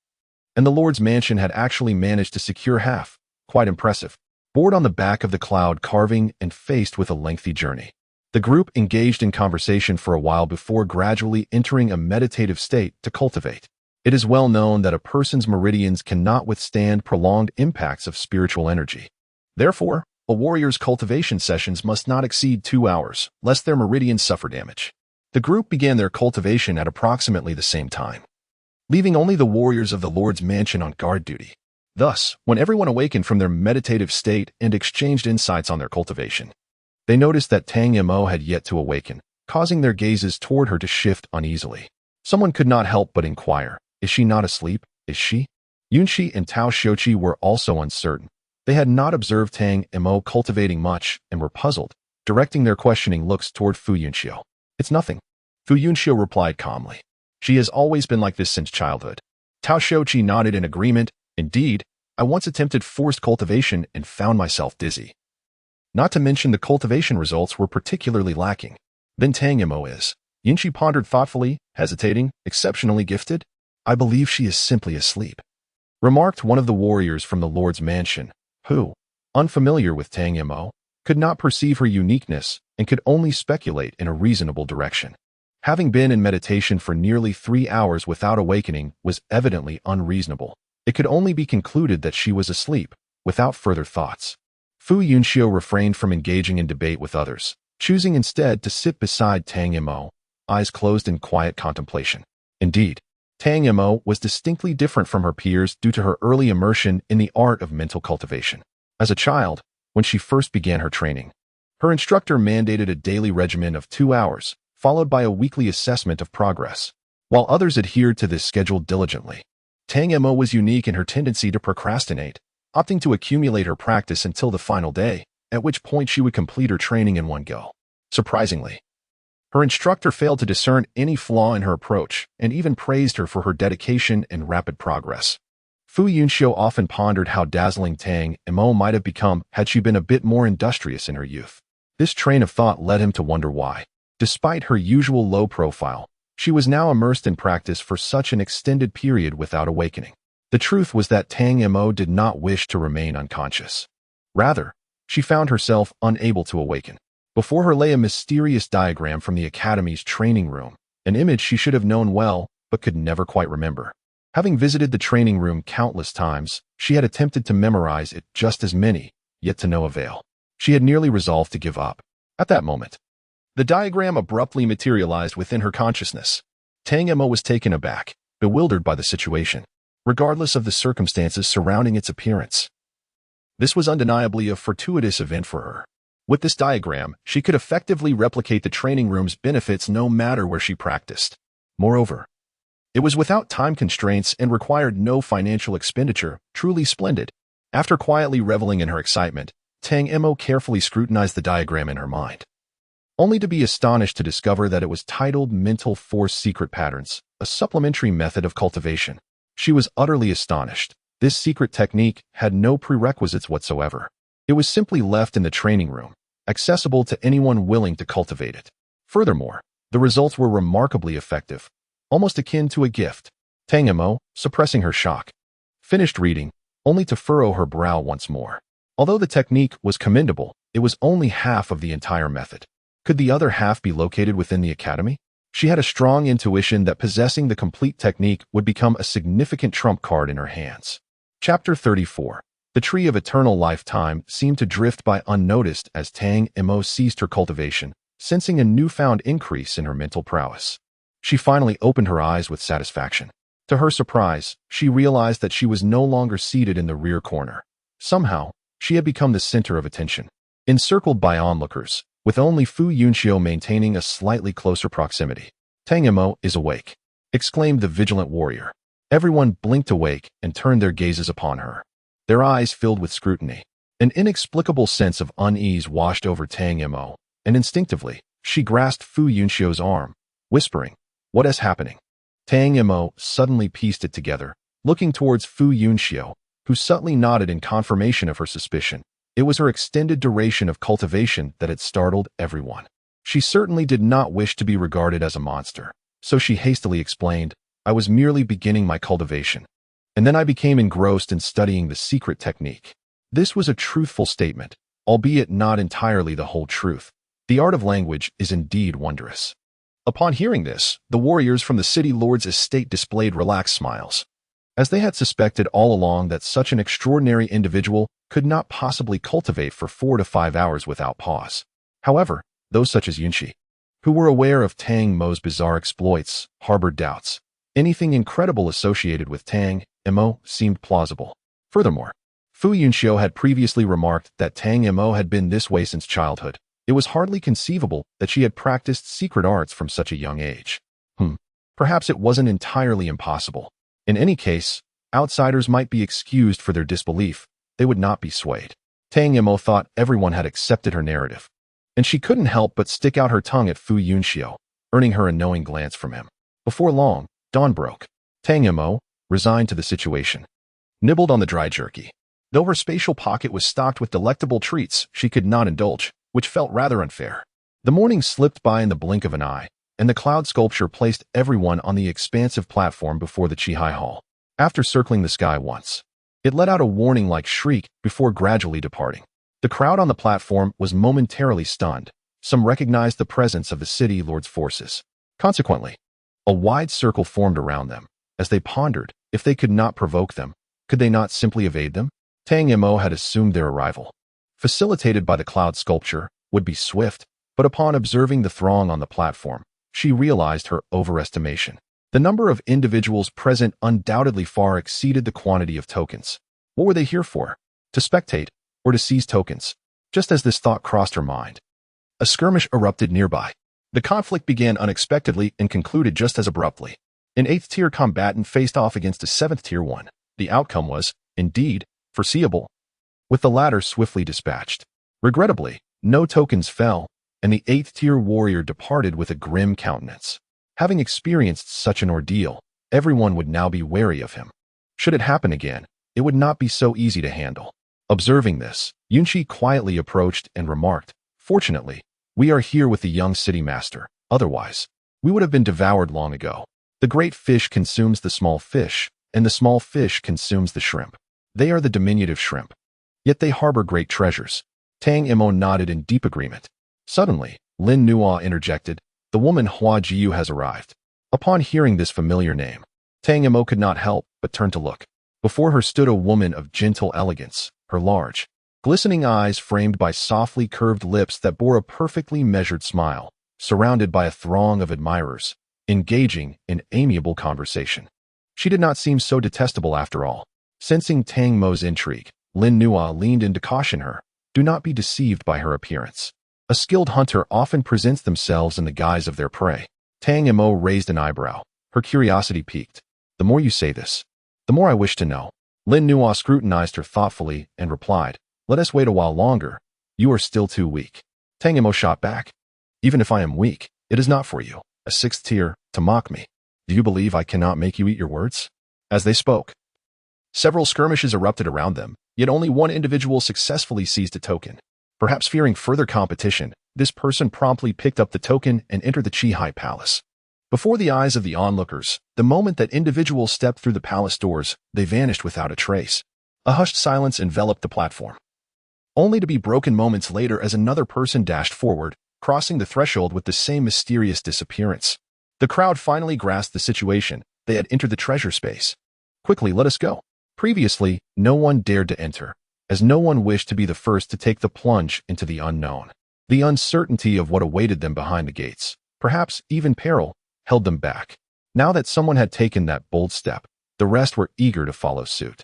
and the Lord's mansion had actually managed to secure half. Quite impressive. Bored on the back of the cloud carving and faced with a lengthy journey, the group engaged in conversation for a while before gradually entering a meditative state to cultivate. It is well known that a person's meridians cannot withstand prolonged impacts of spiritual energy. Therefore, a warrior's cultivation sessions must not exceed 2 hours, lest their meridians suffer damage. The group began their cultivation at approximately the same time, leaving only the warriors of the Lord's mansion on guard duty. Thus, when everyone awakened from their meditative state and exchanged insights on their cultivation, they noticed that Tang Mo had yet to awaken, causing their gazes toward her to shift uneasily. Someone could not help but inquire, "Is she not asleep? Is she?" Yunxi and Tao Xiuqi were also uncertain. They had not observed Tang Mo cultivating much and were puzzled, directing their questioning looks toward Fu Yunxiu. "It's nothing," Fu Yunxiu replied calmly. "She has always been like this since childhood." Tao Xiuqi nodded in agreement. "Indeed, I once attempted forced cultivation and found myself dizzy. Not to mention the cultivation results were particularly lacking." "Then Tang Mo is," Yunxi pondered thoughtfully, hesitating, "exceptionally gifted?" "I believe she is simply asleep," remarked one of the warriors from the Lord's mansion, who, unfamiliar with Tang Mo, could not perceive her uniqueness and could only speculate in a reasonable direction. Having been in meditation for nearly 3 hours without awakening was evidently unreasonable. It could only be concluded that she was asleep, without further thoughts. Fu Yunxiu refrained from engaging in debate with others, choosing instead to sit beside Tang Mo, eyes closed in quiet contemplation. Indeed, Tang Mo was distinctly different from her peers due to her early immersion in the art of mental cultivation. As a child, when she first began her training, her instructor mandated a daily regimen of 2 hours, followed by a weekly assessment of progress. While others adhered to this schedule diligently, Tang Mo was unique in her tendency to procrastinate, opting to accumulate her practice until the final day, at which point she would complete her training in one go. Surprisingly, her instructor failed to discern any flaw in her approach and even praised her for her dedication and rapid progress. Fu Yunxiu often pondered how dazzling Tang Mo might have become had she been a bit more industrious in her youth. This train of thought led him to wonder why, despite her usual low profile, she was now immersed in practice for such an extended period without awakening. The truth was that Tang Mo did not wish to remain unconscious. Rather, she found herself unable to awaken. Before her lay a mysterious diagram from the Academy's training room, an image she should have known well but could never quite remember. Having visited the training room countless times, she had attempted to memorize it just as many, yet to no avail. She had nearly resolved to give up. At that moment, the diagram abruptly materialized within her consciousness. Tang Mo was taken aback, bewildered by the situation, regardless of the circumstances surrounding its appearance. This was undeniably a fortuitous event for her. With this diagram, she could effectively replicate the training room's benefits no matter where she practiced. Moreover, it was without time constraints and required no financial expenditure, truly splendid. After quietly reveling in her excitement, Tang Mo carefully scrutinized the diagram in her mind, only to be astonished to discover that it was titled Mental Force Secret Patterns, a supplementary method of cultivation. She was utterly astonished. This secret technique had no prerequisites whatsoever. It was simply left in the training room, accessible to anyone willing to cultivate it. Furthermore, the results were remarkably effective, almost akin to a gift. Tang Mo, suppressing her shock, finished reading, only to furrow her brow once more. Although the technique was commendable, it was only half of the entire method. Could the other half be located within the Academy? She had a strong intuition that possessing the complete technique would become a significant trump card in her hands. Chapter 34. The Tree of Eternal Lifetime seemed to drift by unnoticed as Tang Mo ceased her cultivation, sensing a newfound increase in her mental prowess. She finally opened her eyes with satisfaction. To her surprise, she realized that she was no longer seated in the rear corner. Somehow, she had become the center of attention. Encircled by onlookers, with only Fu Yunxiu maintaining a slightly closer proximity. Tang Mo is awake, exclaimed the vigilant warrior. Everyone blinked awake and turned their gazes upon her, their eyes filled with scrutiny. An inexplicable sense of unease washed over Tang Mo, and instinctively, she grasped Fu Yunxiu's arm, whispering, "What is happening?" Tang Mo suddenly pieced it together, looking towards Fu Yunxiu, who subtly nodded in confirmation of her suspicion. It was her extended duration of cultivation that had startled everyone. She certainly did not wish to be regarded as a monster, so she hastily explained, "I was merely beginning my cultivation, and then I became engrossed in studying the secret technique." This was a truthful statement, albeit not entirely the whole truth. The art of language is indeed wondrous. Upon hearing this, the warriors from the city lord's estate displayed relaxed smiles, as they had suspected all along that such an extraordinary individual could not possibly cultivate for 4 to 5 hours without pause. However, those such as Yunxi, who were aware of Tang Mo's bizarre exploits, harbored doubts. Anything incredible associated with Tang Mo seemed plausible. Furthermore, Fu Yunxiu had previously remarked that Tang Mo had been this way since childhood. It was hardly conceivable that she had practiced secret arts from such a young age. Perhaps it wasn't entirely impossible. In any case, outsiders might be excused for their disbelief. They would not be swayed. Tang Mo thought everyone had accepted her narrative, and she couldn't help but stick out her tongue at Fu Yunxiu, earning her a knowing glance from him. Before long, dawn broke. Tang Mo, resigned to the situation, nibbled on the dry jerky. Though her spatial pocket was stocked with delectable treats she could not indulge, which felt rather unfair. The morning slipped by in the blink of an eye, and the cloud sculpture placed everyone on the expansive platform before the Qihai Hall. After circling the sky once, it let out a warning-like shriek before gradually departing. The crowd on the platform was momentarily stunned. Some recognized the presence of the city lord's forces. Consequently, a wide circle formed around them. As they pondered, if they could not provoke them, could they not simply evade them? Tang Mo had assumed their arrival, facilitated by the cloud sculpture, would be swift, but upon observing the throng on the platform, she realized her overestimation. The number of individuals present undoubtedly far exceeded the quantity of tokens. What were they here for? To spectate, or to seize tokens? Just as this thought crossed her mind, a skirmish erupted nearby. The conflict began unexpectedly and concluded just as abruptly. An 8th-tier combatant faced off against a 7th-tier one. The outcome was, indeed, foreseeable, with the latter swiftly dispatched. Regrettably, no tokens fell, and the 8th-tier warrior departed with a grim countenance. Having experienced such an ordeal, everyone would now be wary of him. Should it happen again, it would not be so easy to handle. Observing this, Yunxi quietly approached and remarked, "Fortunately, we are here with the young city master. Otherwise, we would have been devoured long ago. The great fish consumes the small fish, and the small fish consumes the shrimp. They are the diminutive shrimp. Yet they harbor great treasures." Tang Mo nodded in deep agreement. Suddenly, Lin Nuo interjected, "The woman Hua Jiu has arrived." Upon hearing this familiar name, Tang Mo could not help but turn to look. Before her stood a woman of gentle elegance, her large, glistening eyes framed by softly curved lips that bore a perfectly measured smile, surrounded by a throng of admirers, engaging in amiable conversation. She did not seem so detestable after all. Sensing Tang Mo's intrigue, Lin Nuo leaned in to caution her, "Do not be deceived by her appearance. A skilled hunter often presents themselves in the guise of their prey." Tang Mo raised an eyebrow, her curiosity piqued. "The more you say this, the more I wish to know." Lin Nuo scrutinized her thoughtfully and replied, "Let us wait a while longer. You are still too weak." Tang Mo shot back, "Even if I am weak, it is not for you, a sixth tier, to mock me. Do you believe I cannot make you eat your words?" As they spoke, several skirmishes erupted around them, yet only one individual successfully seized a token. Perhaps fearing further competition, this person promptly picked up the token and entered the Qi Palace. Before the eyes of the onlookers, the moment that individual stepped through the palace doors, they vanished without a trace. A hushed silence enveloped the platform, only to be broken moments later as another person dashed forward, crossing the threshold with the same mysterious disappearance. The crowd finally grasped the situation. They had entered the treasure space. "Quickly, let us go." Previously, no one dared to enter, as no one wished to be the first to take the plunge into the unknown. The uncertainty of what awaited them behind the gates, perhaps even peril, held them back. Now that someone had taken that bold step, the rest were eager to follow suit.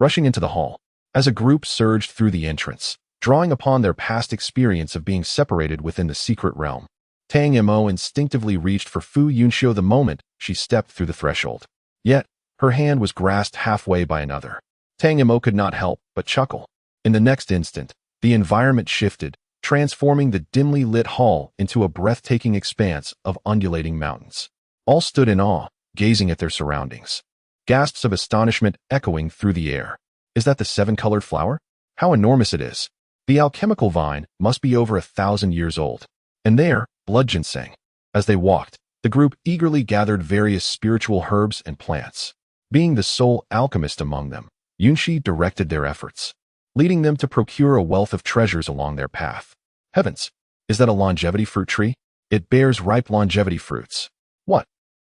Rushing into the hall, as a group surged through the entrance, drawing upon their past experience of being separated within the secret realm, Tang Mo instinctively reached for Fu Yunxiu the moment she stepped through the threshold. Yet, her hand was grasped halfway by another. Tang Mo could not help but chuckle. In the next instant, the environment shifted, transforming the dimly lit hall into a breathtaking expanse of undulating mountains. All stood in awe, gazing at their surroundings. Gasps of astonishment echoing through the air. "Is that the seven-colored flower? How enormous it is! The alchemical vine must be over 1,000 years old." And there, blood ginseng. As they walked, the group eagerly gathered various spiritual herbs and plants. Being the sole alchemist among them, Yunxi directed their efforts, leading them to procure a wealth of treasures along their path. "Heavens! Is that a longevity fruit tree? It bears ripe longevity fruits." "What?"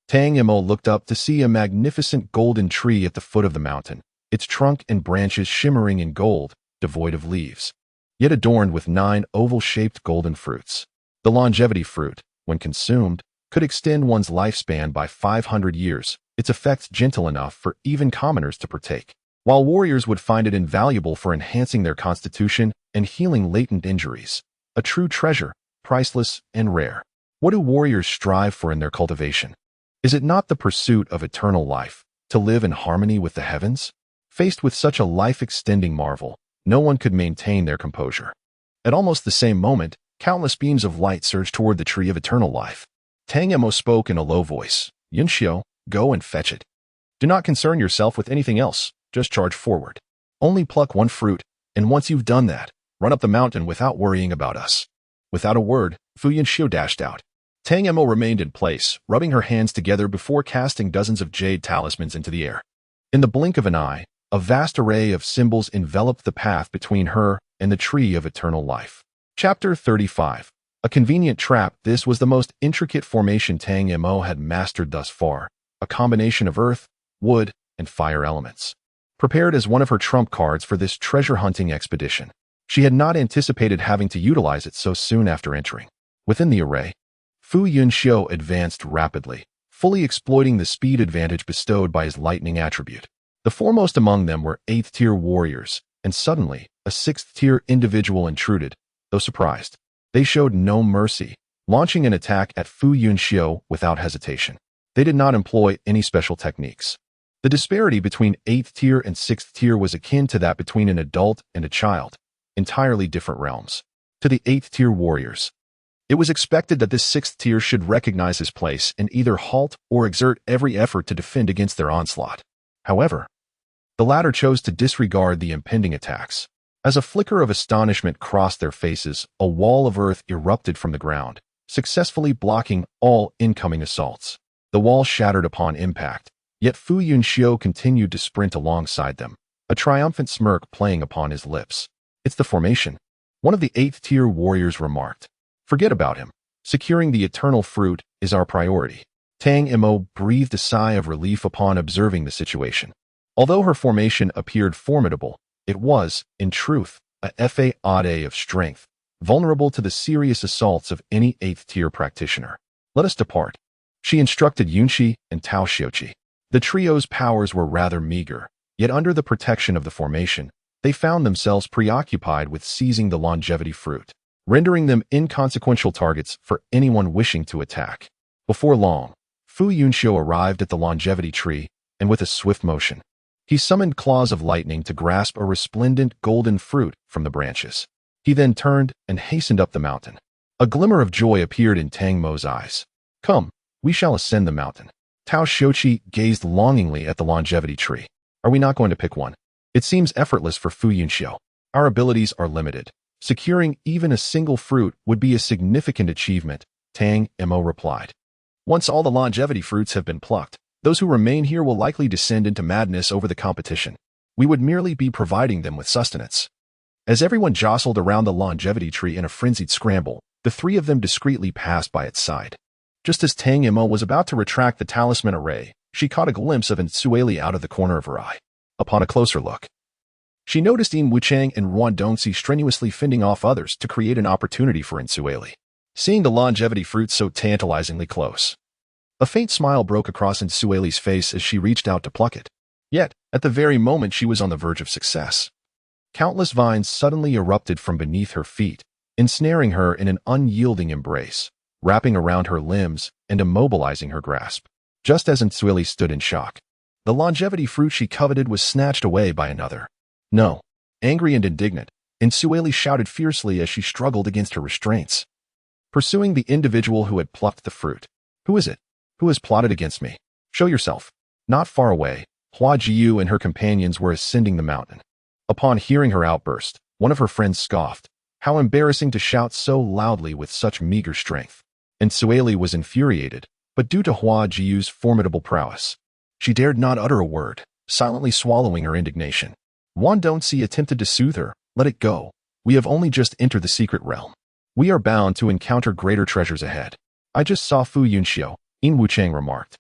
Tang Mo looked up to see a magnificent golden tree at the foot of the mountain, its trunk and branches shimmering in gold, devoid of leaves, yet adorned with 9 oval-shaped golden fruits. The longevity fruit, when consumed, could extend one's lifespan by 500 years, its effects gentle enough for even commoners to partake, while warriors would find it invaluable for enhancing their constitution and healing latent injuries. A true treasure, priceless and rare. What do warriors strive for in their cultivation? Is it not the pursuit of eternal life, to live in harmony with the heavens? Faced with such a life-extending marvel, no one could maintain their composure. At almost the same moment, countless beams of light surged toward the tree of eternal life. Tang Mo spoke in a low voice. "Yunxiu, go and fetch it. Do not concern yourself with anything else, just charge forward. Only pluck one fruit, and once you've done that, run up the mountain without worrying about us." Without a word, Fu Yunxiu dashed out. Tang Mo remained in place, rubbing her hands together before casting dozens of jade talismans into the air. In the blink of an eye, a vast array of symbols enveloped the path between her and the tree of eternal life. Chapter 35. A convenient trap. This was the most intricate formation Tang Mo had mastered thus far, a combination of earth, wood, and fire elements. Prepared as one of her trump cards for this treasure-hunting expedition, she had not anticipated having to utilize it so soon after entering. Within the array, Fu Yunxiu advanced rapidly, fully exploiting the speed advantage bestowed by his lightning attribute. The foremost among them were 8th-tier warriors, and suddenly, a 6th-tier individual intruded. Though surprised, they showed no mercy, launching an attack at Fu Yunxiu without hesitation. They did not employ any special techniques. The disparity between 8th tier and 6th tier was akin to that between an adult and a child, entirely different realms. To the 8th tier warriors, it was expected that this 6th tier should recognize his place and either halt or exert every effort to defend against their onslaught. However, the latter chose to disregard the impending attacks. As a flicker of astonishment crossed their faces, a wall of earth erupted from the ground, successfully blocking all incoming assaults. The wall shattered upon impact, yet Fu Yunxiu continued to sprint alongside them, a triumphant smirk playing upon his lips. "It's the formation. One of the 8th-tier warriors remarked. Forget about him. Securing the eternal fruit is our priority. Tang Mo breathed a sigh of relief upon observing the situation. Although her formation appeared formidable, it was, in truth, a fade of strength, vulnerable to the serious assaults of any 8th-tier practitioner. Let us depart. She instructed Yunqi and Tao Xiuqi. The trio's powers were rather meager, yet under the protection of the formation, they found themselves preoccupied with seizing the longevity fruit, rendering them inconsequential targets for anyone wishing to attack. Before long, Fu Yunxiu arrived at the longevity tree, and with a swift motion, he summoned claws of lightning to grasp a resplendent golden fruit from the branches. He then turned and hastened up the mountain. A glimmer of joy appeared in Tang Mo's eyes. Come, we shall ascend the mountain. Tao Xiuqi gazed longingly at the longevity tree. Are we not going to pick one? It seems effortless for Fu Yunxiu. Our abilities are limited. Securing even a single fruit would be a significant achievement, Tang Mo replied. Once all the longevity fruits have been plucked, those who remain here will likely descend into madness over the competition. We would merely be providing them with sustenance. As everyone jostled around the longevity tree in a frenzied scramble, the three of them discreetly passed by its side. Just as Tang Mo was about to retract the talisman array, she caught a glimpse of Ensueli out of the corner of her eye. Upon a closer look, she noticed Yin Wuchang and Ruan Dongxi strenuously fending off others to create an opportunity for Ensueli. Seeing the longevity fruit so tantalizingly close, a faint smile broke across Ensueli's face as she reached out to pluck it. Yet, at the very moment she was on the verge of success, countless vines suddenly erupted from beneath her feet, ensnaring her in an unyielding embrace, wrapping around her limbs and immobilizing her grasp. Just as Ensueli stood in shock, the longevity fruit she coveted was snatched away by another. No. Angry and indignant, Ensueli shouted fiercely as she struggled against her restraints, pursuing the individual who had plucked the fruit. Who is it? Who has plotted against me? Show yourself. Not far away, Hua Jiu and her companions were ascending the mountain. Upon hearing her outburst, one of her friends scoffed. How embarrassing to shout so loudly with such meager strength. Ensueli was infuriated, but due to Hua Jiu's formidable prowess, she dared not utter a word, silently swallowing her indignation. Ruan Dongxi attempted to soothe her. Let it go. We have only just entered the secret realm. We are bound to encounter greater treasures ahead. I just saw Fu Yunxiu, Yin Wuchang remarked.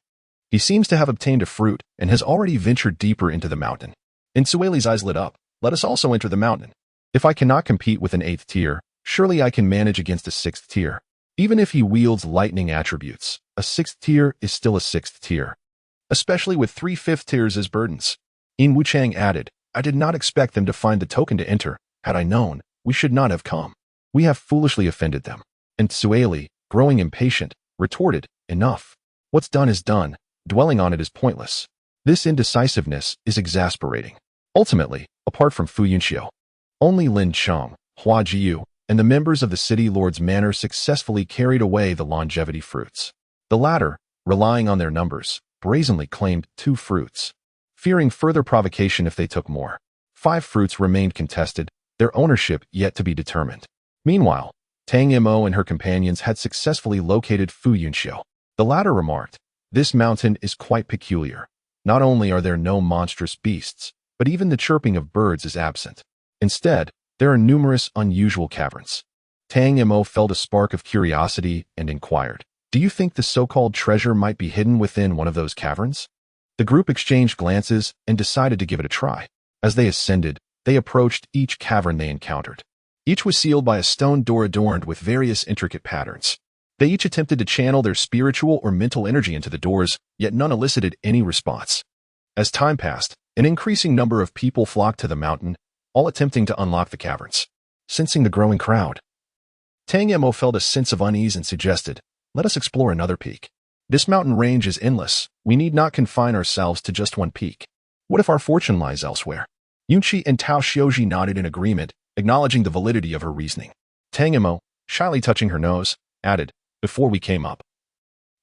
He seems to have obtained a fruit and has already ventured deeper into the mountain. Ensueli's eyes lit up. Let us also enter the mountain. If I cannot compete with an 8th tier, surely I can manage against a 6th tier. Even if he wields lightning attributes, a 6th tier is still a 6th tier, especially with 3 5th tiers as burdens. Yin Wuchang added, I did not expect them to find the token to enter. Had I known, we should not have come. We have foolishly offended them. Ensueli, growing impatient, retorted, enough. What's done is done. Dwelling on it is pointless. This indecisiveness is exasperating. Ultimately, apart from Fu Yunxiu, only Lin Chong, Hua Jiu, and the members of the City Lord's Manor successfully carried away the longevity fruits. The latter, relying on their numbers, brazenly claimed 2 fruits, fearing further provocation if they took more. 5 fruits remained contested, their ownership yet to be determined. Meanwhile, Tang Mo and her companions had successfully located Fu Yunxiu. The latter remarked, this mountain is quite peculiar. Not only are there no monstrous beasts, but even the chirping of birds is absent. Instead, there are numerous unusual caverns. Tang Mo felt a spark of curiosity and inquired, do you think the so-called treasure might be hidden within one of those caverns? The group exchanged glances and decided to give it a try. As they ascended, they approached each cavern they encountered. Each was sealed by a stone door adorned with various intricate patterns. They each attempted to channel their spiritual or mental energy into the doors, yet none elicited any response. As time passed, an increasing number of people flocked to the mountain, all attempting to unlock the caverns. Sensing the growing crowd, Tang Mo felt a sense of unease and suggested, let us explore another peak. This mountain range is endless. We need not confine ourselves to just one peak. What if our fortune lies elsewhere? Yunqi and Tao Xiuqi nodded in agreement, acknowledging the validity of her reasoning. Tang Mo, shyly touching her nose, added, before we came up,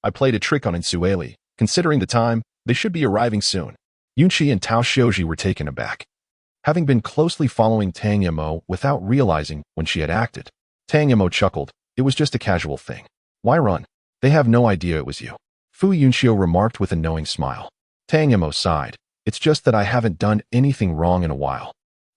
I played a trick on Ensueli. Considering the time, they should be arriving soon. Yunqi and Tao Xiuqi were taken aback, having been closely following Tang Mo without realizing when she had acted. Tang Mo chuckled, it was just a casual thing. Why run? They have no idea it was you. Fu Yunxiu remarked with a knowing smile. Tang Mo sighed, it's just that I haven't done anything wrong in a while,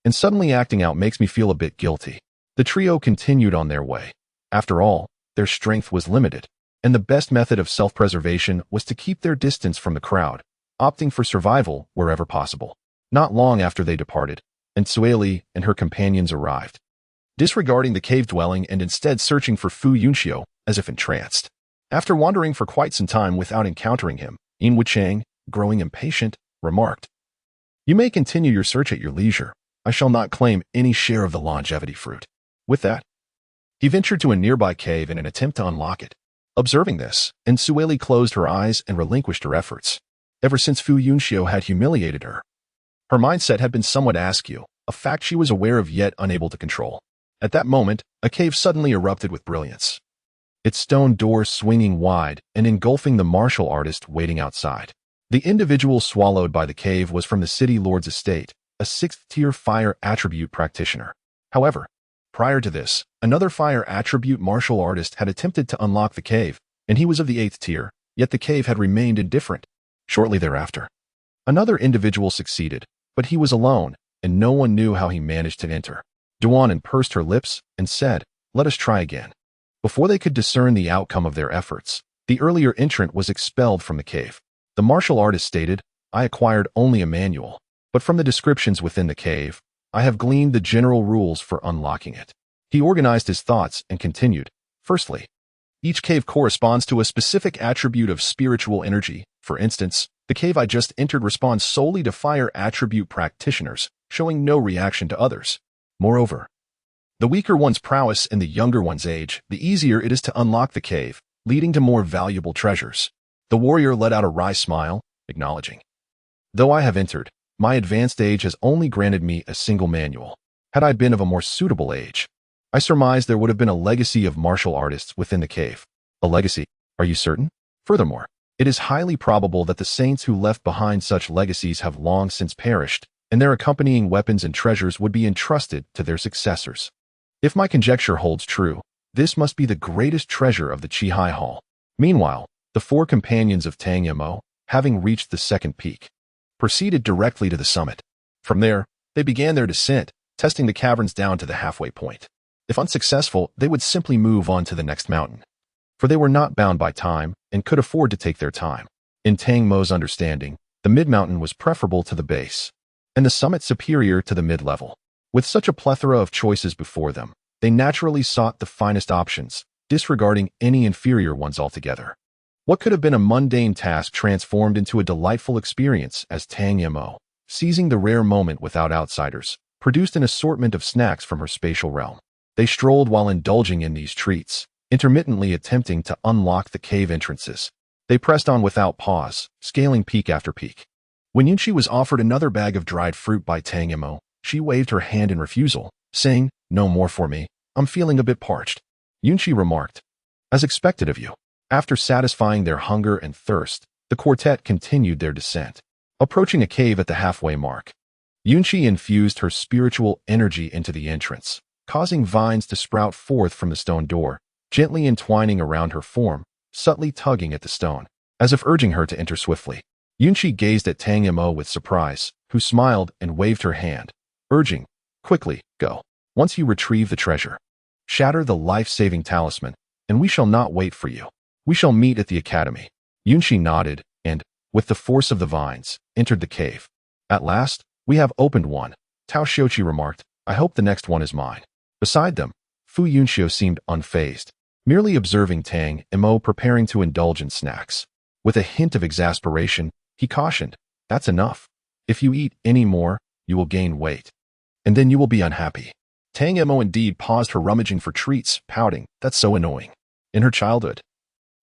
and suddenly acting out makes me feel a bit guilty. The trio continued on their way. After all, their strength was limited, and the best method of self-preservation was to keep their distance from the crowd, opting for survival wherever possible. Not long after they departed, Ensueli and her companions arrived, disregarding the cave dwelling and instead searching for Fu Yunxiu as if entranced. After wandering for quite some time without encountering him, Yin Wuchang, growing impatient, remarked, "You may continue your search at your leisure. I shall not claim any share of the longevity fruit." With that, he ventured to a nearby cave in an attempt to unlock it. Observing this, Ensueli closed her eyes and relinquished her efforts. Ever since Fu Yunxiu had humiliated her, her mindset had been somewhat askew, a fact she was aware of yet unable to control. At that moment, a cave suddenly erupted with brilliance, its stone door swinging wide and engulfing the martial artist waiting outside. The individual swallowed by the cave was from the city lord's estate, a 6th-tier fire attribute practitioner. However, prior to this, another fire attribute martial artist had attempted to unlock the cave, and he was of the 8th tier, yet the cave had remained indifferent. Shortly thereafter, another individual succeeded, but he was alone, and no one knew how he managed to enter. Duan pursed her lips and said, "Let us try again." Before they could discern the outcome of their efforts, the earlier entrant was expelled from the cave. The martial artist stated, "I acquired only a manual, but from the descriptions within the cave, I have gleaned the general rules for unlocking it." He organized his thoughts and continued, "Firstly, each cave corresponds to a specific attribute of spiritual energy. For instance, the cave I just entered responds solely to fire attribute practitioners, showing no reaction to others. Moreover, the weaker one's prowess and the younger one's age, the easier it is to unlock the cave, leading to more valuable treasures." The warrior let out a wry smile, acknowledging, "Though I have entered, my advanced age has only granted me a single manual. Had I been of a more suitable age, I surmise there would have been a legacy of martial artists within the cave." "A legacy? Are you certain?" "Furthermore, it is highly probable that the saints who left behind such legacies have long since perished, and their accompanying weapons and treasures would be entrusted to their successors. If my conjecture holds true, this must be the greatest treasure of the Qihai Hall." Meanwhile, the 4 companions of Tang Mo, having reached the second peak, proceeded directly to the summit. From there, they began their descent, testing the caverns down to the halfway point. If unsuccessful, they would simply move on to the next mountain, for they were not bound by time and could afford to take their time. In Tang Mo's understanding, the mid-mountain was preferable to the base, and the summit superior to the mid-level. With such a plethora of choices before them, they naturally sought the finest options, disregarding any inferior ones altogether. What could have been a mundane task transformed into a delightful experience as Tang Mo, seizing the rare moment without outsiders, produced an assortment of snacks from her spatial realm. They strolled while indulging in these treats, intermittently attempting to unlock the cave entrances. They pressed on without pause, scaling peak after peak. When Yunqi was offered another bag of dried fruit by Tang Mo, she waved her hand in refusal, saying, "No more for me. I'm feeling a bit parched." Yunqi remarked, "As expected of you." After satisfying their hunger and thirst, the quartet continued their descent. Approaching a cave at the halfway mark, Yunqi infused her spiritual energy into the entrance, causing vines to sprout forth from the stone door, gently entwining around her form, subtly tugging at the stone, as if urging her to enter swiftly. Yunqi gazed at Tang Mo with surprise, who smiled and waved her hand, urging, "Quickly, go. Once you retrieve the treasure, shatter the life-saving talisman, and we shall not wait for you. We shall meet at the academy." Yunqi nodded and, with the force of the vines, entered the cave. "At last, we have opened one," Tao Xiuqi remarked. "I hope the next one is mine." Beside them, Fu Yunxiu seemed unfazed, merely observing Tang Mo preparing to indulge in snacks. With a hint of exasperation, he cautioned, "That's enough. If you eat any more, you will gain weight, and then you will be unhappy." Tang Mo indeed paused her rummaging for treats, pouting, "That's so annoying." In her childhood,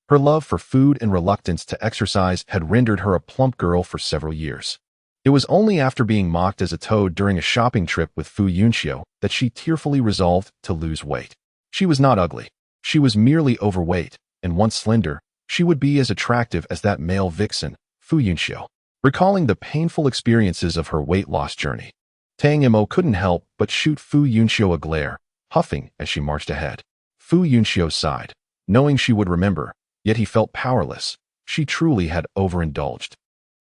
her love for food and reluctance to exercise had rendered her a plump girl for several years. It was only after being mocked as a toad during a shopping trip with Fu Yunxiu that she tearfully resolved to lose weight. She was not ugly. She was merely overweight, and once slender, she would be as attractive as that male vixen, Fu Yunxiu. Recalling the painful experiences of her weight loss journey, Tang Mo couldn't help but shoot Fu Yunxiu a glare, huffing as she marched ahead. Fu Yunxiu sighed, knowing she would remember, yet he felt powerless. She truly had overindulged.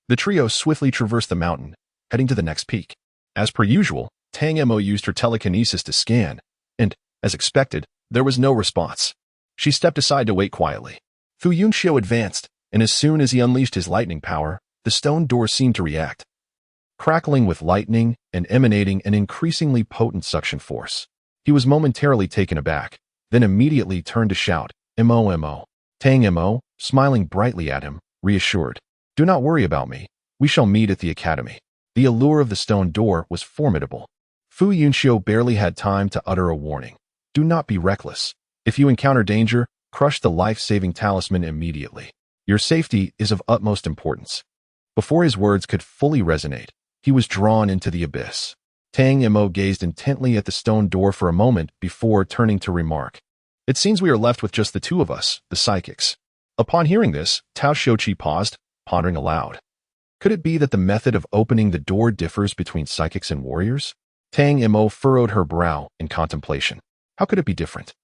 The trio swiftly traversed the mountain, heading to the next peak. As per usual, Tang Mo used her telekinesis to scan, and, As expected, there was no response. She stepped aside to wait quietly. Fu Yunxiu advanced, and as soon as he unleashed his lightning power, the stone door seemed to react, crackling with lightning and emanating an increasingly potent suction force. He was momentarily taken aback, then immediately turned to shout, "Mo, Mo." Tang Mo, smiling brightly at him, reassured, "Do not worry about me. We shall meet at the academy." The allure of the stone door was formidable. Fu Yunxiu barely had time to utter a warning. "Do not be reckless. If you encounter danger, crush the life-saving talisman immediately. Your safety is of utmost importance." Before his words could fully resonate, he was drawn into the abyss. Tang Mo gazed intently at the stone door for a moment before turning to remark, "It seems we are left with just the two of us, the psychics." Upon hearing this, Tao Shouqi paused, pondering aloud. Could it be that the method of opening the door differs between psychics and warriors? Tang Mo furrowed her brow in contemplation. How could it be different?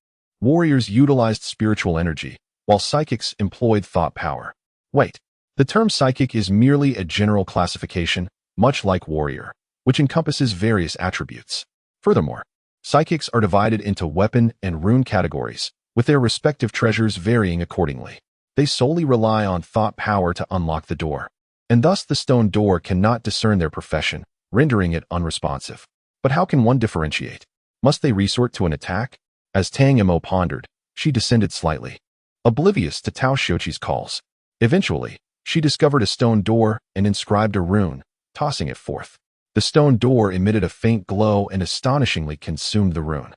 Warriors utilized spiritual energy, while psychics employed thought power. Wait, the term psychic is merely a general classification, much like warrior, which encompasses various attributes. Furthermore, psychics are divided into weapon and rune categories, with their respective treasures varying accordingly. They solely rely on thought power to unlock the door, and thus the stone door cannot discern their profession, rendering it unresponsive. But how can one differentiate? Must they resort to an attack? As Tang Mo pondered, she descended slightly, oblivious to Tao Shouqi's calls. Eventually, she discovered a stone door and inscribed a rune, tossing it forth. The stone door emitted a faint glow and astonishingly consumed the rune.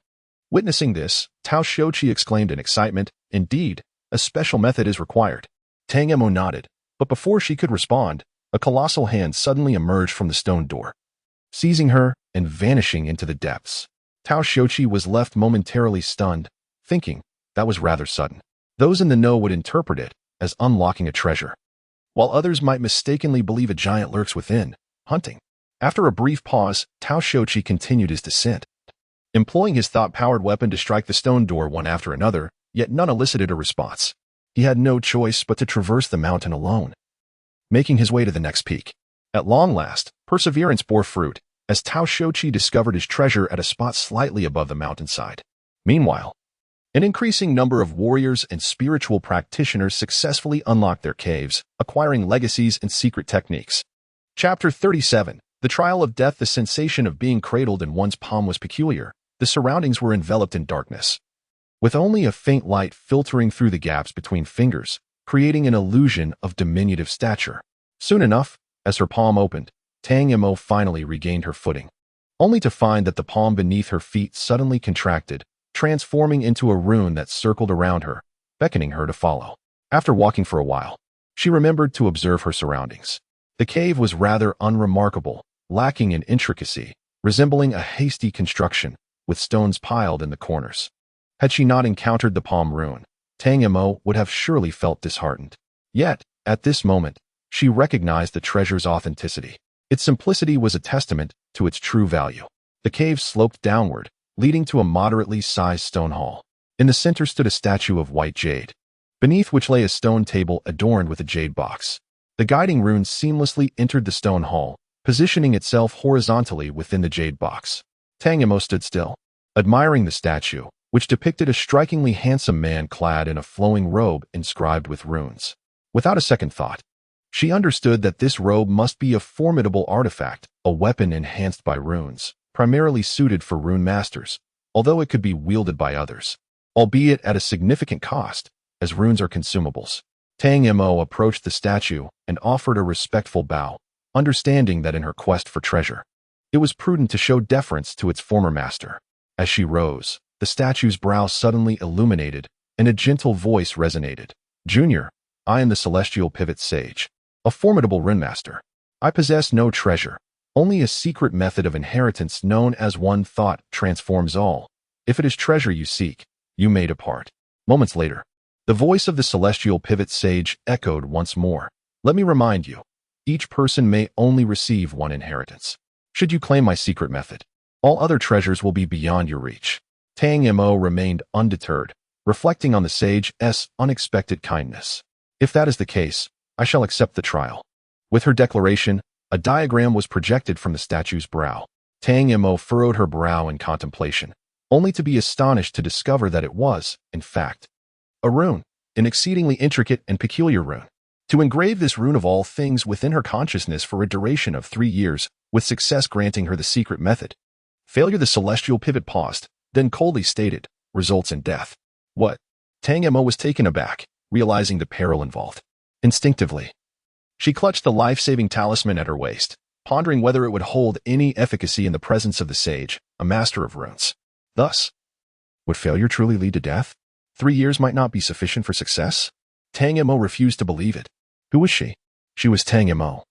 Witnessing this, Tao Shouqi exclaimed in excitement, "Indeed, a special method is required." Tang Mo nodded, but before she could respond, a colossal hand suddenly emerged from the stone door, seizing her and vanishing into the depths. Tao Shouqi was left momentarily stunned, thinking, that was rather sudden. Those in the know would interpret it as unlocking a treasure, while others might mistakenly believe a giant lurks within, hunting. After a brief pause, Tao Shouqi continued his descent, employing his thought-powered weapon to strike the stone door one after another, yet none elicited a response. He had no choice but to traverse the mountain alone, making his way to the next peak. At long last, perseverance bore fruit, as Tao Shouqi discovered his treasure at a spot slightly above the mountainside. Meanwhile, an increasing number of warriors and spiritual practitioners successfully unlocked their caves, acquiring legacies and secret techniques. Chapter 37. The trial of death. The sensation of being cradled in one's palm was peculiar. The surroundings were enveloped in darkness, with only a faint light filtering through the gaps between fingers, creating an illusion of diminutive stature. Soon enough, as her palm opened, Tang Mo finally regained her footing, only to find that the palm beneath her feet suddenly contracted, transforming into a rune that circled around her, beckoning her to follow. After walking for a while, she remembered to observe her surroundings. The cave was rather unremarkable, lacking in intricacy, resembling a hasty construction, with stones piled in the corners. Had she not encountered the palm rune, Tang Mo would have surely felt disheartened. Yet, at this moment, she recognized the treasure's authenticity. Its simplicity was a testament to its true value. The cave sloped downward, leading to a moderately sized stone hall. In the center stood a statue of white jade, beneath which lay a stone table adorned with a jade box. The guiding rune seamlessly entered the stone hall, positioning itself horizontally within the jade box. Tang Mo stood still, admiring the statue, which depicted a strikingly handsome man clad in a flowing robe inscribed with runes. Without a second thought, she understood that this robe must be a formidable artifact, a weapon enhanced by runes, primarily suited for rune masters, although it could be wielded by others, albeit at a significant cost, as runes are consumables. Tang Mo approached the statue and offered a respectful bow, understanding that in her quest for treasure, it was prudent to show deference to its former master. As she rose, the statue's brow suddenly illuminated, and a gentle voice resonated. "Junior, I am the Celestial Pivot Sage, a formidable rune master. I possess no treasure, only a secret method of inheritance known as one thought transforms all. If it is treasure you seek, you may depart." Moments later, the voice of the Celestial Pivot Sage echoed once more. "Let me remind you, each person may only receive one inheritance. Should you claim my secret method, all other treasures will be beyond your reach." Tang Mo remained undeterred, reflecting on the sage's unexpected kindness. "If that is the case, I shall accept the trial." With her declaration, a diagram was projected from the statue's brow. Tang Mo furrowed her brow in contemplation, only to be astonished to discover that it was, in fact, a rune, an exceedingly intricate and peculiar rune. To engrave this rune of all things within her consciousness for a duration of 3 years, with success granting her the secret method. Failure. The celestial pivot paused, then coldly stated, results in death. What? Tang Mo was taken aback, realizing the peril involved. Instinctively, she clutched the life-saving talisman at her waist, pondering whether it would hold any efficacy in the presence of the sage, a master of runes. Thus, would failure truly lead to death? 3 years might not be sufficient for success? Tang Mo refused to believe it. Who was she? She was Tang Mo,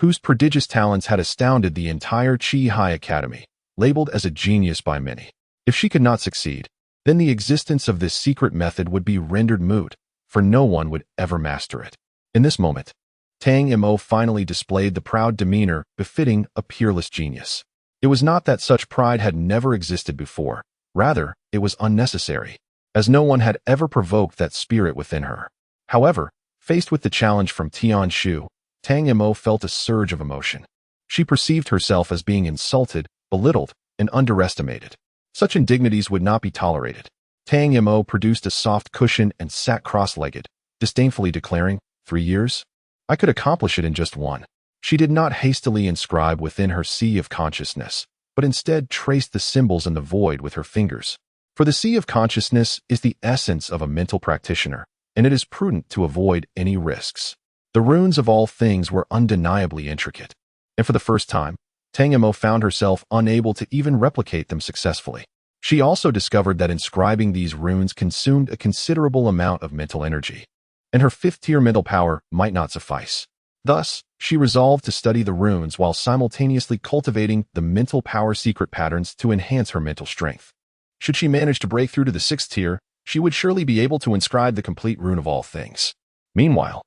whose prodigious talents had astounded the entire Qi Hai Academy, labeled as a genius by many. If she could not succeed, then the existence of this secret method would be rendered moot, for no one would ever master it. In this moment, Tang Mo finally displayed the proud demeanor befitting a peerless genius. It was not that such pride had never existed before, rather, it was unnecessary, as no one had ever provoked that spirit within her. However, faced with the challenge from Tian Shu, Tang Mo felt a surge of emotion. She perceived herself as being insulted, belittled, and underestimated. Such indignities would not be tolerated. Tang Mo produced a soft cushion and sat cross-legged, disdainfully declaring, 3 years? I could accomplish it in just 1. She did not hastily inscribe within her sea of consciousness, but instead traced the symbols in the void with her fingers. For the sea of consciousness is the essence of a mental practitioner, and it is prudent to avoid any risks. The runes of all things were undeniably intricate, and for the first time, Tang Mo found herself unable to even replicate them successfully. She also discovered that inscribing these runes consumed a considerable amount of mental energy, and her 5th-tier mental power might not suffice. Thus, she resolved to study the runes while simultaneously cultivating the mental power secret patterns to enhance her mental strength. Should she manage to break through to the 6th tier, she would surely be able to inscribe the complete rune of all things. Meanwhile,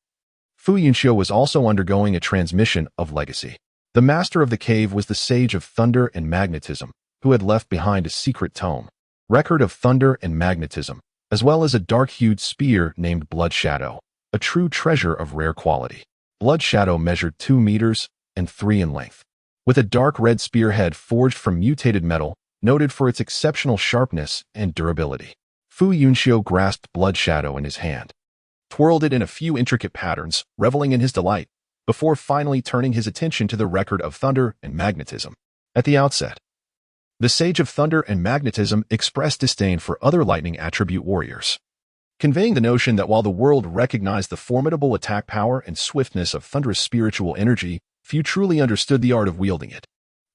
Fu Yunxiu was also undergoing a transmission of legacy. The master of the cave was the sage of thunder and magnetism, who had left behind a secret tome, record of thunder and magnetism, as well as a dark-hued spear named Blood Shadow, a true treasure of rare quality. Blood Shadow measured 2 meters and 3 in length, with a dark red spearhead forged from mutated metal, noted for its exceptional sharpness and durability. Fu Yunxiu grasped Blood Shadow in his hand, twirled it in a few intricate patterns, reveling in his delight, before finally turning his attention to the record of thunder and magnetism. At the outset, the sage of thunder and magnetism expressed disdain for other lightning attribute warriors, conveying the notion that while the world recognized the formidable attack power and swiftness of thunderous spiritual energy, few truly understood the art of wielding it.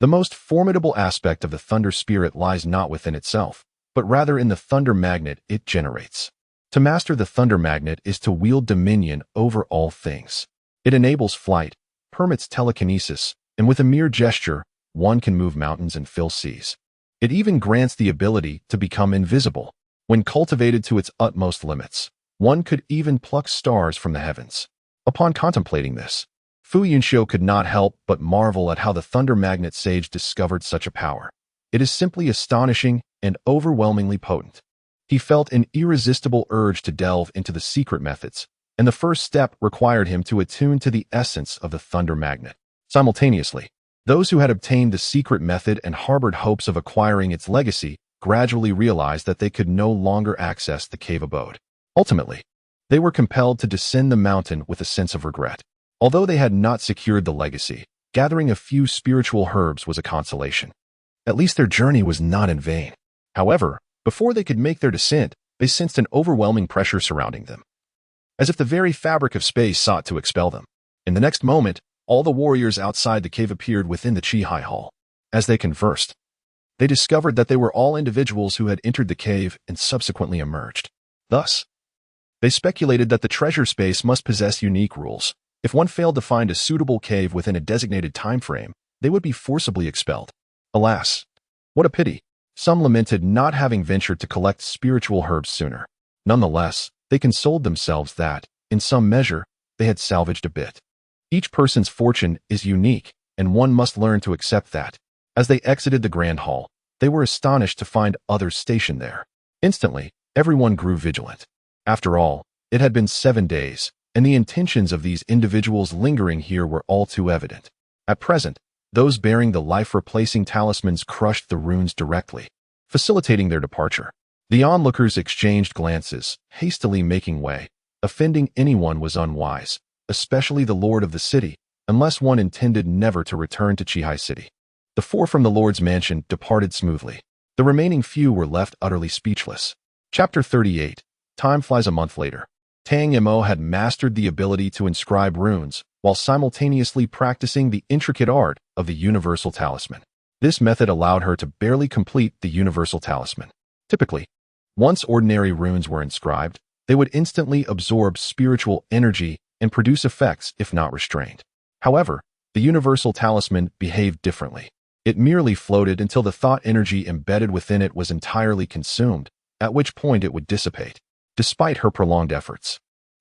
The most formidable aspect of the thunder spirit lies not within itself, but rather in the thunder magnet it generates. To master the thunder magnet is to wield dominion over all things. It enables flight, permits telekinesis, and with a mere gesture, one can move mountains and fill seas. It even grants the ability to become invisible. When cultivated to its utmost limits, one could even pluck stars from the heavens. Upon contemplating this, Fu Yunxiu could not help but marvel at how the thunder magnet sage discovered such a power. It is simply astonishing and overwhelmingly potent. He felt an irresistible urge to delve into the secret methods, and the first step required him to attune to the essence of the thunder magnet. Simultaneously, those who had obtained the secret method and harbored hopes of acquiring its legacy gradually realized that they could no longer access the cave abode. Ultimately, they were compelled to descend the mountain with a sense of regret. Although they had not secured the legacy, gathering a few spiritual herbs was a consolation. At least their journey was not in vain. However, before they could make their descent, they sensed an overwhelming pressure surrounding them, as if the very fabric of space sought to expel them. In the next moment, all the warriors outside the cave appeared within the Qi Hai Hall. As they conversed, they discovered that they were all individuals who had entered the cave and subsequently emerged. Thus, they speculated that the treasure space must possess unique rules. If one failed to find a suitable cave within a designated time frame, they would be forcibly expelled. Alas, what a pity! Some lamented not having ventured to collect spiritual herbs sooner. Nonetheless, they consoled themselves that, in some measure, they had salvaged a bit. Each person's fortune is unique, and one must learn to accept that. As they exited the grand hall, they were astonished to find others stationed there. Instantly, everyone grew vigilant. After all, it had been 7 days, and the intentions of these individuals lingering here were all too evident. At present, those bearing the life-replacing talismans crushed the runes directly. facilitating their departure. The onlookers exchanged glances, hastily making way. Offending anyone was unwise, especially the lord of the city, unless one intended never to return to Chihai City. The four from the lord's mansion departed smoothly. The remaining few were left utterly speechless. Chapter 38. Time flies a month later. Tang Mo had mastered the ability to inscribe runes, while simultaneously practicing the intricate art of the universal talisman. This method allowed her to barely complete the universal talisman. Typically, once ordinary runes were inscribed, they would instantly absorb spiritual energy and produce effects if not restrained. However, the universal talisman behaved differently. It merely floated until the thought energy embedded within it was entirely consumed, at which point it would dissipate. Despite her prolonged efforts,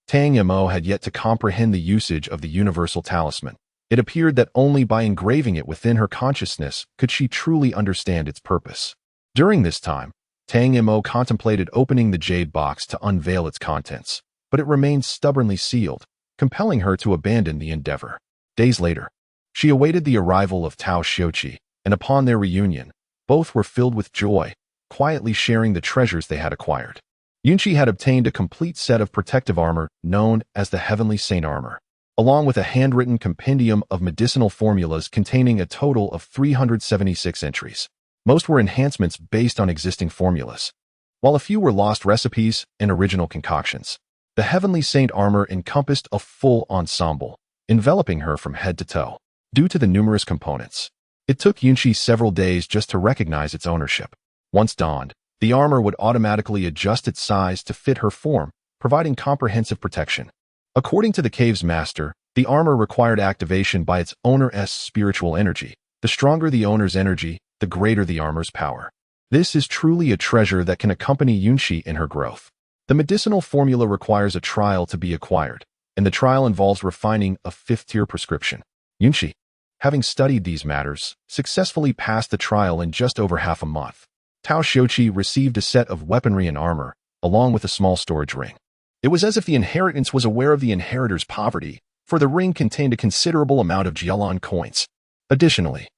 Tang Mo had yet to comprehend the usage of the universal talisman. It appeared that only by engraving it within her consciousness could she truly understand its purpose. During this time, Tang Mo contemplated opening the jade box to unveil its contents, but it remained stubbornly sealed, compelling her to abandon the endeavor. Days later, she awaited the arrival of Tao Xiuqi, and upon their reunion, both were filled with joy, quietly sharing the treasures they had acquired. Yunqi had obtained a complete set of protective armor known as the Heavenly Saint Armor, along with a handwritten compendium of medicinal formulas containing a total of 376 entries. Most were enhancements based on existing formulas, while a few were lost recipes and original concoctions. The Heavenly Saint Armor encompassed a full ensemble, enveloping her from head to toe. Due to the numerous components, it took Yunqi several days just to recognize its ownership. Once donned, the armor would automatically adjust its size to fit her form, providing comprehensive protection. According to the cave's master, the armor required activation by its owner's spiritual energy. The stronger the owner's energy, the greater the armor's power. This is truly a treasure that can accompany Yunqi in her growth. The medicinal formula requires a trial to be acquired, and the trial involves refining a 5th-tier prescription. Yunqi, having studied these matters, successfully passed the trial in just over half a month. Tao Xiuqi received a set of weaponry and armor, along with a small storage ring. It was as if the inheritance was aware of the inheritor's poverty, for the ring contained a considerable amount of Jialan coins. Additionally,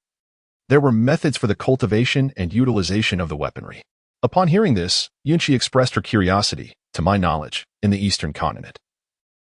there were methods for the cultivation and utilization of the weaponry. Upon hearing this, Yunqi expressed her curiosity, to my knowledge, in the eastern continent.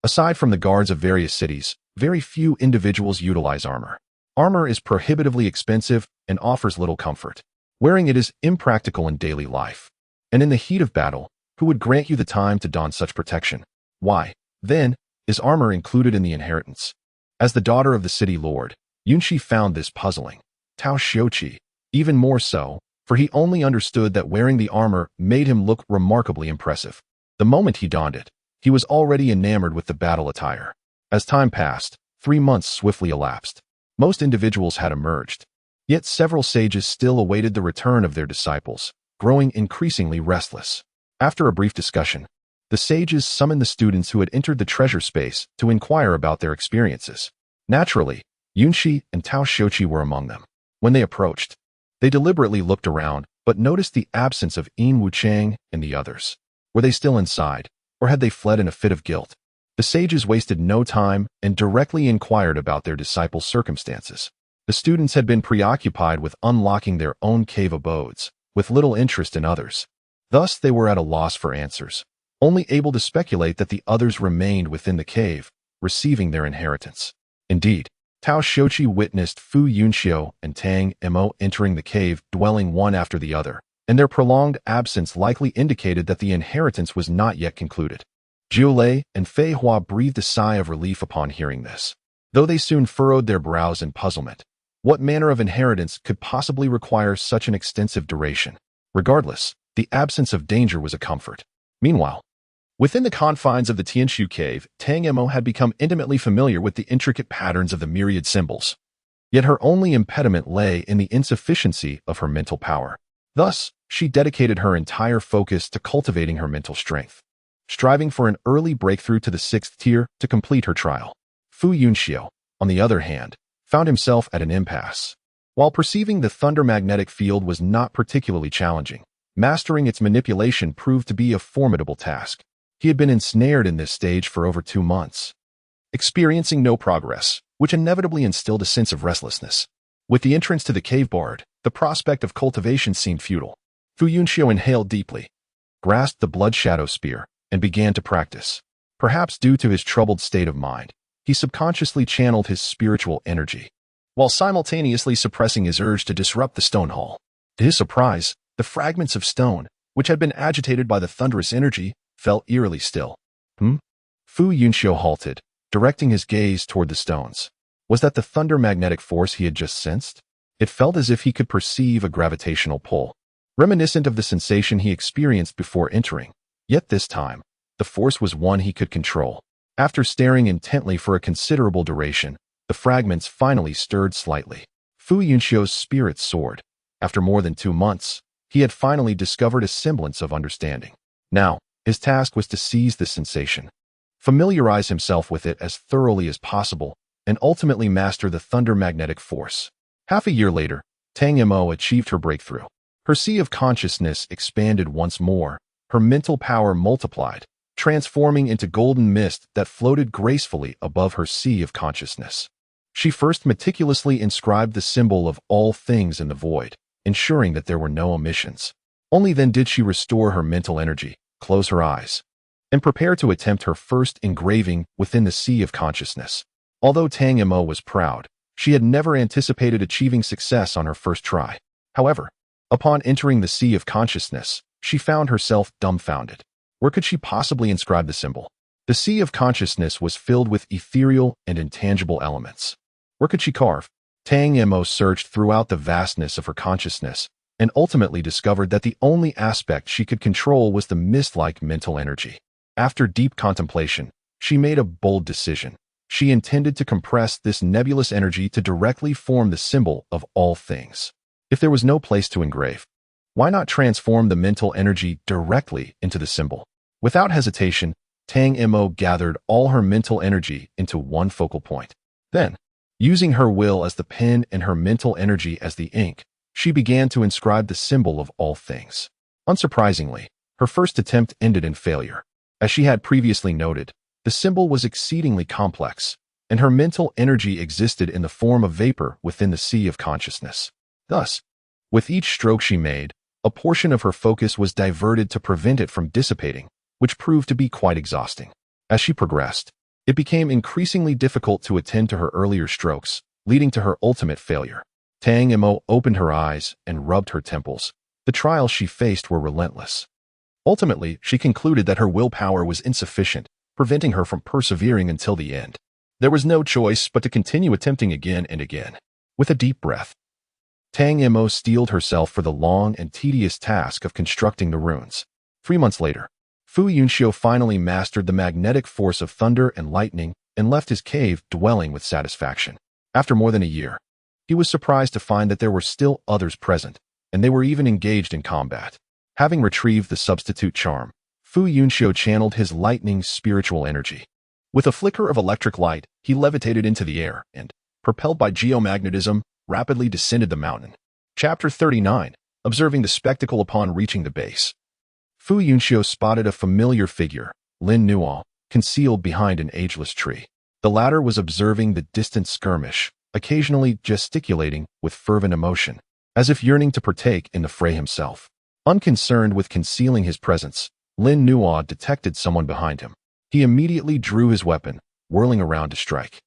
Aside from the guards of various cities, very few individuals utilize armor. Armor is prohibitively expensive and offers little comfort. Wearing it is impractical in daily life. And in the heat of battle, who would grant you the time to don such protection? Why, then, is armor included in the inheritance? As the daughter of the city lord, Yunqi found this puzzling. Tao Xiuqi, even more so, for he only understood that wearing the armor made him look remarkably impressive. The moment he donned it, he was already enamored with the battle attire. As time passed, 3 months swiftly elapsed. Most individuals had emerged. Yet several sages still awaited the return of their disciples, growing increasingly restless. After a brief discussion, the sages summoned the students who had entered the treasure space to inquire about their experiences. Naturally, Yunqi and Tao Xiuqi were among them. When they approached, they deliberately looked around, but noticed the absence of Yin Wuchang and the others. Were they still inside, or had they fled in a fit of guilt? The sages wasted no time and directly inquired about their disciples' circumstances. The students had been preoccupied with unlocking their own cave abodes, with little interest in others. Thus they were at a loss for answers, only able to speculate that the others remained within the cave, receiving their inheritance. Indeed, Tao Xiuqi witnessed Fu Yunxiu and Tang Mo entering the cave dwelling one after the other, and their prolonged absence likely indicated that the inheritance was not yet concluded. Jiulei and Fei Hua breathed a sigh of relief upon hearing this, though they soon furrowed their brows in puzzlement. What manner of inheritance could possibly require such an extensive duration? Regardless, the absence of danger was a comfort. Meanwhile, within the confines of the Tianshu cave, Tang Mo had become intimately familiar with the intricate patterns of the myriad symbols. Yet her only impediment lay in the insufficiency of her mental power. Thus, she dedicated her entire focus to cultivating her mental strength, striving for an early breakthrough to the 6th tier to complete her trial. Fu Yunxiu, on the other hand, found himself at an impasse. While perceiving the thunder magnetic field was not particularly challenging, mastering its manipulation proved to be a formidable task. He had been ensnared in this stage for over 2 months, experiencing no progress, which inevitably instilled a sense of restlessness. With the entrance to the cave barred, the prospect of cultivation seemed futile. Fu Yunxiu inhaled deeply, grasped the blood shadow spear, and began to practice. Perhaps due to his troubled state of mind, he subconsciously channeled his spiritual energy, while simultaneously suppressing his urge to disrupt the stone hall. To his surprise, the fragments of stone, which had been agitated by the thunderous energy, fell eerily still. Fu Yunxiu halted, directing his gaze toward the stones. Was that the thunder magnetic force he had just sensed? It felt as if he could perceive a gravitational pull, reminiscent of the sensation he experienced before entering. Yet this time, the force was one he could control. After staring intently for a considerable duration, the fragments finally stirred slightly. Fu Yunxiu's spirit soared. After more than 2 months, he had finally discovered a semblance of understanding. Now, his task was to seize this sensation, familiarize himself with it as thoroughly as possible, and ultimately master the thunder magnetic force. Half a year later, Tang Mo achieved her breakthrough. Her sea of consciousness expanded once more, her mental power multiplied, transforming into golden mist that floated gracefully above her sea of consciousness. She first meticulously inscribed the symbol of all things in the void, ensuring that there were no omissions. Only then did she restore her mental energy, close her eyes, and prepare to attempt her first engraving within the sea of consciousness. Although Tang Mo was proud, she had never anticipated achieving success on her first try. However, upon entering the sea of consciousness, she found herself dumbfounded. Where could she possibly inscribe the symbol? The sea of consciousness was filled with ethereal and intangible elements. Where could she carve? Tang Mo searched throughout the vastness of her consciousness and ultimately discovered that the only aspect she could control was the mist-like mental energy. After deep contemplation, she made a bold decision. She intended to compress this nebulous energy to directly form the symbol of all things. If there was no place to engrave, why not transform the mental energy directly into the symbol? Without hesitation, Tang Mo gathered all her mental energy into one focal point. Then, using her will as the pen and her mental energy as the ink, she began to inscribe the symbol of all things. Unsurprisingly, her first attempt ended in failure. As she had previously noted, the symbol was exceedingly complex, and her mental energy existed in the form of vapor within the sea of consciousness. Thus, with each stroke she made, a portion of her focus was diverted to prevent it from dissipating, which proved to be quite exhausting. As she progressed, it became increasingly difficult to attend to her earlier strokes, leading to her ultimate failure. Tang Mo opened her eyes and rubbed her temples. The trials she faced were relentless. Ultimately, she concluded that her willpower was insufficient, preventing her from persevering until the end. There was no choice but to continue attempting again and again. With a deep breath, Tang Mo steeled herself for the long and tedious task of constructing the runes. 3 months later, Fu Yunxiu finally mastered the magnetic force of thunder and lightning and left his cave dwelling with satisfaction. After more than a year, he was surprised to find that there were still others present, and they were even engaged in combat. Having retrieved the substitute charm, Fu Yunxiu channeled his lightning spiritual energy. With a flicker of electric light, he levitated into the air and, propelled by geomagnetism, rapidly descended the mountain. Chapter 39. Observing the spectacle upon reaching the base. Fu Yunxiu spotted a familiar figure, Lin Nuo, concealed behind an ageless tree. The latter was observing the distant skirmish, occasionally gesticulating with fervent emotion, as if yearning to partake in the fray himself. Unconcerned with concealing his presence, Lin Nuo detected someone behind him. He immediately drew his weapon, whirling around to strike,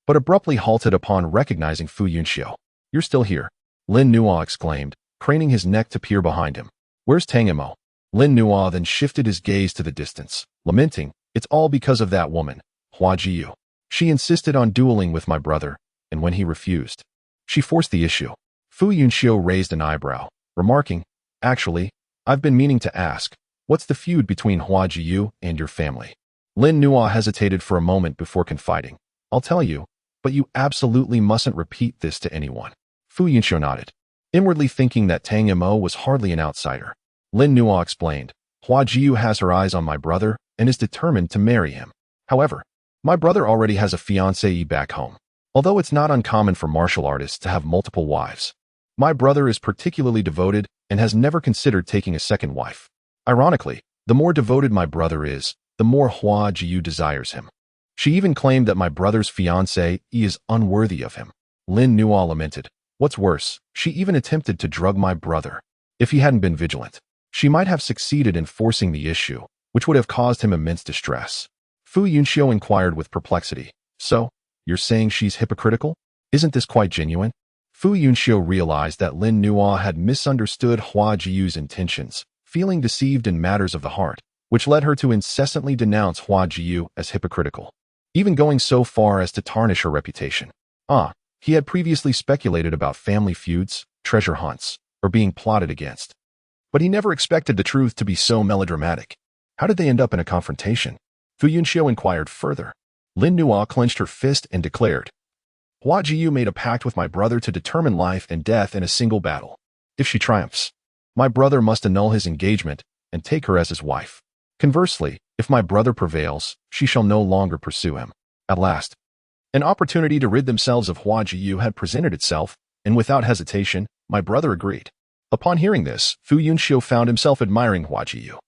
but abruptly halted upon recognizing Fu Yunxiu. "You're still here," Lin Nuo exclaimed, craning his neck to peer behind him. "Where's Tang Mo?" Lin Nuo then shifted his gaze to the distance, lamenting, "It's all because of that woman, Hua Jiyu. She insisted on dueling with my brother, and when he refused, she forced the issue." Fu Yunxiu raised an eyebrow, remarking, "Actually, I've been meaning to ask, what's the feud between Hua Jiyu and your family?" Lin Nuo hesitated for a moment before confiding, "I'll tell you, but you absolutely mustn't repeat this to anyone." Fu Yunxiu nodded, inwardly thinking that Tang Mo was hardly an outsider. Lin Nuo explained, "Hua Jiyu has her eyes on my brother and is determined to marry him. However, my brother already has a fiancée back home. Although it's not uncommon for martial artists to have multiple wives, my brother is particularly devoted and has never considered taking a second wife. Ironically, the more devoted my brother is, the more Hua Jiyu desires him. She even claimed that my brother's fiancée is unworthy of him." Lin Nuo lamented, "What's worse, she even attempted to drug my brother. If he hadn't been vigilant, she might have succeeded in forcing the issue, which would have caused him immense distress. Fu Yunxiu inquired with perplexity. So, you're saying she's hypocritical? Isn't this quite genuine? Fu Yunxiu realized that Lin Nuo had misunderstood Hua Jiyu's intentions, feeling deceived in matters of the heart, which led her to incessantly denounce Hua Jiyu as hypocritical, even going so far as to tarnish her reputation. He had previously speculated about family feuds, treasure hunts, or being plotted against. But he never expected the truth to be so melodramatic. How did they end up in a confrontation? Fu Yunxiu inquired further. Lin Nuo clenched her fist and declared, Hua Jiyu made a pact with my brother to determine life and death in a single battle. If she triumphs, my brother must annul his engagement and take her as his wife. Conversely, if my brother prevails, she shall no longer pursue him. At last, an opportunity to rid themselves of Hua Jiyu had presented itself, and without hesitation, my brother agreed. Upon hearing this, Fu Yunxiu found himself admiring Hua Jiyu.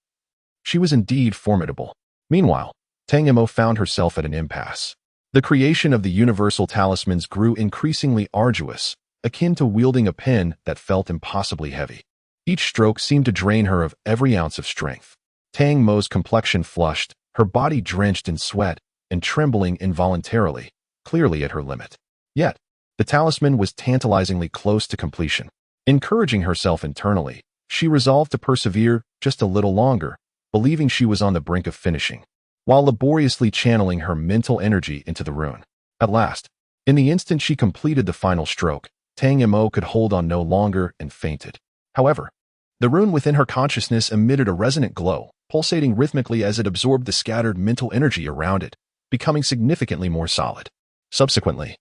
She was indeed formidable. Meanwhile, Tang Mo found herself at an impasse. The creation of the universal talismans grew increasingly arduous, akin to wielding a pen that felt impossibly heavy. Each stroke seemed to drain her of every ounce of strength. Tang Mo's complexion flushed, her body drenched in sweat, and trembling involuntarily, clearly at her limit. Yet, the talisman was tantalizingly close to completion. Encouraging herself internally, she resolved to persevere just a little longer, believing she was on the brink of finishing, while laboriously channeling her mental energy into the rune. At last, in the instant she completed the final stroke, Tang Mo could hold on no longer and fainted. However, the rune within her consciousness emitted a resonant glow, pulsating rhythmically as it absorbed the scattered mental energy around it, becoming significantly more solid. Subsequently,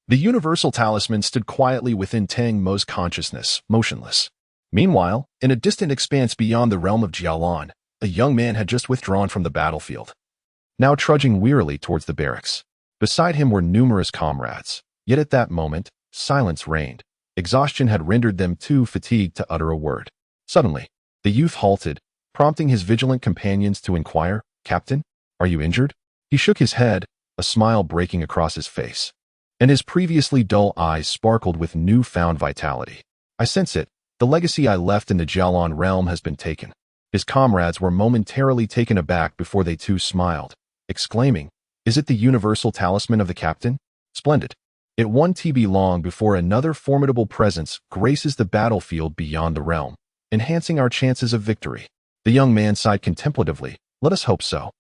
the universal talisman stood quietly within Tang Mo's consciousness, motionless. Meanwhile, in a distant expanse beyond the realm of Jialan, a young man had just withdrawn from the battlefield, now trudging wearily towards the barracks. Beside him were numerous comrades, yet at that moment, silence reigned. Exhaustion had rendered them too fatigued to utter a word. Suddenly, the youth halted, prompting his vigilant companions to inquire, Captain, are you injured? He shook his head, a smile breaking across his face, and his previously dull eyes sparkled with newfound vitality. I sense it. The legacy I left in the Jialan realm has been taken. His comrades were momentarily taken aback before they too smiled, exclaiming, Is it the universal talisman of the captain? Splendid. It won't be long before another formidable presence graces the battlefield beyond the realm, enhancing our chances of victory. The young man sighed contemplatively. Let us hope so.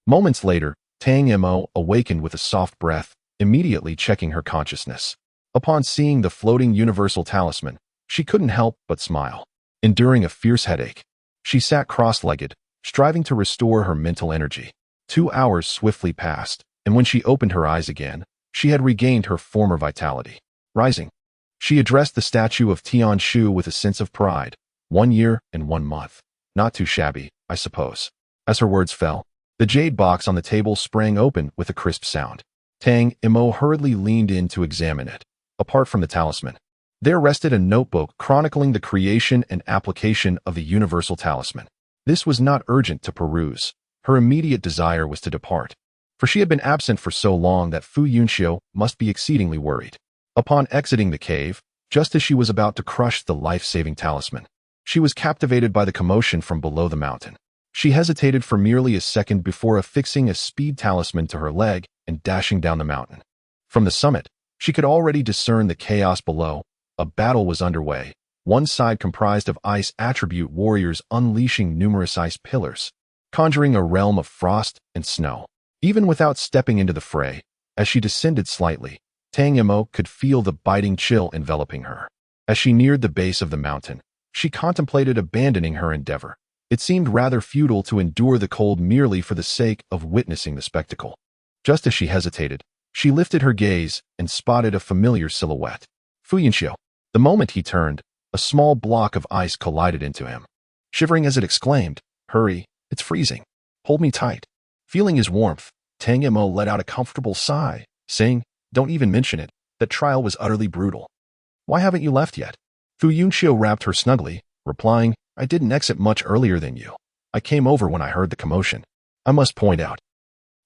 Moments later, Tang Mo awakened with a soft breath, immediately checking her consciousness. Upon seeing the floating universal talisman, she couldn't help but smile. Enduring a fierce headache, she sat cross-legged, striving to restore her mental energy. 2 hours swiftly passed, and when she opened her eyes again, she had regained her former vitality. Rising, she addressed the statue of Tian Shu with a sense of pride. 1 year and 1 month. Not too shabby, I suppose. As her words fell, the jade box on the table sprang open with a crisp sound. Tang Mo hurriedly leaned in to examine it. Apart from the talisman, there rested a notebook chronicling the creation and application of the universal talisman. This was not urgent to peruse. Her immediate desire was to depart, for she had been absent for so long that Fu Yunxiu must be exceedingly worried. Upon exiting the cave, just as she was about to crush the life-saving talisman, she was captivated by the commotion from below the mountain. She hesitated for merely a second before affixing a speed talisman to her leg and dashing down the mountain. From the summit, she could already discern the chaos below. A battle was underway. One side comprised of ice attribute warriors unleashing numerous ice pillars, conjuring a realm of frost and snow. Even without stepping into the fray, as she descended slightly, Tang Mo could feel the biting chill enveloping her. As she neared the base of the mountain, she contemplated abandoning her endeavor. It seemed rather futile to endure the cold merely for the sake of witnessing the spectacle. Just as she hesitated, she lifted her gaze and spotted a familiar silhouette. Fu Yunxiu. The moment he turned, a small block of ice collided into him. Shivering as it exclaimed, Hurry, it's freezing. Hold me tight. Feeling his warmth, Tang Mo let out a comfortable sigh, saying, Don't even mention it. That trial was utterly brutal. Why haven't you left yet? Fu Yunxiu wrapped her snugly, replying, I didn't exit much earlier than you. I came over when I heard the commotion. I must point out.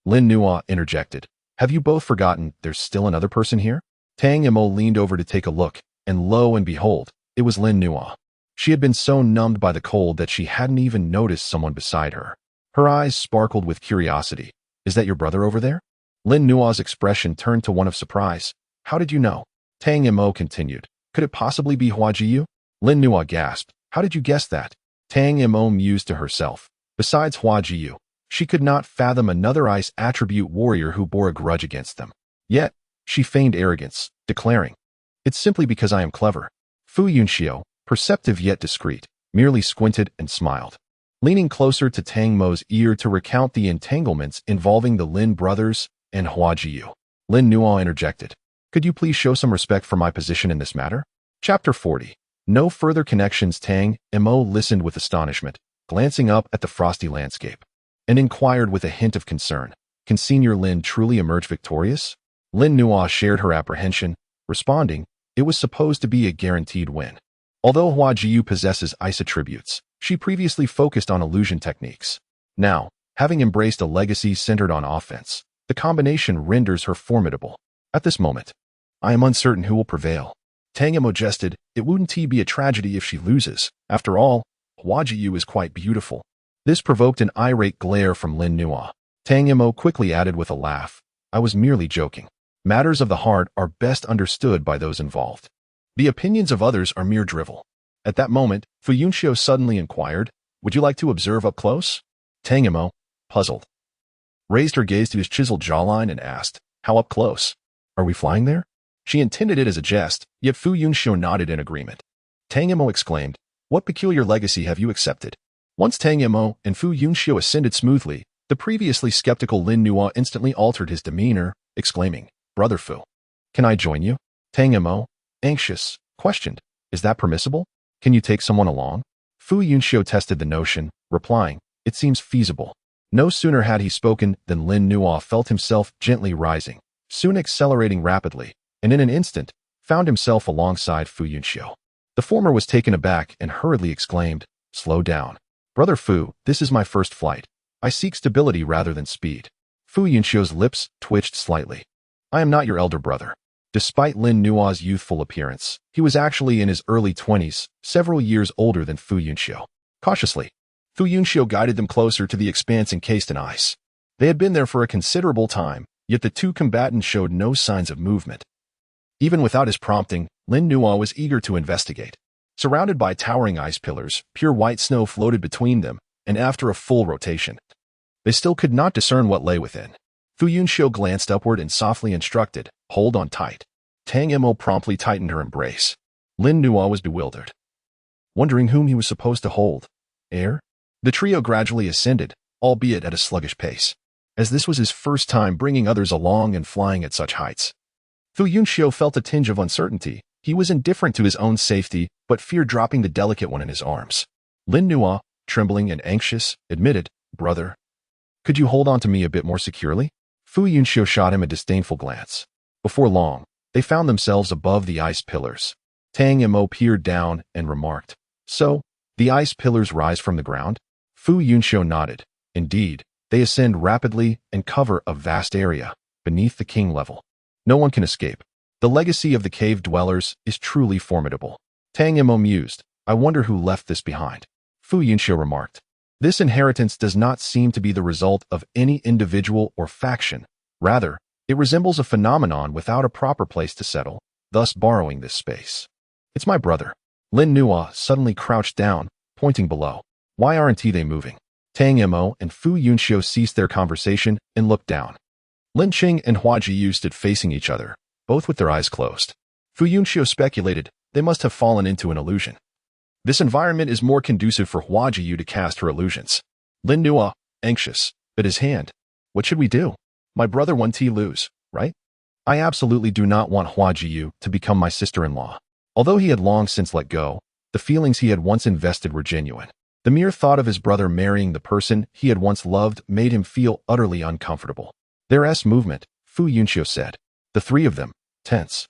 Lin Nuo interjected. Have you both forgotten there's still another person here? Tang Mo leaned over to take a look, and lo and behold, it was Lin Nuo. She had been so numbed by the cold that she hadn't even noticed someone beside her. Her eyes sparkled with curiosity. Is that your brother over there? Lin Nua's expression turned to one of surprise. How did you know? Tang Mo continued. Could it possibly be Hua Jiyu? Lin Nua gasped. How did you guess that? Tang Mo mused to herself. Besides Hua Jiyu, she could not fathom another ice attribute warrior who bore a grudge against them. Yet, she feigned arrogance, declaring, It's simply because I am clever. Fu Yunxiu, perceptive yet discreet, merely squinted and smiled. Leaning closer to Tang Mo's ear to recount the entanglements involving the Lin brothers and Hua Jiyu, Lin Nua interjected. Could you please show some respect for my position in this matter? Chapter 40. No further connections. Tang Mo listened with astonishment, glancing up at the frosty landscape, and inquired with a hint of concern. Can Senior Lin truly emerge victorious? Lin Nua shared her apprehension, responding, it was supposed to be a guaranteed win. Although Hua Jiyu possesses ice attributes, she previously focused on illusion techniques. Now, having embraced a legacy centered on offense, the combination renders her formidable. At this moment, I am uncertain who will prevail. Tang Mo jested, it wouldn't be a tragedy if she loses. After all, Hua Jiyu is quite beautiful. This provoked an irate glare from Lin Nua. Tang Mo quickly added with a laugh, I was merely joking. Matters of the heart are best understood by those involved. The opinions of others are mere drivel. At that moment, Fu Yunxiu suddenly inquired, would you like to observe up close? Tang Mo, puzzled, raised her gaze to his chiseled jawline and asked, how up close? Are we flying there? She intended it as a jest, yet Fu Yunxiu nodded in agreement. Tang Mo exclaimed, what peculiar legacy have you accepted? Once Tang Mo and Fu Yunxiu ascended smoothly, the previously skeptical Lin Nua instantly altered his demeanor, exclaiming, Brother Fu, can I join you? Tang Mo, anxious, questioned, is that permissible? Can you take someone along? Fu Yunxiu tested the notion, replying, it seems feasible. No sooner had he spoken than Lin Nua felt himself gently rising, soon accelerating rapidly, and in an instant, found himself alongside Fu Yunxiu. The former was taken aback and hurriedly exclaimed, slow down. Brother Fu, this is my first flight. I seek stability rather than speed. Fu Yunxiu's lips twitched slightly. I am not your elder brother. Despite Lin Nua's youthful appearance, he was actually in his early 20s, several years older than Fu Yunxiu. Cautiously, Fu Yunxiu guided them closer to the expanse encased in ice. They had been there for a considerable time, yet the two combatants showed no signs of movement. Even without his prompting, Lin Nua was eager to investigate. Surrounded by towering ice pillars, pure white snow floated between them, and after a full rotation, they still could not discern what lay within. Fu Yunxiu glanced upward and softly instructed, hold on tight. Tang Mo promptly tightened her embrace. Lin Nua was bewildered, wondering whom he was supposed to hold. Air? The trio gradually ascended, albeit at a sluggish pace, as this was his first time bringing others along and flying at such heights. Fu Yunxiu felt a tinge of uncertainty. He was indifferent to his own safety, but feared dropping the delicate one in his arms. Lin Nua, trembling and anxious, admitted, brother, could you hold on to me a bit more securely? Fu Yunxiu shot him a disdainful glance. Before long, they found themselves above the ice pillars. Tang Mo peered down and remarked, so, the ice pillars rise from the ground? Fu Yunxiu nodded. Indeed, they ascend rapidly and cover a vast area, beneath the king level. No one can escape. The legacy of the cave dwellers is truly formidable. Tang Mo mused, I wonder who left this behind. Fu Yunxiu remarked, this inheritance does not seem to be the result of any individual or faction. Rather, it resembles a phenomenon without a proper place to settle, thus borrowing this space. It's my brother. Lin Nua suddenly crouched down, pointing below. Why aren't they moving? Tang Mo and Fu Yunxiu ceased their conversation and looked down. Lin Qing and Hua Jiyu stood facing each other, both with their eyes closed. Fu Yunxiu speculated they must have fallen into an illusion. This environment is more conducive for Hua Jiyu to cast her illusions. Lin Nua, anxious, bit his hand. What should we do? My brother won T lose, right? I absolutely do not want Hua Jiyu to become my sister-in-law. Although he had long since let go, the feelings he had once invested were genuine. The mere thought of his brother marrying the person he had once loved made him feel utterly uncomfortable. Their movement, Fu Yunxiu said. The three of them, tense,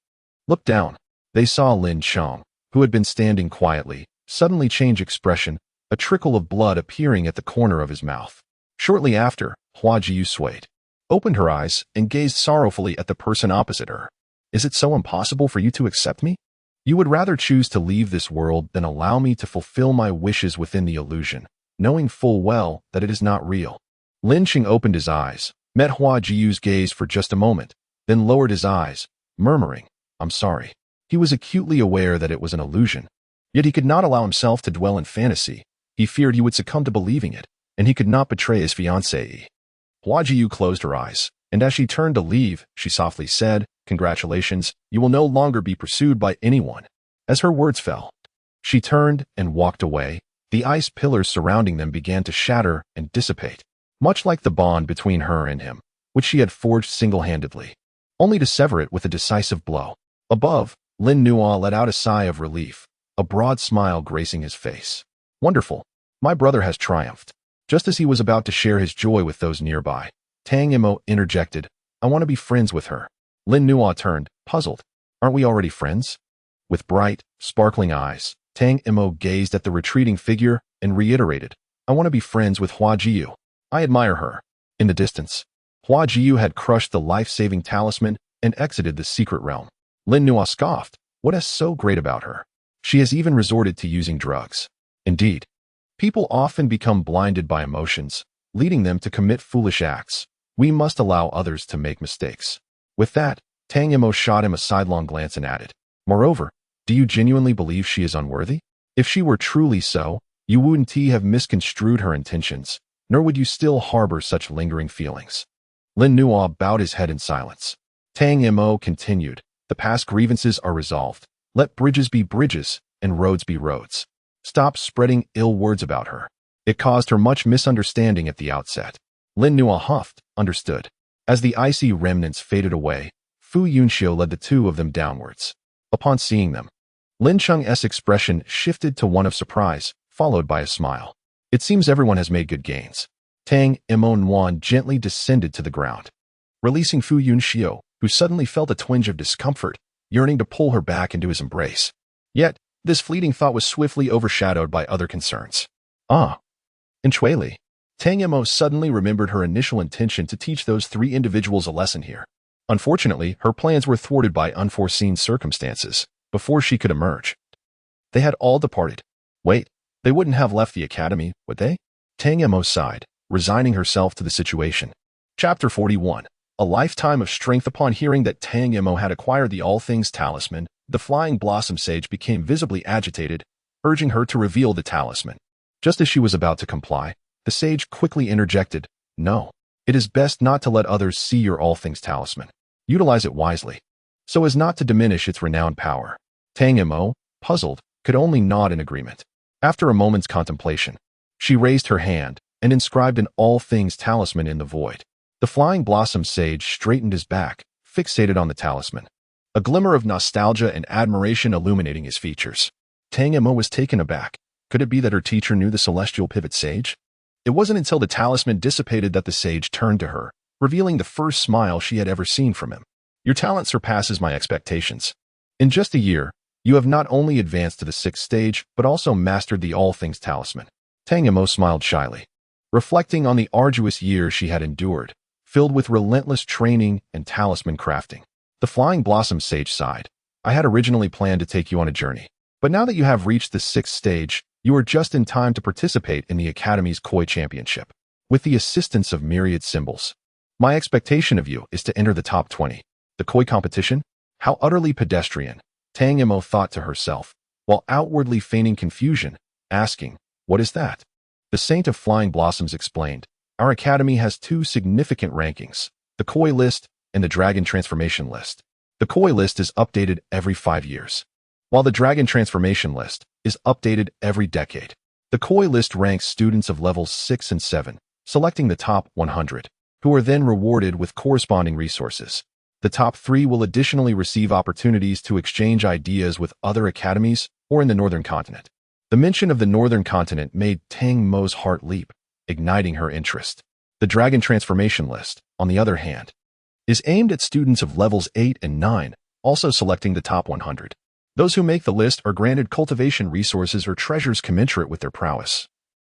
looked down. They saw Lin Chong, who had been standing quietly, suddenly change expression, a trickle of blood appearing at the corner of his mouth. Shortly after, Hua Jiyu swayed, opened her eyes, and gazed sorrowfully at the person opposite her. Is it so impossible for you to accept me? You would rather choose to leave this world than allow me to fulfill my wishes within the illusion, knowing full well that it is not real. Lin Qing opened his eyes, met Hua Jiu's gaze for just a moment, then lowered his eyes, murmuring, "I'm sorry." He was acutely aware that it was an illusion, yet he could not allow himself to dwell in fantasy. He feared he would succumb to believing it, and he could not betray his fiancée. Hua Jiu closed her eyes, and as she turned to leave, she softly said, "Congratulations, you will no longer be pursued by anyone." As her words fell, she turned and walked away. The ice pillars surrounding them began to shatter and dissipate, much like the bond between her and him, which she had forged single-handedly, only to sever it with a decisive blow. Above, Lin Nuo let out a sigh of relief, a broad smile gracing his face. "Wonderful. My brother has triumphed." Just as he was about to share his joy with those nearby, Tang Mo interjected, "I want to be friends with her." Lin Nuo turned, puzzled. "Aren't we already friends?" With bright, sparkling eyes, Tang Mo gazed at the retreating figure and reiterated, "I want to be friends with Hua Jiu. I admire her." In the distance, Hua Jiu had crushed the life-saving talisman and exited the secret realm. Lin Nuo scoffed, "What is so great about her? She has even resorted to using drugs." Indeed, people often become blinded by emotions, leading them to commit foolish acts. We must allow others to make mistakes. With that, Tang Mo shot him a sidelong glance and added, "Moreover, do you genuinely believe she is unworthy? If she were truly so, you wouldn't have misconstrued her intentions, nor would you still harbor such lingering feelings." Lin Nuo bowed his head in silence. Tang Mo continued, "The past grievances are resolved. Let bridges be bridges, and roads be roads. Stop spreading ill words about her. It caused her much misunderstanding at the outset." Lin Nuo huffed, "Understood." As the icy remnants faded away, Fu Yunxiu led the two of them downwards. Upon seeing them, Lin Cheng's expression shifted to one of surprise, followed by a smile. "It seems everyone has made good gains." Tang Mo Nuan gently descended to the ground, releasing Fu Yunxiu, who suddenly felt a twinge of discomfort, yearning to pull her back into his embrace. Yet, this fleeting thought was swiftly overshadowed by other concerns. In Chuili, Tang Mo suddenly remembered her initial intention to teach those three individuals a lesson here. Unfortunately, her plans were thwarted by unforeseen circumstances. Before she could emerge, they had all departed. Wait, they wouldn't have left the academy, would they? Tang Mo sighed, resigning herself to the situation. Chapter 41. A lifetime of strength. Upon hearing that Tang Mo had acquired the All Things Talisman, the Flying Blossom Sage became visibly agitated, urging her to reveal the talisman. Just as she was about to comply, the sage quickly interjected, "No, it is best not to let others see your All Things Talisman. Utilize it wisely, so as not to diminish its renowned power." Tang Mo, puzzled, could only nod in agreement. After a moment's contemplation, she raised her hand and inscribed an All Things Talisman in the void. The Flying Blossom Sage straightened his back, fixated on the talisman, a glimmer of nostalgia and admiration illuminating his features. Tang Mo was taken aback. Could it be that her teacher knew the celestial pivot sage? It wasn't until the talisman dissipated that the sage turned to her, revealing the first smile she had ever seen from him. "Your talent surpasses my expectations. In just a year, you have not only advanced to the 6th stage, but also mastered the All Things Talisman." Tang Mo smiled shyly, reflecting on the arduous years she had endured, filled with relentless training and talisman crafting. The Flying Blossom Sage sighed. "I had originally planned to take you on a journey, but now that you have reached the 6th stage, you are just in time to participate in the Academy's Koi Championship. With the assistance of myriad symbols, my expectation of you is to enter the top 20. The Koi competition? How utterly pedestrian," Tang Mo thought to herself, while outwardly feigning confusion, asking, "What is that?" The Saint of Flying Blossoms explained, "Our academy has two significant rankings, the Koi list and the Dragon Transformation list. The Koi list is updated every 5 years, while the Dragon Transformation list is updated every decade. The Koi list ranks students of levels 6 and 7, selecting the top 100, who are then rewarded with corresponding resources. The top 3 will additionally receive opportunities to exchange ideas with other academies or in the Northern Continent." The mention of the Northern Continent made Tang Mo's heart leap, igniting her interest. The Dragon Transformation list, on the other hand, is aimed at students of levels 8 and 9, also selecting the top 100. Those who make the list are granted cultivation resources or treasures commensurate with their prowess,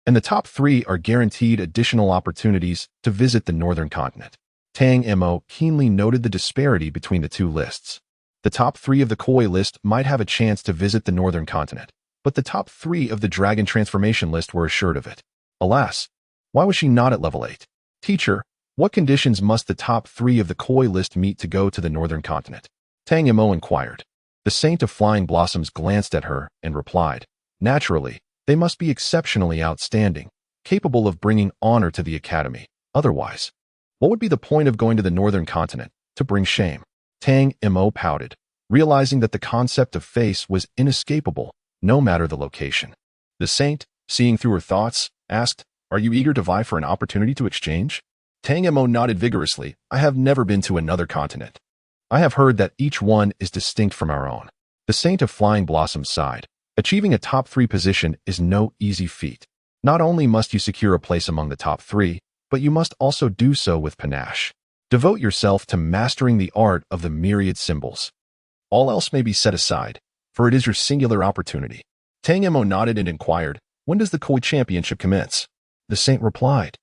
and the top 3 are guaranteed additional opportunities to visit the Northern Continent. Tang Mo keenly noted the disparity between the two lists. The top 3 of the koi list might have a chance to visit the northern continent, but the top 3 of the dragon transformation list were assured of it. Alas, why was she not at level 8? Teacher, what conditions must the top 3 of the koi list meet to go to the northern continent? Tang Mo inquired. The Saint of Flying Blossoms glanced at her and replied, naturally, they must be exceptionally outstanding, capable of bringing honor to the academy. Otherwise, what would be the point of going to the northern continent? To bring shame. Tang Mo pouted, realizing that the concept of face was inescapable, no matter the location. The Saint, seeing through her thoughts, asked, are you eager to vie for an opportunity to exchange? Tang Mo nodded vigorously. I have never been to another continent. I have heard that each one is distinct from our own. The Saint of Flying Blossoms sighed. Achieving a top 3 position is no easy feat. Not only must you secure a place among the top 3, but you must also do so with panache. Devote yourself to mastering the art of the myriad symbols. All else may be set aside, for it is your singular opportunity. Tang Mo nodded and inquired, when does the Koi Championship commence? The Saint replied,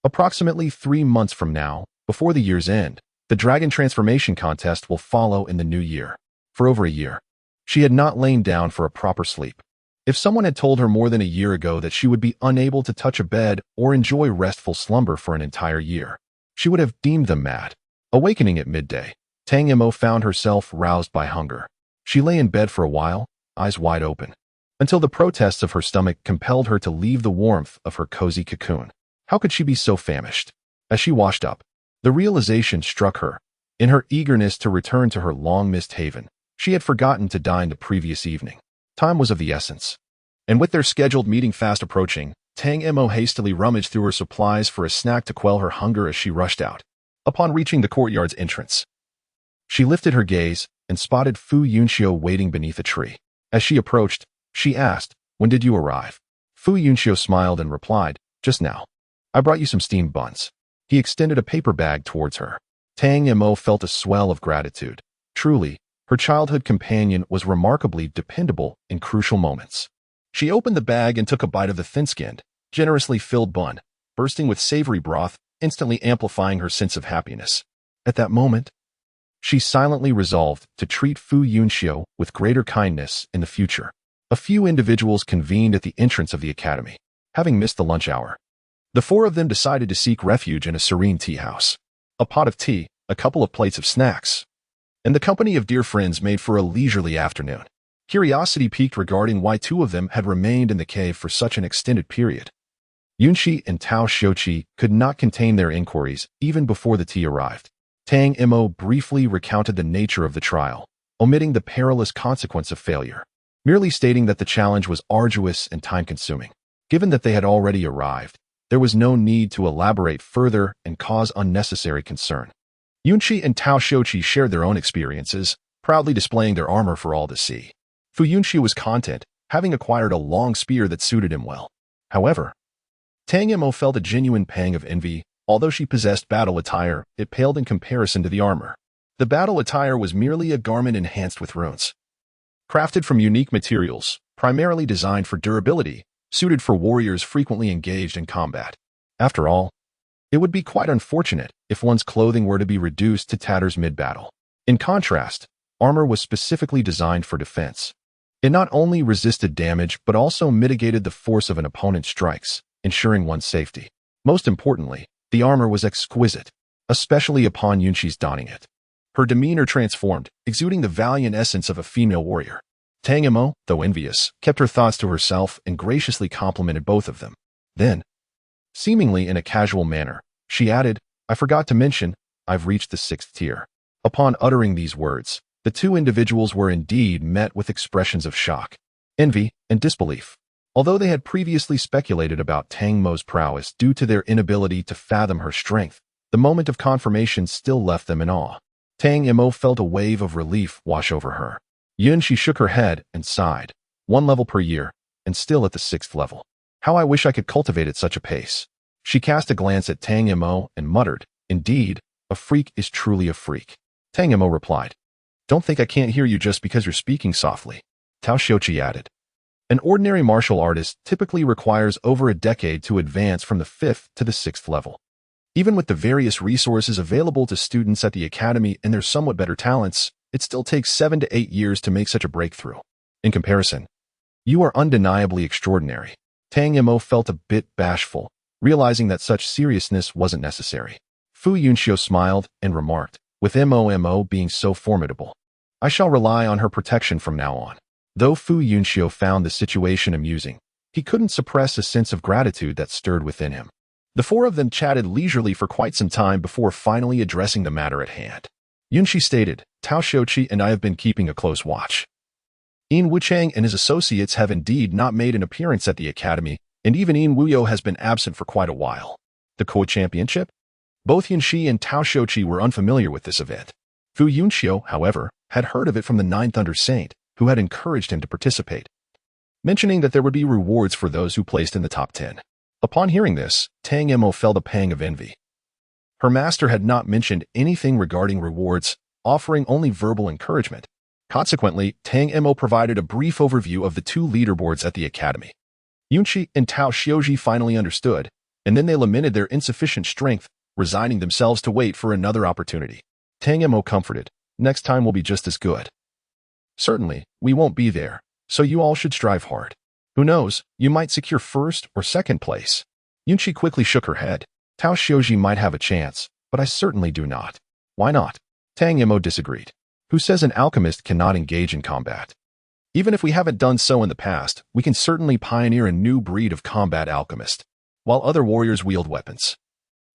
approximately 3 months from now, before the year's end, the Dragon Transformation Contest will follow in the new year. For over a year, she had not lain down for a proper sleep. If someone had told her more than a year ago that she would be unable to touch a bed or enjoy restful slumber for an entire year, she would have deemed them mad. Awakening at midday, Tang Mo found herself roused by hunger. She lay in bed for a while, eyes wide open, until the protests of her stomach compelled her to leave the warmth of her cozy cocoon. How could she be so famished? As she washed up, the realization struck her. In her eagerness to return to her long-missed haven, she had forgotten to dine the previous evening. Time was of the essence. And with their scheduled meeting fast approaching, Tang Mo hastily rummaged through her supplies for a snack to quell her hunger as she rushed out. Upon reaching the courtyard's entrance, she lifted her gaze and spotted Fu Yunxiu waiting beneath a tree. As she approached, she asked, when did you arrive? Fu Yunxiu smiled and replied, just now. I brought you some steamed buns. He extended a paper bag towards her. Tang Mo felt a swell of gratitude. Truly, her childhood companion was remarkably dependable in crucial moments. She opened the bag and took a bite of the thin-skinned, generously filled bun, bursting with savory broth, instantly amplifying her sense of happiness. At that moment, she silently resolved to treat Fu Yunxiu with greater kindness in the future. A few individuals convened at the entrance of the academy. Having missed the lunch hour, the 4 of them decided to seek refuge in a serene tea house. A pot of tea, a couple of plates of snacks, and the company of dear friends made for a leisurely afternoon. Curiosity piqued regarding why 2 of them had remained in the cave for such an extended period. Yunxi and Tao Xiuqi could not contain their inquiries even before the tea arrived. Tang Mo briefly recounted the nature of the trial, omitting the perilous consequence of failure, merely stating that the challenge was arduous and time-consuming. Given that they had already arrived, there was no need to elaborate further and cause unnecessary concern. Yunxi and Tao Xiuqi shared their own experiences, proudly displaying their armor for all to see. Fu Yunxi was content, having acquired a long spear that suited him well. However, Tang Mo felt a genuine pang of envy. Although she possessed battle attire, it paled in comparison to the armor. The battle attire was merely a garment enhanced with runes. Crafted from unique materials, primarily designed for durability, suited for warriors frequently engaged in combat. After all, it would be quite unfortunate if one's clothing were to be reduced to tatters mid-battle. In contrast, armor was specifically designed for defense. It not only resisted damage but also mitigated the force of an opponent's strikes, ensuring one's safety. Most importantly, the armor was exquisite, especially upon Yunxi's donning it. Her demeanor transformed, exuding the valiant essence of a female warrior. Tang Mo, though envious, kept her thoughts to herself and graciously complimented both of them. Then, seemingly in a casual manner, she added, I forgot to mention, I've reached the 6th tier. Upon uttering these words, the 2 individuals were indeed met with expressions of shock, envy, and disbelief. Although they had previously speculated about Tang Mo's prowess due to their inability to fathom her strength, the moment of confirmation still left them in awe. Tang Mo felt a wave of relief wash over her. Yunxi shook her head and sighed. 1 level per year, and still at the 6th level. How I wish I could cultivate at such a pace. She cast a glance at Tang Mo and muttered, indeed, a freak is truly a freak. Tang Mo replied, don't think I can't hear you just because you're speaking softly. Tao Xiuqi added, an ordinary martial artist typically requires over a decade to advance from the 5th to the 6th level. Even with the various resources available to students at the academy and their somewhat better talents, it still takes 7 to 8 years to make such a breakthrough. In comparison, you are undeniably extraordinary. Tang Mo felt a bit bashful, realizing that such seriousness wasn't necessary. Fu Yunxiu smiled and remarked, with Mo being so formidable, I shall rely on her protection from now on. Though Fu Yunxiu found the situation amusing, he couldn't suppress a sense of gratitude that stirred within him. The four of them chatted leisurely for quite some time before finally addressing the matter at hand. Yunxi stated, Tao Shouqi and I have been keeping a close watch. Yin Wuchang and his associates have indeed not made an appearance at the academy, and even Yin Wuyo has been absent for quite a while. The co-championship? Both Yunxi and Tao Shouqi were unfamiliar with this event. Fu Yunxiu, however, had heard of it from the Ninth Under Saint, who had encouraged him to participate, mentioning that there would be rewards for those who placed in the top 10. Upon hearing this, Tang Mo felt a pang of envy. Her master had not mentioned anything regarding rewards, offering only verbal encouragement. Consequently, Tang Mo provided a brief overview of the two leaderboards at the academy. Yunxi and Tao Xiuji finally understood, and then they lamented their insufficient strength, resigning themselves to wait for another opportunity. Tang Mo comforted, next time will be just as good. Certainly, we won't be there, so you all should strive hard. Who knows, you might secure first or second place. Yunxi quickly shook her head. Tao Xiuji might have a chance, but I certainly do not. Why not? Tang Mo disagreed. Who says an alchemist cannot engage in combat? Even if we haven't done so in the past, we can certainly pioneer a new breed of combat alchemist, while other warriors wield weapons.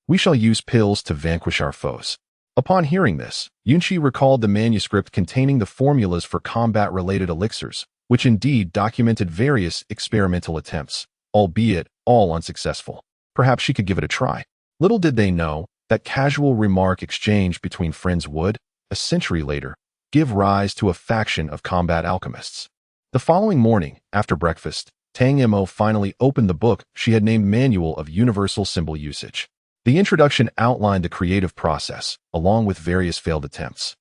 We shall use pills to vanquish our foes. Upon hearing this, Yunxi recalled the manuscript containing the formulas for combat-related elixirs, which indeed documented various experimental attempts, albeit all unsuccessful. Perhaps she could give it a try. Little did they know that casual remark exchange between friends would, a century later, give rise to a faction of combat alchemists. The following morning, after breakfast, Tang Mo finally opened the book she had named Manual of Universal Symbol Usage. The introduction outlined the creative process, along with various failed attempts.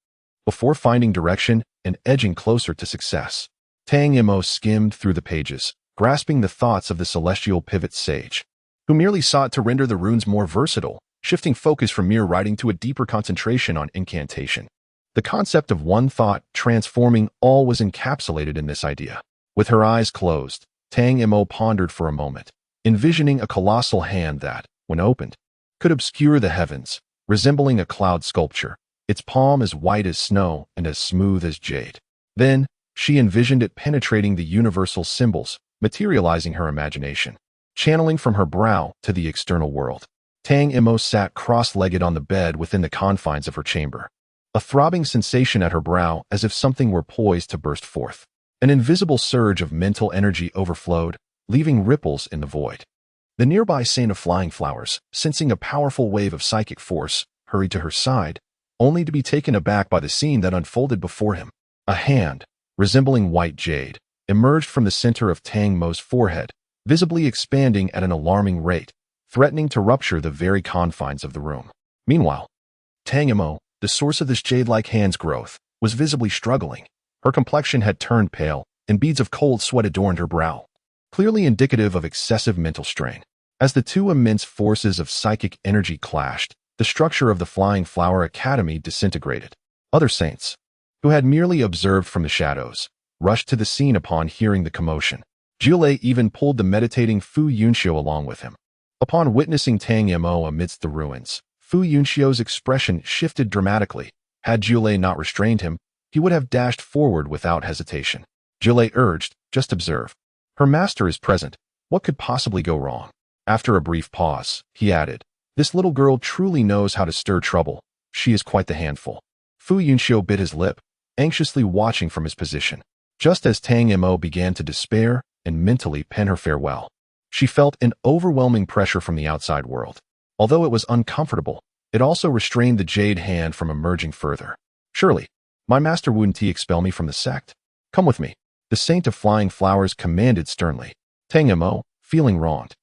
Before finding direction and edging closer to success, Tang Mo skimmed through the pages, grasping the thoughts of the celestial pivot sage, who merely sought to render the runes more versatile, shifting focus from mere writing to a deeper concentration on incantation. The concept of one thought transforming all was encapsulated in this idea. With her eyes closed, Tang Mo pondered for a moment, envisioning a colossal hand that, when opened, could obscure the heavens, resembling a cloud sculpture, its palm as white as snow and as smooth as jade. Then, she envisioned it penetrating the universal symbols, materializing her imagination, channeling from her brow to the external world. Tang Mo sat cross-legged on the bed within the confines of her chamber, a throbbing sensation at her brow as if something were poised to burst forth. An invisible surge of mental energy overflowed, leaving ripples in the void. The nearby Saint of Flying Flowers, sensing a powerful wave of psychic force, hurried to her side, only to be taken aback by the scene that unfolded before him. A hand, resembling white jade, emerged from the center of Tang Mo's forehead, visibly expanding at an alarming rate, threatening to rupture the very confines of the room. Meanwhile, Tang Mo, the source of this jade-like hand's growth, was visibly struggling. Her complexion had turned pale, and beads of cold sweat adorned her brow, clearly indicative of excessive mental strain. As the two immense forces of psychic energy clashed, the structure of the Flying Flower Academy disintegrated. Other saints, who had merely observed from the shadows, rushed to the scene upon hearing the commotion. Jiulei even pulled the meditating Fu Yunxiu along with him. Upon witnessing Tang Mo amidst the ruins, Fu Yunxiu's expression shifted dramatically. Had Jiulei not restrained him, he would have dashed forward without hesitation. Jiulei urged, just observe. Her master is present. What could possibly go wrong? After a brief pause, he added, this little girl truly knows how to stir trouble. She is quite the handful. Fu Yunxiu bit his lip, anxiously watching from his position. Just as Tang Mo began to despair and mentally pen her farewell, she felt an overwhelming pressure from the outside world. Although it was uncomfortable, it also restrained the jade hand from emerging further. Surely, my master wouldn't he expel me from the sect? Come with me. The Saint of Flying Flowers commanded sternly. Tang Mo, feeling wronged,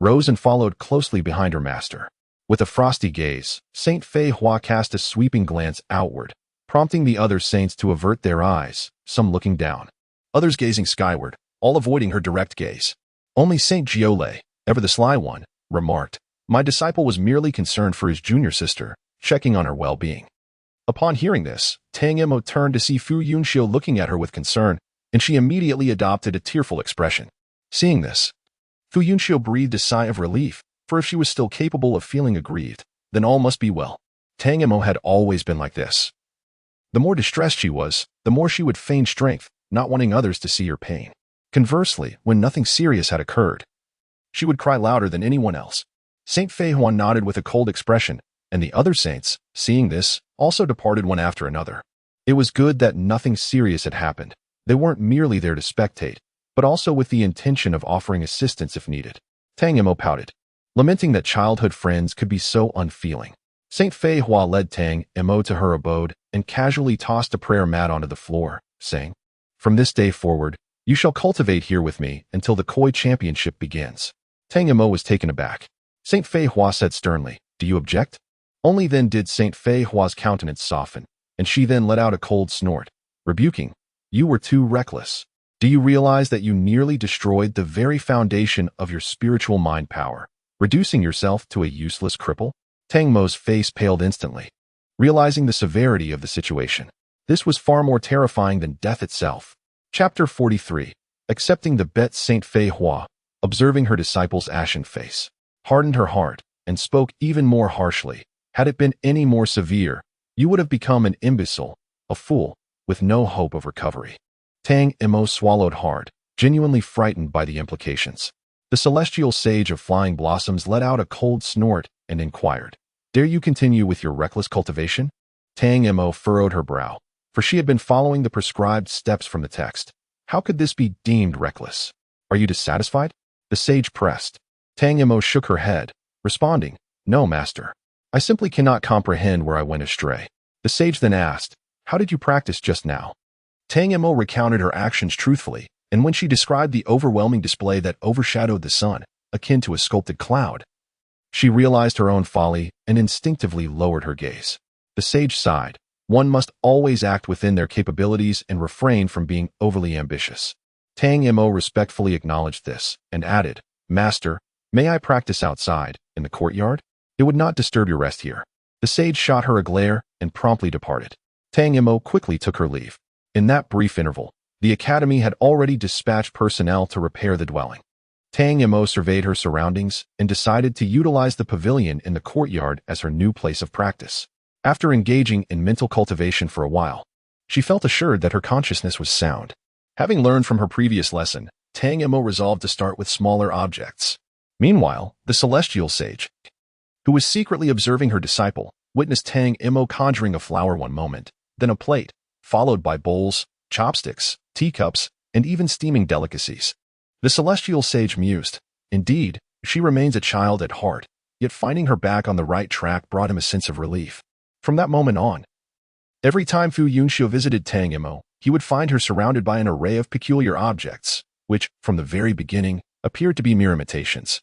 rose and followed closely behind her master. With a frosty gaze, Saint Fei Hua cast a sweeping glance outward, prompting the other saints to avert their eyes, some looking down, others gazing skyward, all avoiding her direct gaze. Only Saint Jiolei, ever the sly one, remarked, my disciple was merely concerned for his junior sister, checking on her well-being. Upon hearing this, Tang Mo turned to see Fu Yunxiu looking at her with concern, and she immediately adopted a tearful expression. Seeing this, Fu Yunxiu breathed a sigh of relief, for if she was still capable of feeling aggrieved, then all must be well. Tang Mo had always been like this. The more distressed she was, the more she would feign strength, not wanting others to see her pain. Conversely, when nothing serious had occurred, she would cry louder than anyone else. Saint Fei Huan nodded with a cold expression, and the other saints, seeing this, also departed one after another. It was good that nothing serious had happened. They weren't merely there to spectate, but also with the intention of offering assistance if needed. Tang Mo pouted, lamenting that childhood friends could be so unfeeling. Saint Fei Hua led Tang Mo to her abode and casually tossed a prayer mat onto the floor, saying, "From this day forward, you shall cultivate here with me until the Koi Championship begins." Tang Mo was taken aback. Saint Fei Hua said sternly, "Do you object?" Only then did Saint Fei Hua's countenance soften, and she then let out a cold snort, rebuking, "You were too reckless. Do you realize that you nearly destroyed the very foundation of your spiritual mind power, reducing yourself to a useless cripple?" Tang Mo's face paled instantly, realizing the severity of the situation. This was far more terrifying than death itself. Chapter 43. Accepting the bet. Saint Fei Hua, observing her disciple's ashen face, hardened her heart and spoke even more harshly. "Had it been any more severe, you would have become an imbecile, a fool, with no hope of recovery." Tang Mo swallowed hard, genuinely frightened by the implications. The celestial sage of flying blossoms let out a cold snort and inquired, "Dare you continue with your reckless cultivation?" Tang Mo furrowed her brow, for she had been following the prescribed steps from the text. How could this be deemed reckless? "Are you dissatisfied?" the sage pressed. Tang Mo shook her head, responding, "No, master. I simply cannot comprehend where I went astray." The sage then asked, "How did you practice just now?" Tang Mo recounted her actions truthfully, and when she described the overwhelming display that overshadowed the sun, akin to a sculpted cloud, she realized her own folly and instinctively lowered her gaze. The sage sighed. One must always act within their capabilities and refrain from being overly ambitious. Tang Mo respectfully acknowledged this and added, "Master, may I practice outside, in the courtyard? It would not disturb your rest here." The sage shot her a glare and promptly departed. Tang Mo quickly took her leave. In that brief interval, the academy had already dispatched personnel to repair the dwelling. Tang Mo surveyed her surroundings and decided to utilize the pavilion in the courtyard as her new place of practice. After engaging in mental cultivation for a while, she felt assured that her consciousness was sound. Having learned from her previous lesson, Tang Mo resolved to start with smaller objects. Meanwhile, the celestial sage, who was secretly observing her disciple, witnessed Tang Mo conjuring a flower one moment, then a plate, followed by bowls, chopsticks, teacups, and even steaming delicacies. The celestial sage mused. Indeed, she remains a child at heart, yet finding her back on the right track brought him a sense of relief. From that moment on, every time Fu Yunxiu visited Tang Mo, he would find her surrounded by an array of peculiar objects, which, from the very beginning, appeared to be mere imitations,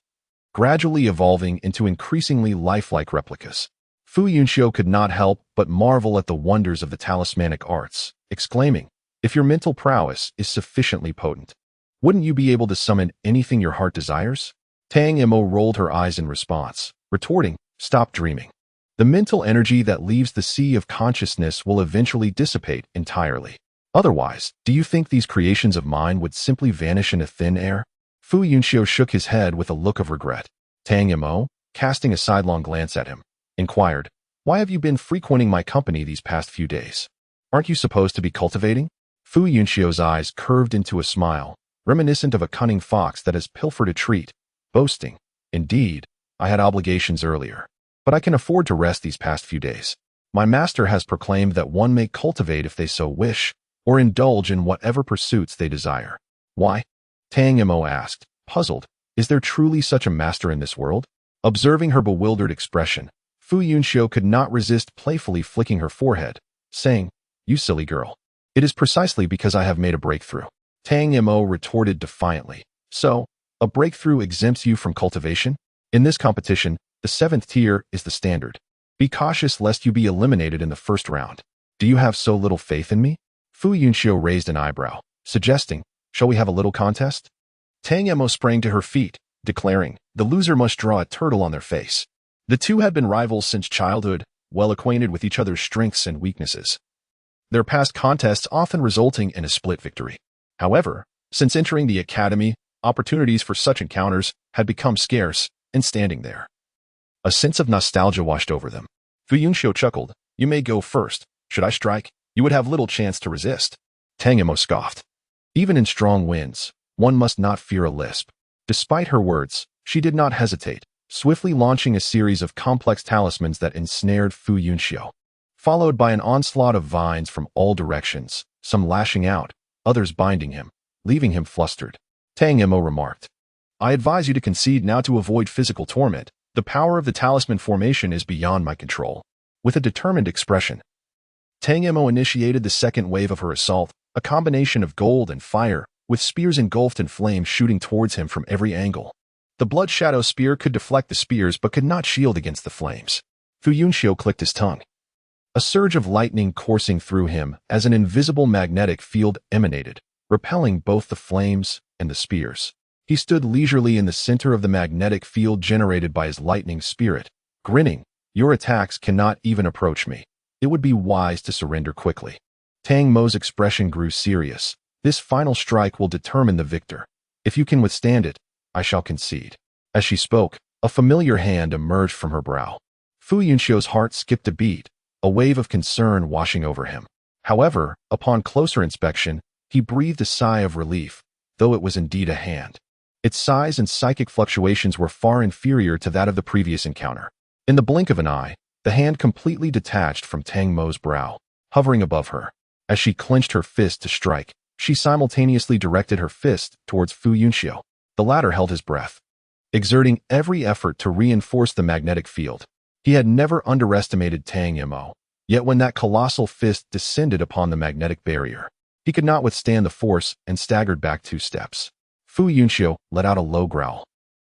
gradually evolving into increasingly lifelike replicas. Fu Yunxiu could not help but marvel at the wonders of the talismanic arts, exclaiming, "If your mental prowess is sufficiently potent, wouldn't you be able to summon anything your heart desires?" Tang Mo rolled her eyes in response, retorting, "Stop dreaming. The mental energy that leaves the sea of consciousness will eventually dissipate entirely. Otherwise, do you think these creations of mine would simply vanish into thin air?" Fu Yunxiu shook his head with a look of regret. Tang Mo, casting a sidelong glance at him, inquired, "Why have you been frequenting my company these past few days? Aren't you supposed to be cultivating?" Fu Yunxiu's eyes curved into a smile, reminiscent of a cunning fox that has pilfered a treat, boasting, "Indeed, I had obligations earlier, but I can afford to rest these past few days. My master has proclaimed that one may cultivate if they so wish, or indulge in whatever pursuits they desire." "Why?" Tang Mo asked, puzzled. "Is there truly such a master in this world?" Observing her bewildered expression, Fu Yunxiu could not resist playfully flicking her forehead, saying, "You silly girl. It is precisely because I have made a breakthrough." Tang Mo retorted defiantly, "So, a breakthrough exempts you from cultivation? In this competition, the 7th tier is the standard. Be cautious lest you be eliminated in the first round. Do you have so little faith in me?" Fu Yunxiu raised an eyebrow, suggesting, "Shall we have a little contest?" Tang Mo sprang to her feet, declaring, "The loser must draw a turtle on their face." The two had been rivals since childhood, well acquainted with each other's strengths and weaknesses, their past contests often resulting in a split victory. However, since entering the academy, opportunities for such encounters had become scarce, and standing there, a sense of nostalgia washed over them. Fu Yunxiu chuckled. You may go first. Should I strike, you would have little chance to resist. Tang Mo scoffed. Even in strong winds, one must not fear a lisp. Despite her words, she did not hesitate, swiftly launching a series of complex talismans that ensnared Fu Yunxiu, followed by an onslaught of vines from all directions, some lashing out, others binding him, leaving him flustered. Tang Mo remarked, I advise you to concede now to avoid physical torment. The power of the talisman formation is beyond my control. With a determined expression, Tang Mo initiated the second wave of her assault, a combination of gold and fire, with spears engulfed in flame shooting towards him from every angle. The blood shadow spear could deflect the spears but could not shield against the flames. Fu Yunxiu clicked his tongue. A surge of lightning coursing through him as an invisible magnetic field emanated, repelling both the flames and the spears. He stood leisurely in the center of the magnetic field generated by his lightning spirit, grinning. Your attacks cannot even approach me. It would be wise to surrender quickly. Tang Mo's expression grew serious. This final strike will determine the victor. If you can withstand it, I shall concede. As she spoke, a familiar hand emerged from her brow. Fu Yunxiu's heart skipped a beat, a wave of concern washing over him. However, upon closer inspection, he breathed a sigh of relief, though it was indeed a hand. Its size and psychic fluctuations were far inferior to that of the previous encounter. In the blink of an eye, the hand completely detached from Tang Mo's brow, hovering above her. As she clenched her fist to strike, she simultaneously directed her fist towards Fu Yunxiu. The latter held his breath, exerting every effort to reinforce the magnetic field. He had never underestimated Tang Mo, yet when that colossal fist descended upon the magnetic barrier, he could not withstand the force and staggered back 2 steps. Fu Yunxiu let out a low growl,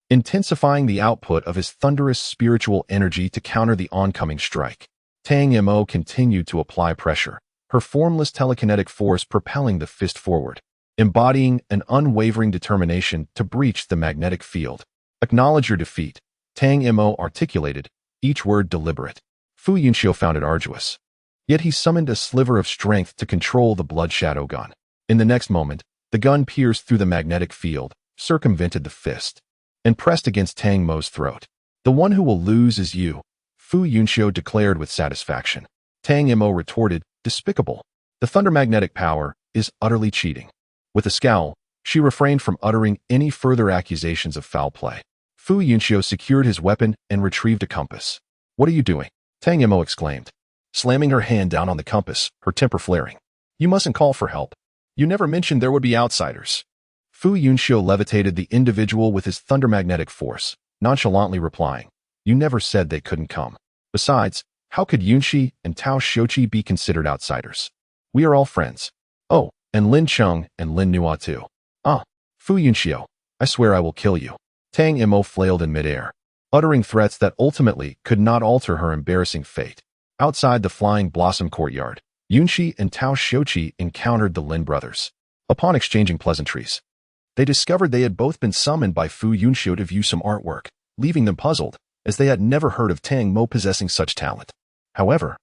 intensifying the output of his thunderous spiritual energy to counter the oncoming strike. Tang Mo continued to apply pressure, her formless telekinetic force propelling the fist forward, embodying an unwavering determination to breach the magnetic field. Acknowledge your defeat, Tang Mo articulated, each word deliberate. Fu Yunxiu found it arduous. Yet he summoned a sliver of strength to control the blood shadow gun. In the next moment, the gun pierced through the magnetic field, circumvented the fist, and pressed against Tang Mo's throat. The one who will lose is you, Fu Yunxiu declared with satisfaction. Tang Mo retorted, despicable. The thunder magnetic power is utterly cheating. With a scowl, she refrained from uttering any further accusations of foul play. Fu Yunxiu secured his weapon and retrieved a compass. What are you doing? Tang Mo exclaimed, slamming her hand down on the compass, her temper flaring. You mustn't call for help. You never mentioned there would be outsiders. Fu Yunxiu levitated the individual with his thunder magnetic force, nonchalantly replying, you never said they couldn't come. Besides, how could Yunxi and Tao Xiuqi be considered outsiders? We are all friends. Oh, and Lin Cheng and Lin Nua too. Ah, Fu Yunxiu, I swear I will kill you. Tang Mo flailed in midair, uttering threats that ultimately could not alter her embarrassing fate. Outside the Flying Blossom courtyard, Yunxi and Tao Xiuqi encountered the Lin brothers. Upon exchanging pleasantries, they discovered they had both been summoned by Fu Yunxiu to view some artwork, leaving them puzzled, as they had never heard of Tang Mo possessing such talent. However,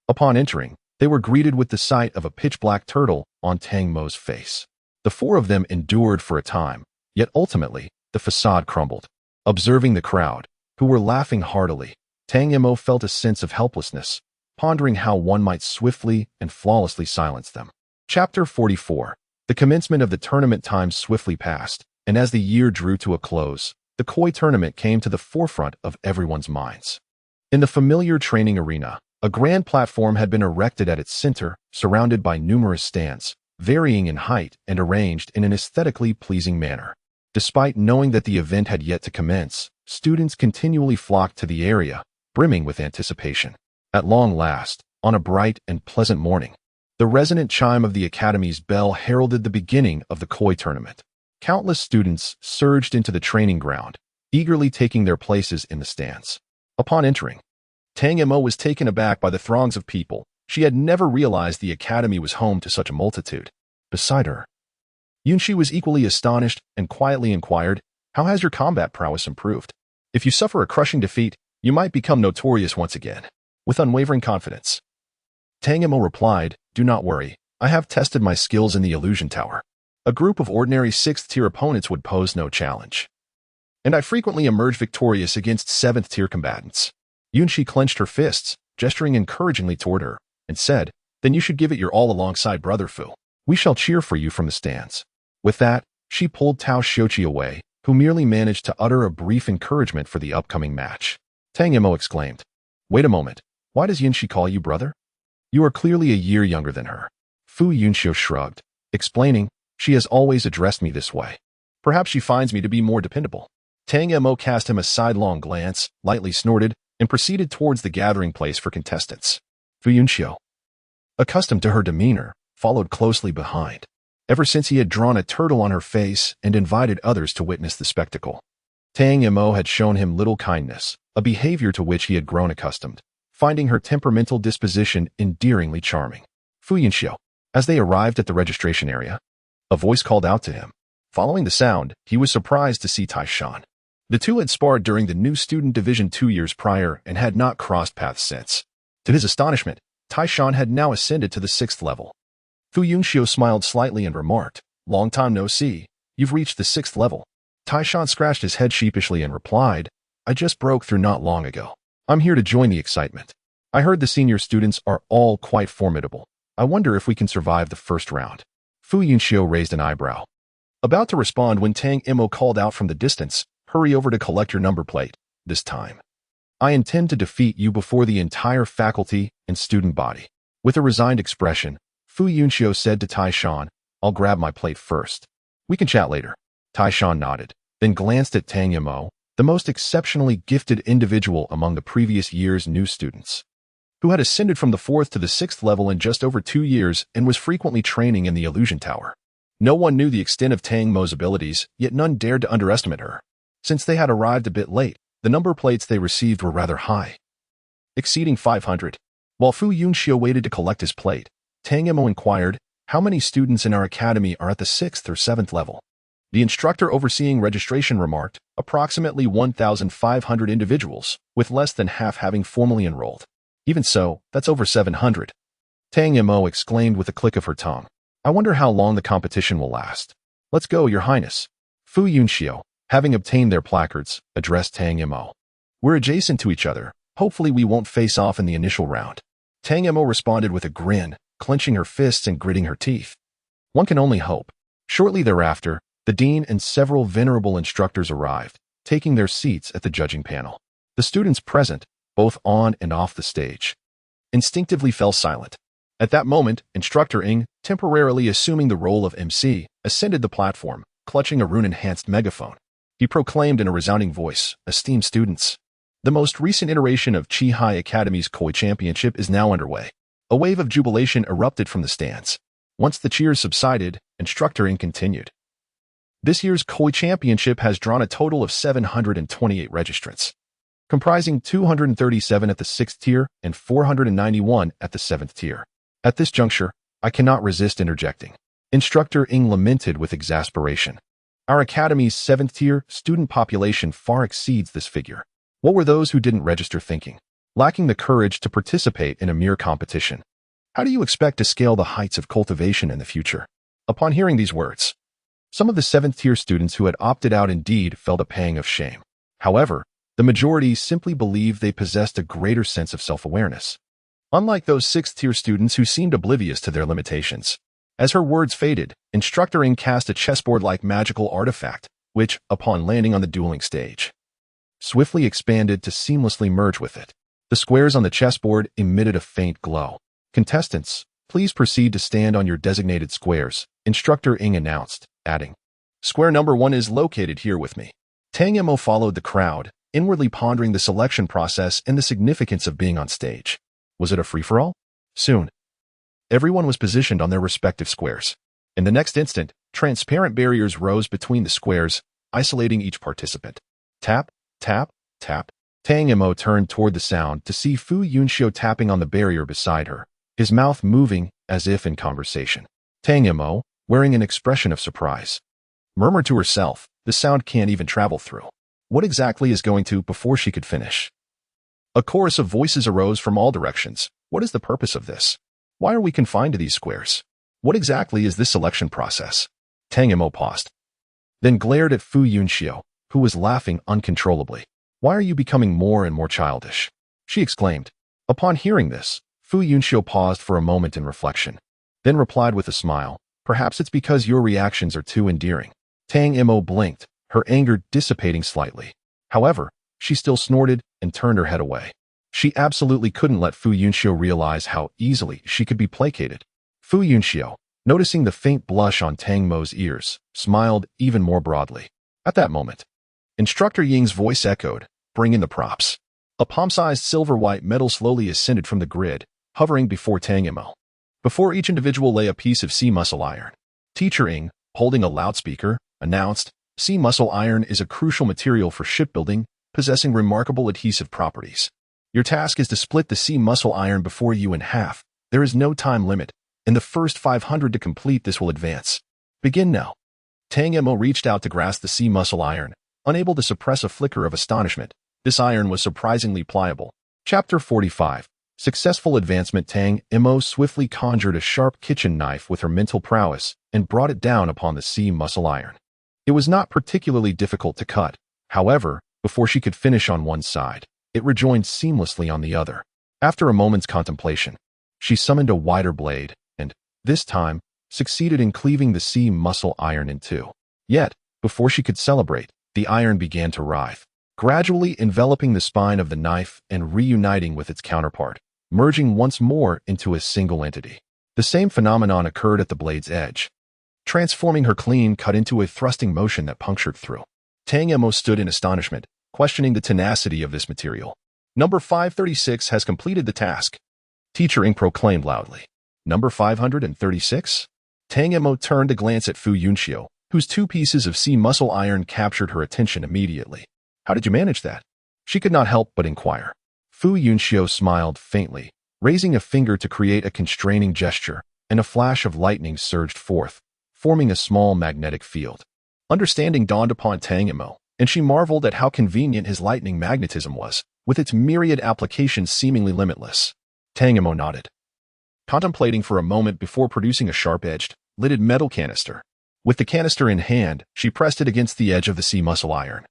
upon entering, they were greeted with the sight of a pitch-black turtle on Tang Mo's face. The 4 of them endured for a time, yet ultimately, the facade crumbled. Observing the crowd, who were laughing heartily, Tang Mo felt a sense of helplessness, pondering how one might swiftly and flawlessly silence them. Chapter 44. The commencement of the tournament time swiftly passed, and as the year drew to a close, the koi tournament came to the forefront of everyone's minds. In the familiar training arena, a grand platform had been erected at its center, surrounded by numerous stands, varying in height and arranged in an aesthetically pleasing manner. Despite knowing that the event had yet to commence, students continually flocked to the area, brimming with anticipation. At long last, on a bright and pleasant morning, the resonant chime of the academy's bell heralded the beginning of the koi tournament. Countless students surged into the training ground, eagerly taking their places in the stands. Upon entering, Tang Mo was taken aback by the throngs of people. She had never realized the academy was home to such a multitude. Beside her, Yunxi was equally astonished and quietly inquired, how has your combat prowess improved? If you suffer a crushing defeat, you might become notorious once again. with unwavering confidence. Tang Mo replied, "Do not worry, I have tested my skills in the illusion tower. A group of ordinary 6th-tier opponents would pose no challenge. And I frequently emerge victorious against 7th-tier combatants." Yunxi clenched her fists, gesturing encouragingly toward her, and said, "Then you should give it your all alongside Brother Fu. We shall cheer for you from the stands." With that, she pulled Tao Xiuqi away, who merely managed to utter a brief encouragement for the upcoming match. Tang Mo exclaimed, "Wait a moment, why does Yunxi call you brother? You are clearly a year younger than her." Fu Yunxiu shrugged, explaining, "She has always addressed me this way. Perhaps she finds me to be more dependable." Tang Mo cast him a sidelong glance, lightly snorted, and proceeded towards the gathering place for contestants. Fu Yunxiu, accustomed to her demeanor, followed closely behind. Ever since he had drawn a turtle on her face and invited others to witness the spectacle, Tang Mo had shown him little kindness, a behavior to which he had grown accustomed, finding her temperamental disposition endearingly charming. Fu Yunxiu. As they arrived at the registration area, a voice called out to him. Following the sound, he was surprised to see Taishan. The two had sparred during the new student division 2 years prior and had not crossed paths since. To his astonishment, Taishan had now ascended to the 6th level. Fu Yunxiu smiled slightly and remarked, "Long time no see, you've reached the 6th level." Taishan scratched his head sheepishly and replied, "I just broke through not long ago. I'm here to join the excitement. I heard the senior students are all quite formidable. I wonder if we can survive the first round." Fu Yunxiu raised an eyebrow, about to respond when Tang Mo called out from the distance, "Hurry over to collect your number plate, this time. I intend to defeat you before the entire faculty and student body." With a resigned expression, Fu Yunxiu said to Taishan, "I'll grab my plate first. We can chat later." Taishan nodded, then glanced at Tang Mo, the most exceptionally gifted individual among the previous year's new students, who had ascended from the 4th to the 6th level in just over 2 years and was frequently training in the illusion tower. No one knew the extent of Tang Mo's abilities, yet none dared to underestimate her. Since they had arrived a bit late, the number plates they received were rather high, exceeding 500. While Fu Yunxiu waited to collect his plate, Tang Mo inquired, "How many students in our academy are at the 6th or 7th level?" The instructor overseeing registration remarked, "Approximately 1,500 individuals, with less than half having formally enrolled. Even so, that's over 700. Tang Mo exclaimed with a click of her tongue, "I wonder how long the competition will last." "Let's go, Your Highness." Fu Yunxiu, having obtained their placards, addressed Tang Mo. "We're adjacent to each other. Hopefully we won't face off in the initial round." Tang Mo responded with a grin, clenching her fists and gritting her teeth. One can only hope. Shortly thereafter, the dean and several venerable instructors arrived, taking their seats at the judging panel. The students present, both on and off the stage, instinctively fell silent. At that moment, Instructor Ing, temporarily assuming the role of MC, ascended the platform, clutching a rune-enhanced megaphone. He proclaimed in a resounding voice, "Esteemed students, the most recent iteration of Chi Hai Academy's Koi Championship is now underway." A wave of jubilation erupted from the stands. Once the cheers subsided, Instructor Ing continued, "This year's Koi Championship has drawn a total of 728 registrants, comprising 237 at the 6th tier and 491 at the 7th tier. At this juncture, I cannot resist interjecting." Instructor Ing lamented with exasperation. "Our academy's 7th tier student population far exceeds this figure." What were those who didn't register thinking? Lacking the courage to participate in a mere competition. How do you expect to scale the heights of cultivation in the future? Upon hearing these words, some of the 7th tier students who had opted out indeed felt a pang of shame. However, the majority simply believed they possessed a greater sense of self-awareness, unlike those 6th tier students who seemed oblivious to their limitations. As her words faded, Instructor Ing cast a chessboard-like magical artifact, which, upon landing on the dueling stage, swiftly expanded to seamlessly merge with it. The squares on the chessboard emitted a faint glow. "Contestants, please proceed to stand on your designated squares," Instructor Ing announced, adding, "Square number 1 is located here with me." Tang Mo followed the crowd, inwardly pondering the selection process and the significance of being on stage. Was it a free-for-all? Soon, everyone was positioned on their respective squares. In the next instant, transparent barriers rose between the squares, isolating each participant. Tap, tap, tap. Tang Mo turned toward the sound to see Fu Yunxiu tapping on the barrier beside her, his mouth moving as if in conversation. Tang Mo, wearing an expression of surprise, murmured to herself, "The sound can't even travel through. What exactly is going to?" Before she could finish, A chorus of voices arose from all directions. What is the purpose of this? Why are we confined to these squares? What exactly is this selection process? Tang Mo paused, then glared at Fu Yunxiu, who was laughing uncontrollably. Why are you becoming more and more childish? She exclaimed. Upon hearing this, Fu Yunxiu paused for a moment in reflection, then replied with a smile. Perhaps it's because your reactions are too endearing. Tang Mo blinked, her anger dissipating slightly. However, she still snorted and turned her head away. She absolutely couldn't let Fu Yunxiu realize how easily she could be placated. Fu Yunxiu, noticing the faint blush on Tang Mo's ears, smiled even more broadly. At that moment, Instructor Ying's voice echoed, "Bring in the props." A palm-sized silver-white medal slowly ascended from the grid, hovering before Tang Mo. Before each individual lay a piece of sea muscle iron. Teacher Ying, holding a loudspeaker, announced, "Sea muscle iron is a crucial material for shipbuilding, possessing remarkable adhesive properties. Your task is to split the sea muscle iron before you in half. There is no time limit, and the first 500 to complete this will advance. Begin now." Tang Mo reached out to grasp the sea muscle iron, unable to suppress a flicker of astonishment. This iron was surprisingly pliable. Chapter 45. Successful advancement. Tang Mo swiftly conjured a sharp kitchen knife with her mental prowess and brought it down upon the sea muscle iron. It was not particularly difficult to cut. However, before she could finish on one side, it rejoined seamlessly on the other. After a moment's contemplation, she summoned a wider blade and, this time, succeeded in cleaving the sea muscle iron in two. Yet, before she could celebrate, the iron began to writhe, gradually enveloping the spine of the knife and reuniting with its counterpart, merging once more into a single entity. The same phenomenon occurred at the blade's edge, transforming her clean cut into a thrusting motion that punctured through. Tang Mo stood in astonishment, questioning the tenacity of this material. Number 536 has completed the task. Teacher Ying proclaimed loudly. Number 536? Tang Mo turned to glance at Fu Yunxiu, whose two pieces of sea muscle iron captured her attention immediately. How did you manage that? She could not help but inquire. Fu Yunxiu smiled faintly, raising a finger to create a constraining gesture, and a flash of lightning surged forth, forming a small magnetic field. Understanding dawned upon Tang Mo, and she marveled at how convenient his lightning magnetism was, with its myriad applications seemingly limitless. Tang Mo nodded, contemplating for a moment before producing a sharp-edged, lidded metal canister. With the canister in hand, she pressed it against the edge of the sea muscle iron,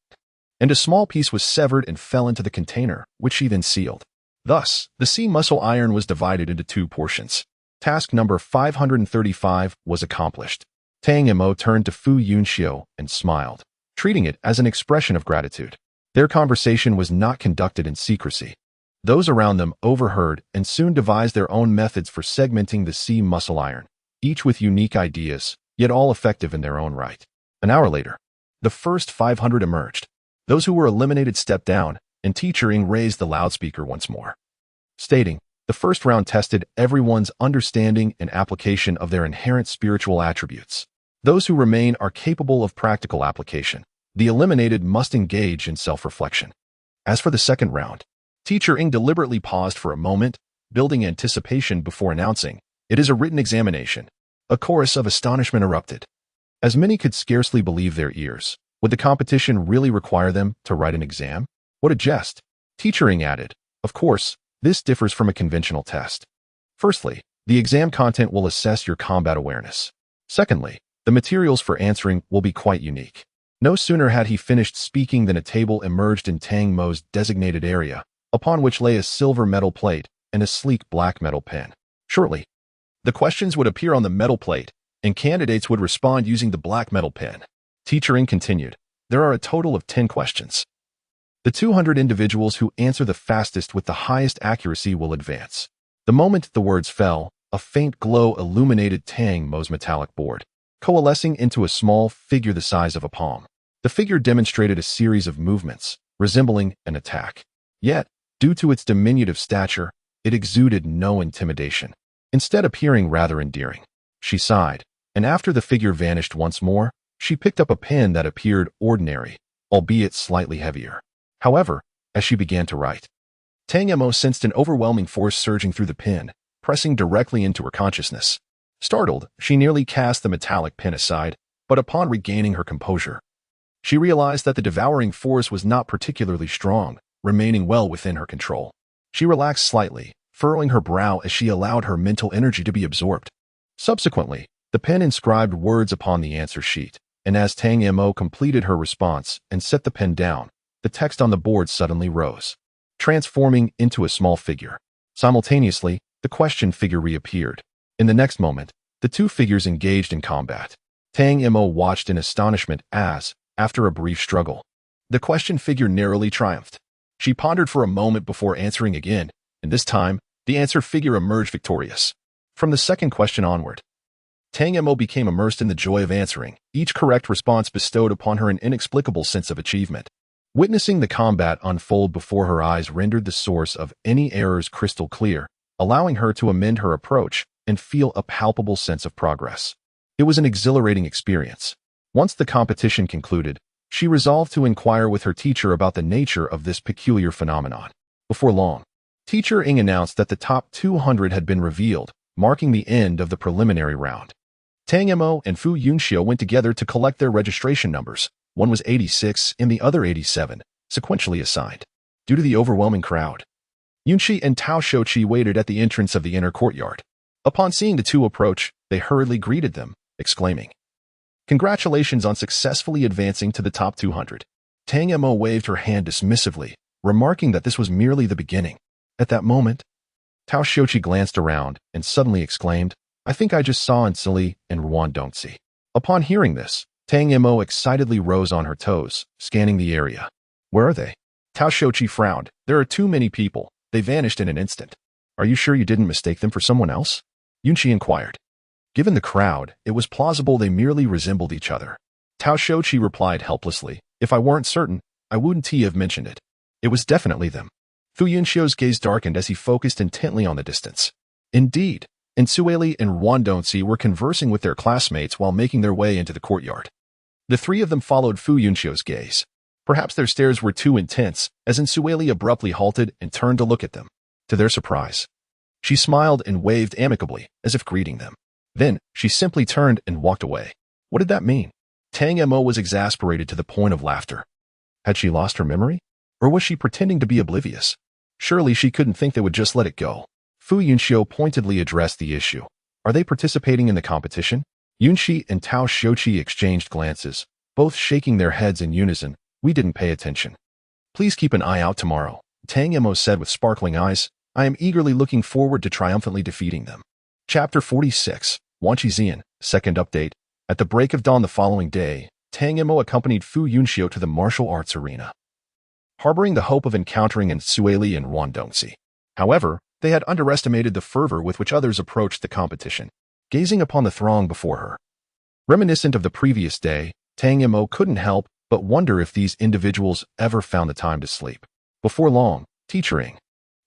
and a small piece was severed and fell into the container, which she then sealed. Thus, the sea muscle iron was divided into two portions. Task number 535 was accomplished. Tang Mo turned to Fu Yunxiu and smiled, treating it as an expression of gratitude. Their conversation was not conducted in secrecy. Those around them overheard and soon devised their own methods for segmenting the sea muscle iron, each with unique ideas, yet all effective in their own right. An hour later, the first 500 emerged. Those who were eliminated stepped down, and Teacher Ying raised the loudspeaker once more, stating, "The first round tested everyone's understanding and application of their inherent spiritual attributes. Those who remain are capable of practical application. The eliminated must engage in self-reflection." As for the second round, Teacher Ying deliberately paused for a moment, building anticipation before announcing, "It is a written examination." A chorus of astonishment erupted, as many could scarcely believe their ears. Would the competition really require them to write an exam? What a jest! Teacher Ying added, "Of course, this differs from a conventional test. Firstly, the exam content will assess your combat awareness. Secondly, the materials for answering will be quite unique." No sooner had he finished speaking than a table emerged in Tang Mo's designated area, upon which lay a silver metal plate and a sleek black metal pen. Shortly, the questions would appear on the metal plate, and candidates would respond using the black metal pen. Teacher Ying continued, "There are a total of 10 questions. The 200 individuals who answer the fastest with the highest accuracy will advance." The moment the words fell, a faint glow illuminated Tang Mo's metallic board, coalescing into a small figure the size of a palm. The figure demonstrated a series of movements, resembling an attack. Yet, due to its diminutive stature, it exuded no intimidation, instead appearing rather endearing. She sighed, and after the figure vanished once more, she picked up a pen that appeared ordinary, albeit slightly heavier. However, as she began to write, Tang Mo sensed an overwhelming force surging through the pen, pressing directly into her consciousness. Startled, she nearly cast the metallic pen aside, but upon regaining her composure, she realized that the devouring force was not particularly strong, remaining well within her control. She relaxed slightly, furrowing her brow as she allowed her mental energy to be absorbed. Subsequently, the pen inscribed words upon the answer sheet, and as Tang Mo completed her response and set the pen down, the text on the board suddenly rose, transforming into a small figure. Simultaneously, the question figure reappeared. In the next moment, the two figures engaged in combat. Tang Mo watched in astonishment as, after a brief struggle, the question figure narrowly triumphed. She pondered for a moment before answering again, and this time, the answer figure emerged victorious. From the second question onward, Tang Mo became immersed in the joy of answering. Each correct response bestowed upon her an inexplicable sense of achievement. Witnessing the combat unfold before her eyes rendered the source of any errors crystal clear, allowing her to amend her approach and feel a palpable sense of progress. It was an exhilarating experience. Once the competition concluded, she resolved to inquire with her teacher about the nature of this peculiar phenomenon. Before long, Teacher Ing announced that the top 200 had been revealed, marking the end of the preliminary round. Tang Mo and Fu Yunxiu went together to collect their registration numbers. One was 86 and the other 87, sequentially assigned. Due to the overwhelming crowd, Yunxi and Tao Shouqi waited at the entrance of the inner courtyard. Upon seeing the two approach, they hurriedly greeted them, exclaiming, "Congratulations on successfully advancing to the top 200. Tang Mo waved her hand dismissively, remarking that this was merely the beginning. At that moment, Tao Shouqi glanced around and suddenly exclaimed, "I think I just saw Ansili and wondrous." Upon hearing this, Tang Mo excitedly rose on her toes, scanning the area. "Where are they?" Tao Shouqi frowned. "There are too many people. They vanished in an instant." "Are you sure you didn't mistake them for someone else?" Yunxi inquired. Given the crowd, it was plausible they merely resembled each other. Tao Shouqi replied helplessly, "If I weren't certain, I wouldn't have mentioned it. It was definitely them." Fu Yunxiu's gaze darkened as he focused intently on the distance. Indeed, Ensueli and wondrous were conversing with their classmates while making their way into the courtyard. The three of them followed Fu Yunxiu's gaze. Perhaps their stares were too intense, as Ensueli abruptly halted and turned to look at them. To their surprise, she smiled and waved amicably, as if greeting them. Then, she simply turned and walked away. What did that mean? Tang Mo was exasperated to the point of laughter. Had she lost her memory? Or was she pretending to be oblivious? Surely she couldn't think they would just let it go. Fu Yunxiu pointedly addressed the issue. Are they participating in the competition? Yunxi and Tao Shouqi exchanged glances, both shaking their heads in unison. We didn't pay attention. Please keep an eye out tomorrow, Tang Mo said with sparkling eyes. I am eagerly looking forward to triumphantly defeating them. Chapter 46, Wanqi Xian, Second Update. At the break of dawn the following day, Tang Mo accompanied Fu Yunxiu to the martial arts arena, harboring the hope of encountering Ensueli and wondrous. However, they had underestimated the fervor with which others approached the competition, gazing upon the throng before her. Reminiscent of the previous day, Tang Mo couldn't help but wonder if these individuals ever found the time to sleep. Before long, Teacher Ing,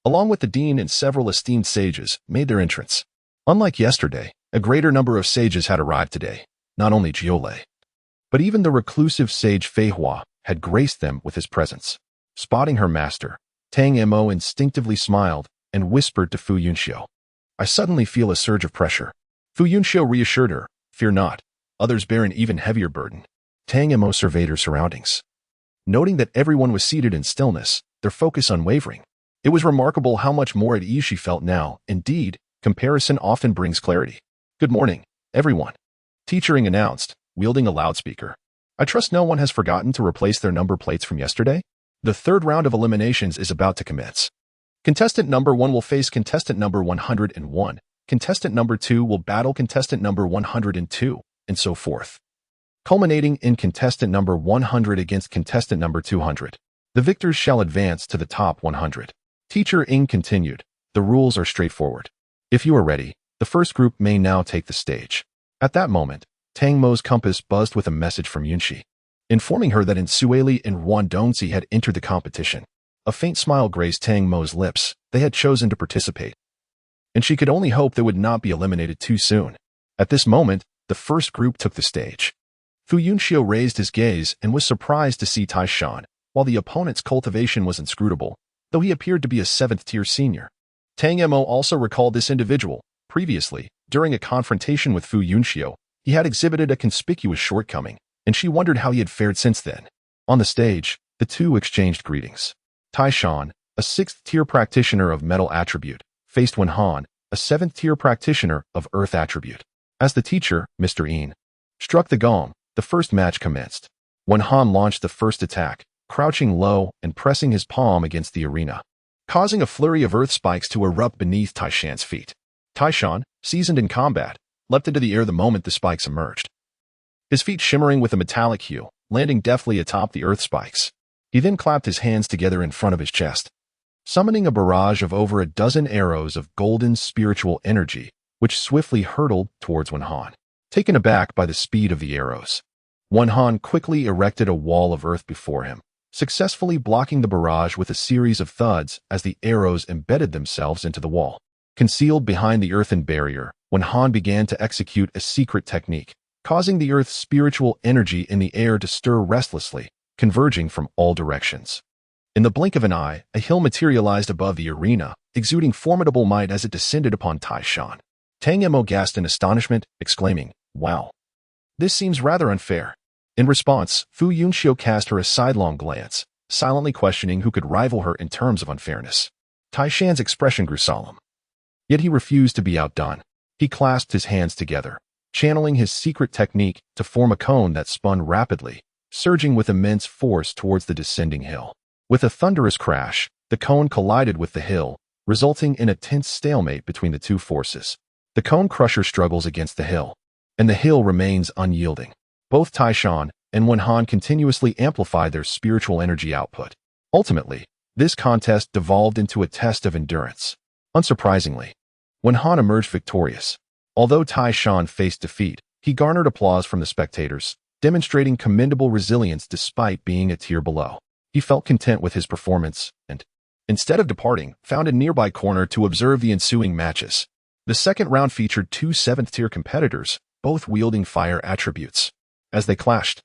along with the dean and several esteemed sages, made their entrance. Unlike yesterday, a greater number of sages had arrived today. Not only Jiolei, but even the reclusive sage Fei Hua had graced them with his presence. Spotting her master, Tang Mo instinctively smiled and whispered to Fu Yunxiu, I suddenly feel a surge of pressure. Fu Yunxiu reassured her, fear not, others bear an even heavier burden. Tang Mo surveyed her surroundings. Noting that everyone was seated in stillness, their focus unwavering. It was remarkable how much more at ease she felt now. Indeed, comparison often brings clarity. Good morning, everyone, Teacher Ing announced, wielding a loudspeaker. I trust no one has forgotten to replace their number plates from yesterday? The third round of eliminations is about to commence. Contestant number 1 will face contestant number 101. Contestant number 2 will battle contestant number 102, and so forth, culminating in contestant number 100 against contestant number 200. The victors shall advance to the top 100. Teacher Ing continued, the rules are straightforward. If you are ready, the first group may now take the stage. At that moment, Tang Mo's compass buzzed with a message from Yunxi, informing her that Ensueli and wondrous had entered the competition. A faint smile graced Tang Mo's lips. They had chosen to participate, and she could only hope they would not be eliminated too soon. At this moment, the first group took the stage. Fu Yunxiu raised his gaze and was surprised to see Tai Shan, while the opponent's cultivation was inscrutable, though he appeared to be a 7th-tier senior. Tang Mo also recalled this individual. Previously, during a confrontation with Fu Yunxiu, he had exhibited a conspicuous shortcoming, and she wondered how he had fared since then. On the stage, the two exchanged greetings. Taishan, a 6th-tier practitioner of metal attribute, faced Wenhan, a 7th-tier practitioner of earth attribute. As the teacher, Mr. Een, struck the gong, the first match commenced. Wenhan launched the first attack, crouching low and pressing his palm against the arena, causing a flurry of earth spikes to erupt beneath Taishan's feet. Taishan, seasoned in combat, leapt into the air the moment the spikes emerged, his feet shimmering with a metallic hue, landing deftly atop the earth spikes. He then clapped his hands together in front of his chest, summoning a barrage of over a dozen arrows of golden spiritual energy, which swiftly hurtled towards Wenhan. Taken aback by the speed of the arrows, Wenhan quickly erected a wall of earth before him, successfully blocking the barrage with a series of thuds as the arrows embedded themselves into the wall. Concealed behind the earthen barrier, Wenhan began to execute a secret technique, causing the earth's spiritual energy in the air to stir restlessly, converging from all directions. In the blink of an eye, a hill materialized above the arena, exuding formidable might as it descended upon Taishan. Tang Mo gasped in astonishment, exclaiming, "Wow! This seems rather unfair." In response, Fu Yunxiu cast her a sidelong glance, silently questioning who could rival her in terms of unfairness. Taishan's expression grew solemn. Yet he refused to be outdone. He clasped his hands together, channeling his secret technique to form a cone that spun rapidly, surging with immense force towards the descending hill. With a thunderous crash, the cone collided with the hill, resulting in a tense stalemate between the two forces. The cone crusher struggles against the hill, and the hill remains unyielding. Both Taishan and Wenhan continuously amplified their spiritual energy output. Ultimately, this contest devolved into a test of endurance. Unsurprisingly, Wenhan emerged victorious. Although Taishan faced defeat, he garnered applause from the spectators, demonstrating commendable resilience despite being a tier below. He felt content with his performance and, instead of departing, found a nearby corner to observe the ensuing matches. The second round featured two 7th-tier competitors, both wielding fire attributes. As they clashed,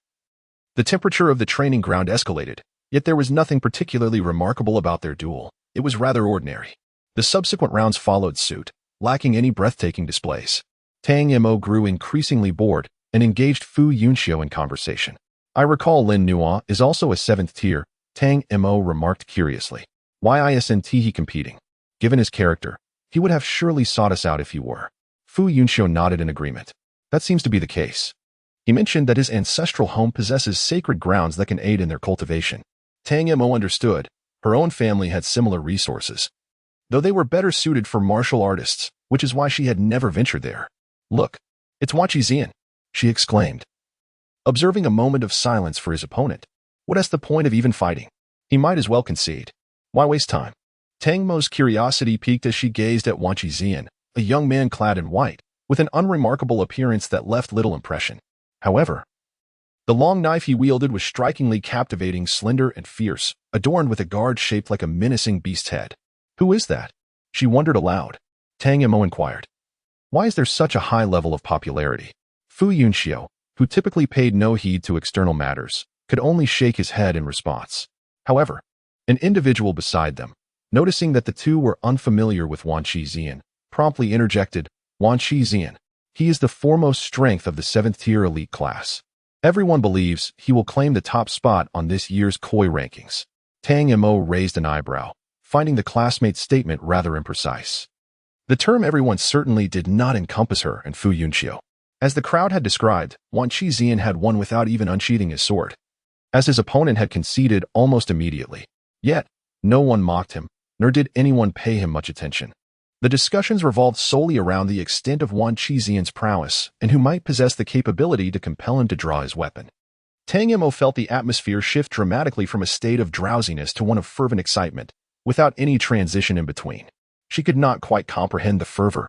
the temperature of the training ground escalated, yet there was nothing particularly remarkable about their duel. It was rather ordinary. The subsequent rounds followed suit, lacking any breathtaking displays. Tang Mo grew increasingly bored and engaged Fu Yunxiu in conversation. "I recall Lin Nuo is also a 7th tier, Tang Mo remarked curiously. "Why isn't he competing? Given his character, he would have surely sought us out if he were." Fu Yunxiu nodded in agreement. "That seems to be the case." He mentioned that his ancestral home possesses sacred grounds that can aid in their cultivation. Tang Mo understood. Her own family had similar resources, though they were better suited for martial artists, which is why she had never ventured there. "Look, it's Wanqi Zian," she exclaimed, observing a moment of silence for his opponent. What is the point of even fighting? He might as well concede. Why waste time? Tang Mo's curiosity piqued as she gazed at Wanqi Zian, a young man clad in white, with an unremarkable appearance that left little impression. However, the long knife he wielded was strikingly captivating, slender and fierce, adorned with a guard shaped like a menacing beast's head. "Who is that?" she wondered aloud. Tang Mo inquired. "Why is there such a high level of popularity?" Fu Yunxiu, who typically paid no heed to external matters, could only shake his head in response. However, an individual beside them, noticing that the two were unfamiliar with Wanqi Zian, promptly interjected, "Wanqi Zian. He is the foremost strength of the 7th-tier elite class. Everyone believes he will claim the top spot on this year's Koi rankings." Tang Mo raised an eyebrow, finding the classmate's statement rather imprecise. The term everyone certainly did not encompass her and Fu Yunxiu. As the crowd had described, Wanqi Zian had won without even unsheathing his sword, as his opponent had conceded almost immediately. Yet, no one mocked him, nor did anyone pay him much attention. The discussions revolved solely around the extent of Wanqi Zian's prowess and who might possess the capability to compel him to draw his weapon. Tang Mo felt the atmosphere shift dramatically from a state of drowsiness to one of fervent excitement, without any transition in between. She could not quite comprehend the fervor.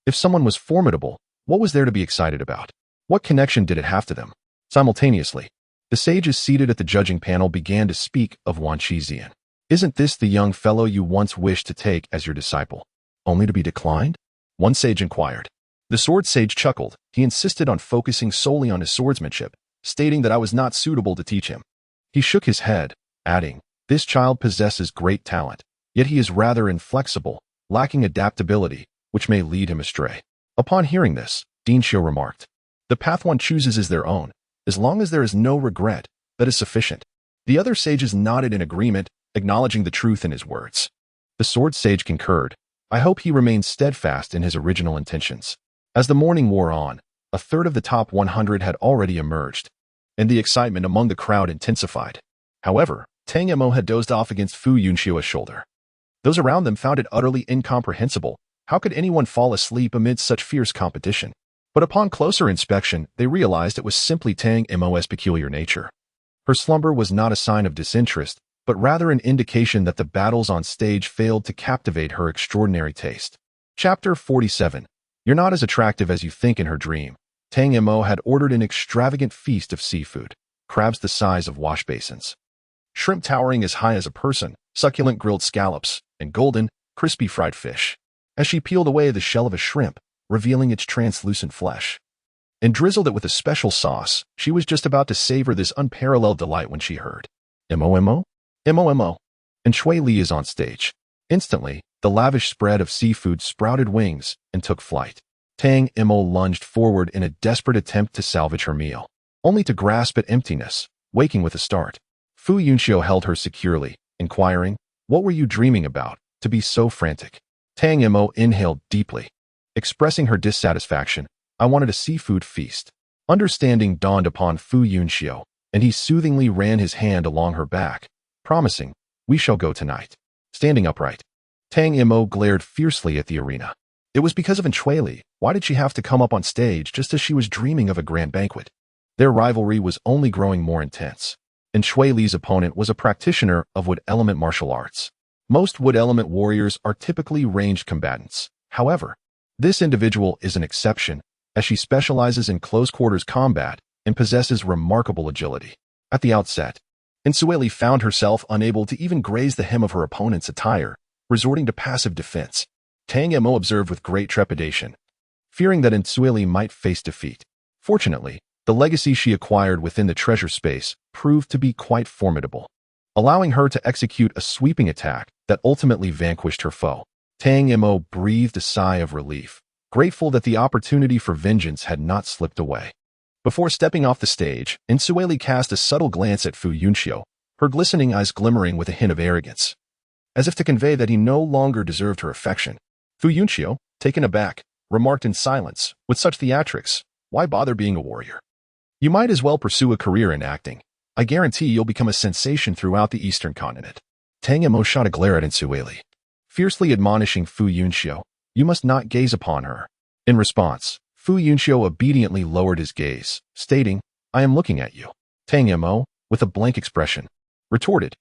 If someone was formidable, what was there to be excited about? What connection did it have to them? Simultaneously, the sages seated at the judging panel began to speak of Wanqi Zian. "Isn't this the young fellow you once wished to take as your disciple, only to be declined?" one sage inquired. The sword sage chuckled. He insisted on focusing solely on his swordsmanship, stating that I was not suitable to teach him. He shook his head, adding, "This child possesses great talent, yet he is rather inflexible, lacking adaptability, which may lead him astray." Upon hearing this, Dinshio remarked, "The path one chooses is their own. As long as there is no regret, that is sufficient." The other sages nodded in agreement, acknowledging the truth in his words. The sword sage concurred. I hope he remains steadfast in his original intentions. As the morning wore on, a third of the top 100 had already emerged, and the excitement among the crowd intensified. However, Tang Mo had dozed off against Fu Yunxiu's shoulder. Those around them found it utterly incomprehensible. How could anyone fall asleep amidst such fierce competition? But upon closer inspection, they realized it was simply Tang Mo's peculiar nature. Her slumber was not a sign of disinterest, but rather an indication that the battles on stage failed to captivate her extraordinary taste. Chapter 47. You're not as attractive as you think in her dream. Tang Mo had ordered an extravagant feast of seafood, crabs the size of wash basins, shrimp towering as high as a person, succulent grilled scallops, and golden, crispy fried fish. As she peeled away the shell of a shrimp, revealing its translucent flesh, and drizzled it with a special sauce, she was just about to savor this unparalleled delight when she heard, "Mo, and Shui Li is on stage." Instantly, the lavish spread of seafood sprouted wings and took flight. Tang Mo lunged forward in a desperate attempt to salvage her meal, only to grasp at emptiness, waking with a start. Fu Yunxiu held her securely, inquiring, "What were you dreaming about, to be so frantic?" Tang Mo inhaled deeply, expressing her dissatisfaction. "I wanted a seafood feast." Understanding dawned upon Fu Yunxiu, and he soothingly ran his hand along her back, promising, "We shall go tonight." Standing upright, Tang Mo glared fiercely at the arena. It was because of Shui Li. Why did she have to come up on stage just as she was dreaming of a grand banquet? Their rivalry was only growing more intense. Shui Li's opponent was a practitioner of wood element martial arts. Most wood element warriors are typically ranged combatants. However, this individual is an exception, as she specializes in close-quarters combat and possesses remarkable agility. At the outset, Shui Li found herself unable to even graze the hem of her opponent's attire, resorting to passive defense. Tang Mo observed with great trepidation, fearing that Shui Li might face defeat. Fortunately, the legacy she acquired within the treasure space proved to be quite formidable, allowing her to execute a sweeping attack that ultimately vanquished her foe. Tang Mo breathed a sigh of relief, grateful that the opportunity for vengeance had not slipped away. Before stepping off the stage, Shui Li cast a subtle glance at Fu Yunxiu, her glistening eyes glimmering with a hint of arrogance, as if to convey that he no longer deserved her affection. Fu Yunxiu, taken aback, remarked in silence, "With such theatrics, why bother being a warrior? You might as well pursue a career in acting. I guarantee you'll become a sensation throughout the Eastern continent." Tang Mo shot a glare at Shui Li, fiercely admonishing Fu Yunxiu, "You must not gaze upon her." In response, Fu Yunxiu obediently lowered his gaze, stating, "I am looking at you." Tang Mo, with a blank expression, retorted,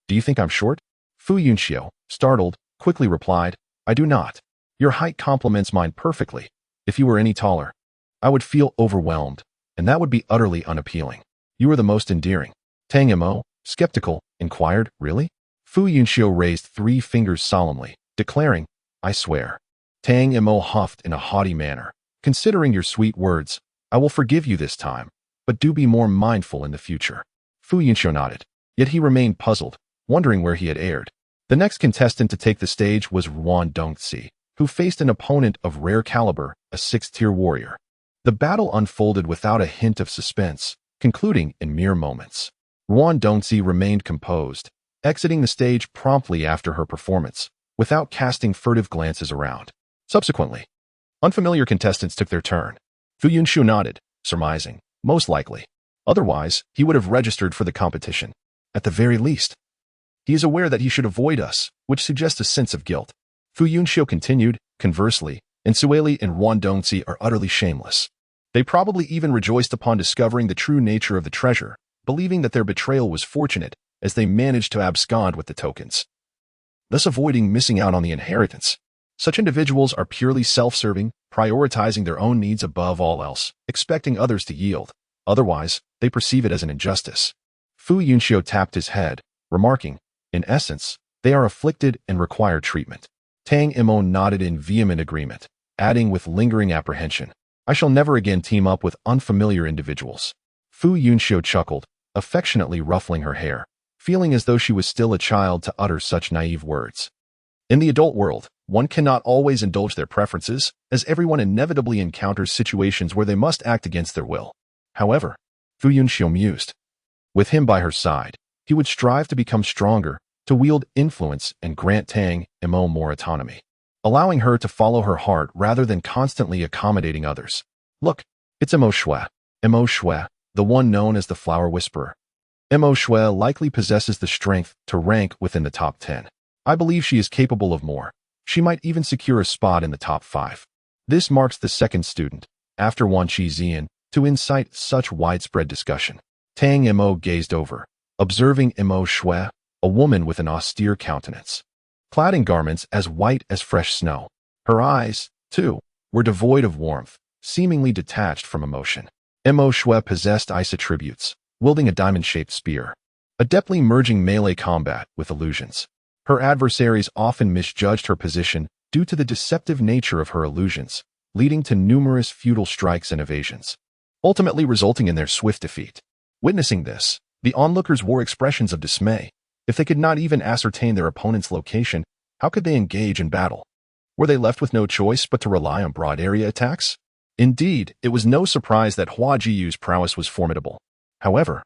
"Do you think I'm short?" Fu Yunxiu, startled, quickly replied, "I do not. Your height complements mine perfectly. If you were any taller, I would feel overwhelmed, and that would be utterly unappealing. You are the most endearing." Tang Mo, skeptical, inquired, "Really?" Fu Yunxiu raised 3 fingers solemnly, declaring, "I swear." Tang Mo huffed in a haughty manner, "Considering your sweet words, I will forgive you this time, but do be more mindful in the future." Fu Yunxiu nodded, yet he remained puzzled, wondering where he had erred. The next contestant to take the stage was Ruan Dongzi, who faced an opponent of rare caliber, a 6th-tier warrior. The battle unfolded without a hint of suspense, concluding in mere moments. Ruan Dongzi remained composed, exiting the stage promptly after her performance, without casting furtive glances around. Subsequently, unfamiliar contestants took their turn. Fu Yunxiu nodded, surmising, most likely. Otherwise, he would have registered for the competition. At the very least, he is aware that he should avoid us, which suggests a sense of guilt. Fu Yunxiu continued, conversely, Shui Li and Ruan Dongzi are utterly shameless. They probably even rejoiced upon discovering the true nature of the treasure, believing that their betrayal was fortunate, as they managed to abscond with the tokens, thus avoiding missing out on the inheritance. Such individuals are purely self-serving, prioritizing their own needs above all else, expecting others to yield. Otherwise, they perceive it as an injustice. Fu Yunxiu tapped his head, remarking, "In essence, they are afflicted and require treatment." Tang Mo nodded in vehement agreement, adding with lingering apprehension, "I shall never again team up with unfamiliar individuals." Fu Yunxiu chuckled, affectionately ruffling her hair, feeling as though she was still a child to utter such naive words. In the adult world, one cannot always indulge their preferences, as everyone inevitably encounters situations where they must act against their will. However, Fu Yunxiu mused, with him by her side, he would strive to become stronger, to wield influence and grant Tang Mo more autonomy, allowing her to follow her heart rather than constantly accommodating others. Look, it's Mo Shui. Mo Shui, the one known as the Flower Whisperer. Mo Shui likely possesses the strength to rank within the top 10. I believe she is capable of more. She might even secure a spot in the top 5. This marks the second student, after Wan Qizian, to incite such widespread discussion. Tang Mo gazed over, observing Mo Shui, a woman with an austere countenance, clad in garments as white as fresh snow. Her eyes, too, were devoid of warmth, seemingly detached from emotion. Mo Shui possessed ice attributes, wielding a diamond-shaped spear, adeptly merging melee combat with illusions. Her adversaries often misjudged her position due to the deceptive nature of her illusions, leading to numerous futile strikes and evasions, ultimately resulting in their swift defeat. Witnessing this, the onlookers wore expressions of dismay. If they could not even ascertain their opponent's location, how could they engage in battle? Were they left with no choice but to rely on broad area attacks? Indeed, it was no surprise that Hua Jiyu's prowess was formidable. However,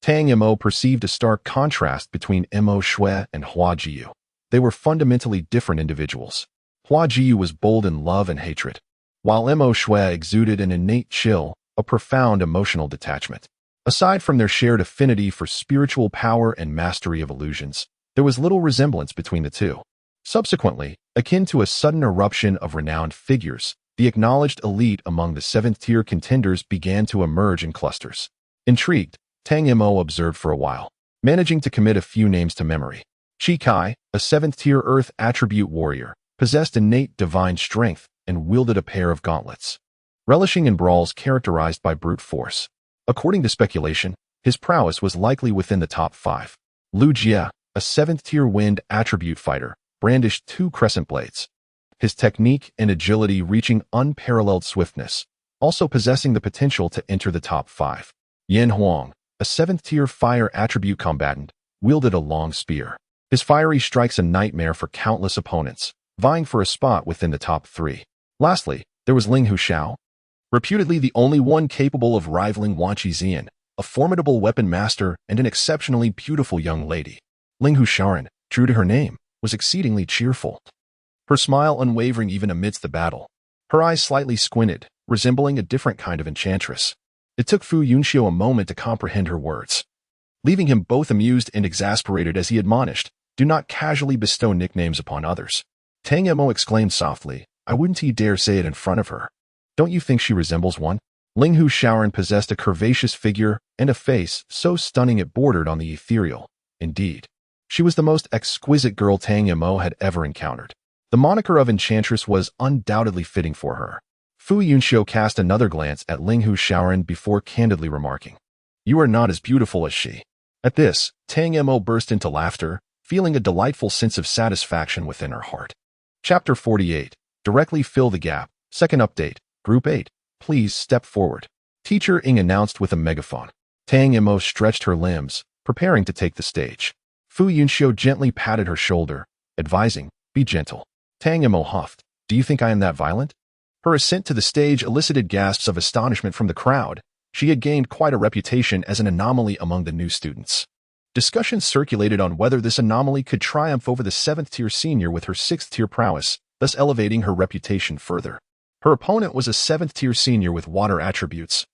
Tang Mo perceived a stark contrast between Mo Shui and Hua Jiyu. They were fundamentally different individuals. Hua Jiyu was bold in love and hatred, while Mo Shui exuded an innate chill, a profound emotional detachment. Aside from their shared affinity for spiritual power and mastery of illusions, there was little resemblance between the two. Subsequently, akin to a sudden eruption of renowned figures, the acknowledged elite among the 7th-tier contenders began to emerge in clusters. Intrigued, Tang Mo observed for a while, managing to commit a few names to memory. Chi Kai, a 7th-tier Earth attribute warrior, possessed innate divine strength and wielded a pair of gauntlets, relishing in brawls characterized by brute force. According to speculation, his prowess was likely within the top 5. Lu Jie, a 7th-tier wind attribute fighter, brandished 2 crescent blades, his technique and agility reaching unparalleled swiftness, also possessing the potential to enter the top 5. Yan Huang, a 7th-tier fire attribute combatant, wielded a long spear. His fiery strikes a nightmare for countless opponents, vying for a spot within the top 3. Lastly, there was Ling Huxiao, reputedly the only one capable of rivaling Wan Qizian, a formidable weapon master and an exceptionally beautiful young lady. Ling Huxiao, true to her name, was exceedingly cheerful, her smile unwavering even amidst the battle. Her eyes slightly squinted, resembling a different kind of enchantress. It took Fu Yunxiu a moment to comprehend her words, leaving him both amused and exasperated as he admonished, "Do not casually bestow nicknames upon others." Tang Mo exclaimed softly, "I wouldn't he dare say it in front of her. Don't you think she resembles one?" Ling Huxiao possessed a curvaceous figure and a face so stunning it bordered on the ethereal. Indeed, she was the most exquisite girl Tang Mo had ever encountered. The moniker of Enchantress was undoubtedly fitting for her. Fu Yunxiu cast another glance at Ling Huxiao before candidly remarking, "You are not as beautiful as she." At this, Tang Mo burst into laughter, feeling a delightful sense of satisfaction within her heart. Chapter 48. Directly fill the gap. Second update. Group 8. Please step forward. Teacher Ing announced with a megaphone. Tang Mo stretched her limbs, preparing to take the stage. Fu Yunxiu gently patted her shoulder, advising, "Be gentle." Tang Mo huffed, "Do you think I am that violent?" Her ascent to the stage elicited gasps of astonishment from the crowd. She had gained quite a reputation as an anomaly among the new students. Discussions circulated on whether this anomaly could triumph over the 7th-tier senior with her 6th-tier prowess, thus elevating her reputation further. Her opponent was a 7th-tier senior with water attributes,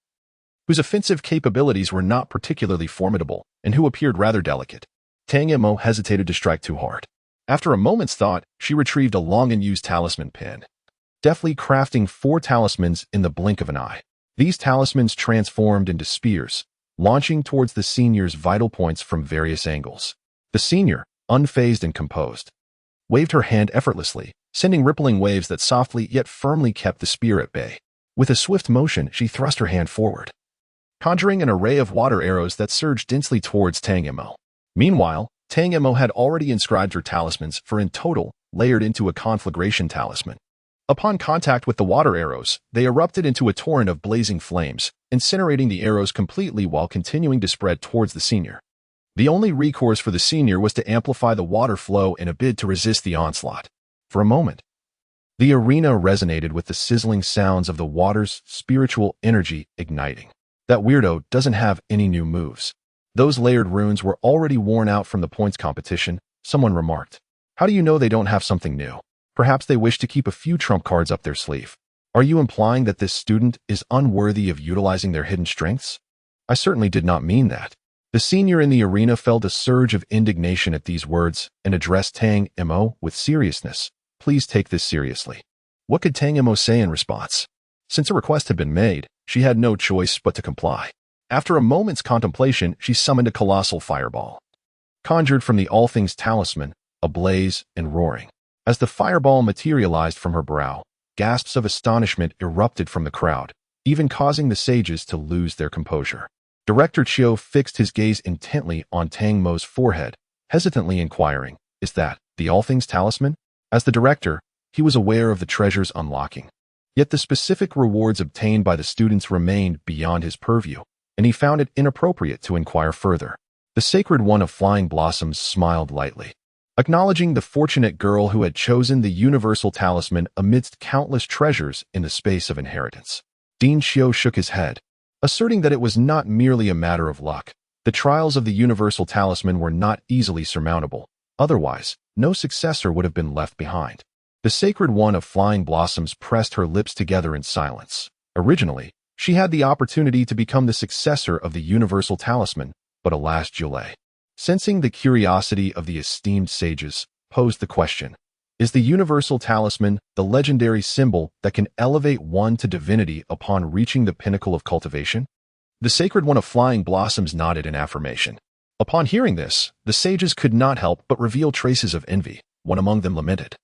whose offensive capabilities were not particularly formidable and who appeared rather delicate. Tang Mo hesitated to strike too hard. After a moment's thought, she retrieved a long-unused talisman pen, deftly crafting 4 talismans in the blink of an eye. These talismans transformed into spears, launching towards the senior's vital points from various angles. The senior, unfazed and composed, waved her hand effortlessly, sending rippling waves that softly yet firmly kept the spear at bay. With a swift motion, she thrust her hand forward, conjuring an array of water arrows that surged densely towards Tang Mo. Meanwhile, Tang Mo had already inscribed her talismans for in total, layered into a conflagration talisman. Upon contact with the water arrows, they erupted into a torrent of blazing flames, incinerating the arrows completely while continuing to spread towards the senior. The only recourse for the senior was to amplify the water flow in a bid to resist the onslaught. For a moment, the arena resonated with the sizzling sounds of the water's spiritual energy igniting. That weirdo doesn't have any new moves. Those layered runes were already worn out from the points competition, someone remarked. How do you know they don't have something new? Perhaps they wish to keep a few trump cards up their sleeve. Are you implying that this student is unworthy of utilizing their hidden strengths? I certainly did not mean that. The senior in the arena felt a surge of indignation at these words and addressed Tang Mo with seriousness. Please take this seriously. What could Tang Mo say in response? Since a request had been made, she had no choice but to comply. After a moment's contemplation, she summoned a colossal fireball. Conjured from the All Things talisman, ablaze and roaring. As the fireball materialized from her brow, gasps of astonishment erupted from the crowd, even causing the sages to lose their composure. Director Chiu fixed his gaze intently on Tang Mo's forehead, hesitantly inquiring, "Is that the All Things talisman?" As the director, he was aware of the treasure's unlocking. Yet the specific rewards obtained by the students remained beyond his purview, and he found it inappropriate to inquire further. The Sacred One of Flying Blossoms smiled lightly. Acknowledging the fortunate girl who had chosen the universal talisman amidst countless treasures in the space of inheritance. Dean Xiu shook his head, asserting that it was not merely a matter of luck. The trials of the universal talisman were not easily surmountable. Otherwise, no successor would have been left behind. The Sacred One of Flying Blossoms pressed her lips together in silence. Originally, she had the opportunity to become the successor of the universal talisman, but alas, Jule, sensing the curiosity of the esteemed sages, posed the question, is the universal talisman the legendary symbol that can elevate one to divinity upon reaching the pinnacle of cultivation? The Sacred One of Flying Blossoms nodded in affirmation. Upon hearing this, the sages could not help but reveal traces of envy. One among them lamented,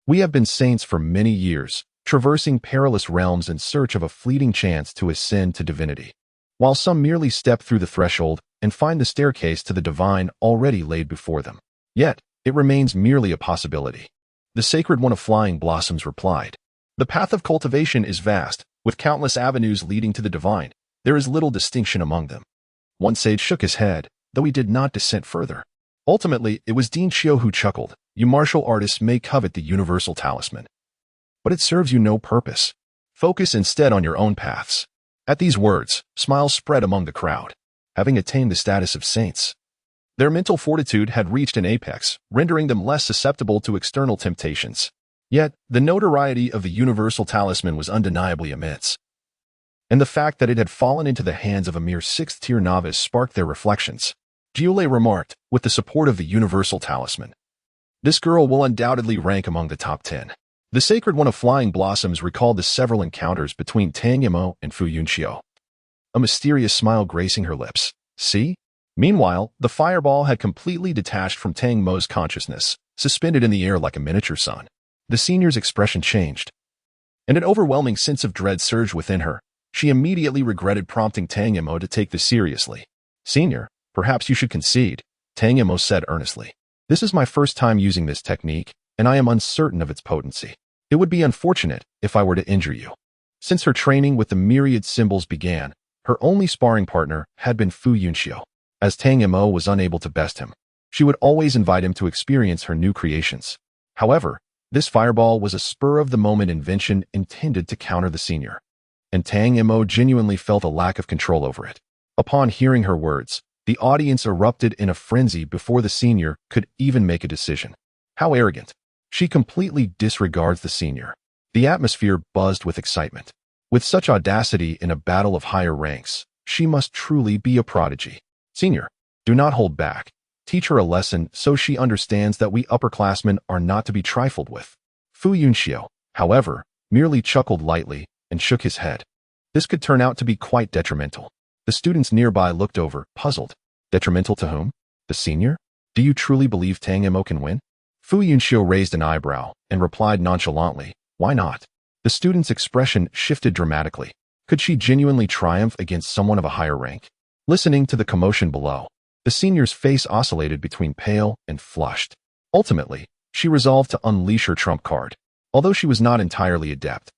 "We have been saints for many years, traversing perilous realms in search of a fleeting chance to ascend to divinity, while some merely step through the threshold and find the staircase to the divine already laid before them. Yet, it remains merely a possibility." The Sacred One of Flying Blossoms replied, "The path of cultivation is vast, with countless avenues leading to the divine. There is little distinction among them." One sage shook his head, though he did not dissent further. Ultimately, it was Dean Xiu who chuckled. "You martial artists may covet the universal talisman, but it serves you no purpose. Focus instead on your own paths." At these words, smiles spread among the crowd. Having attained the status of saints, their mental fortitude had reached an apex, rendering them less susceptible to external temptations. Yet, the notoriety of the universal talisman was undeniably immense, and the fact that it had fallen into the hands of a mere sixth-tier novice sparked their reflections. Giule remarked, "With the support of the universal talisman, this girl will undoubtedly rank among the top 10. The Sacred One of Flying Blossoms recalled the several encounters between Tang Mo and Fu Yunxiu, a mysterious smile gracing her lips. See? Meanwhile, the fireball had completely detached from Tang Mo's consciousness, suspended in the air like a miniature sun. The senior's expression changed, and an overwhelming sense of dread surged within her. She immediately regretted prompting Tang Mo to take this seriously. "Senior, perhaps you should concede," Tang Mo said earnestly. "This is my first time using this technique, and I am uncertain of its potency. It would be unfortunate if I were to injure you." Since her training with the myriad symbols began, her only sparring partner had been Fu Yunxiu. As Tang Mo was unable to best him, she would always invite him to experience her new creations. However, this fireball was a spur-of-the-moment invention intended to counter the senior, and Tang Mo genuinely felt a lack of control over it. Upon hearing her words, the audience erupted in a frenzy before the senior could even make a decision. How arrogant! She completely disregards the senior. The atmosphere buzzed with excitement. With such audacity in a battle of higher ranks, she must truly be a prodigy. "Senior, do not hold back. Teach her a lesson so she understands that we upperclassmen are not to be trifled with." Fu Yunxiu, however, merely chuckled lightly and shook his head. This could turn out to be quite detrimental. The students nearby looked over, puzzled. Detrimental to whom? The senior? Do you truly believe Tang Mo can win? Fu Yunxiu raised an eyebrow and replied nonchalantly, "Why not?" The student's expression shifted dramatically. Could she genuinely triumph against someone of a higher rank? Listening to the commotion below, the senior's face oscillated between pale and flushed. Ultimately, she resolved to unleash her trump card. Although she was not entirely adept,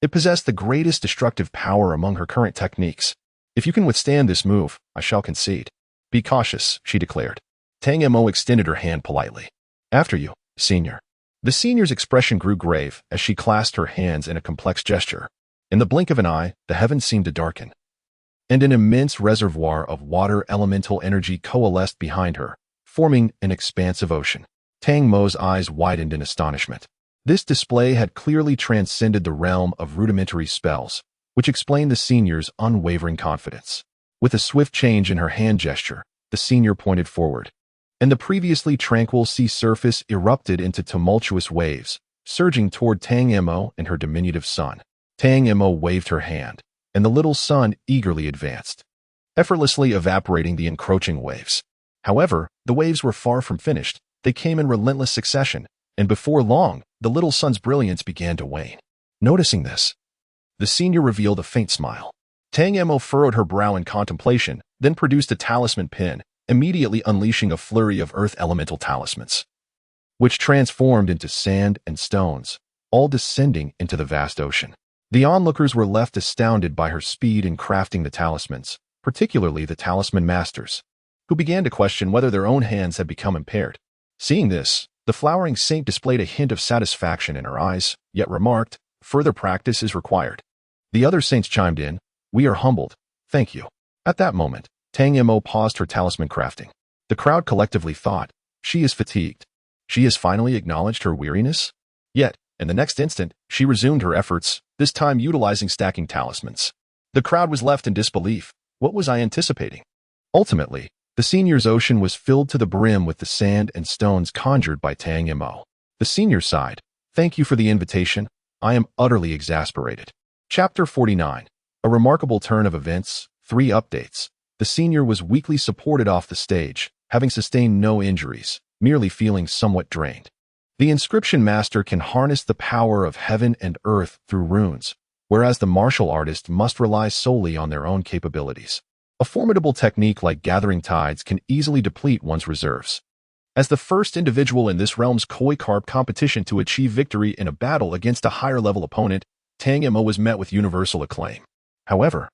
it possessed the greatest destructive power among her current techniques. "If you can withstand this move, I shall concede." "Be cautious," she declared. Tang Mo extended her hand politely. "After you, senior." The senior's expression grew grave as she clasped her hands in a complex gesture. In the blink of an eye, the heavens seemed to darken, and an immense reservoir of water elemental energy coalesced behind her, forming an expansive ocean. Tang Mo's eyes widened in astonishment. This display had clearly transcended the realm of rudimentary spells, which explained the senior's unwavering confidence. With a swift change in her hand gesture, the senior pointed forward, and the previously tranquil sea surface erupted into tumultuous waves, surging toward Tang Mo and her diminutive son. Tang Mo waved her hand, and the little son eagerly advanced, effortlessly evaporating the encroaching waves. However, the waves were far from finished. They came in relentless succession, and before long, the little son's brilliance began to wane. Noticing this, the senior revealed a faint smile. Tang Mo furrowed her brow in contemplation, then produced a talisman pin, immediately unleashing a flurry of earth elemental talismans, which transformed into sand and stones, all descending into the vast ocean. The onlookers were left astounded by her speed in crafting the talismans, particularly the talisman masters, who began to question whether their own hands had become impaired. Seeing this, the flowering saint displayed a hint of satisfaction in her eyes, yet remarked, "Further practice is required." The other saints chimed in, "We are humbled, thank you." At that moment, Tang Mo paused her talisman crafting. The crowd collectively thought, "She is fatigued. She has finally acknowledged her weariness?" Yet, in the next instant, she resumed her efforts, this time utilizing stacking talismans. The crowd was left in disbelief. What was I anticipating? Ultimately, the senior's ocean was filled to the brim with the sand and stones conjured by Tang Mo. The senior sighed, "Thank you for the invitation. I am utterly exasperated." Chapter 49. A remarkable turn of events, 3 updates. The senior was weakly supported off the stage, having sustained no injuries, merely feeling somewhat drained. The inscription master can harness the power of heaven and earth through runes, whereas the martial artist must rely solely on their own capabilities. A formidable technique like gathering tides can easily deplete one's reserves. As the first individual in this realm's koi carp competition to achieve victory in a battle against a higher-level opponent, Tang Mo was met with universal acclaim. However,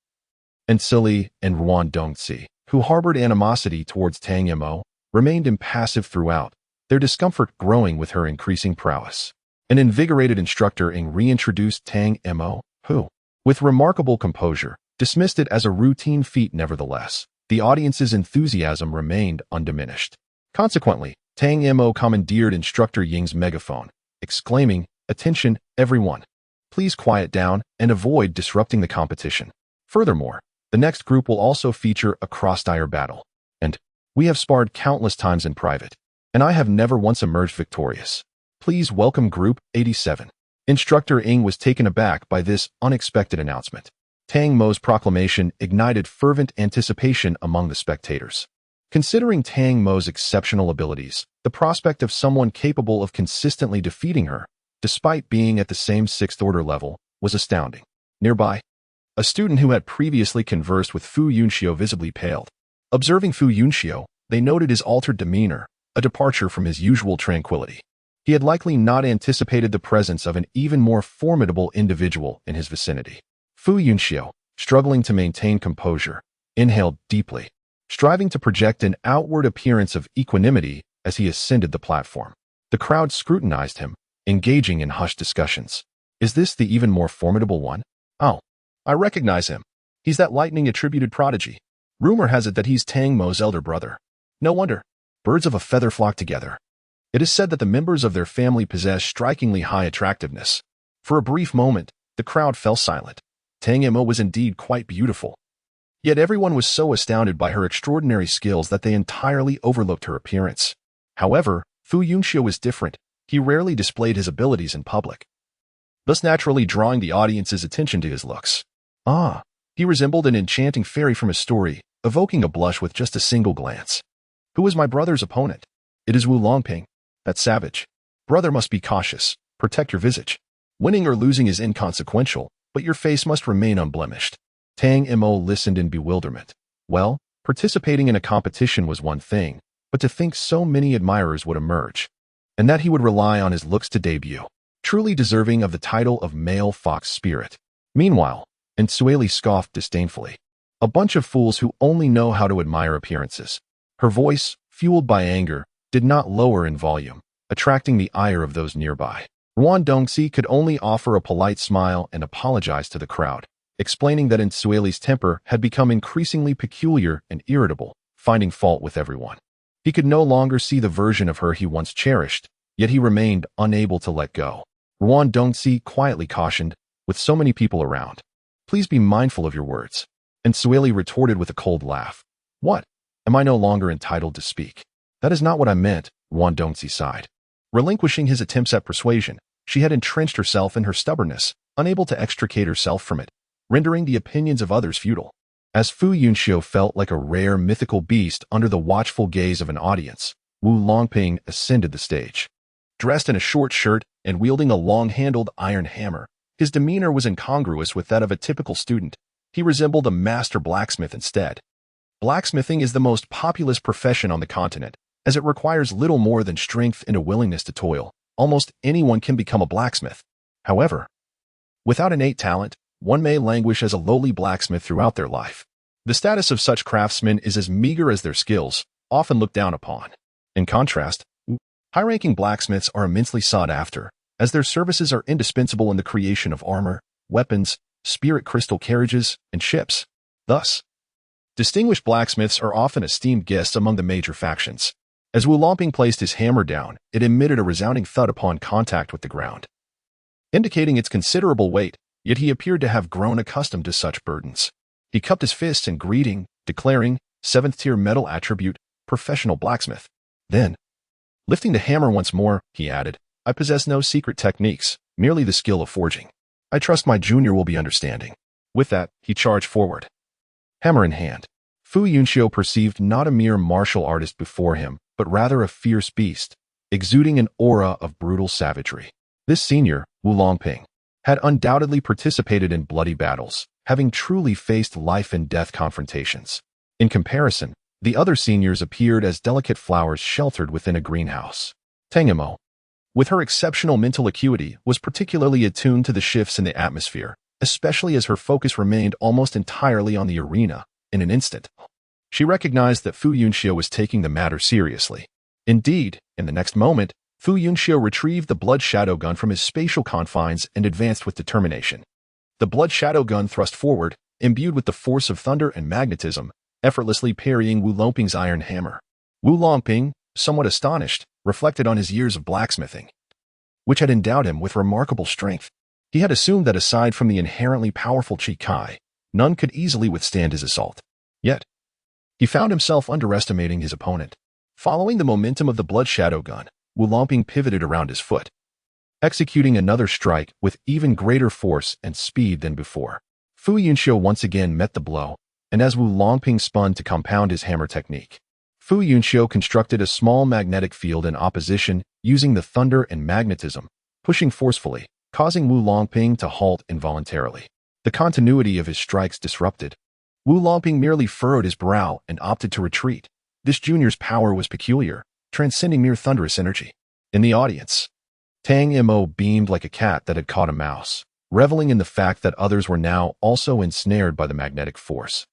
Ensili and Ruan Dongzi, who harbored animosity towards Tang Mo, remained impassive throughout, their discomfort growing with her increasing prowess. An invigorated instructor Ing reintroduced Tang Mo, who, with remarkable composure, dismissed it as a routine feat. Nevertheless, the audience's enthusiasm remained undiminished. Consequently, Tang Mo commandeered instructor Ying's megaphone, exclaiming, "Attention, everyone! Please quiet down and avoid disrupting the competition. Furthermore, the next group will also feature a cross-dire battle, and we have sparred countless times in private, and I have never once emerged victorious. Please welcome Group 87. Instructor Ing was taken aback by this unexpected announcement. Tang Mo's proclamation ignited fervent anticipation among the spectators. Considering Tang Mo's exceptional abilities, the prospect of someone capable of consistently defeating her, despite being at the same 6th-order level, was astounding. Nearby, a student who had previously conversed with Fu Yunxiu visibly paled. Observing Fu Yunxiu, they noted his altered demeanor, a departure from his usual tranquility. He had likely not anticipated the presence of an even more formidable individual in his vicinity. Fu Yunxiu, struggling to maintain composure, inhaled deeply, striving to project an outward appearance of equanimity as he ascended the platform. The crowd scrutinized him, engaging in hushed discussions. Is this the even more formidable one? Oh, I recognize him. He's that lightning-attributed prodigy. Rumor has it that he's Tang Mo's elder brother. No wonder. Birds of a feather flock together. It is said that the members of their family possess strikingly high attractiveness. For a brief moment, the crowd fell silent. Tang Mo was indeed quite beautiful. Yet everyone was so astounded by her extraordinary skills that they entirely overlooked her appearance. However, Fu Yunxiu was different. He rarely displayed his abilities in public, thus naturally drawing the audience's attention to his looks. He resembled an enchanting fairy from a story, evoking a blush with just a single glance. Who is my brother's opponent? It is Wu Longping, that savage. Brother must be cautious. Protect your visage. Winning or losing is inconsequential, but your face must remain unblemished. Tang Mo listened in bewilderment. Well, participating in a competition was one thing, but to think so many admirers would emerge, and that he would rely on his looks to debut, truly deserving of the title of male fox spirit. Meanwhile, Ensueli scoffed disdainfully. A bunch of fools who only know how to admire appearances. Her voice, fueled by anger, did not lower in volume, attracting the ire of those nearby. Ruan Dongxi could only offer a polite smile and apologize to the crowd. explaining that Ensueli's temper had become increasingly peculiar and irritable, finding fault with everyone. He could no longer see the version of her he once cherished, yet he remained unable to let go. Ruan Dongxi quietly cautioned, with so many people around. Please be mindful of your words. Ensueli retorted with a cold laugh. What? Am I no longer entitled to speak? That is not what I meant, Ruan Dongxi sighed. Relinquishing his attempts at persuasion, she had entrenched herself in her stubbornness, unable to extricate herself from it, rendering the opinions of others futile. As Fu Yunxiu felt like a rare mythical beast under the watchful gaze of an audience, Wu Longping ascended the stage. Dressed in a short shirt and wielding a long-handled iron hammer, his demeanor was incongruous with that of a typical student. He resembled a master blacksmith instead. Blacksmithing is the most populous profession on the continent, as it requires little more than strength and a willingness to toil. Almost anyone can become a blacksmith. However, without innate talent, one may languish as a lowly blacksmith throughout their life. The status of such craftsmen is as meager as their skills, often looked down upon. In contrast, high-ranking blacksmiths are immensely sought after, as their services are indispensable in the creation of armor, weapons, spirit crystal carriages, and ships. Thus, distinguished blacksmiths are often esteemed guests among the major factions. As Wu Longping placed his hammer down, it emitted a resounding thud upon contact with the ground, indicating its considerable weight, yet he appeared to have grown accustomed to such burdens. He cupped his fists in greeting, declaring, 7th-tier metal attribute, professional blacksmith. Then, lifting the hammer once more, he added, I possess no secret techniques, merely the skill of forging. I trust my junior will be understanding. With that, he charged forward. Hammer in hand, Fu Yunxiu perceived not a mere martial artist before him, but rather a fierce beast, exuding an aura of brutal savagery. This senior, Wu Longping, had undoubtedly participated in bloody battles, having truly faced life-and-death confrontations. In comparison, the other seniors appeared as delicate flowers sheltered within a greenhouse. Tang Mo, with her exceptional mental acuity, was particularly attuned to the shifts in the atmosphere, especially as her focus remained almost entirely on the arena. In an instant, she recognized that Fu Yunxiu was taking the matter seriously. Indeed, in the next moment, Fu Yunxiu retrieved the blood shadow gun from his spatial confines and advanced with determination. The blood shadow gun thrust forward, imbued with the force of thunder and magnetism, effortlessly parrying Wu Longping's iron hammer. Wu Longping, somewhat astonished, reflected on his years of blacksmithing, which had endowed him with remarkable strength. He had assumed that aside from the inherently powerful Chi Kai, none could easily withstand his assault. Yet, he found himself underestimating his opponent. Following the momentum of the blood shadow gun, Wu Longping pivoted around his foot, executing another strike with even greater force and speed than before. Fu Yunxiu once again met the blow, and as Wu Longping spun to compound his hammer technique, Fu Yunxiu constructed a small magnetic field in opposition using the thunder and magnetism, pushing forcefully, causing Wu Longping to halt involuntarily. The continuity of his strikes disrupted. Wu Longping merely furrowed his brow and opted to retreat. This junior's power was peculiar, transcending mere thunderous energy. In the audience, Tang Mo beamed like a cat that had caught a mouse, reveling in the fact that others were now also ensnared by the magnetic force.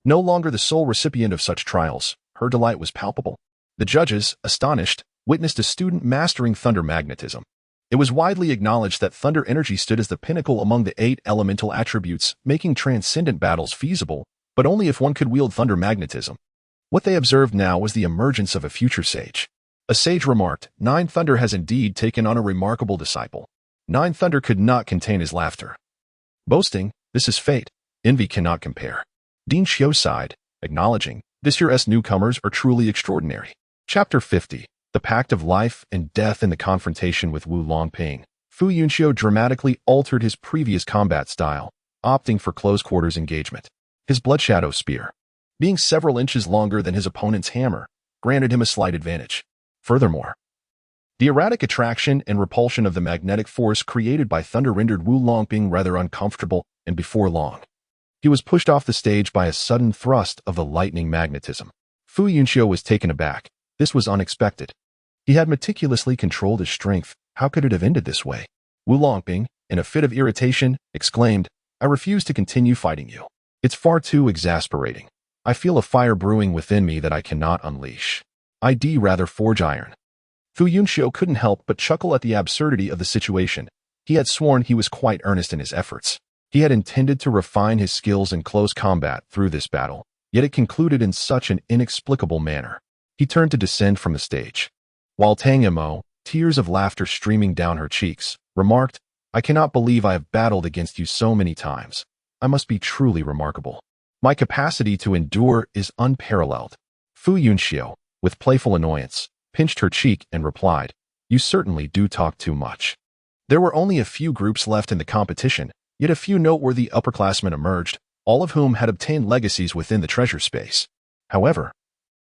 No longer the sole recipient of such trials, her delight was palpable. The judges, astonished, witnessed a student mastering thunder magnetism. It was widely acknowledged that thunder energy stood as the pinnacle among the 8 elemental attributes, making transcendent battles feasible, but only if one could wield thunder magnetism. What they observed now was the emergence of a future sage. A sage remarked, 9 Thunder has indeed taken on a remarkable disciple. 9 Thunder could not contain his laughter. Boasting, this is fate. Envy cannot compare. Dean Xiu sighed, acknowledging, this year's newcomers are truly extraordinary. Chapter 50. The Pact of Life and Death in the confrontation with Wu Longping. Fu Yunxiu dramatically altered his previous combat style, opting for close-quarters engagement. His blood shadow spear, being several inches longer than his opponent's hammer, granted him a slight advantage. Furthermore, the erratic attraction and repulsion of the magnetic force created by thunder rendered Wu Longping rather uncomfortable, and before long, he was pushed off the stage by a sudden thrust of the lightning magnetism. Fu Yunxiu was taken aback. This was unexpected. He had meticulously controlled his strength. How could it have ended this way? Wu Longping, in a fit of irritation, exclaimed, I refuse to continue fighting you. It's far too exasperating. I feel a fire brewing within me that I cannot unleash. I'd rather forge iron. Fu Yunxiu couldn't help but chuckle at the absurdity of the situation. He had sworn he was quite earnest in his efforts. He had intended to refine his skills in close combat through this battle, yet it concluded in such an inexplicable manner. He turned to descend from the stage. While Tang Mo, tears of laughter streaming down her cheeks, remarked, "I cannot believe I have battled against you so many times. I must be truly remarkable. My capacity to endure is unparalleled." Fu Yunxiu, with playful annoyance, pinched her cheek and replied, "You certainly do talk too much." There were only a few groups left in the competition, yet a few noteworthy upperclassmen emerged, all of whom had obtained legacies within the treasure space. However,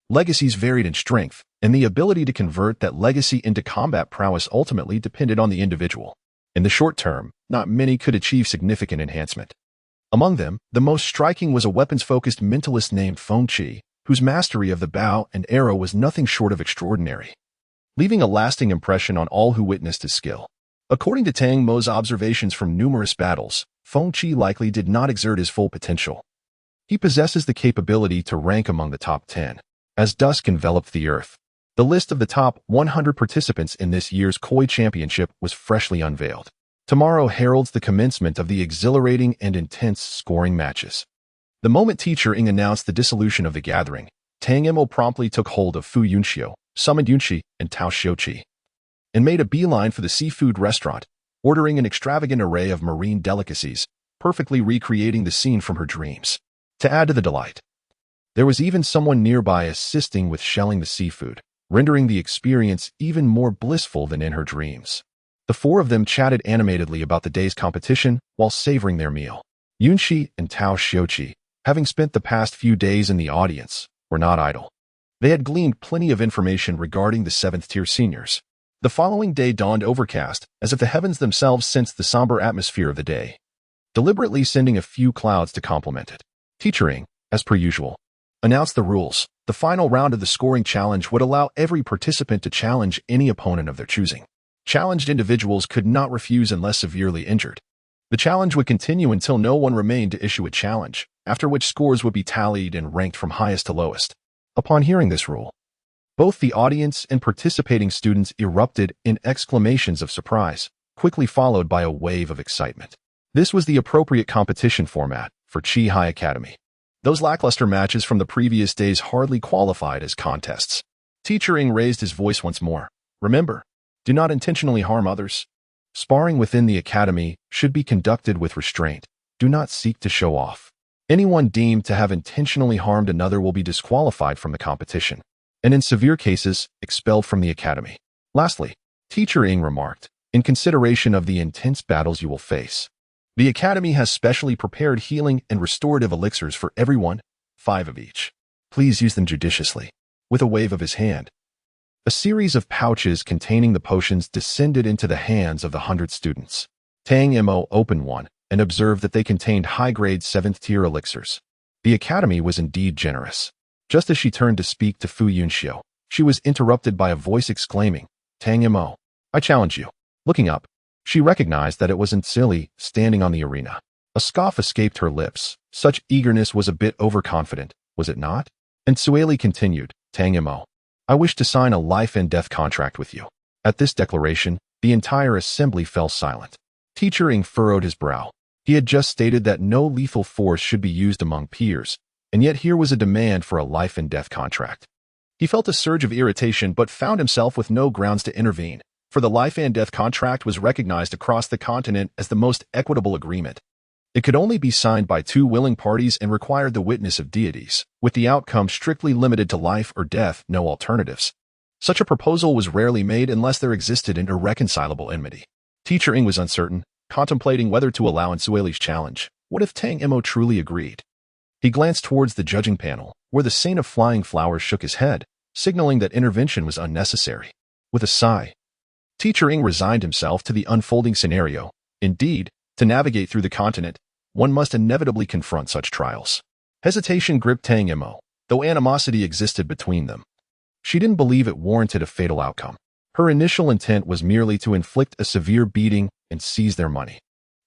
legacies varied in strength, and the ability to convert that legacy into combat prowess ultimately depended on the individual. In the short term, not many could achieve significant enhancement. Among them, the most striking was a weapons-focused mentalist named Feng Qi, whose mastery of the bow and arrow was nothing short of extraordinary, leaving a lasting impression on all who witnessed his skill. According to Tang Mo's observations from numerous battles, Feng Qi likely did not exert his full potential. He possesses the capability to rank among the top 10. As dusk enveloped the earth, the list of the top 100 participants in this year's Koi Championship was freshly unveiled. Tomorrow heralds the commencement of the exhilarating and intense scoring matches. The moment Teacher Ing announced the dissolution of the gathering, Tang Mo promptly took hold of Fu Yunxiu, summoned Yunxi and Tao Xiuqi, and made a beeline for the seafood restaurant, ordering an extravagant array of marine delicacies, perfectly recreating the scene from her dreams. To add to the delight, there was even someone nearby assisting with shelling the seafood, rendering the experience even more blissful than in her dreams. The four of them chatted animatedly about the day's competition while savoring their meal. Yunxi and Tao Xiuqi, having spent the past few days in the audience, were not idle. They had gleaned plenty of information regarding the 7th-tier seniors. The following day dawned overcast, as if the heavens themselves sensed the somber atmosphere of the day, deliberately sending a few clouds to complement it. Teacher Ing, as per usual, announced the rules. The final round of the scoring challenge would allow every participant to challenge any opponent of their choosing. Challenged individuals could not refuse unless severely injured. The challenge would continue until no one remained to issue a challenge, after which scores would be tallied and ranked from highest to lowest. Upon hearing this rule, both the audience and participating students erupted in exclamations of surprise, quickly followed by a wave of excitement. This was the appropriate competition format for Qi High Academy. Those lackluster matches from the previous days hardly qualified as contests. Teacher Ing raised his voice once more. Remember, do not intentionally harm others. Sparring within the academy should be conducted with restraint. Do not seek to show off. Anyone deemed to have intentionally harmed another will be disqualified from the competition, and in severe cases, expelled from the academy. Lastly, Teacher Ing remarked, in consideration of the intense battles you will face, the academy has specially prepared healing and restorative elixirs for everyone, 5 of each. Please use them judiciously. With a wave of his hand, a series of pouches containing the potions descended into the hands of the 100 students. Tang Mo opened one and observed that they contained high-grade 7th-tier elixirs. The academy was indeed generous. Just as she turned to speak to Fu Yunxiu, she was interrupted by a voice exclaiming, "Tang Mo, I challenge you." Looking up, she recognized that it wasn't Silly standing on the arena. A scoff escaped her lips. Such eagerness was a bit overconfident, was it not? And Sueli continued, "Tang Mo, I wish to sign a life and death contract with you." At this declaration, the entire assembly fell silent. Teacher Ing furrowed his brow. He had just stated that no lethal force should be used among peers, and yet here was a demand for a life and death contract. He felt a surge of irritation but found himself with no grounds to intervene, for the life and death contract was recognized across the continent as the most equitable agreement. It could only be signed by 2 willing parties and required the witness of deities, with the outcome strictly limited to life or death, no alternatives. Such a proposal was rarely made unless there existed an irreconcilable enmity. Teacher Ing was uncertain, contemplating whether to allow Sueli's challenge. What if Tang Mo truly agreed? He glanced towards the judging panel, where the Saint of Flying Flowers shook his head, signaling that intervention was unnecessary. With a sigh, Teacher Ing resigned himself to the unfolding scenario. Indeed, to navigate through the continent, one must inevitably confront such trials. Hesitation gripped Tang Mo, though animosity existed between them. She didn't believe it warranted a fatal outcome. Her initial intent was merely to inflict a severe beating and seize their money.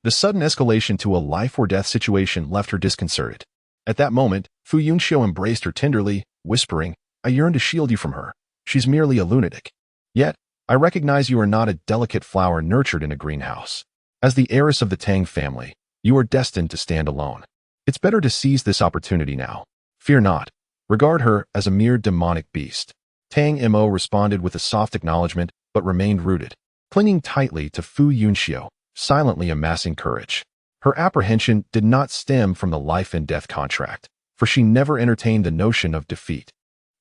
The sudden escalation to a life-or-death situation left her disconcerted. At that moment, Fu Yunxiu embraced her tenderly, whispering, "I yearn to shield you from her. She's merely a lunatic. Yet, I recognize you are not a delicate flower nurtured in a greenhouse. As the heiress of the Tang family, You are destined to stand alone. It's better to seize this opportunity now. Fear not. Regard her as a mere demonic beast. Tang Mo responded with a soft acknowledgement, but remained rooted, clinging tightly to Fu Yunxiu, silently amassing courage. Her apprehension did not stem from the life and death contract, for she never entertained the notion of defeat.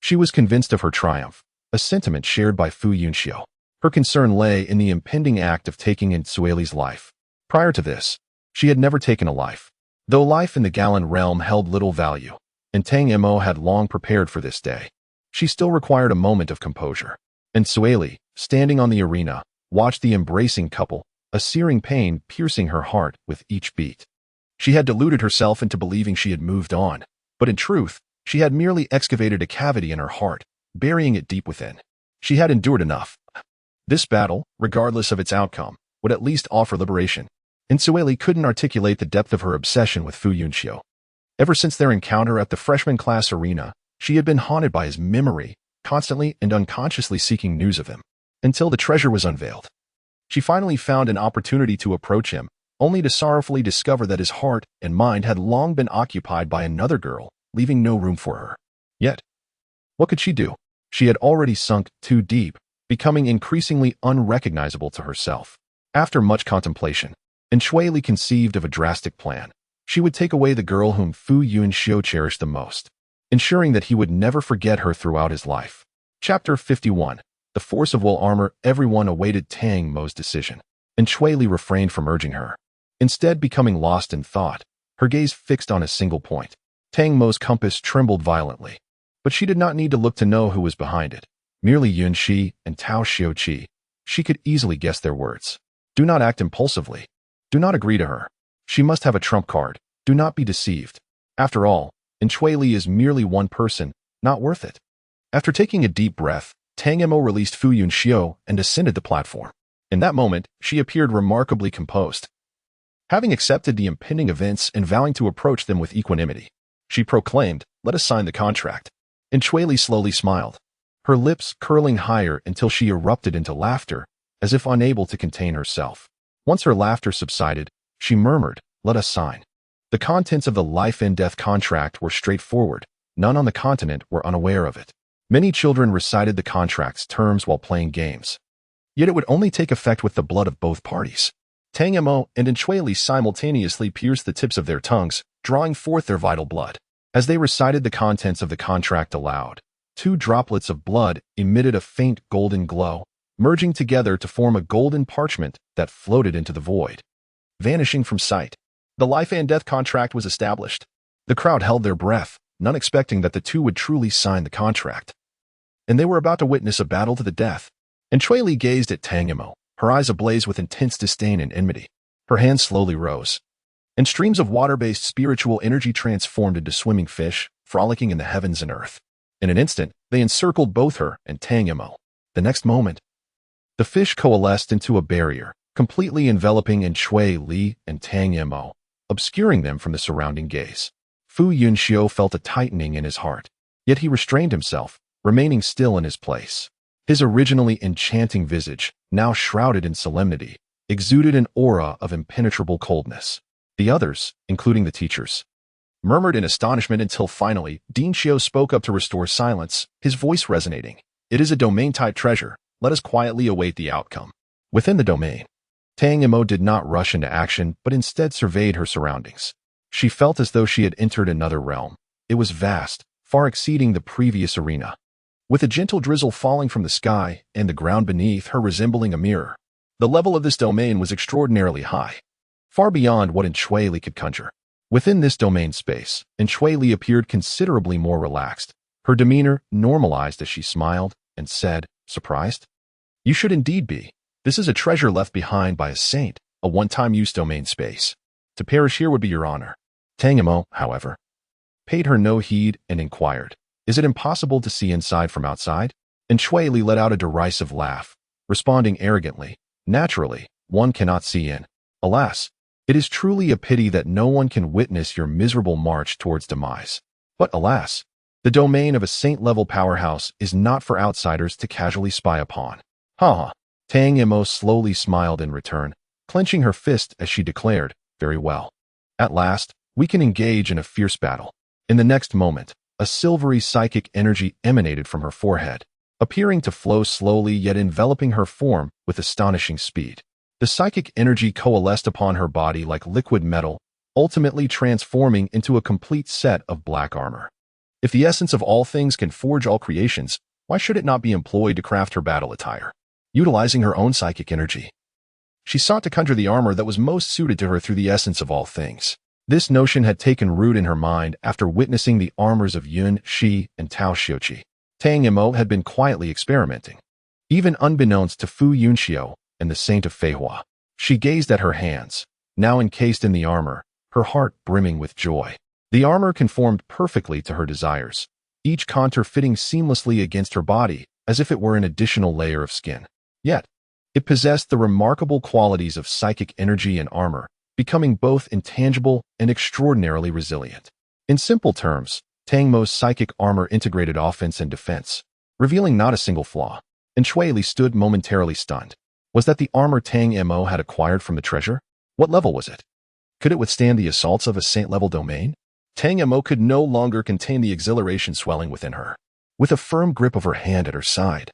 She was convinced of her triumph, a sentiment shared by Fu Yunxiu. Her concern lay in the impending act of taking in Sueli's life. Prior to this, she had never taken a life, though life in the Galan realm held little value, and Tang Mo had long prepared for this day. She still required a moment of composure. And Sueli, standing on the arena, watched the embracing couple, a searing pain piercing her heart with each beat. She had deluded herself into believing she had moved on, but in truth, she had merely excavated a cavity in her heart, burying it deep within. She had endured enough. This battle, regardless of its outcome, would at least offer liberation. And Sueli couldn't articulate the depth of her obsession with Fu Yunxiu. Ever since their encounter at the freshman class arena, she had been haunted by his memory, constantly and unconsciously seeking news of him, until the treasure was unveiled. She finally found an opportunity to approach him, only to sorrowfully discover that his heart and mind had long been occupied by another girl, leaving no room for her. Yet, what could she do? She had already sunk too deep, becoming increasingly unrecognizable to herself. After much contemplation, Shuili conceived of a drastic plan. She would take away the girl whom Fu Yunxiu cherished the most, ensuring that he would never forget her throughout his life. Chapter 51. The Force of Will Armor. Everyone awaited Tang Mo's decision, and Shuili refrained from urging her. Instead, becoming lost in thought, her gaze fixed on a single point. Tang Mo's compass trembled violently, but she did not need to look to know who was behind it. Merely Yun Shi and Tao Xiuqi. She could easily guess their words. Do not act impulsively. Do not agree to her. She must have a trump card. Do not be deceived. After all, Shuili is merely one person, not worth it. After taking a deep breath, Tang Mo released Fu Yunxiu and ascended the platform. In that moment, she appeared remarkably composed. Having accepted the impending events and vowing to approach them with equanimity, she proclaimed, "Let us sign the contract." Shuili slowly smiled, her lips curling higher until she erupted into laughter, as if unable to contain herself. Once her laughter subsided, she murmured, "Let us sign." The contents of the life and death contract were straightforward. None on the continent were unaware of it. Many children recited the contract's terms while playing games. Yet it would only take effect with the blood of both parties. Tang Mo and Shuili simultaneously pierced the tips of their tongues, drawing forth their vital blood. As they recited the contents of the contract aloud, 2 droplets of blood emitted a faint golden glow, merging together to form a golden parchment that floated into the void, vanishing from sight. The life and death contract was established. The crowd held their breath, none expecting that the two would truly sign the contract. And they were about to witness a battle to the death. Shuili gazed at Tang Mo, her eyes ablaze with intense disdain and enmity. Her hands slowly rose, and streams of water-based spiritual energy transformed into swimming fish, frolicking in the heavens and earth. In an instant, they encircled both her and Tang Mo. The next moment, the fish coalesced into a barrier, completely enveloping Shuili and Tang Mo, obscuring them from the surrounding gaze. Fu Yunxiu felt a tightening in his heart, yet he restrained himself, remaining still in his place. His originally enchanting visage, now shrouded in solemnity, exuded an aura of impenetrable coldness. The others, including the teachers, murmured in astonishment until finally, Dean Xiu spoke up to restore silence, his voice resonating. "It is a domain-type treasure. Let us quietly await the outcome." Within the domain, Tang Mo did not rush into action, but instead surveyed her surroundings. She felt as though she had entered another realm. It was vast, far exceeding the previous arena, with a gentle drizzle falling from the sky and the ground beneath her resembling a mirror. The level of this domain was extraordinarily high, far beyond what Shuili could conjure. Within this domain space, Shuili appeared considerably more relaxed. Her demeanor normalized as she smiled and said, "Surprised? You should indeed be. This is a treasure left behind by a saint, a one-time use domain space. To perish here would be your honor." Tang Mo, however, paid her no heed and inquired, "Is it impossible to see inside from outside?" Shuili let out a derisive laugh, responding arrogantly, "Naturally, one cannot see in. Alas, it is truly a pity that no one can witness your miserable march towards demise. But alas, the domain of a saint-level powerhouse is not for outsiders to casually spy upon." "Ha!" Tang Mo slowly smiled in return, clenching her fist as she declared, "Very well. At last, we can engage in a fierce battle. In the next moment, a silvery psychic energy emanated from her forehead, appearing to flow slowly yet enveloping her form with astonishing speed. The psychic energy coalesced upon her body like liquid metal, ultimately transforming into a complete set of black armor. If the essence of all things can forge all creations, why should it not be employed to craft her battle attire? Utilizing her own psychic energy, she sought to conjure the armor that was most suited to her through the essence of all things. This notion had taken root in her mind after witnessing the armors of Yun, Shi, and Tao Xiuqi. Tang Mo had been quietly experimenting, even unbeknownst to Fu Yunxiu and the Saint of Feihua. She gazed at her hands, now encased in the armor, her heart brimming with joy. The armor conformed perfectly to her desires, each contour fitting seamlessly against her body as if it were an additional layer of skin. Yet, it possessed the remarkable qualities of psychic energy and armor, becoming both intangible and extraordinarily resilient. In simple terms, Tang Mo's psychic armor integrated offense and defense, revealing not a single flaw. And Shui Li stood momentarily stunned. Was that the armor Tang Mo had acquired from the treasure? What level was it? Could it withstand the assaults of a saint-level domain? Tang Mo could no longer contain the exhilaration swelling within her. With a firm grip of her hand at her side,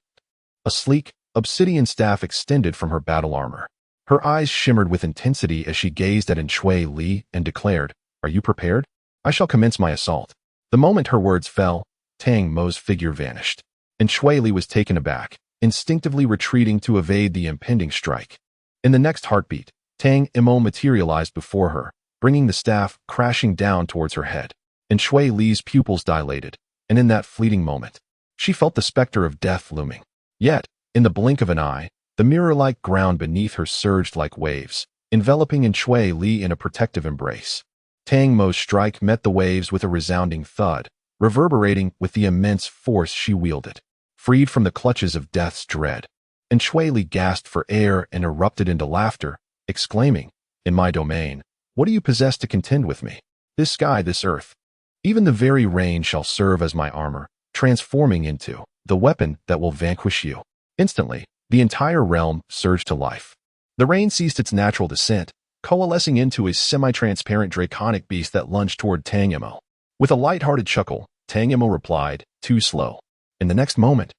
a sleek, obsidian staff extended from her battle armor. Her eyes shimmered with intensity as she gazed at Shui Li and declared, "Are you prepared? I shall commence my assault." The moment her words fell, Tang Mo's figure vanished, and Shui Li was taken aback, instinctively retreating to evade the impending strike. In the next heartbeat, Tang Mo materialized before her, bringing the staff crashing down towards her head, and Shui Li's pupils dilated, and in that fleeting moment, she felt the specter of death looming. Yet, in the blink of an eye, the mirror-like ground beneath her surged like waves, enveloping Shui Li in a protective embrace. Tang Mo's strike met the waves with a resounding thud, reverberating with the immense force she wielded. Freed from the clutches of death's dread, and Shui Li gasped for air and erupted into laughter, exclaiming, "In my domain, what do you possess to contend with me? This sky, this earth. Even the very rain shall serve as my armor, transforming into the weapon that will vanquish you." Instantly, the entire realm surged to life. The rain ceased its natural descent, coalescing into a semi-transparent draconic beast that lunged toward Tang Mo. With a light-hearted chuckle, Tang Mo replied, "Too slow." In the next moment,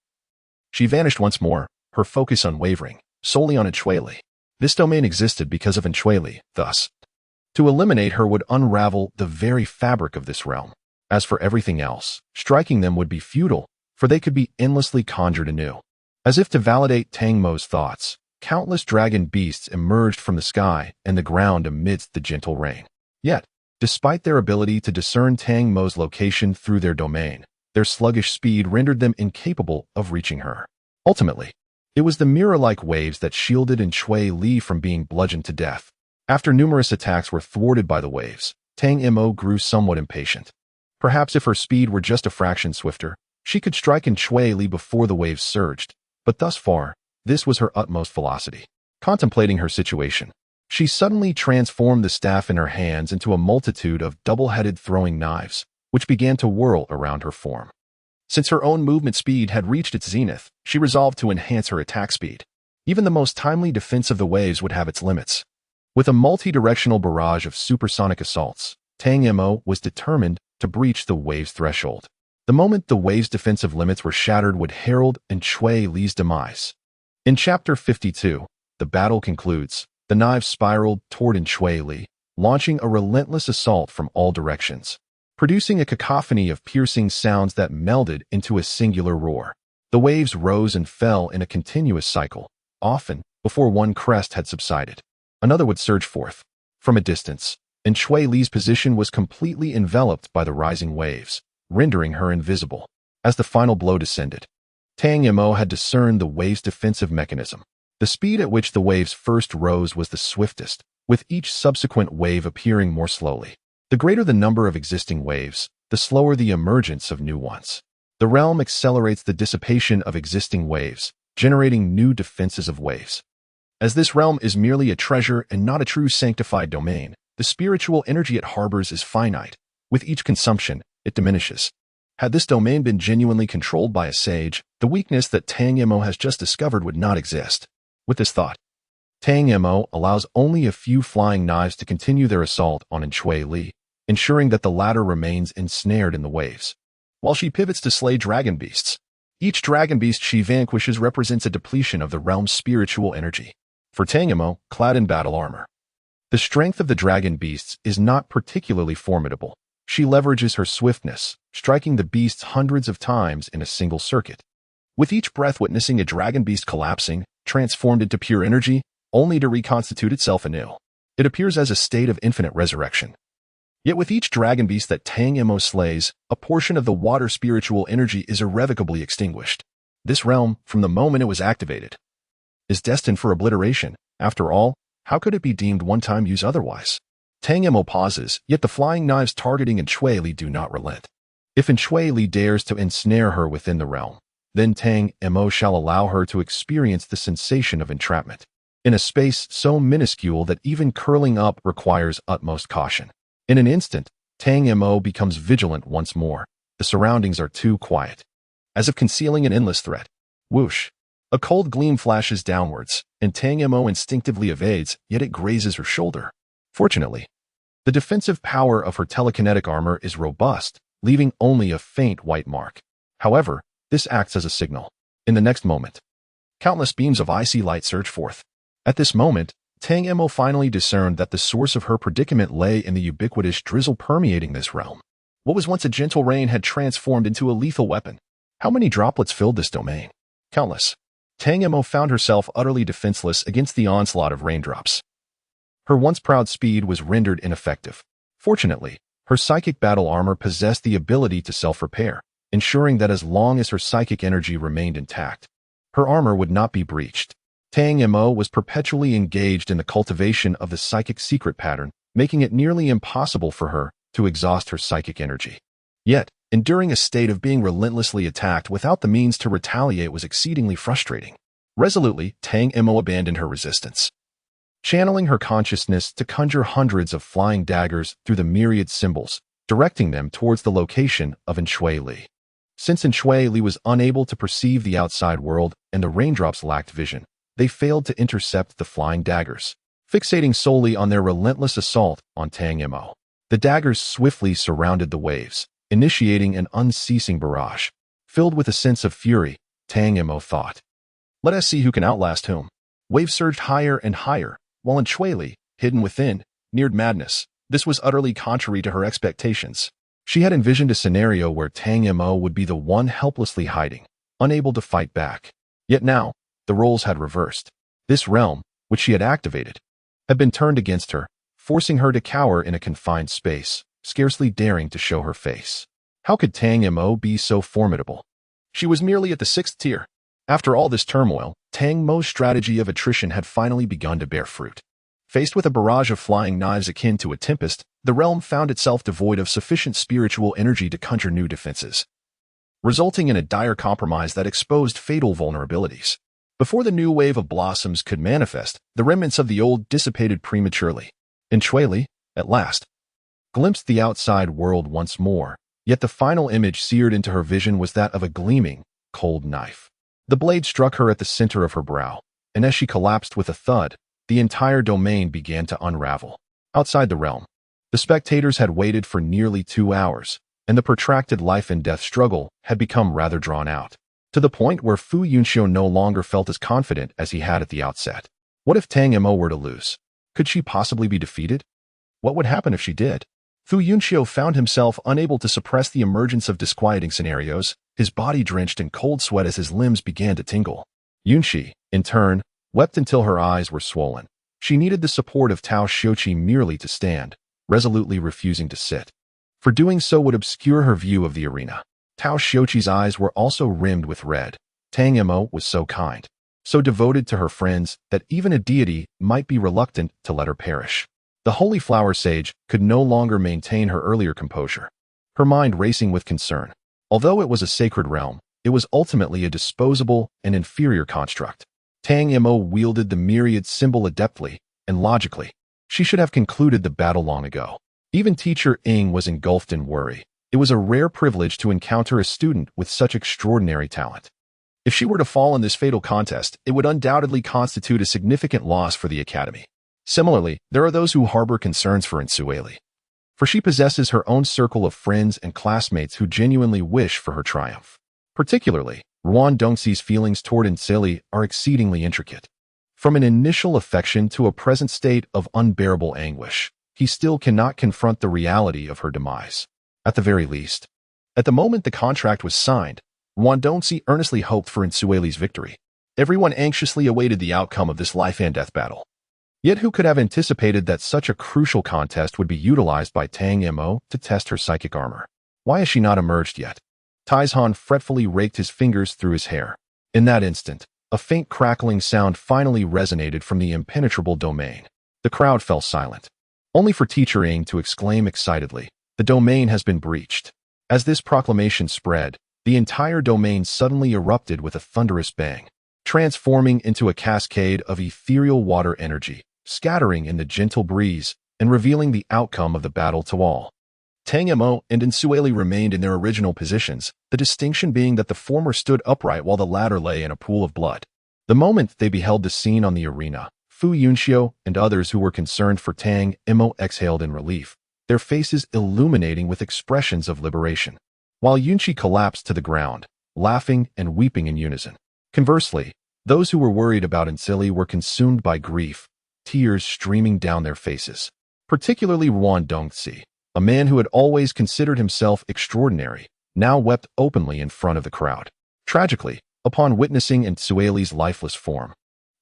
she vanished once more, her focus unwavering, solely on Shui Li. This domain existed because of Shui Li, thus, to eliminate her would unravel the very fabric of this realm. As for everything else, striking them would be futile, for they could be endlessly conjured anew. As if to validate Tang Mo's thoughts, countless dragon beasts emerged from the sky and the ground amidst the gentle rain. Yet, despite their ability to discern Tang Mo's location through their domain, their sluggish speed rendered them incapable of reaching her. Ultimately, it was the mirror-like waves that shielded Shui Li from being bludgeoned to death. After numerous attacks were thwarted by the waves, Tang Mo grew somewhat impatient. Perhaps if her speed were just a fraction swifter, she could strike Shui Li before the waves surged, but thus far, this was her utmost velocity. Contemplating her situation, she suddenly transformed the staff in her hands into a multitude of double-headed throwing knives, which began to whirl around her form. Since her own movement speed had reached its zenith, she resolved to enhance her attack speed. Even the most timely defense of the waves would have its limits. With a multi-directional barrage of supersonic assaults, Tang Mo was determined to breach the waves' threshold. The moment the waves' defensive limits were shattered would herald Shui Li's demise. In Chapter 52, the battle concludes. The knives spiraled toward Shui Li, launching a relentless assault from all directions, producing a cacophony of piercing sounds that melded into a singular roar. The waves rose and fell in a continuous cycle. Often, before one crest had subsided, another would surge forth. From a distance, Shui Li's position was completely enveloped by the rising waves, rendering her invisible. As the final blow descended, Tang Mo had discerned the wave's defensive mechanism. The speed at which the waves first rose was the swiftest, with each subsequent wave appearing more slowly. The greater the number of existing waves, the slower the emergence of new ones. The realm accelerates the dissipation of existing waves, generating new defenses of waves. As this realm is merely a treasure and not a true sanctified domain, the spiritual energy it harbors is finite. With each consumption, it diminishes. Had this domain been genuinely controlled by a sage, the weakness that Tang Mo has just discovered would not exist. With this thought, Tang Mo allows only a few flying knives to continue their assault on Shui Li, ensuring that the latter remains ensnared in the waves. While she pivots to slay dragon beasts, each dragon beast she vanquishes represents a depletion of the realm's spiritual energy. For Tang Mo, clad in battle armor, the strength of the dragon beasts is not particularly formidable. She leverages her swiftness, striking the beasts hundreds of times in a single circuit, with each breath witnessing a dragon beast collapsing, transformed into pure energy, only to reconstitute itself anew. It appears as a state of infinite resurrection. Yet with each dragon beast that Tang Mo slays, a portion of the water spiritual energy is irrevocably extinguished. This realm, from the moment it was activated, is destined for obliteration. After all, how could it be deemed one-time use otherwise? Tang Mo pauses, yet the flying knives targeting Shui Li do not relent. If Shui Li dares to ensnare her within the realm, then Tang Mo shall allow her to experience the sensation of entrapment, in a space so minuscule that even curling up requires utmost caution. In an instant, Tang Mo becomes vigilant once more. The surroundings are too quiet, as if concealing an endless threat. Whoosh! A cold gleam flashes downwards, and Tang Mo instinctively evades, yet it grazes her shoulder. Fortunately, the defensive power of her telekinetic armor is robust, leaving only a faint white mark. However, this acts as a signal. In the next moment, countless beams of icy light surge forth. At this moment, Tang Mo finally discerned that the source of her predicament lay in the ubiquitous drizzle permeating this realm. What was once a gentle rain had transformed into a lethal weapon. How many droplets filled this domain? Countless. Tang Mo found herself utterly defenseless against the onslaught of raindrops. Her once proud speed was rendered ineffective. Fortunately, her psychic battle armor possessed the ability to self-repair, ensuring that as long as her psychic energy remained intact, her armor would not be breached. Tang Mo was perpetually engaged in the cultivation of the psychic secret pattern, making it nearly impossible for her to exhaust her psychic energy. Yet, enduring a state of being relentlessly attacked without the means to retaliate was exceedingly frustrating. Resolutely, Tang Mo abandoned her resistance, channeling her consciousness to conjure hundreds of flying daggers through the myriad symbols, directing them towards the location of Shui Li. Since Shui Li was unable to perceive the outside world and the raindrops lacked vision, they failed to intercept the flying daggers, fixating solely on their relentless assault on Tang Mo. The daggers swiftly surrounded the waves, initiating an unceasing barrage. Filled with a sense of fury, Tang Mo thought, "Let us see who can outlast whom." Waves surged higher and higher, while Shui Li, hidden within, neared madness. This was utterly contrary to her expectations. She had envisioned a scenario where Tang Mo would be the one helplessly hiding, unable to fight back. Yet now, the roles had reversed. This realm, which she had activated, had been turned against her, forcing her to cower in a confined space, scarcely daring to show her face. How could Tang Mo be so formidable? She was merely at the 6th tier. After all this turmoil, Tang Mo's strategy of attrition had finally begun to bear fruit. Faced with a barrage of flying knives akin to a tempest, the realm found itself devoid of sufficient spiritual energy to conjure new defenses, resulting in a dire compromise that exposed fatal vulnerabilities. Before the new wave of blossoms could manifest, the remnants of the old dissipated prematurely. Shui Li, at last, glimpsed the outside world once more, yet the final image seared into her vision was that of a gleaming, cold knife. The blade struck her at the center of her brow, and as she collapsed with a thud, the entire domain began to unravel. Outside the realm, the spectators had waited for nearly 2 hours, and the protracted life-and-death struggle had become rather drawn out, to the point where Fu Yunxiu no longer felt as confident as he had at the outset. What if Tang Mo were to lose? Could she possibly be defeated? What would happen if she did? Fu Yunxiu found himself unable to suppress the emergence of disquieting scenarios, his body drenched in cold sweat as his limbs began to tingle. Yunxi, in turn, wept until her eyes were swollen. She needed the support of Tao Shouqi merely to stand, resolutely refusing to sit, for doing so would obscure her view of the arena. Tao Shouqi's eyes were also rimmed with red. Tang Mo was so kind, so devoted to her friends that even a deity might be reluctant to let her perish. The Holy Flower Sage could no longer maintain her earlier composure, her mind racing with concern. Although it was a sacred realm, it was ultimately a disposable and inferior construct. Tang Mo wielded the myriad symbol adeptly and logically. She should have concluded the battle long ago. Even teacher Ying was engulfed in worry. It was a rare privilege to encounter a student with such extraordinary talent. If she were to fall in this fatal contest, it would undoubtedly constitute a significant loss for the Academy. Similarly, there are those who harbor concerns for Ensueli, for she possesses her own circle of friends and classmates who genuinely wish for her triumph. Particularly, Ruan Dongxi's feelings toward Ensueli are exceedingly intricate. From an initial affection to a present state of unbearable anguish, he still cannot confront the reality of her demise. At the very least, at the moment the contract was signed, Ruan Dongxi earnestly hoped for Ensueli's victory. Everyone anxiously awaited the outcome of this life-and-death battle. Yet who could have anticipated that such a crucial contest would be utilized by Tang Mo to test her psychic armor? Why has she not emerged yet? Taizhan fretfully raked his fingers through his hair. In that instant, a faint crackling sound finally resonated from the impenetrable domain. The crowd fell silent, only for Teacher Ying to exclaim excitedly, "The domain has been breached." As this proclamation spread, the entire domain suddenly erupted with a thunderous bang, transforming into a cascade of ethereal water energy, scattering in the gentle breeze and revealing the outcome of the battle to all. Tang Mo and Ensueli remained in their original positions, the distinction being that the former stood upright while the latter lay in a pool of blood. The moment they beheld the scene on the arena, Fu Yunxiu and others who were concerned for Tang Mo exhaled in relief, their faces illuminating with expressions of liberation, while Yunxi collapsed to the ground, laughing and weeping in unison. Conversely, those who were worried about Ensueli were consumed by grief, tears streaming down their faces. Particularly Ruan Dongxi, a man who had always considered himself extraordinary, now wept openly in front of the crowd. Tragically, upon witnessing Ensueli's lifeless form,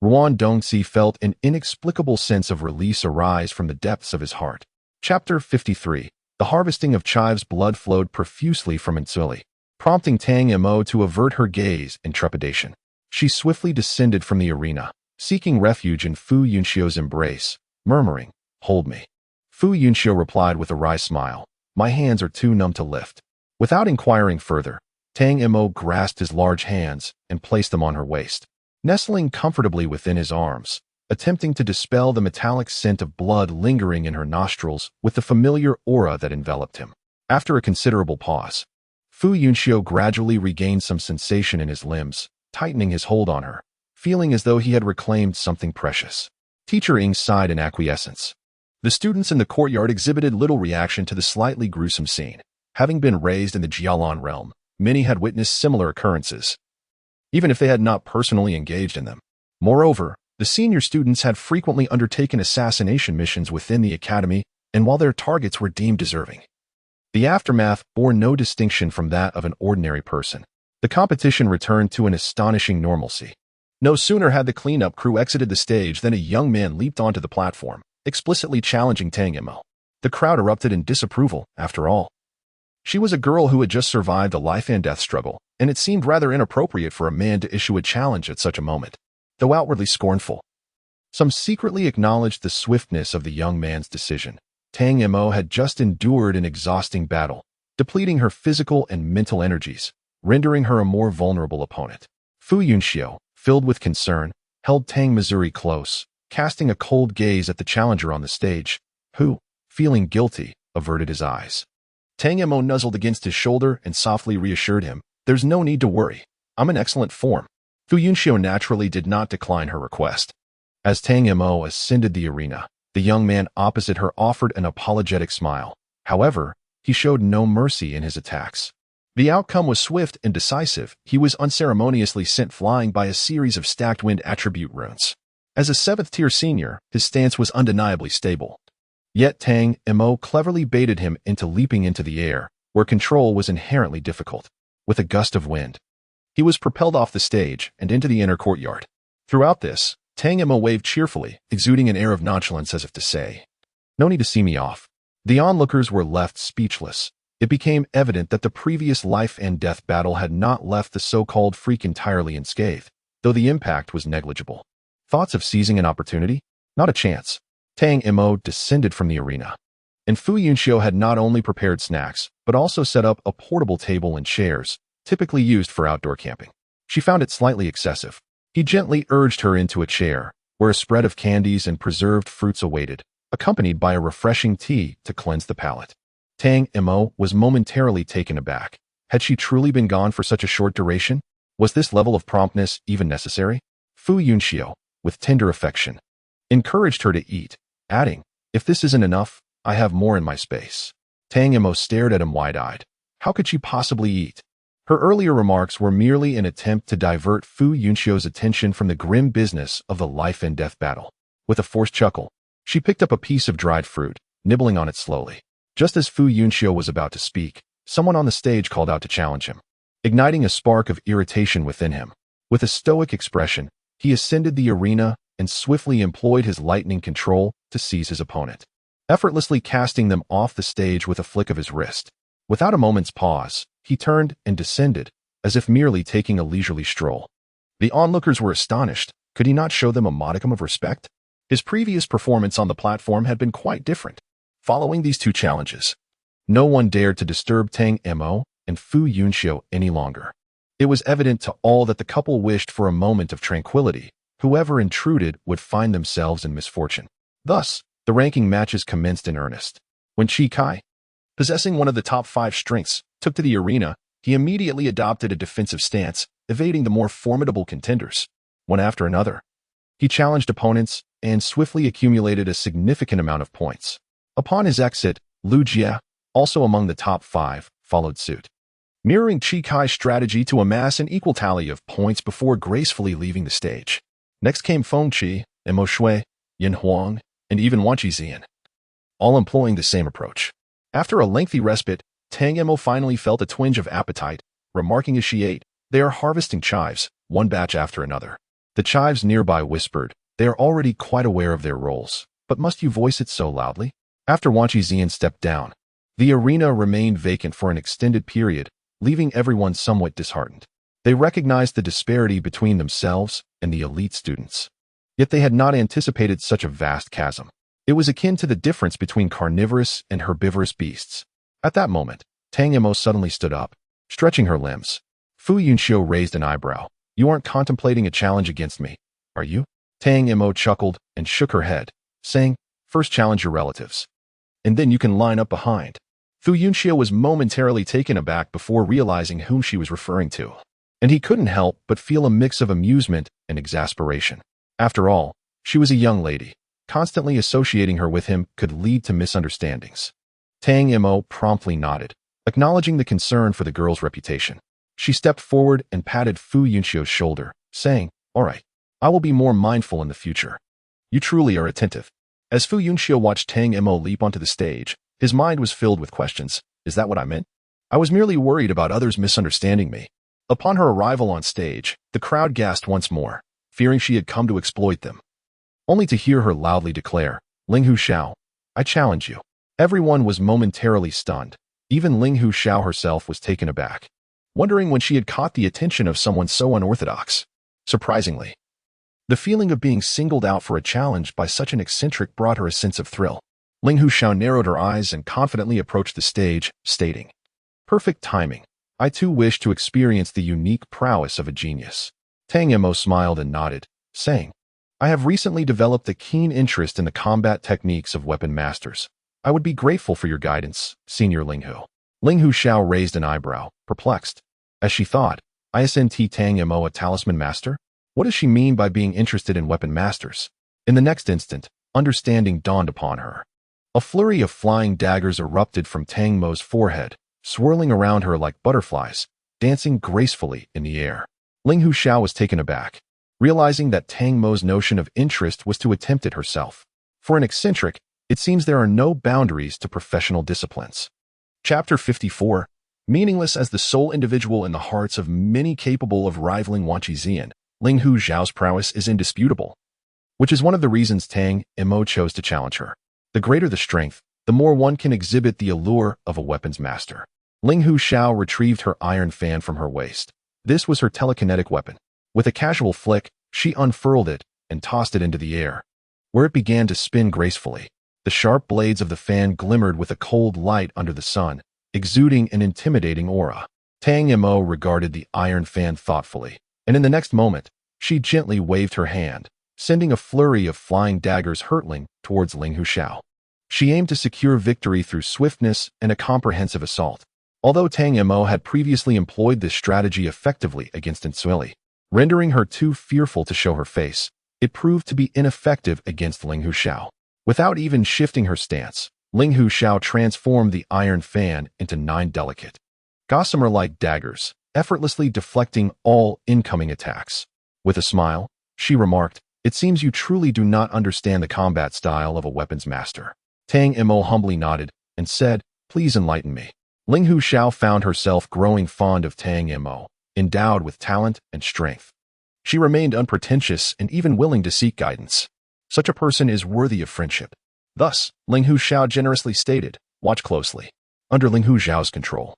Ruan Dongxi felt an inexplicable sense of release arise from the depths of his heart. Chapter 53. The harvesting of chives. Blood flowed profusely from Ensueli, prompting Tang Mo to avert her gaze in trepidation. She swiftly descended from the arena, seeking refuge in Fu Yunxiu's embrace, murmuring, "Hold me." Fu Yunxiu replied with a wry smile, "My hands are too numb to lift." Without inquiring further, Tang Mo grasped his large hands and placed them on her waist, nestling comfortably within his arms, attempting to dispel the metallic scent of blood lingering in her nostrils with the familiar aura that enveloped him. After a considerable pause, Fu Yunxiu gradually regained some sensation in his limbs, tightening his hold on her, feeling as though he had reclaimed something precious. Teacher Ying sighed in acquiescence. The students in the courtyard exhibited little reaction to the slightly gruesome scene. Having been raised in the Jialan realm, many had witnessed similar occurrences, even if they had not personally engaged in them. Moreover, the senior students had frequently undertaken assassination missions within the academy, and while their targets were deemed deserving, the aftermath bore no distinction from that of an ordinary person. The competition returned to an astonishing normalcy. No sooner had the cleanup crew exited the stage than a young man leaped onto the platform, explicitly challenging Tang Mo. The crowd erupted in disapproval, after all. She was a girl who had just survived a life-and-death struggle, and it seemed rather inappropriate for a man to issue a challenge at such a moment. Though outwardly scornful, some secretly acknowledged the swiftness of the young man's decision. Tang Mo had just endured an exhausting battle, depleting her physical and mental energies, rendering her a more vulnerable opponent. Fu Yunxiu, filled with concern, held Tang Missouri close, casting a cold gaze at the challenger on the stage, who, feeling guilty, averted his eyes. Tang Mo nuzzled against his shoulder and softly reassured him, "There's no need to worry. I'm in excellent form." Fu Yunxiu naturally did not decline her request. As Tang Mo ascended the arena, the young man opposite her offered an apologetic smile. However, he showed no mercy in his attacks. The outcome was swift and decisive. He was unceremoniously sent flying by a series of stacked wind attribute runes. As a 7th-tier senior, his stance was undeniably stable. Yet Tang Mo cleverly baited him into leaping into the air, where control was inherently difficult. With a gust of wind, he was propelled off the stage and into the inner courtyard. Throughout this, Tang Mo waved cheerfully, exuding an air of nonchalance as if to say, "No need to see me off." The onlookers were left speechless. It became evident that the previous life-and-death battle had not left the so-called freak entirely unscathed, though the impact was negligible. Thoughts of seizing an opportunity? Not a chance. Tang Mo descended from the arena, and Fu Yunxiu had not only prepared snacks, but also set up a portable table and chairs, typically used for outdoor camping. She found it slightly excessive. He gently urged her into a chair, where a spread of candies and preserved fruits awaited, accompanied by a refreshing tea to cleanse the palate. Tang Mo was momentarily taken aback. Had she truly been gone for such a short duration? Was this level of promptness even necessary? Fu Yunxiu, with tender affection, encouraged her to eat, adding, "If this isn't enough, I have more in my space." Tang Mo stared at him wide-eyed. How could she possibly eat? Her earlier remarks were merely an attempt to divert Fu Yunxiu's attention from the grim business of the life-and-death battle. With a forced chuckle, she picked up a piece of dried fruit, nibbling on it slowly. Just as Fu Yunxiu was about to speak, someone on the stage called out to challenge him, igniting a spark of irritation within him. With a stoic expression, he ascended the arena and swiftly employed his lightning control to seize his opponent, effortlessly casting them off the stage with a flick of his wrist. Without a moment's pause, he turned and descended, as if merely taking a leisurely stroll. The onlookers were astonished. Could he not show them a modicum of respect? His previous performance on the platform had been quite different. Following these two challenges, no one dared to disturb Tang Mo and Fu Yunxiu any longer. It was evident to all that the couple wished for a moment of tranquility. Whoever intruded would find themselves in misfortune. Thus, the ranking matches commenced in earnest. When Chi Kai, possessing one of the top 5 strengths, took to the arena, he immediately adopted a defensive stance, evading the more formidable contenders. One after another, he challenged opponents and swiftly accumulated a significant amount of points. Upon his exit, Lu Jie, also among the top 5, followed suit, mirroring Chi Kai's strategy to amass an equal tally of points before gracefully leaving the stage. Next came Feng Qi, Mo Shui, Yin Huang, and even Wang Ziyan, all employing the same approach. After a lengthy respite, Tang Mo finally felt a twinge of appetite, remarking as she ate, "They are harvesting chives, one batch after another." The chives nearby whispered, "They are already quite aware of their roles, but must you voice it so loudly?" After Wang Ziyan stepped down, the arena remained vacant for an extended period, leaving everyone somewhat disheartened. They recognized the disparity between themselves and the elite students. Yet they had not anticipated such a vast chasm. It was akin to the difference between carnivorous and herbivorous beasts. At that moment, Tang Mo suddenly stood up, stretching her limbs. Fu Yunxiu raised an eyebrow. "You aren't contemplating a challenge against me, are you?" Tang Mo chuckled and shook her head, saying, "First challenge your relatives, and then you can line up behind." Fu Yunxiu was momentarily taken aback before realizing whom she was referring to, and he couldn't help but feel a mix of amusement and exasperation. After all, she was a young lady. Constantly associating her with him could lead to misunderstandings. Tang Mo promptly nodded, acknowledging the concern for the girl's reputation. She stepped forward and patted Fu Yunxiu's shoulder, saying, "All right, I will be more mindful in the future. You truly are attentive." As Fu Yunxiu watched Tang Mo leap onto the stage, his mind was filled with questions. Is that what I meant? I was merely worried about others misunderstanding me. Upon her arrival on stage, the crowd gasped once more, fearing she had come to exploit them, only to hear her loudly declare, "Ling Hu Xiao, I challenge you." Everyone was momentarily stunned. Even Ling Hu Xiao herself was taken aback, wondering when she had caught the attention of someone so unorthodox. Surprisingly, the feeling of being singled out for a challenge by such an eccentric brought her a sense of thrill. Ling Hu Xiao narrowed her eyes and confidently approached the stage, stating, "Perfect timing. I too wish to experience the unique prowess of a genius." Tang Mo smiled and nodded, saying, "I have recently developed a keen interest in the combat techniques of weapon masters. I would be grateful for your guidance, Senior Ling Hu." Ling Hu Xiao raised an eyebrow, perplexed. As she thought, "Isn't Tang Mo a talisman master? What does she mean by being interested in weapon masters?" In the next instant, understanding dawned upon her. A flurry of flying daggers erupted from Tang Mo's forehead, swirling around her like butterflies, dancing gracefully in the air. Ling Hu Xiao was taken aback, realizing that Tang Mo's notion of interest was to attempt it herself. For an eccentric, it seems there are no boundaries to professional disciplines. Chapter 54. Meaningless as the sole individual in the hearts of many capable of rivaling Wang Ziyan, Ling Hu Xiao's prowess is indisputable, which is one of the reasons Tang Mo chose to challenge her. The greater the strength, the more one can exhibit the allure of a weapons master. Ling Hu Xiao retrieved her iron fan from her waist. This was her telekinetic weapon. With a casual flick, she unfurled it and tossed it into the air, where it began to spin gracefully. The sharp blades of the fan glimmered with a cold light under the sun, exuding an intimidating aura. Tang Mo regarded the iron fan thoughtfully, and in the next moment, she gently waved her hand, sending a flurry of flying daggers hurtling towards Ling Hu Xiao. She aimed to secure victory through swiftness and a comprehensive assault. Although Tang Mo had previously employed this strategy effectively against Insui, rendering her too fearful to show her face, it proved to be ineffective against Ling Huxiao. Without even shifting her stance, Ling Huxiao transformed the iron fan into 9 delicate, gossamer-like daggers, effortlessly deflecting all incoming attacks. With a smile, she remarked, "It seems you truly do not understand the combat style of a weapons master." Tang Mo humbly nodded and said, "Please enlighten me." Ling Huxiao found herself growing fond of Tang Mo, endowed with talent and strength. She remained unpretentious and even willing to seek guidance. Such a person is worthy of friendship. Thus, Ling Huxiao generously stated, "Watch closely." Under Ling Huxiao's control,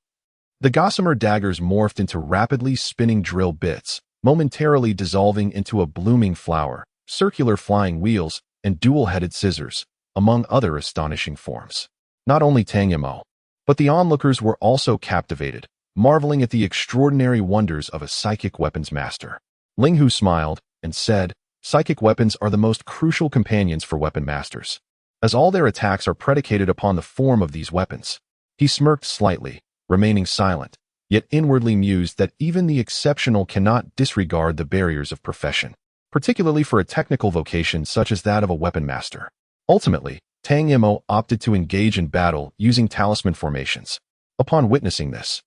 the gossamer daggers morphed into rapidly spinning drill bits, momentarily dissolving into a blooming flower, circular flying wheels, and dual-headed scissors, among other astonishing forms. Not only Tang Mo, but the onlookers were also captivated, marveling at the extraordinary wonders of a psychic weapons master. Ling Hu smiled and said, "Psychic weapons are the most crucial companions for weapon masters, as all their attacks are predicated upon the form of these weapons." He smirked slightly, remaining silent, yet inwardly mused that even the exceptional cannot disregard the barriers of profession, particularly for a technical vocation such as that of a weapon master. Ultimately, Tang Mo opted to engage in battle using talisman formations. Upon witnessing this,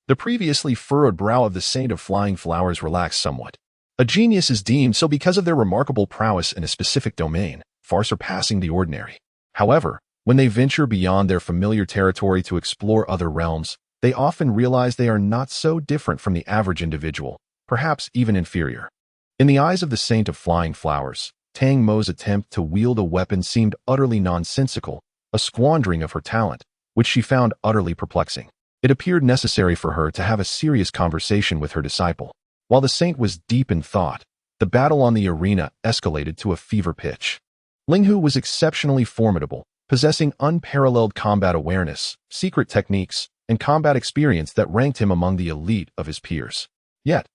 the previously furrowed brow of the Saint of Flying Flowers relaxed somewhat. A genius is deemed so because of their remarkable prowess in a specific domain, far surpassing the ordinary. However, when they venture beyond their familiar territory to explore other realms, they often realize they are not so different from the average individual, perhaps even inferior. In the eyes of the Saint of Flying Flowers, Tang Mo's attempt to wield a weapon seemed utterly nonsensical, a squandering of her talent, which she found utterly perplexing. It appeared necessary for her to have a serious conversation with her disciple. While the saint was deep in thought, the battle on the arena escalated to a fever pitch. Ling Hu was exceptionally formidable, possessing unparalleled combat awareness, secret techniques, and combat experience that ranked him among the elite of his peers. Yet,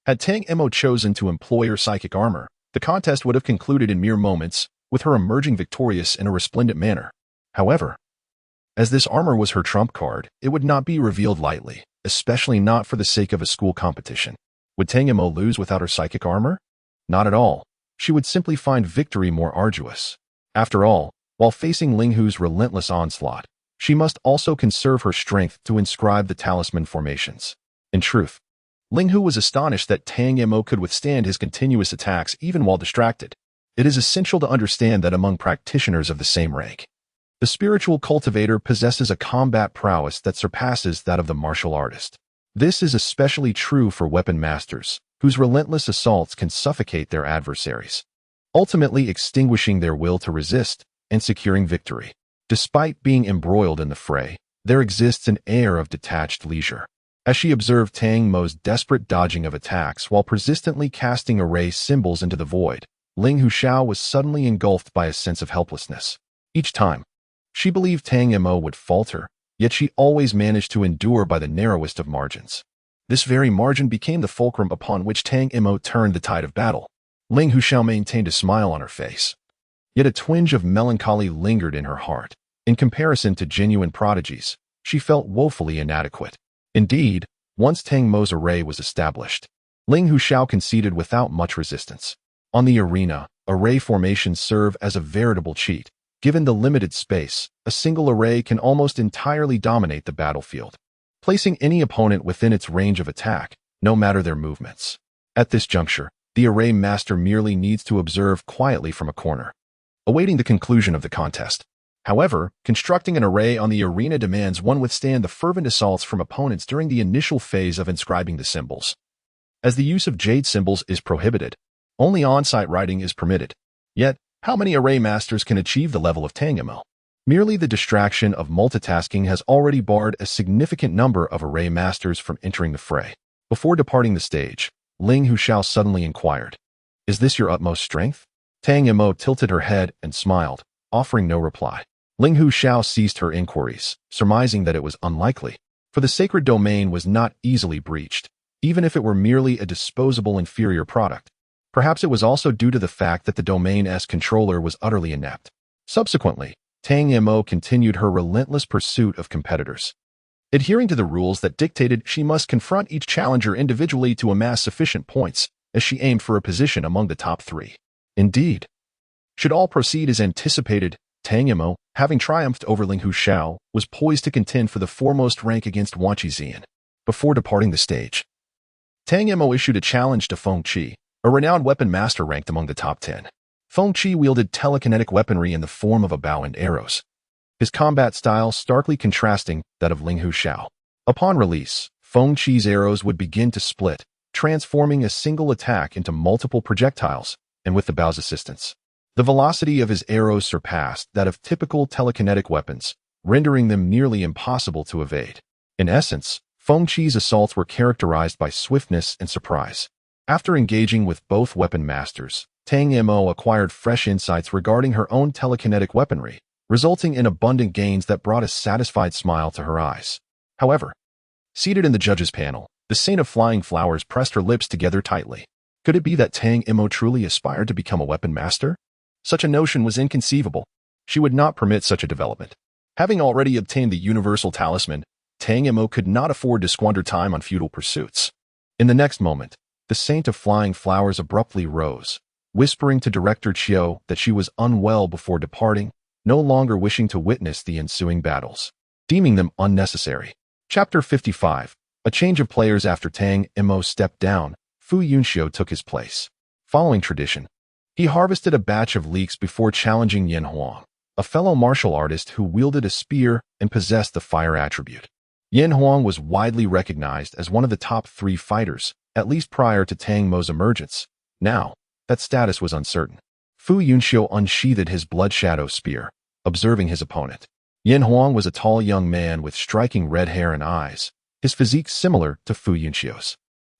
had Tang Mo chosen to employ her psychic armor, the contest would have concluded in mere moments, with her emerging victorious in a resplendent manner. However, as this armor was her trump card, it would not be revealed lightly, especially not for the sake of a school competition. Would Tang Mo lose without her psychic armor? Not at all. She would simply find victory more arduous. After all, while facing Ling Hu's relentless onslaught, she must also conserve her strength to inscribe the talisman formations. In truth, Ling Hu was astonished that Tang Mo could withstand his continuous attacks even while distracted. It is essential to understand that among practitioners of the same rank, the spiritual cultivator possesses a combat prowess that surpasses that of the martial artist. This is especially true for weapon masters, whose relentless assaults can suffocate their adversaries, ultimately extinguishing their will to resist and securing victory. Despite being embroiled in the fray, there exists an air of detached leisure. As she observed Tang Mo's desperate dodging of attacks while persistently casting array symbols into the void, Ling Huxiao was suddenly engulfed by a sense of helplessness. Each time, she believed Tang Mo would falter, yet she always managed to endure by the narrowest of margins. This very margin became the fulcrum upon which Tang Mo turned the tide of battle. Ling Huxiao maintained a smile on her face, yet a twinge of melancholy lingered in her heart. In comparison to genuine prodigies, she felt woefully inadequate. Indeed, once Tang Mo's array was established, Ling Huxiao conceded without much resistance. On the arena, array formations serve as a veritable cheat. Given the limited space, a single array can almost entirely dominate the battlefield, placing any opponent within its range of attack, no matter their movements. At this juncture, the array master merely needs to observe quietly from a corner, awaiting the conclusion of the contest. However, constructing an array on the arena demands one withstand the fervent assaults from opponents during the initial phase of inscribing the symbols. As the use of jade symbols is prohibited, only on-site writing is permitted. Yet, how many array masters can achieve the level of Tang Mo? Merely the distraction of multitasking has already barred a significant number of array masters from entering the fray. Before departing the stage, Ling Huxiao suddenly inquired, "Is this your utmost strength?" Tang Mo tilted her head and smiled, offering no reply. Ling Huxiao ceased her inquiries, surmising that it was unlikely, for the sacred domain was not easily breached, even if it were merely a disposable inferior product. Perhaps it was also due to the fact that the domain's controller was utterly inept. Subsequently, Tang Mo continued her relentless pursuit of competitors. adhering to the rules that dictated she must confront each challenger individually to amass sufficient points as she aimed for a position among the top 3. Indeed, should all proceed as anticipated, Tang Mo, having triumphed over Ling Xiao, was poised to contend for the foremost rank against Wan Qixian. Before departing the stage, Tang Mo issued a challenge to Feng Qi, a renowned weapon master ranked among the top 10. Feng Qi wielded telekinetic weaponry in the form of a bow and arrows, his combat style starkly contrasting that of Ling Xiao. Upon release, Feng Qi's arrows would begin to split, transforming a single attack into multiple projectiles, and with the bow's assistance, the velocity of his arrows surpassed that of typical telekinetic weapons, rendering them nearly impossible to evade. In essence, Feng Qi's assaults were characterized by swiftness and surprise. After engaging with both weapon masters, Tang Mo acquired fresh insights regarding her own telekinetic weaponry, resulting in abundant gains that brought a satisfied smile to her eyes. However, seated in the judges' panel, the Saint of Flying Flowers pressed her lips together tightly. Could it be that Tang Mo truly aspired to become a weapon master? Such a notion was inconceivable. She would not permit such a development. Having already obtained the universal talisman, Tang Mo could not afford to squander time on futile pursuits. In the next moment, the Saint of Flying Flowers abruptly rose, whispering to Director Chiu that she was unwell before departing, no longer wishing to witness the ensuing battles, deeming them unnecessary. Chapter 55. A change of players. After Tang Mo stepped down, Fu Yunxiu took his place. Following tradition, he harvested a batch of leeks before challenging Yin Huang, a fellow martial artist who wielded a spear and possessed the fire attribute. Yin Huang was widely recognized as one of the top 3 fighters, at least prior to Tang Mo's emergence. Now, that status was uncertain. Fu Yunxiu unsheathed his blood shadow spear, observing his opponent. Yin Huang was a tall young man with striking red hair and eyes, his physique similar to Fu Yunxiu's.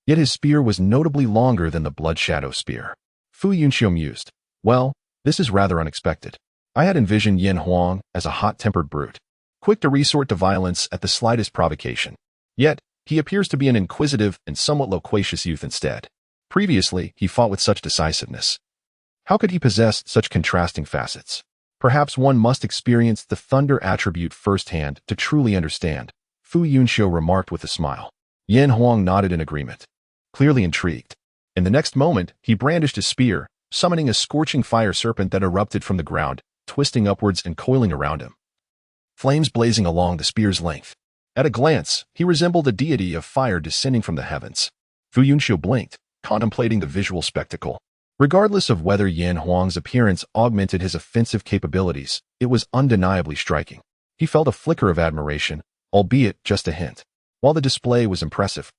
Yet his spear was notably longer than the blood shadow spear. Fu Yunxiu mused, "Well, this is rather unexpected. I had envisioned Yin Huang as a hot-tempered brute, quick to resort to violence at the slightest provocation. Yet, he appears to be an inquisitive and somewhat loquacious youth instead. Previously, he fought with such decisiveness. How could he possess such contrasting facets? Perhaps one must experience the thunder attribute firsthand to truly understand," Fu Yunxiu remarked with a smile. Yin Huang nodded in agreement, clearly intrigued. In the next moment, he brandished his spear, summoning a scorching fire serpent that erupted from the ground, twisting upwards and coiling around him, flames blazing along the spear's length. At a glance, he resembled a deity of fire descending from the heavens. Fu Yunxiu blinked, contemplating the visual spectacle. Regardless of whether Yin Huang's appearance augmented his offensive capabilities, it was undeniably striking. He felt a flicker of admiration, albeit just a hint. While the display was impressive,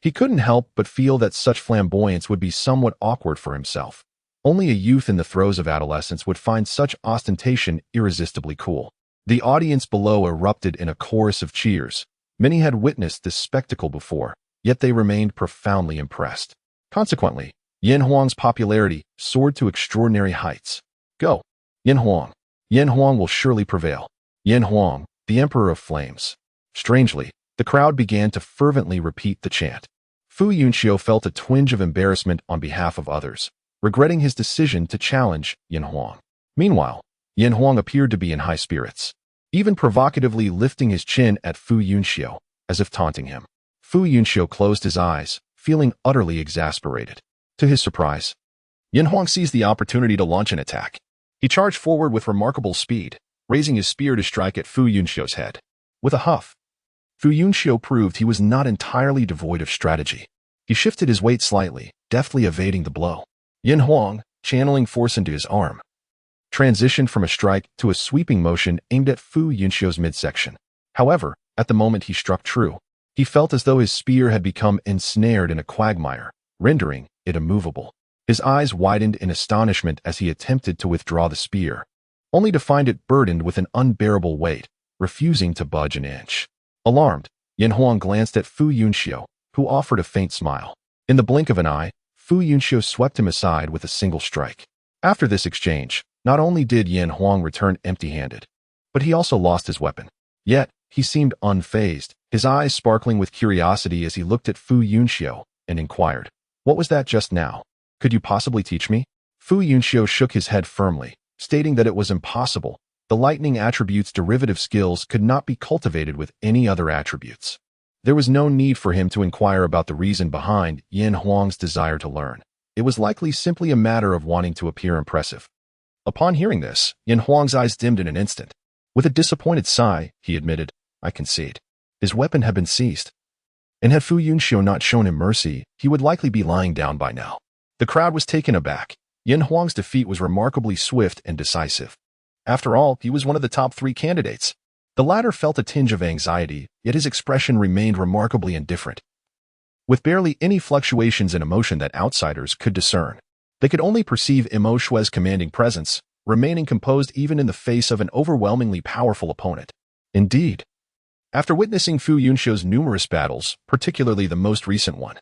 he couldn't help but feel that such flamboyance would be somewhat awkward for himself. Only a youth in the throes of adolescence would find such ostentation irresistibly cool. The audience below erupted in a chorus of cheers. Many had witnessed this spectacle before, yet they remained profoundly impressed. Consequently, Yin Huang's popularity soared to extraordinary heights. Go, Yin Huang. Yin Huang will surely prevail. Yin Huang, the Emperor of Flames. Strangely, the crowd began to fervently repeat the chant. Fu Yunxiu felt a twinge of embarrassment on behalf of others, regretting his decision to challenge Yin Huang. Meanwhile, Yin Huang appeared to be in high spirits, even provocatively lifting his chin at Fu Yunxiu, as if taunting him. Fu Yunxiu closed his eyes, feeling utterly exasperated. To his surprise, Yin Huang seized the opportunity to launch an attack. He charged forward with remarkable speed, raising his spear to strike at Fu Yunxiu's head. With a huff, Fu Yunxiu proved he was not entirely devoid of strategy. He shifted his weight slightly, deftly evading the blow. Yin Huang, channeling force into his arm, transitioned from a strike to a sweeping motion aimed at Fu Yunxiu's midsection. However, at the moment he struck true, he felt as though his spear had become ensnared in a quagmire, rendering it immovable. His eyes widened in astonishment as he attempted to withdraw the spear, only to find it burdened with an unbearable weight, refusing to budge an inch. Alarmed, Yin Huang glanced at Fu Yunxiu, who offered a faint smile. In the blink of an eye, Fu Yunxiu swept him aside with a single strike. After this exchange, not only did Yin Huang return empty-handed, but he also lost his weapon. Yet, he seemed unfazed, his eyes sparkling with curiosity as he looked at Fu Yunxiu and inquired, "What was that just now? Could you possibly teach me?" Fu Yunxiu shook his head firmly, stating that it was impossible, The lightning attribute's derivative skills could not be cultivated with any other attributes. There was no need for him to inquire about the reason behind Yin Huang's desire to learn. It was likely simply a matter of wanting to appear impressive. Upon hearing this, Yin Huang's eyes dimmed in an instant. With a disappointed sigh, he admitted, "I concede. His weapon had been seized. And had Fu Yunxiu not shown him mercy, he would likely be lying down by now." The crowd was taken aback. Yin Huang's defeat was remarkably swift and decisive. After all, he was one of the top 3 candidates. The latter felt a tinge of anxiety, yet his expression remained remarkably indifferent. With barely any fluctuations in emotion that outsiders could discern, they could only perceive Mo Shui's commanding presence, remaining composed even in the face of an overwhelmingly powerful opponent. Indeed, after witnessing Fu Yunxiu's numerous battles, particularly the most recent one,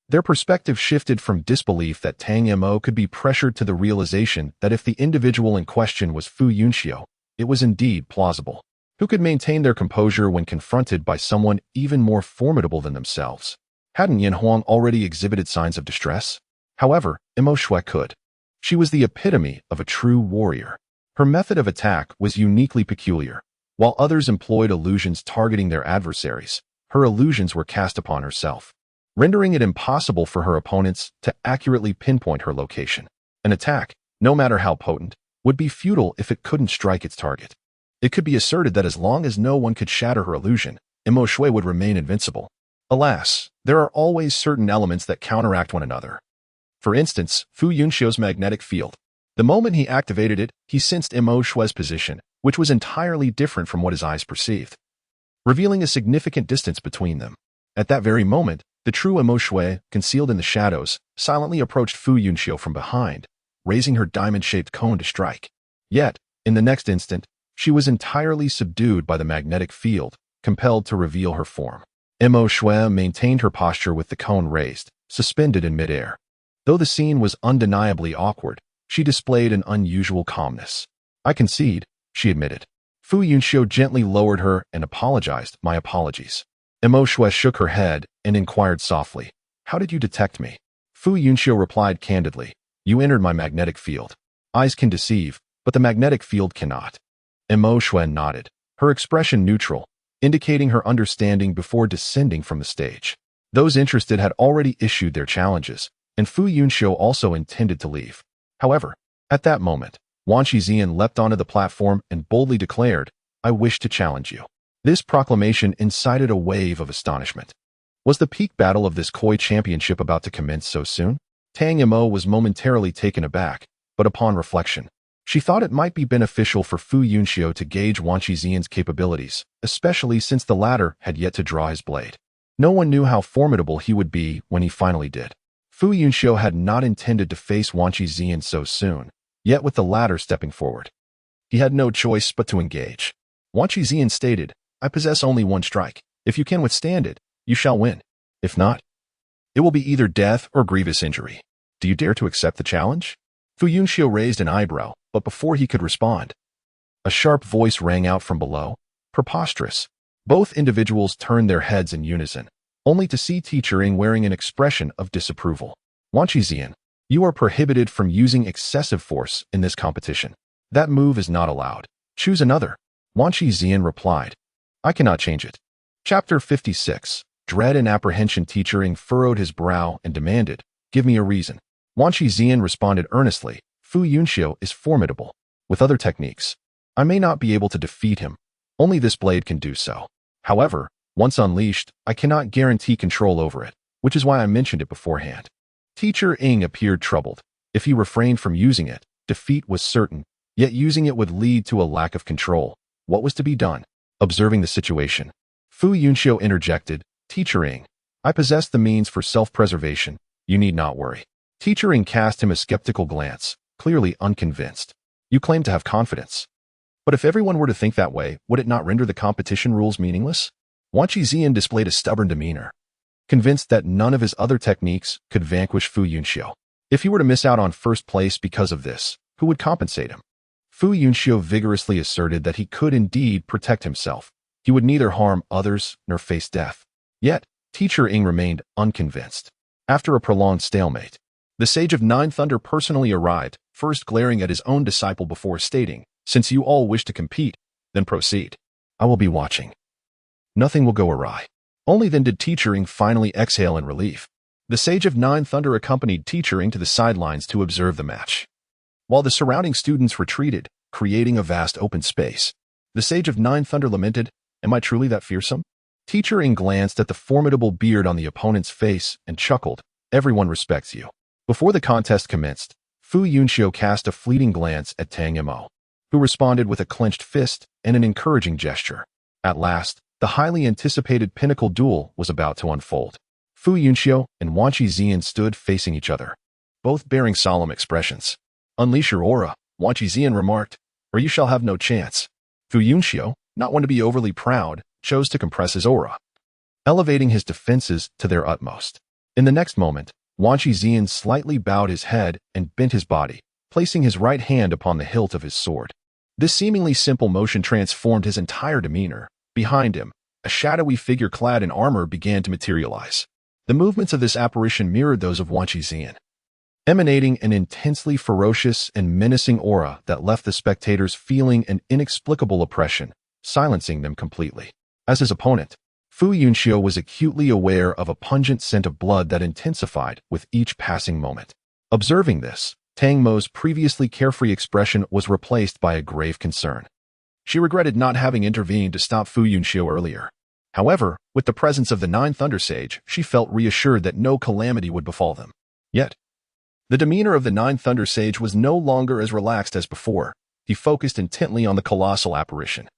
their perspective shifted from disbelief that Tang Mo could be pressured to the realization that if the individual in question was Fu Yunxiu, it was indeed plausible. Who could maintain their composure when confronted by someone even more formidable than themselves? Hadn't Yin Huang already exhibited signs of distress? However, Mo Shui could. She was the epitome of a true warrior. Her method of attack was uniquely peculiar. While others employed illusions targeting their adversaries, her illusions were cast upon herself, rendering it impossible for her opponents to accurately pinpoint her location. An attack, no matter how potent, would be futile if it couldn't strike its target. It could be asserted that as long as no one could shatter her illusion, Mo Shui would remain invincible. Alas, there are always certain elements that counteract one another. For instance, Fu Yunxiu's magnetic field. The moment he activated it, he sensed Mo Shui's position, which was entirely different from what his eyes perceived, revealing a significant distance between them. At that very moment, the true Mo Shui, concealed in the shadows, silently approached Fu Yunxiu from behind, raising her diamond-shaped cone to strike. Yet, in the next instant, she was entirely subdued by the magnetic field, compelled to reveal her form. Mo Shui maintained her posture with the cone raised, suspended in midair. Though the scene was undeniably awkward, she displayed an unusual calmness. "I concede," she admitted. Fu Yunxiu gently lowered her and apologized. "My apologies." Mo Shui shook her head and inquired softly, "How did you detect me?" Fu Yunxiu replied candidly, "You entered my magnetic field. Eyes can deceive, but the magnetic field cannot." Mo Shui nodded, her expression neutral, indicating her understanding before descending from the stage. Those interested had already issued their challenges, and Fu Yunxiu also intended to leave. However, at that moment, Wan Shixian leapt onto the platform and boldly declared, "I wish to challenge you." This proclamation incited a wave of astonishment. Was the peak battle of this Koi championship about to commence so soon? Tang Mo was momentarily taken aback, but upon reflection, she thought it might be beneficial for Fu Yunxiu to gauge Wan Shixian's capabilities, especially since the latter had yet to draw his blade. No one knew how formidable he would be when he finally did. Fu Yunxiu had not intended to face Wan Shixian so soon, yet with the latter stepping forward, he had no choice but to engage. Wan Shixian stated, "I possess only one strike. If you can withstand it, you shall win. If not, it will be either death or grievous injury. Do you dare to accept the challenge?" Fu Yunxiu raised an eyebrow, but before he could respond, a sharp voice rang out from below, "Preposterous." Both individuals turned their heads in unison, only to see Teacher Ing wearing an expression of disapproval. "Wan Shixian, you are prohibited from using excessive force in this competition. That move is not allowed. Choose another." Wan Shixian replied, "I cannot change it." Chapter 56. Dread and apprehension. Teacher Ing furrowed his brow and demanded, "Give me a reason." Wan Shixian responded earnestly, "Fu Yunxiu is formidable. With other techniques, I may not be able to defeat him. Only this blade can do so. However, once unleashed, I cannot guarantee control over it, which is why I mentioned it beforehand." Teacher Ing appeared troubled. If he refrained from using it, defeat was certain, yet using it would lead to a lack of control. What was to be done? Observing the situation, Fu Yunxiu interjected, "Teacher Ing, I possess the means for self-preservation. You need not worry." Teacher Ing cast him a skeptical glance, clearly unconvinced. "You claim to have confidence. But if everyone were to think that way, would it not render the competition rules meaningless?" Wan Shixian displayed a stubborn demeanor, convinced that none of his other techniques could vanquish Fu Yunxiu. If he were to miss out on first place because of this, who would compensate him? Fu Yunxiu vigorously asserted that he could indeed protect himself. He would neither harm others nor face death. Yet, Teacher Ing remained unconvinced. After a prolonged stalemate, the Sage of Nine Thunder personally arrived, first glaring at his own disciple before stating, Since you all wish to compete, then proceed. I will be watching. Nothing will go awry. Only then did Teachering finally exhale in relief. The Sage of Nine Thunder accompanied Teachering to the sidelines to observe the match. While the surrounding students retreated, creating a vast open space, the Sage of Nine Thunder lamented, "Am I truly that fearsome?" Teachering glanced at the formidable beard on the opponent's face and chuckled, "Everyone respects you." Before the contest commenced, Fu Yunxiu cast a fleeting glance at Tang Mo, who responded with a clenched fist and an encouraging gesture. At last, the highly anticipated pinnacle duel was about to unfold. Fu Yunxiu and Wan Qizian stood facing each other, both bearing solemn expressions. "Unleash your aura," Wan Qizian remarked, "or you shall have no chance." Fu Yunxiu, not one to be overly proud, chose to compress his aura, elevating his defenses to their utmost. In the next moment, Wan Qizian slightly bowed his head and bent his body, placing his right hand upon the hilt of his sword. This seemingly simple motion transformed his entire demeanor. Behind him, a shadowy figure clad in armor began to materialize. The movements of this apparition mirrored those of Wan Qizian, emanating an intensely ferocious and menacing aura that left the spectators feeling an inexplicable oppression, silencing them completely. As his opponent, Fu Yunxiu was acutely aware of a pungent scent of blood that intensified with each passing moment. Observing this, Tang Mo's previously carefree expression was replaced by a grave concern. She regretted not having intervened to stop Fu Yunxiu earlier. However, with the presence of the Nine Thunder Sage, she felt reassured that no calamity would befall them. Yet, the demeanor of the Nine Thunder Sage was no longer as relaxed as before. He focused intently on the colossal apparition,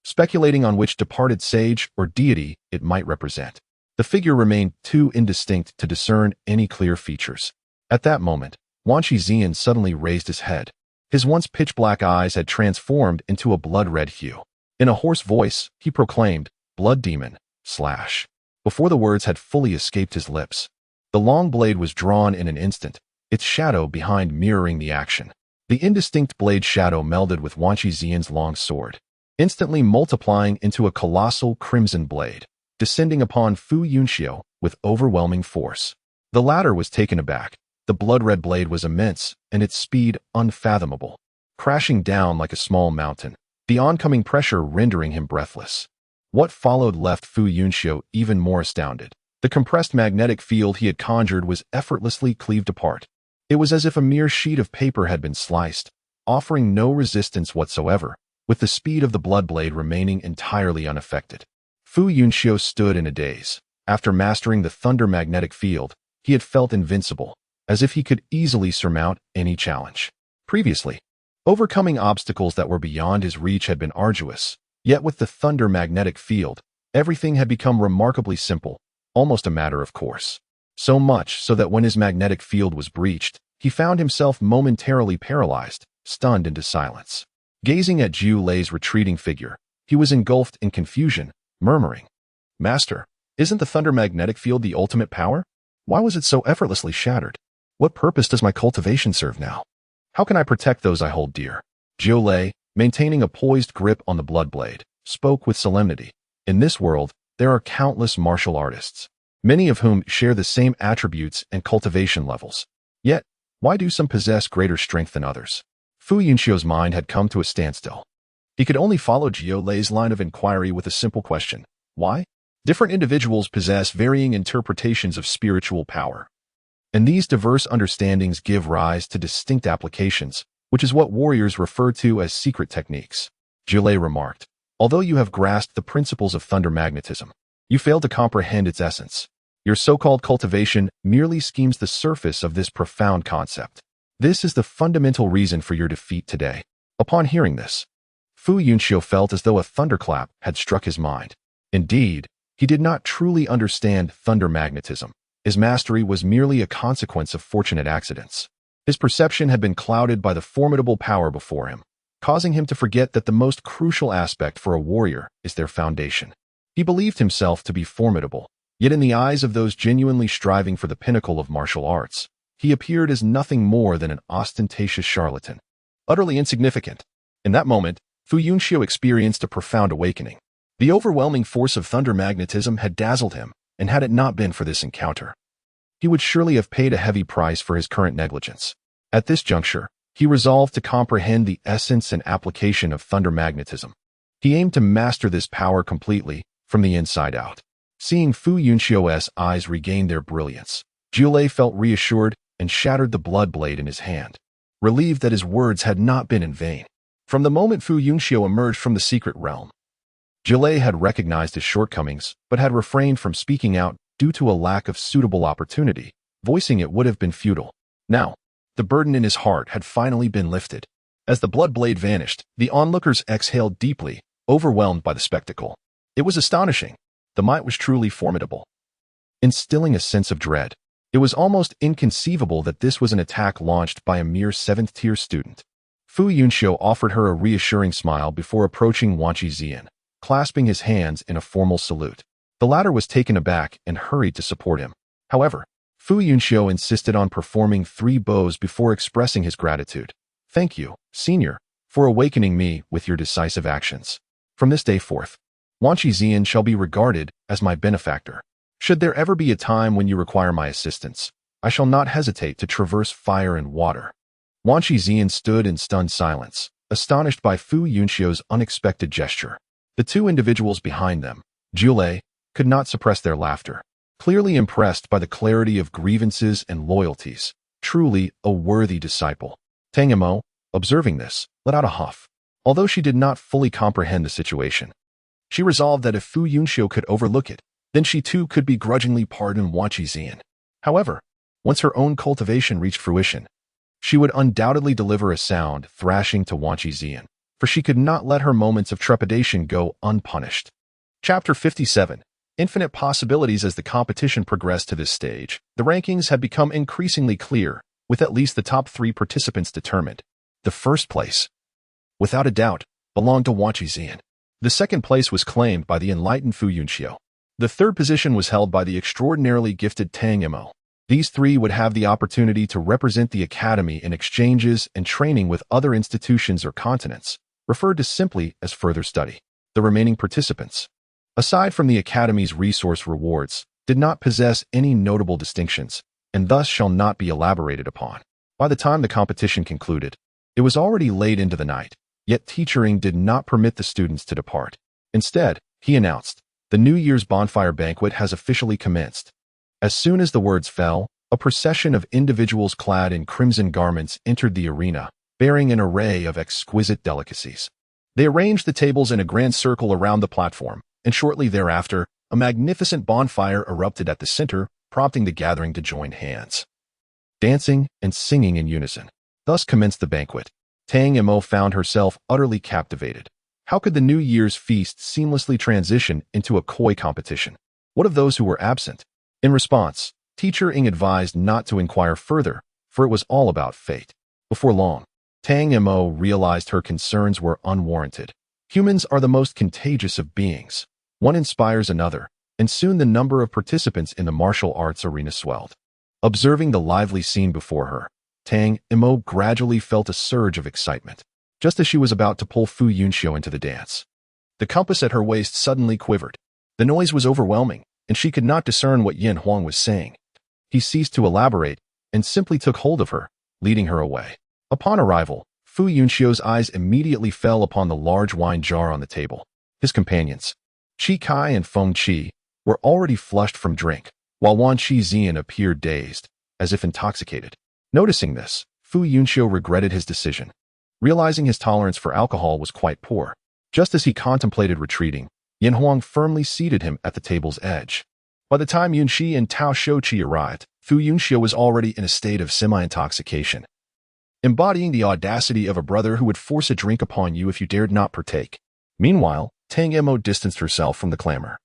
speculating on which departed sage or deity it might represent. The figure remained too indistinct to discern any clear features. At that moment, Wan Qizian suddenly raised his head. His once pitch-black eyes had transformed into a blood-red hue. In a hoarse voice, he proclaimed, "Blood demon, slash." Before the words had fully escaped his lips, the long blade was drawn in an instant, its shadow behind mirroring the action. The indistinct blade shadow melded with Wan Qizian's long sword, instantly multiplying into a colossal crimson blade, descending upon Fu Yunxiu with overwhelming force. The latter was taken aback. The blood-red blade was immense, and its speed unfathomable, crashing down like a small mountain, the oncoming pressure rendering him breathless. What followed left Fu Yunxiu even more astounded. The compressed magnetic field he had conjured was effortlessly cleaved apart. It was as if a mere sheet of paper had been sliced, offering no resistance whatsoever, with the speed of the blood blade remaining entirely unaffected. Fu Yunxiu stood in a daze. After mastering the thunder magnetic field, he had felt invincible, as if he could easily surmount any challenge. Previously, overcoming obstacles that were beyond his reach had been arduous, yet with the thunder magnetic field, everything had become remarkably simple, almost a matter of course. So much so that when his magnetic field was breached, he found himself momentarily paralyzed, stunned into silence. Gazing at Zhu Lei's retreating figure, he was engulfed in confusion, murmuring, "Master, isn't the thunder magnetic field the ultimate power? Why was it so effortlessly shattered? What purpose does my cultivation serve now? How can I protect those I hold dear?" Zhu Lei, maintaining a poised grip on the blood blade, spoke with solemnity. In this world, there are countless martial artists, many of whom share the same attributes and cultivation levels. Yet, why do some possess greater strength than others? Fu Yunxiu's mind had come to a standstill. He could only follow Zhu Lei's line of inquiry with a simple question: why? Different individuals possess varying interpretations of spiritual power, and these diverse understandings give rise to distinct applications, which is what warriors refer to as secret techniques. Zhu Lei remarked, "Although you have grasped the principles of thunder magnetism, you fail to comprehend its essence. Your so-called cultivation merely schemes the surface of this profound concept. This is the fundamental reason for your defeat today." Upon hearing this, Fu Yunxiu felt as though a thunderclap had struck his mind. Indeed, he did not truly understand thunder magnetism. His mastery was merely a consequence of fortunate accidents. His perception had been clouded by the formidable power before him, causing him to forget that the most crucial aspect for a warrior is their foundation. He believed himself to be formidable, yet in the eyes of those genuinely striving for the pinnacle of martial arts, he appeared as nothing more than an ostentatious charlatan, utterly insignificant. In that moment, Fu Yunxiu experienced a profound awakening. The overwhelming force of thunder magnetism had dazzled him, and had it not been for this encounter, he would surely have paid a heavy price for his current negligence. At this juncture, he resolved to comprehend the essence and application of thunder magnetism. He aimed to master this power completely, from the inside out. Seeing Fu Yunxio's eyes regain their brilliance, Jiulei felt reassured and shattered the blood blade in his hand, relieved that his words had not been in vain. From the moment Fu Yunxio emerged from the secret realm, Jiulei had recognized his shortcomings, but had refrained from speaking out due to a lack of suitable opportunity. Voicing it would have been futile. Now, the burden in his heart had finally been lifted. As the blood blade vanished, the onlookers exhaled deeply, overwhelmed by the spectacle. It was astonishing. The might was truly formidable, instilling a sense of dread. It was almost inconceivable that this was an attack launched by a mere 7th-tier student. Fu Yunxiu offered her a reassuring smile before approaching Wan Qizian, clasping his hands in a formal salute. The latter was taken aback and hurried to support him. However, Fu Yunxiu insisted on performing 3 bows before expressing his gratitude. "Thank you, senior, for awakening me with your decisive actions. From this day forth, Wan Qizian shall be regarded as my benefactor. Should there ever be a time when you require my assistance, I shall not hesitate to traverse fire and water." Wan Qizian stood in stunned silence, astonished by Fu Yunxiu's unexpected gesture. The 2 individuals behind them, Jiulei, could not suppress their laughter, clearly impressed by the clarity of grievances and loyalties. Truly a worthy disciple. Tang Mo, observing this, let out a huff. Although she did not fully comprehend the situation, she resolved that if Fu Yunxiu could overlook it, then she too could begrudgingly pardon Wan Qizian. However, once her own cultivation reached fruition, she would undoubtedly deliver a sound thrashing to Wan Qizian, for she could not let her moments of trepidation go unpunished. Chapter 57. Infinite possibilities. As the competition progressed to this stage, the rankings had become increasingly clear, with at least the top 3 participants determined. The first place, without a doubt, belonged to Wan Qizian. The second place was claimed by the enlightened Fu Yunxiu. The third position was held by the extraordinarily gifted Tang Mo. These 3 would have the opportunity to represent the academy in exchanges and training with other institutions or continents, referred to simply as further study. The remaining participants, aside from the academy's resource rewards, did not possess any notable distinctions, and thus shall not be elaborated upon. By the time the competition concluded, it was already late into the night, yet teachering did not permit the students to depart. Instead, he announced, "The New Year's bonfire banquet has officially commenced." As soon as the words fell, a procession of individuals clad in crimson garments entered the arena, bearing an array of exquisite delicacies. They arranged the tables in a grand circle around the platform, and shortly thereafter, a magnificent bonfire erupted at the center, prompting the gathering to join hands, dancing and singing in unison. Thus commenced the banquet. Tang Mo found herself utterly captivated. How could the New Year's feast seamlessly transition into a koi competition? What of those who were absent? In response, Teacher Ing advised not to inquire further, for it was all about fate. Before long, Tang Mo realized her concerns were unwarranted. Humans are the most contagious of beings. One inspires another, and soon the number of participants in the martial arts arena swelled. Observing the lively scene before her, Tang Mo gradually felt a surge of excitement, just as she was about to pull Fu Yunxiu into the dance. The compass at her waist suddenly quivered. The noise was overwhelming, and she could not discern what Yin Huang was saying. He ceased to elaborate and simply took hold of her, leading her away. Upon arrival, Fu Yunxiu's eyes immediately fell upon the large wine jar on the table. His companions, Qi Kai and Feng Qi, were already flushed from drink, while Wan Qizian appeared dazed, as if intoxicated. Noticing this, Fu Yunxiu regretted his decision, realizing his tolerance for alcohol was quite poor. Just as he contemplated retreating, Yin Huang firmly seated him at the table's edge. By the time Yun Shi and Tao Shouqi arrived, Fu Yunxiu was already in a state of semi-intoxication, embodying the audacity of a brother who would force a drink upon you if you dared not partake. Meanwhile, Tang Mo distanced herself from the clamor,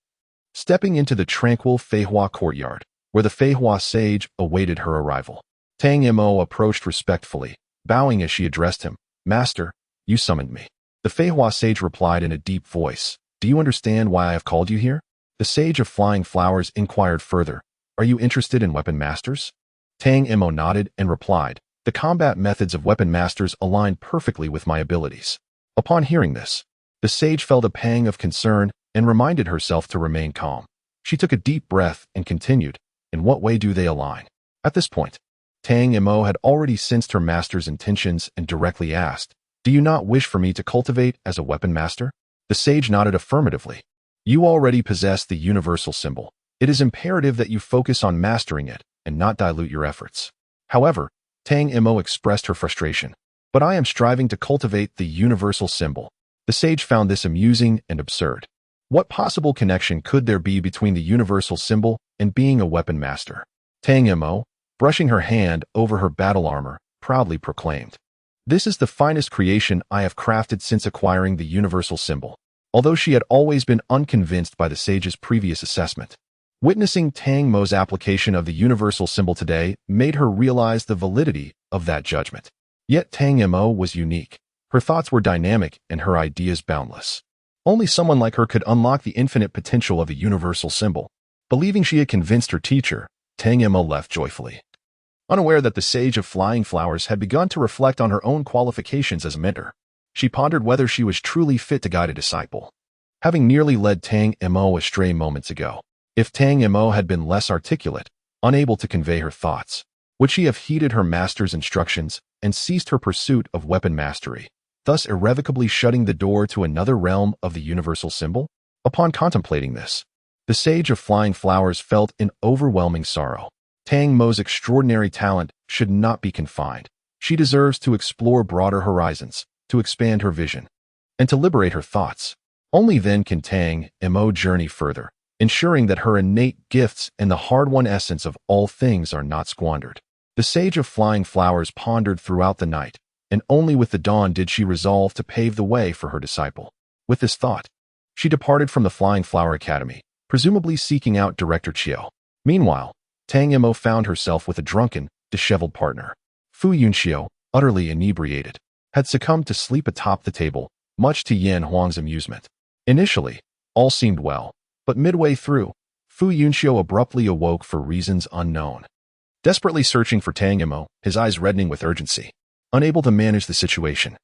stepping into the tranquil Feihua courtyard, where the Feihua sage awaited her arrival. Tang Mo approached respectfully, bowing as she addressed him. "Master, you summoned me." The Feihua sage replied in a deep voice, "Do you understand why I have called you here?" The sage of flying flowers inquired further, "Are you interested in weapon masters?" Tang Mo nodded and replied, "The combat methods of weapon masters align perfectly with my abilities." Upon hearing this, the sage felt a pang of concern and reminded herself to remain calm. She took a deep breath and continued, "In what way do they align?" At this point, Tang Mo had already sensed her master's intentions and directly asked, "Do you not wish for me to cultivate as a weapon master?" The sage nodded affirmatively. "You already possess the universal symbol. It is imperative that you focus on mastering it and not dilute your efforts." However, Tang Mo expressed her frustration. "But I am striving to cultivate the universal symbol." The sage found this amusing and absurd. What possible connection could there be between the universal symbol and being a weapon master? Tang Mo, brushing her hand over her battle armor, proudly proclaimed, "This is the finest creation I have crafted since acquiring the universal symbol." Although she had always been unconvinced by the sage's previous assessment, witnessing Tang Mo's application of the universal symbol today made her realize the validity of that judgment. Yet Tang Mo was unique. Her thoughts were dynamic and her ideas boundless. Only someone like her could unlock the infinite potential of the universal symbol. Believing she had convinced her teacher, Tang Mo left joyfully. Unaware that the Sage of Flying Flowers had begun to reflect on her own qualifications as a mentor, she pondered whether she was truly fit to guide a disciple. Having nearly led Tang Mo astray moments ago, if Tang Mo had been less articulate, unable to convey her thoughts, would she have heeded her master's instructions and ceased her pursuit of weapon mastery, thus irrevocably shutting the door to another realm of the universal symbol? Upon contemplating this, the Sage of Flying Flowers felt an overwhelming sorrow. Tang Mo's extraordinary talent should not be confined. She deserves to explore broader horizons, to expand her vision, and to liberate her thoughts. Only then can Tang Mo journey further, ensuring that her innate gifts and the hard-won essence of all things are not squandered. The Sage of Flying Flowers pondered throughout the night, and only with the dawn did she resolve to pave the way for her disciple. With this thought, she departed from the Flying Flower Academy, presumably seeking out Director Chiao. Meanwhile, Tang Mo found herself with a drunken, disheveled partner. Fu Yunxiu, utterly inebriated, had succumbed to sleep atop the table, much to Yan Huang's amusement. Initially, all seemed well, but midway through, Fu Yunxiu abruptly awoke for reasons unknown. Desperately searching for Tang Mo, his eyes reddening with urgency, unable to manage the situation,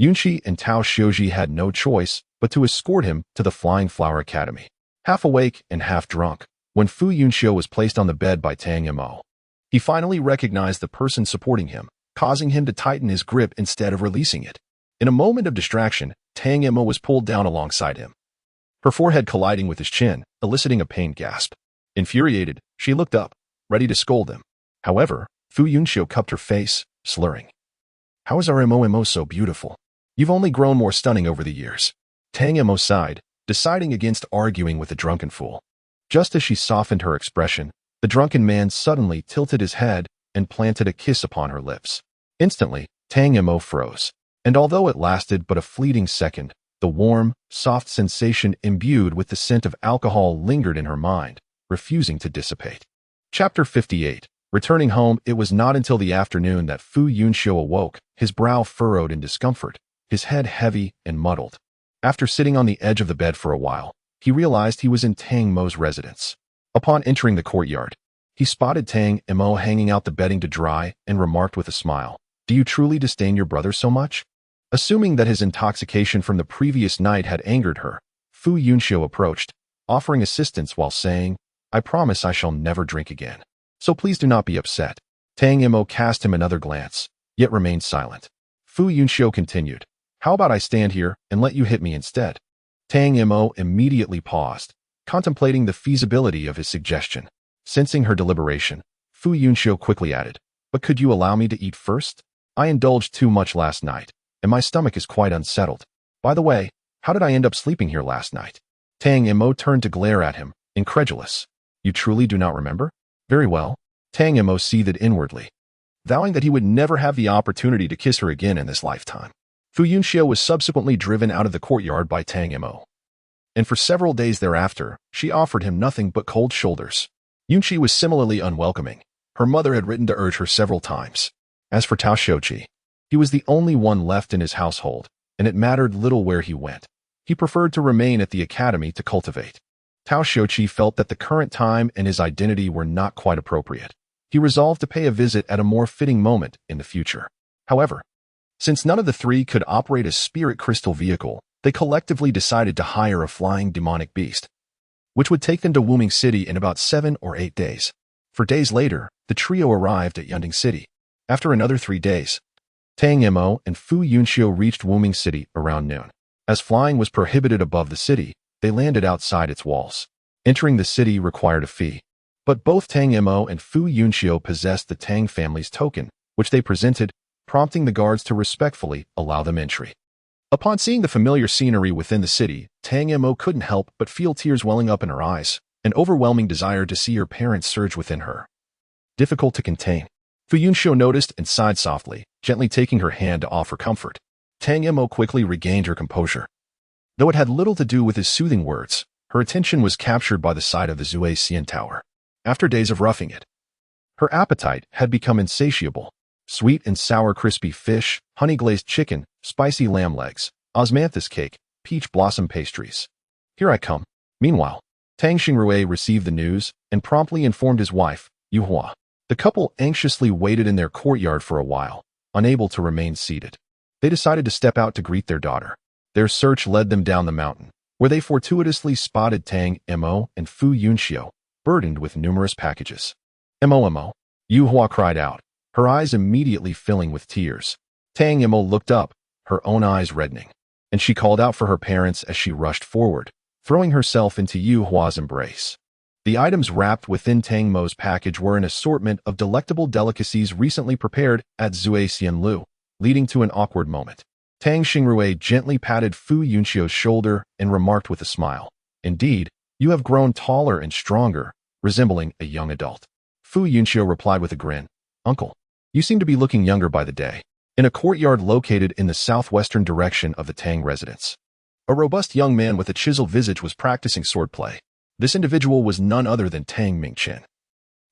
Yunxi and Tao Xiuji had no choice but to escort him to the Flying Flower Academy. Half awake and half drunk, when Fu Yunxiu was placed on the bed by Tang Mo, he finally recognized the person supporting him, causing him to tighten his grip instead of releasing it. In a moment of distraction, Tang Mo was pulled down alongside him, her forehead colliding with his chin, eliciting a pained gasp. Infuriated, she looked up, ready to scold him. However, Fu Yunxiu cupped her face, slurring, "How is our Mo so beautiful? You've only grown more stunning over the years." Tang Mo sighed, deciding against arguing with the drunken fool. Just as she softened her expression, the drunken man suddenly tilted his head and planted a kiss upon her lips. Instantly, Tang Mo froze, and although it lasted but a fleeting second, the warm, soft sensation imbued with the scent of alcohol lingered in her mind, refusing to dissipate. Chapter 58. Returning home, it was not until the afternoon that Fu Yunxiu awoke, his brow furrowed in discomfort, his head heavy and muddled. After sitting on the edge of the bed for a while, he realized he was in Tang Mo's residence. Upon entering the courtyard, he spotted Tang Mo hanging out the bedding to dry and remarked with a smile, "Do you truly disdain your brother so much?" Assuming that his intoxication from the previous night had angered her, Fu Yunxiu approached, offering assistance while saying, "I promise I shall never drink again, so please do not be upset." Tang Mo cast him another glance, yet remained silent. Fu Yunxiu continued, "How about I stand here and let you hit me instead?" Tang Mo immediately paused, contemplating the feasibility of his suggestion. Sensing her deliberation, Fu Yunxiu quickly added, "But could you allow me to eat first? I indulged too much last night, and my stomach is quite unsettled. By the way, how did I end up sleeping here last night?" Tang Mo turned to glare at him, incredulous. "You truly do not remember?" "Very well." Tang Mo seethed inwardly, vowing that he would never have the opportunity to kiss her again in this lifetime. Fu Yunxiu was subsequently driven out of the courtyard by Tang Mo, and for several days thereafter, she offered him nothing but cold shoulders. Yunxi was similarly unwelcoming. Her mother had written to urge her several times. As for Tao Xiuji, he was the only one left in his household, and it mattered little where he went. He preferred to remain at the academy to cultivate. Tao Xiuji felt that the current time and his identity were not quite appropriate. He resolved to pay a visit at a more fitting moment in the future. However, since none of the three could operate a spirit crystal vehicle, they collectively decided to hire a flying demonic beast, which would take them to Wuming City in about 7 or 8 days. For days later, the trio arrived at Yunding City. After another 3 days, Tang Mo and Fu Yunxiu reached Wuming City around noon. As flying was prohibited above the city, they landed outside its walls. Entering the city required a fee. But both Tang Mo and Fu Yunxiu possessed the Tang family's token, which they presented, prompting the guards to respectfully allow them entry. Upon seeing the familiar scenery within the city, Tang Mo couldn't help but feel tears welling up in her eyes, an overwhelming desire to see her parents surge within her. Difficult to contain. Fu Yunxiu noticed and sighed softly, gently taking her hand to offer comfort. Tang Mo quickly regained her composure. Though it had little to do with his soothing words, her attention was captured by the sight of the Zui Xian Tower. After days of roughing it, her appetite had become insatiable. Sweet and sour crispy fish, honey-glazed chicken, spicy lamb legs, osmanthus cake, peach blossom pastries. Here I come. Meanwhile, Tang Xingrui received the news and promptly informed his wife, Yu Hua. The couple anxiously waited in their courtyard for a while, unable to remain seated. They decided to step out to greet their daughter. Their search led them down the mountain, where they fortuitously spotted Tang Mo and Fu Yunxiu, burdened with numerous packages. Mo, Yu Hua cried out, her eyes immediately filling with tears. Tang Mo looked up, her own eyes reddening, and she called out for her parents as she rushed forward, throwing herself into Yu Hua's embrace. The items wrapped within Tang Mo's package were an assortment of delectable delicacies recently prepared at Zui Xianlu, leading to an awkward moment. Tang Xingrui gently patted Fu Yunxiu's shoulder and remarked with a smile, "Indeed, you have grown taller and stronger, resembling a young adult." Fu Yunxiu replied with a grin, "Uncle, you seem to be looking younger by the day." In a courtyard located in the southwestern direction of the Tang residence, a robust young man with a chiseled visage was practicing swordplay. This individual was none other than Tang Mingqian.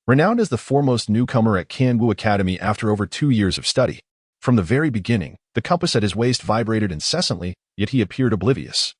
Renowned as the foremost newcomer at Kanwu Academy after over 2 years of study, from the very beginning, the compass at his waist vibrated incessantly, yet he appeared oblivious,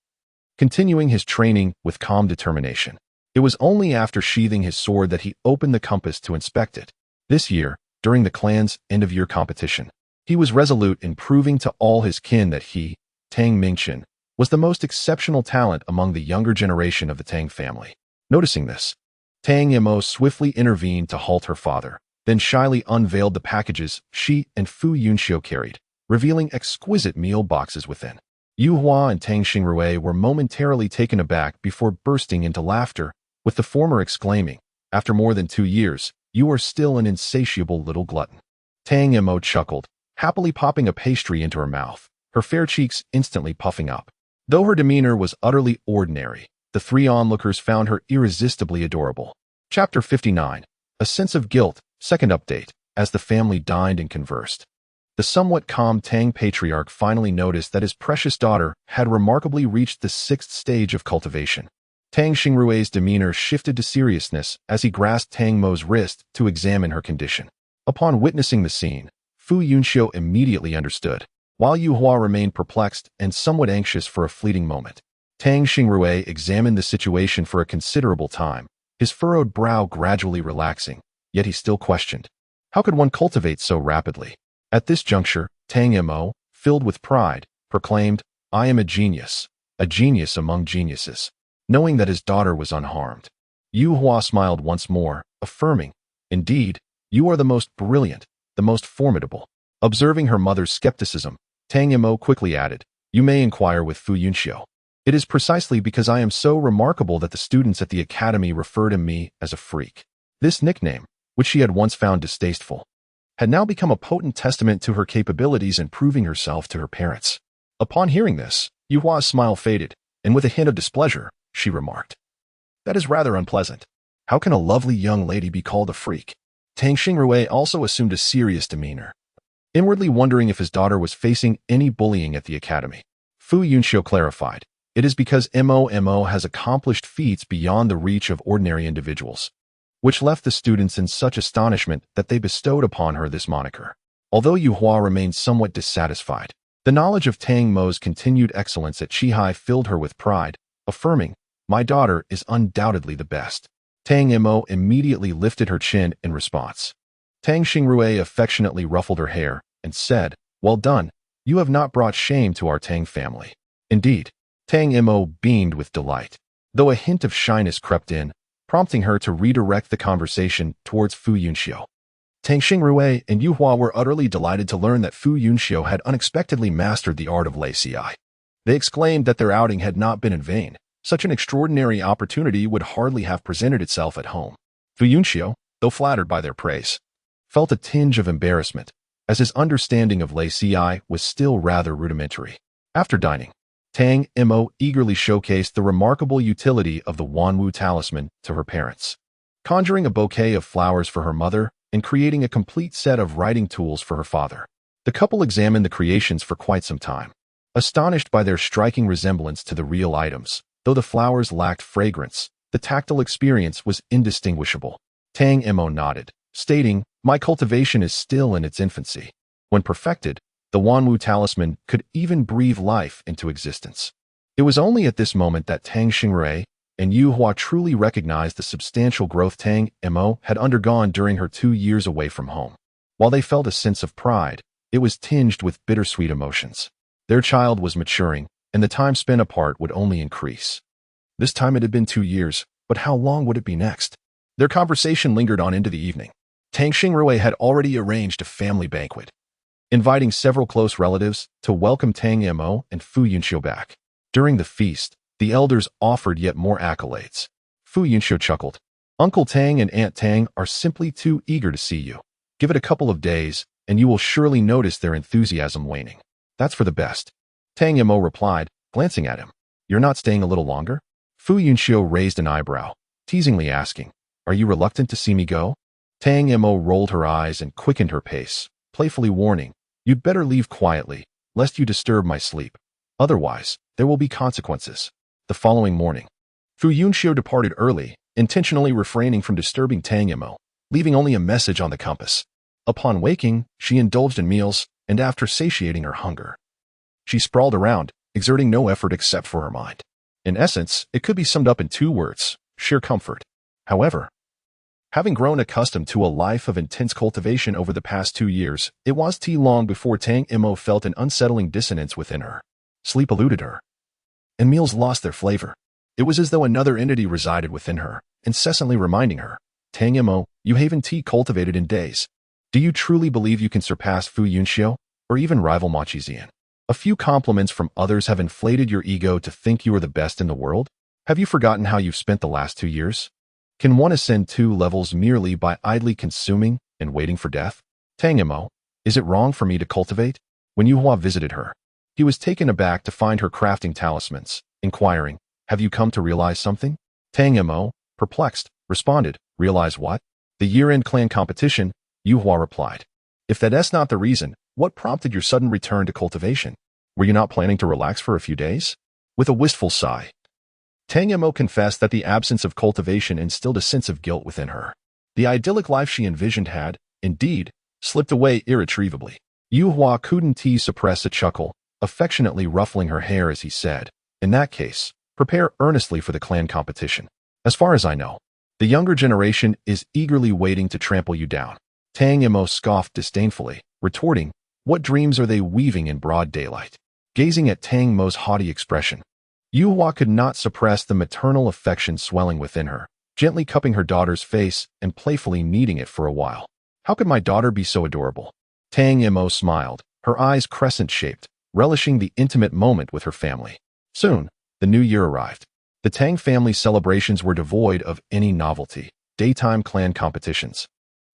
continuing his training with calm determination. It was only after sheathing his sword that he opened the compass to inspect it. This year, during the clan's end-of-year competition, he was resolute in proving to all his kin that he, Tang Mingqian, was the most exceptional talent among the younger generation of the Tang family. Noticing this, Tang Mo swiftly intervened to halt her father, then shyly unveiled the packages she and Fu Yunxiu carried, revealing exquisite meal boxes within. Yu Hua and Tang Xingrui were momentarily taken aback before bursting into laughter, with the former exclaiming, "After more than 2 years, you are still an insatiable little glutton." Tang Mo chuckled, happily popping a pastry into her mouth, her fair cheeks instantly puffing up. Though her demeanor was utterly ordinary, the 3 onlookers found her irresistibly adorable. Chapter 59. A Sense of Guilt, second update, as the family dined and conversed. The somewhat calm Tang patriarch finally noticed that his precious daughter had remarkably reached the 6th stage of cultivation. Tang Xingrui's demeanor shifted to seriousness as he grasped Tang Mo's wrist to examine her condition. Upon witnessing the scene, Fu Yunxiu immediately understood, while Yu Hua remained perplexed and somewhat anxious for a fleeting moment. Tang Xingrui examined the situation for a considerable time, his furrowed brow gradually relaxing, yet he still questioned. How could one cultivate so rapidly? At this juncture, Tang Mo, filled with pride, proclaimed, "I am a genius among geniuses," knowing that his daughter was unharmed. Yu Hua smiled once more, affirming, "Indeed, you are the most brilliant, the most formidable." Observing her mother's skepticism, Tang Mo quickly added, "You may inquire with Fu Yunxiu. It is precisely because I am so remarkable that the students at the academy refer to me as a freak." This nickname, which she had once found distasteful, had now become a potent testament to her capabilities in proving herself to her parents. Upon hearing this, Yu Hua's smile faded, and with a hint of displeasure, she remarked, "That is rather unpleasant. How can a lovely young lady be called a freak?" Tang Xingrui also assumed a serious demeanor, inwardly wondering if his daughter was facing any bullying at the academy. Fu Yunxiu clarified, "It is because Mo has accomplished feats beyond the reach of ordinary individuals, which left the students in such astonishment that they bestowed upon her this moniker." Although Yu Hua remained somewhat dissatisfied, the knowledge of Tang Mo's continued excellence at Qihai filled her with pride, affirming, "My daughter is undoubtedly the best." Tang Mo immediately lifted her chin in response. Tang Xingrui affectionately ruffled her hair and said, "Well done, you have not brought shame to our Tang family." Indeed, Tang Mo beamed with delight. Though a hint of shyness crept in, prompting her to redirect the conversation towards Fu Yunxiu. Tang Xingrui and Yu Hua were utterly delighted to learn that Fu Yunxiu had unexpectedly mastered the art of laziness. They exclaimed that their outing had not been in vain. Such an extraordinary opportunity would hardly have presented itself at home. Fu Yunxiu, though flattered by their praise, felt a tinge of embarrassment, as his understanding of laziness was still rather rudimentary. After dining, Tang Mo eagerly showcased the remarkable utility of the Wanwu talisman to her parents, conjuring a bouquet of flowers for her mother and creating a complete set of writing tools for her father. The couple examined the creations for quite some time, astonished by their striking resemblance to the real items. Though the flowers lacked fragrance, the tactile experience was indistinguishable. Tang Mo nodded, stating, "My cultivation is still in its infancy. When perfected, the Wanwu talisman could even breathe life into existence." It was only at this moment that Tang Xingrui and Yu Hua truly recognized the substantial growth Tang Mo had undergone during her 2 years away from home. While they felt a sense of pride, it was tinged with bittersweet emotions. Their child was maturing, and the time spent apart would only increase. This time it had been 2 years, but how long would it be next? Their conversation lingered on into the evening. Tang Xingrui had already arranged a family banquet, inviting several close relatives to welcome Tang Mo and Fu Yunxiu back. During the feast, the elders offered yet more accolades. Fu Yunxiu chuckled. "Uncle Tang and Aunt Tang are simply too eager to see you. Give it a couple of days, and you will surely notice their enthusiasm waning. That's for the best." Tang Mo replied, glancing at him. "You're not staying a little longer?" Fu Yunxiu raised an eyebrow, teasingly asking, "Are you reluctant to see me go?" Tang Mo rolled her eyes and quickened her pace, playfully warning, "You'd better leave quietly, lest you disturb my sleep. Otherwise, there will be consequences." The following morning, Fu Yunxiu departed early, intentionally refraining from disturbing Tang Mo, leaving only a message on the compass. Upon waking, she indulged in meals, and after satiating her hunger, she sprawled around, exerting no effort except for her mind. In essence, it could be summed up in 2 words: sheer comfort. However, having grown accustomed to a life of intense cultivation over the past 2 years, it was too long before Tang Mo felt an unsettling dissonance within her. Sleep eluded her, and meals lost their flavor. It was as though another entity resided within her, incessantly reminding her, "Tang Mo, you haven't cultivated in days. Do you truly believe you can surpass Fu Yunxiu, or even rival Ma Qizian? A few compliments from others have inflated your ego to think you are the best in the world? Have you forgotten how you've spent the last 2 years? Can one ascend 2 levels merely by idly consuming and waiting for death? Tang Mo, is it wrong for me to cultivate?" When Yu Hua visited her, he was taken aback to find her crafting talismans, inquiring, "Have you come to realize something?" Tang Mo, perplexed, responded, "Realize what?" "The year-end clan competition," Yu Hua replied. "If that's not the reason, what prompted your sudden return to cultivation? Were you not planning to relax for a few days?" With a wistful sigh, Tang Mo confessed that the absence of cultivation instilled a sense of guilt within her. The idyllic life she envisioned had, indeed, slipped away irretrievably. Yu Hua couldn't suppress a chuckle, affectionately ruffling her hair as he said, "In that case, prepare earnestly for the clan competition. As far as I know, the younger generation is eagerly waiting to trample you down." Tang Mo scoffed disdainfully, retorting, "What dreams are they weaving in broad daylight?" Gazing at Tang Mo's haughty expression, Yu Hua could not suppress the maternal affection swelling within her, gently cupping her daughter's face and playfully kneading it for a while. "How could my daughter be so adorable?" Tang Mo smiled, her eyes crescent-shaped, relishing the intimate moment with her family. Soon, the new year arrived. The Tang family celebrations were devoid of any novelty. Daytime clan competitions,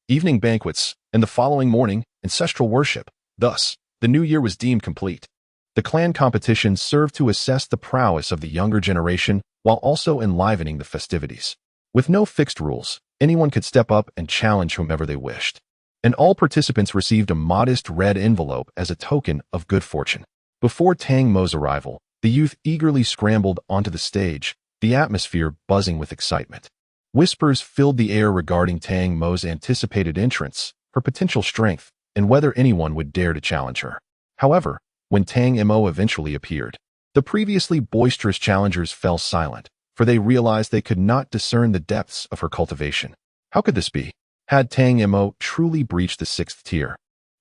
evening banquets, and the following morning, ancestral worship. Thus, the new year was deemed complete. The clan competitions served to assess the prowess of the younger generation while also enlivening the festivities. With no fixed rules, anyone could step up and challenge whomever they wished. And all participants received a modest red envelope as a token of good fortune. Before Tang Mo's arrival, the youth eagerly scrambled onto the stage, the atmosphere buzzing with excitement. Whispers filled the air regarding Tang Mo's anticipated entrance, her potential strength, and whether anyone would dare to challenge her. However, when Tang Mo eventually appeared, the previously boisterous challengers fell silent, for they realized they could not discern the depths of her cultivation. How could this be? Had Tang Mo truly breached the 6th tier?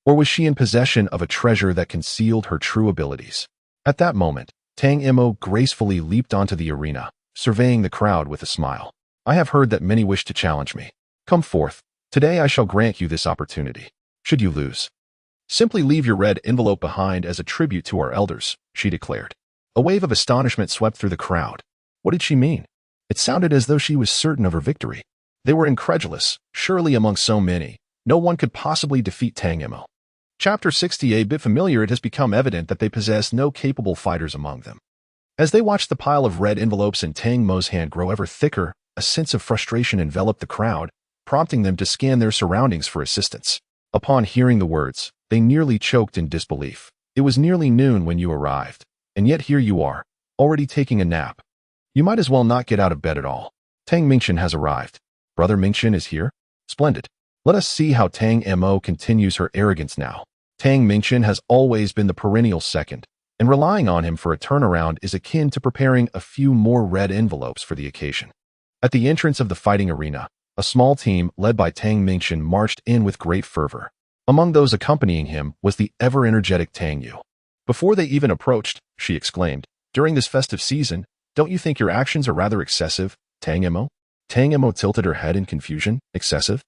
Or was she in possession of a treasure that concealed her true abilities? At that moment, Tang Mo gracefully leaped onto the arena, surveying the crowd with a smile. I have heard that many wish to challenge me. Come forth. Today I shall grant you this opportunity. Should you lose, simply leave your red envelope behind as a tribute to our elders, she declared. A wave of astonishment swept through the crowd. What did she mean? It sounded as though she was certain of her victory. They were incredulous. Surely among so many, no one could possibly defeat Tang Mo. Chapter 60. A bit familiar, it has become evident that they possess no capable fighters among them. As they watched the pile of red envelopes in Tang Mo's hand grow ever thicker, a sense of frustration enveloped the crowd, prompting them to scan their surroundings for assistance. Upon hearing the words, they nearly choked in disbelief. It was nearly noon when you arrived, and yet here you are, already taking a nap. You might as well not get out of bed at all. Tang Mingchen has arrived. Brother Mingchen is here? Splendid. Let us see how Tang Mo continues her arrogance now. Tang Mingchen has always been the perennial second, and relying on him for a turnaround is akin to preparing a few more red envelopes for the occasion. At the entrance of the fighting arena, a small team led by Tang Mingchen marched in with great fervor. Among those accompanying him was the ever-energetic Tang Yu. Before they even approached, she exclaimed, "During this festive season, don't you think your actions are rather excessive, Tang Mo?" Tang Mo tilted her head in confusion. Excessive?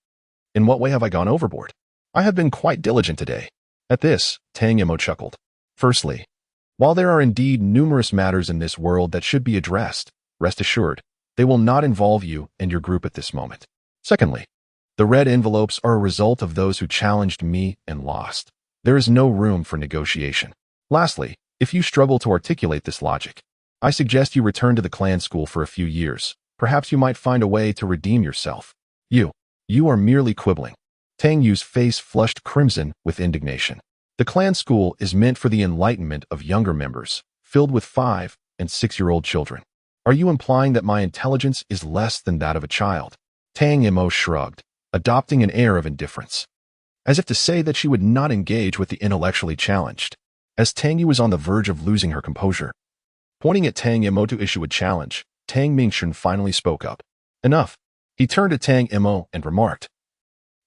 In what way have I gone overboard? I have been quite diligent today. At this, Tang Mo chuckled. Firstly, while there are indeed numerous matters in this world that should be addressed, rest assured, they will not involve you and your group at this moment. Secondly, the red envelopes are a result of those who challenged me and lost. There is no room for negotiation. Lastly, if you struggle to articulate this logic, I suggest you return to the clan school for a few years. Perhaps you might find a way to redeem yourself. You are merely quibbling. Tang Yu's face flushed crimson with indignation. The clan school is meant for the enlightenment of younger members, filled with 5- and 6-year-old children. Are you implying that my intelligence is less than that of a child? Tang Mo shrugged, adopting an air of indifference, as if to say that she would not engage with the intellectually challenged. As Tang Yu was on the verge of losing her composure, pointing at Tang Mo to issue a challenge, Tang Mingchen finally spoke up. Enough. He turned to Tang Mo and remarked,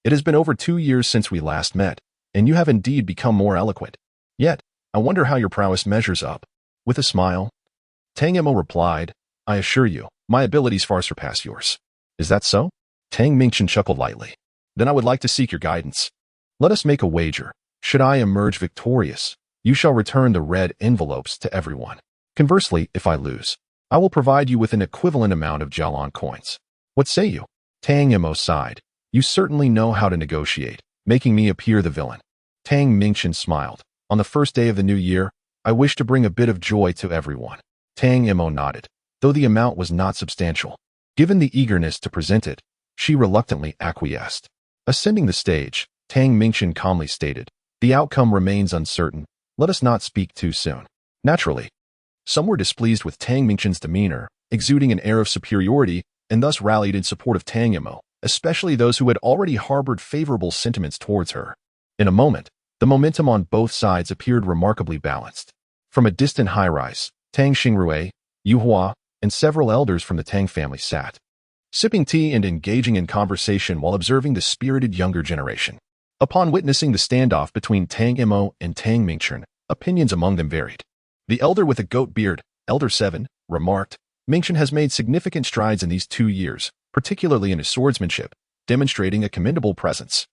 "It has been over 2 years since we last met, and you have indeed become more eloquent. Yet, I wonder how your prowess measures up." With a smile, Tang Mo replied, "I assure you, my abilities far surpass yours." Is that so? Tang Mingchen chuckled lightly. Then I would like to seek your guidance. Let us make a wager. Should I emerge victorious, you shall return the red envelopes to everyone. Conversely, if I lose, I will provide you with an equivalent amount of Jialan coins. What say you? Tang Mo sighed. You certainly know how to negotiate, making me appear the villain. Tang Mingchen smiled. On the first day of the new year, I wish to bring a bit of joy to everyone. Tang Mo nodded, though the amount was not substantial. Given the eagerness to present it, she reluctantly acquiesced. Ascending the stage, Tang Mingchen calmly stated, "The outcome remains uncertain. Let us not speak too soon." Naturally, some were displeased with Tang Mingchen's demeanor, exuding an air of superiority, and thus rallied in support of Tang Mo, especially those who had already harbored favorable sentiments towards her. In a moment, the momentum on both sides appeared remarkably balanced. From a distant high-rise, Tang Xingrui, Yu Hua, and several elders from the Tang family sat, sipping tea and engaging in conversation while observing the spirited younger generation. Upon witnessing the standoff between Tang Mo and Tang Mingchen, opinions among them varied. The elder with a goat beard, Elder 7, remarked, "Mingchen has made significant strides in these 2 years, particularly in his swordsmanship, demonstrating a commendable presence.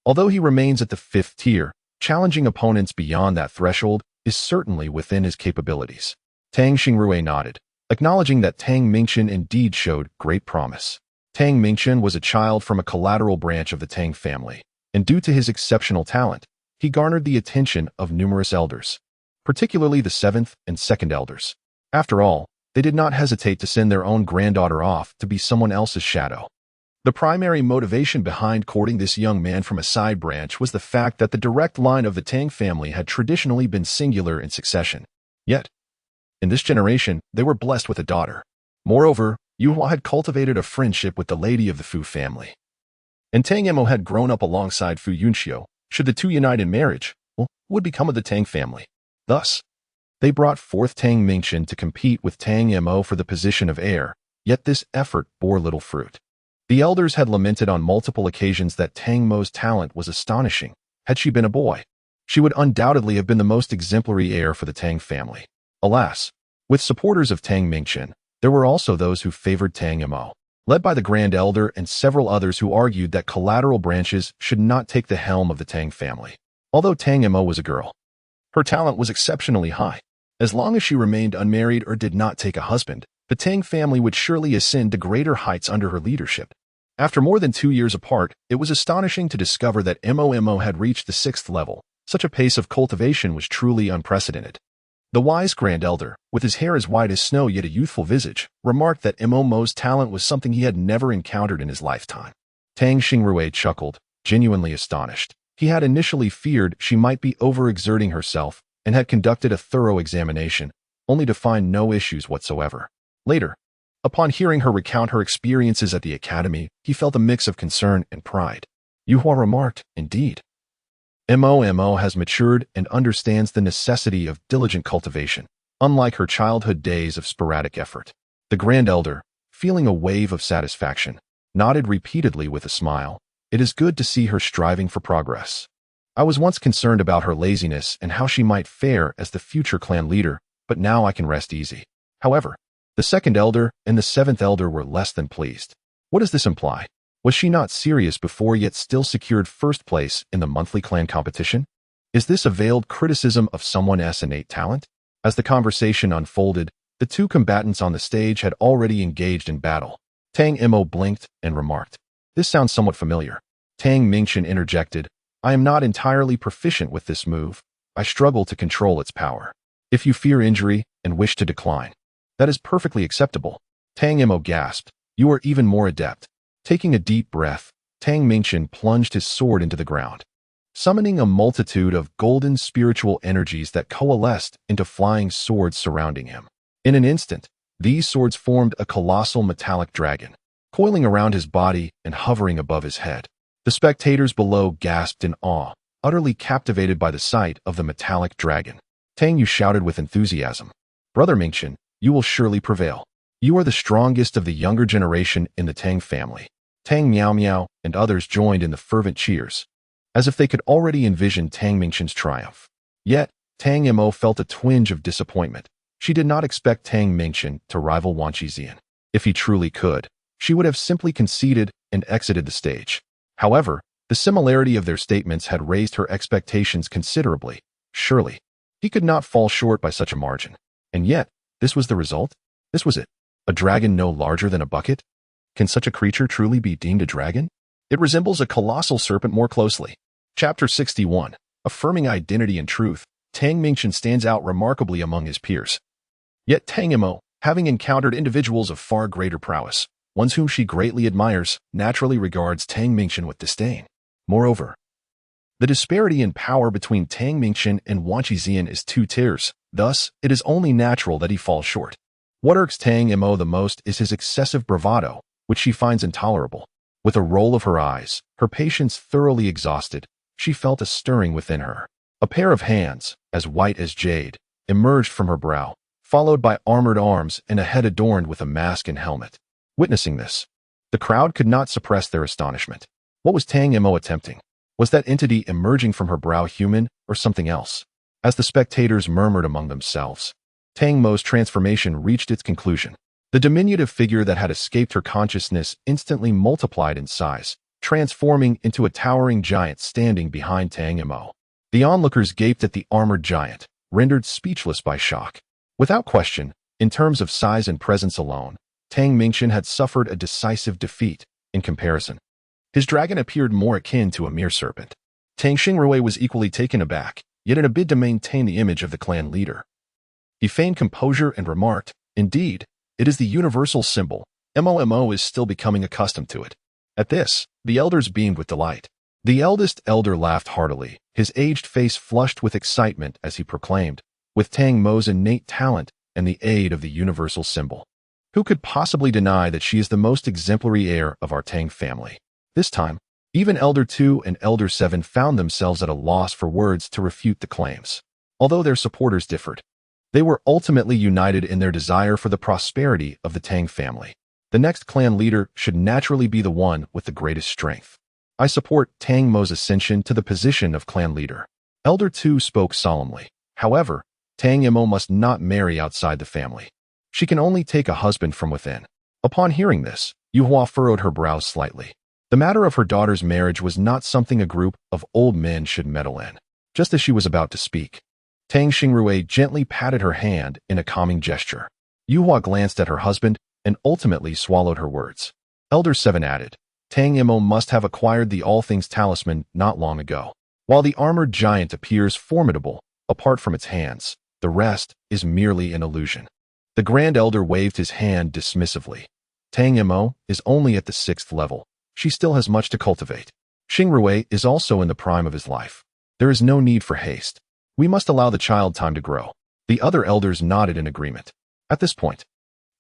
Although he remains at the 5th tier, challenging opponents beyond that threshold is certainly within his capabilities." Tang Xingrui nodded, acknowledging that Tang Mingchen indeed showed great promise. Tang Mingchen was a child from a collateral branch of the Tang family, and due to his exceptional talent, he garnered the attention of numerous elders, particularly the 7th and 2nd elders. After all, they did not hesitate to send their own granddaughter off to be someone else's shadow. The primary motivation behind courting this young man from a side branch was the fact that the direct line of the Tang family had traditionally been singular in succession. Yet, in this generation, they were blessed with a daughter. Moreover, Yu Hua had cultivated a friendship with the lady of the Fu family, and Tang Mo had grown up alongside Fu Yunxiu. Should the two unite in marriage, what would become of the Tang family? Thus, they brought forth Tang Mingchen to compete with Tang Mo for the position of heir, yet this effort bore little fruit. The elders had lamented on multiple occasions that Tang Mo's talent was astonishing. Had she been a boy, she would undoubtedly have been the most exemplary heir for the Tang family. Alas, with supporters of Tang Mingchen, there were also those who favored Tang Mo. led by the Grand Elder and several others who argued that collateral branches should not take the helm of the Tang family. Although Tang Mo was a girl, her talent was exceptionally high. As long as she remained unmarried or did not take a husband, the Tang family would surely ascend to greater heights under her leadership. After more than 2 years apart, it was astonishing to discover that Mo had reached the 6th level. Such a pace of cultivation was truly unprecedented. The wise Grand Elder, with his hair as white as snow yet a youthful visage, remarked that Mo's talent was something he had never encountered in his lifetime. Tang Xingrui chuckled, genuinely astonished. He had initially feared she might be overexerting herself and had conducted a thorough examination, only to find no issues whatsoever. Later, upon hearing her recount her experiences at the academy, he felt a mix of concern and pride. Yuhua remarked, "Indeed, Mo has matured and understands the necessity of diligent cultivation, unlike her childhood days of sporadic effort." The Grand Elder, feeling a wave of satisfaction, nodded repeatedly with a smile. "It is good to see her striving for progress. I was once concerned about her laziness and how she might fare as the future clan leader, but now I can rest easy." However, the 2nd Elder and the 7th Elder were less than pleased. What does this imply? Was she not serious before yet still secured first place in the monthly clan competition? Is this a veiled criticism of someone's innate talent? As the conversation unfolded, the two combatants on the stage had already engaged in battle. Tang Mo blinked and remarked, "This sounds somewhat familiar." Tang Mingchen interjected, "I am not entirely proficient with this move. I struggle to control its power. If you fear injury and wish to decline, that is perfectly acceptable." Tang Mo gasped, "You are even more adept." Taking a deep breath, Tang Mingchen plunged his sword into the ground, summoning a multitude of golden spiritual energies that coalesced into flying swords surrounding him. In an instant, these swords formed a colossal metallic dragon, coiling around his body and hovering above his head. The spectators below gasped in awe, utterly captivated by the sight of the metallic dragon. Tang Yu shouted with enthusiasm, "Brother Mingchen, you will surely prevail. You are the strongest of the younger generation in the Tang family." Tang Miao Miao and others joined in the fervent cheers, as if they could already envision Tang Mingchen's triumph. Yet, Tang Mo felt a twinge of disappointment. She did not expect Tang Mingchen to rival Wan Qizian. If he truly could, she would have simply conceded and exited the stage. However, the similarity of their statements had raised her expectations considerably. Surely, he could not fall short by such a margin. And yet, this was the result? This was it. A dragon no larger than a bucket? Can such a creature truly be deemed a dragon? It resembles a colossal serpent more closely. Chapter 61. Affirming identity and truth. Tang Mingchen stands out remarkably among his peers. Yet Tang Mo, having encountered individuals of far greater prowess, ones whom she greatly admires, naturally regards Tang Mingchen with disdain. Moreover, the disparity in power between Tang Mingchen and Wan Qizian is 2 tiers, thus it is only natural that he falls short. What irks Tang Mo the most is his excessive bravado, which she finds intolerable. With a roll of her eyes, her patience thoroughly exhausted, she felt a stirring within her. A pair of hands, as white as jade, emerged from her brow, followed by armored arms and a head adorned with a mask and helmet. Witnessing this, the crowd could not suppress their astonishment. What was Tang Mo attempting? Was that entity emerging from her brow human or something else? As the spectators murmured among themselves, Tang Mo's transformation reached its conclusion. The diminutive figure that had escaped her consciousness instantly multiplied in size, transforming into a towering giant standing behind Tang Mo. The onlookers gaped at the armored giant, rendered speechless by shock. Without question, in terms of size and presence alone, Tang Mingchen had suffered a decisive defeat. In comparison, his dragon appeared more akin to a mere serpent. Tang Xingrui was equally taken aback, yet in a bid to maintain the image of the clan leader, he feigned composure and remarked, "Indeed, it is the universal symbol. Mo is still becoming accustomed to it." At this, the elders beamed with delight. The eldest elder laughed heartily, his aged face flushed with excitement as he proclaimed, "With Tang Mo's innate talent and the aid of the universal symbol, who could possibly deny that she is the most exemplary heir of our Tang family?" This time, even Elder 2 and Elder 7 found themselves at a loss for words to refute the claims. Although their supporters differed, they were ultimately united in their desire for the prosperity of the Tang family. The next clan leader should naturally be the one with the greatest strength. "I support Tang Mo's ascension to the position of clan leader." Elder 2 spoke solemnly. However, Tang Mo must not marry outside the family. She can only take a husband from within. Upon hearing this, Yuhua furrowed her brows slightly. The matter of her daughter's marriage was not something a group of old men should meddle in. Just as she was about to speak, Tang Xingrui gently patted her hand in a calming gesture. Yuhua glanced at her husband and ultimately swallowed her words. Elder Seven added, Tang Mo must have acquired the All Things talisman not long ago. While the armored giant appears formidable, apart from its hands, the rest is merely an illusion. The Grand Elder waved his hand dismissively. Tang Mo is only at the 6th level. She still has much to cultivate. Xingrui is also in the prime of his life. There is no need for haste. We must allow the child time to grow. The other elders nodded in agreement. At this point,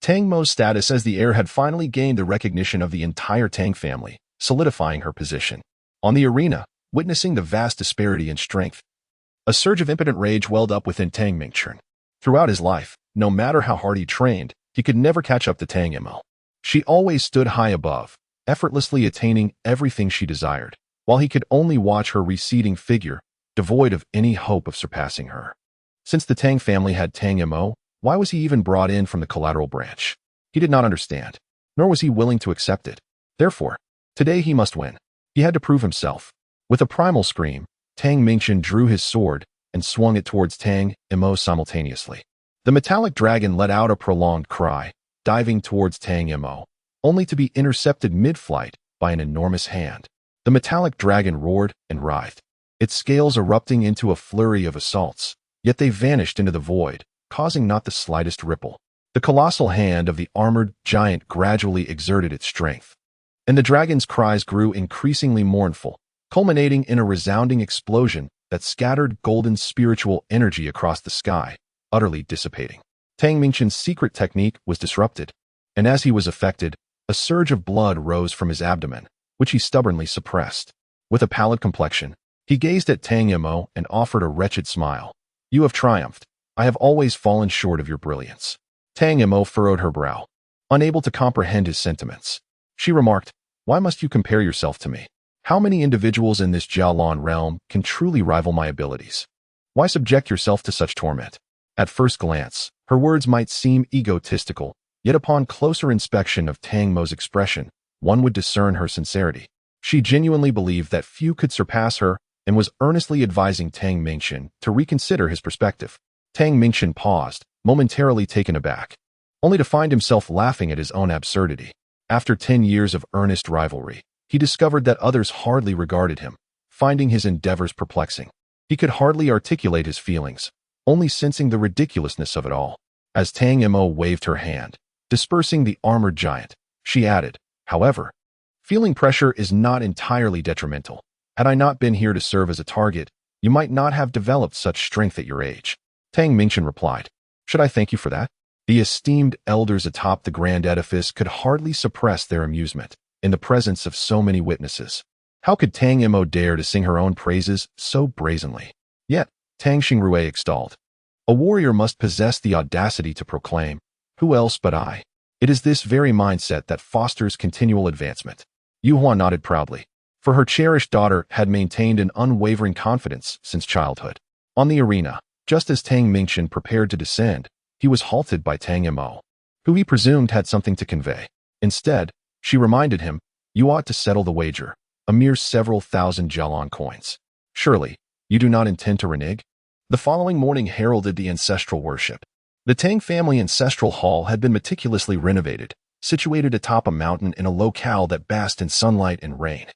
Tang Mo's status as the heir had finally gained the recognition of the entire Tang family, solidifying her position. On the arena, witnessing the vast disparity in strength, a surge of impotent rage welled up within Tang Mingchen. Throughout his life, no matter how hard he trained, he could never catch up to Tang Mo. She always stood high above, effortlessly attaining everything she desired, while he could only watch her receding figure, devoid of any hope of surpassing her. Since the Tang family had Tang Mo, why was he even brought in from the collateral branch? He did not understand, nor was he willing to accept it. Therefore, today he must win. He had to prove himself. With a primal scream, Tang Mingchen drew his sword and swung it towards Tang Mo simultaneously. The metallic dragon let out a prolonged cry, diving towards Tang Mo, only to be intercepted mid-flight by an enormous hand. The metallic dragon roared and writhed, its scales erupting into a flurry of assaults, yet they vanished into the void, causing not the slightest ripple. The colossal hand of the armored giant gradually exerted its strength, and the dragon's cries grew increasingly mournful, culminating in a resounding explosion that scattered golden spiritual energy across the sky, utterly dissipating. Tang Mingchen's secret technique was disrupted, and as he was affected, a surge of blood rose from his abdomen, which he stubbornly suppressed. With a pallid complexion, he gazed at Tang Mo and offered a wretched smile. You have triumphed. I have always fallen short of your brilliance. Tang Mo furrowed her brow, unable to comprehend his sentiments. She remarked, why must you compare yourself to me? How many individuals in this Jialan realm can truly rival my abilities? Why subject yourself to such torment? At first glance, her words might seem egotistical, yet upon closer inspection of Tang Mo's expression, one would discern her sincerity. She genuinely believed that few could surpass her and was earnestly advising Tang Mingchen to reconsider his perspective. Tang Mingchen paused, momentarily taken aback, only to find himself laughing at his own absurdity. After 10 years of earnest rivalry, he discovered that others hardly regarded him, finding his endeavors perplexing. He could hardly articulate his feelings, only sensing the ridiculousness of it all. As Tang Mo waved her hand, dispersing the armored giant, she added, however, feeling pressure is not entirely detrimental. Had I not been here to serve as a target, you might not have developed such strength at your age. Tang Mingchen replied, should I thank you for that? The esteemed elders atop the grand edifice could hardly suppress their amusement in the presence of so many witnesses. How could Tang Mo dare to sing her own praises so brazenly? Yet, Tang Xingrui extolled, a warrior must possess the audacity to proclaim, who else but I? It is this very mindset that fosters continual advancement. Yuhua nodded proudly, for her cherished daughter had maintained an unwavering confidence since childhood. On the arena, just as Tang Mingchen prepared to descend, he was halted by Tang Mo, who he presumed had something to convey. Instead, she reminded him, you ought to settle the wager, a mere several thousand Jialan coins. Surely, you do not intend to renege? The following morning heralded the ancestral worship. The Tang family ancestral hall had been meticulously renovated, situated atop a mountain in a locale that basked in sunlight and rain,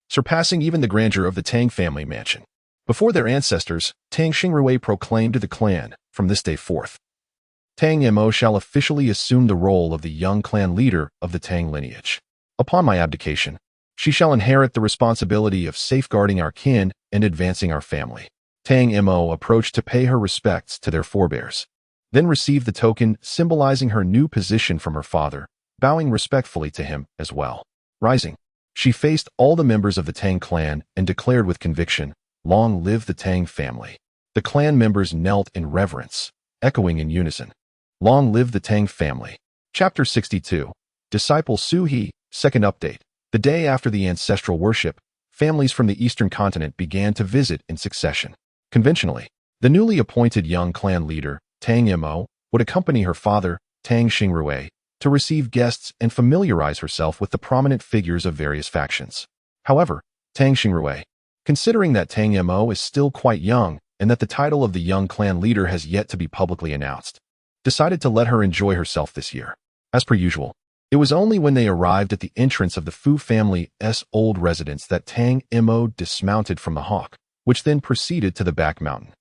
surpassing even the grandeur of the Tang family mansion. Before their ancestors, Tang Xingrui proclaimed to the clan, from this day forth, Tang Mo shall officially assume the role of the young clan leader of the Tang lineage. Upon my abdication, she shall inherit the responsibility of safeguarding our kin and advancing our family. Tang Mo approached to pay her respects to their forebears, then received the token symbolizing her new position from her father, bowing respectfully to him as well. Rising, she faced all the members of the Tang clan and declared with conviction, long live the Tang family. The clan members knelt in reverence, echoing in unison, long live the Tang family. Chapter 62. Disciple Su He, second update. The day after the ancestral worship, families from the eastern continent began to visit in succession. Conventionally, the newly appointed young clan leader, Tang Mo, would accompany her father, Tang Xingrui, to receive guests and familiarize herself with the prominent figures of various factions. However, Tang Xingrui, considering that Tang Mo is still quite young and that the title of the young clan leader has yet to be publicly announced, decided to let her enjoy herself this year. As per usual, it was only when they arrived at the entrance of the Fu family's old residence that Tang Mo dismounted from the hawk, which then proceeded to the back mountain,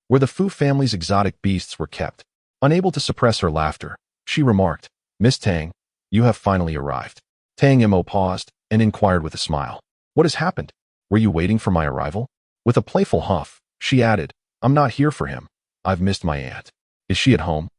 where the Fu family's exotic beasts were kept. Unable to suppress her laughter, she remarked, "Miss Tang, you have finally arrived." Tang Mo paused and inquired with a smile, "What has happened? Were you waiting for my arrival?" With a playful huff, she added, "I'm not here for him. I've missed my aunt. Is she at home?"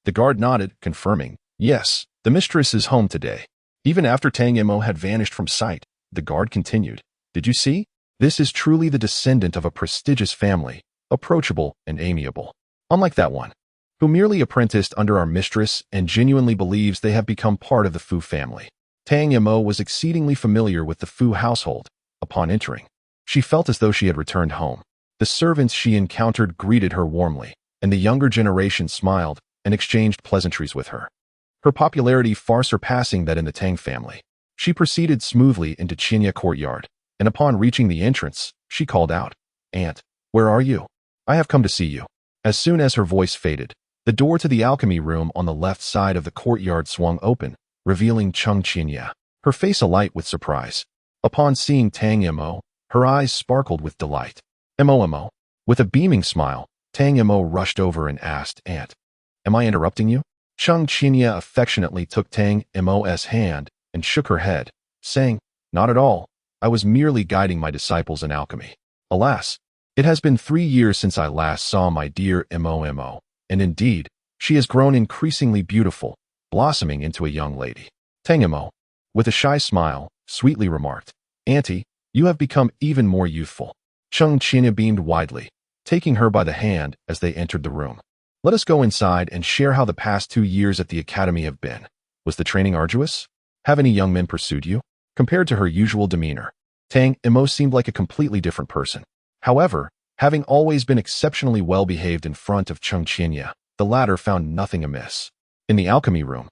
The guard nodded, confirming, "Yes, the mistress is home today." Even after Tang Mo had vanished from sight, the guard continued, "Did you see? This is truly the descendant of a prestigious family, approachable and amiable. Unlike that one, who merely apprenticed under our mistress and genuinely believes they have become part of the Fu family." Tang Mo was exceedingly familiar with the Fu household. Upon entering, she felt as though she had returned home. The servants she encountered greeted her warmly, and the younger generation smiled and exchanged pleasantries with her, her popularity far surpassing that in the Tang family. She proceeded smoothly into Qinya courtyard, and upon reaching the entrance, she called out, "Aunt, where are you? I have come to see you." As soon as her voice faded, the door to the alchemy room on the left side of the courtyard swung open, revealing Cheng Qinya, her face alight with surprise. Upon seeing Tang Mo, her eyes sparkled with delight. Mo. With a beaming smile, Tang Mo rushed over and asked, "Aunt, am I interrupting you?" Cheng Qinya affectionately took Tang Mo's hand and shook her head, saying, "Not at all. I was merely guiding my disciples in alchemy. Alas, it has been 3 years since I last saw my dear Mo, and indeed, she has grown increasingly beautiful, blossoming into a young lady." Tang Mo, with a shy smile, sweetly remarked, "Auntie, you have become even more youthful." Cheng Qinya beamed widely, taking her by the hand as they entered the room. "Let us go inside and share how the past 2 years at the academy have been. Was the training arduous? Have any young men pursued you?" Compared to her usual demeanor, Tang Mo seemed like a completely different person. However, having always been exceptionally well behaved in front of Cheng Qinya, the latter found nothing amiss. In the alchemy room,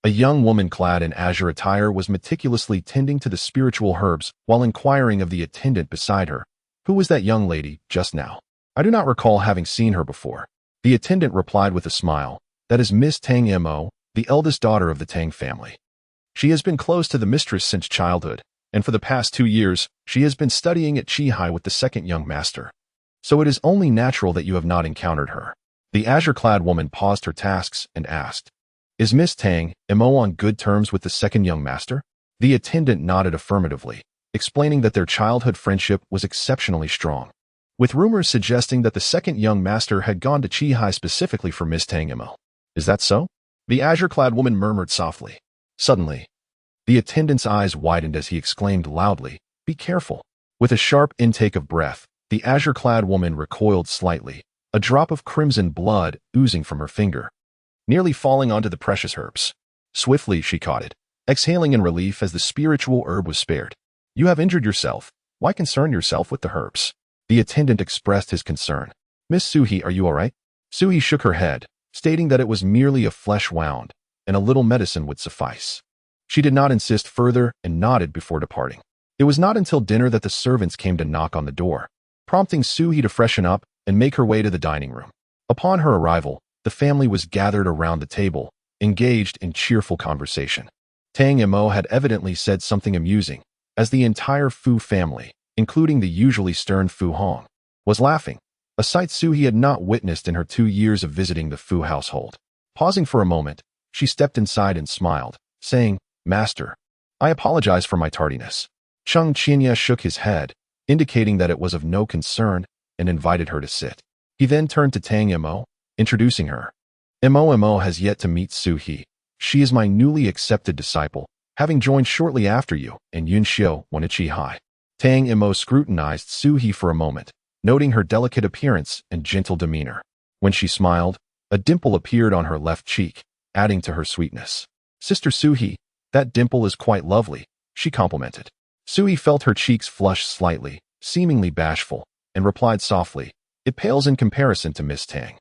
a young woman clad in azure attire was meticulously tending to the spiritual herbs while inquiring of the attendant beside her, "Who was that young lady just now? I do not recall having seen her before." The attendant replied with a smile, "That is Miss Tang Mo, the eldest daughter of the Tang family. She has been close to the mistress since childhood, and for the past 2 years, she has been studying at Qihai with the second young master. So it is only natural that you have not encountered her." The azure-clad woman paused her tasks and asked, "Is Miss Tang Mo on good terms with the second young master?" The attendant nodded affirmatively, explaining that their childhood friendship was exceptionally strong, with rumors suggesting that the second young master had gone to Qihai specifically for Miss Tang Mo. "Is that so?" the azure-clad woman murmured softly. Suddenly, the attendant's eyes widened as he exclaimed loudly, "Be careful." With a sharp intake of breath, the azure-clad woman recoiled slightly, a drop of crimson blood oozing from her finger, nearly falling onto the precious herbs. Swiftly, she caught it, exhaling in relief as the spiritual herb was spared. "You have injured yourself. Why concern yourself with the herbs?" The attendant expressed his concern. "Miss Suhi, are you all right?" Suhi shook her head, stating that it was merely a flesh wound, and a little medicine would suffice. She did not insist further and nodded before departing. It was not until dinner that the servants came to knock on the door, prompting Suhi to freshen up and make her way to the dining room. Upon her arrival, the family was gathered around the table, engaged in cheerful conversation. Tang Mo had evidently said something amusing, as the entire Fu family, including the usually stern Fu Hong, was laughing, a sight Suhi had not witnessed in her 2 years of visiting the Fu household. Pausing for a moment, she stepped inside and smiled, saying, "Master, I apologize for my tardiness." Cheng Qinya shook his head, indicating that it was of no concern, and invited her to sit. He then turned to Tang Mo, introducing her. Mo has yet to meet Suhi. She is my newly accepted disciple, having joined shortly after you and Yun Xiu when at Qihai. Tang Mo scrutinized Suhi for a moment, noting her delicate appearance and gentle demeanor. When she smiled, a dimple appeared on her left cheek, adding to her sweetness. "Sister Suhi, that dimple is quite lovely," she complimented. Suhi felt her cheeks flush slightly, seemingly bashful, and replied softly, "It pales in comparison to Miss Tang."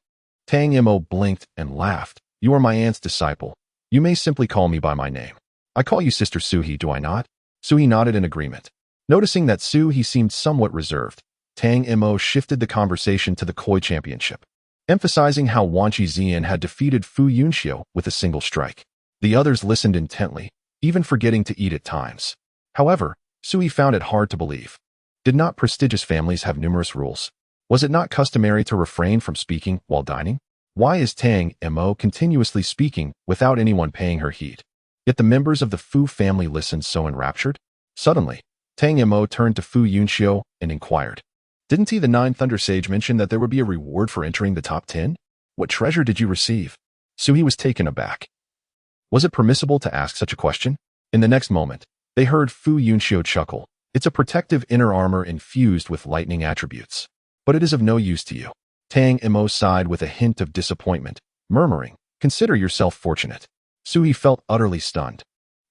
Tang Mo blinked and laughed. "You are my aunt's disciple. You may simply call me by my name. I call you Sister Suhi, do I not? Suhi nodded in agreement. Noticing that Suhi seemed somewhat reserved, Tang Mo shifted the conversation to the Koi Championship, emphasizing how Wan Zian had defeated Fu Yunxiu with a single strike. The others listened intently, even forgetting to eat at times. However, Suhi found it hard to believe. Did not prestigious families have numerous rules? Was it not customary to refrain from speaking while dining? Why is Tang Mo continuously speaking without anyone paying her heed? Yet the members of the Fu family listened so enraptured. Suddenly, Tang Mo turned to Fu Yunxiu and inquired, "Didn't he, the Nine Thunder Sage, mention that there would be a reward for entering the top 10? What treasure did you receive?" Suhi was taken aback. Was it permissible to ask such a question? In the next moment, they heard Fu Yunxiu chuckle. "It's a protective inner armor infused with lightning attributes. But it is of no use to you." Tang Mo sighed with a hint of disappointment, murmuring, "Consider yourself fortunate." Suhi felt utterly stunned.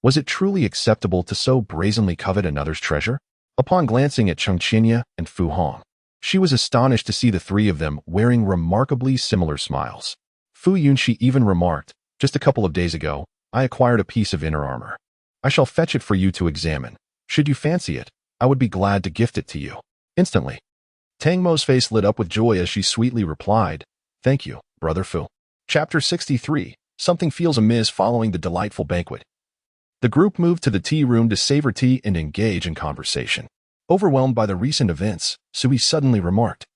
Was it truly acceptable to so brazenly covet another's treasure? Upon glancing at Cheng Qinya and Fu Hong, she was astonished to see the three of them wearing remarkably similar smiles. Fu Yunxi even remarked, "Just a couple of days ago, I acquired a piece of inner armor. I shall fetch it for you to examine. Should you fancy it, I would be glad to gift it to you." Instantly, Tang Mo's face lit up with joy as she sweetly replied, "Thank you, Brother Fu." Chapter 63. Something feels amiss following the delightful banquet. The group moved to the tea room to savor tea and engage in conversation. Overwhelmed by the recent events, Suhi suddenly remarked,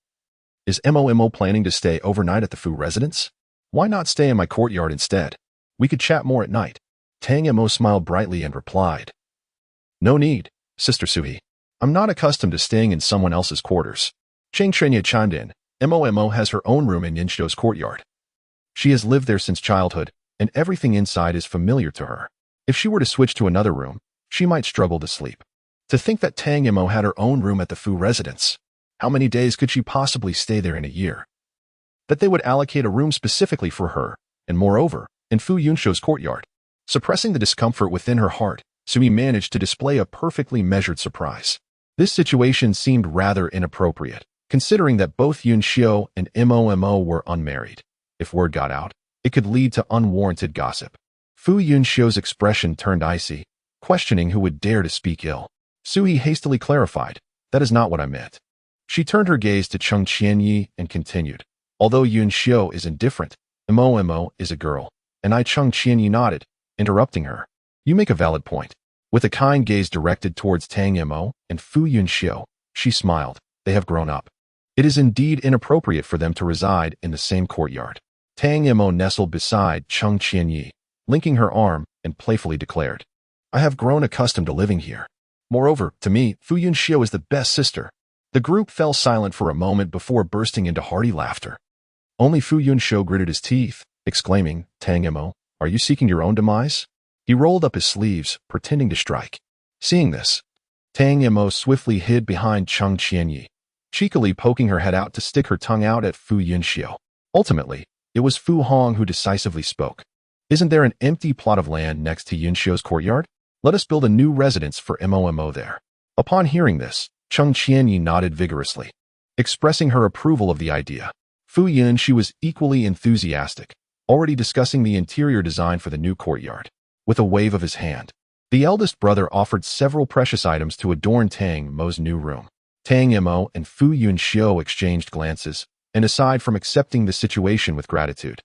"Is Mo planning to stay overnight at the Fu residence? Why not stay in my courtyard instead? We could chat more at night." Tang Mo smiled brightly and replied, "No need, Sister Suhi. I'm not accustomed to staying in someone else's quarters." Cheng Qinya chimed in. Mo has her own room in Yinshou's courtyard. She has lived there since childhood, and everything inside is familiar to her. If she were to switch to another room, she might struggle to sleep. To think that Tang Mo had her own room at the Fu residence. How many days could she possibly stay there in a year? That they would allocate a room specifically for her, and moreover, in Fu Yunxiu's courtyard. Suppressing the discomfort within her heart, Suhi managed to display a perfectly measured surprise. This situation seemed rather inappropriate, considering that both Yunxiu and Mo were unmarried. If word got out, it could lead to unwarranted gossip. Fu Yunxiu's expression turned icy, questioning who would dare to speak ill. Suhi hastily clarified, "That is not what I meant." She turned her gaze to Cheng Qianyi and continued, "Although Yunxiu is indifferent, Mo is a girl." And Cheng Qianyi nodded, interrupting her. "You make a valid point." With a kind gaze directed towards Tang Mo and Fu Yunxiu, she smiled. They have grown up. It is indeed inappropriate for them to reside in the same courtyard. Tang Mo nestled beside Cheng Qianyi, linking her arm, and playfully declared, "I have grown accustomed to living here. Moreover, to me, Fu Yunxiu is the best sister." The group fell silent for a moment before bursting into hearty laughter. Only Fu Yunxiu gritted his teeth, exclaiming, "Tang Mo, are you seeking your own demise?" He rolled up his sleeves, pretending to strike. Seeing this, Tang Mo swiftly hid behind Cheng Qianyi, cheekily poking her head out to stick her tongue out at Fu Yunxiu. Ultimately, it was Fu Hong who decisively spoke. "Isn't there an empty plot of land next to Yunxiu's courtyard? Let us build a new residence for Mo there." Upon hearing this, Cheng Qianyi nodded vigorously, expressing her approval of the idea. Fu Yunxiu was equally enthusiastic, already discussing the interior design for the new courtyard. With a wave of his hand, the eldest brother offered several precious items to adorn Tang Mo's new room. Tang Mo and Fu Yunxiu exchanged glances, and aside from accepting the situation with gratitude,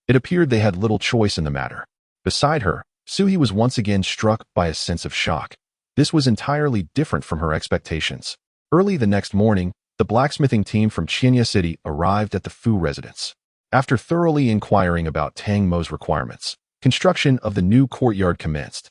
it appeared they had little choice in the matter. Beside her, Suhi was once again struck by a sense of shock. This was entirely different from her expectations. Early the next morning, the blacksmithing team from Qinya City arrived at the Fu residence. After thoroughly inquiring about Tang Mo's requirements, construction of the new courtyard commenced.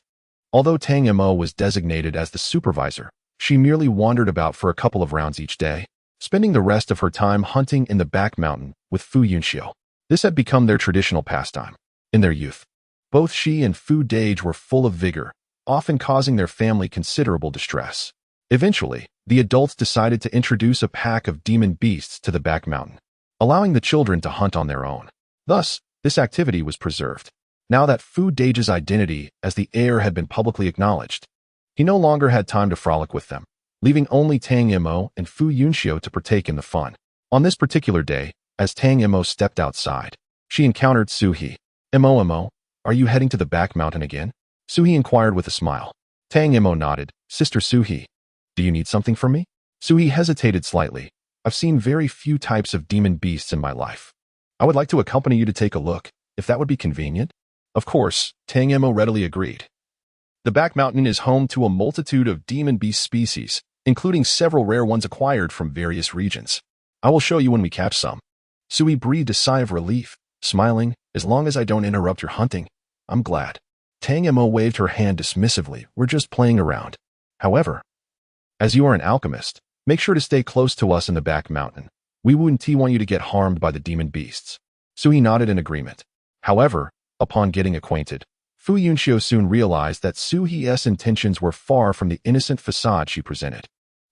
Although Tang Mo was designated as the supervisor, she merely wandered about for a couple of rounds each day, spending the rest of her time hunting in the back mountain with Fu Yunxiu. This had become their traditional pastime. In their youth, both she and Fu Dage were full of vigor, often causing their family considerable distress. Eventually, the adults decided to introduce a pack of demon beasts to the back mountain, allowing the children to hunt on their own. Thus, this activity was preserved. Now that Fu Dage's identity as the heir had been publicly acknowledged, he no longer had time to frolic with them, leaving only Tang Mo and Fu Yunxiu to partake in the fun. On this particular day, as Tang Mo stepped outside, she encountered Suhi. Mo, Are you heading to the back mountain again? Suhi inquired with a smile. Tang Mo nodded. Sister Suhi, do you need something from me? Suhi hesitated slightly. I've seen very few types of demon beasts in my life. I would like to accompany you to take a look, if that would be convenient. Of course, Tang Mo readily agreed. The back mountain is home to a multitude of demon beast species, including several rare ones acquired from various regions. I will show you when we catch some. Suhi breathed a sigh of relief, smiling. As long as I don't interrupt your hunting, I'm glad. Tang Mo waved her hand dismissively. We're just playing around. However, as you are an alchemist, make sure to stay close to us in the back mountain. We wouldn't want you to get harmed by the demon beasts. Suhi nodded in agreement. However, upon getting acquainted, Fu Yunxiu soon realized that Suhi's intentions were far from the innocent facade she presented.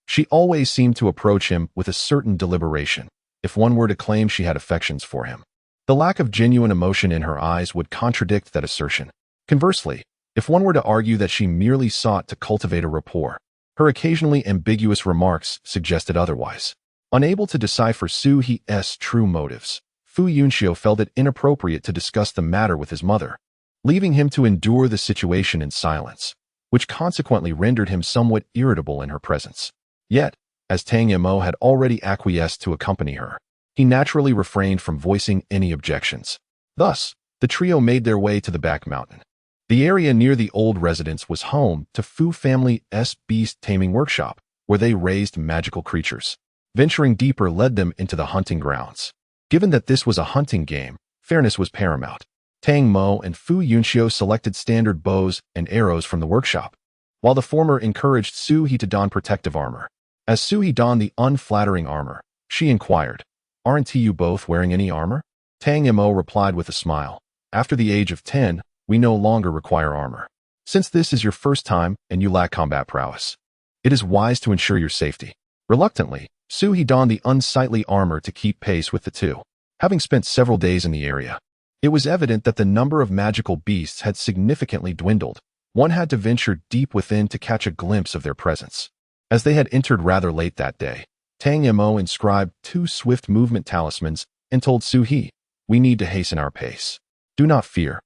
She always seemed to approach him with a certain deliberation, if one were to claim she had affections for him. The lack of genuine emotion in her eyes would contradict that assertion. Conversely, if one were to argue that she merely sought to cultivate a rapport, her occasionally ambiguous remarks suggested otherwise. Unable to decipher Suhi's true motives, Fu Yunxiu felt it inappropriate to discuss the matter with his mother, leaving him to endure the situation in silence, which consequently rendered him somewhat irritable in her presence. Yet, as Tang Mo had already acquiesced to accompany her, he naturally refrained from voicing any objections. Thus, the trio made their way to the back mountain. The area near the old residence was home to Fu family's beast taming workshop, where they raised magical creatures. Venturing deeper led them into the hunting grounds. Given that this was a hunting game, fairness was paramount. Tang Mo and Fu Yunxiu selected standard bows and arrows from the workshop, while the former encouraged Suhi to don protective armor. As Suhi donned the unflattering armor, she inquired, "Aren't you both wearing any armor?" Tang Mo replied with a smile, "After the age of 10, we no longer require armor. Since this is your first time and you lack combat prowess, it is wise to ensure your safety." Reluctantly, Suhi donned the unsightly armor to keep pace with the two. Having spent several days in the area, it was evident that the number of magical beasts had significantly dwindled. One had to venture deep within to catch a glimpse of their presence. As they had entered rather late that day, Tang Mo inscribed 2 swift movement talismans and told Suhi, "We need to hasten our pace. Do not fear.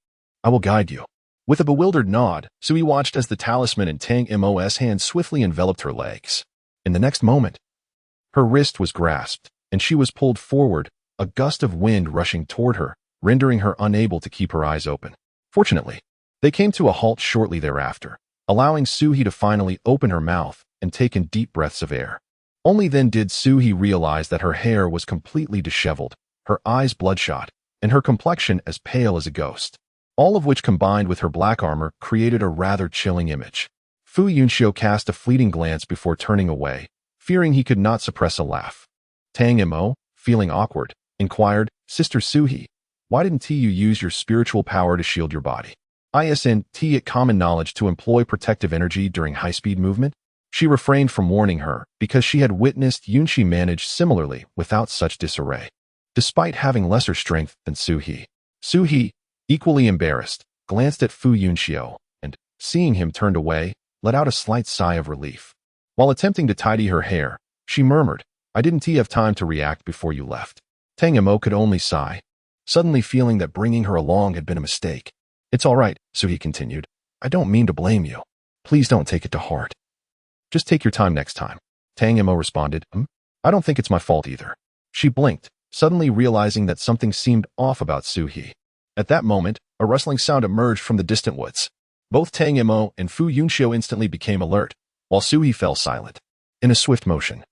I will guide you." With a bewildered nod, Suhi watched as the talisman in Tang Mo's hand swiftly enveloped her legs. In the next moment, her wrist was grasped, and she was pulled forward, a gust of wind rushing toward her, rendering her unable to keep her eyes open. Fortunately, they came to a halt shortly thereafter, allowing Suhi to finally open her mouth and take in deep breaths of air. Only then did Suhi realize that her hair was completely disheveled, her eyes bloodshot, and her complexion as pale as a ghost. All of which combined with her black armor created a rather chilling image. Fu Yunxiu cast a fleeting glance before turning away, fearing he could not suppress a laugh. Tang Mo, feeling awkward, inquired, "Sister Suhi, why didn't you use your spiritual power to shield your body? Isn't it common knowledge to employ protective energy during high-speed movement?" She refrained from warning her because she had witnessed Yunxi manage similarly without such disarray, despite having lesser strength than Suhi. Suhi, equally embarrassed, glanced at Fu Yunxiu and, seeing him turned away, let out a slight sigh of relief. While attempting to tidy her hair, she murmured, "I didn't have time to react before you left." Tang Mo could only sigh, suddenly feeling that bringing her along had been a mistake. "It's all right," Suhi continued. "I don't mean to blame you. Please don't take it to heart. Just take your time next time." Tang Mo responded, "I don't think it's my fault either." She blinked, suddenly realizing that something seemed off about Suhi. At that moment, a rustling sound emerged from the distant woods. Both Tang Mo and Fu Yunxiu instantly became alert, while Suhi fell silent. In a swift motion,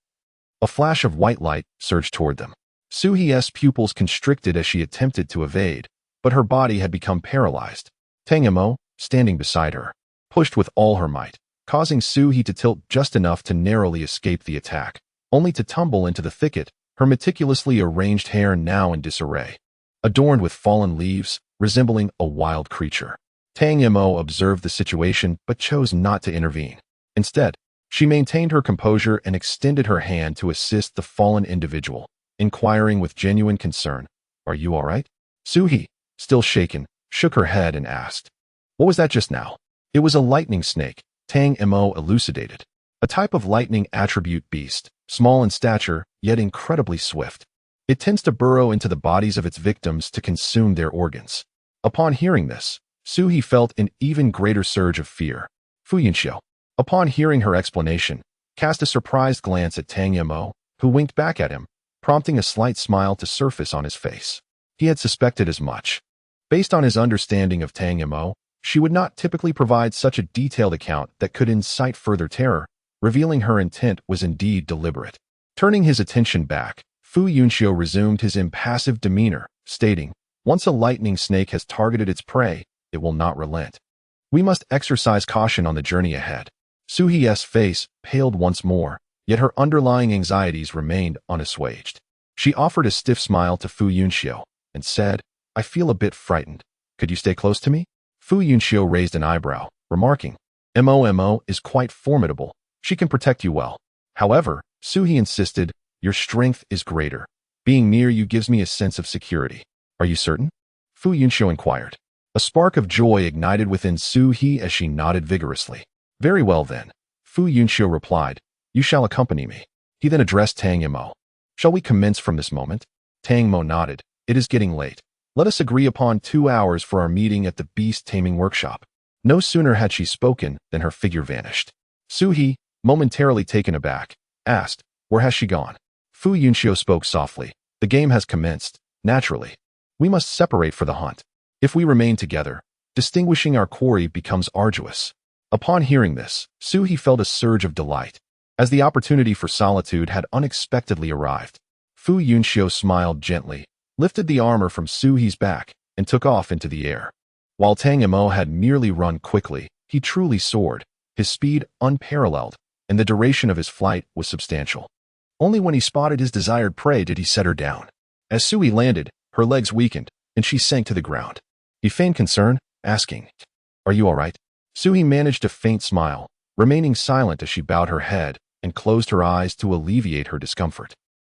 a flash of white light surged toward them. Suhi's pupils constricted as she attempted to evade, but her body had become paralyzed. Tang Mo, standing beside her, pushed with all her might, causing Suhi to tilt just enough to narrowly escape the attack, only to tumble into the thicket, her meticulously arranged hair now in disarray, adorned with fallen leaves, resembling a wild creature. Tang Mo observed the situation but chose not to intervene. Instead, she maintained her composure and extended her hand to assist the fallen individual, inquiring with genuine concern, "Are you all right?" Suhi, still shaken, shook her head and asked, "What was that just now?" "It was a lightning snake," Tang Mo elucidated. "A type of lightning attribute beast, small in stature, yet incredibly swift. It tends to burrow into the bodies of its victims to consume their organs." Upon hearing this, Suhi felt an even greater surge of fear. Fu Yunxiu, upon hearing her explanation, cast a surprised glance at Tang Mo, who winked back at him, prompting a slight smile to surface on his face. He had suspected as much. Based on his understanding of Tang Mo, she would not typically provide such a detailed account that could incite further terror, revealing her intent was indeed deliberate. Turning his attention back, Fu Yunxiu resumed his impassive demeanor, stating, "Once a lightning snake has targeted its prey, it will not relent. We must exercise caution on the journey ahead." Suhi's face paled once more, yet her underlying anxieties remained unassuaged. She offered a stiff smile to Fu Yunxiu and said, "I feel a bit frightened. Could you stay close to me?" Fu Yunxiu raised an eyebrow, remarking, "Mo is quite formidable. She can protect you well. However," Suhi insisted, "your strength is greater. Being near you gives me a sense of security." "Are you certain?" Fu Yunxiu inquired. A spark of joy ignited within Suhi as she nodded vigorously. "Very well then," Fu Yunxiu replied, "you shall accompany me." He then addressed Tang Mo. "Shall we commence from this moment?" Tang Mo nodded. "It is getting late. Let us agree upon 2 hours for our meeting at the beast-taming workshop." No sooner had she spoken than her figure vanished. Suhi, momentarily taken aback, asked, "Where has she gone?" Fu Yunxiu spoke softly. "The game has commenced, naturally. We must separate for the hunt. If we remain together, distinguishing our quarry becomes arduous." Upon hearing this, Suhi felt a surge of delight, as the opportunity for solitude had unexpectedly arrived. Fu Yunxiu smiled gently, lifted the armor from Suhi's back, and took off into the air. While Tang Mo had merely run quickly, he truly soared, his speed unparalleled, and the duration of his flight was substantial. Only when he spotted his desired prey did he set her down. As Suhi landed, her legs weakened, and she sank to the ground. He feigned concern, asking, "Are you all right?" Suhi managed a faint smile, remaining silent as she bowed her head and closed her eyes to alleviate her discomfort.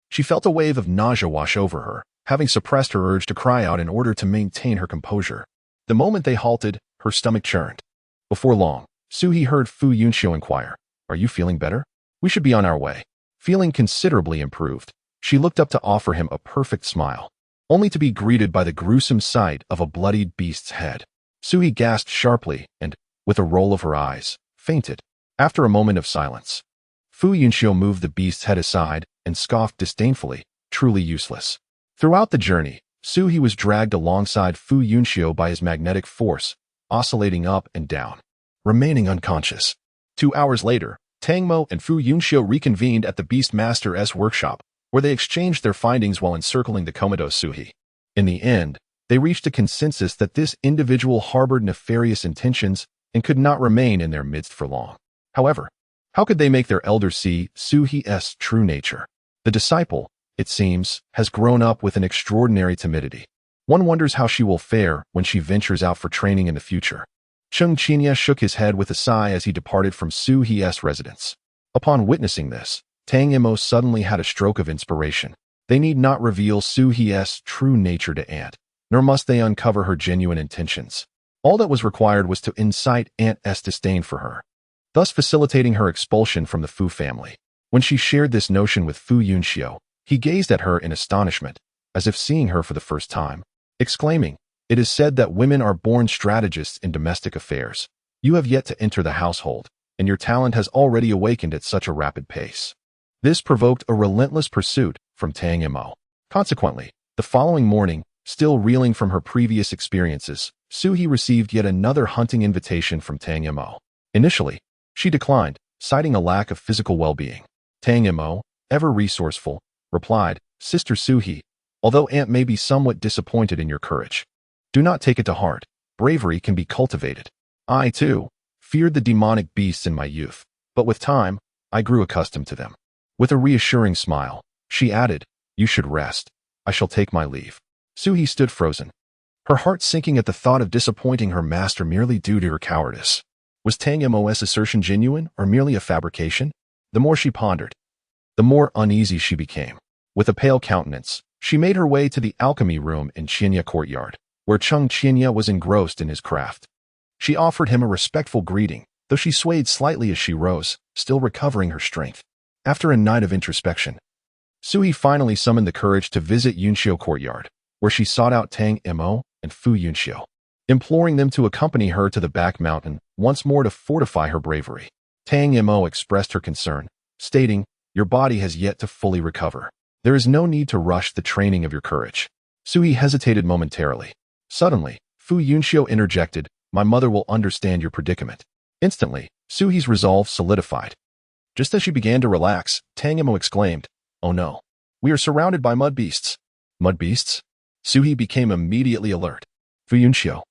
She felt a wave of nausea wash over her, having suppressed her urge to cry out in order to maintain her composure. The moment they halted, her stomach churned. Before long, Suhi heard Fu Yunxiu inquire, "Are you feeling better? We should be on our way." Feeling considerably improved, she looked up to offer him a perfect smile, only to be greeted by the gruesome sight of a bloodied beast's head. Suhi gasped sharply and, with a roll of her eyes, fainted. After a moment of silence, Fu Yunxiu moved the beast's head aside and scoffed disdainfully, "Truly useless." Throughout the journey, Suhi was dragged alongside Fu Yunxiu by his magnetic force, oscillating up and down, remaining unconscious. 2 hours later, Tang Mo and Fu Yunxiu reconvened at the Beastmaster's workshop, where they exchanged their findings while encircling the comatose Suhi. In the end, they reached a consensus that this individual harbored nefarious intentions and could not remain in their midst for long. However, how could they make their elders see Suhi's true nature? The disciple, it seems, has grown up with an extraordinary timidity. One wonders how she will fare when she ventures out for training in the future. Cheng Qinya shook his head with a sigh as he departed from Suhi's residence. Upon witnessing this, Tang Mo suddenly had a stroke of inspiration. They need not reveal Suhi's true nature to Aunt, nor must they uncover her genuine intentions. All that was required was to incite Aunt's disdain for her, thus facilitating her expulsion from the Fu family. When she shared this notion with Fu Yunxiu, he gazed at her in astonishment, as if seeing her for the first time, exclaiming, "It is said that women are born strategists in domestic affairs. You have yet to enter the household, and your talent has already awakened at such a rapid pace." This provoked a relentless pursuit from Tang Mo. Consequently, the following morning, still reeling from her previous experiences, Suhi received yet another hunting invitation from Tang Mo. Initially, she declined, citing a lack of physical well-being. Tang Mo, ever resourceful, replied, "Sister Suhi, although Aunt may be somewhat disappointed in your courage, do not take it to heart. Bravery can be cultivated. I, too, feared the demonic beasts in my youth, but with time, I grew accustomed to them." With a reassuring smile, she added, "You should rest. I shall take my leave." Suhi stood frozen, her heart sinking at the thought of disappointing her master merely due to her cowardice. Was Tang Mo's assertion genuine or merely a fabrication? The more she pondered, the more uneasy she became. With a pale countenance, she made her way to the alchemy room in Qinya courtyard, where Cheng Qinya was engrossed in his craft. She offered him a respectful greeting, though she swayed slightly as she rose, still recovering her strength. After a night of introspection, Suhi finally summoned the courage to visit Yunxiu courtyard, where she sought out Tang Mo and Fu Yunxiu. imploring them to accompany her to the back mountain once more to fortify her bravery. Tang Mo expressed her concern, stating, "Your body has yet to fully recover. There is no need to rush the training of your courage." Sui hesitated momentarily. Suddenly, Fu Yunxiu interjected, "My mother will understand your predicament." Instantly, Sui's resolve solidified. Just as she began to relax, Tang Mo exclaimed, "Oh no. We are surrounded by mud beasts." Mud beasts? Sui became immediately alert. Fu Yunxiu,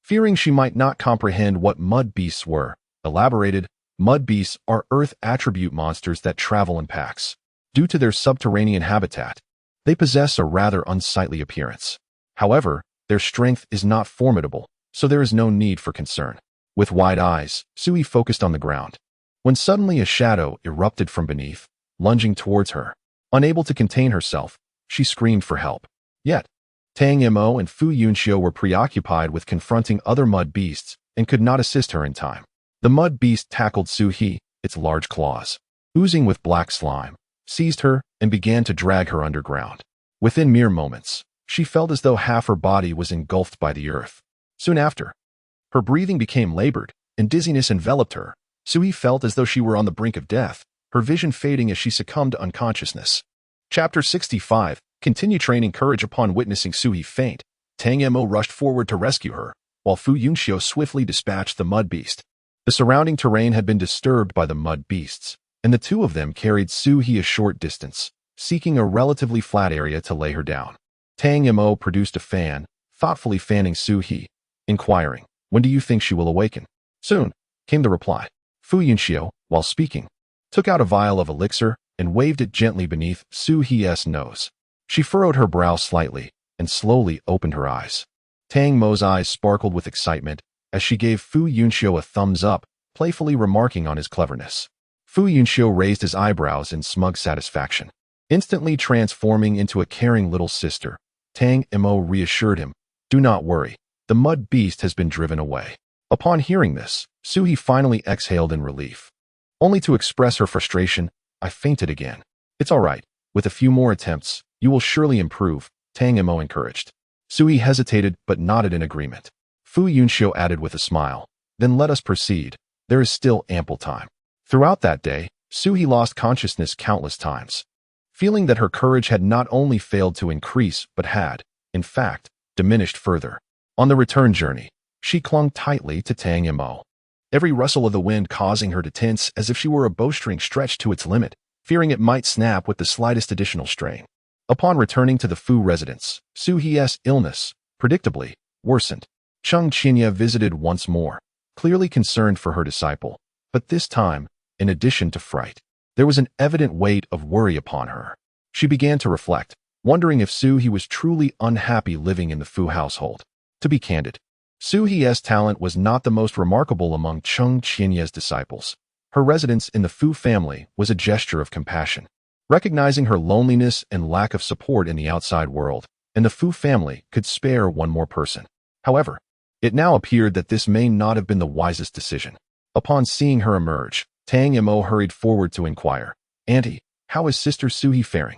fearing she might not comprehend what mud beasts were, elaborated, "Mud beasts are earth attribute monsters that travel in packs. Due to their subterranean habitat, they possess a rather unsightly appearance. However, their strength is not formidable, so there is no need for concern." With wide eyes, Sui focused on the ground, when suddenly a shadow erupted from beneath, lunging towards her. Unable to contain herself, she screamed for help. Yet, Tang Mo and Fu Yunxiu were preoccupied with confronting other mud beasts and could not assist her in time. The mud beast tackled Sui, its large claws, oozing with black slime, seized her and began to drag her underground. Within mere moments, she felt as though half her body was engulfed by the earth. Soon after, her breathing became labored, and dizziness enveloped her. Sui felt as though she were on the brink of death, her vision fading as she succumbed to unconsciousness. Chapter 65. Continue training courage. Upon witnessing Sui faint, Tang Mo rushed forward to rescue her, while Fu Yunxiu swiftly dispatched the mud beast. The surrounding terrain had been disturbed by the mud beasts, and the two of them carried Sui a short distance, seeking a relatively flat area to lay her down. Tang Mo produced a fan, thoughtfully fanning Sui, inquiring, "When do you think she will awaken?" "Soon," came the reply. Fu Yunxiu, while speaking, took out a vial of elixir and waved it gently beneath Sui's nose. She furrowed her brow slightly and slowly opened her eyes. Tang Mo's eyes sparkled with excitement as she gave Fu Yunxiu a thumbs up, playfully remarking on his cleverness. Fu Yunxiu raised his eyebrows in smug satisfaction. Instantly transforming into a caring little sister, Tang Mo reassured him, "Do not worry, the mud beast has been driven away." Upon hearing this, Sui finally exhaled in relief. Only to express her frustration, "I fainted again." "It's all right. With a few more attempts, you will surely improve," Tang Mo encouraged. Sui hesitated but nodded in agreement. Fu Yunxiu added with a smile, "Then let us proceed. There is still ample time." Throughout that day, Sui lost consciousness countless times, feeling that her courage had not only failed to increase but had, in fact, diminished further. On the return journey, she clung tightly to Tang Mo, every rustle of the wind causing her to tense as if she were a bowstring stretched to its limit, fearing it might snap with the slightest additional strain. Upon returning to the Fu residence, Sui's illness, predictably, worsened. Cheng Qinya visited once more, clearly concerned for her disciple, but this time, in addition to fright, there was an evident weight of worry upon her. She began to reflect, wondering if Sui was truly unhappy living in the Fu household. To be candid, Sui's talent was not the most remarkable among Cheng Qinya's disciples. Her residence in the Fu family was a gesture of compassion. Recognizing her loneliness and lack of support in the outside world, and the Fu family could spare one more person. However, it now appeared that this may not have been the wisest decision. Upon seeing her emerge, Tang Mo hurried forward to inquire, "Auntie, how is Sister Sui faring?"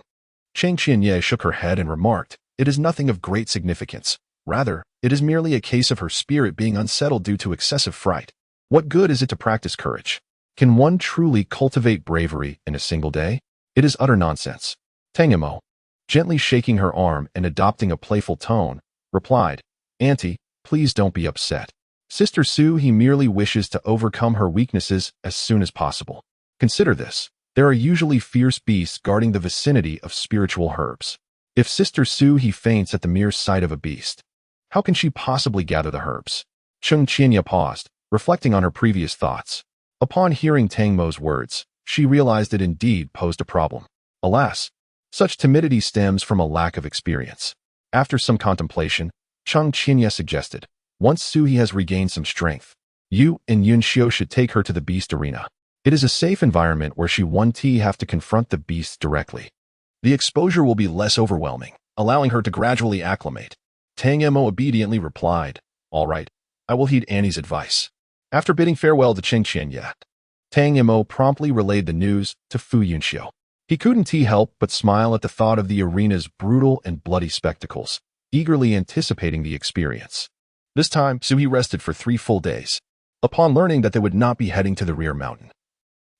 Cheng Qinya shook her head and remarked, "It is nothing of great significance. Rather, it is merely a case of her spirit being unsettled due to excessive fright. What good is it to practice courage? Can one truly cultivate bravery in a single day? It is utter nonsense." Tang Mo, gently shaking her arm and adopting a playful tone, replied, "Auntie, please don't be upset. Sister Sui merely wishes to overcome her weaknesses as soon as possible. Consider this. There are usually fierce beasts guarding the vicinity of spiritual herbs. If Sister Sui faints at the mere sight of a beast, how can she possibly gather the herbs?" Cheng Qinya paused, reflecting on her previous thoughts. Upon hearing Tang Mo's words, she realized it indeed posed a problem. Alas, such timidity stems from a lack of experience. After some contemplation, Cheng Qinya suggested, "Once Sui has regained some strength, you and Yunxiu should take her to the beast arena. It is a safe environment where she won't have to confront the beasts directly. The exposure will be less overwhelming, allowing her to gradually acclimate." Tang Mo obediently replied, "All right, I will heed Annie's advice." After bidding farewell to Cheng Qinya, Tang Mo promptly relayed the news to Fu Yunxiu. He couldn't help but smile at the thought of the arena's brutal and bloody spectacles, eagerly anticipating the experience. This time, Suhi rested for 3 full days, upon learning that they would not be heading to the rear mountain,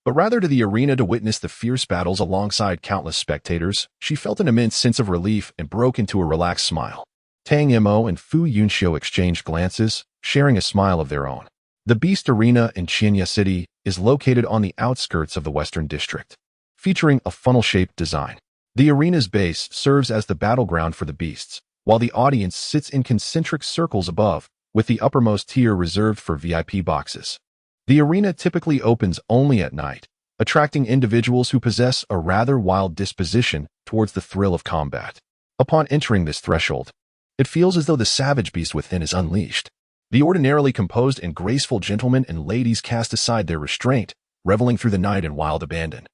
but rather to the arena to witness the fierce battles alongside countless spectators. She felt an immense sense of relief and broke into a relaxed smile. Tang Mo and Fu Yunxiu exchanged glances, sharing a smile of their own. The Beast Arena in Qianya City is located on the outskirts of the Western District, featuring a funnel-shaped design. The arena's base serves as the battleground for the beasts, while the audience sits in concentric circles above, with the uppermost tier reserved for VIP boxes. The arena typically opens only at night, attracting individuals who possess a rather wild disposition towards the thrill of combat. Upon entering this threshold, it feels as though the savage beast within is unleashed. The ordinarily composed and graceful gentlemen and ladies cast aside their restraint, reveling through the night in wild abandon,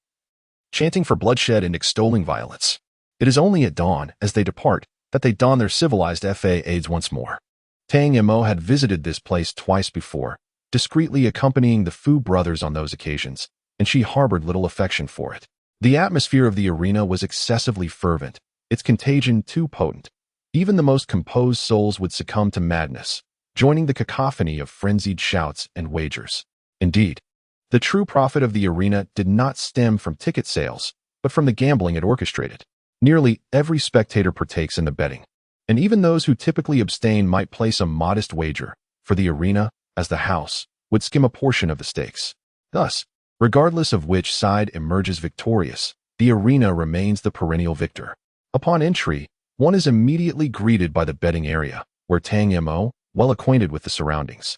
chanting for bloodshed and extolling violence. It is only at dawn, as they depart, that they don their civilized fades once more. Tang Mo had visited this place twice before, discreetly accompanying the Fu brothers on those occasions, and she harbored little affection for it. The atmosphere of the arena was excessively fervent, its contagion too potent. Even the most composed souls would succumb to madness, joining the cacophony of frenzied shouts and wagers. Indeed, the true profit of the arena did not stem from ticket sales, but from the gambling it orchestrated. Nearly every spectator partakes in the betting, and even those who typically abstain might place a modest wager, for the arena, as the house, would skim a portion of the stakes. Thus, regardless of which side emerges victorious, the arena remains the perennial victor. Upon entry, one is immediately greeted by the betting area, where Tang Mo, well acquainted with the surroundings,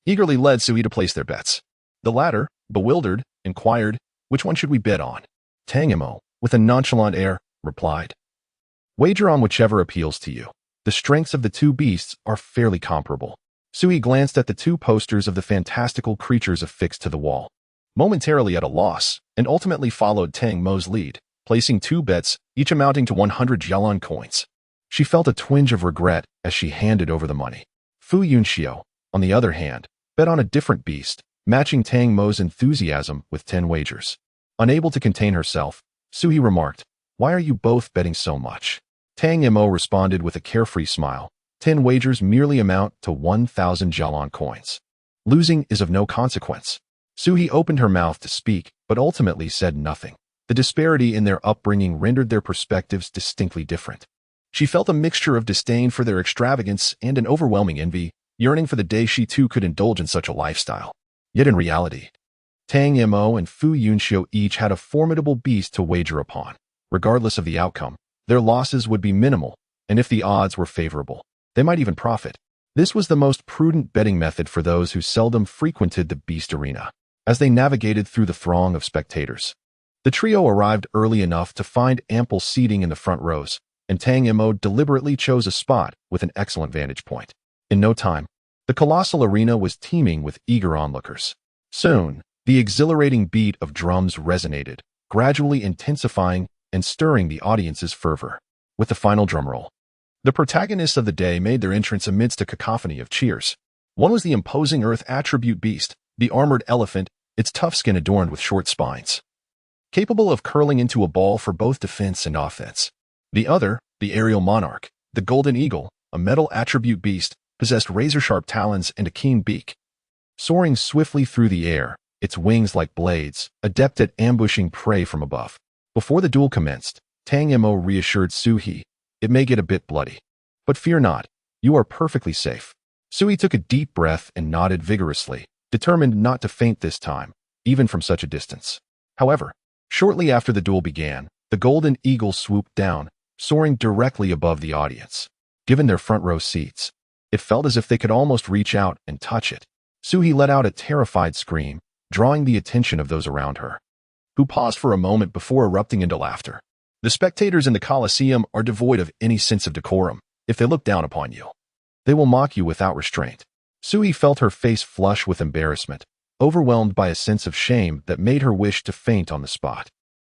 eagerly led Suhi to place their bets. The latter, bewildered, inquired, "Which one should we bet on?" Tang Mo, with a nonchalant air, replied, "Wager on whichever appeals to you. The strengths of the two beasts are fairly comparable." Suhi glanced at the 2 posters of the fantastical creatures affixed to the wall, momentarily at a loss, and ultimately followed Tang Mo's lead, placing 2 bets, each amounting to 100 Jialan coins. She felt a twinge of regret as she handed over the money. Fu Yunxiu, on the other hand, bet on a different beast, matching Tang Mo's enthusiasm with 10 wagers. Unable to contain herself, Suhi remarked, "Why are you both betting so much?" Tang Mo responded with a carefree smile, "10 wagers merely amount to 1,000 Jialan coins. Losing is of no consequence." Suhi opened her mouth to speak, but ultimately said nothing. The disparity in their upbringing rendered their perspectives distinctly different. She felt a mixture of disdain for their extravagance and an overwhelming envy, yearning for the day she too could indulge in such a lifestyle. Yet in reality, Tang Mo and Fu Yunxiu each had a formidable beast to wager upon. Regardless of the outcome, their losses would be minimal, and if the odds were favorable, they might even profit. This was the most prudent betting method for those who seldom frequented the Beast Arena. As they navigated through the throng of spectators, the trio arrived early enough to find ample seating in the front rows, and Tang Mo deliberately chose a spot with an excellent vantage point. In no time, the colossal arena was teeming with eager onlookers. Soon, the exhilarating beat of drums resonated, gradually intensifying and stirring the audience's fervor. With the final drum roll, the protagonists of the day made their entrance amidst a cacophony of cheers. One was the imposing earth attribute beast, the armored elephant, its tough skin adorned with short spines, capable of curling into a ball for both defense and offense. The other, the aerial monarch, the golden eagle, a metal attribute beast, possessed razor-sharp talons and a keen beak. Soaring swiftly through the air, its wings like blades, adept at ambushing prey from above. Before the duel commenced, Tang Mo reassured Suhi, "It may get a bit bloody, but fear not, you are perfectly safe." Suhi took a deep breath and nodded vigorously, determined not to faint this time, even from such a distance. However, shortly after the duel began, the golden eagle swooped down, soaring directly above the audience. Given their front row seats, it felt as if they could almost reach out and touch it. Suhi let out a terrified scream, drawing the attention of those around her, who paused for a moment before erupting into laughter. The spectators in the Colosseum are devoid of any sense of decorum. If they look down upon you, they will mock you without restraint. Suhi felt her face flush with embarrassment, overwhelmed by a sense of shame that made her wish to faint on the spot.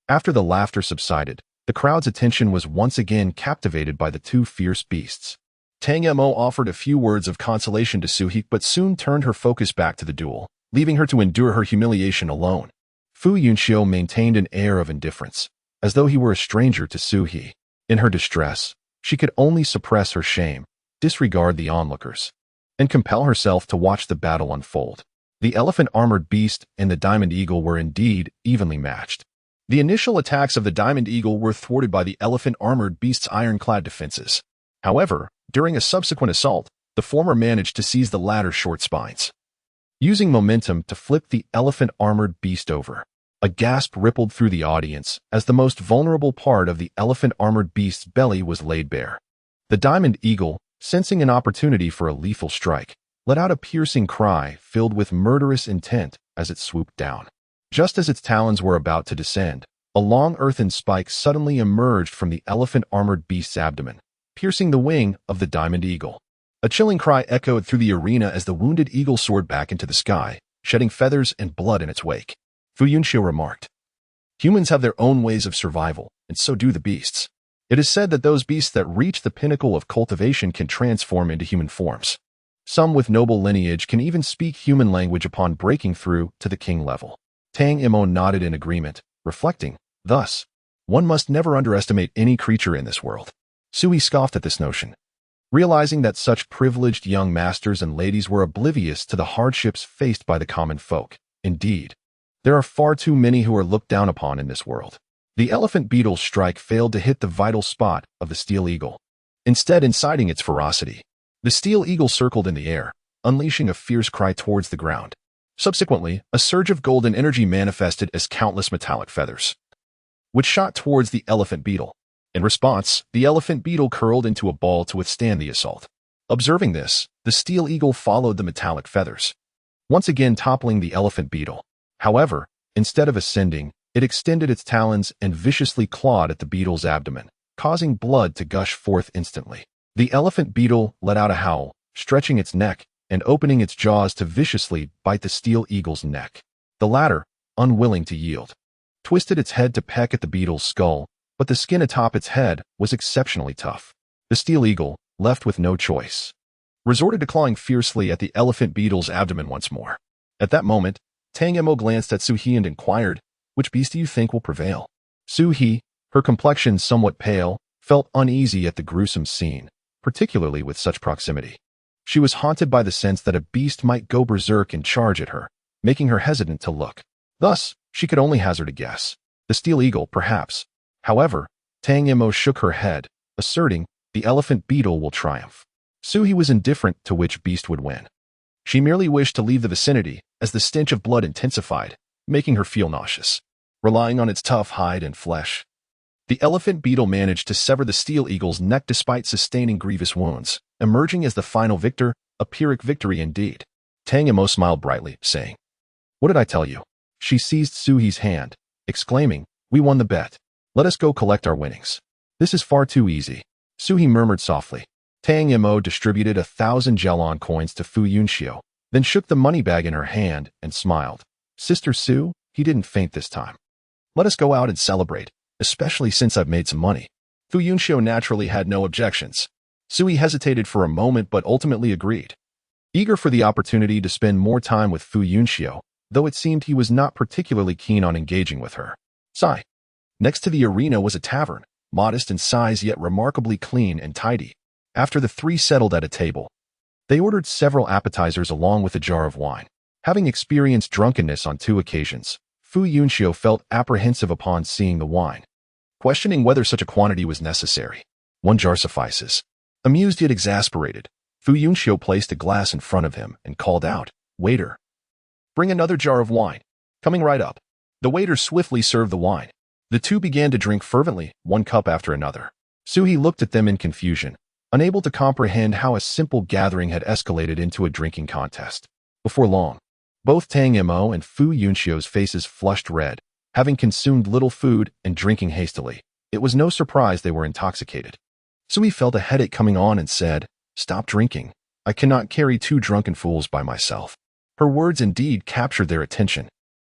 After the laughter subsided, the crowd's attention was once again captivated by the 2 fierce beasts. Tang Mo offered a few words of consolation to Suhi, but soon turned her focus back to the duel, leaving her to endure her humiliation alone. Fu Yunxiu maintained an air of indifference, as though he were a stranger to Suhi. In her distress, she could only suppress her shame, disregard the onlookers, and compel herself to watch the battle unfold. The elephant-armored beast and the diamond eagle were indeed evenly matched. The initial attacks of the diamond eagle were thwarted by the elephant-armored beast's ironclad defenses. However, during a subsequent assault, the former managed to seize the latter's short spines, using momentum to flip the elephant-armored beast over. A gasp rippled through the audience as the most vulnerable part of the elephant-armored beast's belly was laid bare. The diamond eagle, sensing an opportunity for a lethal strike, let out a piercing cry filled with murderous intent as it swooped down. Just as its talons were about to descend, a long earthen spike suddenly emerged from the elephant-armored beast's abdomen, piercing the wing of the diamond eagle. A chilling cry echoed through the arena as the wounded eagle soared back into the sky, shedding feathers and blood in its wake. Fu Yunxiu remarked, "Humans have their own ways of survival, and so do the beasts. It is said that those beasts that reach the pinnacle of cultivation can transform into human forms. Some with noble lineage can even speak human language upon breaking through to the king level." Tang Mo nodded in agreement, reflecting, "Thus, one must never underestimate any creature in this world." Sui scoffed at this notion, realizing that such privileged young masters and ladies were oblivious to the hardships faced by the common folk. Indeed, there are far too many who are looked down upon in this world. The elephant beetle's strike failed to hit the vital spot of the steel eagle, instead inciting its ferocity. The steel eagle circled in the air, unleashing a fierce cry towards the ground. Subsequently, a surge of golden energy manifested as countless metallic feathers, which shot towards the elephant beetle. In response, the elephant beetle curled into a ball to withstand the assault. Observing this, the steel eagle followed the metallic feathers, once again toppling the elephant beetle. However, instead of ascending, it extended its talons and viciously clawed at the beetle's abdomen, causing blood to gush forth instantly. The elephant beetle let out a howl, stretching its neck and opening its jaws to viciously bite the steel eagle's neck. The latter, unwilling to yield, twisted its head to peck at the beetle's skull, but the skin atop its head was exceptionally tough. The steel eagle, left with no choice, resorted to clawing fiercely at the elephant beetle's abdomen once more. At that moment, Tang Mo glanced at Su He and inquired, "Which beast do you think will prevail?" Su He, her complexion somewhat pale, felt uneasy at the gruesome scene, particularly with such proximity. She was haunted by the sense that a beast might go berserk and charge at her, making her hesitant to look. Thus, she could only hazard a guess. The steel eagle, perhaps. However, Tang Mo shook her head, asserting, "The elephant beetle will triumph." Su He was indifferent to which beast would win. She merely wished to leave the vicinity as the stench of blood intensified, making her feel nauseous. Relying on its tough hide and flesh, the elephant beetle managed to sever the steel eagle's neck despite sustaining grievous wounds, emerging as the final victor, a Pyrrhic victory indeed. Tang Mo smiled brightly, saying, "What did I tell you?" She seized Su He's hand, exclaiming, "We won the bet. Let us go collect our winnings." "This is far too easy," Su He murmured softly. Tang Mo distributed 1,000 Jelon coins to Fu Yunxiu, then shook the money bag in her hand and smiled. "Sister Su, he didn't faint this time. Let us go out and celebrate, especially since I've made some money." Fu Yunxiu naturally had no objections. Sui hesitated for a moment but ultimately agreed, eager for the opportunity to spend more time with Fu Yunxiu, though it seemed he was not particularly keen on engaging with her. Sigh. Next to the arena was a tavern, modest in size yet remarkably clean and tidy. After the three settled at a table, they ordered several appetizers along with a jar of wine. Having experienced drunkenness on 2 occasions, Fu Yunxiu felt apprehensive upon seeing the wine, questioning whether such a quantity was necessary. "1 jar suffices." Amused yet exasperated, Fu Yunxiu placed a glass in front of him and called out, "Waiter, bring another jar of wine." "Coming right up." The waiter swiftly served the wine. The two began to drink fervently, 1 cup after another. Su He looked at them in confusion, unable to comprehend how a simple gathering had escalated into a drinking contest. Before long, both Tang Mo and Fu Yunxiu's faces flushed red, having consumed little food and drinking hastily. It was no surprise they were intoxicated. Sui felt a headache coming on and said, "Stop drinking. I cannot carry 2 drunken fools by myself." Her words indeed captured their attention.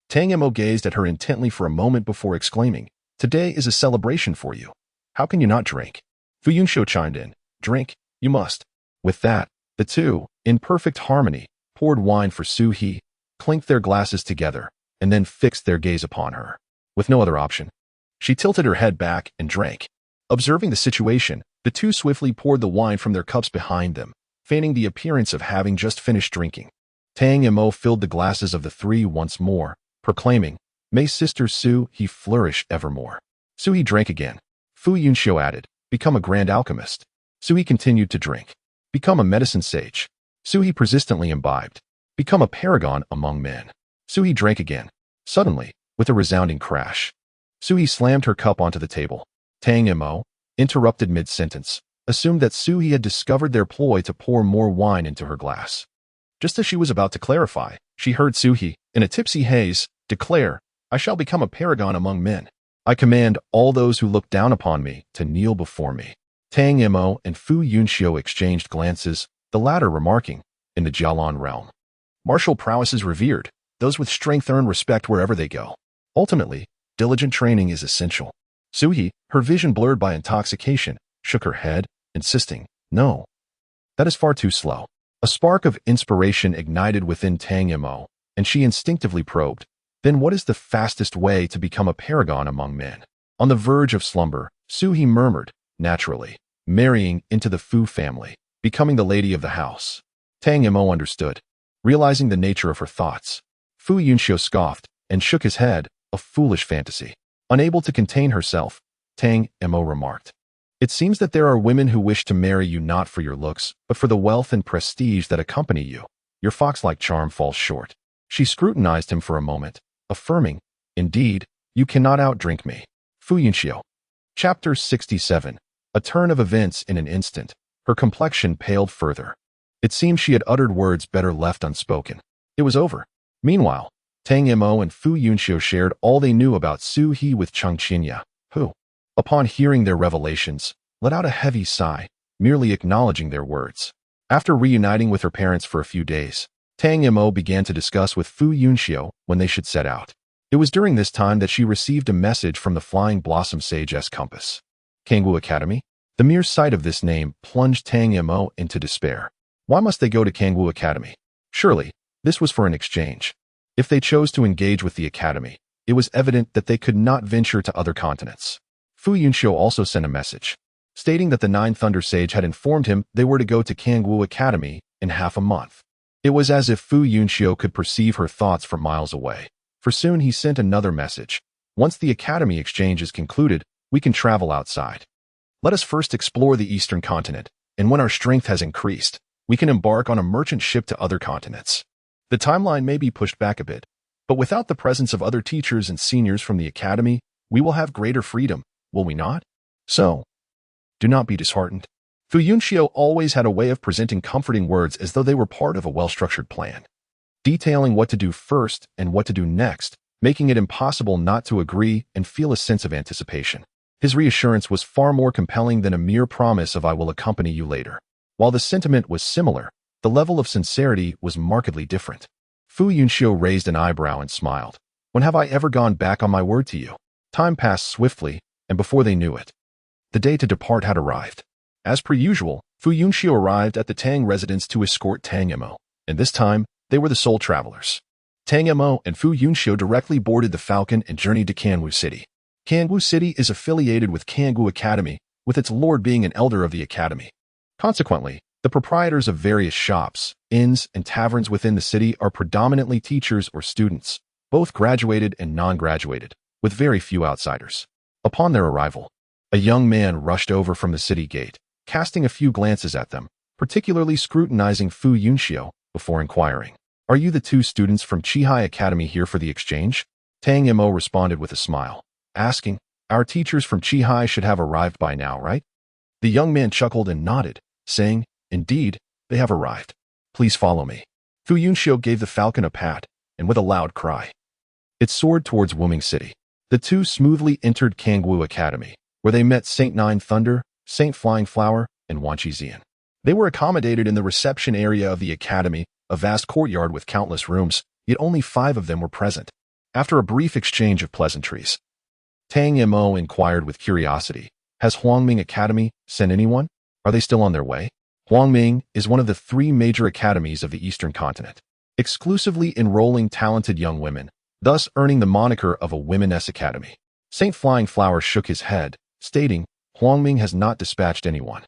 Tang Mo gazed at her intently for a moment before exclaiming, "Today is a celebration for you. How can you not drink?" Fu Yunxiu chimed in, "Drink, you must." With that, the two, in perfect harmony, poured wine for Su He, clinked their glasses together, and then fixed their gaze upon her. With no other option, she tilted her head back and drank. Observing the situation, the two swiftly poured the wine from their cups behind them, feigning the appearance of having just finished drinking. Tang Mo filled the glasses of the three once more, proclaiming, "May Sister Su He flourish evermore." Su He drank again. Fu Yunxiu added, "Become a grand alchemist." Su He continued to drink. "Become a medicine sage." Su He persistently imbibed. "Become a paragon among men." Su He drank again. Suddenly, with a resounding crash, Su He slammed her cup onto the table. Tang Mo, interrupted mid-sentence, assumed that Su He had discovered their ploy to pour more wine into her glass. Just as she was about to clarify, she heard Su He, in a tipsy haze, declare, "I shall become a paragon among men. I command all those who look down upon me to kneel before me." Tang Mo and Fu Yunxiu exchanged glances, the latter remarking, "In the Jialan realm, martial prowess is revered. Those with strength earn respect wherever they go. Ultimately, diligent training is essential." Su He, her vision blurred by intoxication, shook her head, insisting, "No, that is far too slow." A spark of inspiration ignited within Tang Mo, and she instinctively probed, "Then what is the fastest way to become a paragon among men?" On the verge of slumber, Su He murmured, "Naturally, marrying into the Fu family, becoming the lady of the house." Tang Mo understood, realizing the nature of her thoughts. Fu Yunxiu scoffed and shook his head, "A foolish fantasy." Unable to contain herself, Tang Mo remarked, "It seems that there are women who wish to marry you not for your looks, but for the wealth and prestige that accompany you. Your fox-like charm falls short." She scrutinized him for a moment, affirming, "Indeed, you cannot outdrink me." Fu Yunxiu. Chapter 67. A turn of events in an instant. Her complexion paled further. It seemed she had uttered words better left unspoken. It was over. Meanwhile, Tang Mo and Fu Yunxiu shared all they knew about Su He with Cheng Qinya, who, upon hearing their revelations, let out a heavy sigh, merely acknowledging their words. After reuniting with her parents for a few days, Tang Mo began to discuss with Fu Yunxiu when they should set out. It was during this time that she received a message from the Flying Blossom Sage's compass. Kangwu Academy? The mere sight of this name plunged Tang Mo into despair. Why must they go to Kangwu Academy? Surely, this was for an exchange. If they chose to engage with the academy, it was evident that they could not venture to other continents. Fu Yunxiu also sent a message, stating that the Nine Thunder Sage had informed him they were to go to Kangwu Academy in half a month. It was as if Fu Yunxiu could perceive her thoughts from miles away, for soon he sent another message. "Once the academy exchange is concluded, we can travel outside. Let us first explore the eastern continent, and when our strength has increased, we can embark on a merchant ship to other continents." The timeline may be pushed back a bit, but without the presence of other teachers and seniors from the academy, we will have greater freedom, will we not? So, do not be disheartened. Fu Yunxiu always had a way of presenting comforting words as though they were part of a well-structured plan, detailing what to do first and what to do next, making it impossible not to agree and feel a sense of anticipation. His reassurance was far more compelling than a mere promise of "I will accompany you later." While the sentiment was similar, the level of sincerity was markedly different. Fu Yunxiu raised an eyebrow and smiled. "When have I ever gone back on my word to you?" Time passed swiftly, and before they knew it, the day to depart had arrived. As per usual, Fu Yunxiu arrived at the Tang residence to escort Tang Mo, and this time, they were the sole travelers. Tang Mo and Fu Yunxiu directly boarded the Falcon and journeyed to Kangwu City. Kangwu City is affiliated with Kangwu Academy, with its lord being an elder of the academy. Consequently, the proprietors of various shops, inns, and taverns within the city are predominantly teachers or students, both graduated and non-graduated, with very few outsiders. Upon their arrival, a young man rushed over from the city gate, casting a few glances at them, particularly scrutinizing Fu Yunxiu, before inquiring, "Are you the two students from Qihai Academy here for the exchange?" Tang Mo responded with a smile, asking, "Our teachers from Qihai should have arrived by now, right?" The young man chuckled and nodded, saying, "Indeed, they have arrived. Please follow me." Fu Yunxiu gave the falcon a pat, and with a loud cry, it soared towards Wuming City. The two smoothly entered Kangwu Academy, where they met Saint Nine Thunder, Saint Flying Flower, and Wan Qizian. They were accommodated in the reception area of the academy, a vast courtyard with countless rooms, yet only 5 of them were present. After a brief exchange of pleasantries, Tang Mo inquired with curiosity, "Has Huangming Academy sent anyone? Are they still on their way?" Huangming is one of the 3 major academies of the Eastern continent, exclusively enrolling talented young women, thus earning the moniker of a women's academy. Saint Flying Flower shook his head, stating, "Huangming has not dispatched anyone."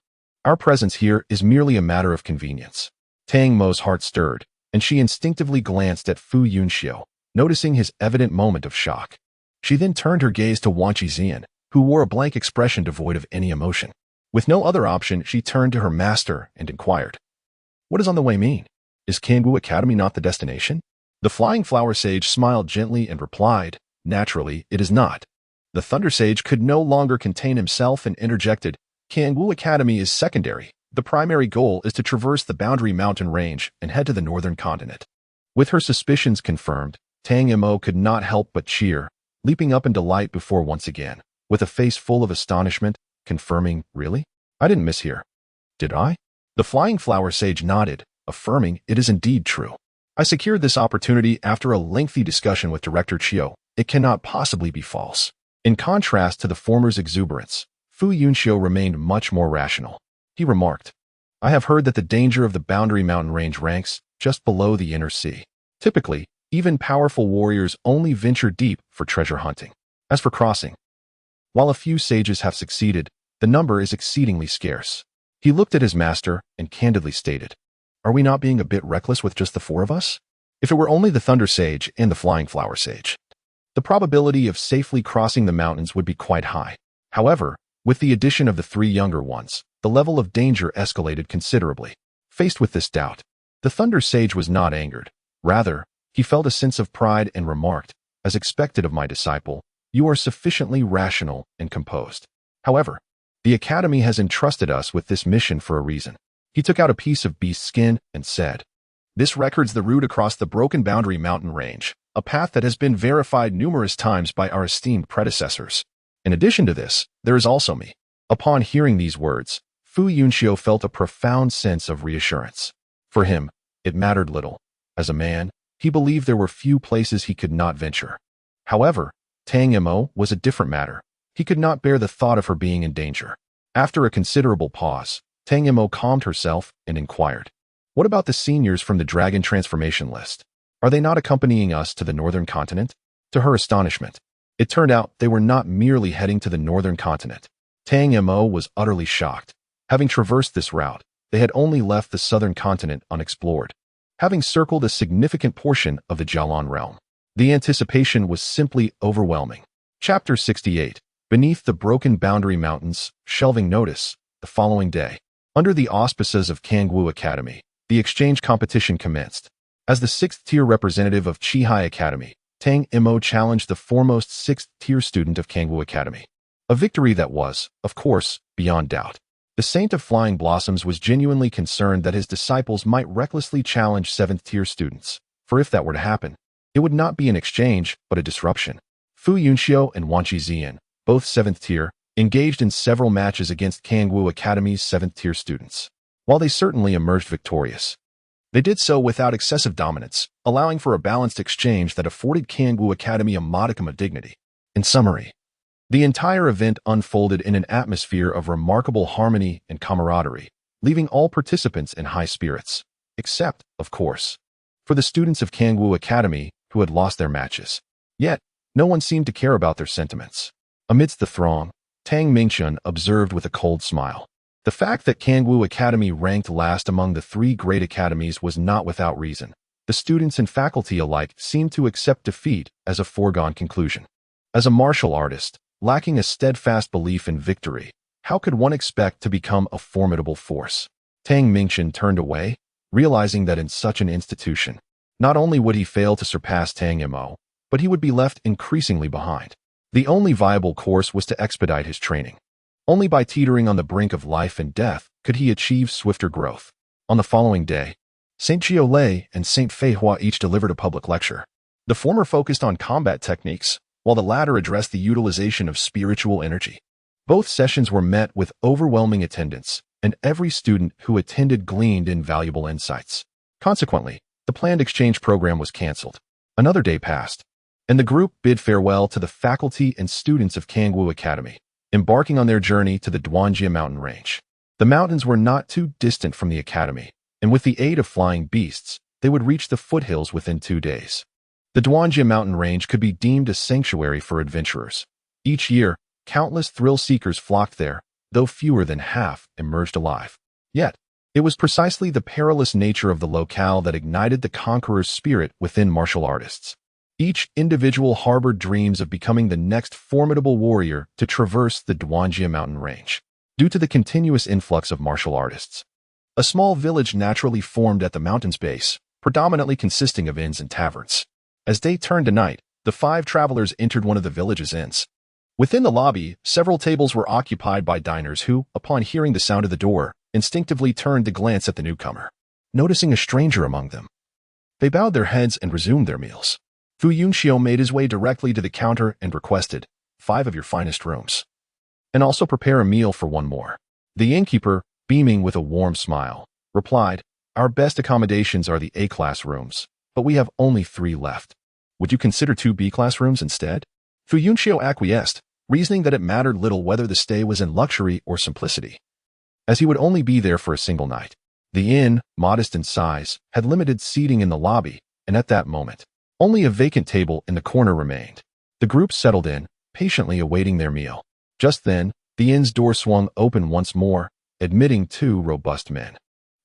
Our presence here is merely a matter of convenience. Tang Mo's heart stirred, and she instinctively glanced at Fu Yunxiu, noticing his evident moment of shock. She then turned her gaze to Wan Qizian, who wore a blank expression devoid of any emotion. With no other option, she turned to her master and inquired, "What does on the way mean? Is Kangwu Academy not the destination?" The Flying Flower Sage smiled gently and replied, "Naturally, it is not." The Thunder Sage could no longer contain himself and interjected, "Kangwu Academy is secondary. The primary goal is to traverse the Boundary Mountain Range and head to the northern continent." With her suspicions confirmed, Tang Mo could not help but cheer, leaping up in delight before once again, with a face full of astonishment, confirming, "Really? I didn't mishear. Did I?" The Flying Flower Sage nodded, affirming, "It is indeed true. I secured this opportunity after a lengthy discussion with Director Chiu. It cannot possibly be false." In contrast to the former's exuberance, Fu Yunxiu remained much more rational. He remarked, "I have heard that the danger of the Boundary Mountain Range ranks just below the inner sea. Typically, even powerful warriors only venture deep for treasure hunting. As for crossing, while a few sages have succeeded, the number is exceedingly scarce." He looked at his master and candidly stated, "Are we not being a bit reckless with just the four of us? If it were only the Thunder Sage and the Flying Flower Sage, the probability of safely crossing the mountains would be quite high. However, with the addition of the three younger ones, the level of danger escalated considerably." Faced with this doubt, the Thunder Sage was not angered. Rather, he felt a sense of pride and remarked, "As expected of my disciple, you are sufficiently rational and composed. However, the Academy has entrusted us with this mission for a reason." He took out a piece of beast skin and said, "This records the route across the broken Boundary Mountain Range, a path that has been verified numerous times by our esteemed predecessors. In addition to this, there is also me." Upon hearing these words, Fu Yunxiu felt a profound sense of reassurance. For him, it mattered little. As a man, he believed there were few places he could not venture. However, Tang Mo was a different matter. He could not bear the thought of her being in danger. After a considerable pause, Tang Mo calmed herself and inquired, "What about the seniors from the Dragon Transformation list? Are they not accompanying us to the northern continent?" To her astonishment, it turned out they were not merely heading to the northern continent. Tang Mo was utterly shocked. Having traversed this route, they had only left the southern continent unexplored, having circled a significant portion of the Jialan realm. The anticipation was simply overwhelming. Chapter 68. Beneath the Broken Boundary Mountains, Shelving Notice. The following day, under the auspices of Kangwu Academy, the exchange competition commenced. As the 6th-tier representative of Qihai Academy, Tang Mo challenged the foremost 6th-tier student of Kangwu Academy. A victory that was, of course, beyond doubt. The Saint of Flying Blossoms was genuinely concerned that his disciples might recklessly challenge 7th-tier students, for if that were to happen, it would not be an exchange, but a disruption. Fu Yunxiu and Wan Qizian, both 7th-tier, engaged in several matches against Kangwu Academy's 7th-tier students. While they certainly emerged victorious, they did so without excessive dominance, allowing for a balanced exchange that afforded Kangwu Academy a modicum of dignity. In summary, the entire event unfolded in an atmosphere of remarkable harmony and camaraderie, leaving all participants in high spirits, except, of course, for the students of Kangwu Academy who had lost their matches. Yet, no one seemed to care about their sentiments. Amidst the throng, Tang Mingchun observed with a cold smile. The fact that Kangwu Academy ranked last among the three great academies was not without reason. The students and faculty alike seemed to accept defeat as a foregone conclusion. As a martial artist, lacking a steadfast belief in victory, how could one expect to become a formidable force? Tang Mingchun turned away, realizing that in such an institution, not only would he fail to surpass Tang Mo, but he would be left increasingly behind. The only viable course was to expedite his training. Only by teetering on the brink of life and death could he achieve swifter growth. On the following day, St. Jiu Lei and St. Fei Hua each delivered a public lecture. The former focused on combat techniques, while the latter addressed the utilization of spiritual energy. Both sessions were met with overwhelming attendance, and every student who attended gleaned invaluable insights. Consequently, the planned exchange program was canceled. Another day passed, and the group bid farewell to the faculty and students of Kangwu Academy, embarking on their journey to the Duanjia mountain range. The mountains were not too distant from the academy, and with the aid of flying beasts, they would reach the foothills within 2 days. The Duanjia mountain range could be deemed a sanctuary for adventurers. Each year, countless thrill-seekers flocked there, though fewer than half emerged alive. Yet, it was precisely the perilous nature of the locale that ignited the conqueror's spirit within martial artists. Each individual harbored dreams of becoming the next formidable warrior to traverse the Duanjia mountain range. Due to the continuous influx of martial artists, a small village naturally formed at the mountain's base, predominantly consisting of inns and taverns. As day turned to night, the 5 travelers entered one of the village's inns. Within the lobby, several tables were occupied by diners who, upon hearing the sound of the door, instinctively turned to glance at the newcomer. Noticing a stranger among them, they bowed their heads and resumed their meals. Fu Yunxiu made his way directly to the counter and requested 5 of your finest rooms, and also prepare a meal for 1 more. The innkeeper, beaming with a warm smile, replied, our best accommodations are the A-class rooms, but we have only 3 left. Would you consider 2 B-class rooms instead? Fu Yunxiu acquiesced, reasoning that it mattered little whether the stay was in luxury or simplicity, as he would only be there for a single night. The inn, modest in size, had limited seating in the lobby, and at that moment, only a vacant table in the corner remained. The group settled in, patiently awaiting their meal. Just then, the inn's door swung open once more, admitting 2 robust men.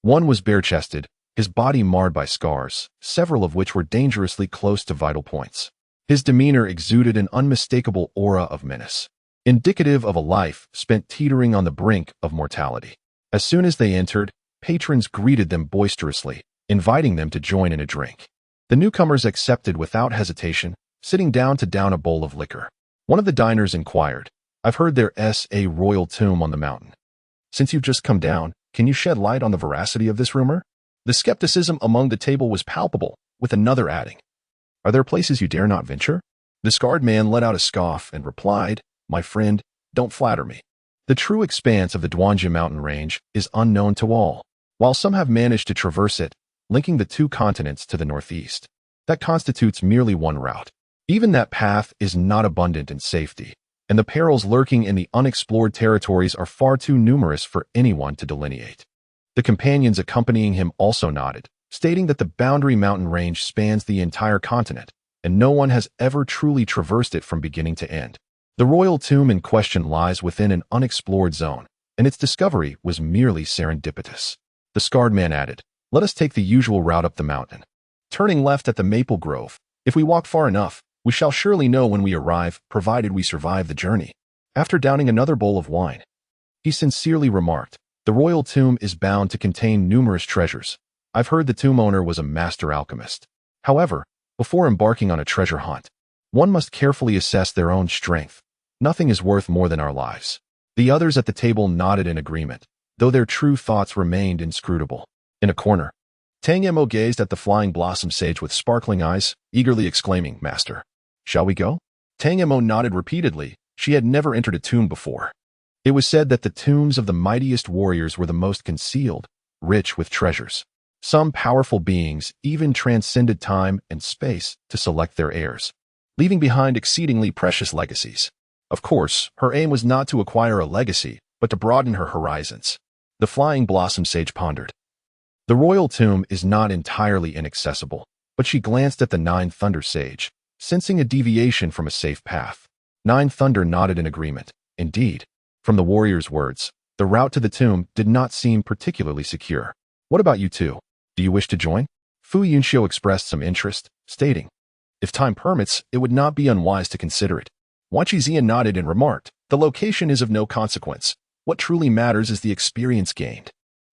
One was bare-chested, his body marred by scars, several of which were dangerously close to vital points. His demeanor exuded an unmistakable aura of menace, indicative of a life spent teetering on the brink of mortality. As soon as they entered, patrons greeted them boisterously, inviting them to join in a drink. The newcomers accepted without hesitation, sitting down to down a bowl of liquor. One of the diners inquired, I've heard there's a royal tomb on the mountain. Since you've just come down, can you shed light on the veracity of this rumor? The skepticism among the table was palpable, with another adding, are there places you dare not venture? The scarred man let out a scoff and replied, my friend, don't flatter me. The true expanse of the Duanjia mountain range is unknown to all. While some have managed to traverse it, linking the 2 continents to the northeast, that constitutes merely 1 route. Even that path is not abundant in safety, and the perils lurking in the unexplored territories are far too numerous for anyone to delineate. The companions accompanying him also nodded, stating that the Boundary Mountain Range spans the entire continent, and no one has ever truly traversed it from beginning to end. The royal tomb in question lies within an unexplored zone, and its discovery was merely serendipitous. The scarred man added, let us take the usual route up the mountain, turning left at the maple grove. If we walk far enough, we shall surely know when we arrive, provided we survive the journey. After downing another bowl of wine, he sincerely remarked, the royal tomb is bound to contain numerous treasures. I've heard the tomb owner was a master alchemist. However, before embarking on a treasure hunt, one must carefully assess their own strength. Nothing is worth more than our lives. The others at the table nodded in agreement, though their true thoughts remained inscrutable. In a corner, Tang Mo gazed at the flying blossom sage with sparkling eyes, eagerly exclaiming, Master, shall we go? Tang Mo nodded repeatedly. She had never entered a tomb before. It was said that the tombs of the mightiest warriors were the most concealed, rich with treasures. Some powerful beings even transcended time and space to select their heirs, leaving behind exceedingly precious legacies. Of course, her aim was not to acquire a legacy, but to broaden her horizons. The flying blossom sage pondered. The royal tomb is not entirely inaccessible, but she glanced at the Nine Thunder sage, sensing a deviation from a safe path. Nine Thunder nodded in agreement. Indeed, from the warrior's words, the route to the tomb did not seem particularly secure. What about you two? Do you wish to join? Fu Yunxiu expressed some interest, stating, if time permits, it would not be unwise to consider it. Wanqi Zian nodded and remarked, the location is of no consequence. What truly matters is the experience gained.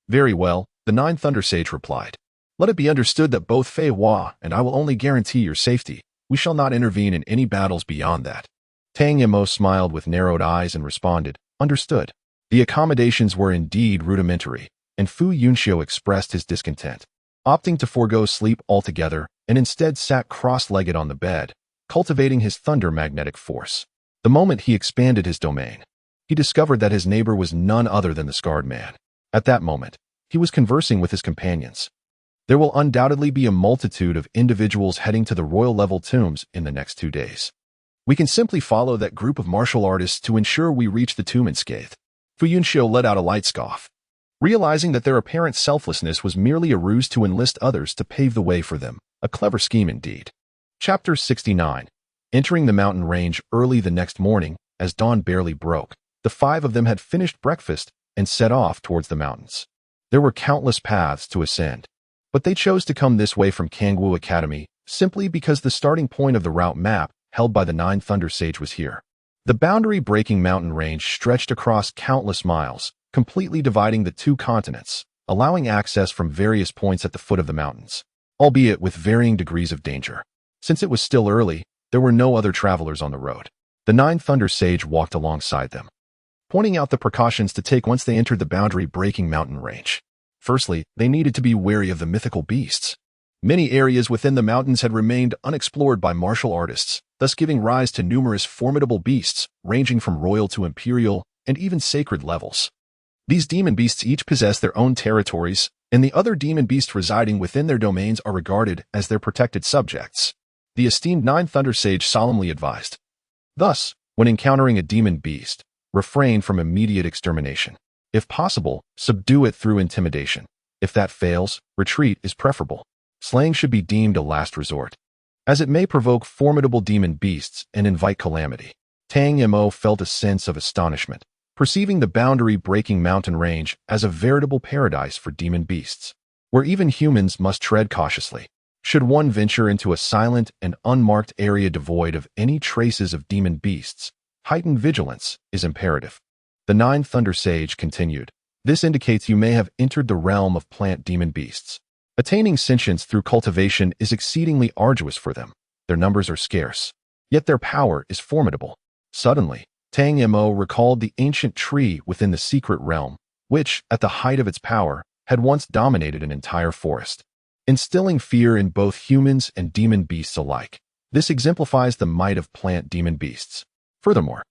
Very well, the Nine Thunder Sage replied. Let it be understood that both Fei Hua and I will only guarantee your safety. We shall not intervene in any battles beyond that. Tang Mo smiled with narrowed eyes and responded, understood. The accommodations were indeed rudimentary, and Fu Yunxiu expressed his discontent, opting to forego sleep altogether and instead sat cross-legged on the bed, cultivating his thunder magnetic force. The moment he expanded his domain, he discovered that his neighbor was none other than the scarred man. At that moment, he was conversing with his companions. There will undoubtedly be a multitude of individuals heading to the royal-level tombs in the next 2 days. We can simply follow that group of martial artists to ensure we reach the tomb unscathed. Fu Yunxiu let out a light scoff, realizing that their apparent selflessness was merely a ruse to enlist others to pave the way for them. A clever scheme indeed. Chapter 69. Entering the mountain range early the next morning, as dawn barely broke, The 5 of them had finished breakfast and set off towards the mountains. There were countless paths to ascend, but they chose to come this way from Kangwoo Academy simply because the starting point of the route map held by the 9 Thunder Sage was here. The boundary-breaking mountain range stretched across countless miles, completely dividing the 2 continents, allowing access from various points at the foot of the mountains, albeit with varying degrees of danger. Since it was still early, there were no other travelers on the road. The 9 Thunder Sage walked alongside them, pointing out the precautions to take once they entered the boundary-breaking mountain range. Firstly, they needed to be wary of the mythical beasts. Many areas within the mountains had remained unexplored by martial artists, thus giving rise to numerous formidable beasts, ranging from royal to imperial and even sacred levels. These demon beasts each possess their own territories, and the other demon beasts residing within their domains are regarded as their protected subjects. The esteemed 9 Thunder Sage solemnly advised. Thus, when encountering a demon beast, refrain from immediate extermination. If possible, subdue it through intimidation. If that fails, retreat is preferable. Slaying should be deemed a last resort, as it may provoke formidable demon beasts and invite calamity. Tang Mo felt a sense of astonishment, perceiving the boundary-breaking mountain range as a veritable paradise for demon beasts, where even humans must tread cautiously. Should one venture into a silent and unmarked area devoid of any traces of demon beasts, heightened vigilance is imperative. The 9 Thunder Sage continued. This indicates you may have entered the realm of plant demon beasts. Attaining sentience through cultivation is exceedingly arduous for them. Their numbers are scarce, yet their power is formidable. Suddenly, Tang Mo recalled the ancient tree within the secret realm, which, at the height of its power, had once dominated an entire forest, instilling fear in both humans and demon beasts alike. This exemplifies the might of plant demon beasts. Furthermore,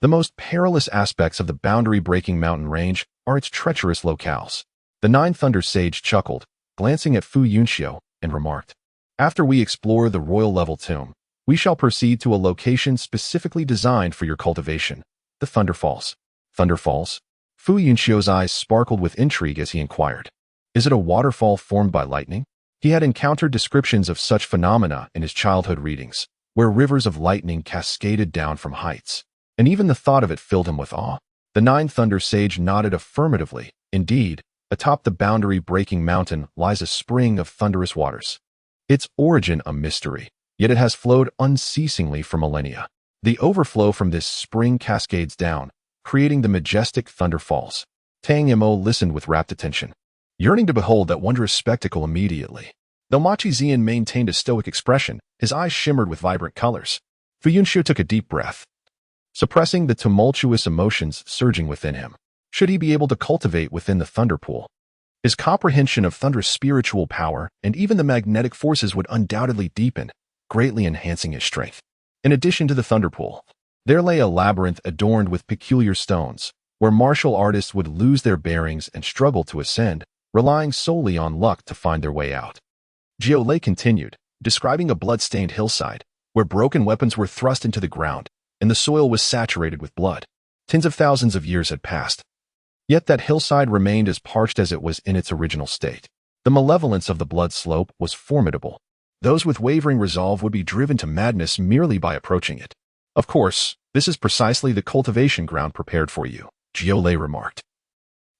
the most perilous aspects of the boundary-breaking mountain range are its treacherous locales. The 9 Thunder Sage chuckled, glancing at Fu Yunxiu, and remarked, "After we explore the royal level tomb, we shall proceed to a location specifically designed for your cultivation, the Thunder Falls." Thunder Falls? Fu Yunxiu's eyes sparkled with intrigue as he inquired. Is it a waterfall formed by lightning? He had encountered descriptions of such phenomena in his childhood readings, where rivers of lightning cascaded down from heights, and even the thought of it filled him with awe. The 9 Thunder Sage nodded affirmatively. Indeed, atop the boundary-breaking mountain lies a spring of thunderous waters. Its origin a mystery, yet it has flowed unceasingly for millennia. The overflow from this spring cascades down, creating the majestic Thunder Falls. Tang Mo listened with rapt attention, yearning to behold that wondrous spectacle immediately. Though Machi Zian maintained a stoic expression, his eyes shimmered with vibrant colors. Fu Yunxiu took a deep breath, suppressing the tumultuous emotions surging within him. Should he be able to cultivate within the Thunder Pool, his comprehension of Thunder's spiritual power and even the magnetic forces would undoubtedly deepen, greatly enhancing his strength. In addition to the Thunder Pool, there lay a labyrinth adorned with peculiar stones, where martial artists would lose their bearings and struggle to ascend, relying solely on luck to find their way out. Jiao Lei continued, describing a blood-stained hillside, where broken weapons were thrust into the ground, and the soil was saturated with blood. Tens of thousands of years had passed, yet that hillside remained as parched as it was in its original state. The malevolence of the blood slope was formidable. Those with wavering resolve would be driven to madness merely by approaching it. Of course, this is precisely the cultivation ground prepared for you, Jiao Lei remarked,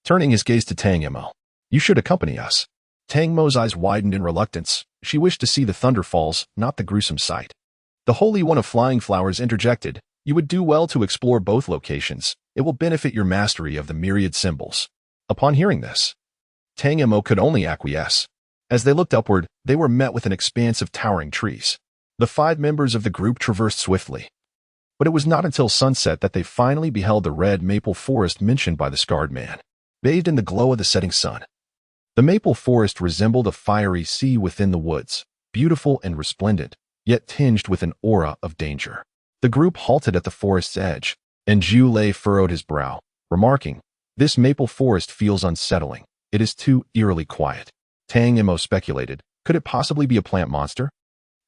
turning his gaze to Tang Mo. You should accompany us. Tang Mo's eyes widened in reluctance. She wished to see the Thunder Falls, not the gruesome sight. The Holy One of Flying Flowers interjected, "You would do well to explore both locations. It will benefit your mastery of the myriad symbols." Upon hearing this, Tang Mo could only acquiesce. As they looked upward, they were met with an expanse of towering trees. The 5 members of the group traversed swiftly, but it was not until sunset that they finally beheld the red maple forest mentioned by the scarred man, bathed in the glow of the setting sun. The maple forest resembled a fiery sea within the woods, beautiful and resplendent, yet tinged with an aura of danger. The group halted at the forest's edge, and Jiao Lei furrowed his brow, remarking, "This maple forest feels unsettling. It is too eerily quiet." Tang Mo speculated, could it possibly be a plant monster?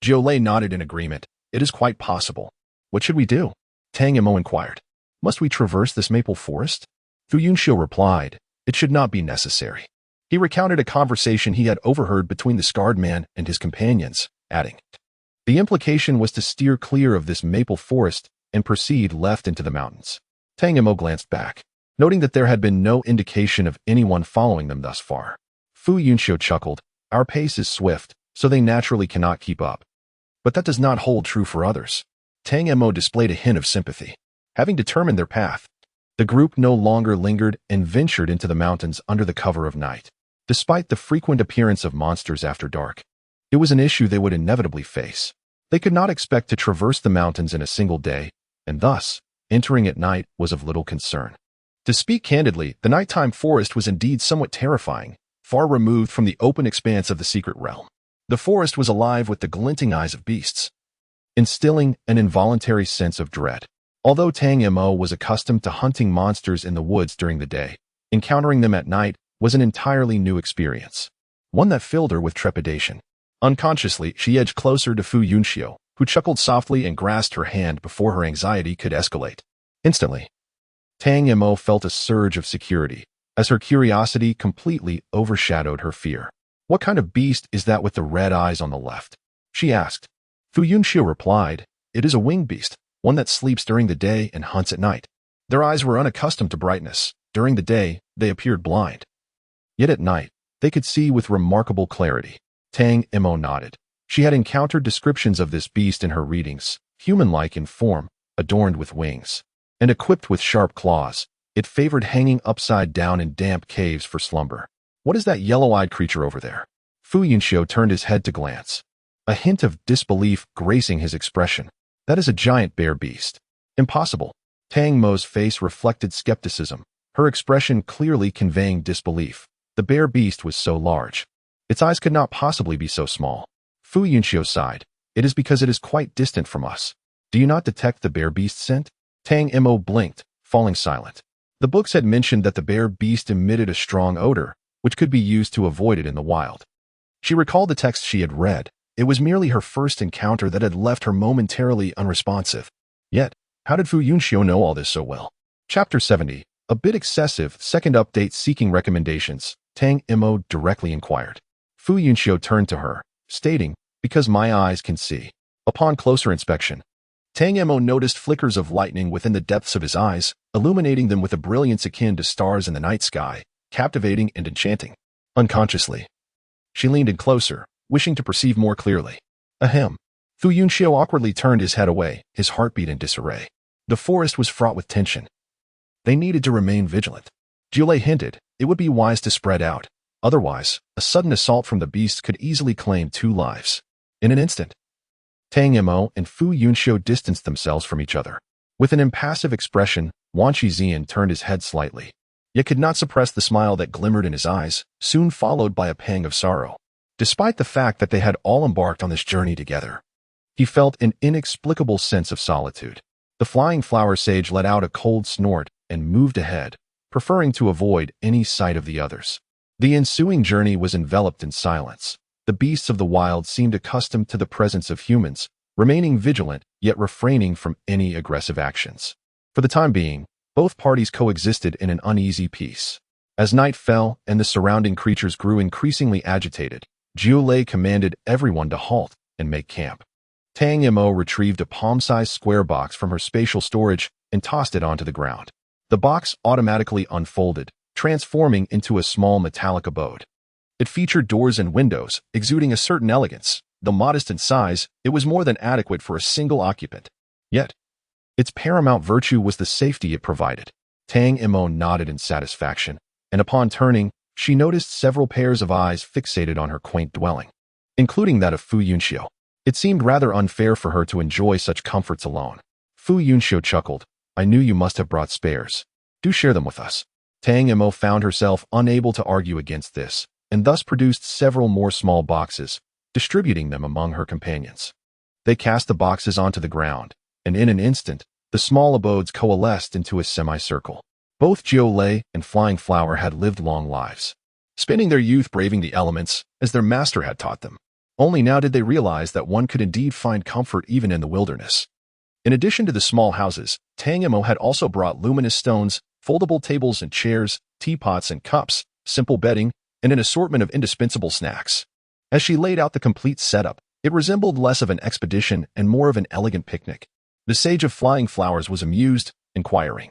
Jiao Lei nodded in agreement. It is quite possible. What should we do? Tang Mo inquired. Must we traverse this maple forest? Fu Yunxiu replied, it should not be necessary. He recounted a conversation he had overheard between the scarred man and his companions, adding, the implication was to steer clear of this maple forest and proceed left into the mountains. Tang Mo glanced back, noting that there had been no indication of anyone following them thus far. Fu Yunxiu chuckled. Our pace is swift, so they naturally cannot keep up. But that does not hold true for others. Tang Mo displayed a hint of sympathy. Having determined their path, the group no longer lingered and ventured into the mountains under the cover of night. Despite the frequent appearance of monsters after dark, it was an issue they would inevitably face. They could not expect to traverse the mountains in a single day, and thus, entering at night was of little concern. To speak candidly, the nighttime forest was indeed somewhat terrifying, far removed from the open expanse of the secret realm. The forest was alive with the glinting eyes of beasts, instilling an involuntary sense of dread. Although Tang Mo was accustomed to hunting monsters in the woods during the day, encountering them at night was an entirely new experience, one that filled her with trepidation. Unconsciously, she edged closer to Fu Yunxiu, who chuckled softly and grasped her hand before her anxiety could escalate. Instantly, Tang Mo felt a surge of security, as her curiosity completely overshadowed her fear. What kind of beast is that with the red eyes on the left? She asked. Fu Yunxiu replied, it is a winged beast, one that sleeps during the day and hunts at night. Their eyes were unaccustomed to brightness. During the day, they appeared blind. Yet at night, they could see with remarkable clarity. Tang Mo nodded. She had encountered descriptions of this beast in her readings, human-like in form, adorned with wings, and equipped with sharp claws. It favored hanging upside down in damp caves for slumber. What is that yellow-eyed creature over there? Fu Yunxiu turned his head to glance, a hint of disbelief gracing his expression. That is a giant bear beast. Impossible. Tang Mo's face reflected skepticism, her expression clearly conveying disbelief. The bear beast was so large. Its eyes could not possibly be so small. Fu Yunxiu sighed. It is because it is quite distant from us. Do you not detect the bear beast scent? Tang Mo blinked, falling silent. The books had mentioned that the bear beast emitted a strong odor, which could be used to avoid it in the wild. She recalled the text she had read. It was merely her first encounter that had left her momentarily unresponsive. Yet, how did Fu Yunxiu know all this so well? Chapter 70. A bit excessive, second update seeking recommendations, Tang Mo directly inquired. Fu Yunxiu turned to her, stating, because my eyes can see. Upon closer inspection, Tang Mo noticed flickers of lightning within the depths of his eyes, illuminating them with a brilliance akin to stars in the night sky, captivating and enchanting. Unconsciously, she leaned in closer, wishing to perceive more clearly. Ahem. Fu Yunxiu awkwardly turned his head away, his heartbeat in disarray. The forest was fraught with tension. They needed to remain vigilant. Jiulei hinted, it would be wise to spread out. Otherwise, a sudden assault from the beast could easily claim 2 lives. In an instant, Tang Mo and Fu Yunxiu distanced themselves from each other. With an impassive expression, Wan Shixian turned his head slightly, yet could not suppress the smile that glimmered in his eyes, soon followed by a pang of sorrow. Despite the fact that they had all embarked on this journey together, he felt an inexplicable sense of solitude. The flying flower sage let out a cold snort and moved ahead, preferring to avoid any sight of the others. The ensuing journey was enveloped in silence. The beasts of the wild seemed accustomed to the presence of humans, remaining vigilant yet refraining from any aggressive actions. For the time being, both parties coexisted in an uneasy peace. As night fell and the surrounding creatures grew increasingly agitated, Jiulei commanded everyone to halt and make camp. Tang Mo retrieved a palm-sized square box from her spatial storage and tossed it onto the ground. The box automatically unfolded, transforming into a small metallic abode. It featured doors and windows, exuding a certain elegance. Though modest in size, it was more than adequate for a single occupant. Yet, its paramount virtue was the safety it provided. Tang Mo nodded in satisfaction, and upon turning, she noticed several pairs of eyes fixated on her quaint dwelling, including that of Fu Yunxiu. It seemed rather unfair for her to enjoy such comforts alone. Fu Yunxiu chuckled. I knew you must have brought spares. Do share them with us. Tang Mo found herself unable to argue against this, and thus produced several more small boxes, distributing them among her companions. They cast the boxes onto the ground, and in an instant, the small abodes coalesced into a semicircle. Both Jiulei and Flying Flower had lived long lives, spending their youth braving the elements, as their master had taught them. Only now did they realize that one could indeed find comfort even in the wilderness. In addition to the small houses, Tang Mo had also brought luminous stones, foldable tables and chairs, teapots and cups, simple bedding, and an assortment of indispensable snacks. As she laid out the complete setup, it resembled less of an expedition and more of an elegant picnic. The Sage of Flying Flowers was amused, inquiring,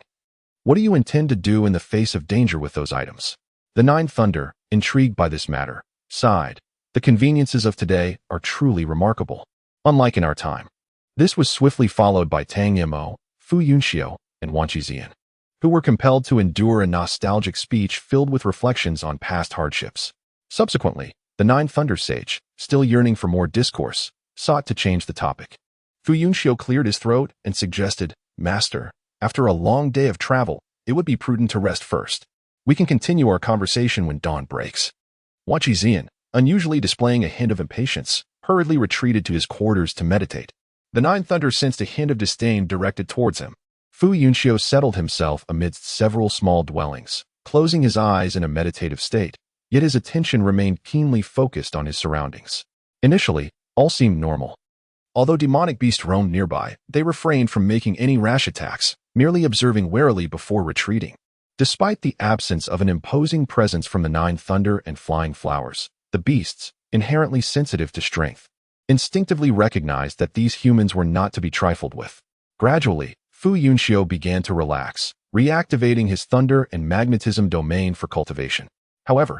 What do you intend to do in the face of danger with those items? The Nine Thunder, intrigued by this matter, sighed. The conveniences of today are truly remarkable, unlike in our time. This was swiftly followed by Tang Mo, Fu Yunxiu, and Wan Qizian, who were compelled to endure a nostalgic speech filled with reflections on past hardships. Subsequently, the Nine Thunder sage, still yearning for more discourse, sought to change the topic. Fu Yunxiu cleared his throat and suggested, "Master, after a long day of travel, it would be prudent to rest first. We can continue our conversation when dawn breaks." Wan Qizian, unusually displaying a hint of impatience, hurriedly retreated to his quarters to meditate. The Nine Thunder sensed a hint of disdain directed towards him. Fu Yunxiu settled himself amidst several small dwellings, closing his eyes in a meditative state, yet his attention remained keenly focused on his surroundings. Initially, all seemed normal. Although demonic beasts roamed nearby, they refrained from making any rash attacks, merely observing warily before retreating. Despite the absence of an imposing presence from the Nine Thunder and Flying Flowers, the beasts, inherently sensitive to strength, instinctively recognized that these humans were not to be trifled with. Gradually, Fu Yunxiu began to relax, reactivating his thunder and magnetism domain for cultivation. However,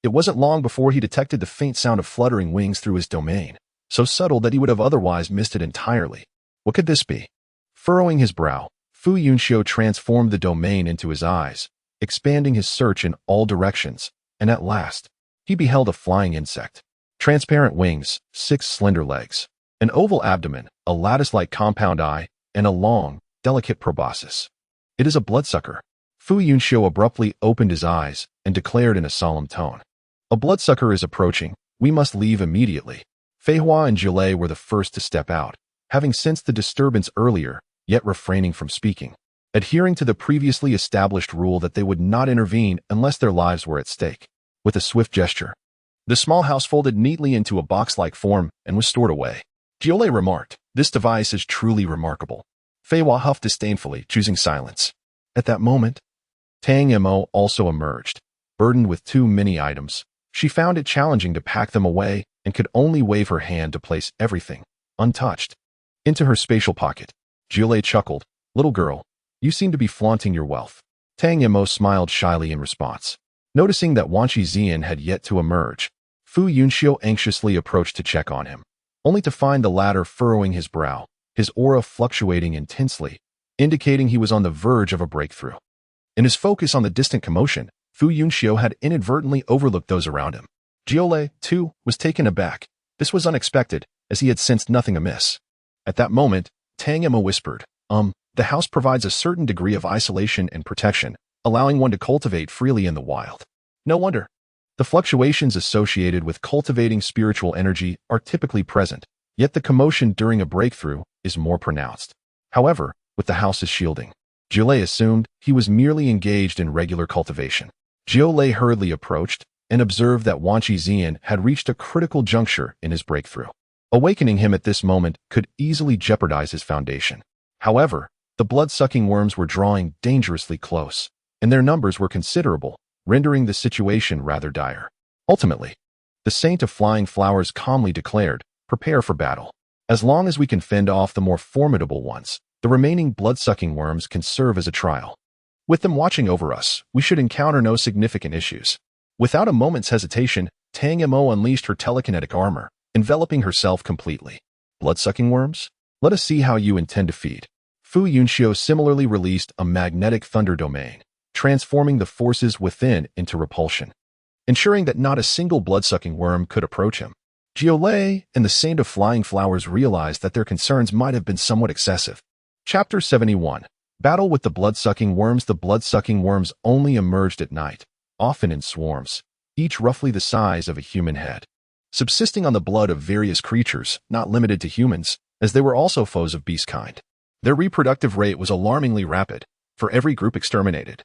it wasn't long before he detected the faint sound of fluttering wings through his domain, so subtle that he would have otherwise missed it entirely. What could this be? Furrowing his brow, Fu Yunxiu transformed the domain into his eyes, expanding his search in all directions, and at last, he beheld a flying insect. Transparent wings, 6 slender legs, an oval abdomen, a lattice-like compound eye, and a long, delicate proboscis. It is a bloodsucker. Fu Yunxiu abruptly opened his eyes and declared in a solemn tone, "A bloodsucker is approaching. We must leave immediately." Fei Hua and Jilei were the first to step out, having sensed the disturbance earlier, yet refraining from speaking, adhering to the previously established rule that they would not intervene unless their lives were at stake. With a swift gesture, the small house folded neatly into a box-like form and was stored away. Jilei remarked, "This device is truly remarkable." Fei Hua huffed disdainfully, choosing silence. At that moment, Tang Mo also emerged, burdened with too many items. She found it challenging to pack them away and could only wave her hand to place everything, untouched, into her spatial pocket. Jilei chuckled, "Little girl, you seem to be flaunting your wealth." Tang Mo smiled shyly in response. Noticing that Wan Qizian had yet to emerge, Fu Yunxiu anxiously approached to check on him, only to find the latter furrowing his brow, his aura fluctuating intensely, indicating he was on the verge of a breakthrough. In his focus on the distant commotion, Fu Yunxiu had inadvertently overlooked those around him. Jilei, too, was taken aback. This was unexpected, as he had sensed nothing amiss. At that moment, Tang Mo whispered, The house provides a certain degree of isolation and protection, allowing one to cultivate freely in the wild. No wonder. The fluctuations associated with cultivating spiritual energy are typically present, yet the commotion during a breakthrough is more pronounced. However, with the house's shielding, Jilei assumed he was merely engaged in regular cultivation. Jilei hurriedly approached and observed that Wan Qizian had reached a critical juncture in his breakthrough. Awakening him at this moment could easily jeopardize his foundation. However, the blood-sucking worms were drawing dangerously close, and their numbers were considerable, rendering the situation rather dire. Ultimately, the Saint of Flying Flowers calmly declared, "Prepare for battle. As long as we can fend off the more formidable ones, the remaining blood-sucking worms can serve as a trial. With them watching over us, we should encounter no significant issues." Without a moment's hesitation, Tang Mo unleashed her telekinetic armor, enveloping herself completely. "Blood-sucking worms? Let us see how you intend to feed." Fu Yunxiu similarly released a magnetic thunder domain, transforming the forces within into repulsion, ensuring that not a single blood-sucking worm could approach him. Jilei and the Saint of Flying Flowers realized that their concerns might have been somewhat excessive. Chapter 71. Battle with the blood-sucking worms. The blood-sucking worms only emerged at night, often in swarms, each roughly the size of a human head, subsisting on the blood of various creatures, not limited to humans, as they were also foes of beastkind. Their reproductive rate was alarmingly rapid. For every group exterminated,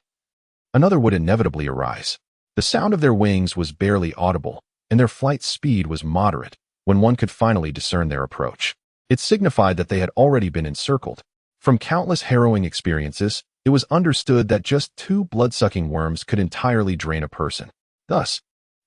another would inevitably arise. The sound of their wings was barely audible, and their flight speed was moderate when one could finally discern their approach. It signified that they had already been encircled. From countless harrowing experiences, it was understood that just 2 blood-sucking worms could entirely drain a person. Thus,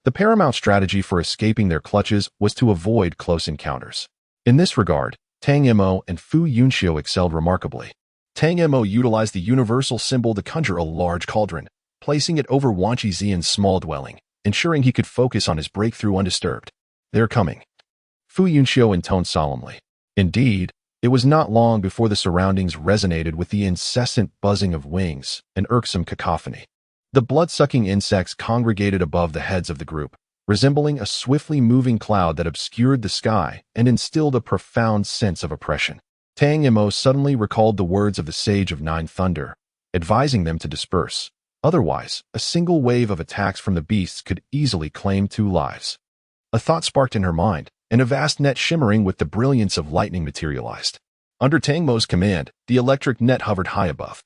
the paramount strategy for escaping their clutches was to avoid close encounters. In this regard, Tang Mo and Fu Yunxiu excelled remarkably. Tang Mo utilized the universal symbol to conjure a large cauldron, placing it over Wan Qizian's small dwelling, ensuring he could focus on his breakthrough undisturbed. "They're coming," Fu Yunxiu intoned solemnly. Indeed, it was not long before the surroundings resonated with the incessant buzzing of wings and irksome cacophony. The blood-sucking insects congregated above the heads of the group, resembling a swiftly moving cloud that obscured the sky and instilled a profound sense of oppression. Tang Mo suddenly recalled the words of the Sage of Nine Thunder, advising them to disperse. Otherwise, a single wave of attacks from the beasts could easily claim 2 lives. A thought sparked in her mind, and a vast net shimmering with the brilliance of lightning materialized. Under Tang Mo's command, the electric net hovered high above,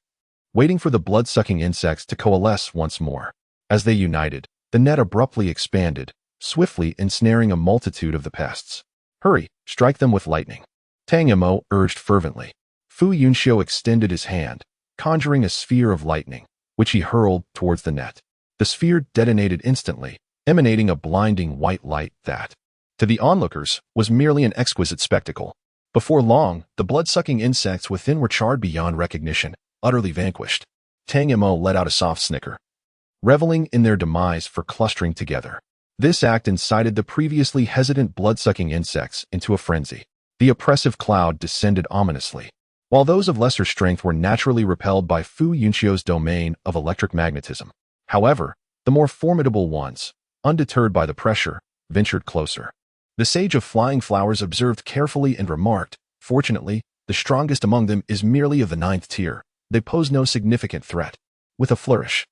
waiting for the blood-sucking insects to coalesce once more. As they united, the net abruptly expanded, swiftly ensnaring a multitude of the pests. "Hurry, strike them with lightning," Tang Mo urged fervently. Fu Yunxiu extended his hand, conjuring a sphere of lightning, which he hurled towards the net. The sphere detonated instantly, emanating a blinding white light that, to the onlookers, was merely an exquisite spectacle. Before long, the blood-sucking insects within were charred beyond recognition, utterly vanquished. Tang Mo let out a soft snicker, reveling in their demise for clustering together. This act incited the previously hesitant blood-sucking insects into a frenzy. The oppressive cloud descended ominously, while those of lesser strength were naturally repelled by Fu Yunxiu's domain of electric magnetism. However, the more formidable ones, undeterred by the pressure, ventured closer. The Sage of Flying Flowers observed carefully and remarked, "Fortunately, the strongest among them is merely of the 9th tier. They pose no significant threat." With a flourish,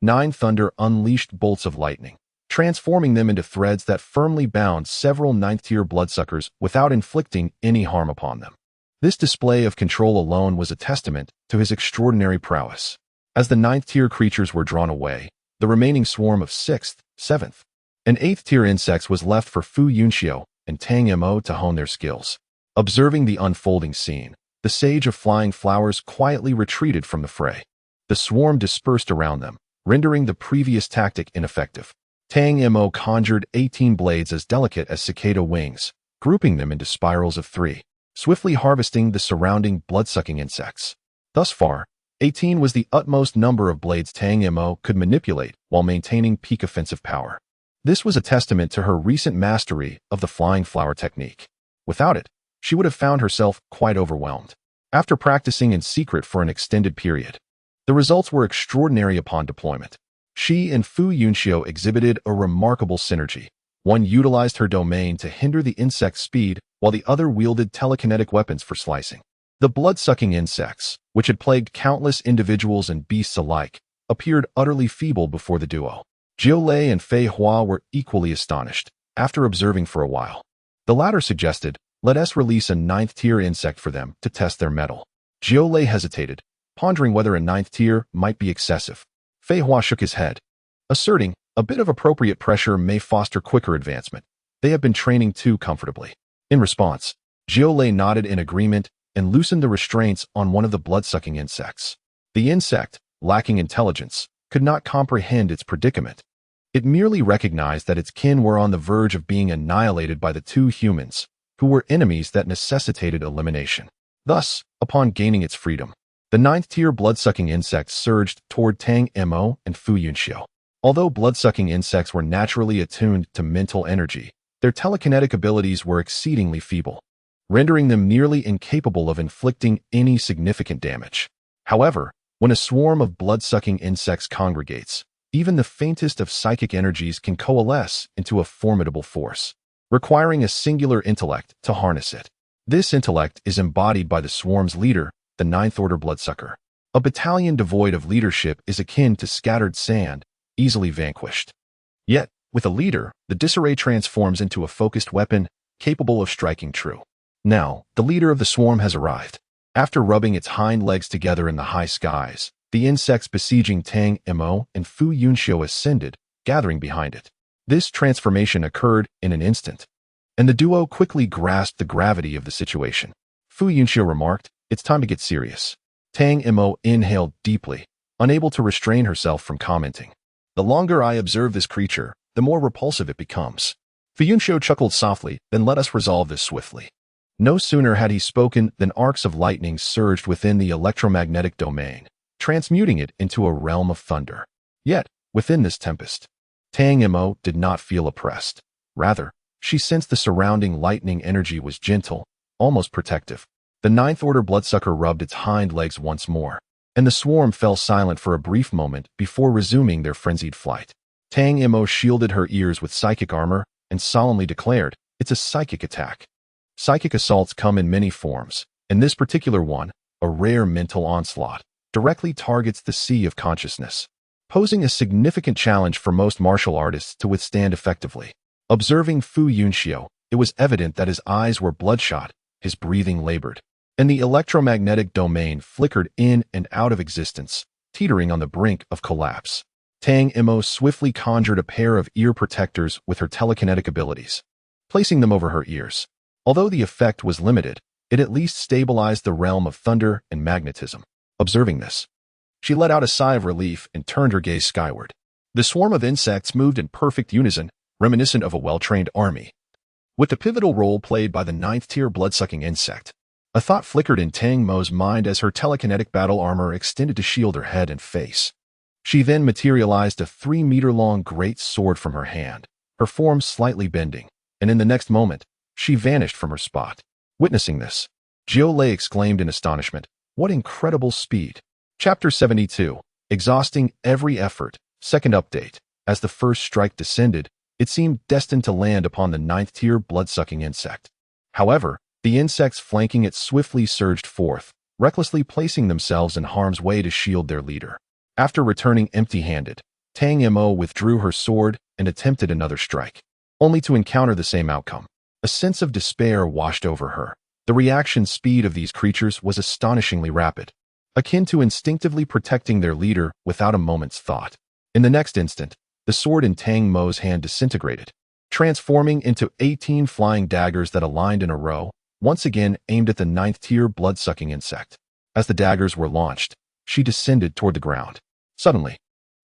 Nine Thunder unleashed bolts of lightning, transforming them into threads that firmly bound several 9th-tier bloodsuckers without inflicting any harm upon them. This display of control alone was a testament to his extraordinary prowess. As the 9th-tier creatures were drawn away, the remaining swarm of 6th, 7th, and 8th-tier insects was left for Fu Yunxiu and Tang Mo to hone their skills. Observing the unfolding scene, the Sage of Flying Flowers quietly retreated from the fray. The swarm dispersed around them, rendering the previous tactic ineffective. Tang Mo conjured 18 blades as delicate as cicada wings, grouping them into spirals of 3, swiftly harvesting the surrounding blood-sucking insects. Thus far, 18 was the utmost number of blades Tang Mo could manipulate while maintaining peak offensive power. This was a testament to her recent mastery of the flying flower technique. Without it, she would have found herself quite overwhelmed. After practicing in secret for an extended period, the results were extraordinary upon deployment. She and Fu Yunxiu exhibited a remarkable synergy. One utilized her domain to hinder the insect's speed, while the other wielded telekinetic weapons for slicing. The blood-sucking insects, which had plagued countless individuals and beasts alike, appeared utterly feeble before the duo. Jiu Lei and Fei Hua were equally astonished, after observing for a while. The latter suggested, "Let us release a 9th-tier insect for them to test their mettle." Jiu Lei hesitated, pondering whether a 9th tier might be excessive. Fei Hua shook his head, asserting, "A bit of appropriate pressure may foster quicker advancement. They have been training too comfortably." In response, Jiu Lei nodded in agreement and loosened the restraints on one of the blood-sucking insects. The insect, lacking intelligence, could not comprehend its predicament. It merely recognized that its kin were on the verge of being annihilated by the 2 humans, who were enemies that necessitated elimination. Thus, upon gaining its freedom, the 9th-tier blood-sucking insects surged toward Tang Mo and Fu Yunxiu. Although blood-sucking insects were naturally attuned to mental energy, their telekinetic abilities were exceedingly feeble, rendering them nearly incapable of inflicting any significant damage. However, when a swarm of blood-sucking insects congregates, even the faintest of psychic energies can coalesce into a formidable force, requiring a singular intellect to harness it. This intellect is embodied by the swarm's leader, the 9th Order bloodsucker. A battalion devoid of leadership is akin to scattered sand, easily vanquished. Yet, with a leader, the disarray transforms into a focused weapon, capable of striking true. Now, the leader of the swarm has arrived. After rubbing its hind legs together in the high skies, the insects besieging Tang Mo and Fu Yunxiu ascended, gathering behind it. This transformation occurred in an instant, and the duo quickly grasped the gravity of the situation. Fu Yunxiu remarked, "It's time to get serious." Tang Mo inhaled deeply, unable to restrain herself from commenting, "The longer I observe this creature, the more repulsive it becomes." Fu Yunxiu chuckled softly, "Then let us resolve this swiftly." No sooner had he spoken than arcs of lightning surged within the electromagnetic domain, transmuting it into a realm of thunder. Yet, within this tempest, Tang Mo did not feel oppressed. Rather, she sensed the surrounding lightning energy was gentle, almost protective. The ninth order bloodsucker rubbed its hind legs once more, and the swarm fell silent for a brief moment before resuming their frenzied flight. Tang Mo shielded her ears with psychic armor and solemnly declared, "It's a psychic attack." Psychic assaults come in many forms, and this particular one, a rare mental onslaught, directly targets the sea of consciousness, posing a significant challenge for most martial artists to withstand effectively. Observing Fu Yunxiu, it was evident that his eyes were bloodshot, his breathing labored, and the electromagnetic domain flickered in and out of existence, teetering on the brink of collapse. Tang Mo swiftly conjured a pair of ear protectors with her telekinetic abilities, placing them over her ears. Although the effect was limited, it at least stabilized the realm of thunder and magnetism. Observing this, she let out a sigh of relief and turned her gaze skyward. The swarm of insects moved in perfect unison, reminiscent of a well-trained army. With the pivotal role played by the ninth-tier blood-sucking insect, a thought flickered in Tang Mo's mind as her telekinetic battle armor extended to shield her head and face. She then materialized a 3-meter-long great sword from her hand, her form slightly bending, and in the next moment, she vanished from her spot. Witnessing this, Jiu Lei exclaimed in astonishment, "What incredible speed!" Chapter 72, Exhausting Every Effort. Second update. As the first strike descended, it seemed destined to land upon the ninth-tier blood-sucking insect. However, the insects flanking it swiftly surged forth, recklessly placing themselves in harm's way to shield their leader. After returning empty-handed, Tang Mo withdrew her sword and attempted another strike, only to encounter the same outcome. A sense of despair washed over her. The reaction speed of these creatures was astonishingly rapid, akin to instinctively protecting their leader without a moment's thought. In the next instant, the sword in Tang Mo's hand disintegrated, transforming into 18 flying daggers that aligned in a row, once again aimed at the ninth-tier blood-sucking insect. As the daggers were launched, she descended toward the ground. Suddenly,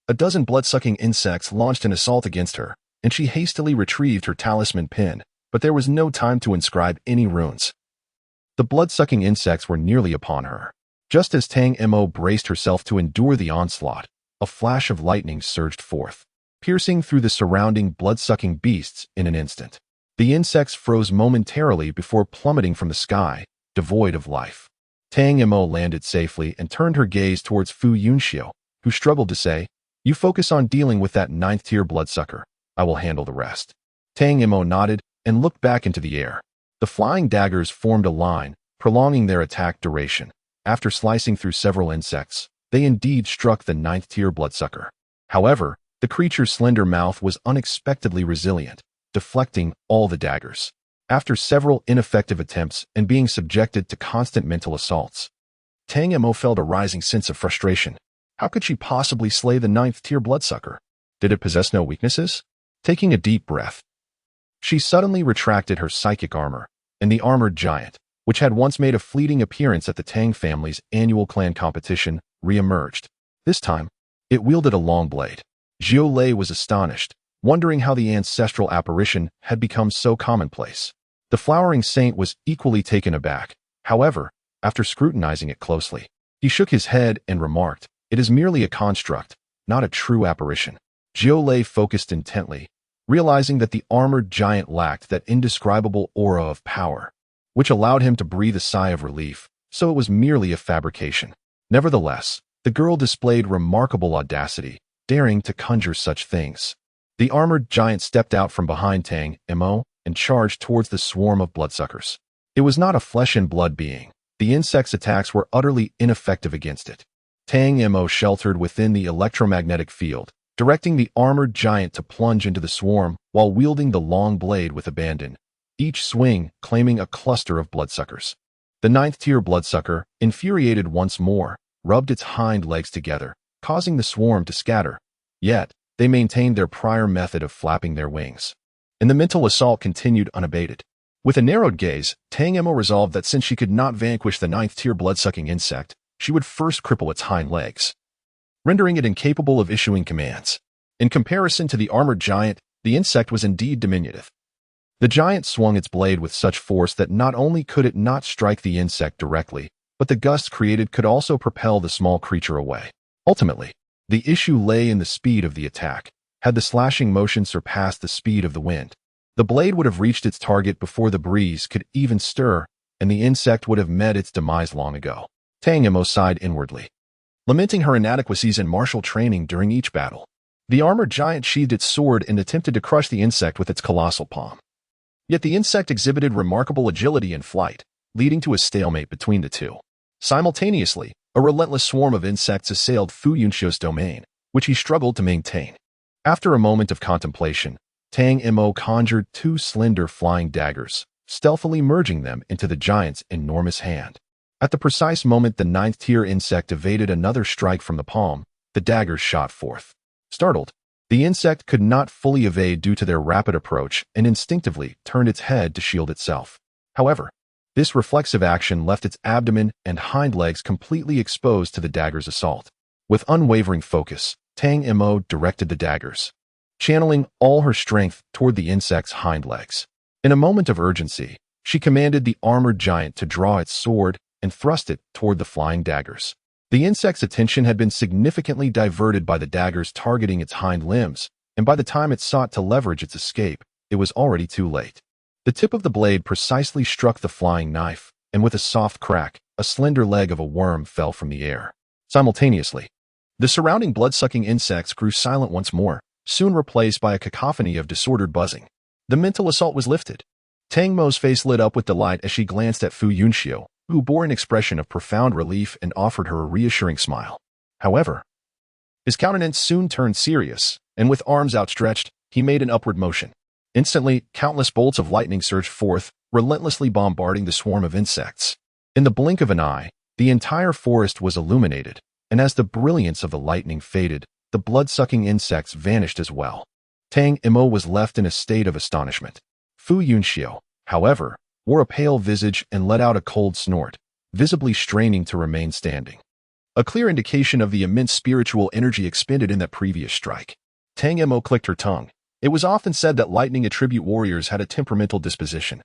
a dozen blood-sucking insects launched an assault against her, and she hastily retrieved her talisman pin, but there was no time to inscribe any runes. The blood-sucking insects were nearly upon her. Just as Tang Mo braced herself to endure the onslaught, a flash of lightning surged forth, piercing through the surrounding blood-sucking beasts in an instant. The insects froze momentarily before plummeting from the sky, devoid of life. Tang Mo landed safely and turned her gaze towards Fu Yunxiu, who struggled to say, "You focus on dealing with that ninth-tier bloodsucker. I will handle the rest." Tang Mo nodded and looked back into the air. The flying daggers formed a line, prolonging their attack duration. After slicing through several insects, they indeed struck the ninth-tier bloodsucker. However, the creature's slender mouth was unexpectedly resilient, deflecting all the daggers. After several ineffective attempts and being subjected to constant mental assaults, Tang Mo felt a rising sense of frustration. How could she possibly slay the ninth-tier bloodsucker? Did it possess no weaknesses? Taking a deep breath, she suddenly retracted her psychic armor, and the armored giant, which had once made a fleeting appearance at the Tang family's annual clan competition, re-emerged. This time, it wielded a long blade. Jiu Lei was astonished, wondering how the ancestral apparition had become so commonplace. The flowering saint was equally taken aback. However, after scrutinizing it closely, he shook his head and remarked, "It is merely a construct, not a true apparition." Jiu Lei focused intently, realizing that the armored giant lacked that indescribable aura of power, which allowed him to breathe a sigh of relief, so it was merely a fabrication. Nevertheless, the girl displayed remarkable audacity, daring to conjure such things. The armored giant stepped out from behind Tang Mo and charged towards the swarm of bloodsuckers. It was not a flesh-and-blood being. The insect's attacks were utterly ineffective against it. Tang Mo sheltered within the electromagnetic field, directing the armored giant to plunge into the swarm while wielding the long blade with abandon, each swing claiming a cluster of bloodsuckers. The ninth-tier bloodsucker, infuriated once more, rubbed its hind legs together, causing the swarm to scatter. Yet, they maintained their prior method of flapping their wings, and the mental assault continued unabated. With a narrowed gaze, Tang Mo resolved that since she could not vanquish the ninth-tier blood-sucking insect, she would first cripple its hind legs, rendering it incapable of issuing commands. In comparison to the armored giant, the insect was indeed diminutive. The giant swung its blade with such force that not only could it not strike the insect directly, but the gust created could also propel the small creature away. Ultimately, the issue lay in the speed of the attack. Had the slashing motion surpassed the speed of the wind, the blade would have reached its target before the breeze could even stir, and the insect would have met its demise long ago. Tang Mo sighed inwardly, lamenting her inadequacies in martial training during each battle. The armored giant sheathed its sword and attempted to crush the insect with its colossal palm. Yet the insect exhibited remarkable agility in flight, leading to a stalemate between the two. Simultaneously, a relentless swarm of insects assailed Fu Yunxiu's domain, which he struggled to maintain. After a moment of contemplation, Tang Mo conjured two slender flying daggers, stealthily merging them into the giant's enormous hand. At the precise moment the ninth-tier insect evaded another strike from the palm, the daggers shot forth. Startled, the insect could not fully evade due to their rapid approach and instinctively turned its head to shield itself. However, this reflexive action left its abdomen and hind legs completely exposed to the dagger's assault. With unwavering focus, Tang Mo directed the daggers, channeling all her strength toward the insect's hind legs. In a moment of urgency, she commanded the armored giant to draw its sword and thrust it toward the flying daggers. The insect's attention had been significantly diverted by the daggers targeting its hind limbs, and by the time it sought to leverage its escape, it was already too late. The tip of the blade precisely struck the flying knife, and with a soft crack, a slender leg of a worm fell from the air. Simultaneously, the surrounding blood-sucking insects grew silent once more, soon replaced by a cacophony of disordered buzzing. The mental assault was lifted. Tang Mo's face lit up with delight as she glanced at Fu Yunxiu, who bore an expression of profound relief and offered her a reassuring smile. However, his countenance soon turned serious, and with arms outstretched, he made an upward motion. Instantly, countless bolts of lightning surged forth, relentlessly bombarding the swarm of insects. In the blink of an eye, the entire forest was illuminated, and as the brilliance of the lightning faded, the blood-sucking insects vanished as well. Tang Mo was left in a state of astonishment. Fu Yunxiu, however, wore a pale visage and let out a cold snort, visibly straining to remain standing. A clear indication of the immense spiritual energy expended in that previous strike. Tang Mo clicked her tongue. It was often said that lightning attribute warriors had a temperamental disposition,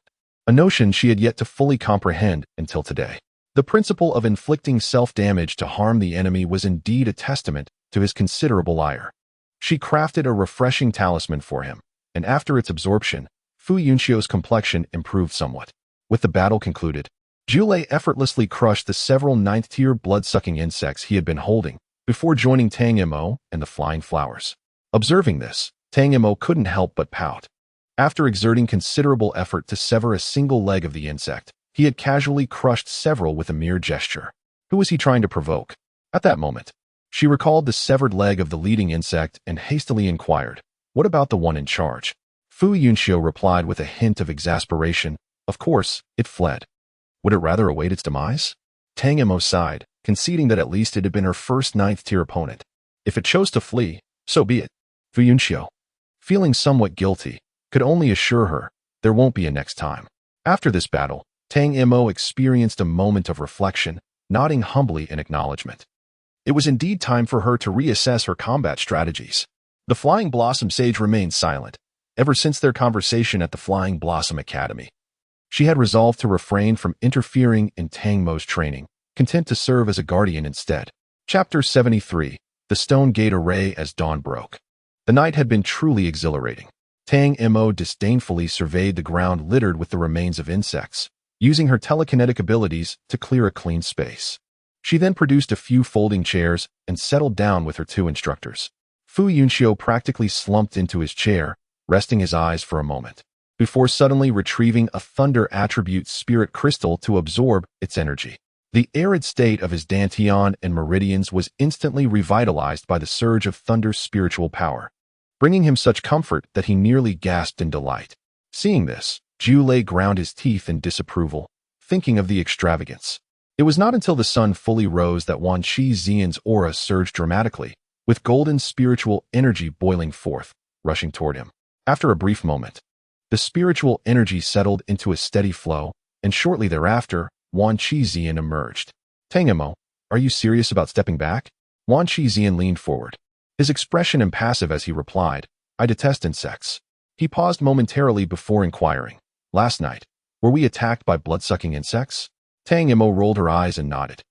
a notion she had yet to fully comprehend until today. The principle of inflicting self-damage to harm the enemy was indeed a testament to his considerable ire. She crafted a refreshing talisman for him, and after its absorption, Fu Yunxiu's complexion improved somewhat. With the battle concluded, Zhu effortlessly crushed the several ninth-tier blood-sucking insects he had been holding before joining Tang Mo and the flying flowers. Observing this, Tang Mo couldn't help but pout. After exerting considerable effort to sever a single leg of the insect, he had casually crushed several with a mere gesture. Who was he trying to provoke? At that moment, she recalled the severed leg of the leading insect and hastily inquired, "What about the one in charge?" Fu Yunxiu replied with a hint of exasperation, "Of course, it fled. Would it rather await its demise?" Tang Mo sighed, conceding that at least it had been her first ninth-tier opponent. If it chose to flee, so be it. Fu Yunxiu, feeling somewhat guilty, could only assure her, there won't be a next time. After this battle, Tang Mo experienced a moment of reflection, nodding humbly in acknowledgement. It was indeed time for her to reassess her combat strategies. The Flying Blossom Sage remained silent, ever since their conversation at the Flying Blossom Academy. She had resolved to refrain from interfering in Tang Mo's training, content to serve as a guardian instead. Chapter 73, The Stone Gate Array as Dawn Broke. The night had been truly exhilarating. Tang Mo disdainfully surveyed the ground littered with the remains of insects, using her telekinetic abilities to clear a clean space. She then produced a few folding chairs and settled down with her two instructors. Fu Yunxiu practically slumped into his chair, resting his eyes for a moment, before suddenly retrieving a thunder attribute spirit crystal to absorb its energy. The arid state of his dantian and meridians was instantly revitalized by the surge of thunder's spiritual power, bringing him such comfort that he nearly gasped in delight. Seeing this, Zhu ground his teeth in disapproval, thinking of the extravagance. It was not until the sun fully rose that Wan Qi Xian's aura surged dramatically, with golden spiritual energy boiling forth, rushing toward him. After a brief moment, the spiritual energy settled into a steady flow, and shortly thereafter, Wan Qi Xian emerged. "Tang Mo, are you serious about stepping back?" Wan Qi Xian leaned forward, his expression impassive as he replied, "I detest insects. He paused momentarily before inquiring. Last night, were we attacked by blood-sucking insects? Tang Mo rolled her eyes and nodded.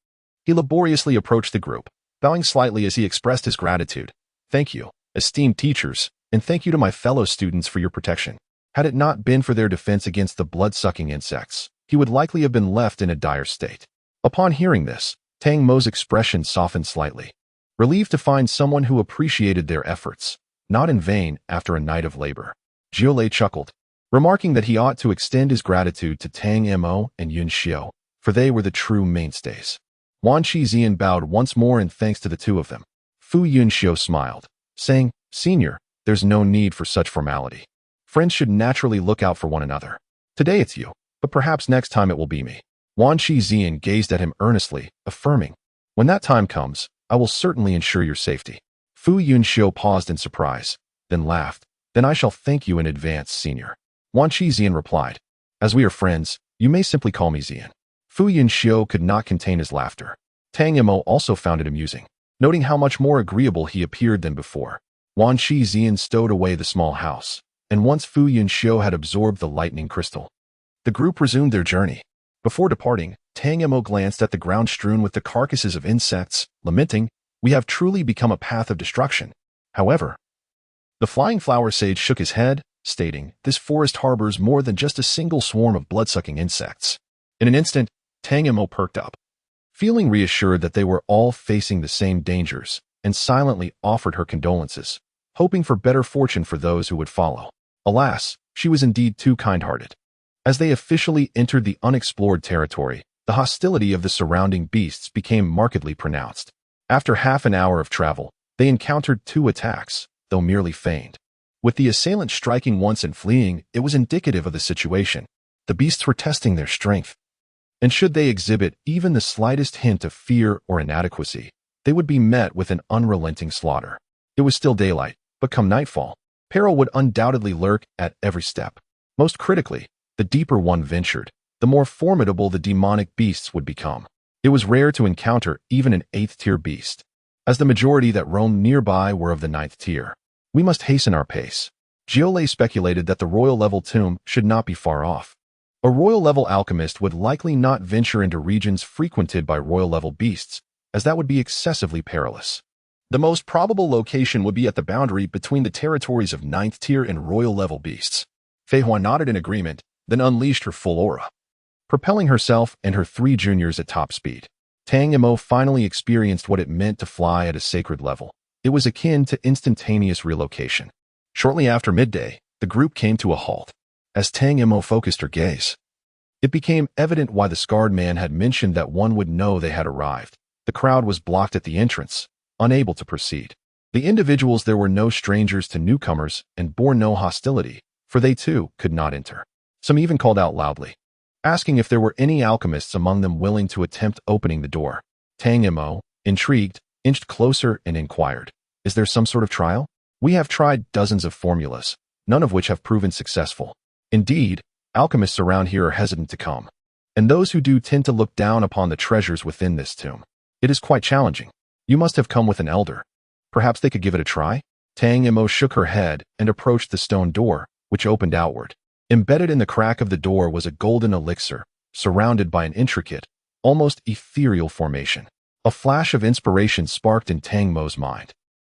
He laboriously approached the group, bowing slightly as he expressed his gratitude. Thank you, esteemed teachers, and thank you to my fellow students for your protection. Had it not been for their defense against the blood-sucking insects, he would likely have been left in a dire state. Upon hearing this, Tang Mo's expression softened slightly, relieved to find someone who appreciated their efforts, not in vain after a night of labor. Jiolei chuckled, remarking that he ought to extend his gratitude to Tang Mo and Yun Xiu, for they were the true mainstays. Wan Shixian bowed once more in thanks to the two of them. Fu Yunxiu smiled, saying, Senior, there's no need for such formality. Friends should naturally look out for one another. Today it's you, but perhaps next time it will be me. Wan Shixian gazed at him earnestly, affirming, When that time comes, I will certainly ensure your safety. Fu Yunxiu paused in surprise, then laughed. Then I shall thank you in advance, Senior. Wan Shixian replied, As we are friends, you may simply call me Xian. Fu Yunxiu could not contain his laughter. Tang Mo also found it amusing, noting how much more agreeable he appeared than before. Wan Shixian stowed away the small house, and once Fu Yunxiu had absorbed the lightning crystal, the group resumed their journey. Before departing, Tang Mo glanced at the ground strewn with the carcasses of insects, lamenting, We have truly become a path of destruction. However, the flying flower sage shook his head, stating, This forest harbors more than just a single swarm of blood-sucking insects. In an instant, Tang Mo perked up, feeling reassured that they were all facing the same dangers, and silently offered her condolences, hoping for better fortune for those who would follow. Alas, she was indeed too kind-hearted. As they officially entered the unexplored territory, the hostility of the surrounding beasts became markedly pronounced. After half an hour of travel, they encountered 2 attacks, though merely feigned. With the assailant striking once and fleeing, it was indicative of the situation. The beasts were testing their strength, and should they exhibit even the slightest hint of fear or inadequacy, they would be met with an unrelenting slaughter. It was still daylight, but come nightfall, peril would undoubtedly lurk at every step. Most critically, the deeper one ventured, the more formidable the demonic beasts would become. It was rare to encounter even an 8th-tier beast, as the majority that roamed nearby were of the 9th tier. We must hasten our pace. Jiolei speculated that the royal-level tomb should not be far off. A royal-level alchemist would likely not venture into regions frequented by royal-level beasts, as that would be excessively perilous. The most probable location would be at the boundary between the territories of 9th tier and royal-level beasts. Fei Hua nodded in agreement, then unleashed her full aura, propelling herself and her 3 juniors at top speed. Tang Mo finally experienced what it meant to fly at a sacred level. It was akin to instantaneous relocation. Shortly after midday, the group came to a halt. As Tang Mo focused her gaze, it became evident why the scarred man had mentioned that one would know they had arrived. The crowd was blocked at the entrance, unable to proceed. The individuals there were no strangers to newcomers and bore no hostility, for they too could not enter. Some even called out loudly, asking if there were any alchemists among them willing to attempt opening the door. Tang Mo, intrigued, inched closer and inquired, Is there some sort of trial? We have tried dozens of formulas, none of which have proven successful. Indeed, alchemists around here are hesitant to come, and those who do tend to look down upon the treasures within this tomb. It is quite challenging. You must have come with an elder. Perhaps they could give it a try? Tang Mo shook her head and approached the stone door, which opened outward. Embedded in the crack of the door was a golden elixir, surrounded by an intricate, almost ethereal formation. A flash of inspiration sparked in Tang Mo's mind.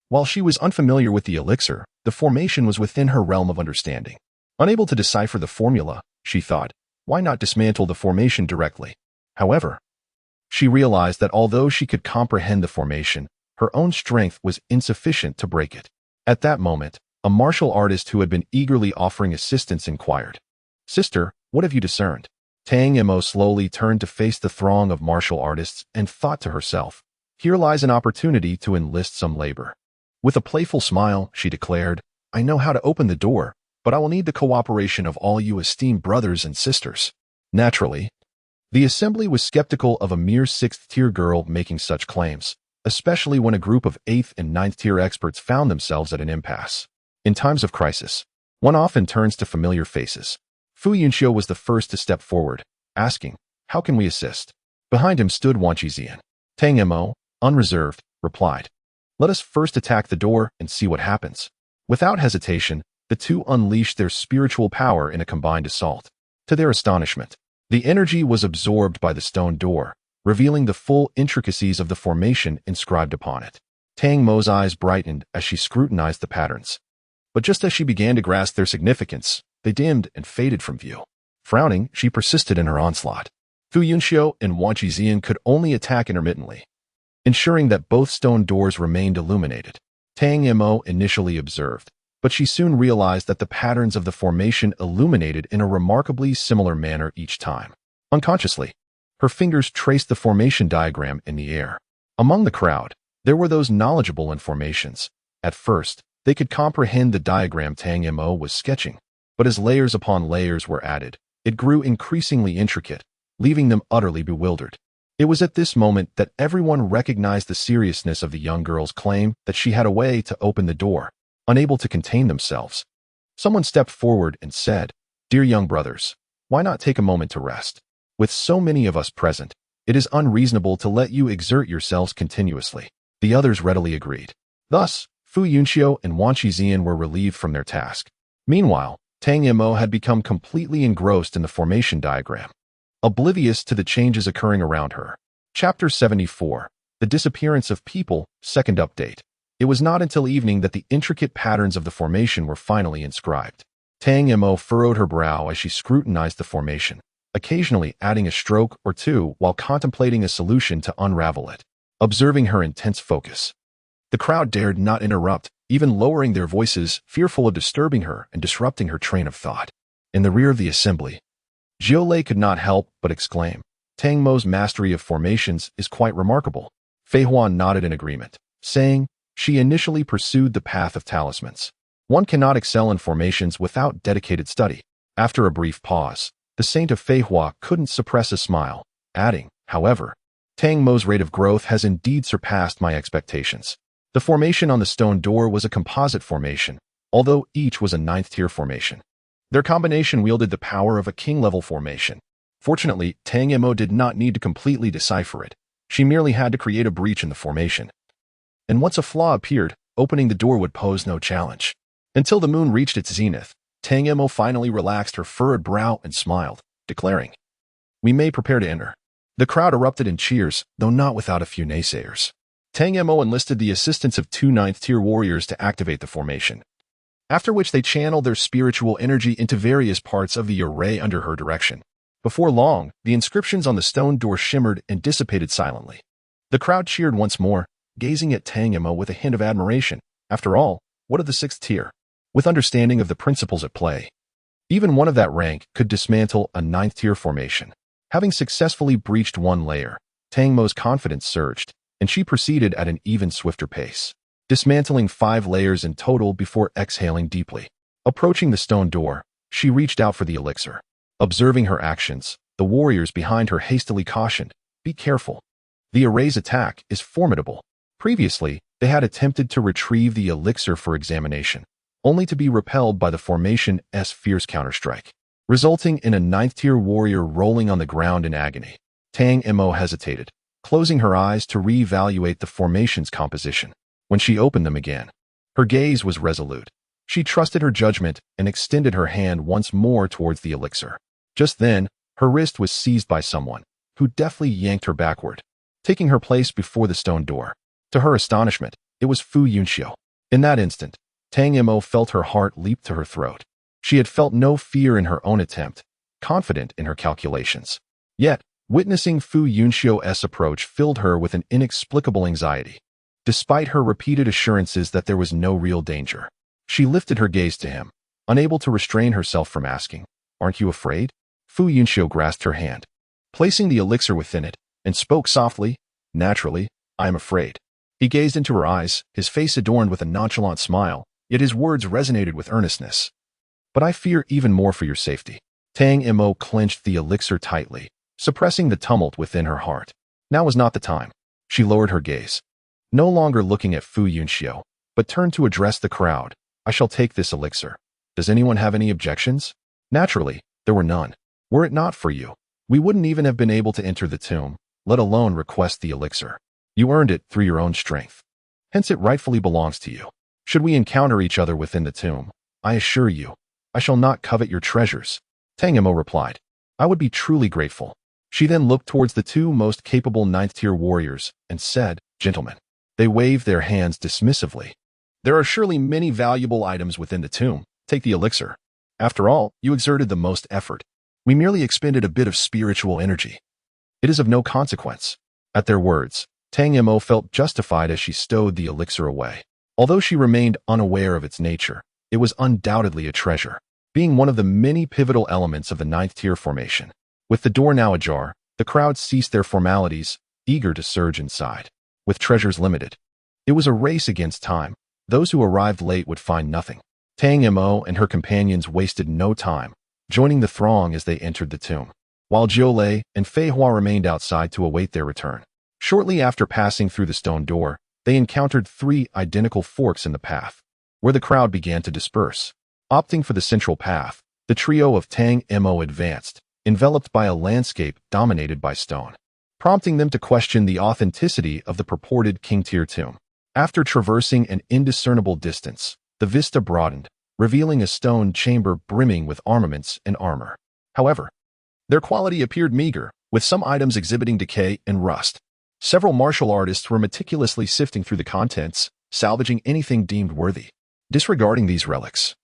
While she was unfamiliar with the elixir, the formation was within her realm of understanding. Unable to decipher the formula, she thought, why not dismantle the formation directly? However, she realized that although she could comprehend the formation, her own strength was insufficient to break it. At that moment, a martial artist who had been eagerly offering assistance inquired, Sister, what have you discerned? Tang Mo slowly turned to face the throng of martial artists and thought to herself, Here lies an opportunity to enlist some labor. With a playful smile, she declared, I know how to open the door, but I will need the cooperation of all you esteemed brothers and sisters. Naturally, the assembly was skeptical of a mere 6th-tier girl making such claims, especially when a group of 8th and 9th-tier experts found themselves at an impasse. In times of crisis, one often turns to familiar faces. Fu Yunxiu was the first to step forward, asking, How can we assist? Behind him stood Wan Shixian. Tang Mo, unreserved, replied, Let us first attack the door and see what happens. Without hesitation, The two unleashed their spiritual power in a combined assault. To their astonishment, the energy was absorbed by the stone door, revealing the full intricacies of the formation inscribed upon it. Tang Mo's eyes brightened as she scrutinized the patterns. But just as she began to grasp their significance, they dimmed and faded from view. Frowning, she persisted in her onslaught. Fu Yunxiu and Wan Qizian could only attack intermittently, ensuring that both stone doors remained illuminated. Tang Mo initially observed, but she soon realized that the patterns of the formation illuminated in a remarkably similar manner each time. Unconsciously, her fingers traced the formation diagram in the air. Among the crowd, there were those knowledgeable in formations. At first, they could comprehend the diagram Tang Mo was sketching, but as layers upon layers were added, it grew increasingly intricate, leaving them utterly bewildered. It was at this moment that everyone recognized the seriousness of the young girl's claim that she had a way to open the door. Unable to contain themselves, someone stepped forward and said, "Dear young brothers, why not take a moment to rest? With so many of us present, it is unreasonable to let you exert yourselves continuously." The others readily agreed. Thus, Fu Yunxiu and Wan Qizian were relieved from their task. Meanwhile, Tang Mo had become completely engrossed in the formation diagram, oblivious to the changes occurring around her. Chapter 74. The Disappearance of People, Second Update. It was not until evening that the intricate patterns of the formation were finally inscribed. Tang Mo furrowed her brow as she scrutinized the formation, occasionally adding a stroke or two while contemplating a solution to unravel it. Observing her intense focus, the crowd dared not interrupt, even lowering their voices, fearful of disturbing her and disrupting her train of thought. In the rear of the assembly, Jiolei could not help but exclaim, "Tang Mo's mastery of formations is quite remarkable." Fei Huan nodded in agreement, saying, "She initially pursued the path of talismans. One cannot excel in formations without dedicated study." After a brief pause, the saint of Fei Hua couldn't suppress a smile, adding, "However, Tang Mo's rate of growth has indeed surpassed my expectations." The formation on the stone door was a composite formation, although each was a 9th-tier formation. Their combination wielded the power of a king-level formation. Fortunately, Tang Mo did not need to completely decipher it. She merely had to create a breach in the formation. And once a flaw appeared, opening the door would pose no challenge. Until the moon reached its zenith, Tang Mo finally relaxed her furrowed brow and smiled, declaring, "We may prepare to enter." The crowd erupted in cheers, though not without a few naysayers. Tang Mo enlisted the assistance of 2 9th-tier warriors to activate the formation, after which they channeled their spiritual energy into various parts of the array under her direction. Before long, the inscriptions on the stone door shimmered and dissipated silently. The crowd cheered once more, gazing at Tang Mo with a hint of admiration. After all, what of the 6th tier? With understanding of the principles at play, even one of that rank could dismantle a 9th-tier formation. Having successfully breached one layer, Tang Mo's confidence surged, and she proceeded at an even swifter pace, dismantling 5 layers in total before exhaling deeply. Approaching the stone door, she reached out for the elixir. Observing her actions, the warriors behind her hastily cautioned, "Be careful. The array's attack is formidable." Previously, they had attempted to retrieve the elixir for examination, only to be repelled by the formation's fierce counterstrike, resulting in a 9th-tier warrior rolling on the ground in agony. Tang Mo hesitated, closing her eyes to reevaluate the formation's composition. When she opened them again, her gaze was resolute. She trusted her judgment and extended her hand once more towards the elixir. Just then, her wrist was seized by someone, who deftly yanked her backward, taking her place before the stone door. To her astonishment, it was Fu Yunxiu. In that instant, Tang Mo felt her heart leap to her throat. She had felt no fear in her own attempt, confident in her calculations. Yet, witnessing Fu Yunxiu's approach filled her with an inexplicable anxiety. Despite her repeated assurances that there was no real danger, she lifted her gaze to him, unable to restrain herself from asking, "Aren't you afraid?" Fu Yunxiu grasped her hand, placing the elixir within it, and spoke softly, "Naturally, I am afraid." He gazed into her eyes, his face adorned with a nonchalant smile, yet his words resonated with earnestness. "But I fear even more for your safety." Tang Mo clenched the elixir tightly, suppressing the tumult within her heart. Now was not the time. She lowered her gaze, no longer looking at Fu Yunxiu, but turned to address the crowd. "I shall take this elixir. Does anyone have any objections?" Naturally, there were none. "Were it not for you, we wouldn't even have been able to enter the tomb, let alone request the elixir. You earned it through your own strength. Hence it rightfully belongs to you. Should we encounter each other within the tomb, I assure you, I shall not covet your treasures. Tang Mo replied. I would be truly grateful. She then looked towards the two most capable ninth-tier warriors and said, Gentlemen. They waved their hands dismissively. There are surely many valuable items within the tomb. Take the elixir. After all, you exerted the most effort. We merely expended a bit of spiritual energy. It is of no consequence. At their words, Tang Mo felt justified as she stowed the elixir away. Although she remained unaware of its nature, it was undoubtedly a treasure, being one of the many pivotal elements of the ninth-tier formation. With the door now ajar, the crowd ceased their formalities, eager to surge inside. With treasures limited, it was a race against time. Those who arrived late would find nothing. Tang Mo and her companions wasted no time, joining the throng as they entered the tomb, while Jiu Lei and Fei Hua remained outside to await their return. Shortly after passing through the stone door, they encountered 3 identical forks in the path, where the crowd began to disperse. Opting for the central path, the trio of Tang Mo advanced, enveloped by a landscape dominated by stone, prompting them to question the authenticity of the purported king-tier tomb. After traversing an indiscernible distance, the vista broadened, revealing a stone chamber brimming with armaments and armor. However, their quality appeared meager, with some items exhibiting decay and rust. Several martial artists were meticulously sifting through the contents, salvaging anything deemed worthy. Disregarding these relics,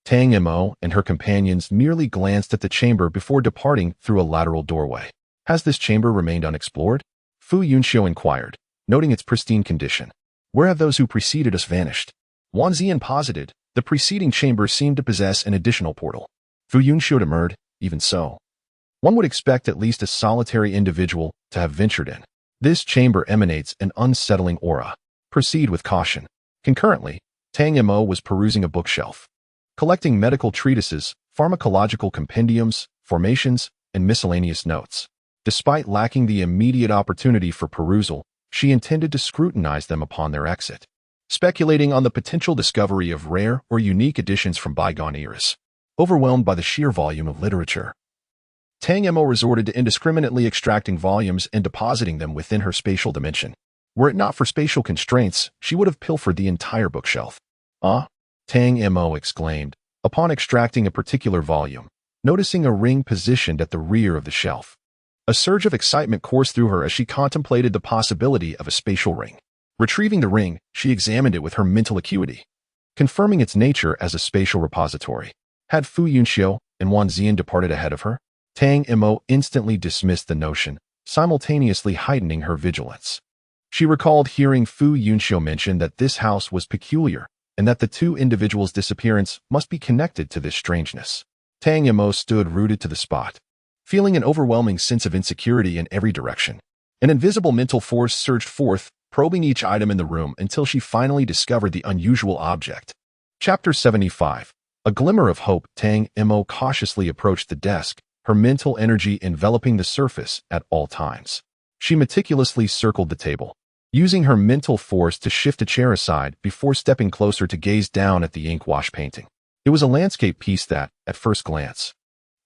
Tang Mo and her companions merely glanced at the chamber before departing through a lateral doorway. Has this chamber remained unexplored? Fu Yunxiu inquired, noting its pristine condition. Where have those who preceded us vanished? Wang Ziyan posited, the preceding chamber seemed to possess an additional portal. Fu Yunxiu demurred, even so. One would expect at least a solitary individual to have ventured in. This chamber emanates an unsettling aura. Proceed with caution. Concurrently, Tang Mo was perusing a bookshelf, collecting medical treatises, pharmacological compendiums, formations, and miscellaneous notes. Despite lacking the immediate opportunity for perusal, she intended to scrutinize them upon their exit, speculating on the potential discovery of rare or unique editions from bygone eras. Overwhelmed by the sheer volume of literature, Tang Mo resorted to indiscriminately extracting volumes and depositing them within her spatial dimension. Were it not for spatial constraints, she would have pilfered the entire bookshelf. Ah? Tang Mo exclaimed, upon extracting a particular volume, noticing a ring positioned at the rear of the shelf. A surge of excitement coursed through her as she contemplated the possibility of a spatial ring. Retrieving the ring, she examined it with her mental acuity, confirming its nature as a spatial repository. Had Fu Yunxiu and Wang Ziyan departed ahead of her? Tang Mo instantly dismissed the notion, simultaneously heightening her vigilance. She recalled hearing Fu Yunxiu mention that this house was peculiar, and that the two individuals' disappearance must be connected to this strangeness. Tang Mo stood rooted to the spot, feeling an overwhelming sense of insecurity in every direction. An invisible mental force surged forth, probing each item in the room until she finally discovered the unusual object. Chapter 75. A glimmer of hope. Tang Mo cautiously approached the desk, her mental energy enveloping the surface at all times. She meticulously circled the table, using her mental force to shift a chair aside before stepping closer to gaze down at the ink wash painting. It was a landscape piece that, at first glance,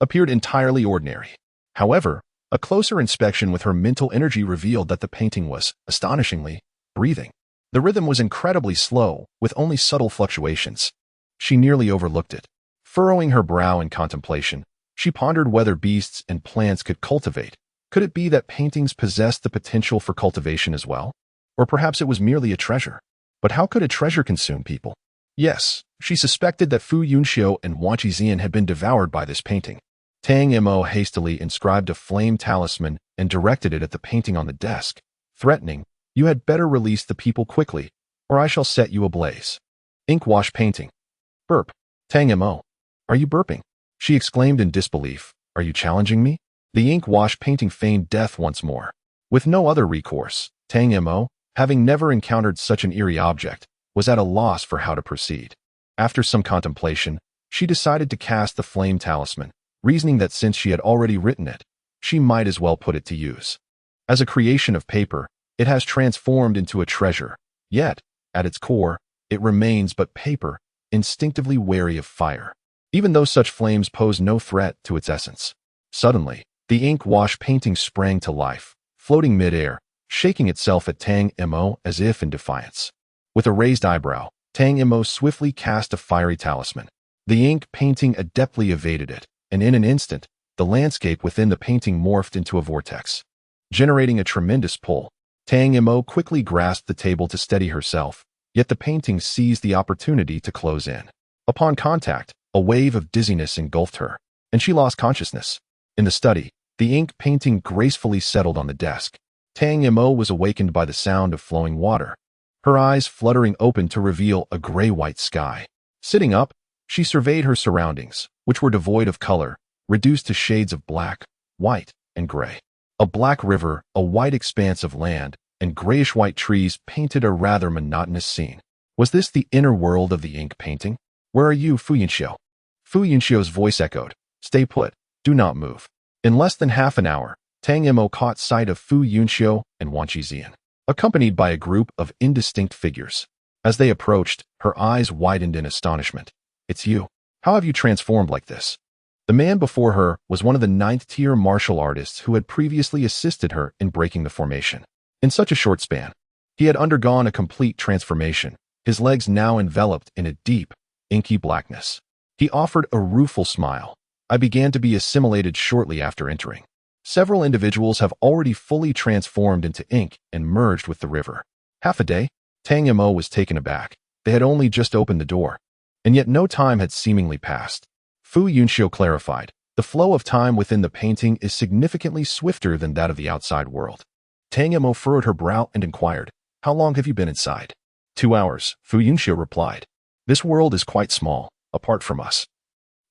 appeared entirely ordinary. However, a closer inspection with her mental energy revealed that the painting was, astonishingly, breathing. The rhythm was incredibly slow, with only subtle fluctuations. She nearly overlooked it. Furrowing her brow in contemplation, she pondered whether beasts and plants could cultivate. Could it be that paintings possessed the potential for cultivation as well? Or perhaps it was merely a treasure. But how could a treasure consume people? Yes, she suspected that Fu Yunxiu and Wang Ziyan had been devoured by this painting. Tang Mo hastily inscribed a flame talisman and directed it at the painting on the desk, threatening, "You had better release the people quickly, or I shall set you ablaze." Ink wash painting. Burp. Tang Mo. Are you burping? She exclaimed in disbelief. Are you challenging me? The ink wash painting feigned death once more. With no other recourse, Tang Mo, having never encountered such an eerie object, was at a loss for how to proceed. After some contemplation, she decided to cast the flame talisman, reasoning that since she had already written it, she might as well put it to use. As a creation of paper, it has transformed into a treasure, yet, at its core, it remains but paper, instinctively wary of fire, even though such flames pose no threat to its essence. Suddenly, the ink wash painting sprang to life, floating mid-air, shaking itself at Tang Mo as if in defiance. With a raised eyebrow, Tang Mo swiftly cast a fiery talisman, The ink painting adeptly evaded it, and in an instant, the landscape within the painting morphed into a vortex. Generating a tremendous pull, Tang Mo quickly grasped the table to steady herself, yet the painting seized the opportunity to close in. Upon contact, a wave of dizziness engulfed her, and she lost consciousness. In the study, the ink painting gracefully settled on the desk. Tang Mo was awakened by the sound of flowing water, her eyes fluttering open to reveal a gray-white sky. Sitting up, she surveyed her surroundings, which were devoid of color, reduced to shades of black, white, and gray. A black river, a white expanse of land, and grayish-white trees painted a rather monotonous scene. Was this the inner world of the ink painting? "Where are you, Fu Yunxiu?" Fu Yunxiu's voice echoed. "Stay put. Do not move." In less than half an hour, Tang Mo caught sight of Fu Yunxiu and Wan Qizian, accompanied by a group of indistinct figures. As they approached, her eyes widened in astonishment. "It's you. How have you transformed like this?" The man before her was one of the ninth-tier martial artists who had previously assisted her in breaking the formation. In such a short span, he had undergone a complete transformation, his legs now enveloped in a deep, inky blackness. He offered a rueful smile. "I began to be assimilated shortly after entering. Several individuals have already fully transformed into ink and merged with the river." Half a day? Tang Mo was taken aback. They had only just opened the door, and yet no time had seemingly passed. Fu Yunxiu clarified, "The flow of time within the painting is significantly swifter than that of the outside world." Tang Mo furrowed her brow and inquired, "How long have you been inside?" 2 hours, Fu Yunxiu replied. "This world is quite small, apart from us.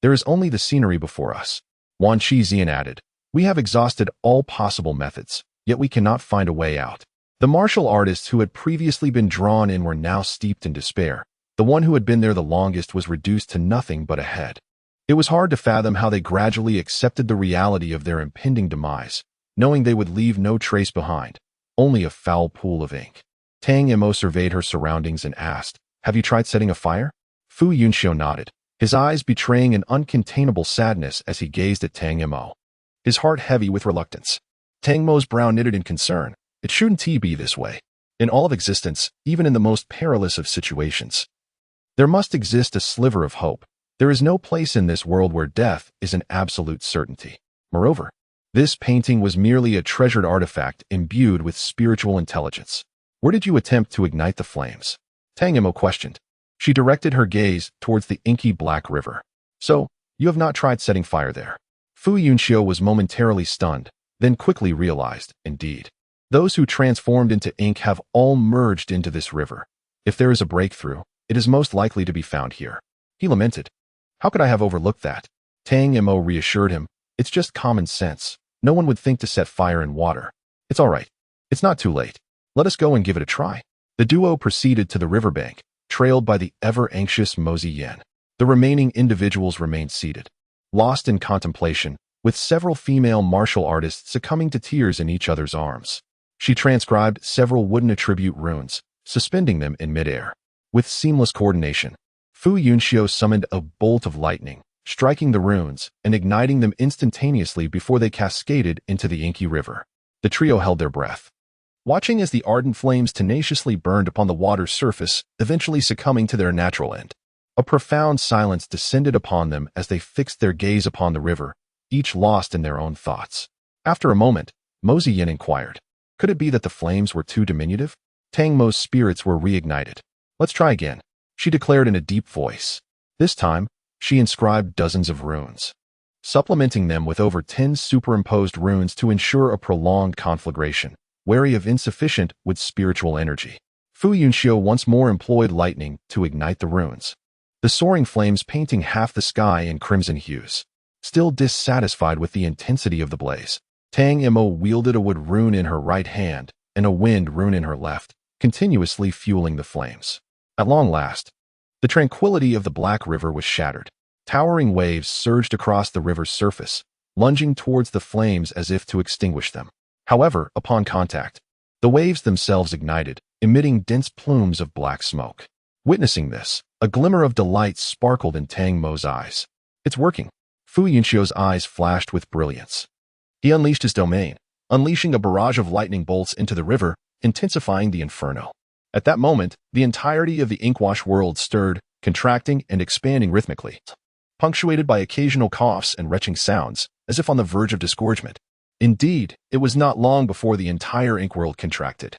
There is only the scenery before us." Wan Qizian added, "We have exhausted all possible methods, yet we cannot find a way out." The martial artists who had previously been drawn in were now steeped in despair. The one who had been there the longest was reduced to nothing but a head. It was hard to fathom how they gradually accepted the reality of their impending demise, knowing they would leave no trace behind, only a foul pool of ink. Tang Mo surveyed her surroundings and asked, "Have you tried setting a fire?" Fu Yunxiu nodded, his eyes betraying an uncontainable sadness as he gazed at Tang Mo, his heart heavy with reluctance. Tang Mo's brow knitted in concern. It shouldn't be this way. In all of existence, even in the most perilous of situations, there must exist a sliver of hope. There is no place in this world where death is an absolute certainty. Moreover, this painting was merely a treasured artifact imbued with spiritual intelligence. "Where did you attempt to ignite the flames?" Tang Mo questioned. She directed her gaze towards the inky black river. "So, you have not tried setting fire there?" Fu Yunxiu was momentarily stunned, then quickly realized, indeed. Those who transformed into ink have all merged into this river. If there is a breakthrough, it is most likely to be found here. He lamented. "How could I have overlooked that?" Tang Mo reassured him. "It's just common sense. No one would think to set fire in water. It's all right. It's not too late. Let us go and give it a try." The duo proceeded to the riverbank, trailed by the ever-anxious Mo Ziyan. The remaining individuals remained seated, lost in contemplation, with several female martial artists succumbing to tears in each other's arms. She transcribed several wooden attribute runes, suspending them in midair. With seamless coordination, Fu Yunxiu summoned a bolt of lightning, striking the runes and igniting them instantaneously before they cascaded into the inky river. The trio held their breath, watching as the ardent flames tenaciously burned upon the water's surface, eventually succumbing to their natural end. A profound silence descended upon them as they fixed their gaze upon the river, each lost in their own thoughts. After a moment, Mo Ziyan inquired, "Could it be that the flames were too diminutive?" Tang Mo's spirits were reignited. "Let's try again," she declared in a deep voice. This time, she inscribed dozens of runes, supplementing them with over 10 superimposed runes to ensure a prolonged conflagration, wary of insufficient with spiritual energy. Fu Yunxiu once more employed lightning to ignite the runes, the soaring flames painting half the sky in crimson hues. Still dissatisfied with the intensity of the blaze, Tang Mo wielded a wood rune in her right hand and a wind rune in her left, continuously fueling the flames. At long last, the tranquility of the Black River was shattered. Towering waves surged across the river's surface, lunging towards the flames as if to extinguish them. However, upon contact, the waves themselves ignited, emitting dense plumes of black smoke. Witnessing this, a glimmer of delight sparkled in Tang Mo's eyes. "It's working." Fu Yunxiu's eyes flashed with brilliance. He unleashed his domain, unleashing a barrage of lightning bolts into the river, intensifying the inferno. At that moment, the entirety of the inkwash world stirred, contracting and expanding rhythmically. punctuated by occasional coughs and retching sounds, as if on the verge of disgorgement. Indeed, it was not long before the entire ink world contracted,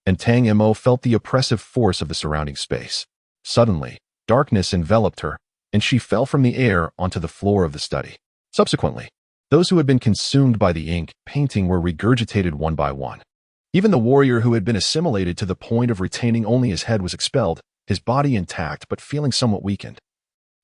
and Tang Mo felt the oppressive force of the surrounding space. Suddenly, darkness enveloped her, and she fell from the air onto the floor of the study. Subsequently, those who had been consumed by the ink painting were regurgitated one by one. Even the warrior who had been assimilated to the point of retaining only his head was expelled, his body intact but feeling somewhat weakened,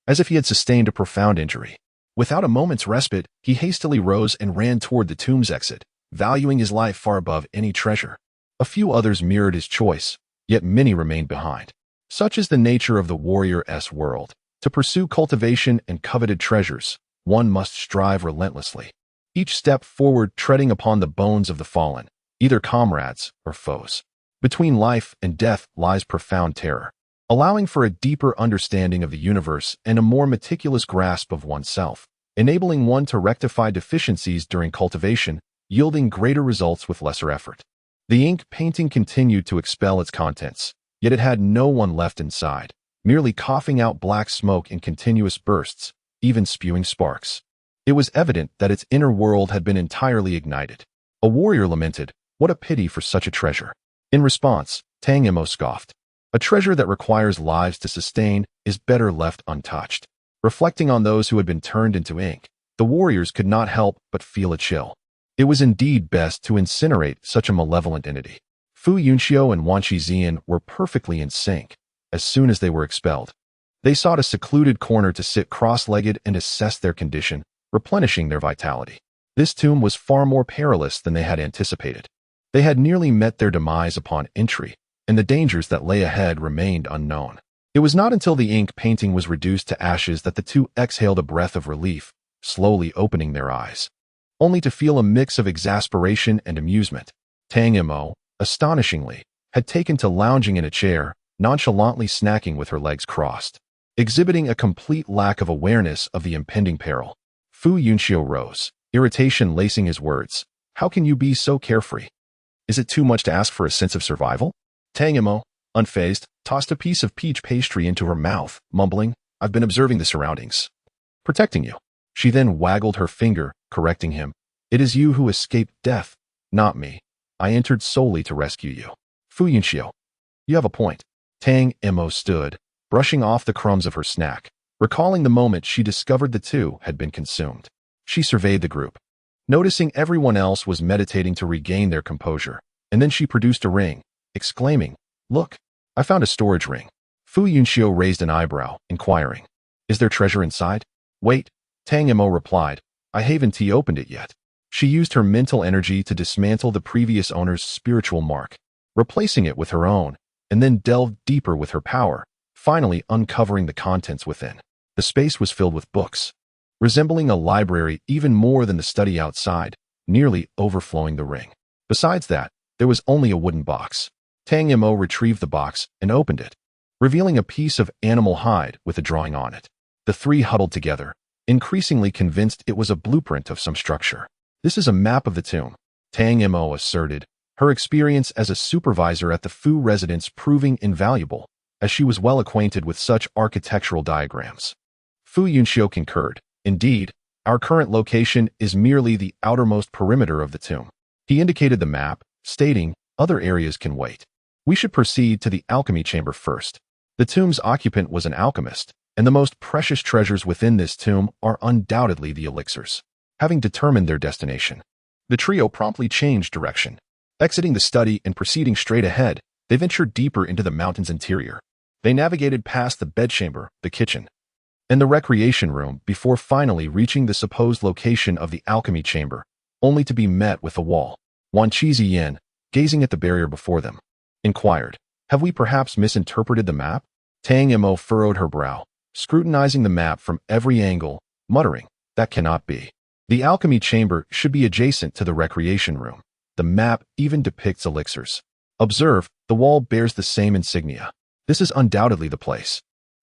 as if he had sustained a profound injury. Without a moment's respite, he hastily rose and ran toward the tomb's exit, valuing his life far above any treasure. A few others mirrored his choice, yet many remained behind. Such is the nature of the warrior's world. To pursue cultivation and coveted treasures, one must strive relentlessly, each step forward treading upon the bones of the fallen, either comrades or foes. Between life and death lies profound terror, allowing for a deeper understanding of the universe and a more meticulous grasp of oneself, enabling one to rectify deficiencies during cultivation, yielding greater results with lesser effort. The ink painting continued to expel its contents, yet it had no one left inside, merely coughing out black smoke in continuous bursts, even spewing sparks. It was evident that its inner world had been entirely ignited. A warrior lamented, "What a pity for such a treasure." In response, Tang Mo scoffed, "A treasure that requires lives to sustain is better left untouched." Reflecting on those who had been turned into ink, the warriors could not help but feel a chill. It was indeed best to incinerate such a malevolent entity. Fu Yunxiu and Wan Shixian were perfectly in sync. As soon as they were expelled, they sought a secluded corner to sit cross-legged and assess their condition, replenishing their vitality. This tomb was far more perilous than they had anticipated. They had nearly met their demise upon entry, and the dangers that lay ahead remained unknown. It was not until the ink painting was reduced to ashes that the two exhaled a breath of relief, slowly opening their eyes, only to feel a mix of exasperation and amusement. Tang Mo, astonishingly, had taken to lounging in a chair, nonchalantly snacking with her legs crossed, exhibiting a complete lack of awareness of the impending peril. Fu Yunxiu rose, irritation lacing his words. "How can you be so carefree? Is it too much to ask for a sense of survival?" Tang Mo, unfazed, tossed a piece of peach pastry into her mouth, mumbling, "I've been observing the surroundings, protecting you." She then waggled her finger, correcting him. "It is you who escaped death, not me. I entered solely to rescue you." Fu Yunxiu, "You have a point." Tang Mo stood, brushing off the crumbs of her snack, recalling the moment she discovered the two had been consumed. She surveyed the group, noticing everyone else was meditating to regain their composure, and then she produced a ring, exclaiming, "Look, I found a storage ring." Fu Yunxiu raised an eyebrow, inquiring, "Is there treasure inside?" "Wait," Tang Mo replied, "I haven't opened it yet." She used her mental energy to dismantle the previous owner's spiritual mark, replacing it with her own, and then delved deeper with her power, finally uncovering the contents within. The space was filled with books, resembling a library even more than the study outside, nearly overflowing the ring. Besides that, there was only a wooden box. Tang Mo retrieved the box and opened it, revealing a piece of animal hide with a drawing on it. The three huddled together, increasingly convinced it was a blueprint of some structure. "This is a map of the tomb," Tang Mo asserted, her experience as a supervisor at the Fu residence proving invaluable, as she was well acquainted with such architectural diagrams. Fu Yunxiu concurred. "Indeed, our current location is merely the outermost perimeter of the tomb." He indicated the map, stating, "Other areas can wait. We should proceed to the alchemy chamber first." The tomb's occupant was an alchemist, and the most precious treasures within this tomb are undoubtedly the elixirs. Having determined their destination, the trio promptly changed direction. Exiting the study and proceeding straight ahead, they ventured deeper into the mountain's interior. They navigated past the bedchamber, the kitchen, and the recreation room before finally reaching the supposed location of the alchemy chamber, only to be met with a wall. Wan Shixian, gazing at the barrier before them, inquired, "Have we perhaps misinterpreted the map?" Tang Mo furrowed her brow, scrutinizing the map from every angle, muttering, "That cannot be. The alchemy chamber should be adjacent to the recreation room. The map even depicts elixirs. Observe, the wall bears the same insignia. This is undoubtedly the place.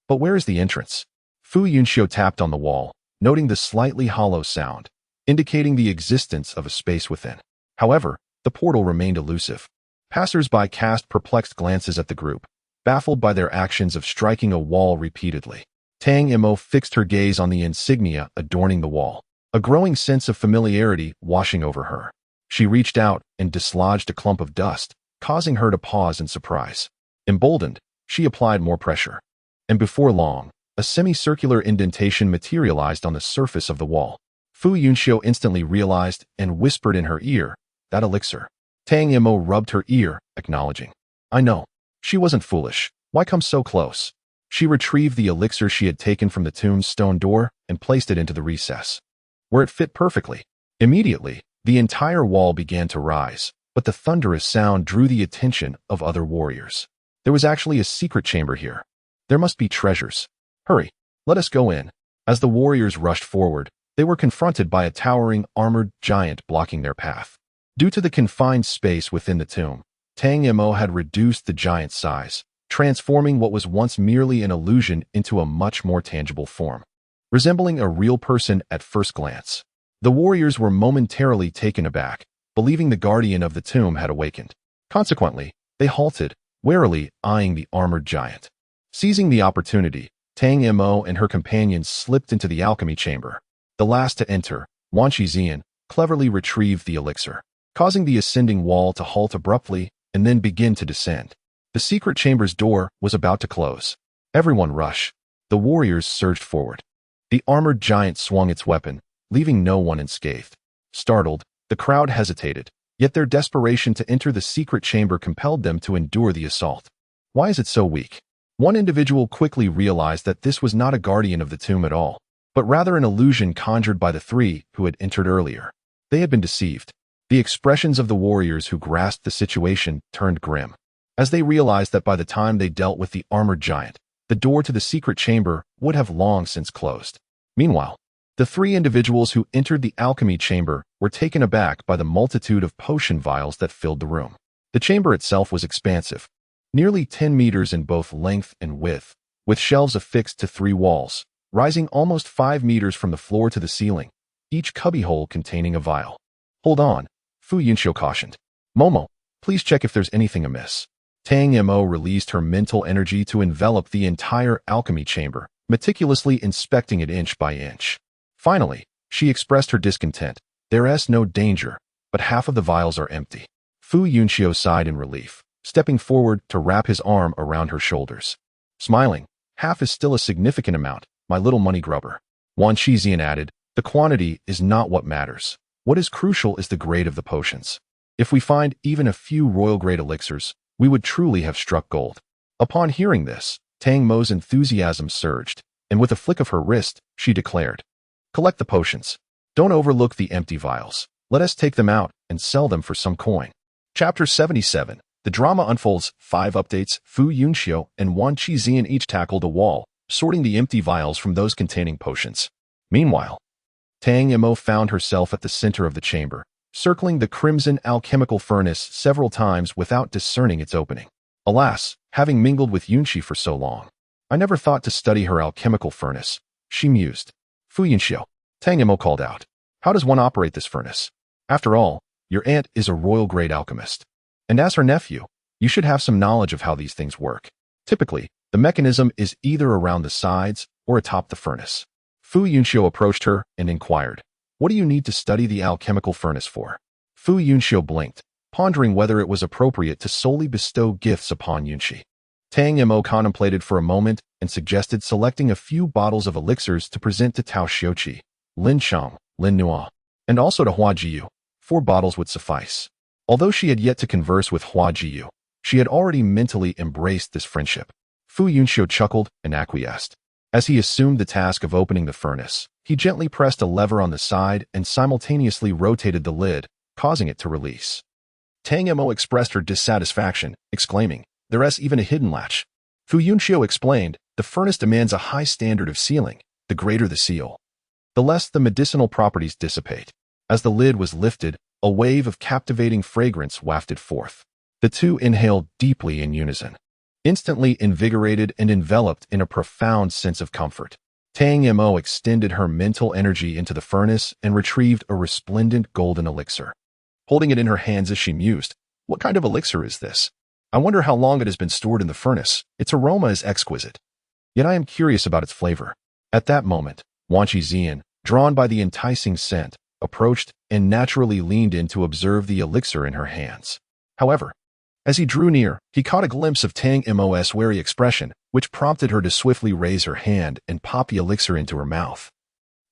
But where is the entrance?" Fu Yunxiu tapped on the wall, noting the slightly hollow sound, indicating the existence of a space within. However, the portal remained elusive. Passers-by cast perplexed glances at the group, baffled by their actions of striking a wall repeatedly. Tang Mo fixed her gaze on the insignia adorning the wall, a growing sense of familiarity washing over her. She reached out and dislodged a clump of dust, causing her to pause in surprise. Emboldened, she applied more pressure. And before long, a semicircular indentation materialized on the surface of the wall. Fu Yunxiu instantly realized and whispered in her ear, "That elixir." Tang Mo rubbed her ear, acknowledging. "I know." She wasn't foolish. Why come so close? She retrieved the elixir she had taken from the tomb's stone door and placed it into the recess, where it fit perfectly. Immediately, the entire wall began to rise, but the thunderous sound drew the attention of other warriors. There was actually a secret chamber here. There must be treasures. Hurry, let us go in. As the warriors rushed forward, they were confronted by a towering, armored giant blocking their path. Due to the confined space within the tomb, Tang Mo had reduced the giant's size, transforming what was once merely an illusion into a much more tangible form, resembling a real person at first glance. The warriors were momentarily taken aback, believing the guardian of the tomb had awakened. Consequently, they halted, warily eyeing the armored giant. Seizing the opportunity, Tang Mo and her companions slipped into the alchemy chamber. The last to enter, Wan Shizian, cleverly retrieved the elixir, causing the ascending wall to halt abruptly and then begin to descend. The secret chamber's door was about to close. Everyone rushed. The warriors surged forward. The armored giant swung its weapon, leaving no one unscathed. Startled, the crowd hesitated, yet their desperation to enter the secret chamber compelled them to endure the assault. Why is it so weak? One individual quickly realized that this was not a guardian of the tomb at all, but rather an illusion conjured by the three who had entered earlier. They had been deceived. The expressions of the warriors who grasped the situation turned grim, as they realized that by the time they dealt with the armored giant, the door to the secret chamber would have long since closed. Meanwhile, the three individuals who entered the alchemy chamber were taken aback by the multitude of potion vials that filled the room. The chamber itself was expansive, nearly 10 meters in both length and width, with shelves affixed to 3 walls, rising almost 5 meters from the floor to the ceiling, each cubbyhole containing a vial. "Hold on," Fu Yunxiu cautioned. "Momo, please check if there's anything amiss." Tang Mo released her mental energy to envelop the entire alchemy chamber, meticulously inspecting it inch by inch. Finally, she expressed her discontent. "There's no danger, but half of the vials are empty." Fu Yunxiu sighed in relief, stepping forward to wrap his arm around her shoulders. Smiling, "Half is still a significant amount, my little money grubber." Wan Shizian added, "The quantity is not what matters. What is crucial is the grade of the potions. If we find even a few royal-grade elixirs, we would truly have struck gold." Upon hearing this, Tang Mo's enthusiasm surged, and with a flick of her wrist, she declared, "Collect the potions. Don't overlook the empty vials. Let us take them out and sell them for some coin." Chapter 77. The drama unfolds. 5 updates. Fu Yunxiu and Wan Shizian each tackled a wall, sorting the empty vials from those containing potions. Meanwhile, Tang Mo found herself at the center of the chamber, circling the crimson alchemical furnace several times without discerning its opening. Alas, having mingled with Yunxi for so long, I never thought to study her alchemical furnace, she mused. "Fu Yunxiu," Tang Mo called out, "how does one operate this furnace? After all, your aunt is a royal-grade alchemist. And as her nephew, you should have some knowledge of how these things work. Typically, the mechanism is either around the sides or atop the furnace." Fu Yunxiu approached her and inquired, "What do you need to study the alchemical furnace for?" Fu Yunxiu blinked, pondering whether it was appropriate to solely bestow gifts upon Yunxi. Tang Mo contemplated for a moment and suggested selecting a few bottles of elixirs to present to Tao Xiuqi, Lin Chang, Lin Nua, and also to Hua Jiyu. 4 bottles would suffice. Although she had yet to converse with Hua Jiyu, she had already mentally embraced this friendship. Fu Yunxiu chuckled and acquiesced. As he assumed the task of opening the furnace, he gently pressed a lever on the side and simultaneously rotated the lid, causing it to release. Tang Mo expressed her dissatisfaction, exclaiming, "There's even a hidden latch." Fu Yunxiu explained, "The furnace demands a high standard of sealing. The greater the seal, the less the medicinal properties dissipate." As the lid was lifted, a wave of captivating fragrance wafted forth. The two inhaled deeply in unison, instantly invigorated and enveloped in a profound sense of comfort. Tang Mo extended her mental energy into the furnace and retrieved a resplendent golden elixir. Holding it in her hands as she mused, "What kind of elixir is this? I wonder how long it has been stored in the furnace. Its aroma is exquisite." yet I am curious about its flavor. At that moment, Wan Shixian, drawn by the enticing scent, approached and naturally leaned in to observe the elixir in her hands. However, as he drew near, he caught a glimpse of Tang Mo's wary expression, which prompted her to swiftly raise her hand and pop the elixir into her mouth.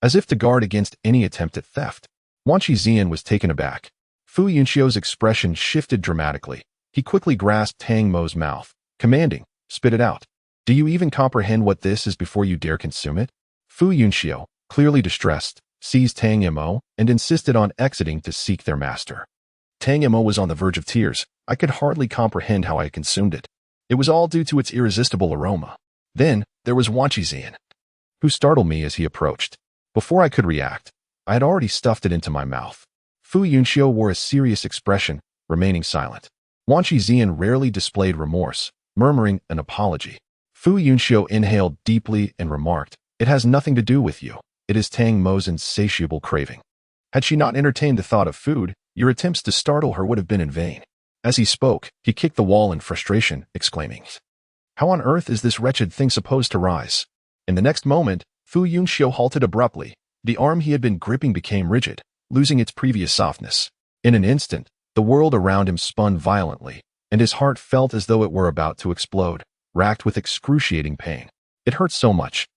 As if to guard against any attempt at theft, Wan Shixian was taken aback. Fu Yunxiu's expression shifted dramatically. He quickly grasped Tang Mo's mouth, commanding, "Spit it out. Do you even comprehend what this is before you dare consume it?" Fu Yunxiu, clearly distressed, seized Tang Mo and insisted on exiting to seek their master. Tang Mo was on the verge of tears. I could hardly comprehend how I had consumed it. It was all due to its irresistible aroma. Then there was Wan Shixian, who startled me as he approached. Before I could react, I had already stuffed it into my mouth. Fu Yunxiu wore a serious expression, remaining silent. Wan Shixian rarely displayed remorse, murmuring an apology. Fu Yunxiu inhaled deeply and remarked, "It has nothing to do with you. It is Tang Mo's insatiable craving. Had she not entertained the thought of food, your attempts to startle her would have been in vain." As he spoke, he kicked the wall in frustration, exclaiming, "How on earth is this wretched thing supposed to rise?" In the next moment, Fu Yunxiu halted abruptly. The arm he had been gripping became rigid, losing its previous softness. In an instant, the world around him spun violently, and his heart felt as though it were about to explode, racked with excruciating pain. "It hurts so much."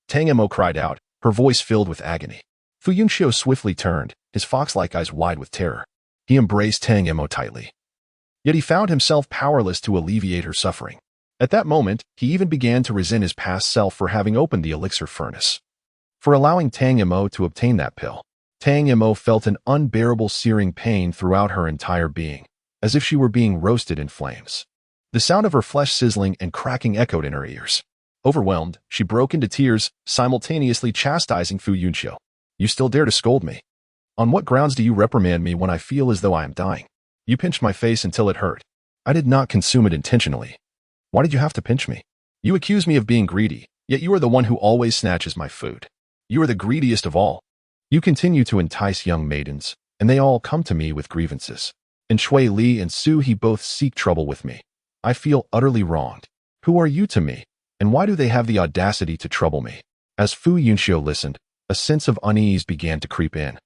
Tang Mo cried out, her voice filled with agony. Fu Yunxiu swiftly turned, his fox-like eyes wide with terror. He embraced Tang Mo tightly. Yet he found himself powerless to alleviate her suffering. At that moment, he even began to resent his past self for having opened the elixir furnace. For allowing Tang Mo to obtain that pill. Tang Mo felt an unbearable searing pain throughout her entire being, as if she were being roasted in flames. The sound of her flesh sizzling and cracking echoed in her ears. Overwhelmed, she broke into tears, simultaneously chastising Fu Yunxiu. "You still dare to scold me? On what grounds do you reprimand me when I feel as though I am dying? You pinched my face until it hurt. I did not consume it intentionally. Why did you have to pinch me? You accuse me of being greedy, yet you are the one who always snatches my food. You are the greediest of all. You continue to entice young maidens, and they all come to me with grievances. And Shui Li and Su He both seek trouble with me. I feel utterly wronged. Who are you to me, and why do they have the audacity to trouble me?" As Fu Yunxiu listened, a sense of unease began to creep in.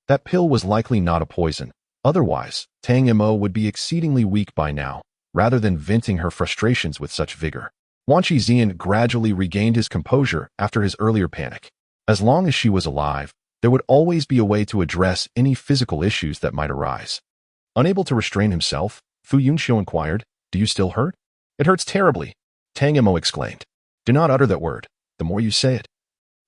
That pill was likely not a poison. Otherwise, Tang Mo would be exceedingly weak by now, rather than venting her frustrations with such vigor. Wan Shixian gradually regained his composure after his earlier panic. As long as she was alive, there would always be a way to address any physical issues that might arise. Unable to restrain himself, Fu Yunxiu inquired, "Do you still hurt?" "It hurts terribly," Tang Mo exclaimed. "Do not utter that word. The more you say it,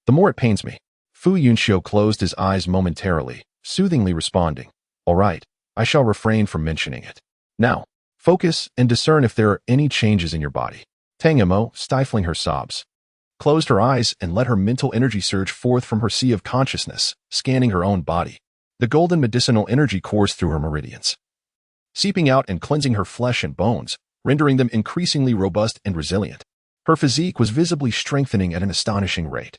the more it pains me." Fu Yunxiu closed his eyes momentarily, soothingly responding, "All right, I shall refrain from mentioning it. Now, focus and discern if there are any changes in your body." Tang Mo, stifling her sobs, closed her eyes and let her mental energy surge forth from her sea of consciousness, scanning her own body. The golden medicinal energy coursed through her meridians, seeping out and cleansing her flesh and bones, rendering them increasingly robust and resilient. Her physique was visibly strengthening at an astonishing rate.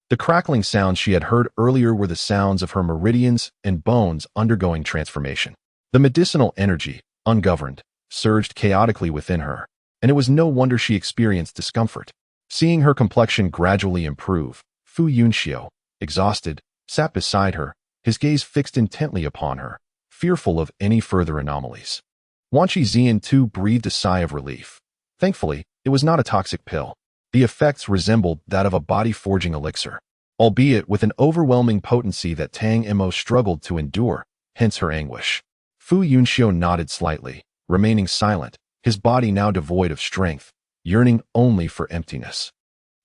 The crackling sounds she had heard earlier were the sounds of her meridians and bones undergoing transformation. The medicinal energy, ungoverned, surged chaotically within her, and it was no wonder she experienced discomfort. Seeing her complexion gradually improve, Fu Yunxiu, exhausted, sat beside her, his gaze fixed intently upon her, fearful of any further anomalies. Wan Shixian too breathed a sigh of relief. Thankfully, it was not a toxic pill. The effects resembled that of a body-forging elixir, albeit with an overwhelming potency that Tang Mo struggled to endure, hence her anguish. Fu Yunxiu nodded slightly, remaining silent, his body now devoid of strength, yearning only for emptiness.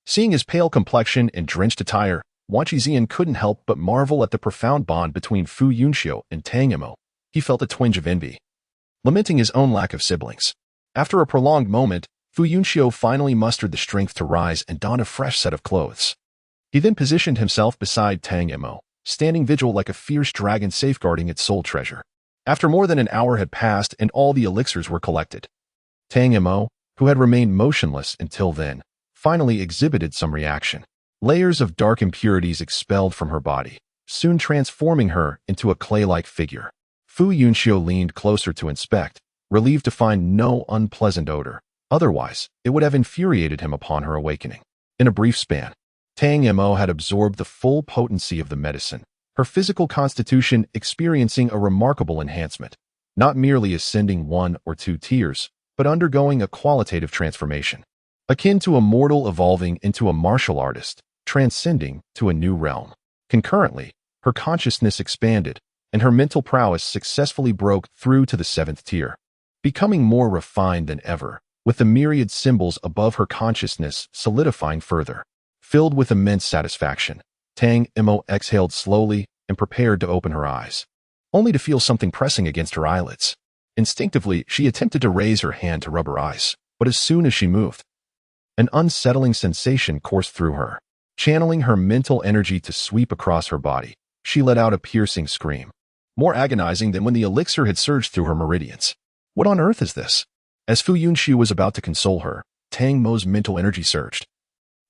Seeing his pale complexion and drenched attire, Wan Shixian couldn't help but marvel at the profound bond between Fu Yunxiu and Tang Mo. He felt a twinge of envy, lamenting his own lack of siblings. After a prolonged moment, Fu Yunxiu finally mustered the strength to rise and don a fresh set of clothes. He then positioned himself beside Tang Mo, standing vigil like a fierce dragon safeguarding its sole treasure. After more than an hour had passed and all the elixirs were collected, Tang Mo, who had remained motionless until then, finally exhibited some reaction. Layers of dark impurities expelled from her body, soon transforming her into a clay-like figure. Fu Yunxiu leaned closer to inspect, relieved to find no unpleasant odor. Otherwise, it would have infuriated him upon her awakening. In a brief span, Tang Mo had absorbed the full potency of the medicine, her physical constitution experiencing a remarkable enhancement, not merely ascending 1 or 2 tiers, but undergoing a qualitative transformation, akin to a mortal evolving into a martial artist, transcending to a new realm. Concurrently, her consciousness expanded, and her mental prowess successfully broke through to the 7th tier, becoming more refined than ever, with the myriad symbols above her consciousness solidifying further. Filled with immense satisfaction, Tang Mo exhaled slowly and prepared to open her eyes, only to feel something pressing against her eyelids. Instinctively, she attempted to raise her hand to rub her eyes, but as soon as she moved, an unsettling sensation coursed through her. Channeling her mental energy to sweep across her body, she let out a piercing scream, more agonizing than when the elixir had surged through her meridians. What on earth is this? As Fu Yunxiu was about to console her, Tang Mo's mental energy surged,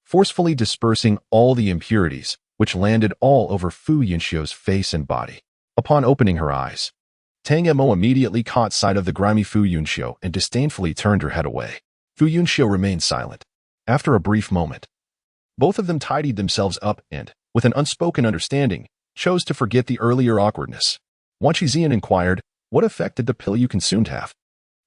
forcefully dispersing all the impurities, which landed all over Fu Yunxiu's face and body. Upon opening her eyes, Tang Mo immediately caught sight of the grimy Fu Yunxiu and disdainfully turned her head away. Fu Yunxiu remained silent. After a brief moment, both of them tidied themselves up and, with an unspoken understanding, chose to forget the earlier awkwardness. Wan Shixian inquired, "What effect did the pill you consumed have?"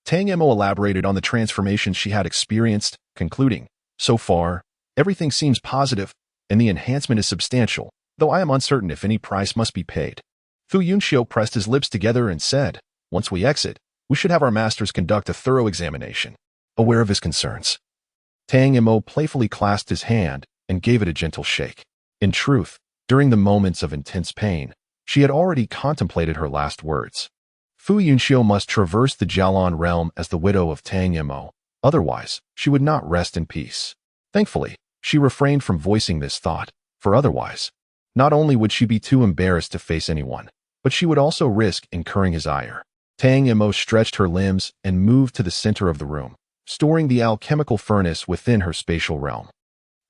Tang Mo elaborated on the transformations she had experienced, concluding, "So far, everything seems positive, and the enhancement is substantial, though I am uncertain if any price must be paid." Fu Yunxiu pressed his lips together and said, "Once we exit, we should have our masters conduct a thorough examination." Aware of his concerns, Tang Mo playfully clasped his hand and gave it a gentle shake. In truth, during the moments of intense pain, she had already contemplated her last words. Fu Yunxiu must traverse the Jialan realm as the widow of Tang Mo, otherwise she would not rest in peace. Thankfully, she refrained from voicing this thought, for otherwise, not only would she be too embarrassed to face anyone, but she would also risk incurring his ire. Tang Mo stretched her limbs and moved to the center of the room, storing the alchemical furnace within her spatial realm.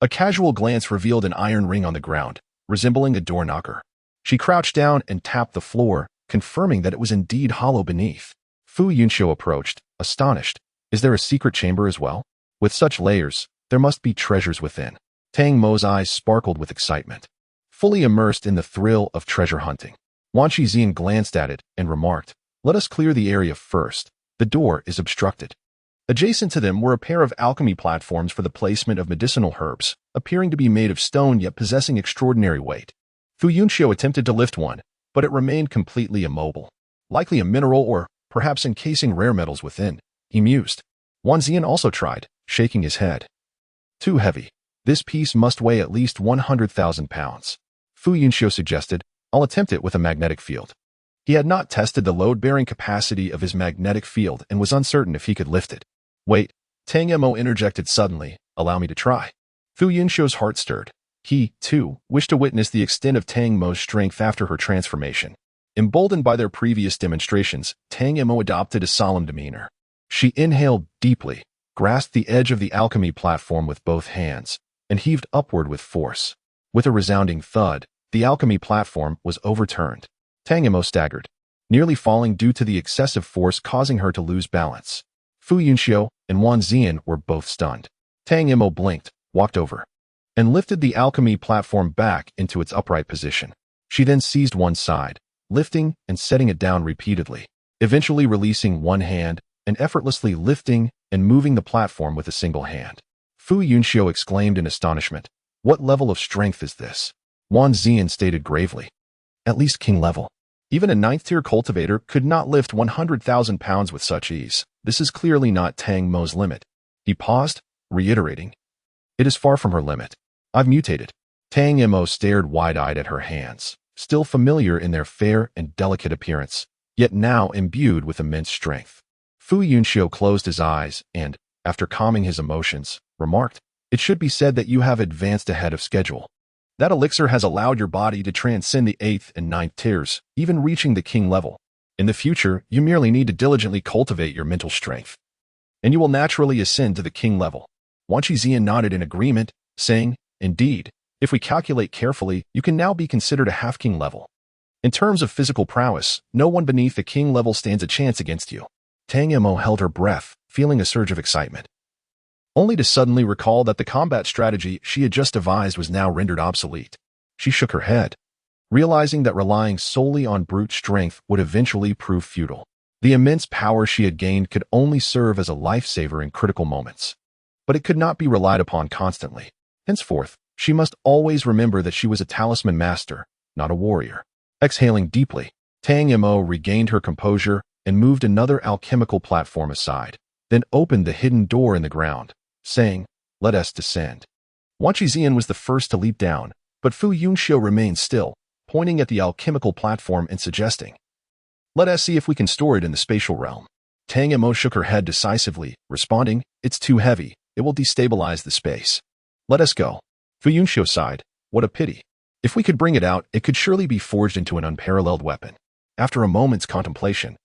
A casual glance revealed an iron ring on the ground, resembling a door knocker. She crouched down and tapped the floor, confirming that it was indeed hollow beneath. Fu Yunxiu approached, astonished. "Is there a secret chamber as well? With such layers, there must be treasures within." Tang Mo's eyes sparkled with excitement, fully immersed in the thrill of treasure hunting. Wan Shixian glanced at it and remarked, "Let us clear the area first. The door is obstructed." Adjacent to them were a pair of alchemy platforms for the placement of medicinal herbs, appearing to be made of stone yet possessing extraordinary weight. Fu Yunxiu attempted to lift one, but it remained completely immobile. Likely a mineral or perhaps encasing rare metals within, he mused. Wan Zian also tried, shaking his head. "Too heavy. This piece must weigh at least 100,000 pounds. Fu Yunxiu suggested, "I'll attempt it with a magnetic field." He had not tested the load-bearing capacity of his magnetic field and was uncertain if he could lift it. "Wait," Tang Mo interjected suddenly, "allow me to try." Fu Yunxiu's heart stirred. He, too, wished to witness the extent of Tang Mo's strength after her transformation. Emboldened by their previous demonstrations, Tang Mo adopted a solemn demeanor. She inhaled deeply, grasped the edge of the alchemy platform with both hands, and heaved upward with force. With a resounding thud, the alchemy platform was overturned. Tang Mo staggered, nearly falling due to the excessive force causing her to lose balance. Fu Yunxiu and Wan Zian were both stunned. Tang Mo blinked, walked over, and lifted the alchemy platform back into its upright position. She then seized one side, lifting and setting it down repeatedly, eventually releasing one hand and effortlessly lifting and moving the platform with a single hand. Fu Yunxiu exclaimed in astonishment, "What level of strength is this?" Wan Zian stated gravely, "At least king level. Even a 9th-tier cultivator could not lift 100,000 pounds with such ease. This is clearly not Tang Mo's limit." He paused, reiterating, "It is far from her limit. I've mutated." Tang Mo stared wide-eyed at her hands, still familiar in their fair and delicate appearance, yet now imbued with immense strength. Fu Yunxiu closed his eyes and, after calming his emotions, remarked, "It should be said that you have advanced ahead of schedule. That elixir has allowed your body to transcend the 8th and 9th tiers, even reaching the king level. In the future, you merely need to diligently cultivate your mental strength, and you will naturally ascend to the king level." Wan Shixian nodded in agreement, saying, "Indeed, if we calculate carefully, you can now be considered a half-king level. In terms of physical prowess, no one beneath the king level stands a chance against you." Tang Mo held her breath, feeling a surge of excitement. only to suddenly recall that the combat strategy she had just devised was now rendered obsolete. She shook her head, realizing that relying solely on brute strength would eventually prove futile. The immense power she had gained could only serve as a lifesaver in critical moments, but it could not be relied upon constantly. Henceforth, she must always remember that she was a talisman master, not a warrior. Exhaling deeply, Tang Mo regained her composure and moved another alchemical platform aside, then opened the hidden door in the ground, saying, "Let us descend." Wan Shixian was the first to leap down, but Fu Yunxiu remained still, pointing at the alchemical platform and suggesting, "Let us see if we can store it in the spatial realm." Tang Mo shook her head decisively, responding, "It's too heavy. It will destabilize the space. Let us go." Fu Yunxiu sighed, "What a pity. If we could bring it out, it could surely be forged into an unparalleled weapon." After a moment's contemplation,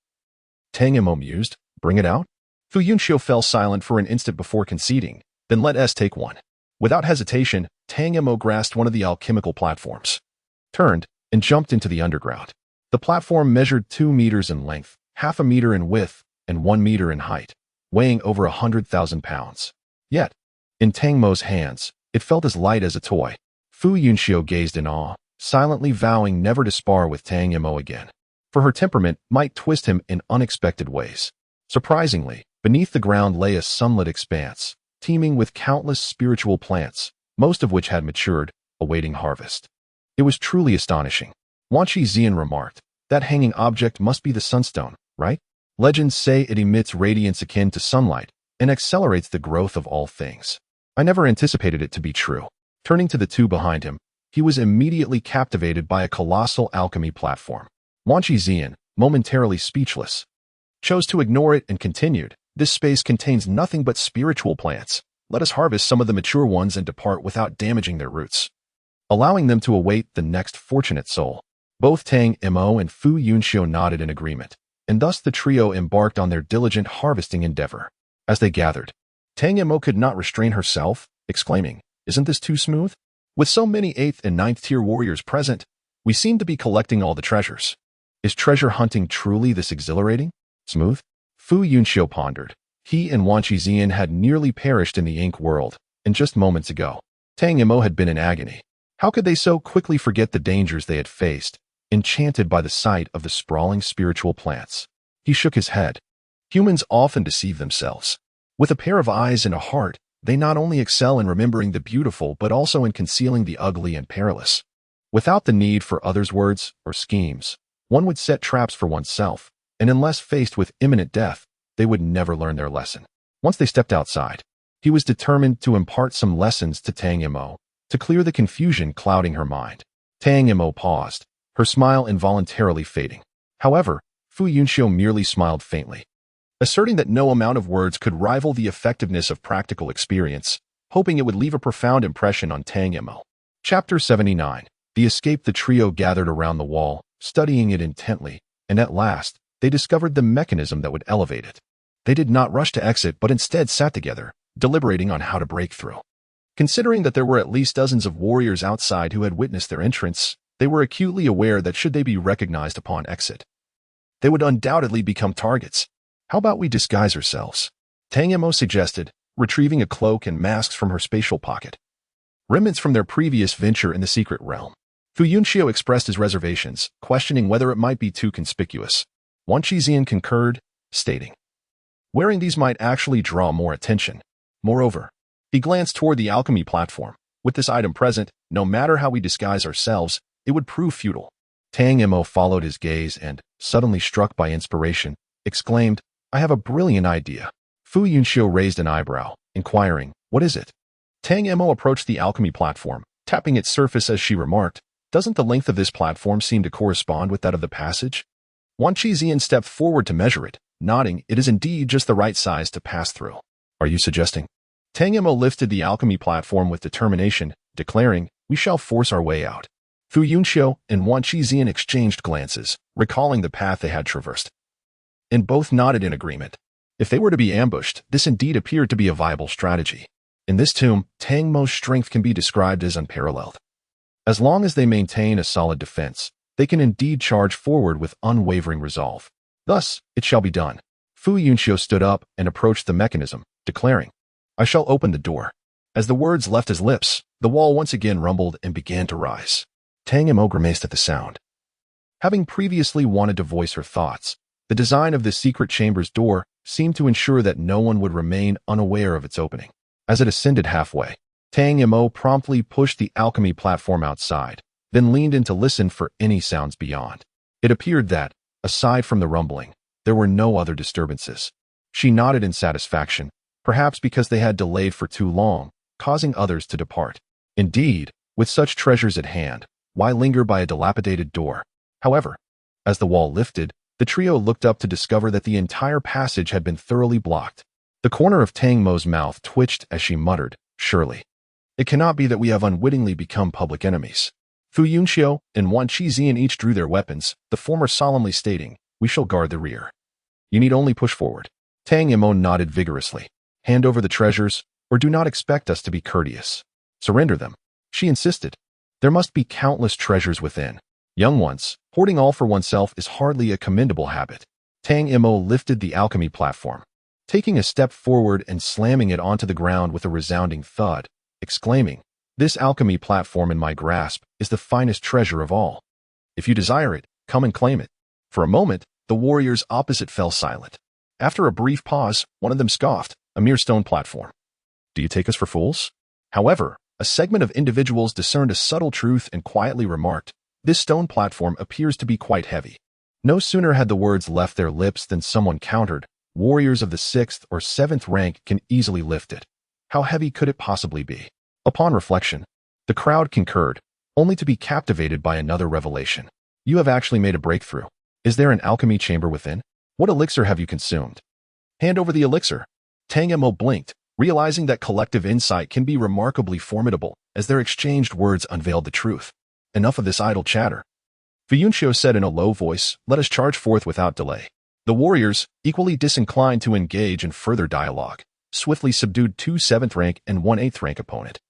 Tang Mo mused, "Bring it out?" Fu Yunxiu fell silent for an instant before conceding, "Then let us take one." Without hesitation, Tang Mo grasped one of the alchemical platforms, turned, and jumped into the underground. The platform measured 2 meters in length, half a meter in width, and 1 meter in height, weighing over 100,000 pounds. Yet, in Tang Mo's hands, it felt as light as a toy. Fu Yunxiu gazed in awe, silently vowing never to spar with Tang Mo again, for her temperament might twist him in unexpected ways. Surprisingly, beneath the ground lay a sunlit expanse, teeming with countless spiritual plants, most of which had matured, awaiting harvest. It was truly astonishing. Wan Shixian remarked, "That hanging object must be the sunstone, right? Legends say it emits radiance akin to sunlight and accelerates the growth of all things. I never anticipated it to be true." Turning to the two behind him, he was immediately captivated by a colossal alchemy platform. Wan Shixian, momentarily speechless, chose to ignore it and continued, "This space contains nothing but spiritual plants. Let us harvest some of the mature ones and depart without damaging their roots, allowing them to await the next fortunate soul." Both Tang Mo and Fu Yunxiu nodded in agreement, and thus the trio embarked on their diligent harvesting endeavor. As they gathered, Tang Mo could not restrain herself, exclaiming, "Isn't this too smooth? With so many 8th and 9th tier warriors present, we seem to be collecting all the treasures. Is treasure hunting truly this exhilarating? Smooth?" Fu Yunxiu pondered. He and Wan Shixian had nearly perished in the ink world, and just moments ago, Tang Mo had been in agony. How could they so quickly forget the dangers they had faced, enchanted by the sight of the sprawling spiritual plants? He shook his head. Humans often deceive themselves. With a pair of eyes and a heart, they not only excel in remembering the beautiful but also in concealing the ugly and perilous. Without the need for others' words or schemes, one would set traps for oneself, and unless faced with imminent death, they would never learn their lesson. Once they stepped outside, he was determined to impart some lessons to Tang Mo, to clear the confusion clouding her mind. Tang Mo paused, her smile involuntarily fading. However, Fu Yunxiu merely smiled faintly, asserting that no amount of words could rival the effectiveness of practical experience, hoping it would leave a profound impression on Tang Mo. Chapter 79. The escape. The trio gathered around the wall, studying it intently, and at last, they discovered the mechanism that would elevate it. They did not rush to exit but instead sat together, deliberating on how to break through. Considering that there were at least dozens of warriors outside who had witnessed their entrance, they were acutely aware that should they be recognized upon exit, they would undoubtedly become targets. "How about we disguise ourselves?" Tang Mo suggested, retrieving a cloak and masks from her spatial pocket, remnants from their previous venture in the secret realm. Fu Yunxiu expressed his reservations, questioning whether it might be too conspicuous. Wan Shixian concurred, stating, "Wearing these might actually draw more attention. Moreover," he glanced toward the alchemy platform, "with this item present, no matter how we disguise ourselves, it would prove futile." Tang Mo followed his gaze and, suddenly struck by inspiration, exclaimed, "I have a brilliant idea." Fu Yunxiu raised an eyebrow, inquiring, "What is it?" Tang Mo approached the alchemy platform, tapping its surface as she remarked, "Doesn't the length of this platform seem to correspond with that of the passage?" Wan Shixian stepped forward to measure it, nodding, "It is indeed just the right size to pass through." "Are you suggesting?" Tang Mo lifted the alchemy platform with determination, declaring, "We shall force our way out." Fu Yunxiu and Wan Shixian exchanged glances, recalling the path they had traversed, and both nodded in agreement. If they were to be ambushed, this indeed appeared to be a viable strategy. In this tomb, Tang Mo's strength can be described as unparalleled. As long as they maintain a solid defense, they can indeed charge forward with unwavering resolve. Thus, it shall be done. Fu Yunxiu stood up and approached the mechanism, declaring, I shall open the door. As the words left his lips, the wall once again rumbled and began to rise. Tang Mo grimaced at the sound. Having previously wanted to voice her thoughts, the design of the secret chamber's door seemed to ensure that no one would remain unaware of its opening. As it ascended halfway, Tang Mo promptly pushed the alchemy platform outside, then leaned in to listen for any sounds beyond. It appeared that, aside from the rumbling, there were no other disturbances. She nodded in satisfaction, perhaps because they had delayed for too long, causing others to depart. Indeed, with such treasures at hand, why linger by a dilapidated door? However, as the wall lifted, the trio looked up to discover that the entire passage had been thoroughly blocked. The corner of Tang Mo's mouth twitched as she muttered, "Surely. It cannot be that we have unwittingly become public enemies." Fu Yunxiu and Wan Qizian each drew their weapons, the former solemnly stating, "We shall guard the rear. You need only push forward." Tang Mo nodded vigorously. "Hand over the treasures, or do not expect us to be courteous. Surrender them," she insisted. "There must be countless treasures within. Young ones, hoarding all for oneself is hardly a commendable habit." Tang Mo lifted the alchemy platform, taking a step forward and slamming it onto the ground with a resounding thud, exclaiming, "This alchemy platform in my grasp is the finest treasure of all. If you desire it, come and claim it." For a moment, the warriors opposite fell silent. After a brief pause, one of them scoffed, "A mere stone platform. Do you take us for fools?" However, a segment of individuals discerned a subtle truth and quietly remarked, "This stone platform appears to be quite heavy." No sooner had the words left their lips than someone countered, "Warriors of the 6th or 7th rank can easily lift it. How heavy could it possibly be?" Upon reflection, the crowd concurred, only to be captivated by another revelation. "You have actually made a breakthrough. Is there an alchemy chamber within? What elixir have you consumed? Hand over the elixir." Tang Mo blinked, realizing that collective insight can be remarkably formidable, as their exchanged words unveiled the truth. "Enough of this idle chatter," Fu Yunxiu said in a low voice, "Let us charge forth without delay." The warriors, equally disinclined to engage in further dialogue, swiftly subdued 2 7th rank and 1 8th rank opponent.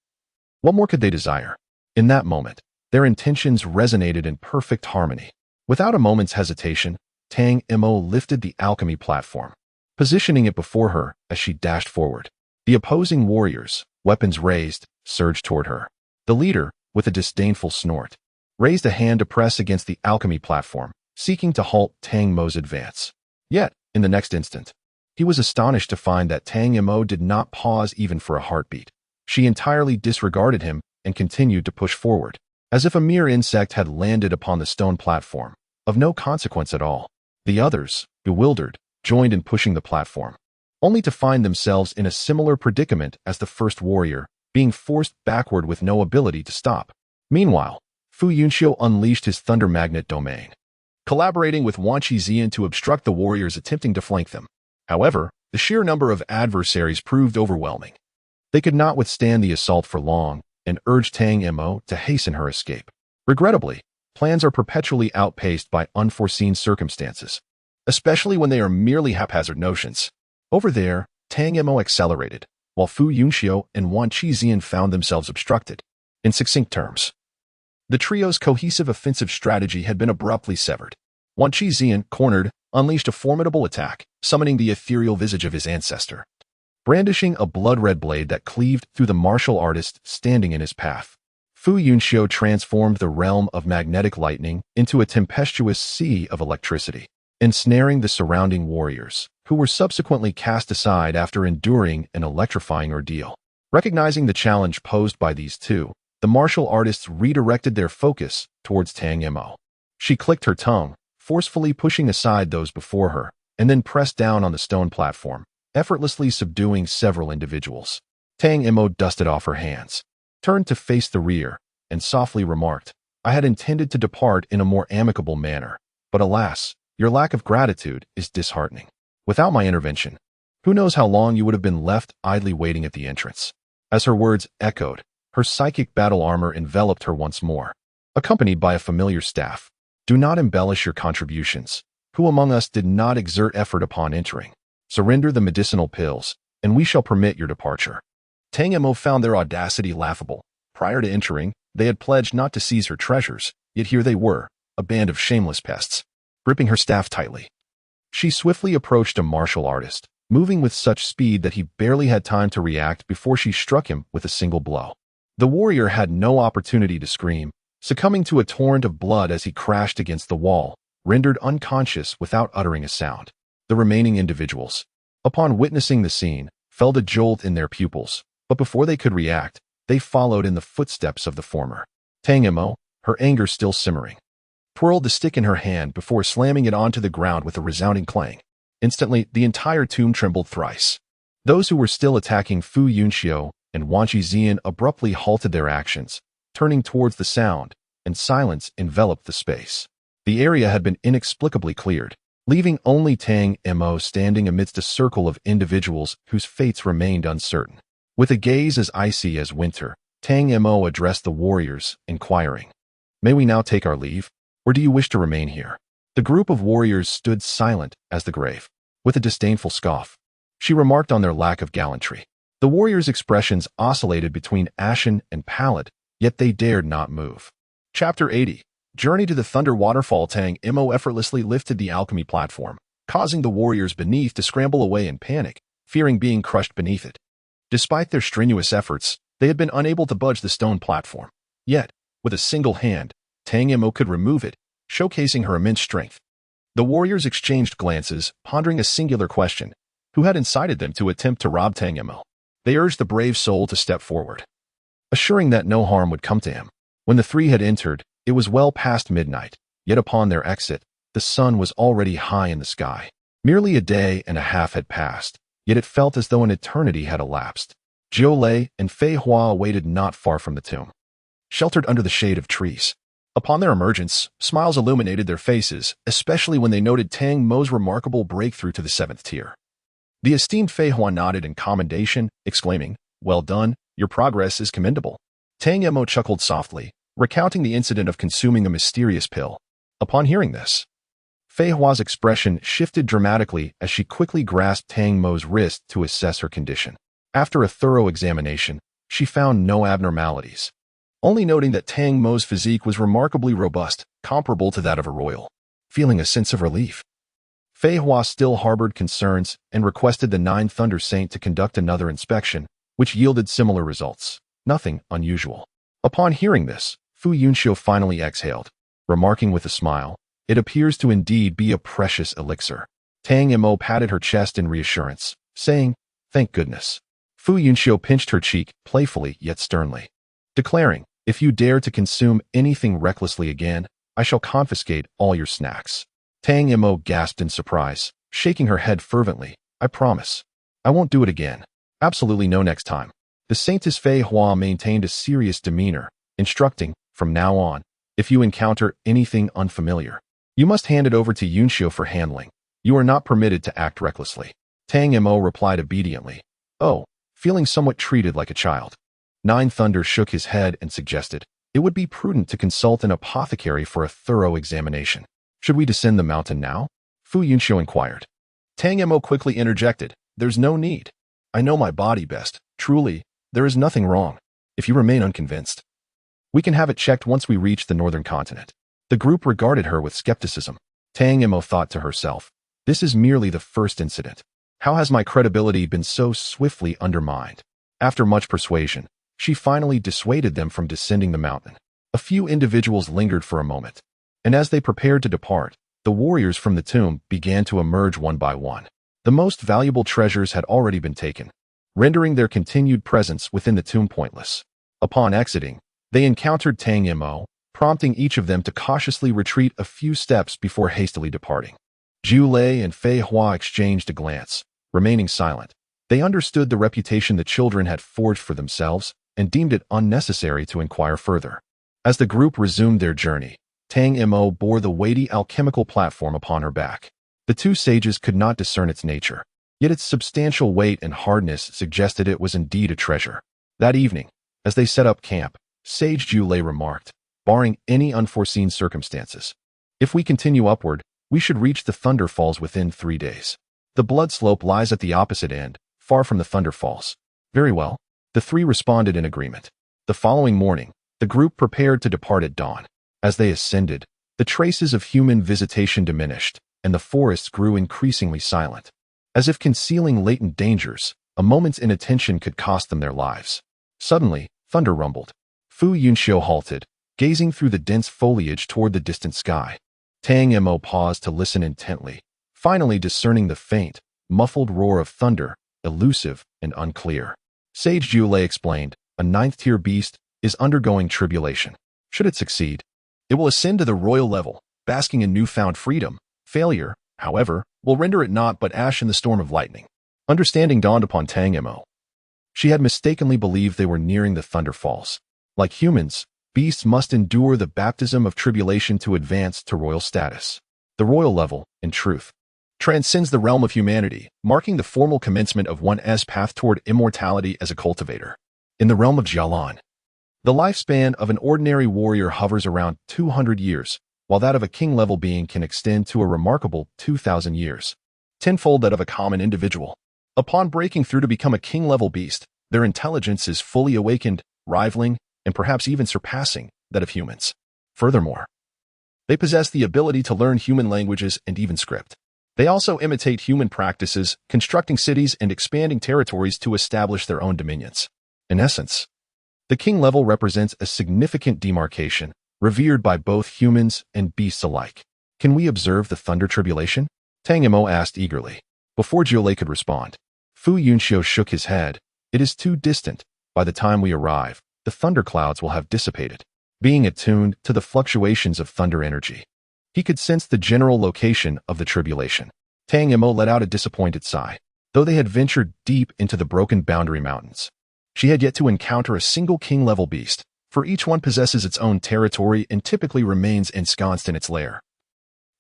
What more could they desire? In that moment, their intentions resonated in perfect harmony. Without a moment's hesitation, Tang Mo lifted the alchemy platform, positioning it before her as she dashed forward. The opposing warriors, weapons raised, surged toward her. The leader, with a disdainful snort, raised a hand to press against the alchemy platform, seeking to halt Tang Mo's advance. Yet, in the next instant, he was astonished to find that Tang Mo did not pause even for a heartbeat. She entirely disregarded him and continued to push forward, as if a mere insect had landed upon the stone platform, of no consequence at all. The others, bewildered, joined in pushing the platform, only to find themselves in a similar predicament as the first warrior, being forced backward with no ability to stop. Meanwhile, Fu Yunxiu unleashed his thunder magnet domain, collaborating with Wan Qizian to obstruct the warriors attempting to flank them. However, the sheer number of adversaries proved overwhelming. They could not withstand the assault for long and urged Tang Mo to hasten her escape. Regrettably, plans are perpetually outpaced by unforeseen circumstances, especially when they are merely haphazard notions. Over there, Tang Mo accelerated, while Fu Yunxiu and Wan Qizian found themselves obstructed. In succinct terms, the trio's cohesive offensive strategy had been abruptly severed. Wan Qizian, cornered, unleashed a formidable attack, summoning the ethereal visage of his ancestor, brandishing a blood-red blade that cleaved through the martial artist standing in his path. Fu Yunxiu transformed the realm of magnetic lightning into a tempestuous sea of electricity, ensnaring the surrounding warriors, who were subsequently cast aside after enduring an electrifying ordeal. Recognizing the challenge posed by these two, the martial artists redirected their focus towards Tang Mo. She clicked her tongue, forcefully pushing aside those before her, and then pressed down on the stone platform, effortlessly subduing several individuals. Tang Mo dusted off her hands, turned to face the rear, and softly remarked, "I had intended to depart in a more amicable manner, but alas, your lack of gratitude is disheartening. Without my intervention, who knows how long you would have been left idly waiting at the entrance." As her words echoed, her psychic battle armor enveloped her once more, accompanied by a familiar staff. "Do not embellish your contributions. Who among us did not exert effort upon entering? Surrender the medicinal pills, and we shall permit your departure." Tang Mo found their audacity laughable. Prior to entering, they had pledged not to seize her treasures, yet here they were, a band of shameless pests. Gripping her staff tightly, she swiftly approached a martial artist, moving with such speed that he barely had time to react before she struck him with a single blow. The warrior had no opportunity to scream, succumbing to a torrent of blood as he crashed against the wall, rendered unconscious without uttering a sound. The remaining individuals, upon witnessing the scene, felt a jolt in their pupils, but before they could react, they followed in the footsteps of the former. Tang Mo, her anger still simmering, twirled the stick in her hand before slamming it onto the ground with a resounding clang. Instantly, the entire tomb trembled thrice. Those who were still attacking Fu Yunxiu and Wan Xian abruptly halted their actions, turning towards the sound, and silence enveloped the space. The area had been inexplicably cleared, leaving only Tang Mo standing amidst a circle of individuals whose fates remained uncertain. With a gaze as icy as winter, Tang Mo addressed the warriors, inquiring, "May we now take our leave, or do you wish to remain here?" The group of warriors stood silent as the grave. With a disdainful scoff, she remarked on their lack of gallantry. The warriors' expressions oscillated between ashen and pallid, yet they dared not move. Chapter 80. Journey to the Thunder Waterfall. Tang Mo effortlessly lifted the alchemy platform, causing the warriors beneath to scramble away in panic, fearing being crushed beneath it. Despite their strenuous efforts, they had been unable to budge the stone platform. Yet, with a single hand, Tang Mo could remove it, showcasing her immense strength. The warriors exchanged glances, pondering a singular question: who had incited them to attempt to rob Tang Mo? They urged the brave soul to step forward, assuring that no harm would come to him. When the three had entered, it was well past midnight, yet upon their exit, the sun was already high in the sky. Merely a day and a half had passed, yet it felt as though an eternity had elapsed. Zhou Lei and Fei Hua waited not far from the tomb, sheltered under the shade of trees. Upon their emergence, smiles illuminated their faces, especially when they noted Tang Mo's remarkable breakthrough to the 7th tier. The esteemed Fei Hua nodded in commendation, exclaiming, "Well done, your progress is commendable." Tang Mo chuckled softly, recounting the incident of consuming a mysterious pill. Upon hearing this, Fei Hua's expression shifted dramatically as she quickly grasped Tang Mo's wrist to assess her condition. After a thorough examination, she found no abnormalities, only noting that Tang Mo's physique was remarkably robust, comparable to that of a royal. Feeling a sense of relief, Fei Hua still harbored concerns and requested the Nine Thunder Saint to conduct another inspection, which yielded similar results. Nothing unusual. Upon hearing this, Fu Yunxiu finally exhaled, remarking with a smile, "It appears to indeed be a precious elixir." Tang Mo patted her chest in reassurance, saying, "Thank goodness." Fu Yunxiu pinched her cheek, playfully yet sternly, declaring, "If you dare to consume anything recklessly again, I shall confiscate all your snacks." Tang Mo gasped in surprise, shaking her head fervently, "I promise. I won't do it again. Absolutely no next time." The Saintess Fei Hua maintained a serious demeanor, instructing, "From now on, if you encounter anything unfamiliar, you must hand it over to Yunxiu for handling. You are not permitted to act recklessly." Tang Mo replied obediently, "Oh," feeling somewhat treated like a child. Nine Thunder shook his head and suggested, "It would be prudent to consult an apothecary for a thorough examination." "Should we descend the mountain now?" Fu Yunxiu inquired. Tang Mo quickly interjected, "There's no need. I know my body best. Truly, there is nothing wrong. If you remain unconvinced, we can have it checked once we reach the northern continent." The group regarded her with skepticism. Tang Mo thought to herself, "This is merely the first incident. How has my credibility been so swiftly undermined?" After much persuasion, she finally dissuaded them from descending the mountain. A few individuals lingered for a moment, and as they prepared to depart, the warriors from the tomb began to emerge one by one. The most valuable treasures had already been taken, rendering their continued presence within the tomb pointless. Upon exiting, they encountered Tang Mo, prompting each of them to cautiously retreat a few steps before hastily departing. Zhou Lei and Fei Hua exchanged a glance, remaining silent. They understood the reputation the children had forged for themselves and deemed it unnecessary to inquire further. As the group resumed their journey, Tang Mo bore the weighty alchemical platform upon her back. The two sages could not discern its nature, yet its substantial weight and hardness suggested it was indeed a treasure. That evening, as they set up camp, Sage Zhou Lei remarked, "Barring any unforeseen circumstances, if we continue upward, we should reach the Thunder Falls within 3 days. The Blood Slope lies at the opposite end, far from the Thunder Falls." "Very well." The three responded in agreement. The following morning, the group prepared to depart at dawn. As they ascended, the traces of human visitation diminished, and the forests grew increasingly silent. as if concealing latent dangers. A moment's inattention could cost them their lives. Suddenly, thunder rumbled. Fu Yunxiu halted, gazing through the dense foliage toward the distant sky. Tang Mo paused to listen intently, finally discerning the faint, muffled roar of thunder, elusive and unclear. Sage Jiulei explained, a ninth-tier beast is undergoing tribulation. Should it succeed, it will ascend to the royal level, basking in newfound freedom. Failure, however, will render it naught but ash in the storm of lightning. Understanding dawned upon Tang Mo. She had mistakenly believed they were nearing the Thunder Falls. Like humans, beasts must endure the baptism of tribulation to advance to royal status. The royal level, in truth, transcends the realm of humanity, marking the formal commencement of one's path toward immortality as a cultivator. In the realm of Jialan, the lifespan of an ordinary warrior hovers around 200 years, while that of a king-level being can extend to a remarkable 2,000 years, tenfold that of a common individual. Upon breaking through to become a king-level beast, their intelligence is fully awakened, rivaling, and perhaps even surpassing, that of humans. Furthermore, they possess the ability to learn human languages and even script. They also imitate human practices, constructing cities and expanding territories to establish their own dominions. In essence, the king level represents a significant demarcation, revered by both humans and beasts alike. Can we observe the thunder tribulation? Tang Mo asked eagerly. Before Jiulei could respond, Fu Yunxiu shook his head. It is too distant. By the time we arrive, the thunderclouds will have dissipated. Being attuned to the fluctuations of thunder energy, he could sense the general location of the tribulation. Tang Mo let out a disappointed sigh. Though they had ventured deep into the broken boundary mountains, she had yet to encounter a single king-level beast, for each one possesses its own territory and typically remains ensconced in its lair,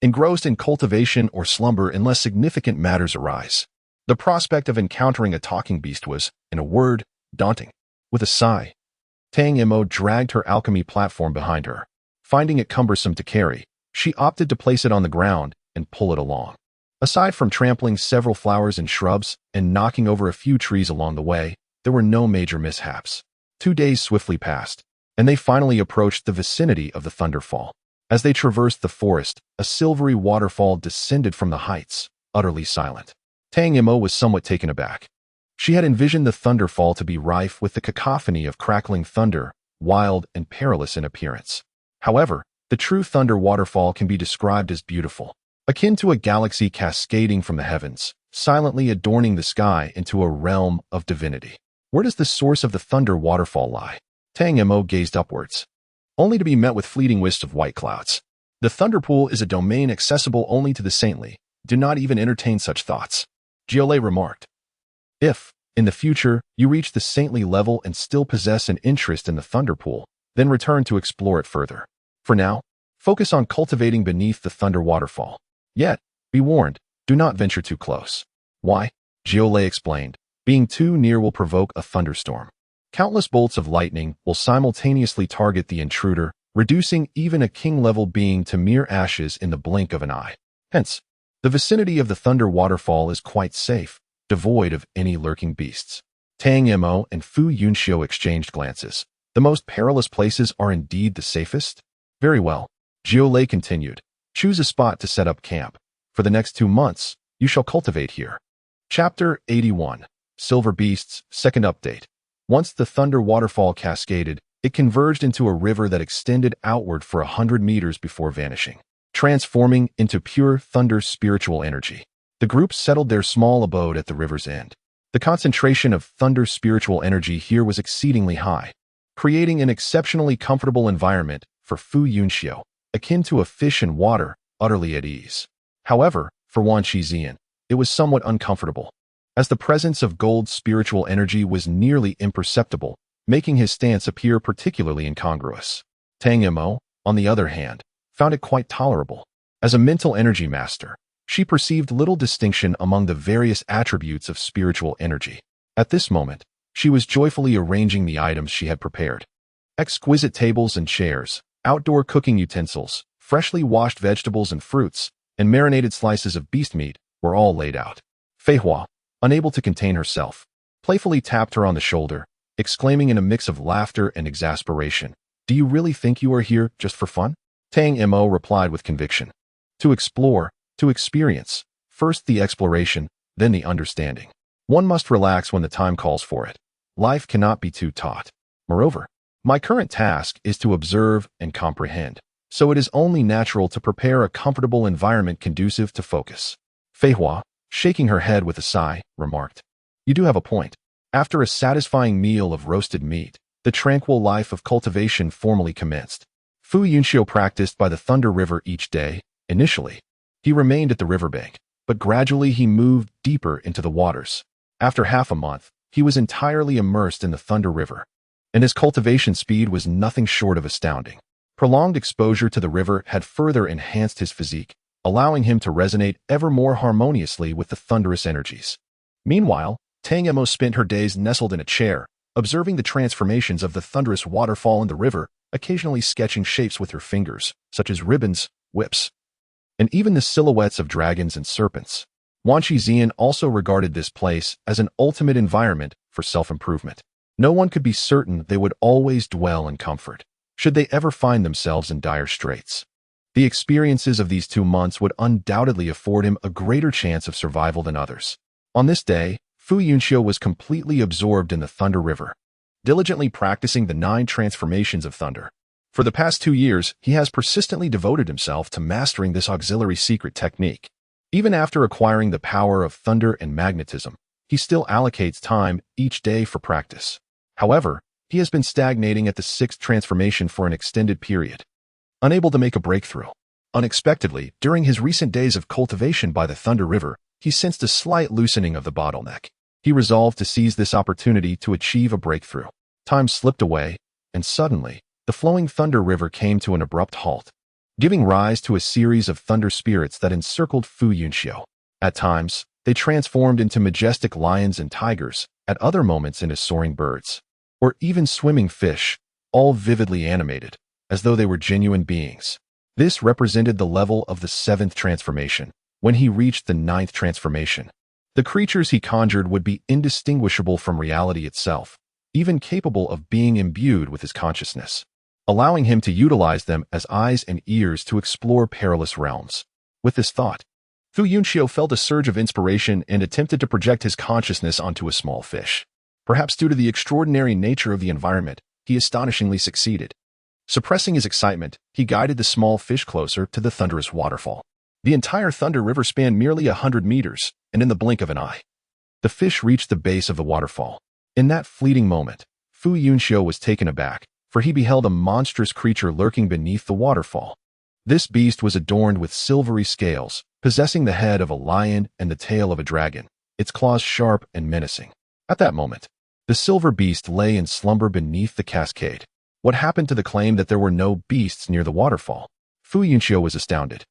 engrossed in cultivation or slumber unless significant matters arise. The prospect of encountering a talking beast was, in a word, daunting. With a sigh, Tang Mo dragged her alchemy platform behind her. Finding it cumbersome to carry, she opted to place it on the ground and pull it along. Aside from trampling several flowers and shrubs and knocking over a few trees along the way, there were no major mishaps. 2 days swiftly passed, and they finally approached the vicinity of the Thunderfall. As they traversed the forest, a silvery waterfall descended from the heights, utterly silent. Tang Mo was somewhat taken aback. She had envisioned the Thunderfall to be rife with the cacophony of crackling thunder, wild and perilous in appearance. However, the true thunder waterfall can be described as beautiful, akin to a galaxy cascading from the heavens, silently adorning the sky into a realm of divinity. Where does the source of the thunder waterfall lie? Tang Mo gazed upwards, only to be met with fleeting wisps of white clouds. The thunder pool is a domain accessible only to the saintly. Do not even entertain such thoughts, Jiulei remarked. If, in the future, you reach the saintly level and still possess an interest in the thunder pool, then return to explore it further. For now, focus on cultivating beneath the thunder waterfall. Yet, be warned, do not venture too close. Why? Jiulei explained. Being too near will provoke a thunderstorm. Countless bolts of lightning will simultaneously target the intruder, reducing even a king-level being to mere ashes in the blink of an eye. Hence, the vicinity of the thunder waterfall is quite safe, devoid of any lurking beasts. Tang Mo and Fu Yunxiu exchanged glances. The most perilous places are indeed the safest? Very well, Jiulei continued. Choose a spot to set up camp. For the next 2 months, you shall cultivate here. Chapter 81. Silver Beasts, Second Update. Once the thunder waterfall cascaded, it converged into a river that extended outward for 100 meters before vanishing, transforming into pure thunder spiritual energy. The group settled their small abode at the river's end. The concentration of thunder spiritual energy here was exceedingly high, creating an exceptionally comfortable environment for Fu Yunxiu, akin to a fish in water, utterly at ease. However, for Wan Shixian, it was somewhat uncomfortable, as the presence of gold spiritual energy was nearly imperceptible, making his stance appear particularly incongruous. Tang Mo, on the other hand, found it quite tolerable. As a mental energy master, she perceived little distinction among the various attributes of spiritual energy. At this moment, she was joyfully arranging the items she had prepared. Exquisite tables and chairs, outdoor cooking utensils, freshly washed vegetables and fruits, and marinated slices of beast meat were all laid out. Fei Hua, unable to contain herself, playfully tapped her on the shoulder, exclaiming in a mix of laughter and exasperation, "Do you really think you are here just for fun?" Tang Mo replied with conviction. To explore, to experience. First the exploration, then the understanding. One must relax when the time calls for it. Life cannot be too taut. Moreover, my current task is to observe and comprehend, so it is only natural to prepare a comfortable environment conducive to focus. Fei Hua, shaking her head with a sigh, remarked, "You do have a point. After a satisfying meal of roasted meat, the tranquil life of cultivation formally commenced. Fu Yunxiu practiced by the Thunder River each day. Initially, he remained at the riverbank, but gradually he moved deeper into the waters. After half a month, he was entirely immersed in the Thunder River, and his cultivation speed was nothing short of astounding. Prolonged exposure to the river had further enhanced his physique, allowing him to resonate ever more harmoniously with the thunderous energies. Meanwhile, Tang Mo spent her days nestled in a chair, observing the transformations of the thunderous waterfall in the river, occasionally sketching shapes with her fingers, such as ribbons, whips, and even the silhouettes of dragons and serpents. Wan Shixian also regarded this place as an ultimate environment for self-improvement. No one could be certain they would always dwell in comfort, should they ever find themselves in dire straits. The experiences of these 2 months would undoubtedly afford him a greater chance of survival than others. On this day, Fu Yunxiu was completely absorbed in the Thunder River, diligently practicing the 9 transformations of thunder. For the past 2 years, he has persistently devoted himself to mastering this auxiliary secret technique. Even after acquiring the power of thunder and magnetism, he still allocates time each day for practice. However, he has been stagnating at the 6th transformation for an extended period, unable to make a breakthrough. Unexpectedly, during his recent days of cultivation by the Thunder River, he sensed a slight loosening of the bottleneck. He resolved to seize this opportunity to achieve a breakthrough. Time slipped away, and suddenly, the flowing Thunder River came to an abrupt halt, giving rise to a series of thunder spirits that encircled Fu Yunxiu. At times, they transformed into majestic lions and tigers, at other moments into soaring birds, or even swimming fish, all vividly animated, as though they were genuine beings. This represented the level of the 7th transformation. When he reached the 9th transformation, the creatures he conjured would be indistinguishable from reality itself, even capable of being imbued with his consciousness, allowing him to utilize them as eyes and ears to explore perilous realms. With this thought, Fu Yunxiu felt a surge of inspiration and attempted to project his consciousness onto a small fish. Perhaps due to the extraordinary nature of the environment, he astonishingly succeeded. Suppressing his excitement, he guided the small fish closer to the thunderous waterfall. The entire Thunder River spanned merely 100 meters, and in the blink of an eye, the fish reached the base of the waterfall. In that fleeting moment, Fu Yunxiu was taken aback, for he beheld a monstrous creature lurking beneath the waterfall. This beast was adorned with silvery scales, possessing the head of a lion and the tail of a dragon, its claws sharp and menacing. At that moment, the silver beast lay in slumber beneath the cascade. What happened to the claim that there were no beasts near the waterfall? Fu Yunxiu was astounded.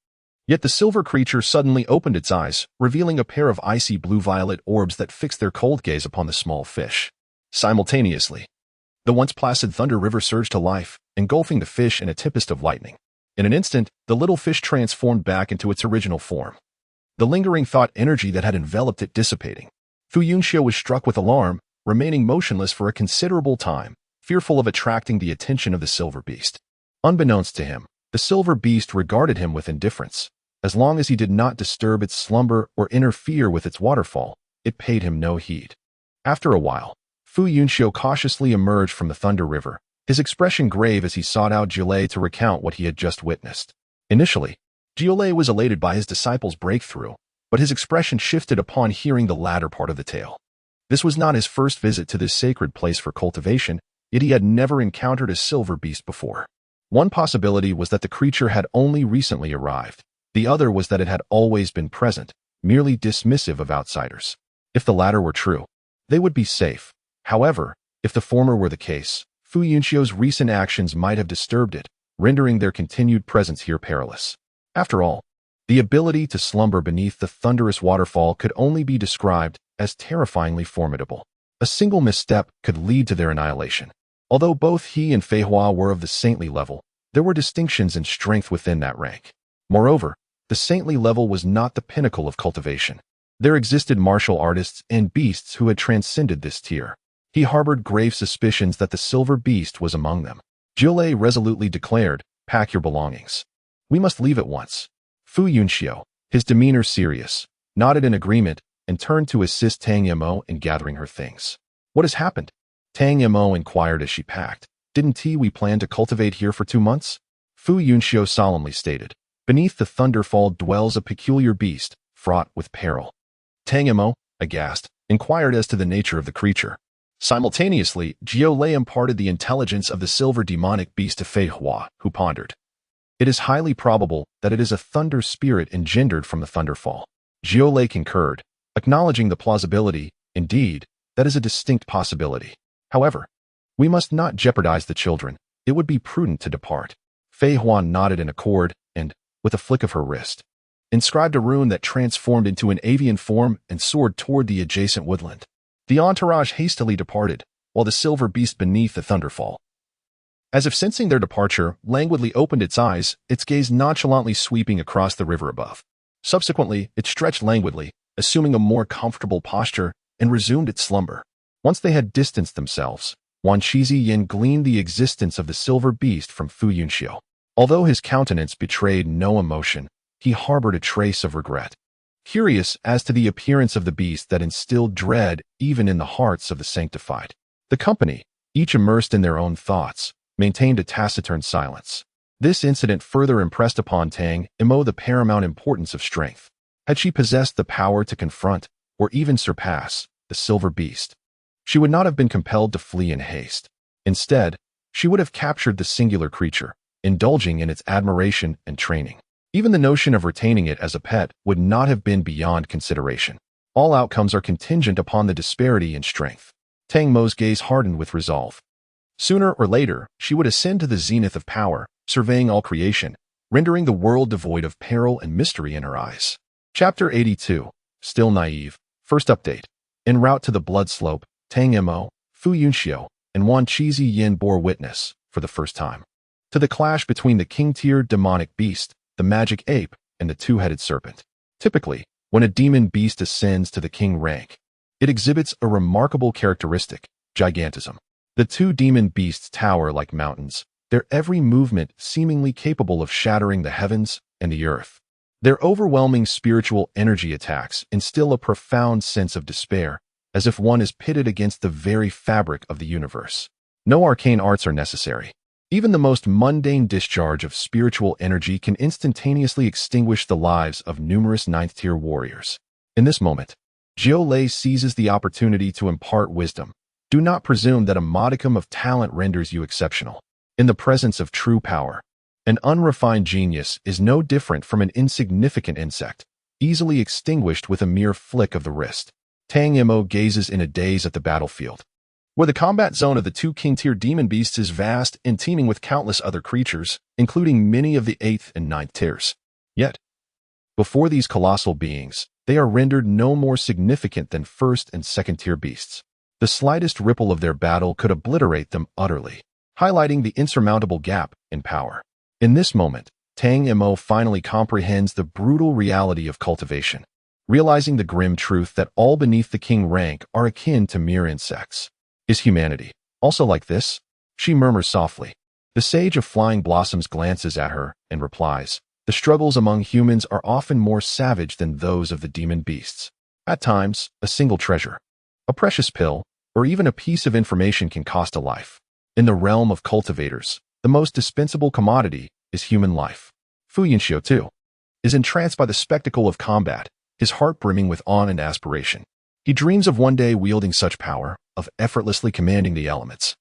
Yet the silver creature suddenly opened its eyes, revealing a pair of icy blue-violet orbs that fixed their cold gaze upon the small fish. Simultaneously, the once placid Thunder River surged to life, engulfing the fish in a tempest of lightning. In an instant, the little fish transformed back into its original form, the lingering thought energy that had enveloped it dissipating. Fu Yunxiu was struck with alarm, remaining motionless for a considerable time, fearful of attracting the attention of the silver beast. Unbeknownst to him, the silver beast regarded him with indifference. As long as he did not disturb its slumber or interfere with its waterfall, it paid him no heed. After a while, Fu Yunxiu cautiously emerged from the Thunder River, his expression grave as he sought out Jiulei to recount what he had just witnessed. Initially, Jiulei was elated by his disciple's breakthrough, but his expression shifted upon hearing the latter part of the tale. This was not his first visit to this sacred place for cultivation, yet he had never encountered a silver beast before. One possibility was that the creature had only recently arrived. The other was that it had always been present, merely dismissive of outsiders. If the latter were true, they would be safe. However, if the former were the case, Fu Yunxiu's recent actions might have disturbed it, rendering their continued presence here perilous. After all, the ability to slumber beneath the thunderous waterfall could only be described as terrifyingly formidable. A single misstep could lead to their annihilation. Although both he and Fei Hua were of the saintly level, there were distinctions in strength within that rank. Moreover, the saintly level was not the pinnacle of cultivation. There existed martial artists and beasts who had transcended this tier. He harbored grave suspicions that the silver beast was among them. Jiulei resolutely declared, "Pack your belongings. We must leave at once." Fu Yunxiu, his demeanor serious, nodded in agreement and turned to assist Tang Mo in gathering her things. "What has happened?" Tang Mo inquired as she packed. "Didn't we plan to cultivate here for 2 months?" Fu Yunxiu solemnly stated. "Beneath the thunderfall dwells a peculiar beast, fraught with peril." Tang Mo, aghast, inquired as to the nature of the creature. Simultaneously, Jiu Lei imparted the intelligence of the silver demonic beast to Fei Hua, who pondered. "It is highly probable that it is a thunder spirit engendered from the thunderfall." Jiu Lei concurred, acknowledging the plausibility. "Indeed, that is a distinct possibility. However, we must not jeopardize the children. It would be prudent to depart." Fei Hua nodded in accord and, with a flick of her wrist, inscribed a rune that transformed into an avian form and soared toward the adjacent woodland. The entourage hastily departed, while the silver beast beneath the thunderfall, as if sensing their departure, languidly opened its eyes, its gaze nonchalantly sweeping across the river above. Subsequently, it stretched languidly, assuming a more comfortable posture, and resumed its slumber. Once they had distanced themselves, Wan Shizi Yin gleaned the existence of the silver beast from Fu Yunxiu. Although his countenance betrayed no emotion, he harbored a trace of regret. Curious as to the appearance of the beast that instilled dread even in the hearts of the sanctified. The company, each immersed in their own thoughts, maintained a taciturn silence. This incident further impressed upon Tang Mo the paramount importance of strength. Had she possessed the power to confront, or even surpass, the silver beast, she would not have been compelled to flee in haste. Instead, she would have captured the singular creature, indulging in its admiration and training. Even the notion of retaining it as a pet would not have been beyond consideration. All outcomes are contingent upon the disparity in strength. Tang Mo's gaze hardened with resolve. Sooner or later, she would ascend to the zenith of power, surveying all creation, rendering the world devoid of peril and mystery in her eyes. Chapter 82. Still naive. First update. En route to the blood slope, Tang Mo, Fu Yunxiu, and Wan Shizi Yin bore witness, for the first time, to the clash between the king-tier demonic beast, the magic ape, and the two-headed serpent. Typically, when a demon beast ascends to the king rank, it exhibits a remarkable characteristic, gigantism. The two demon beasts tower like mountains, their every movement seemingly capable of shattering the heavens and the earth. Their overwhelming spiritual energy attacks instill a profound sense of despair, as if one is pitted against the very fabric of the universe. No arcane arts are necessary. Even the most mundane discharge of spiritual energy can instantaneously extinguish the lives of numerous ninth-tier warriors. In this moment, Jiu Lei seizes the opportunity to impart wisdom. Do not presume that a modicum of talent renders you exceptional. In the presence of true power, an unrefined genius is no different from an insignificant insect, easily extinguished with a mere flick of the wrist. Tang Mo gazes in a daze at the battlefield, where the combat zone of the two king-tier demon beasts is vast and teeming with countless other creatures, including many of the 8th and 9th tiers. Yet, before these colossal beings, they are rendered no more significant than 1st and 2nd tier beasts. The slightest ripple of their battle could obliterate them utterly, highlighting the insurmountable gap in power. In this moment, Tang Mo finally comprehends the brutal reality of cultivation, realizing the grim truth that all beneath the king rank are akin to mere insects. Is humanity also like this? She murmurs softly. The sage of flying blossoms glances at her and replies, "The struggles among humans are often more savage than those of the demon beasts. At times, a single treasure, a precious pill, or even a piece of information can cost a life. In the realm of cultivators, the most dispensable commodity is human life." Fu Yunxiu, too, is entranced by the spectacle of combat, his heart brimming with awe and aspiration. He dreams of one day wielding such power, of effortlessly commanding the elements,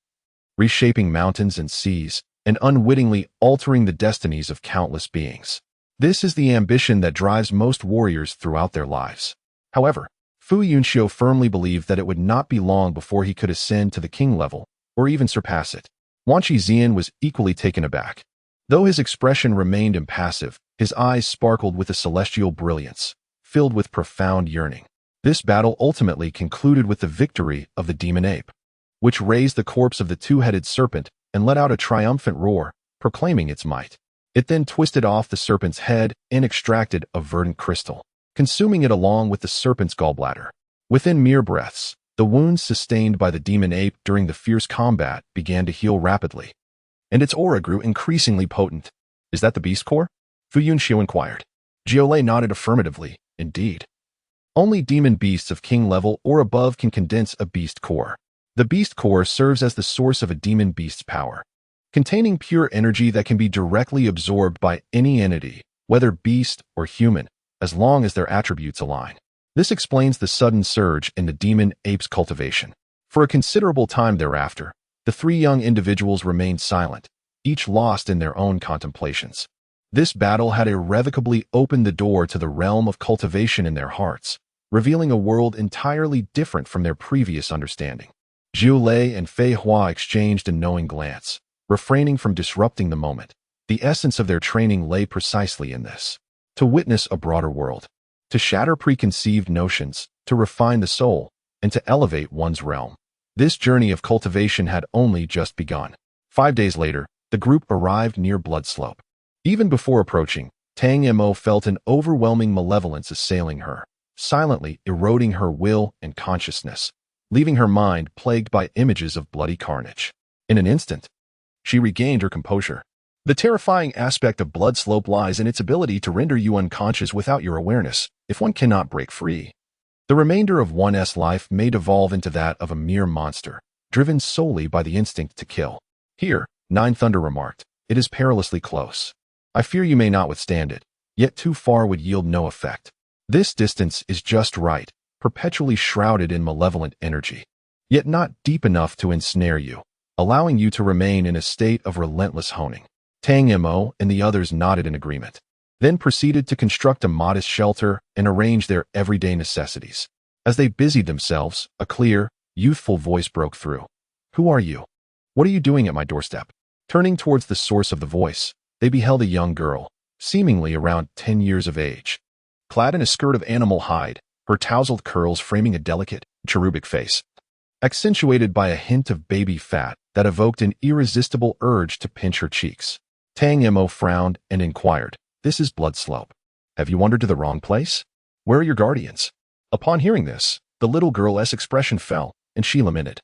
reshaping mountains and seas, and unwittingly altering the destinies of countless beings. This is the ambition that drives most warriors throughout their lives. However, Fu Yunxiu firmly believed that it would not be long before he could ascend to the king level, or even surpass it. Wan Shizian was equally taken aback. Though his expression remained impassive, his eyes sparkled with a celestial brilliance, filled with profound yearning. This battle ultimately concluded with the victory of the demon ape, which raised the corpse of the two-headed serpent and let out a triumphant roar, proclaiming its might. It then twisted off the serpent's head and extracted a verdant crystal, consuming it along with the serpent's gallbladder. Within mere breaths, the wounds sustained by the demon ape during the fierce combat began to heal rapidly, and its aura grew increasingly potent. "Is that the beast core?" Fu Yunxiu inquired. Jiu Lei nodded affirmatively. "Indeed. Only demon beasts of king level or above can condense a beast core. The beast core serves as the source of a demon beast's power, containing pure energy that can be directly absorbed by any entity, whether beast or human, as long as their attributes align. This explains the sudden surge in the demon ape's cultivation. For a considerable time thereafter, the three young individuals remained silent, each lost in their own contemplations. This battle had irrevocably opened the door to the realm of cultivation in their hearts, revealing a world entirely different from their previous understanding. Jiu Lei and Fei Hua exchanged a knowing glance, refraining from disrupting the moment. The essence of their training lay precisely in this: to witness a broader world, to shatter preconceived notions, to refine the soul, and to elevate one's realm. This journey of cultivation had only just begun. 5 days later, the group arrived near Blood Slope. Even before approaching, Tang Mo felt an overwhelming malevolence assailing her, silently eroding her will and consciousness, leaving her mind plagued by images of bloody carnage. In an instant, she regained her composure. The terrifying aspect of Blood Slope lies in its ability to render you unconscious without your awareness, if one cannot break free. The remainder of one's life may devolve into that of a mere monster, driven solely by the instinct to kill. Here, Nine Thunder remarked, it is perilously close. I fear you may not withstand it, yet too far would yield no effect. This distance is just right, perpetually shrouded in malevolent energy, yet not deep enough to ensnare you, allowing you to remain in a state of relentless honing. Tang Mo and the others nodded in agreement, then proceeded to construct a modest shelter and arrange their everyday necessities. As they busied themselves, a clear, youthful voice broke through. Who are you? What are you doing at my doorstep? Turning towards the source of the voice, they beheld a young girl, seemingly around 10 years of age. Clad in a skirt of animal hide, her tousled curls framing a delicate, cherubic face, accentuated by a hint of baby fat that evoked an irresistible urge to pinch her cheeks. Tang Mo frowned and inquired, "This is Blood Slope. Have you wandered to the wrong place? Where are your guardians?" Upon hearing this, the little girl's expression fell, and she lamented.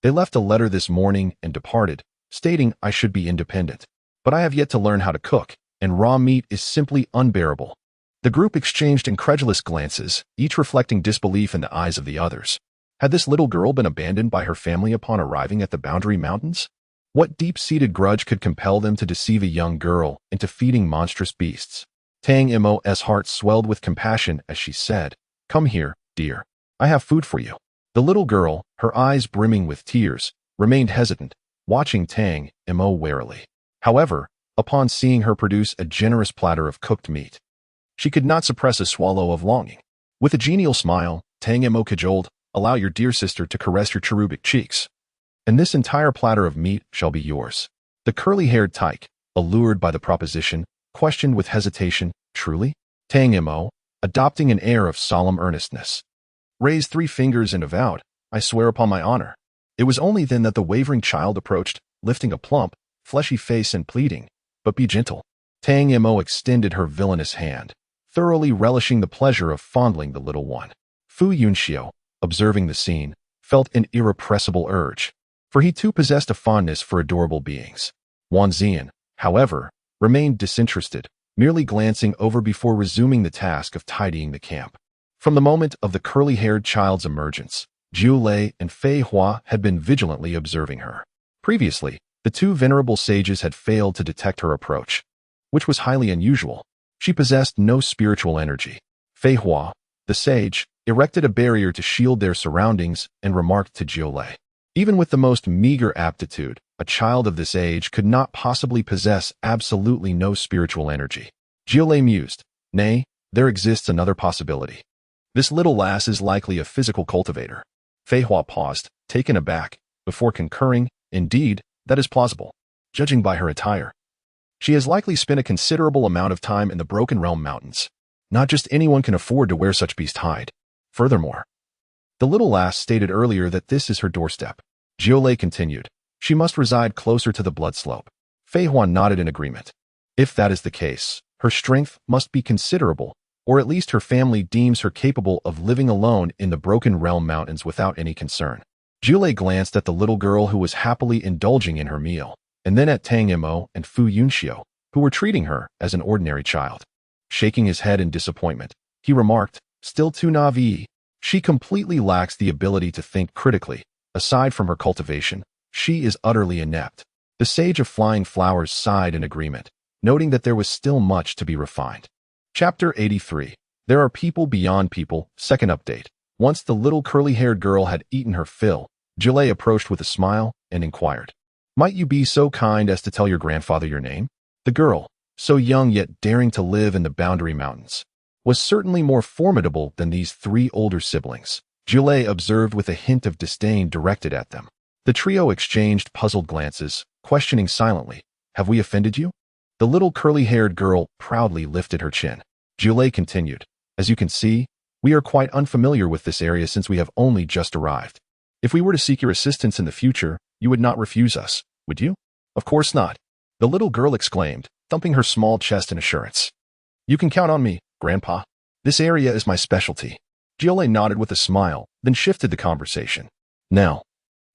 "They left a letter this morning and departed, stating I should be independent. But I have yet to learn how to cook, and raw meat is simply unbearable." The group exchanged incredulous glances, each reflecting disbelief in the eyes of the others. Had this little girl been abandoned by her family upon arriving at the Boundary Mountains? What deep-seated grudge could compel them to deceive a young girl into feeding monstrous beasts? Tang Mo's heart swelled with compassion as she said, "Come here, dear. I have food for you." The little girl, her eyes brimming with tears, remained hesitant, watching Tang Mo warily. However, upon seeing her produce a generous platter of cooked meat, she could not suppress a swallow of longing. With a genial smile, Tang Mo cajoled, "Allow your dear sister to caress your cherubic cheeks, and this entire platter of meat shall be yours." The curly-haired tyke, allured by the proposition, questioned with hesitation, "Truly?" Tang Mo, adopting an air of solemn earnestness, raised 3 fingers and avowed, "I swear upon my honor." It was only then that the wavering child approached, lifting a plump, fleshy face and pleading, "But be gentle." Tang Mo extended her villainous hand, thoroughly relishing the pleasure of fondling the little one. Fu Yunxiu, observing the scene, felt an irrepressible urge, for he too possessed a fondness for adorable beings. Wan Zian, however, remained disinterested, merely glancing over before resuming the task of tidying the camp. From the moment of the curly-haired child's emergence, Jiu Lei and Fei Hua had been vigilantly observing her. Previously, the 2 venerable sages had failed to detect her approach, which was highly unusual. She possessed no spiritual energy. Fei Hua, the sage, erected a barrier to shield their surroundings and remarked to Jiu Lei, "Even with the most meager aptitude, a child of this age could not possibly possess absolutely no spiritual energy." Jiu Lei mused, "Nay, there exists another possibility. This little lass is likely a physical cultivator." Fei Hua paused, taken aback, before concurring, "Indeed, that is plausible. Judging by her attire, she has likely spent a considerable amount of time in the Broken Realm Mountains. Not just anyone can afford to wear such beast hide. Furthermore, the little lass stated earlier that this is her doorstep." Jiu Lei continued, "She must reside closer to the Blood Slope." Fei Hua nodded in agreement. "If that is the case, her strength must be considerable, or at least her family deems her capable of living alone in the Broken Realm Mountains without any concern." Jiu Lei glanced at the little girl who was happily indulging in her meal, and then at Tang Mo and Fu Yunxiu, who were treating her as an ordinary child. Shaking his head in disappointment, he remarked, still too naive. She completely lacks the ability to think critically. Aside from her cultivation, she is utterly inept. The Sage of Flying Flowers sighed in agreement, noting that there was still much to be refined. Chapter 83. There are people beyond people. Second update. Once the little curly-haired girl had eaten her fill, Julie approached with a smile and inquired, "Might you be so kind as to tell your grandfather your name?" The girl, so young yet daring to live in the Boundary Mountains, was certainly more formidable than these three older siblings, Julie observed with a hint of disdain directed at them. The trio exchanged puzzled glances, questioning silently, "Have we offended you?" The little curly-haired girl proudly lifted her chin. Julie continued, "As you can see, we are quite unfamiliar with this area since we have only just arrived. If we were to seek your assistance in the future, you would not refuse us, would you?" "Of course not," the little girl exclaimed, thumping her small chest in assurance. "You can count on me, Grandpa. This area is my specialty." Julie nodded with a smile, then shifted the conversation. "Now,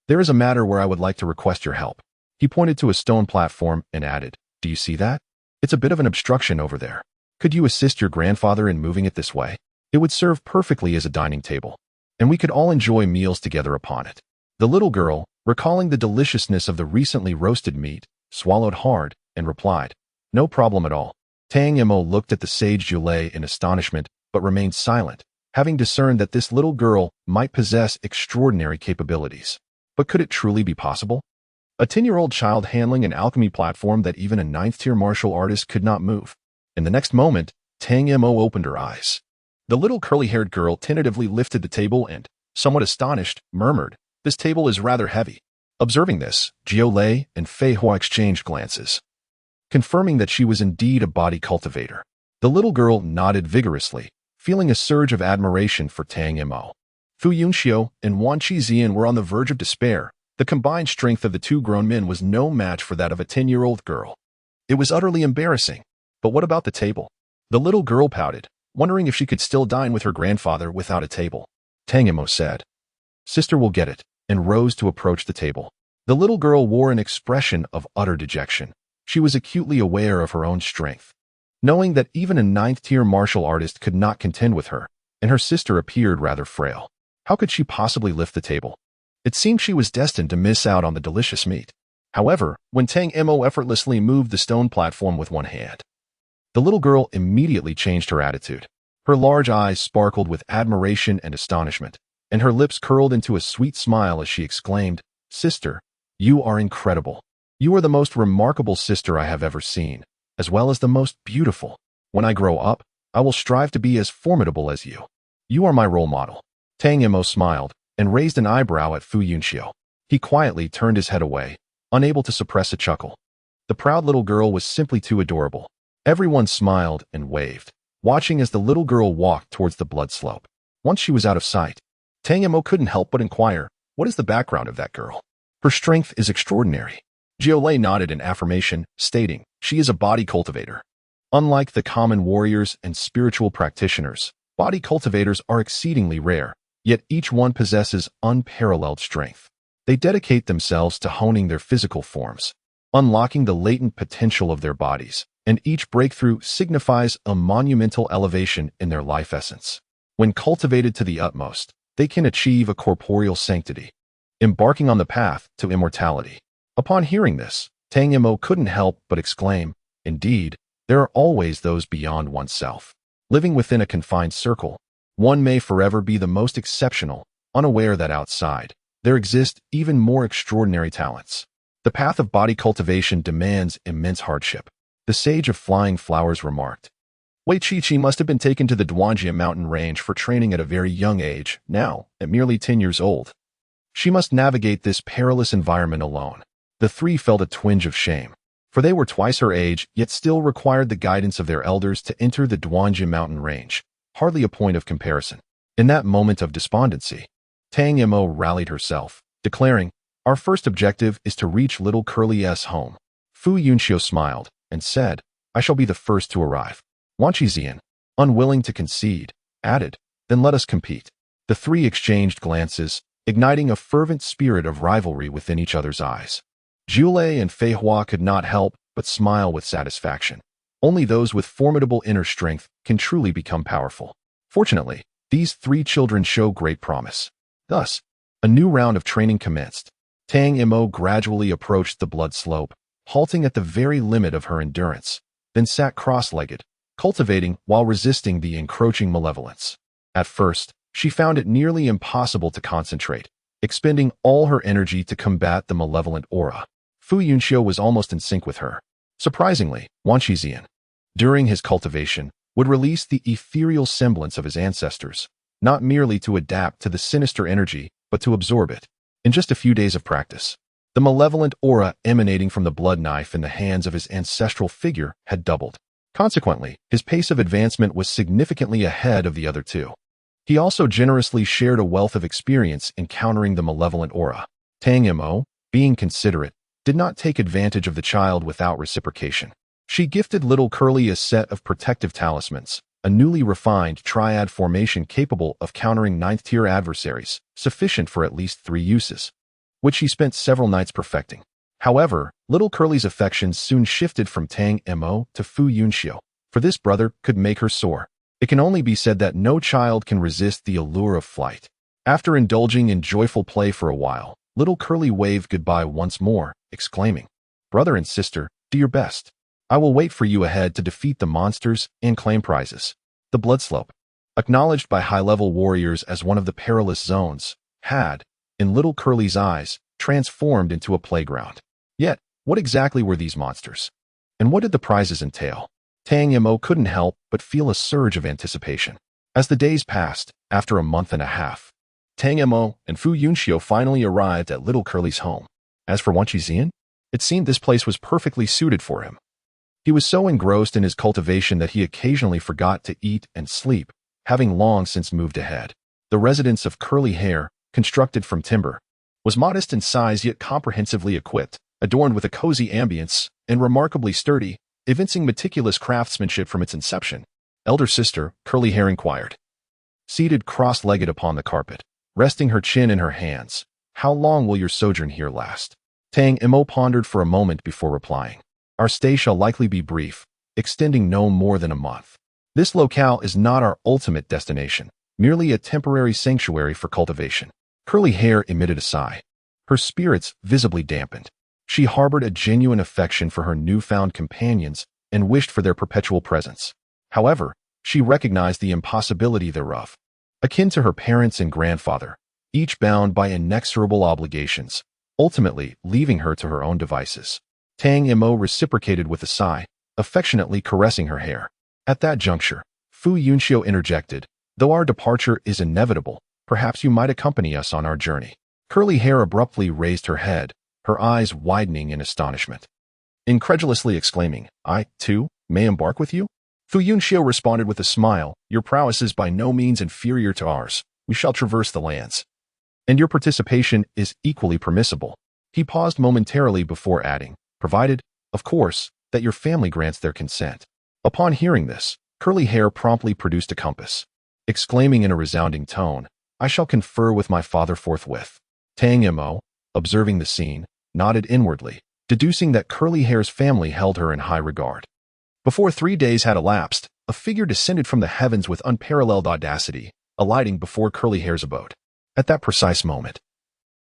there is a matter where I would like to request your help." He pointed to a stone platform and added, "Do you see that? It's a bit of an obstruction over there. Could you assist your grandfather in moving it this way? It would serve perfectly as a dining table, and we could all enjoy meals together upon it." The little girl, recalling the deliciousness of the recently roasted meat, swallowed hard and replied, "No problem at all." Tang Mo looked at the sage Julie in astonishment but remained silent, having discerned that this little girl might possess extraordinary capabilities. But could it truly be possible? A 10-year-old child handling an alchemy platform that even a 9th-tier martial artist could not move. In the next moment, Tang Mo opened her eyes. The little curly-haired girl tentatively lifted the table and, somewhat astonished, murmured, "This table is rather heavy." Observing this, Jiolei and Fei Hua exchanged glances, confirming that she was indeed a body cultivator. The little girl nodded vigorously, feeling a surge of admiration for Tang Mo. Fu Yunxiu and Wan Qizian were on the verge of despair. The combined strength of the two grown men was no match for that of a 10-year-old girl. It was utterly embarrassing. But what about the table? The little girl pouted, wondering if she could still dine with her grandfather without a table. Tang Mo said, "Sister will get it," and rose to approach the table. The little girl wore an expression of utter dejection. She was acutely aware of her own strength, knowing that even a 9th-tier martial artist could not contend with her, and her sister appeared rather frail. How could she possibly lift the table? It seemed she was destined to miss out on the delicious meat. However, when Tang Mo effortlessly moved the stone platform with one hand, the little girl immediately changed her attitude. Her large eyes sparkled with admiration and astonishment, and her lips curled into a sweet smile as she exclaimed, "Sister, you are incredible. You are the most remarkable sister I have ever seen, as well as the most beautiful. When I grow up, I will strive to be as formidable as you. You are my role model." Tang Mo smiled and raised an eyebrow at Fu Yunxiu. He quietly turned his head away, unable to suppress a chuckle. The proud little girl was simply too adorable. Everyone smiled and waved, watching as the little girl walked towards the blood slope. Once she was out of sight, Tang Mo couldn't help but inquire, "What is the background of that girl?" "Her strength is extraordinary." Jiolei nodded in affirmation, stating, "She is a body cultivator." Unlike the common warriors and spiritual practitioners, body cultivators are exceedingly rare, yet each one possesses unparalleled strength. They dedicate themselves to honing their physical forms, unlocking the latent potential of their bodies, and each breakthrough signifies a monumental elevation in their life essence. When cultivated to the utmost, they can achieve a corporeal sanctity, embarking on the path to immortality. Upon hearing this, Tang Mo couldn't help but exclaim, "Indeed, there are always those beyond oneself. Living within a confined circle, one may forever be the most exceptional, unaware that outside, there exist even more extraordinary talents." The path of body cultivation demands immense hardship. The Sage of Flying Flowers remarked, "Wei Chi must have been taken to the Duanjia mountain range for training at a very young age, now, at merely 10 years old. She must navigate this perilous environment alone." The three felt a twinge of shame, for they were twice her age, yet still required the guidance of their elders to enter the Duanjia mountain range, hardly a point of comparison. In that moment of despondency, Tang Mo rallied herself, declaring, "Our first objective is to reach little Curly's home." Fu Yunxiu smiled and said, "I shall be the first to arrive." Wan Qizian, unwilling to concede, added, "Then let us compete." The three exchanged glances, igniting a fervent spirit of rivalry within each other's eyes. Jiolei and Fei Hua could not help but smile with satisfaction. Only those with formidable inner strength can truly become powerful. Fortunately, These 3 children show great promise. Thus, a new round of training commenced. Tang Mo gradually approached the blood slope, halting at the very limit of her endurance, then sat cross-legged, cultivating while resisting the encroaching malevolence. At first, she found it nearly impossible to concentrate, expending all her energy to combat the malevolent aura. Fu Yunxiu was almost in sync with her. Surprisingly, Wan Shixian, during his cultivation, would release the ethereal semblance of his ancestors, not merely to adapt to the sinister energy, but to absorb it. In just a few days of practice, the malevolent aura emanating from the blood knife in the hands of his ancestral figure had doubled. Consequently, his pace of advancement was significantly ahead of the other 2. He also generously shared a wealth of experience in countering the malevolent aura. Tang Mo, being considerate, did not take advantage of the child without reciprocation. She gifted little Curly a set of protective talismans, a newly refined triad formation capable of countering 9th-tier adversaries, sufficient for at least 3 uses, which she spent several nights perfecting. However, little Curly's affections soon shifted from Tang Mo to Fu Yunxiu, for this brother could make her soar. It can only be said that no child can resist the allure of flight. After indulging in joyful play for a while, little Curly waved goodbye once more, exclaiming, "Brother and sister, do your best. I will wait for you ahead to defeat the monsters and claim prizes." The blood slope, acknowledged by high-level warriors as one of the perilous zones, had, in little Curly's eyes, transformed into a playground. Yet, what exactly were these monsters? And what did the prizes entail? Tang Mo couldn't help but feel a surge of anticipation. As the days passed, after a month and a half, Tang Mo and Fu Yunxiu finally arrived at little Curly's home. As for Wan Shixian, it seemed this place was perfectly suited for him. He was so engrossed in his cultivation that he occasionally forgot to eat and sleep, having long since moved ahead. The residence of Curly Hair, constructed from timber, was modest in size yet comprehensively equipped, adorned with a cozy ambience, and remarkably sturdy, evincing meticulous craftsmanship from its inception. Elder sister, Curly Hair inquired, seated cross-legged upon the carpet, resting her chin in her hands. "How long will your sojourn here last?" Tang Mo pondered for a moment before replying. "Our stay shall likely be brief, extending no more than a month. This locale is not our ultimate destination, merely a temporary sanctuary for cultivation." Curly Hair emitted a sigh. Her spirits visibly dampened. She harbored a genuine affection for her newfound companions and wished for their perpetual presence. However, she recognized the impossibility thereof. Akin to her parents and grandfather, each bound by inexorable obligations, ultimately leaving her to her own devices. Tang Mo reciprocated with a sigh, affectionately caressing her hair. At that juncture, Fu Yunxiu interjected, "Though our departure is inevitable, perhaps you might accompany us on our journey." Curly Hair abruptly raised her head, her eyes widening in astonishment, incredulously exclaiming, "I, too, may embark with you?" Fu Yunxiu responded with a smile, "Your prowess is by no means inferior to ours. We shall traverse the lands, and your participation is equally permissible." He paused momentarily before adding, "Provided, of course, that your family grants their consent." Upon hearing this, Curly Hair promptly produced a compass, exclaiming in a resounding tone, "I shall confer with my father forthwith." Tang Mo, observing the scene, nodded inwardly, deducing that Curly Hair's family held her in high regard. Before 3 days had elapsed, a figure descended from the heavens with unparalleled audacity, alighting before Curly Hair's abode. At that precise moment,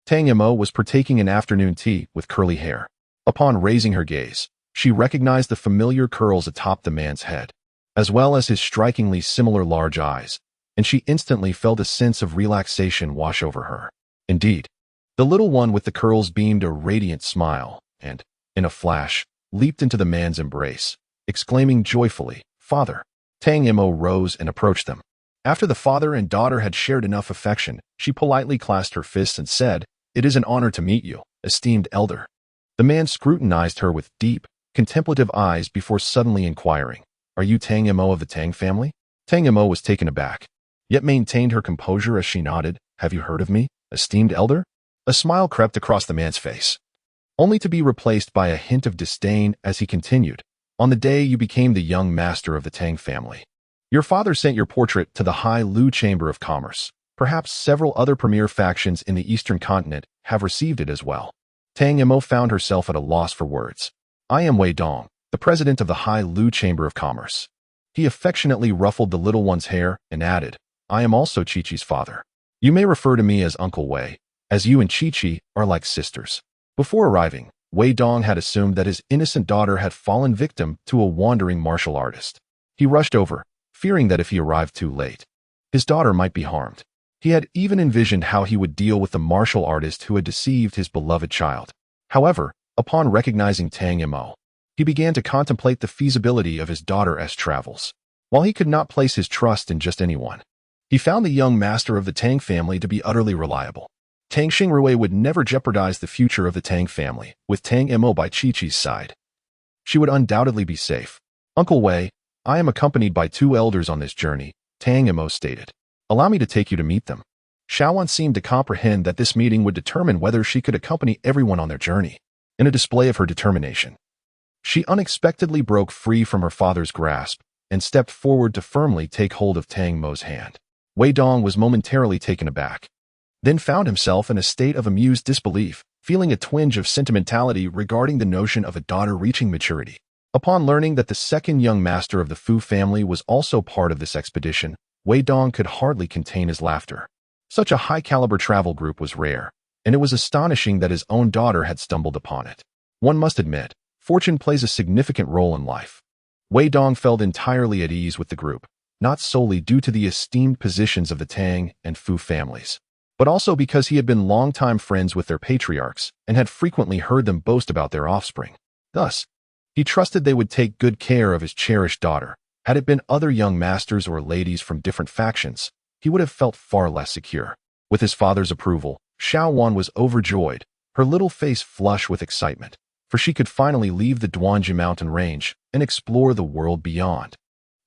Tang Mo was partaking an afternoon tea with Curly Hair. Upon raising her gaze, she recognized the familiar curls atop the man's head, as well as his strikingly similar large eyes, and she instantly felt a sense of relaxation wash over her. Indeed, the little one with the curls beamed a radiant smile and, in a flash, leaped into the man's embrace, exclaiming joyfully, "Father." Tang Mo rose and approached them. After the father and daughter had shared enough affection, she politely clasped her fists and said, "It is an honor to meet you, esteemed elder." The man scrutinized her with deep, contemplative eyes before suddenly inquiring, "Are you Tang Mo of the Tang family?" Tang Mo was taken aback, yet maintained her composure as she nodded, "Have you heard of me, esteemed elder?" A smile crept across the man's face, only to be replaced by a hint of disdain as he continued, "On the day you became the young master of the Tang family, your father sent your portrait to the High Lu Chamber of Commerce. Perhaps several other premier factions in the Eastern continent have received it as well." Tang Mo found herself at a loss for words. "I am Wei Dong, the president of the High Lu Chamber of Commerce." He affectionately ruffled the little one's hair and added, I am also Chi-Chi's father. You may refer to me as Uncle Wei, as you and Chi-Chi are like sisters. Before arriving, Wei Dong had assumed that his innocent daughter had fallen victim to a wandering martial artist. He rushed over, fearing that if he arrived too late, his daughter might be harmed. He had even envisioned how he would deal with the martial artist who had deceived his beloved child. However, upon recognizing Tang Mo, he began to contemplate the feasibility of his daughter's travels. While he could not place his trust in just anyone, he found the young master of the Tang family to be utterly reliable. Tang Xingrui would never jeopardize the future of the Tang family. With Tang Mo by Chi-Chi's side, she would undoubtedly be safe. Uncle Wei, I am accompanied by 2 elders on this journey, Tang Mo stated. Allow me to take you to meet them. Xiaowan seemed to comprehend that this meeting would determine whether she could accompany everyone on their journey. In a display of her determination, she unexpectedly broke free from her father's grasp and stepped forward to firmly take hold of Tang Mo's hand. Wei Dong was momentarily taken aback, then found himself in a state of amused disbelief, feeling a twinge of sentimentality regarding the notion of a daughter reaching maturity. Upon learning that the second young master of the Fu family was also part of this expedition, Wei Dong could hardly contain his laughter. Such a high-caliber travel group was rare, and it was astonishing that his own daughter had stumbled upon it. One must admit, fortune plays a significant role in life. Wei Dong felt entirely at ease with the group, not solely due to the esteemed positions of the Tang and Fu families, but also because he had been longtime friends with their patriarchs and had frequently heard them boast about their offspring. Thus, he trusted they would take good care of his cherished daughter. Had it been other young masters or ladies from different factions, he would have felt far less secure. With his father's approval, Xiaowan was overjoyed, her little face flush with excitement, for she could finally leave the Duanji mountain range and explore the world beyond.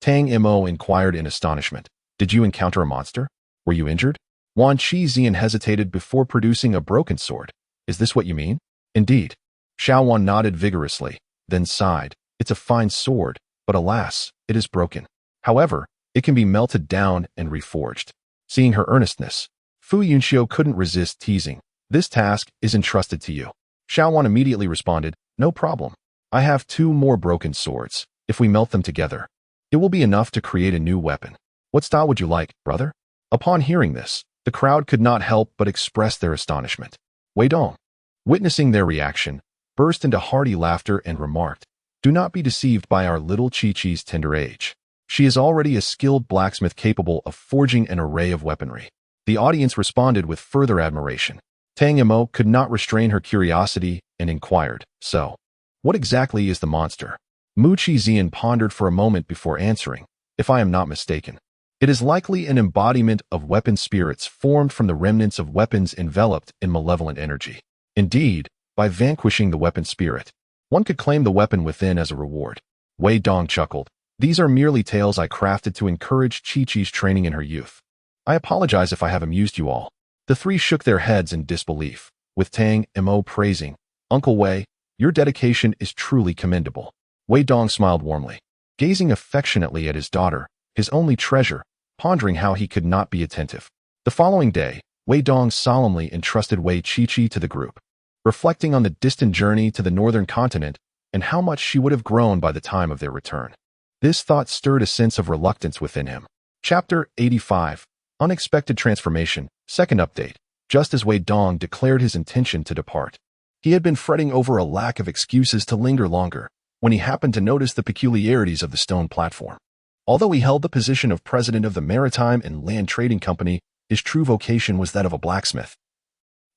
Tang Mo inquired in astonishment. Did you encounter a monster? Were you injured? Wan Qixian hesitated before producing a broken sword. Is this what you mean? Indeed. Xiaowan nodded vigorously, then sighed. It's a fine sword, but alas, it is broken. However, it can be melted down and reforged. Seeing her earnestness, Fu Yunxiu couldn't resist teasing. This task is entrusted to you. Xiaowan immediately responded, no problem. I have 2 more broken swords. If we melt them together, it will be enough to create a new weapon. What style would you like, brother? Upon hearing this, the crowd could not help but express their astonishment. Wei Dong, witnessing their reaction, burst into hearty laughter and remarked, do not be deceived by our little Chi-Chi's tender age. She is already a skilled blacksmith capable of forging an array of weaponry. The audience responded with further admiration. Tang Mo could not restrain her curiosity and inquired, so, what exactly is the monster? Mu Qixian pondered for a moment before answering, if I am not mistaken. It is likely an embodiment of weapon spirits formed from the remnants of weapons enveloped in malevolent energy. Indeed, by vanquishing the weapon spirit, one could claim the weapon within as a reward. Wei Dong chuckled. These are merely tales I crafted to encourage Chi-Chi's training in her youth. I apologize if I have amused you all. The 3 shook their heads in disbelief, with Tang Mo praising, Uncle Wei, your dedication is truly commendable. Wei Dong smiled warmly, gazing affectionately at his daughter, his only treasure, pondering how he could not be attentive. The following day, Wei Dong solemnly entrusted Wei Chi-Chi to the group, reflecting on the distant journey to the northern continent and how much she would have grown by the time of their return. This thought stirred a sense of reluctance within him. Chapter 85. Unexpected Transformation. Second update. Just as Wei Dong declared his intention to depart, he had been fretting over a lack of excuses to linger longer when he happened to notice the peculiarities of the stone platform. Although he held the position of president of the Maritime and Land Trading Company, his true vocation was that of a blacksmith.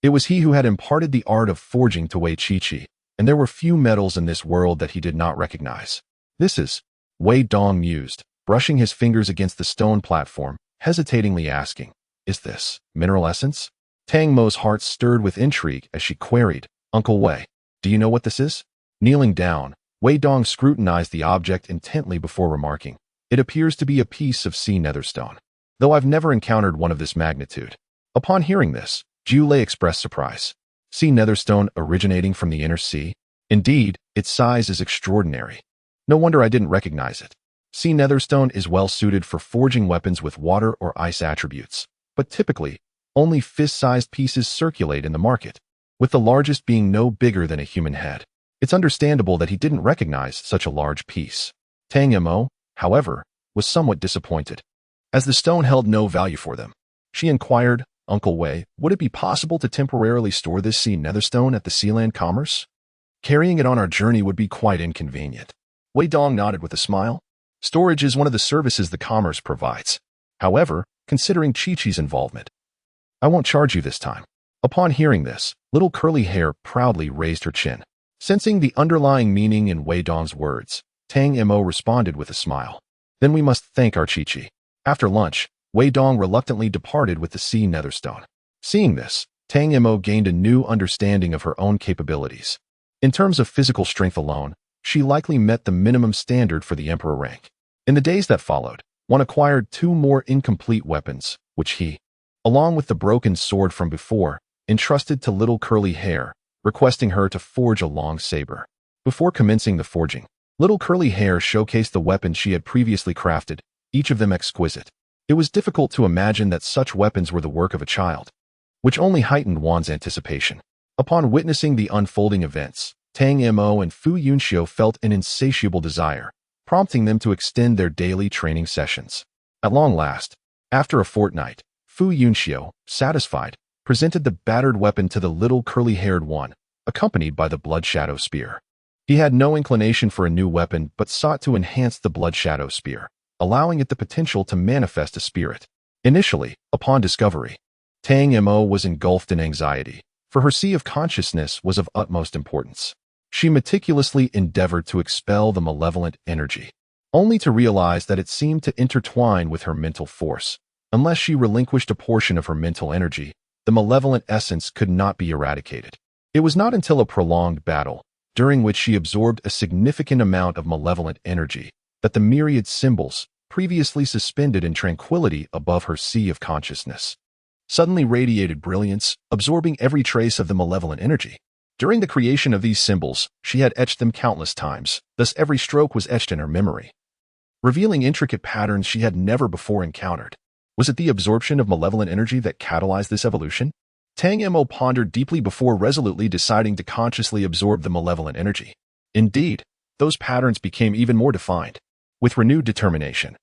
It was he who had imparted the art of forging to Wei Chi-Chi, and there were few metals in this world that he did not recognize. This is, Wei Dong mused, brushing his fingers against the stone platform, hesitatingly asking, is this mineral essence? Tang Mo's heart stirred with intrigue as she queried, Uncle Wei, do you know what this is? Kneeling down, Wei Dong scrutinized the object intently before remarking, it appears to be a piece of sea netherstone, though I've never encountered one of this magnitude. Upon hearing this, Jiu Lei expressed surprise. Sea netherstone originating from the inner sea? Indeed, its size is extraordinary. No wonder I didn't recognize it. Sea netherstone is well suited for forging weapons with water or ice attributes, but typically, only fist-sized pieces circulate in the market, with the largest being no bigger than a human head. It's understandable that he didn't recognize such a large piece. Tang Mo, however, was somewhat disappointed. As the stone held no value for them, she inquired, "Uncle Wei, would it be possible to temporarily store this sea netherstone at the Sealand Commerce? Carrying it on our journey would be quite inconvenient." Wei Dong nodded with a smile. Storage is one of the services the Commerce provides. However, considering Chi-Chi's involvement, I won't charge you this time. Upon hearing this, little curly hair proudly raised her chin. Sensing the underlying meaning in Wei Dong's words, Tang Mo responded with a smile. "Then we must thank our Chi-Chi." After lunch, Wei Dong reluctantly departed with the sea netherstone. Seeing this, Tang Mo gained a new understanding of her own capabilities. In terms of physical strength alone, she likely met the minimum standard for the emperor rank. In the days that followed, one acquired 2 more incomplete weapons, which he, along with the broken sword from before, entrusted to little curly hair, requesting her to forge a long saber. Before commencing the forging, little curly hair showcased the weapons she had previously crafted, each of them exquisite. It was difficult to imagine that such weapons were the work of a child, which only heightened Wan's anticipation. Upon witnessing the unfolding events, Tang Mo and Fu Yunxiu felt an insatiable desire, prompting them to extend their daily training sessions. At long last, after a fortnight, Fu Yunxiu, satisfied, presented the battered weapon to the little curly-haired one, accompanied by the Blood Shadow Spear. He had no inclination for a new weapon but sought to enhance the Blood Shadow Spear, allowing it the potential to manifest a spirit. Initially, upon discovery, Tang Mo was engulfed in anxiety, for her sea of consciousness was of utmost importance. She meticulously endeavored to expel the malevolent energy, only to realize that it seemed to intertwine with her mental force. Unless she relinquished a portion of her mental energy, the malevolent essence could not be eradicated. It was not until a prolonged battle, during which she absorbed a significant amount of malevolent energy, that the myriad symbols, previously suspended in tranquility above her sea of consciousness, suddenly radiated brilliance, absorbing every trace of the malevolent energy. During the creation of these symbols, she had etched them countless times, thus every stroke was etched in her memory, revealing intricate patterns she had never before encountered. Was it the absorption of malevolent energy that catalyzed this evolution? Tang Mo pondered deeply before resolutely deciding to consciously absorb the malevolent energy. Indeed, those patterns became even more defined. With renewed determination,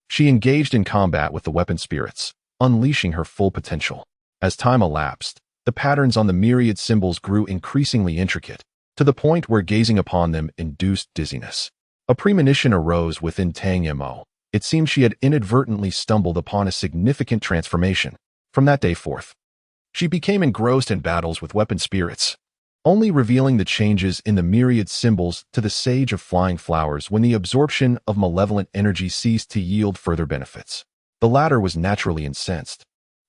she engaged in combat with the weapon spirits, unleashing her full potential. As time elapsed, the patterns on the myriad symbols grew increasingly intricate, to the point where gazing upon them induced dizziness. A premonition arose within Tang Mo. It seemed she had inadvertently stumbled upon a significant transformation. From that day forth, she became engrossed in battles with weapon spirits, only revealing the changes in the myriad symbols to the Sage of Flying Flowers when the absorption of malevolent energy ceased to yield further benefits. The latter was naturally incensed,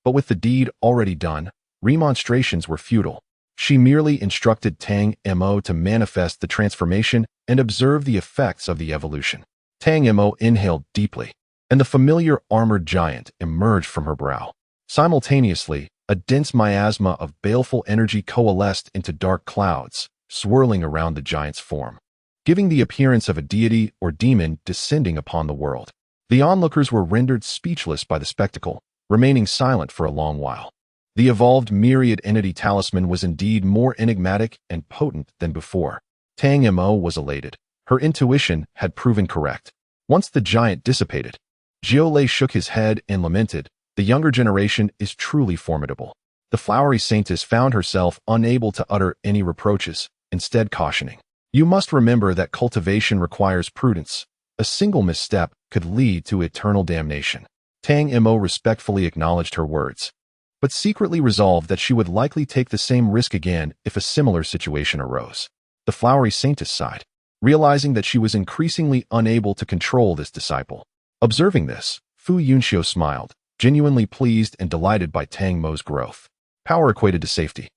but with the deed already done, remonstrations were futile. She merely instructed Tang Mo to manifest the transformation and observe the effects of the evolution. Tang Mo inhaled deeply, and the familiar armored giant emerged from her brow. Simultaneously, a dense miasma of baleful energy coalesced into dark clouds, swirling around the giant's form, giving the appearance of a deity or demon descending upon the world. The onlookers were rendered speechless by the spectacle, remaining silent for a long while. The evolved myriad entity talisman was indeed more enigmatic and potent than before. Tang Mo was elated. Her intuition had proven correct. Once the giant dissipated, Jiolei shook his head and lamented, "The younger generation is truly formidable." The flowery saintess found herself unable to utter any reproaches, instead cautioning, "You must remember that cultivation requires prudence. A single misstep could lead to eternal damnation." Tang Mo respectfully acknowledged her words, but secretly resolved that she would likely take the same risk again if a similar situation arose. The flowery saintess sighed, realizing that she was increasingly unable to control this disciple. Observing this, Fu Yunxiu smiled, genuinely pleased and delighted by Tang Mo's growth. Power equated to safety,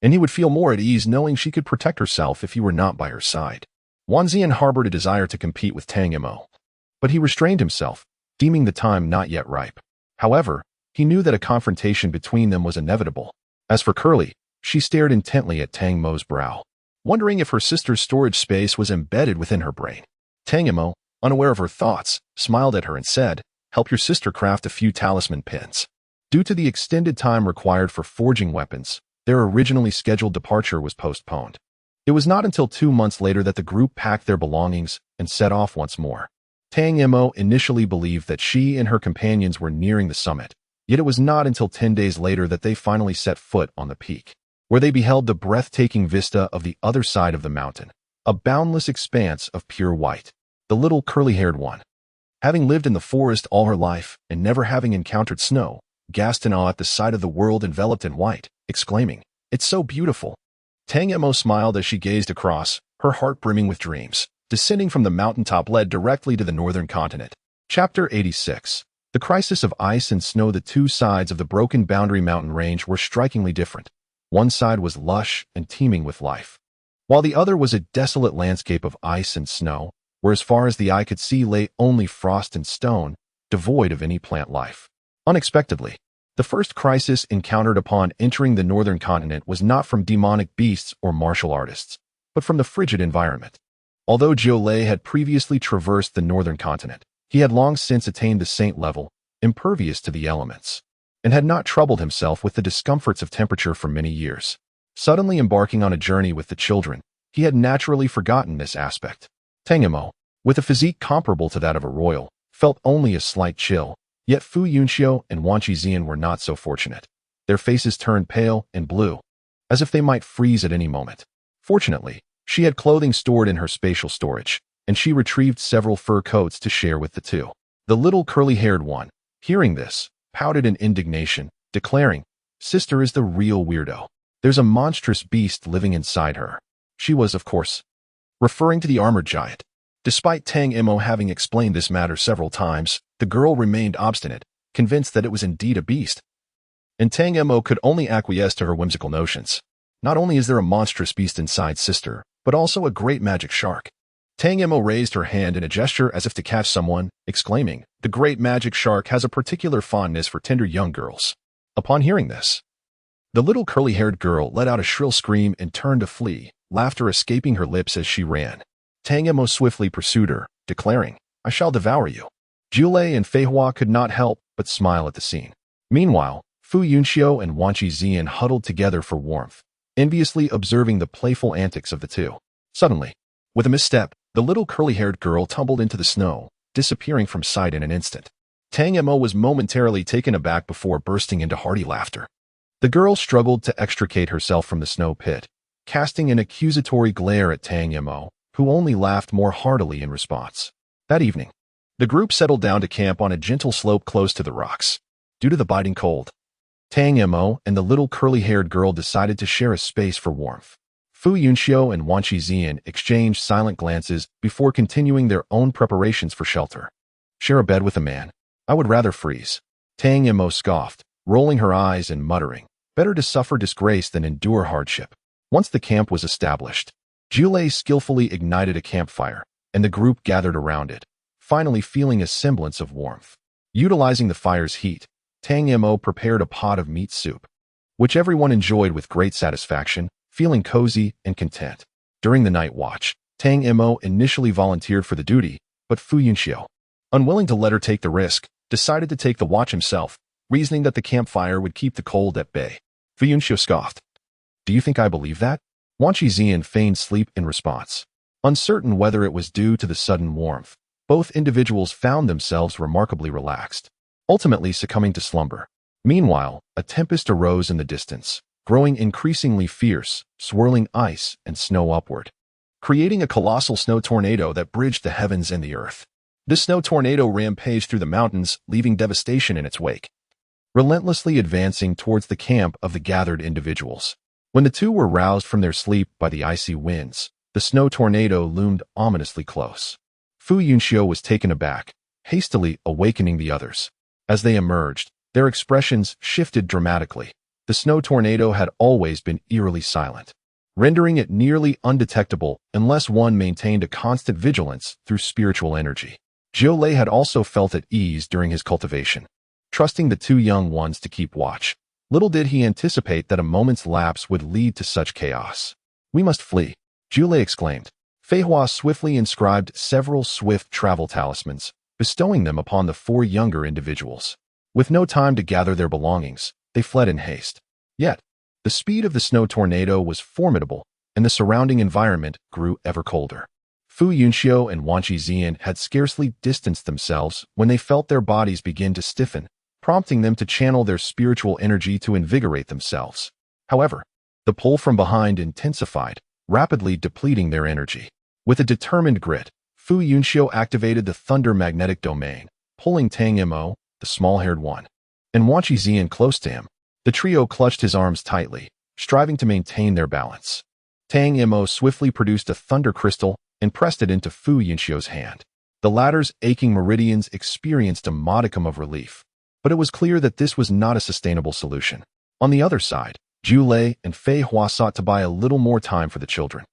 and he would feel more at ease knowing she could protect herself if he were not by her side. Wan Zian harbored a desire to compete with Tang Mo, but he restrained himself, deeming the time not yet ripe. However, he knew that a confrontation between them was inevitable. As for Curly, she stared intently at Tang Mo's brow, wondering if her sister's storage space was embedded within her brain. Tang Mo, unaware of her thoughts, smiled at her and said, "Help your sister craft a few talisman pins." Due to the extended time required for forging weapons, their originally scheduled departure was postponed. It was not until 2 months later that the group packed their belongings and set off once more. Tang Mo initially believed that she and her companions were nearing the summit, yet it was not until 10 days later that they finally set foot on the peak, where they beheld the breathtaking vista of the other side of the mountain, a boundless expanse of pure white. The little curly-haired one, having lived in the forest all her life and never having encountered snow, gasped in awe at the sight of the world enveloped in white, exclaiming, "It's so beautiful." Tang Mo smiled as she gazed across, her heart brimming with dreams. Descending from the mountaintop led directly to the northern continent. Chapter 86. The crisis of ice and snow. The two sides of the broken boundary mountain range were strikingly different. One side was lush and teeming with life, while the other was a desolate landscape of ice and snow, where as far as the eye could see lay only frost and stone, devoid of any plant life. Unexpectedly, the first crisis encountered upon entering the northern continent was not from demonic beasts or martial artists, but from the frigid environment. Although Jiulei had previously traversed the northern continent, he had long since attained the saint level, impervious to the elements, and had not troubled himself with the discomforts of temperature for many years. Suddenly embarking on a journey with the children, he had naturally forgotten this aspect. Tang Mo, with a physique comparable to that of a royal, felt only a slight chill, yet Fu Yunxiu and Wan Qizian were not so fortunate. Their faces turned pale and blue, as if they might freeze at any moment. Fortunately, she had clothing stored in her spatial storage, and she retrieved several fur coats to share with the two. The little curly-haired one, hearing this, pouted in indignation, declaring, "Sister is the real weirdo. There's a monstrous beast living inside her." She was, of course, referring to the armored giant. Despite Tang Mo having explained this matter several times, the girl remained obstinate, convinced that it was indeed a beast. And Tang Mo could only acquiesce to her whimsical notions. Not only is there a monstrous beast inside sister, but also a great magic shark. Tang Mo raised her hand in a gesture as if to catch someone, exclaiming, "The great magic shark has a particular fondness for tender young girls." Upon hearing this, the little curly-haired girl let out a shrill scream and turned to flee, laughter escaping her lips as she ran. Tang Mo swiftly pursued her, declaring, "I shall devour you." Jiulei and Fei Hua could not help but smile at the scene. Meanwhile, Fu Yunxiu and Wan Qizian huddled together for warmth, enviously observing the playful antics of the two. Suddenly, with a misstep, the little curly-haired girl tumbled into the snow, disappearing from sight in an instant. Tang Mo was momentarily taken aback before bursting into hearty laughter. The girl struggled to extricate herself from the snow pit, casting an accusatory glare at Tang Mo, who only laughed more heartily in response. That evening, the group settled down to camp on a gentle slope close to the rocks. Due to the biting cold, Tang Mo and the little curly-haired girl decided to share a space for warmth. Fu Yunxiu and Wan Qizian exchanged silent glances before continuing their own preparations for shelter. "Share a bed with a man? I would rather freeze." Tang Mo scoffed, rolling her eyes and muttering, "Better to suffer disgrace than endure hardship." Once the camp was established, Jiulei skillfully ignited a campfire, and the group gathered around it, finally feeling a semblance of warmth. Utilizing the fire's heat, Tang Mo prepared a pot of meat soup, which everyone enjoyed with great satisfaction, feeling cozy and content. During the night watch, Tang Mo initially volunteered for the duty, but Fu Yunxiu, unwilling to let her take the risk, decided to take the watch himself, reasoning that the campfire would keep the cold at bay. Fu Yunxiu scoffed. "Do you think I believe that?" Wan Qizian feigned sleep in response. Uncertain whether it was due to the sudden warmth, both individuals found themselves remarkably relaxed, ultimately succumbing to slumber. Meanwhile, a tempest arose in the distance, growing increasingly fierce, swirling ice and snow upward, creating a colossal snow tornado that bridged the heavens and the earth. This snow tornado rampaged through the mountains, leaving devastation in its wake, relentlessly advancing towards the camp of the gathered individuals. When the two were roused from their sleep by the icy winds, the snow tornado loomed ominously close. Fu Yunxiu was taken aback, hastily awakening the others. As they emerged, their expressions shifted dramatically. The snow tornado had always been eerily silent, rendering it nearly undetectable unless one maintained a constant vigilance through spiritual energy. Jiulei had also felt at ease during his cultivation, trusting the two young ones to keep watch. Little did he anticipate that a moment's lapse would lead to such chaos. "We must flee," Jiulei exclaimed. Fei Hua swiftly inscribed several swift travel talismans, bestowing them upon the four younger individuals. With no time to gather their belongings, they fled in haste. Yet, the speed of the snow tornado was formidable, and the surrounding environment grew ever colder. Fu Yunxiu and Wan Qizian had scarcely distanced themselves when they felt their bodies begin to stiffen, prompting them to channel their spiritual energy to invigorate themselves. However, the pull from behind intensified, rapidly depleting their energy. With a determined grit, Fu Yunxiu activated the thunder magnetic domain, pulling Tang Mo, the small-haired one, and Wan Qizian close to him. The trio clutched his arms tightly, striving to maintain their balance. Tang Mo swiftly produced a thunder crystal and pressed it into Fu Yunxiu's hand. The latter's aching meridians experienced a modicum of relief, but it was clear that this was not a sustainable solution. On the other side, Zhu Lei and Fei Hua sought to buy a little more time for the children.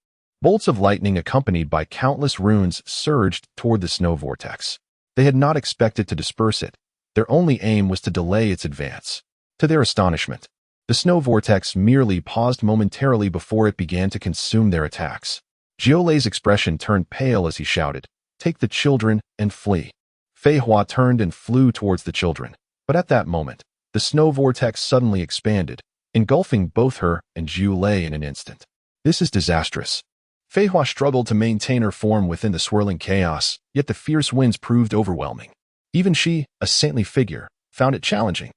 Bolts of lightning accompanied by countless runes surged toward the snow vortex. They had not expected to disperse it. Their only aim was to delay its advance. To their astonishment, the snow vortex merely paused momentarily before it began to consume their attacks. Zhu Lei's expression turned pale as he shouted, "Take the children and flee." Fei Hua turned and flew towards the children, but at that moment, the snow vortex suddenly expanded, engulfing both her and Zhu Lei in an instant. "This is disastrous." Fei Hua struggled to maintain her form within the swirling chaos, yet the fierce winds proved overwhelming. Even she, a saintly figure, found it challenging.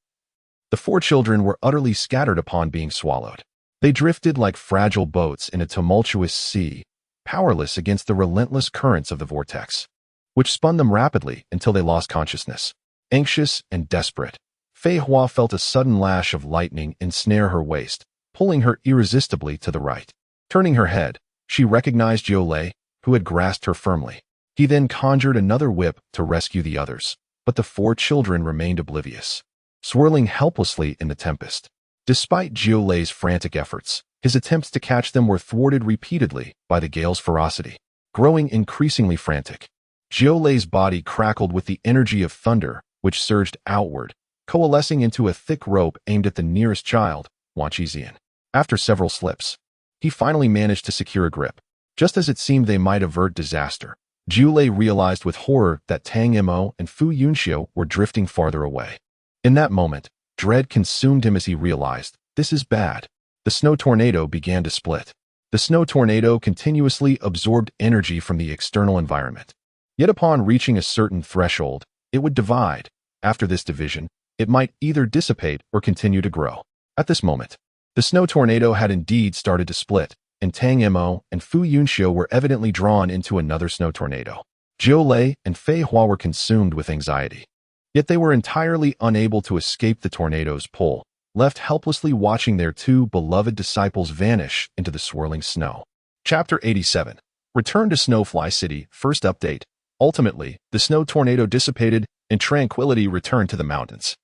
The four children were utterly scattered upon being swallowed. They drifted like fragile boats in a tumultuous sea, powerless against the relentless currents of the vortex, which spun them rapidly until they lost consciousness. Anxious and desperate, Fei Hua felt a sudden lash of lightning ensnare her waist, pulling her irresistibly to the right. Turning her head, she recognized Zhu Lei, who had grasped her firmly. He then conjured another whip to rescue the others, but the four children remained oblivious, swirling helplessly in the tempest. Despite Zhu Lei's frantic efforts, his attempts to catch them were thwarted repeatedly by the gale's ferocity. Growing increasingly frantic, Zhu Lei's body crackled with the energy of thunder, which surged outward, coalescing into a thick rope aimed at the nearest child, Wan Qizian. After several slips, he finally managed to secure a grip. Just as it seemed they might avert disaster, Zhu Lei realized with horror that Tang Mo and Fu Yunxiu were drifting farther away. In that moment, dread consumed him as he realized, this is bad. The snow tornado began to split. The snow tornado continuously absorbed energy from the external environment. Yet upon reaching a certain threshold, it would divide. After this division, it might either dissipate or continue to grow. At this moment, the snow tornado had indeed started to split, and Tang Mo and Fu Yunxiu were evidently drawn into another snow tornado. Zhu Lei and Fei Hua were consumed with anxiety. Yet they were entirely unable to escape the tornado's pull, left helplessly watching their two beloved disciples vanish into the swirling snow. Chapter 87. Return to Snowfly City. First update. Ultimately, the snow tornado dissipated and tranquility returned to the mountains.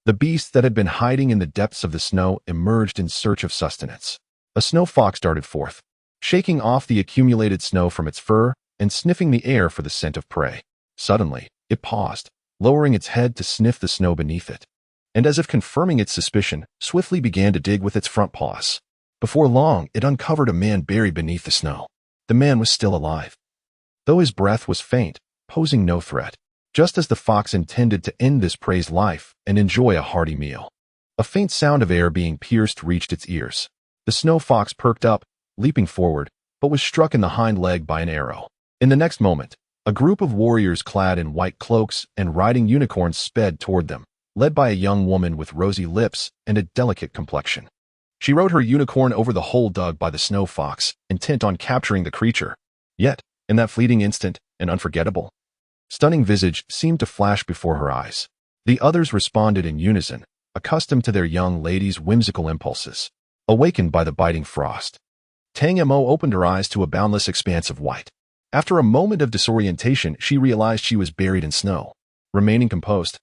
The beasts that had been hiding in the depths of the snow emerged in search of sustenance. A snow fox darted forth, shaking off the accumulated snow from its fur and sniffing the air for the scent of prey. Suddenly, it paused, lowering its head to sniff the snow beneath it, and as if confirming its suspicion, swiftly began to dig with its front paws. Before long, it uncovered a man buried beneath the snow. The man was still alive, though his breath was faint, posing no threat. Just as the fox intended to end this prey's life and enjoy a hearty meal, a faint sound of air being pierced reached its ears. The snow fox perked up, leaping forward, but was struck in the hind leg by an arrow. In the next moment, a group of warriors clad in white cloaks and riding unicorns sped toward them, led by a young woman with rosy lips and a delicate complexion. She rode her unicorn over the hole dug by the snow fox, intent on capturing the creature. Yet, in that fleeting instant, an unforgettable, stunning visage seemed to flash before her eyes. The others responded in unison, accustomed to their young lady's whimsical impulses. Awakened by the biting frost, Tang Mo opened her eyes to a boundless expanse of white. After a moment of disorientation, she realized she was buried in snow. Remaining composed,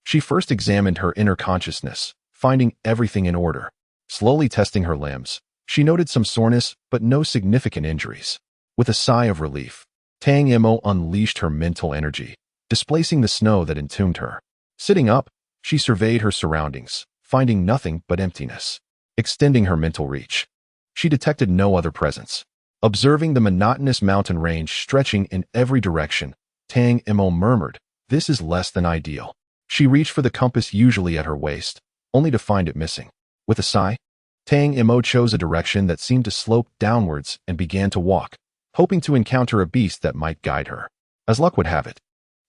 she first examined her inner consciousness, finding everything in order. Slowly testing her limbs, she noted some soreness but no significant injuries. With a sigh of relief, Tang Mo unleashed her mental energy, displacing the snow that entombed her. Sitting up, she surveyed her surroundings, finding nothing but emptiness. Extending her mental reach, she detected no other presence. Observing the monotonous mountain range stretching in every direction, Tang Mo murmured, "This is less than ideal." She reached for the compass usually at her waist, only to find it missing. With a sigh, Tang Mo chose a direction that seemed to slope downwards and began to walk, hoping to encounter a beast that might guide her. As luck would have it,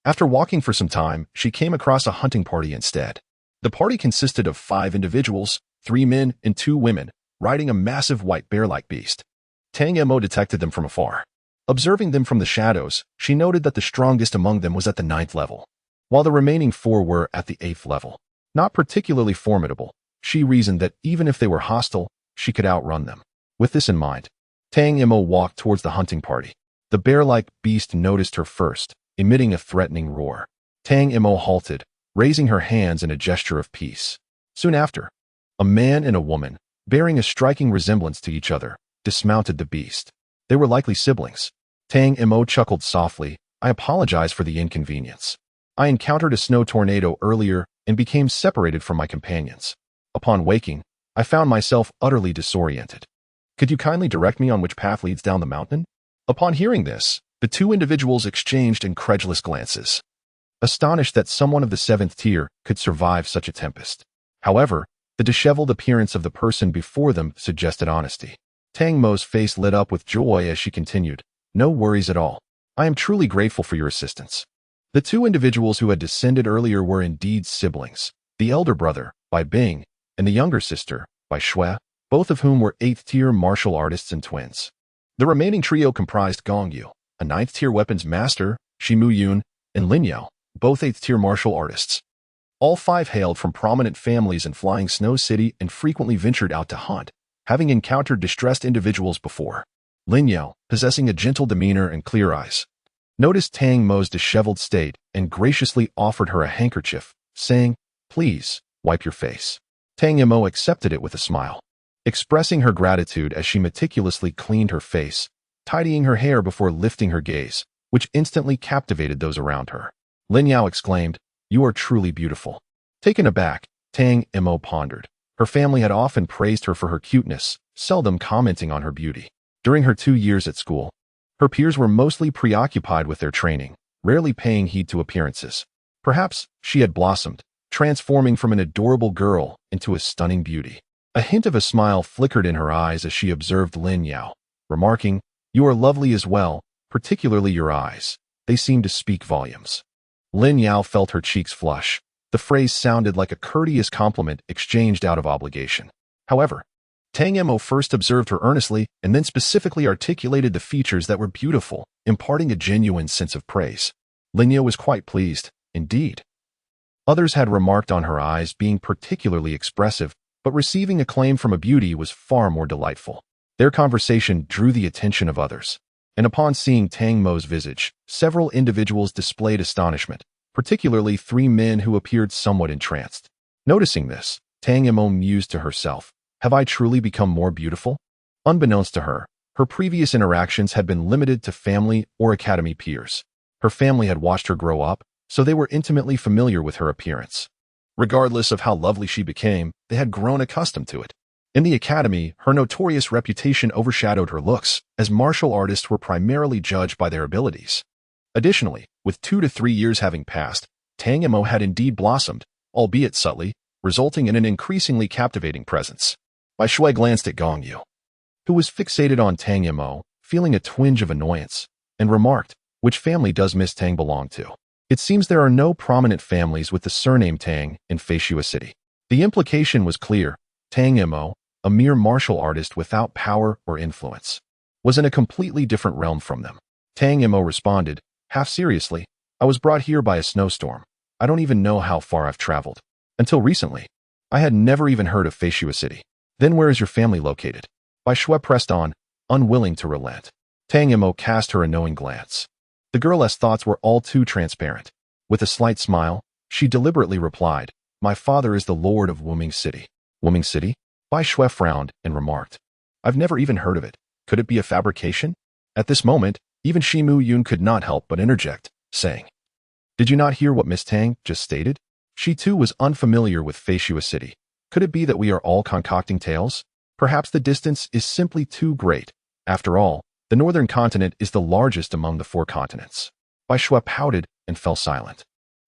after walking for some time, she came across a hunting party instead. The party consisted of 5 individuals, 3 men and 2 women, riding a massive white bear-like beast. Tang Mo detected them from afar. Observing them from the shadows, she noted that the strongest among them was at the 9th level, while the remaining 4 were at the 8th level. Not particularly formidable, she reasoned that even if they were hostile, she could outrun them. With this in mind, Tang Mo walked towards the hunting party. The bear-like beast noticed her first, emitting a threatening roar. Tang Mo halted, raising her hands in a gesture of peace. Soon after, a man and a woman, bearing a striking resemblance to each other, dismounted the beast. They were likely siblings. Tang Mo chuckled softly. I apologize for the inconvenience. I encountered a snow tornado earlier and became separated from my companions. Upon waking, I found myself utterly disoriented. Could you kindly direct me on which path leads down the mountain? Upon hearing this, the 2 individuals exchanged incredulous glances, astonished that someone of the 7th tier could survive such a tempest. However, the disheveled appearance of the person before them suggested honesty. Tang Mo's face lit up with joy as she continued, No worries at all. I am truly grateful for your assistance. The 2 individuals who had descended earlier were indeed siblings, the elder brother, by Bing, and the younger sister, by Shui, both of whom were 8th tier martial artists and twins. The remaining trio comprised Gong Yu, a 9th tier weapons master, Shimu Yun, and Lin Yao, both 8th tier martial artists. All 5 hailed from prominent families in Flying Snow City and frequently ventured out to hunt, having encountered distressed individuals before. Lin Yao, possessing a gentle demeanor and clear eyes, noticed Tang Mo's disheveled state and graciously offered her a handkerchief, saying, Please, wipe your face. Tang Mo accepted it with a smile, expressing her gratitude as she meticulously cleaned her face, tidying her hair before lifting her gaze, which instantly captivated those around her. Lin Yao exclaimed, You are truly beautiful. Taken aback, Tang Mo pondered. Her family had often praised her for her cuteness, seldom commenting on her beauty. During her 2 years at school, her peers were mostly preoccupied with their training, rarely paying heed to appearances. Perhaps she had blossomed, transforming from an adorable girl into a stunning beauty. A hint of a smile flickered in her eyes as she observed Lin Yao, remarking, You are lovely as well, particularly your eyes. They seem to speak volumes. Lin Yao felt her cheeks flush. The phrase sounded like a courteous compliment exchanged out of obligation. However, Tang Mo first observed her earnestly and then specifically articulated the features that were beautiful, imparting a genuine sense of praise. Lin Yao was quite pleased, indeed. Others had remarked on her eyes being particularly expressive, but receiving acclaim from a beauty was far more delightful. Their conversation drew the attention of others, and upon seeing Tang Mo's visage, several individuals displayed astonishment, particularly 3 men who appeared somewhat entranced. Noticing this, Tang Mo mused to herself, Have I truly become more beautiful? Unbeknownst to her, her previous interactions had been limited to family or academy peers. Her family had watched her grow up, so they were intimately familiar with her appearance. Regardless of how lovely she became, they had grown accustomed to it. In the academy, her notorious reputation overshadowed her looks, as martial artists were primarily judged by their abilities. Additionally, with 2 to 3 years having passed, Tang Mo had indeed blossomed, albeit subtly, resulting in an increasingly captivating presence. Bai Shui glanced at Gong Yu, who was fixated on Tang Mo, feeling a twinge of annoyance, and remarked, Which family does Miss Tang belong to? It seems there are no prominent families with the surname Tang in Feishua City. The implication was clear. Tang Mo, a mere martial artist without power or influence, was in a completely different realm from them. Tang Mo responded, half seriously, I was brought here by a snowstorm. I don't even know how far I've traveled. Until recently, I had never even heard of Feishua City. Then where is your family located? Bai Shui pressed on, unwilling to relent. Tang Mo cast her a knowing glance. The girl's thoughts were all too transparent. With a slight smile, she deliberately replied, My father is the lord of Wuming City. Wuming City? Bai Shui frowned and remarked, I've never even heard of it. Could it be a fabrication? At this moment, even Shimu Yun could not help but interject, saying, Did you not hear what Miss Tang just stated? She too was unfamiliar with Feishua City. Could it be that we are all concocting tales? Perhaps the distance is simply too great. After all, the northern continent is the largest among the 4 continents. Bai Shui pouted and fell silent.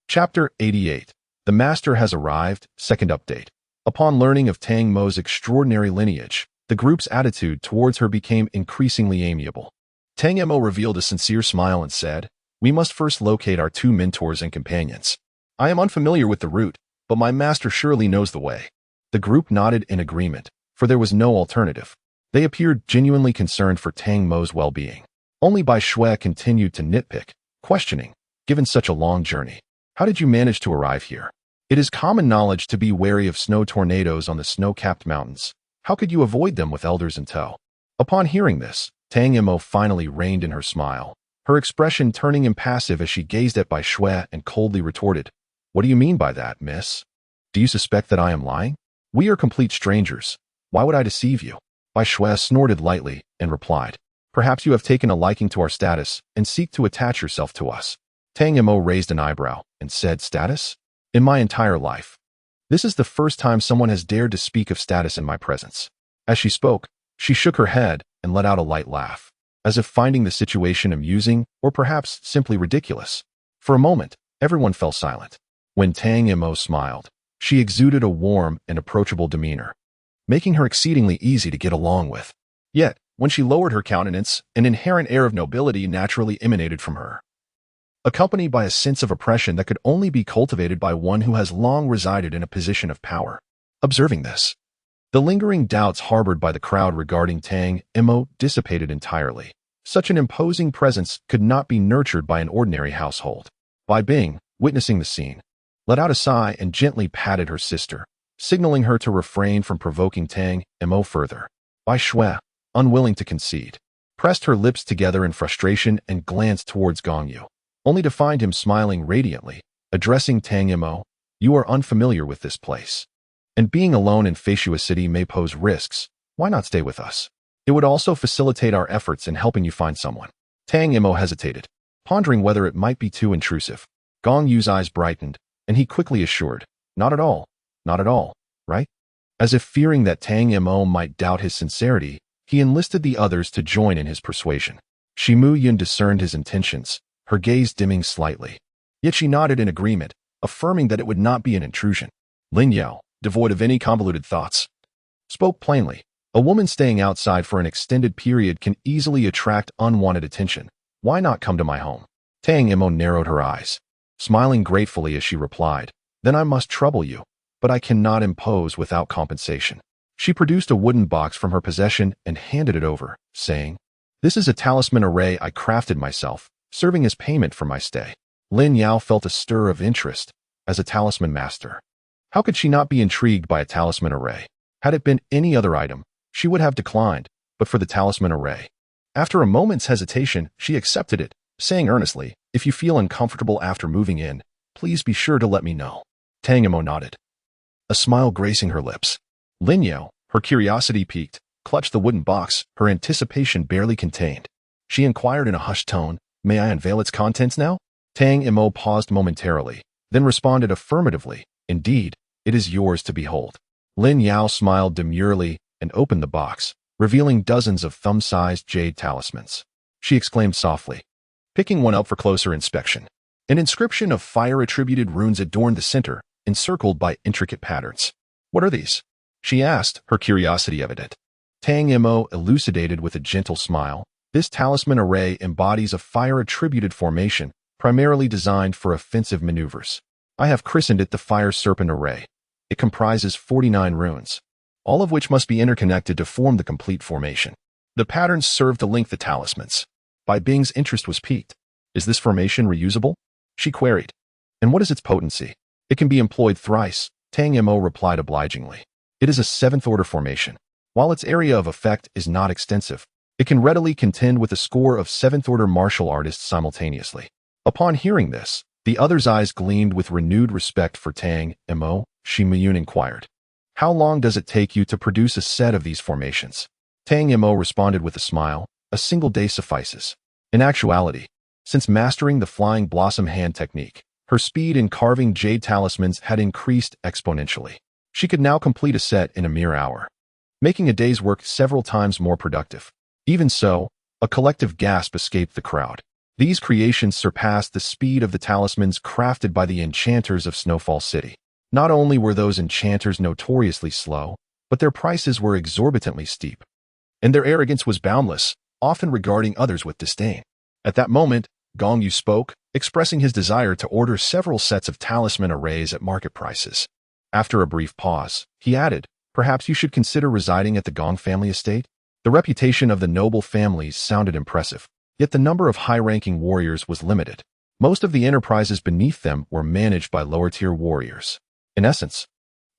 Chapter 88. The Master has arrived, second update. Upon learning of Tang Mo's extraordinary lineage, the group's attitude towards her became increasingly amiable. Tang Mo revealed a sincere smile and said, "We must first locate our two mentors and companions. I am unfamiliar with the route, but my master surely knows the way." The group nodded in agreement, for there was no alternative. They appeared genuinely concerned for Tang Mo's well-being. Only Bai Shui continued to nitpick, questioning, "Given such a long journey, how did you manage to arrive here? It is common knowledge to be wary of snow tornadoes on the snow-capped mountains. How could you avoid them with elders in tow?" Upon hearing this, Tang Mo finally reined in her smile, her expression turning impassive as she gazed at Bai Shui and coldly retorted, "What do you mean by that, miss? Do you suspect that I am lying? We are complete strangers. Why would I deceive you?" Bai Shui snorted lightly and replied, "Perhaps you have taken a liking to our status and seek to attach yourself to us." Tang Mo raised an eyebrow and said, "Status? In my entire life. This is the first time someone has dared to speak of status in my presence." As she spoke, she shook her head and let out a light laugh, as if finding the situation amusing or perhaps simply ridiculous. For a moment, everyone fell silent. When Tang Mo smiled, she exuded a warm and approachable demeanor, making her exceedingly easy to get along with. Yet, when she lowered her countenance, an inherent air of nobility naturally emanated from her, accompanied by a sense of oppression that could only be cultivated by one who has long resided in a position of power. Observing this, the lingering doubts harbored by the crowd regarding Tang Mo dissipated entirely. Such an imposing presence could not be nurtured by an ordinary household. Bai Bing, witnessing the scene, let out a sigh and gently patted her sister, signaling her to refrain from provoking Tang Mo further. Bai Shui, unwilling to concede, pressed her lips together in frustration and glanced towards Gong Yu, only to find him smiling radiantly, addressing Tang Mo, "You are unfamiliar with this place, and being alone in Feishua City may pose risks. Why not stay with us? It would also facilitate our efforts in helping you find someone." Tang Mo hesitated, pondering whether it might be too intrusive. Gong Yu's eyes brightened, and he quickly assured, "Not at all, right?" As if fearing that Tang Mo might doubt his sincerity, he enlisted the others to join in his persuasion. Shimu Yun discerned his intentions, her gaze dimming slightly. Yet she nodded in agreement, affirming that it would not be an intrusion. Lin Yao, devoid of any convoluted thoughts, spoke plainly. "A woman staying outside for an extended period can easily attract unwanted attention. Why not come to my home?" Tang Mo narrowed her eyes, smiling gratefully as she replied, "Then I must trouble you, but I cannot impose without compensation." She produced a wooden box from her possession and handed it over, saying, "This is a talisman array I crafted myself, serving as payment for my stay." Lin Yao felt a stir of interest. As a talisman master, how could she not be intrigued by a talisman array? Had it been any other item, she would have declined, but for the talisman array. After a moment's hesitation, she accepted it, saying earnestly, "If you feel uncomfortable after moving in, please be sure to let me know." Tang Mo nodded, a smile gracing her lips. Lin Yao, her curiosity piqued, clutched the wooden box, her anticipation barely contained. She inquired in a hushed tone, "May I unveil its contents now?" Tang Mo paused momentarily, then responded affirmatively, "Indeed, it is yours to behold." Lin Yao smiled demurely and opened the box, revealing dozens of thumb-sized jade talismans. She exclaimed softly, picking one up for closer inspection. An inscription of fire-attributed runes adorned the center, encircled by intricate patterns. "What are these?" she asked, her curiosity evident. Tang Mo elucidated with a gentle smile. "This talisman array embodies a fire-attributed formation, primarily designed for offensive maneuvers. I have christened it the Fire Serpent Array. It comprises 49 runes, all of which must be interconnected to form the complete formation. The patterns serve to link the talismans." Bai Bing's interest was piqued. "Is this formation reusable?" she queried. "And what is its potency?" "It can be employed thrice," Tang Mo replied obligingly. "It is a 7th-order formation. While its area of effect is not extensive, it can readily contend with a score of 7th-order martial artists simultaneously." Upon hearing this, the other's eyes gleamed with renewed respect for Tang Mo. Shimu Yun inquired, "How long does it take you to produce a set of these formations?" Tang Mo responded with a smile, "A single day suffices." In actuality, since mastering the flying blossom hand technique, her speed in carving jade talismans had increased exponentially. She could now complete a set in a mere hour, making a day's work several times more productive. Even so, a collective gasp escaped the crowd. These creations surpassed the speed of the talismans crafted by the enchanters of Snowfall City. Not only were those enchanters notoriously slow, but their prices were exorbitantly steep. And their arrogance was boundless. often regarding others with disdain. At that moment, Gong Yu spoke, expressing his desire to order several sets of talisman arrays at market prices. After a brief pause, he added, "Perhaps you should consider residing at the Gong family estate?" The reputation of the noble families sounded impressive, yet the number of high-ranking warriors was limited. Most of the enterprises beneath them were managed by lower-tier warriors. In essence,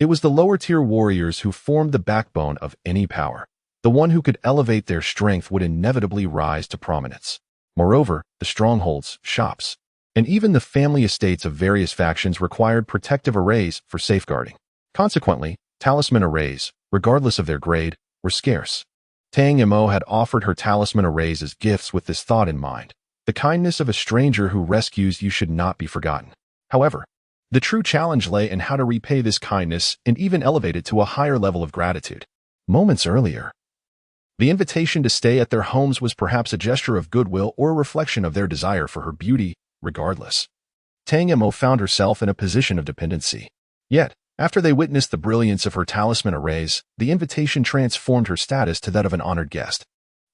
it was the lower-tier warriors who formed the backbone of any power. The one who could elevate their strength would inevitably rise to prominence. Moreover, the strongholds, shops, and even the family estates of various factions required protective arrays for safeguarding. Consequently, talisman arrays, regardless of their grade, were scarce. Tang Mo had offered her talisman arrays as gifts with this thought in mind. The kindness of a stranger who rescues you should not be forgotten. However, the true challenge lay in how to repay this kindness and even elevate it to a higher level of gratitude. Moments earlier, the invitation to stay at their homes was perhaps a gesture of goodwill or a reflection of their desire for her beauty. Regardless, Tang Mo found herself in a position of dependency. Yet, after they witnessed the brilliance of her talisman arrays, the invitation transformed her status to that of an honored guest.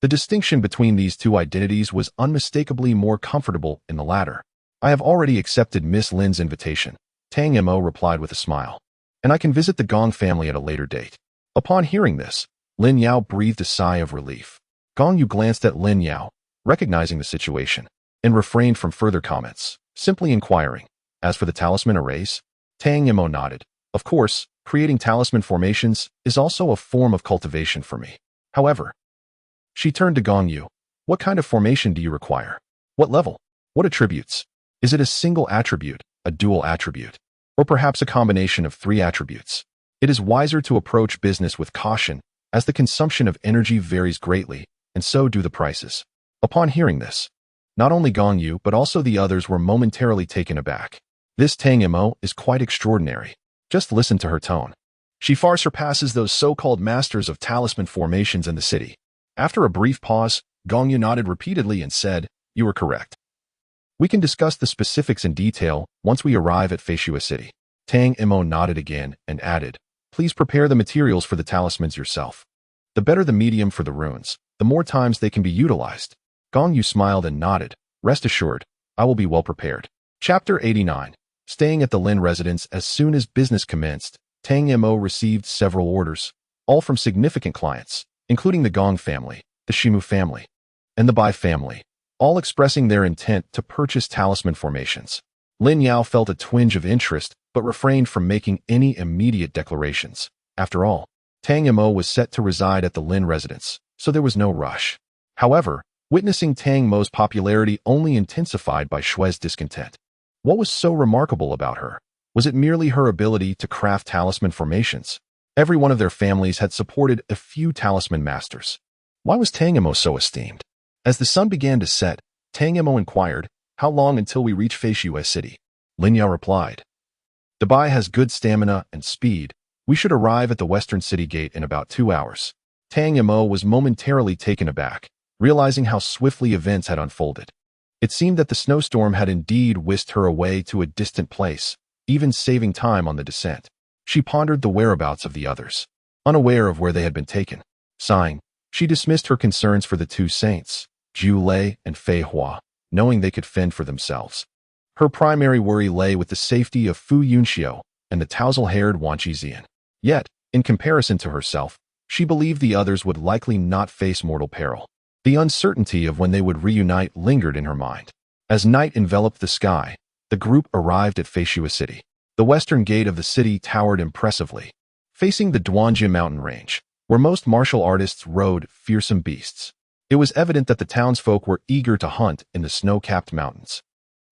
The distinction between these two identities was unmistakably more comfortable in the latter. "I have already accepted Miss Lin's invitation," Tang Mo replied with a smile, "and I can visit the Gong family at a later date." Upon hearing this, Lin Yao breathed a sigh of relief. Gong Yu glanced at Lin Yao, recognizing the situation, and refrained from further comments, simply inquiring, "As for the talisman arrays?" Tang Mo nodded. "Of course, creating talisman formations is also a form of cultivation for me. However," she turned to Gong Yu, "what kind of formation do you require? What level? What attributes? Is it a single attribute, a dual attribute, or perhaps a combination of 3 attributes? It is wiser to approach business with caution, as the consumption of energy varies greatly, and so do the prices." Upon hearing this, not only Gong Yu but also the others were momentarily taken aback. This Tang Mo is quite extraordinary. Just listen to her tone. She far surpasses those so-called masters of talisman formations in the city. After a brief pause, Gong Yu nodded repeatedly and said, "You are correct. We can discuss the specifics in detail once we arrive at Feishua City." Tang Mo nodded again and added, "Please prepare the materials for the talismans yourself. The better the medium for the runes, the more times they can be utilized." Gong Yu smiled and nodded. "Rest assured, I will be well prepared." Chapter 89. Staying at the Lin residence as soon as business commenced, Tang Mo received several orders, all from significant clients, including the Gong family, the Shimu family, and the Bai family, all expressing their intent to purchase talisman formations. Lin Yao felt a twinge of interest but refrained from making any immediate declarations. After all, Tang Mo was set to reside at the Lin residence, so there was no rush. However, witnessing Tang Mo's popularity only intensified by Shui's discontent. What was so remarkable about her? Was it merely her ability to craft talisman formations? Every one of their families had supported a few talisman masters. Why was Tang Mo so esteemed? As the sun began to set, Tang Mo inquired, "How long until we reach Feishua City?" Lin Yao replied, "Dabai has good stamina and speed. We should arrive at the western city gate in about 2 hours." Tang Mo was momentarily taken aback, realizing how swiftly events had unfolded. It seemed that the snowstorm had indeed whisked her away to a distant place, even saving time on the descent. She pondered the whereabouts of the others, unaware of where they had been taken. Sighing, she dismissed her concerns for the 2 saints, Ju Lei and Fei Hua, knowing they could fend for themselves. Her primary worry lay with the safety of Fu Yunxiu and the tousle-haired Wan Qizian. Yet, in comparison to herself, she believed the others would likely not face mortal peril. The uncertainty of when they would reunite lingered in her mind. As night enveloped the sky, the group arrived at Feishua City. The western gate of the city towered impressively, facing the Duanjia mountain range, where most martial artists rode fearsome beasts. It was evident that the townsfolk were eager to hunt in the snow-capped mountains.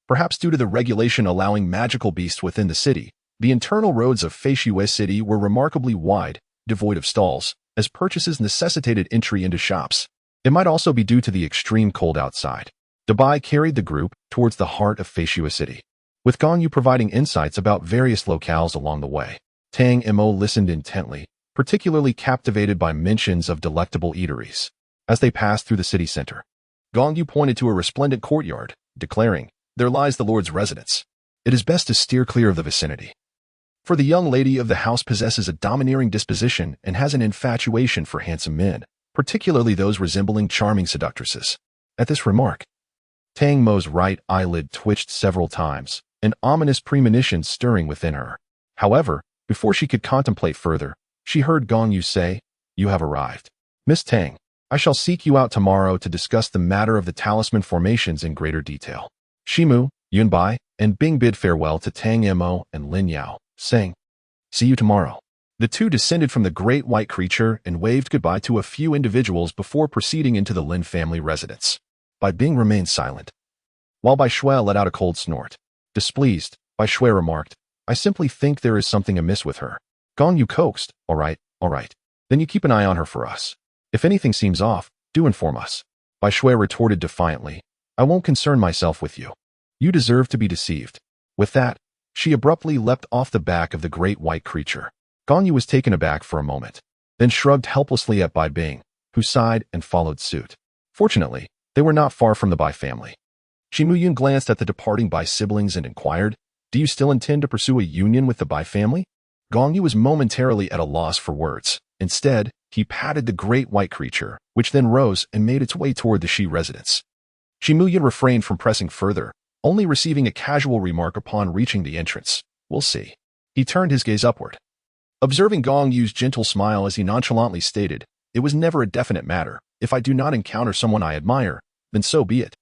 Perhaps due to the regulation allowing magical beasts within the city, the internal roads of Feishua City were remarkably wide, devoid of stalls, as purchases necessitated entry into shops. It might also be due to the extreme cold outside. Dabai carried the group towards the heart of Feishua City, with Gong Yu providing insights about various locales along the way. Tang Mo listened intently, particularly captivated by mentions of delectable eateries. As they passed through the city center, Gong Yu pointed to a resplendent courtyard, declaring, "There lies the Lord's residence. It is best to steer clear of the vicinity. For the young lady of the house possesses a domineering disposition and has an infatuation for handsome men." particularly those resembling charming seductresses. At this remark, Tang Mo's right eyelid twitched several times, an ominous premonition stirring within her. However, before she could contemplate further, she heard Gong Yu say, "You have arrived. Miss Tang, I shall seek you out tomorrow to discuss the matter of the talisman formations in greater detail." Shimu, Yunbai, and Bing bid farewell to Tang Mo and Lin Yao, saying, "See you tomorrow." The two descended from the great white creature and waved goodbye to a few individuals before proceeding into the Lin family residence. Bai Bing remained silent, while Bai Shui let out a cold snort. Displeased, Bai Shui remarked, "I simply think there is something amiss with her." Gong Yu coaxed, all right. Then you keep an eye on her for us. If anything seems off, do inform us." Bai Shui retorted defiantly, "I won't concern myself with you. You deserve to be deceived." With that, she abruptly leapt off the back of the great white creature. Gong Yu was taken aback for a moment, then shrugged helplessly at Bai Bing, who sighed and followed suit. Fortunately, they were not far from the Bai family. Shimu Yun glanced at the departing Bai siblings and inquired, "Do you still intend to pursue a union with the Bai family?" Gong Yu was momentarily at a loss for words. Instead, he patted the great white creature, which then rose and made its way toward the Shi residence. Shimu Yun refrained from pressing further, only receiving a casual remark upon reaching the entrance, "We'll see." He turned his gaze upward, observing Gong Yu's gentle smile as he nonchalantly stated, "It was never a definite matter. If I do not encounter someone I admire, then so be it.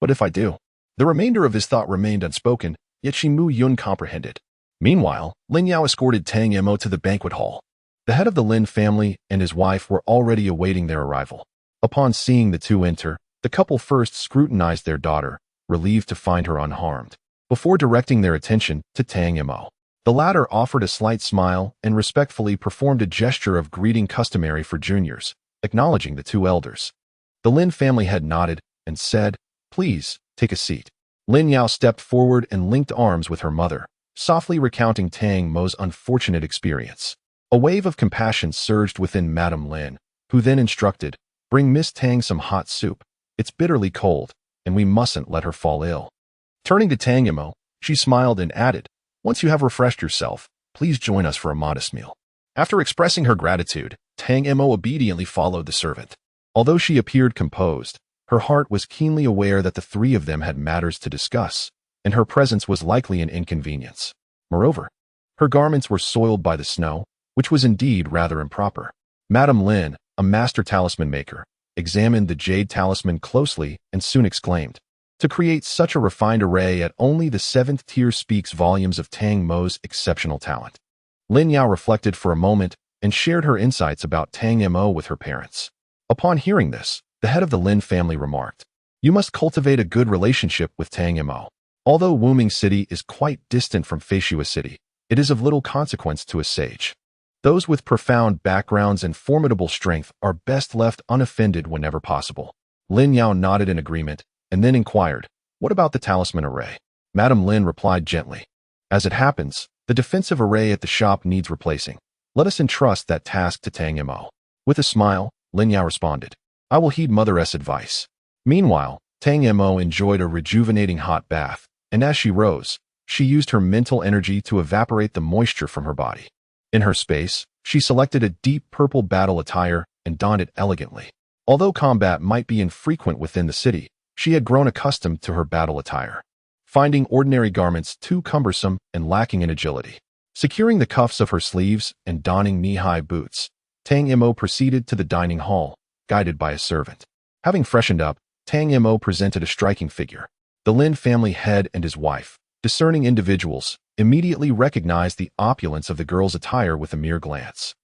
But if I do." The remainder of his thought remained unspoken, yet Shimu Yun comprehended. Meanwhile, Lin Yao escorted Tang Mo to the banquet hall. The head of the Lin family and his wife were already awaiting their arrival. Upon seeing the two enter, the couple first scrutinized their daughter, relieved to find her unharmed, before directing their attention to Tang Mo. The latter offered a slight smile and respectfully performed a gesture of greeting customary for juniors, acknowledging the two elders. The Lin family head nodded and said, "Please, take a seat." Lin Yao stepped forward and linked arms with her mother, softly recounting Tang Mo's unfortunate experience. A wave of compassion surged within Madame Lin, who then instructed, "Bring Miss Tang some hot soup. It's bitterly cold, and we mustn't let her fall ill." Turning to Tang Mo, she smiled and added, "Once you have refreshed yourself, please join us for a modest meal." After expressing her gratitude, Tang Mo obediently followed the servant. Although she appeared composed, her heart was keenly aware that the three of them had matters to discuss, and her presence was likely an inconvenience. Moreover, her garments were soiled by the snow, which was indeed rather improper. Madame Lin, a master talisman maker, examined the jade talisman closely and soon exclaimed, "To create such a refined array at only the 7th tier speaks volumes of Tang Mo's exceptional talent." Lin Yao reflected for a moment and shared her insights about Tang Mo with her parents. Upon hearing this, the head of the Lin family remarked, "You must cultivate a good relationship with Tang Mo. Although Wuming City is quite distant from Feishua City, it is of little consequence to a sage. Those with profound backgrounds and formidable strength are best left unoffended whenever possible." Lin Yao nodded in agreement and then inquired, "What about the talisman array?" Madame Lin replied gently, "As it happens, the defensive array at the shop needs replacing. Let us entrust that task to Tang Mo." With a smile, Lin Yao responded, "I will heed Mother's advice." Meanwhile, Tang Mo enjoyed a rejuvenating hot bath, and as she rose, she used her mental energy to evaporate the moisture from her body. In her space, she selected a deep purple battle attire and donned it elegantly. Although combat might be infrequent within the city, she had grown accustomed to her battle attire, finding ordinary garments too cumbersome and lacking in agility. Securing the cuffs of her sleeves and donning knee-high boots, Tang Mo proceeded to the dining hall, guided by a servant. Having freshened up, Tang Mo presented a striking figure. The Lin family head and his wife, discerning individuals, immediately recognized the opulence of the girl's attire with a mere glance.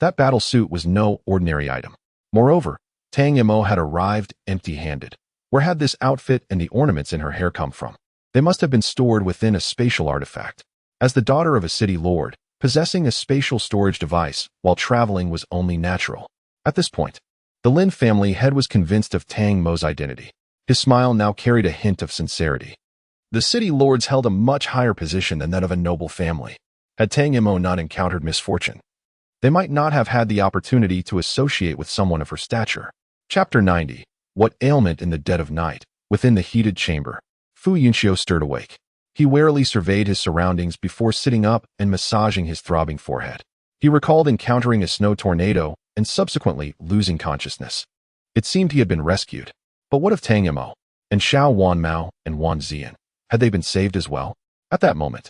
That battle suit was no ordinary item. Moreover, Tang Mo had arrived empty-handed. Where had this outfit and the ornaments in her hair come from? They must have been stored within a spatial artifact. As the daughter of a city lord, possessing a spatial storage device while traveling was only natural. At this point, the Lin family head was convinced of Tang Mo's identity. His smile now carried a hint of sincerity. The city lords held a much higher position than that of a noble family. Had Tang Mo not encountered misfortune, they might not have had the opportunity to associate with someone of her stature. Chapter 90. What ailment in the dead of night? Within the heated chamber, Fu Yunxiu stirred awake. He warily surveyed his surroundings before sitting up and massaging his throbbing forehead. He recalled encountering a snow tornado and subsequently losing consciousness. It seemed he had been rescued. But what of Tang Mo and Xiao Wan Mao and Wan Zian? Had they been saved as well? At that moment,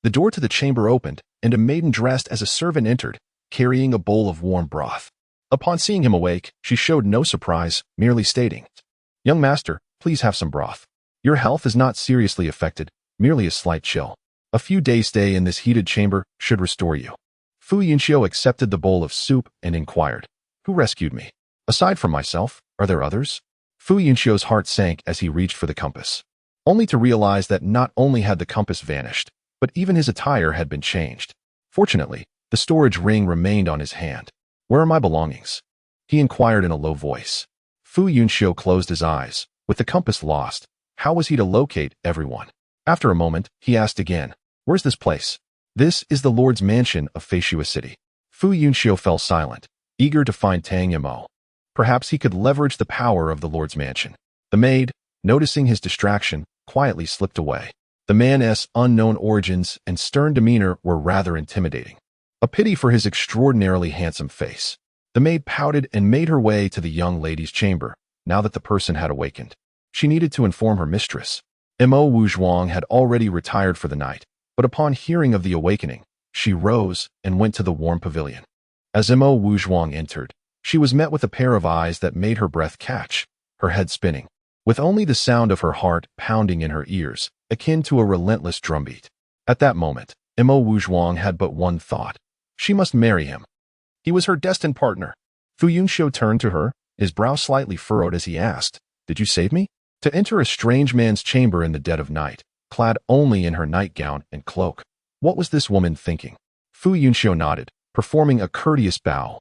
the door to the chamber opened, and a maiden dressed as a servant entered, carrying a bowl of warm broth. Upon seeing him awake, she showed no surprise, merely stating, "Young master, please have some broth. Your health is not seriously affected, merely a slight chill. A few days' stay in this heated chamber should restore you." Fu Yunxiu accepted the bowl of soup and inquired, "Who rescued me? Aside from myself, are there others?" Fu Yunxiu's heart sank as he reached for the compass, only to realize that not only had the compass vanished, but even his attire had been changed. Fortunately, the storage ring remained on his hand. "Where are my belongings?" he inquired in a low voice. Fu Yunxiu closed his eyes. With the compass lost, how was he to locate everyone? After a moment, he asked again, "Where's this place?" "This is the Lord's mansion of Feishua City." Fu Yunxiu fell silent, eager to find Tang Mo. Perhaps he could leverage the power of the Lord's mansion. The maid, noticing his distraction, quietly slipped away. The man's unknown origins and stern demeanor were rather intimidating. A pity for his extraordinarily handsome face. The maid pouted and made her way to the young lady's chamber, now that the person had awakened. She needed to inform her mistress. Mo Wuzhuang had already retired for the night, but upon hearing of the awakening, she rose and went to the warm pavilion. As Mo Wuzhuang entered, she was met with a pair of eyes that made her breath catch, her head spinning, with only the sound of her heart pounding in her ears, akin to a relentless drumbeat. At that moment, Mo Wuzhuang had but one thought. She must marry him. He was her destined partner. Fu Yunxiu turned to her, his brow slightly furrowed as he asked, "Did you save me?" To enter a strange man's chamber in the dead of night, clad only in her nightgown and cloak. What was this woman thinking? Fu Yunxiu nodded, performing a courteous bow.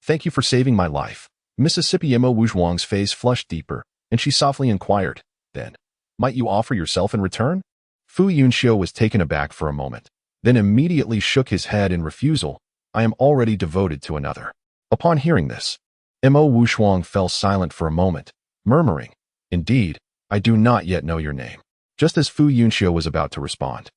"Thank you for saving my life." Mississippi Mo Wuzhuang's face flushed deeper, and she softly inquired, "Then, might you offer yourself in return?" Fu Yunxiu was taken aback for a moment, then immediately shook his head in refusal. "I am already devoted to another." Upon hearing this, Mo Wuzhuang fell silent for a moment, murmuring, "Indeed, I do not yet know your name." Just as Fu Yunxiu was about to respond,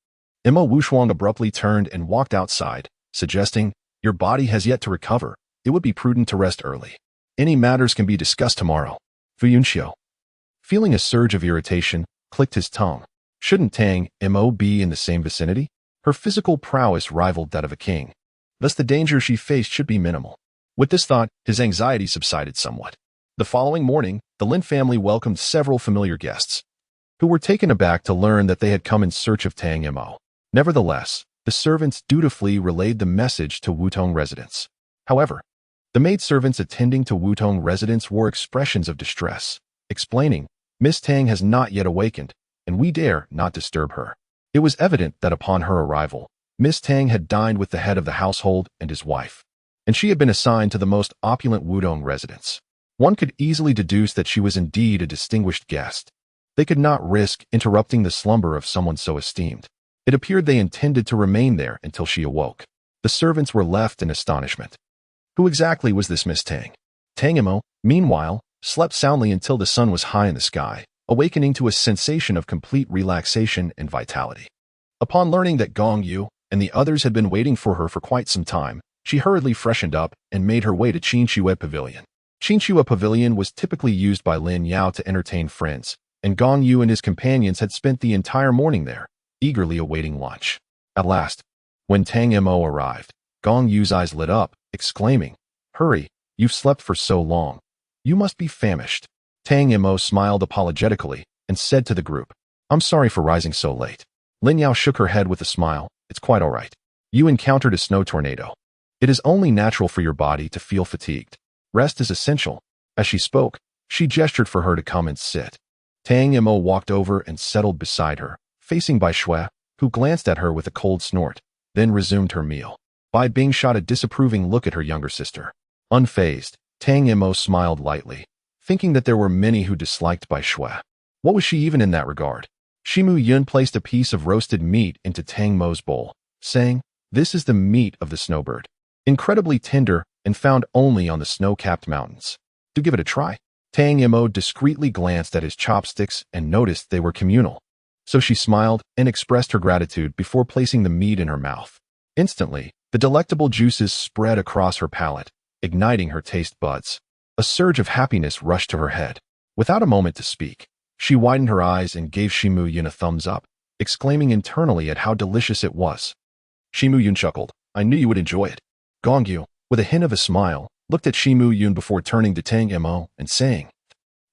Mo Wuzhuang abruptly turned and walked outside, suggesting, "Your body has yet to recover. It would be prudent to rest early. Any matters can be discussed tomorrow." Fu Yunxiu, feeling a surge of irritation, clicked his tongue. Shouldn't Tang Mo be in the same vicinity? Her physical prowess rivaled that of a king. Thus the danger she faced should be minimal. With this thought, his anxiety subsided somewhat. The following morning, the Lin family welcomed several familiar guests, who were taken aback to learn that they had come in search of Tang Mo. Nevertheless, the servants dutifully relayed the message to Wutong residents. However, the maidservants attending to Wutong residents wore expressions of distress, explaining, "Miss Tang has not yet awakened, and we dare not disturb her." It was evident that upon her arrival, Miss Tang had dined with the head of the household and his wife, and she had been assigned to the most opulent Wudong residence. One could easily deduce that she was indeed a distinguished guest. They could not risk interrupting the slumber of someone so esteemed. It appeared they intended to remain there until she awoke. The servants were left in astonishment. Who exactly was this Miss Tang? Tang Mo, meanwhile, slept soundly until the sun was high in the sky, awakening to a sensation of complete relaxation and vitality. Upon learning that Gong Yu and the others had been waiting for her for quite some time, she hurriedly freshened up and made her way to Qinshue Pavilion. Qinshue Pavilion was typically used by Lin Yao to entertain friends, and Gong Yu and his companions had spent the entire morning there, eagerly awaiting lunch. At last, when Tang Mo arrived, Gong Yu's eyes lit up, exclaiming, "Hurry, you've slept for so long. You must be famished." Tang Mo smiled apologetically and said to the group, "I'm sorry for rising so late." Lin Yao shook her head with a smile. "It's quite all right. You encountered a snow tornado. It is only natural for your body to feel fatigued. Rest is essential." As she spoke, she gestured for her to come and sit. Tang Mo walked over and settled beside her, facing Bai Shui, who glanced at her with a cold snort, then resumed her meal. Bai Bing shot a disapproving look at her younger sister. Unfazed, Tang Mo smiled lightly, thinking that there were many who disliked Bai Shui. What was she even in that regard? Shimu Yun placed a piece of roasted meat into Tang Mo's bowl, saying, "This is the meat of the snowbird. Incredibly tender and found only on the snow-capped mountains. Do give it a try." Tang Mo discreetly glanced at his chopsticks and noticed they were communal. So she smiled and expressed her gratitude before placing the meat in her mouth. Instantly, the delectable juices spread across her palate, igniting her taste buds. A surge of happiness rushed to her head. Without a moment to speak, she widened her eyes and gave Shimu Yun a thumbs up, exclaiming internally at how delicious it was. Shimu Yun chuckled. I knew you would enjoy it. Gongyu, with a hint of a smile, looked at Shimu Yun before turning to Tang Mo and saying,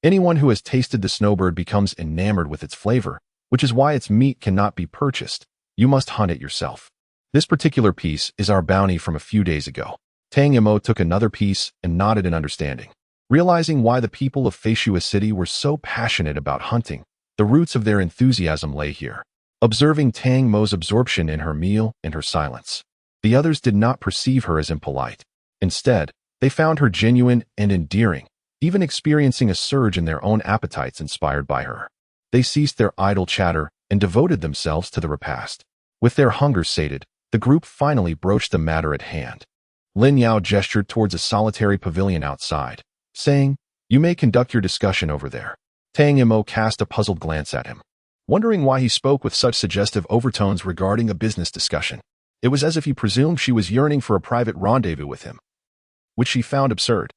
anyone who has tasted the snowbird becomes enamored with its flavor, which is why its meat cannot be purchased. You must hunt it yourself. This particular piece is our bounty from a few days ago. Tang Mo took another piece and nodded in understanding. Realizing why the people of Feishua City were so passionate about hunting, the roots of their enthusiasm lay here. Observing Tang Mo's absorption in her meal and her silence, the others did not perceive her as impolite. Instead, they found her genuine and endearing, even experiencing a surge in their own appetites inspired by her. They ceased their idle chatter and devoted themselves to the repast. With their hunger sated, the group finally broached the matter at hand. Lin Yao gestured towards a solitary pavilion outside, saying, you may conduct your discussion over there. Tang Mo cast a puzzled glance at him, wondering why he spoke with such suggestive overtones regarding a business discussion. It was as if he presumed she was yearning for a private rendezvous with him, which she found absurd.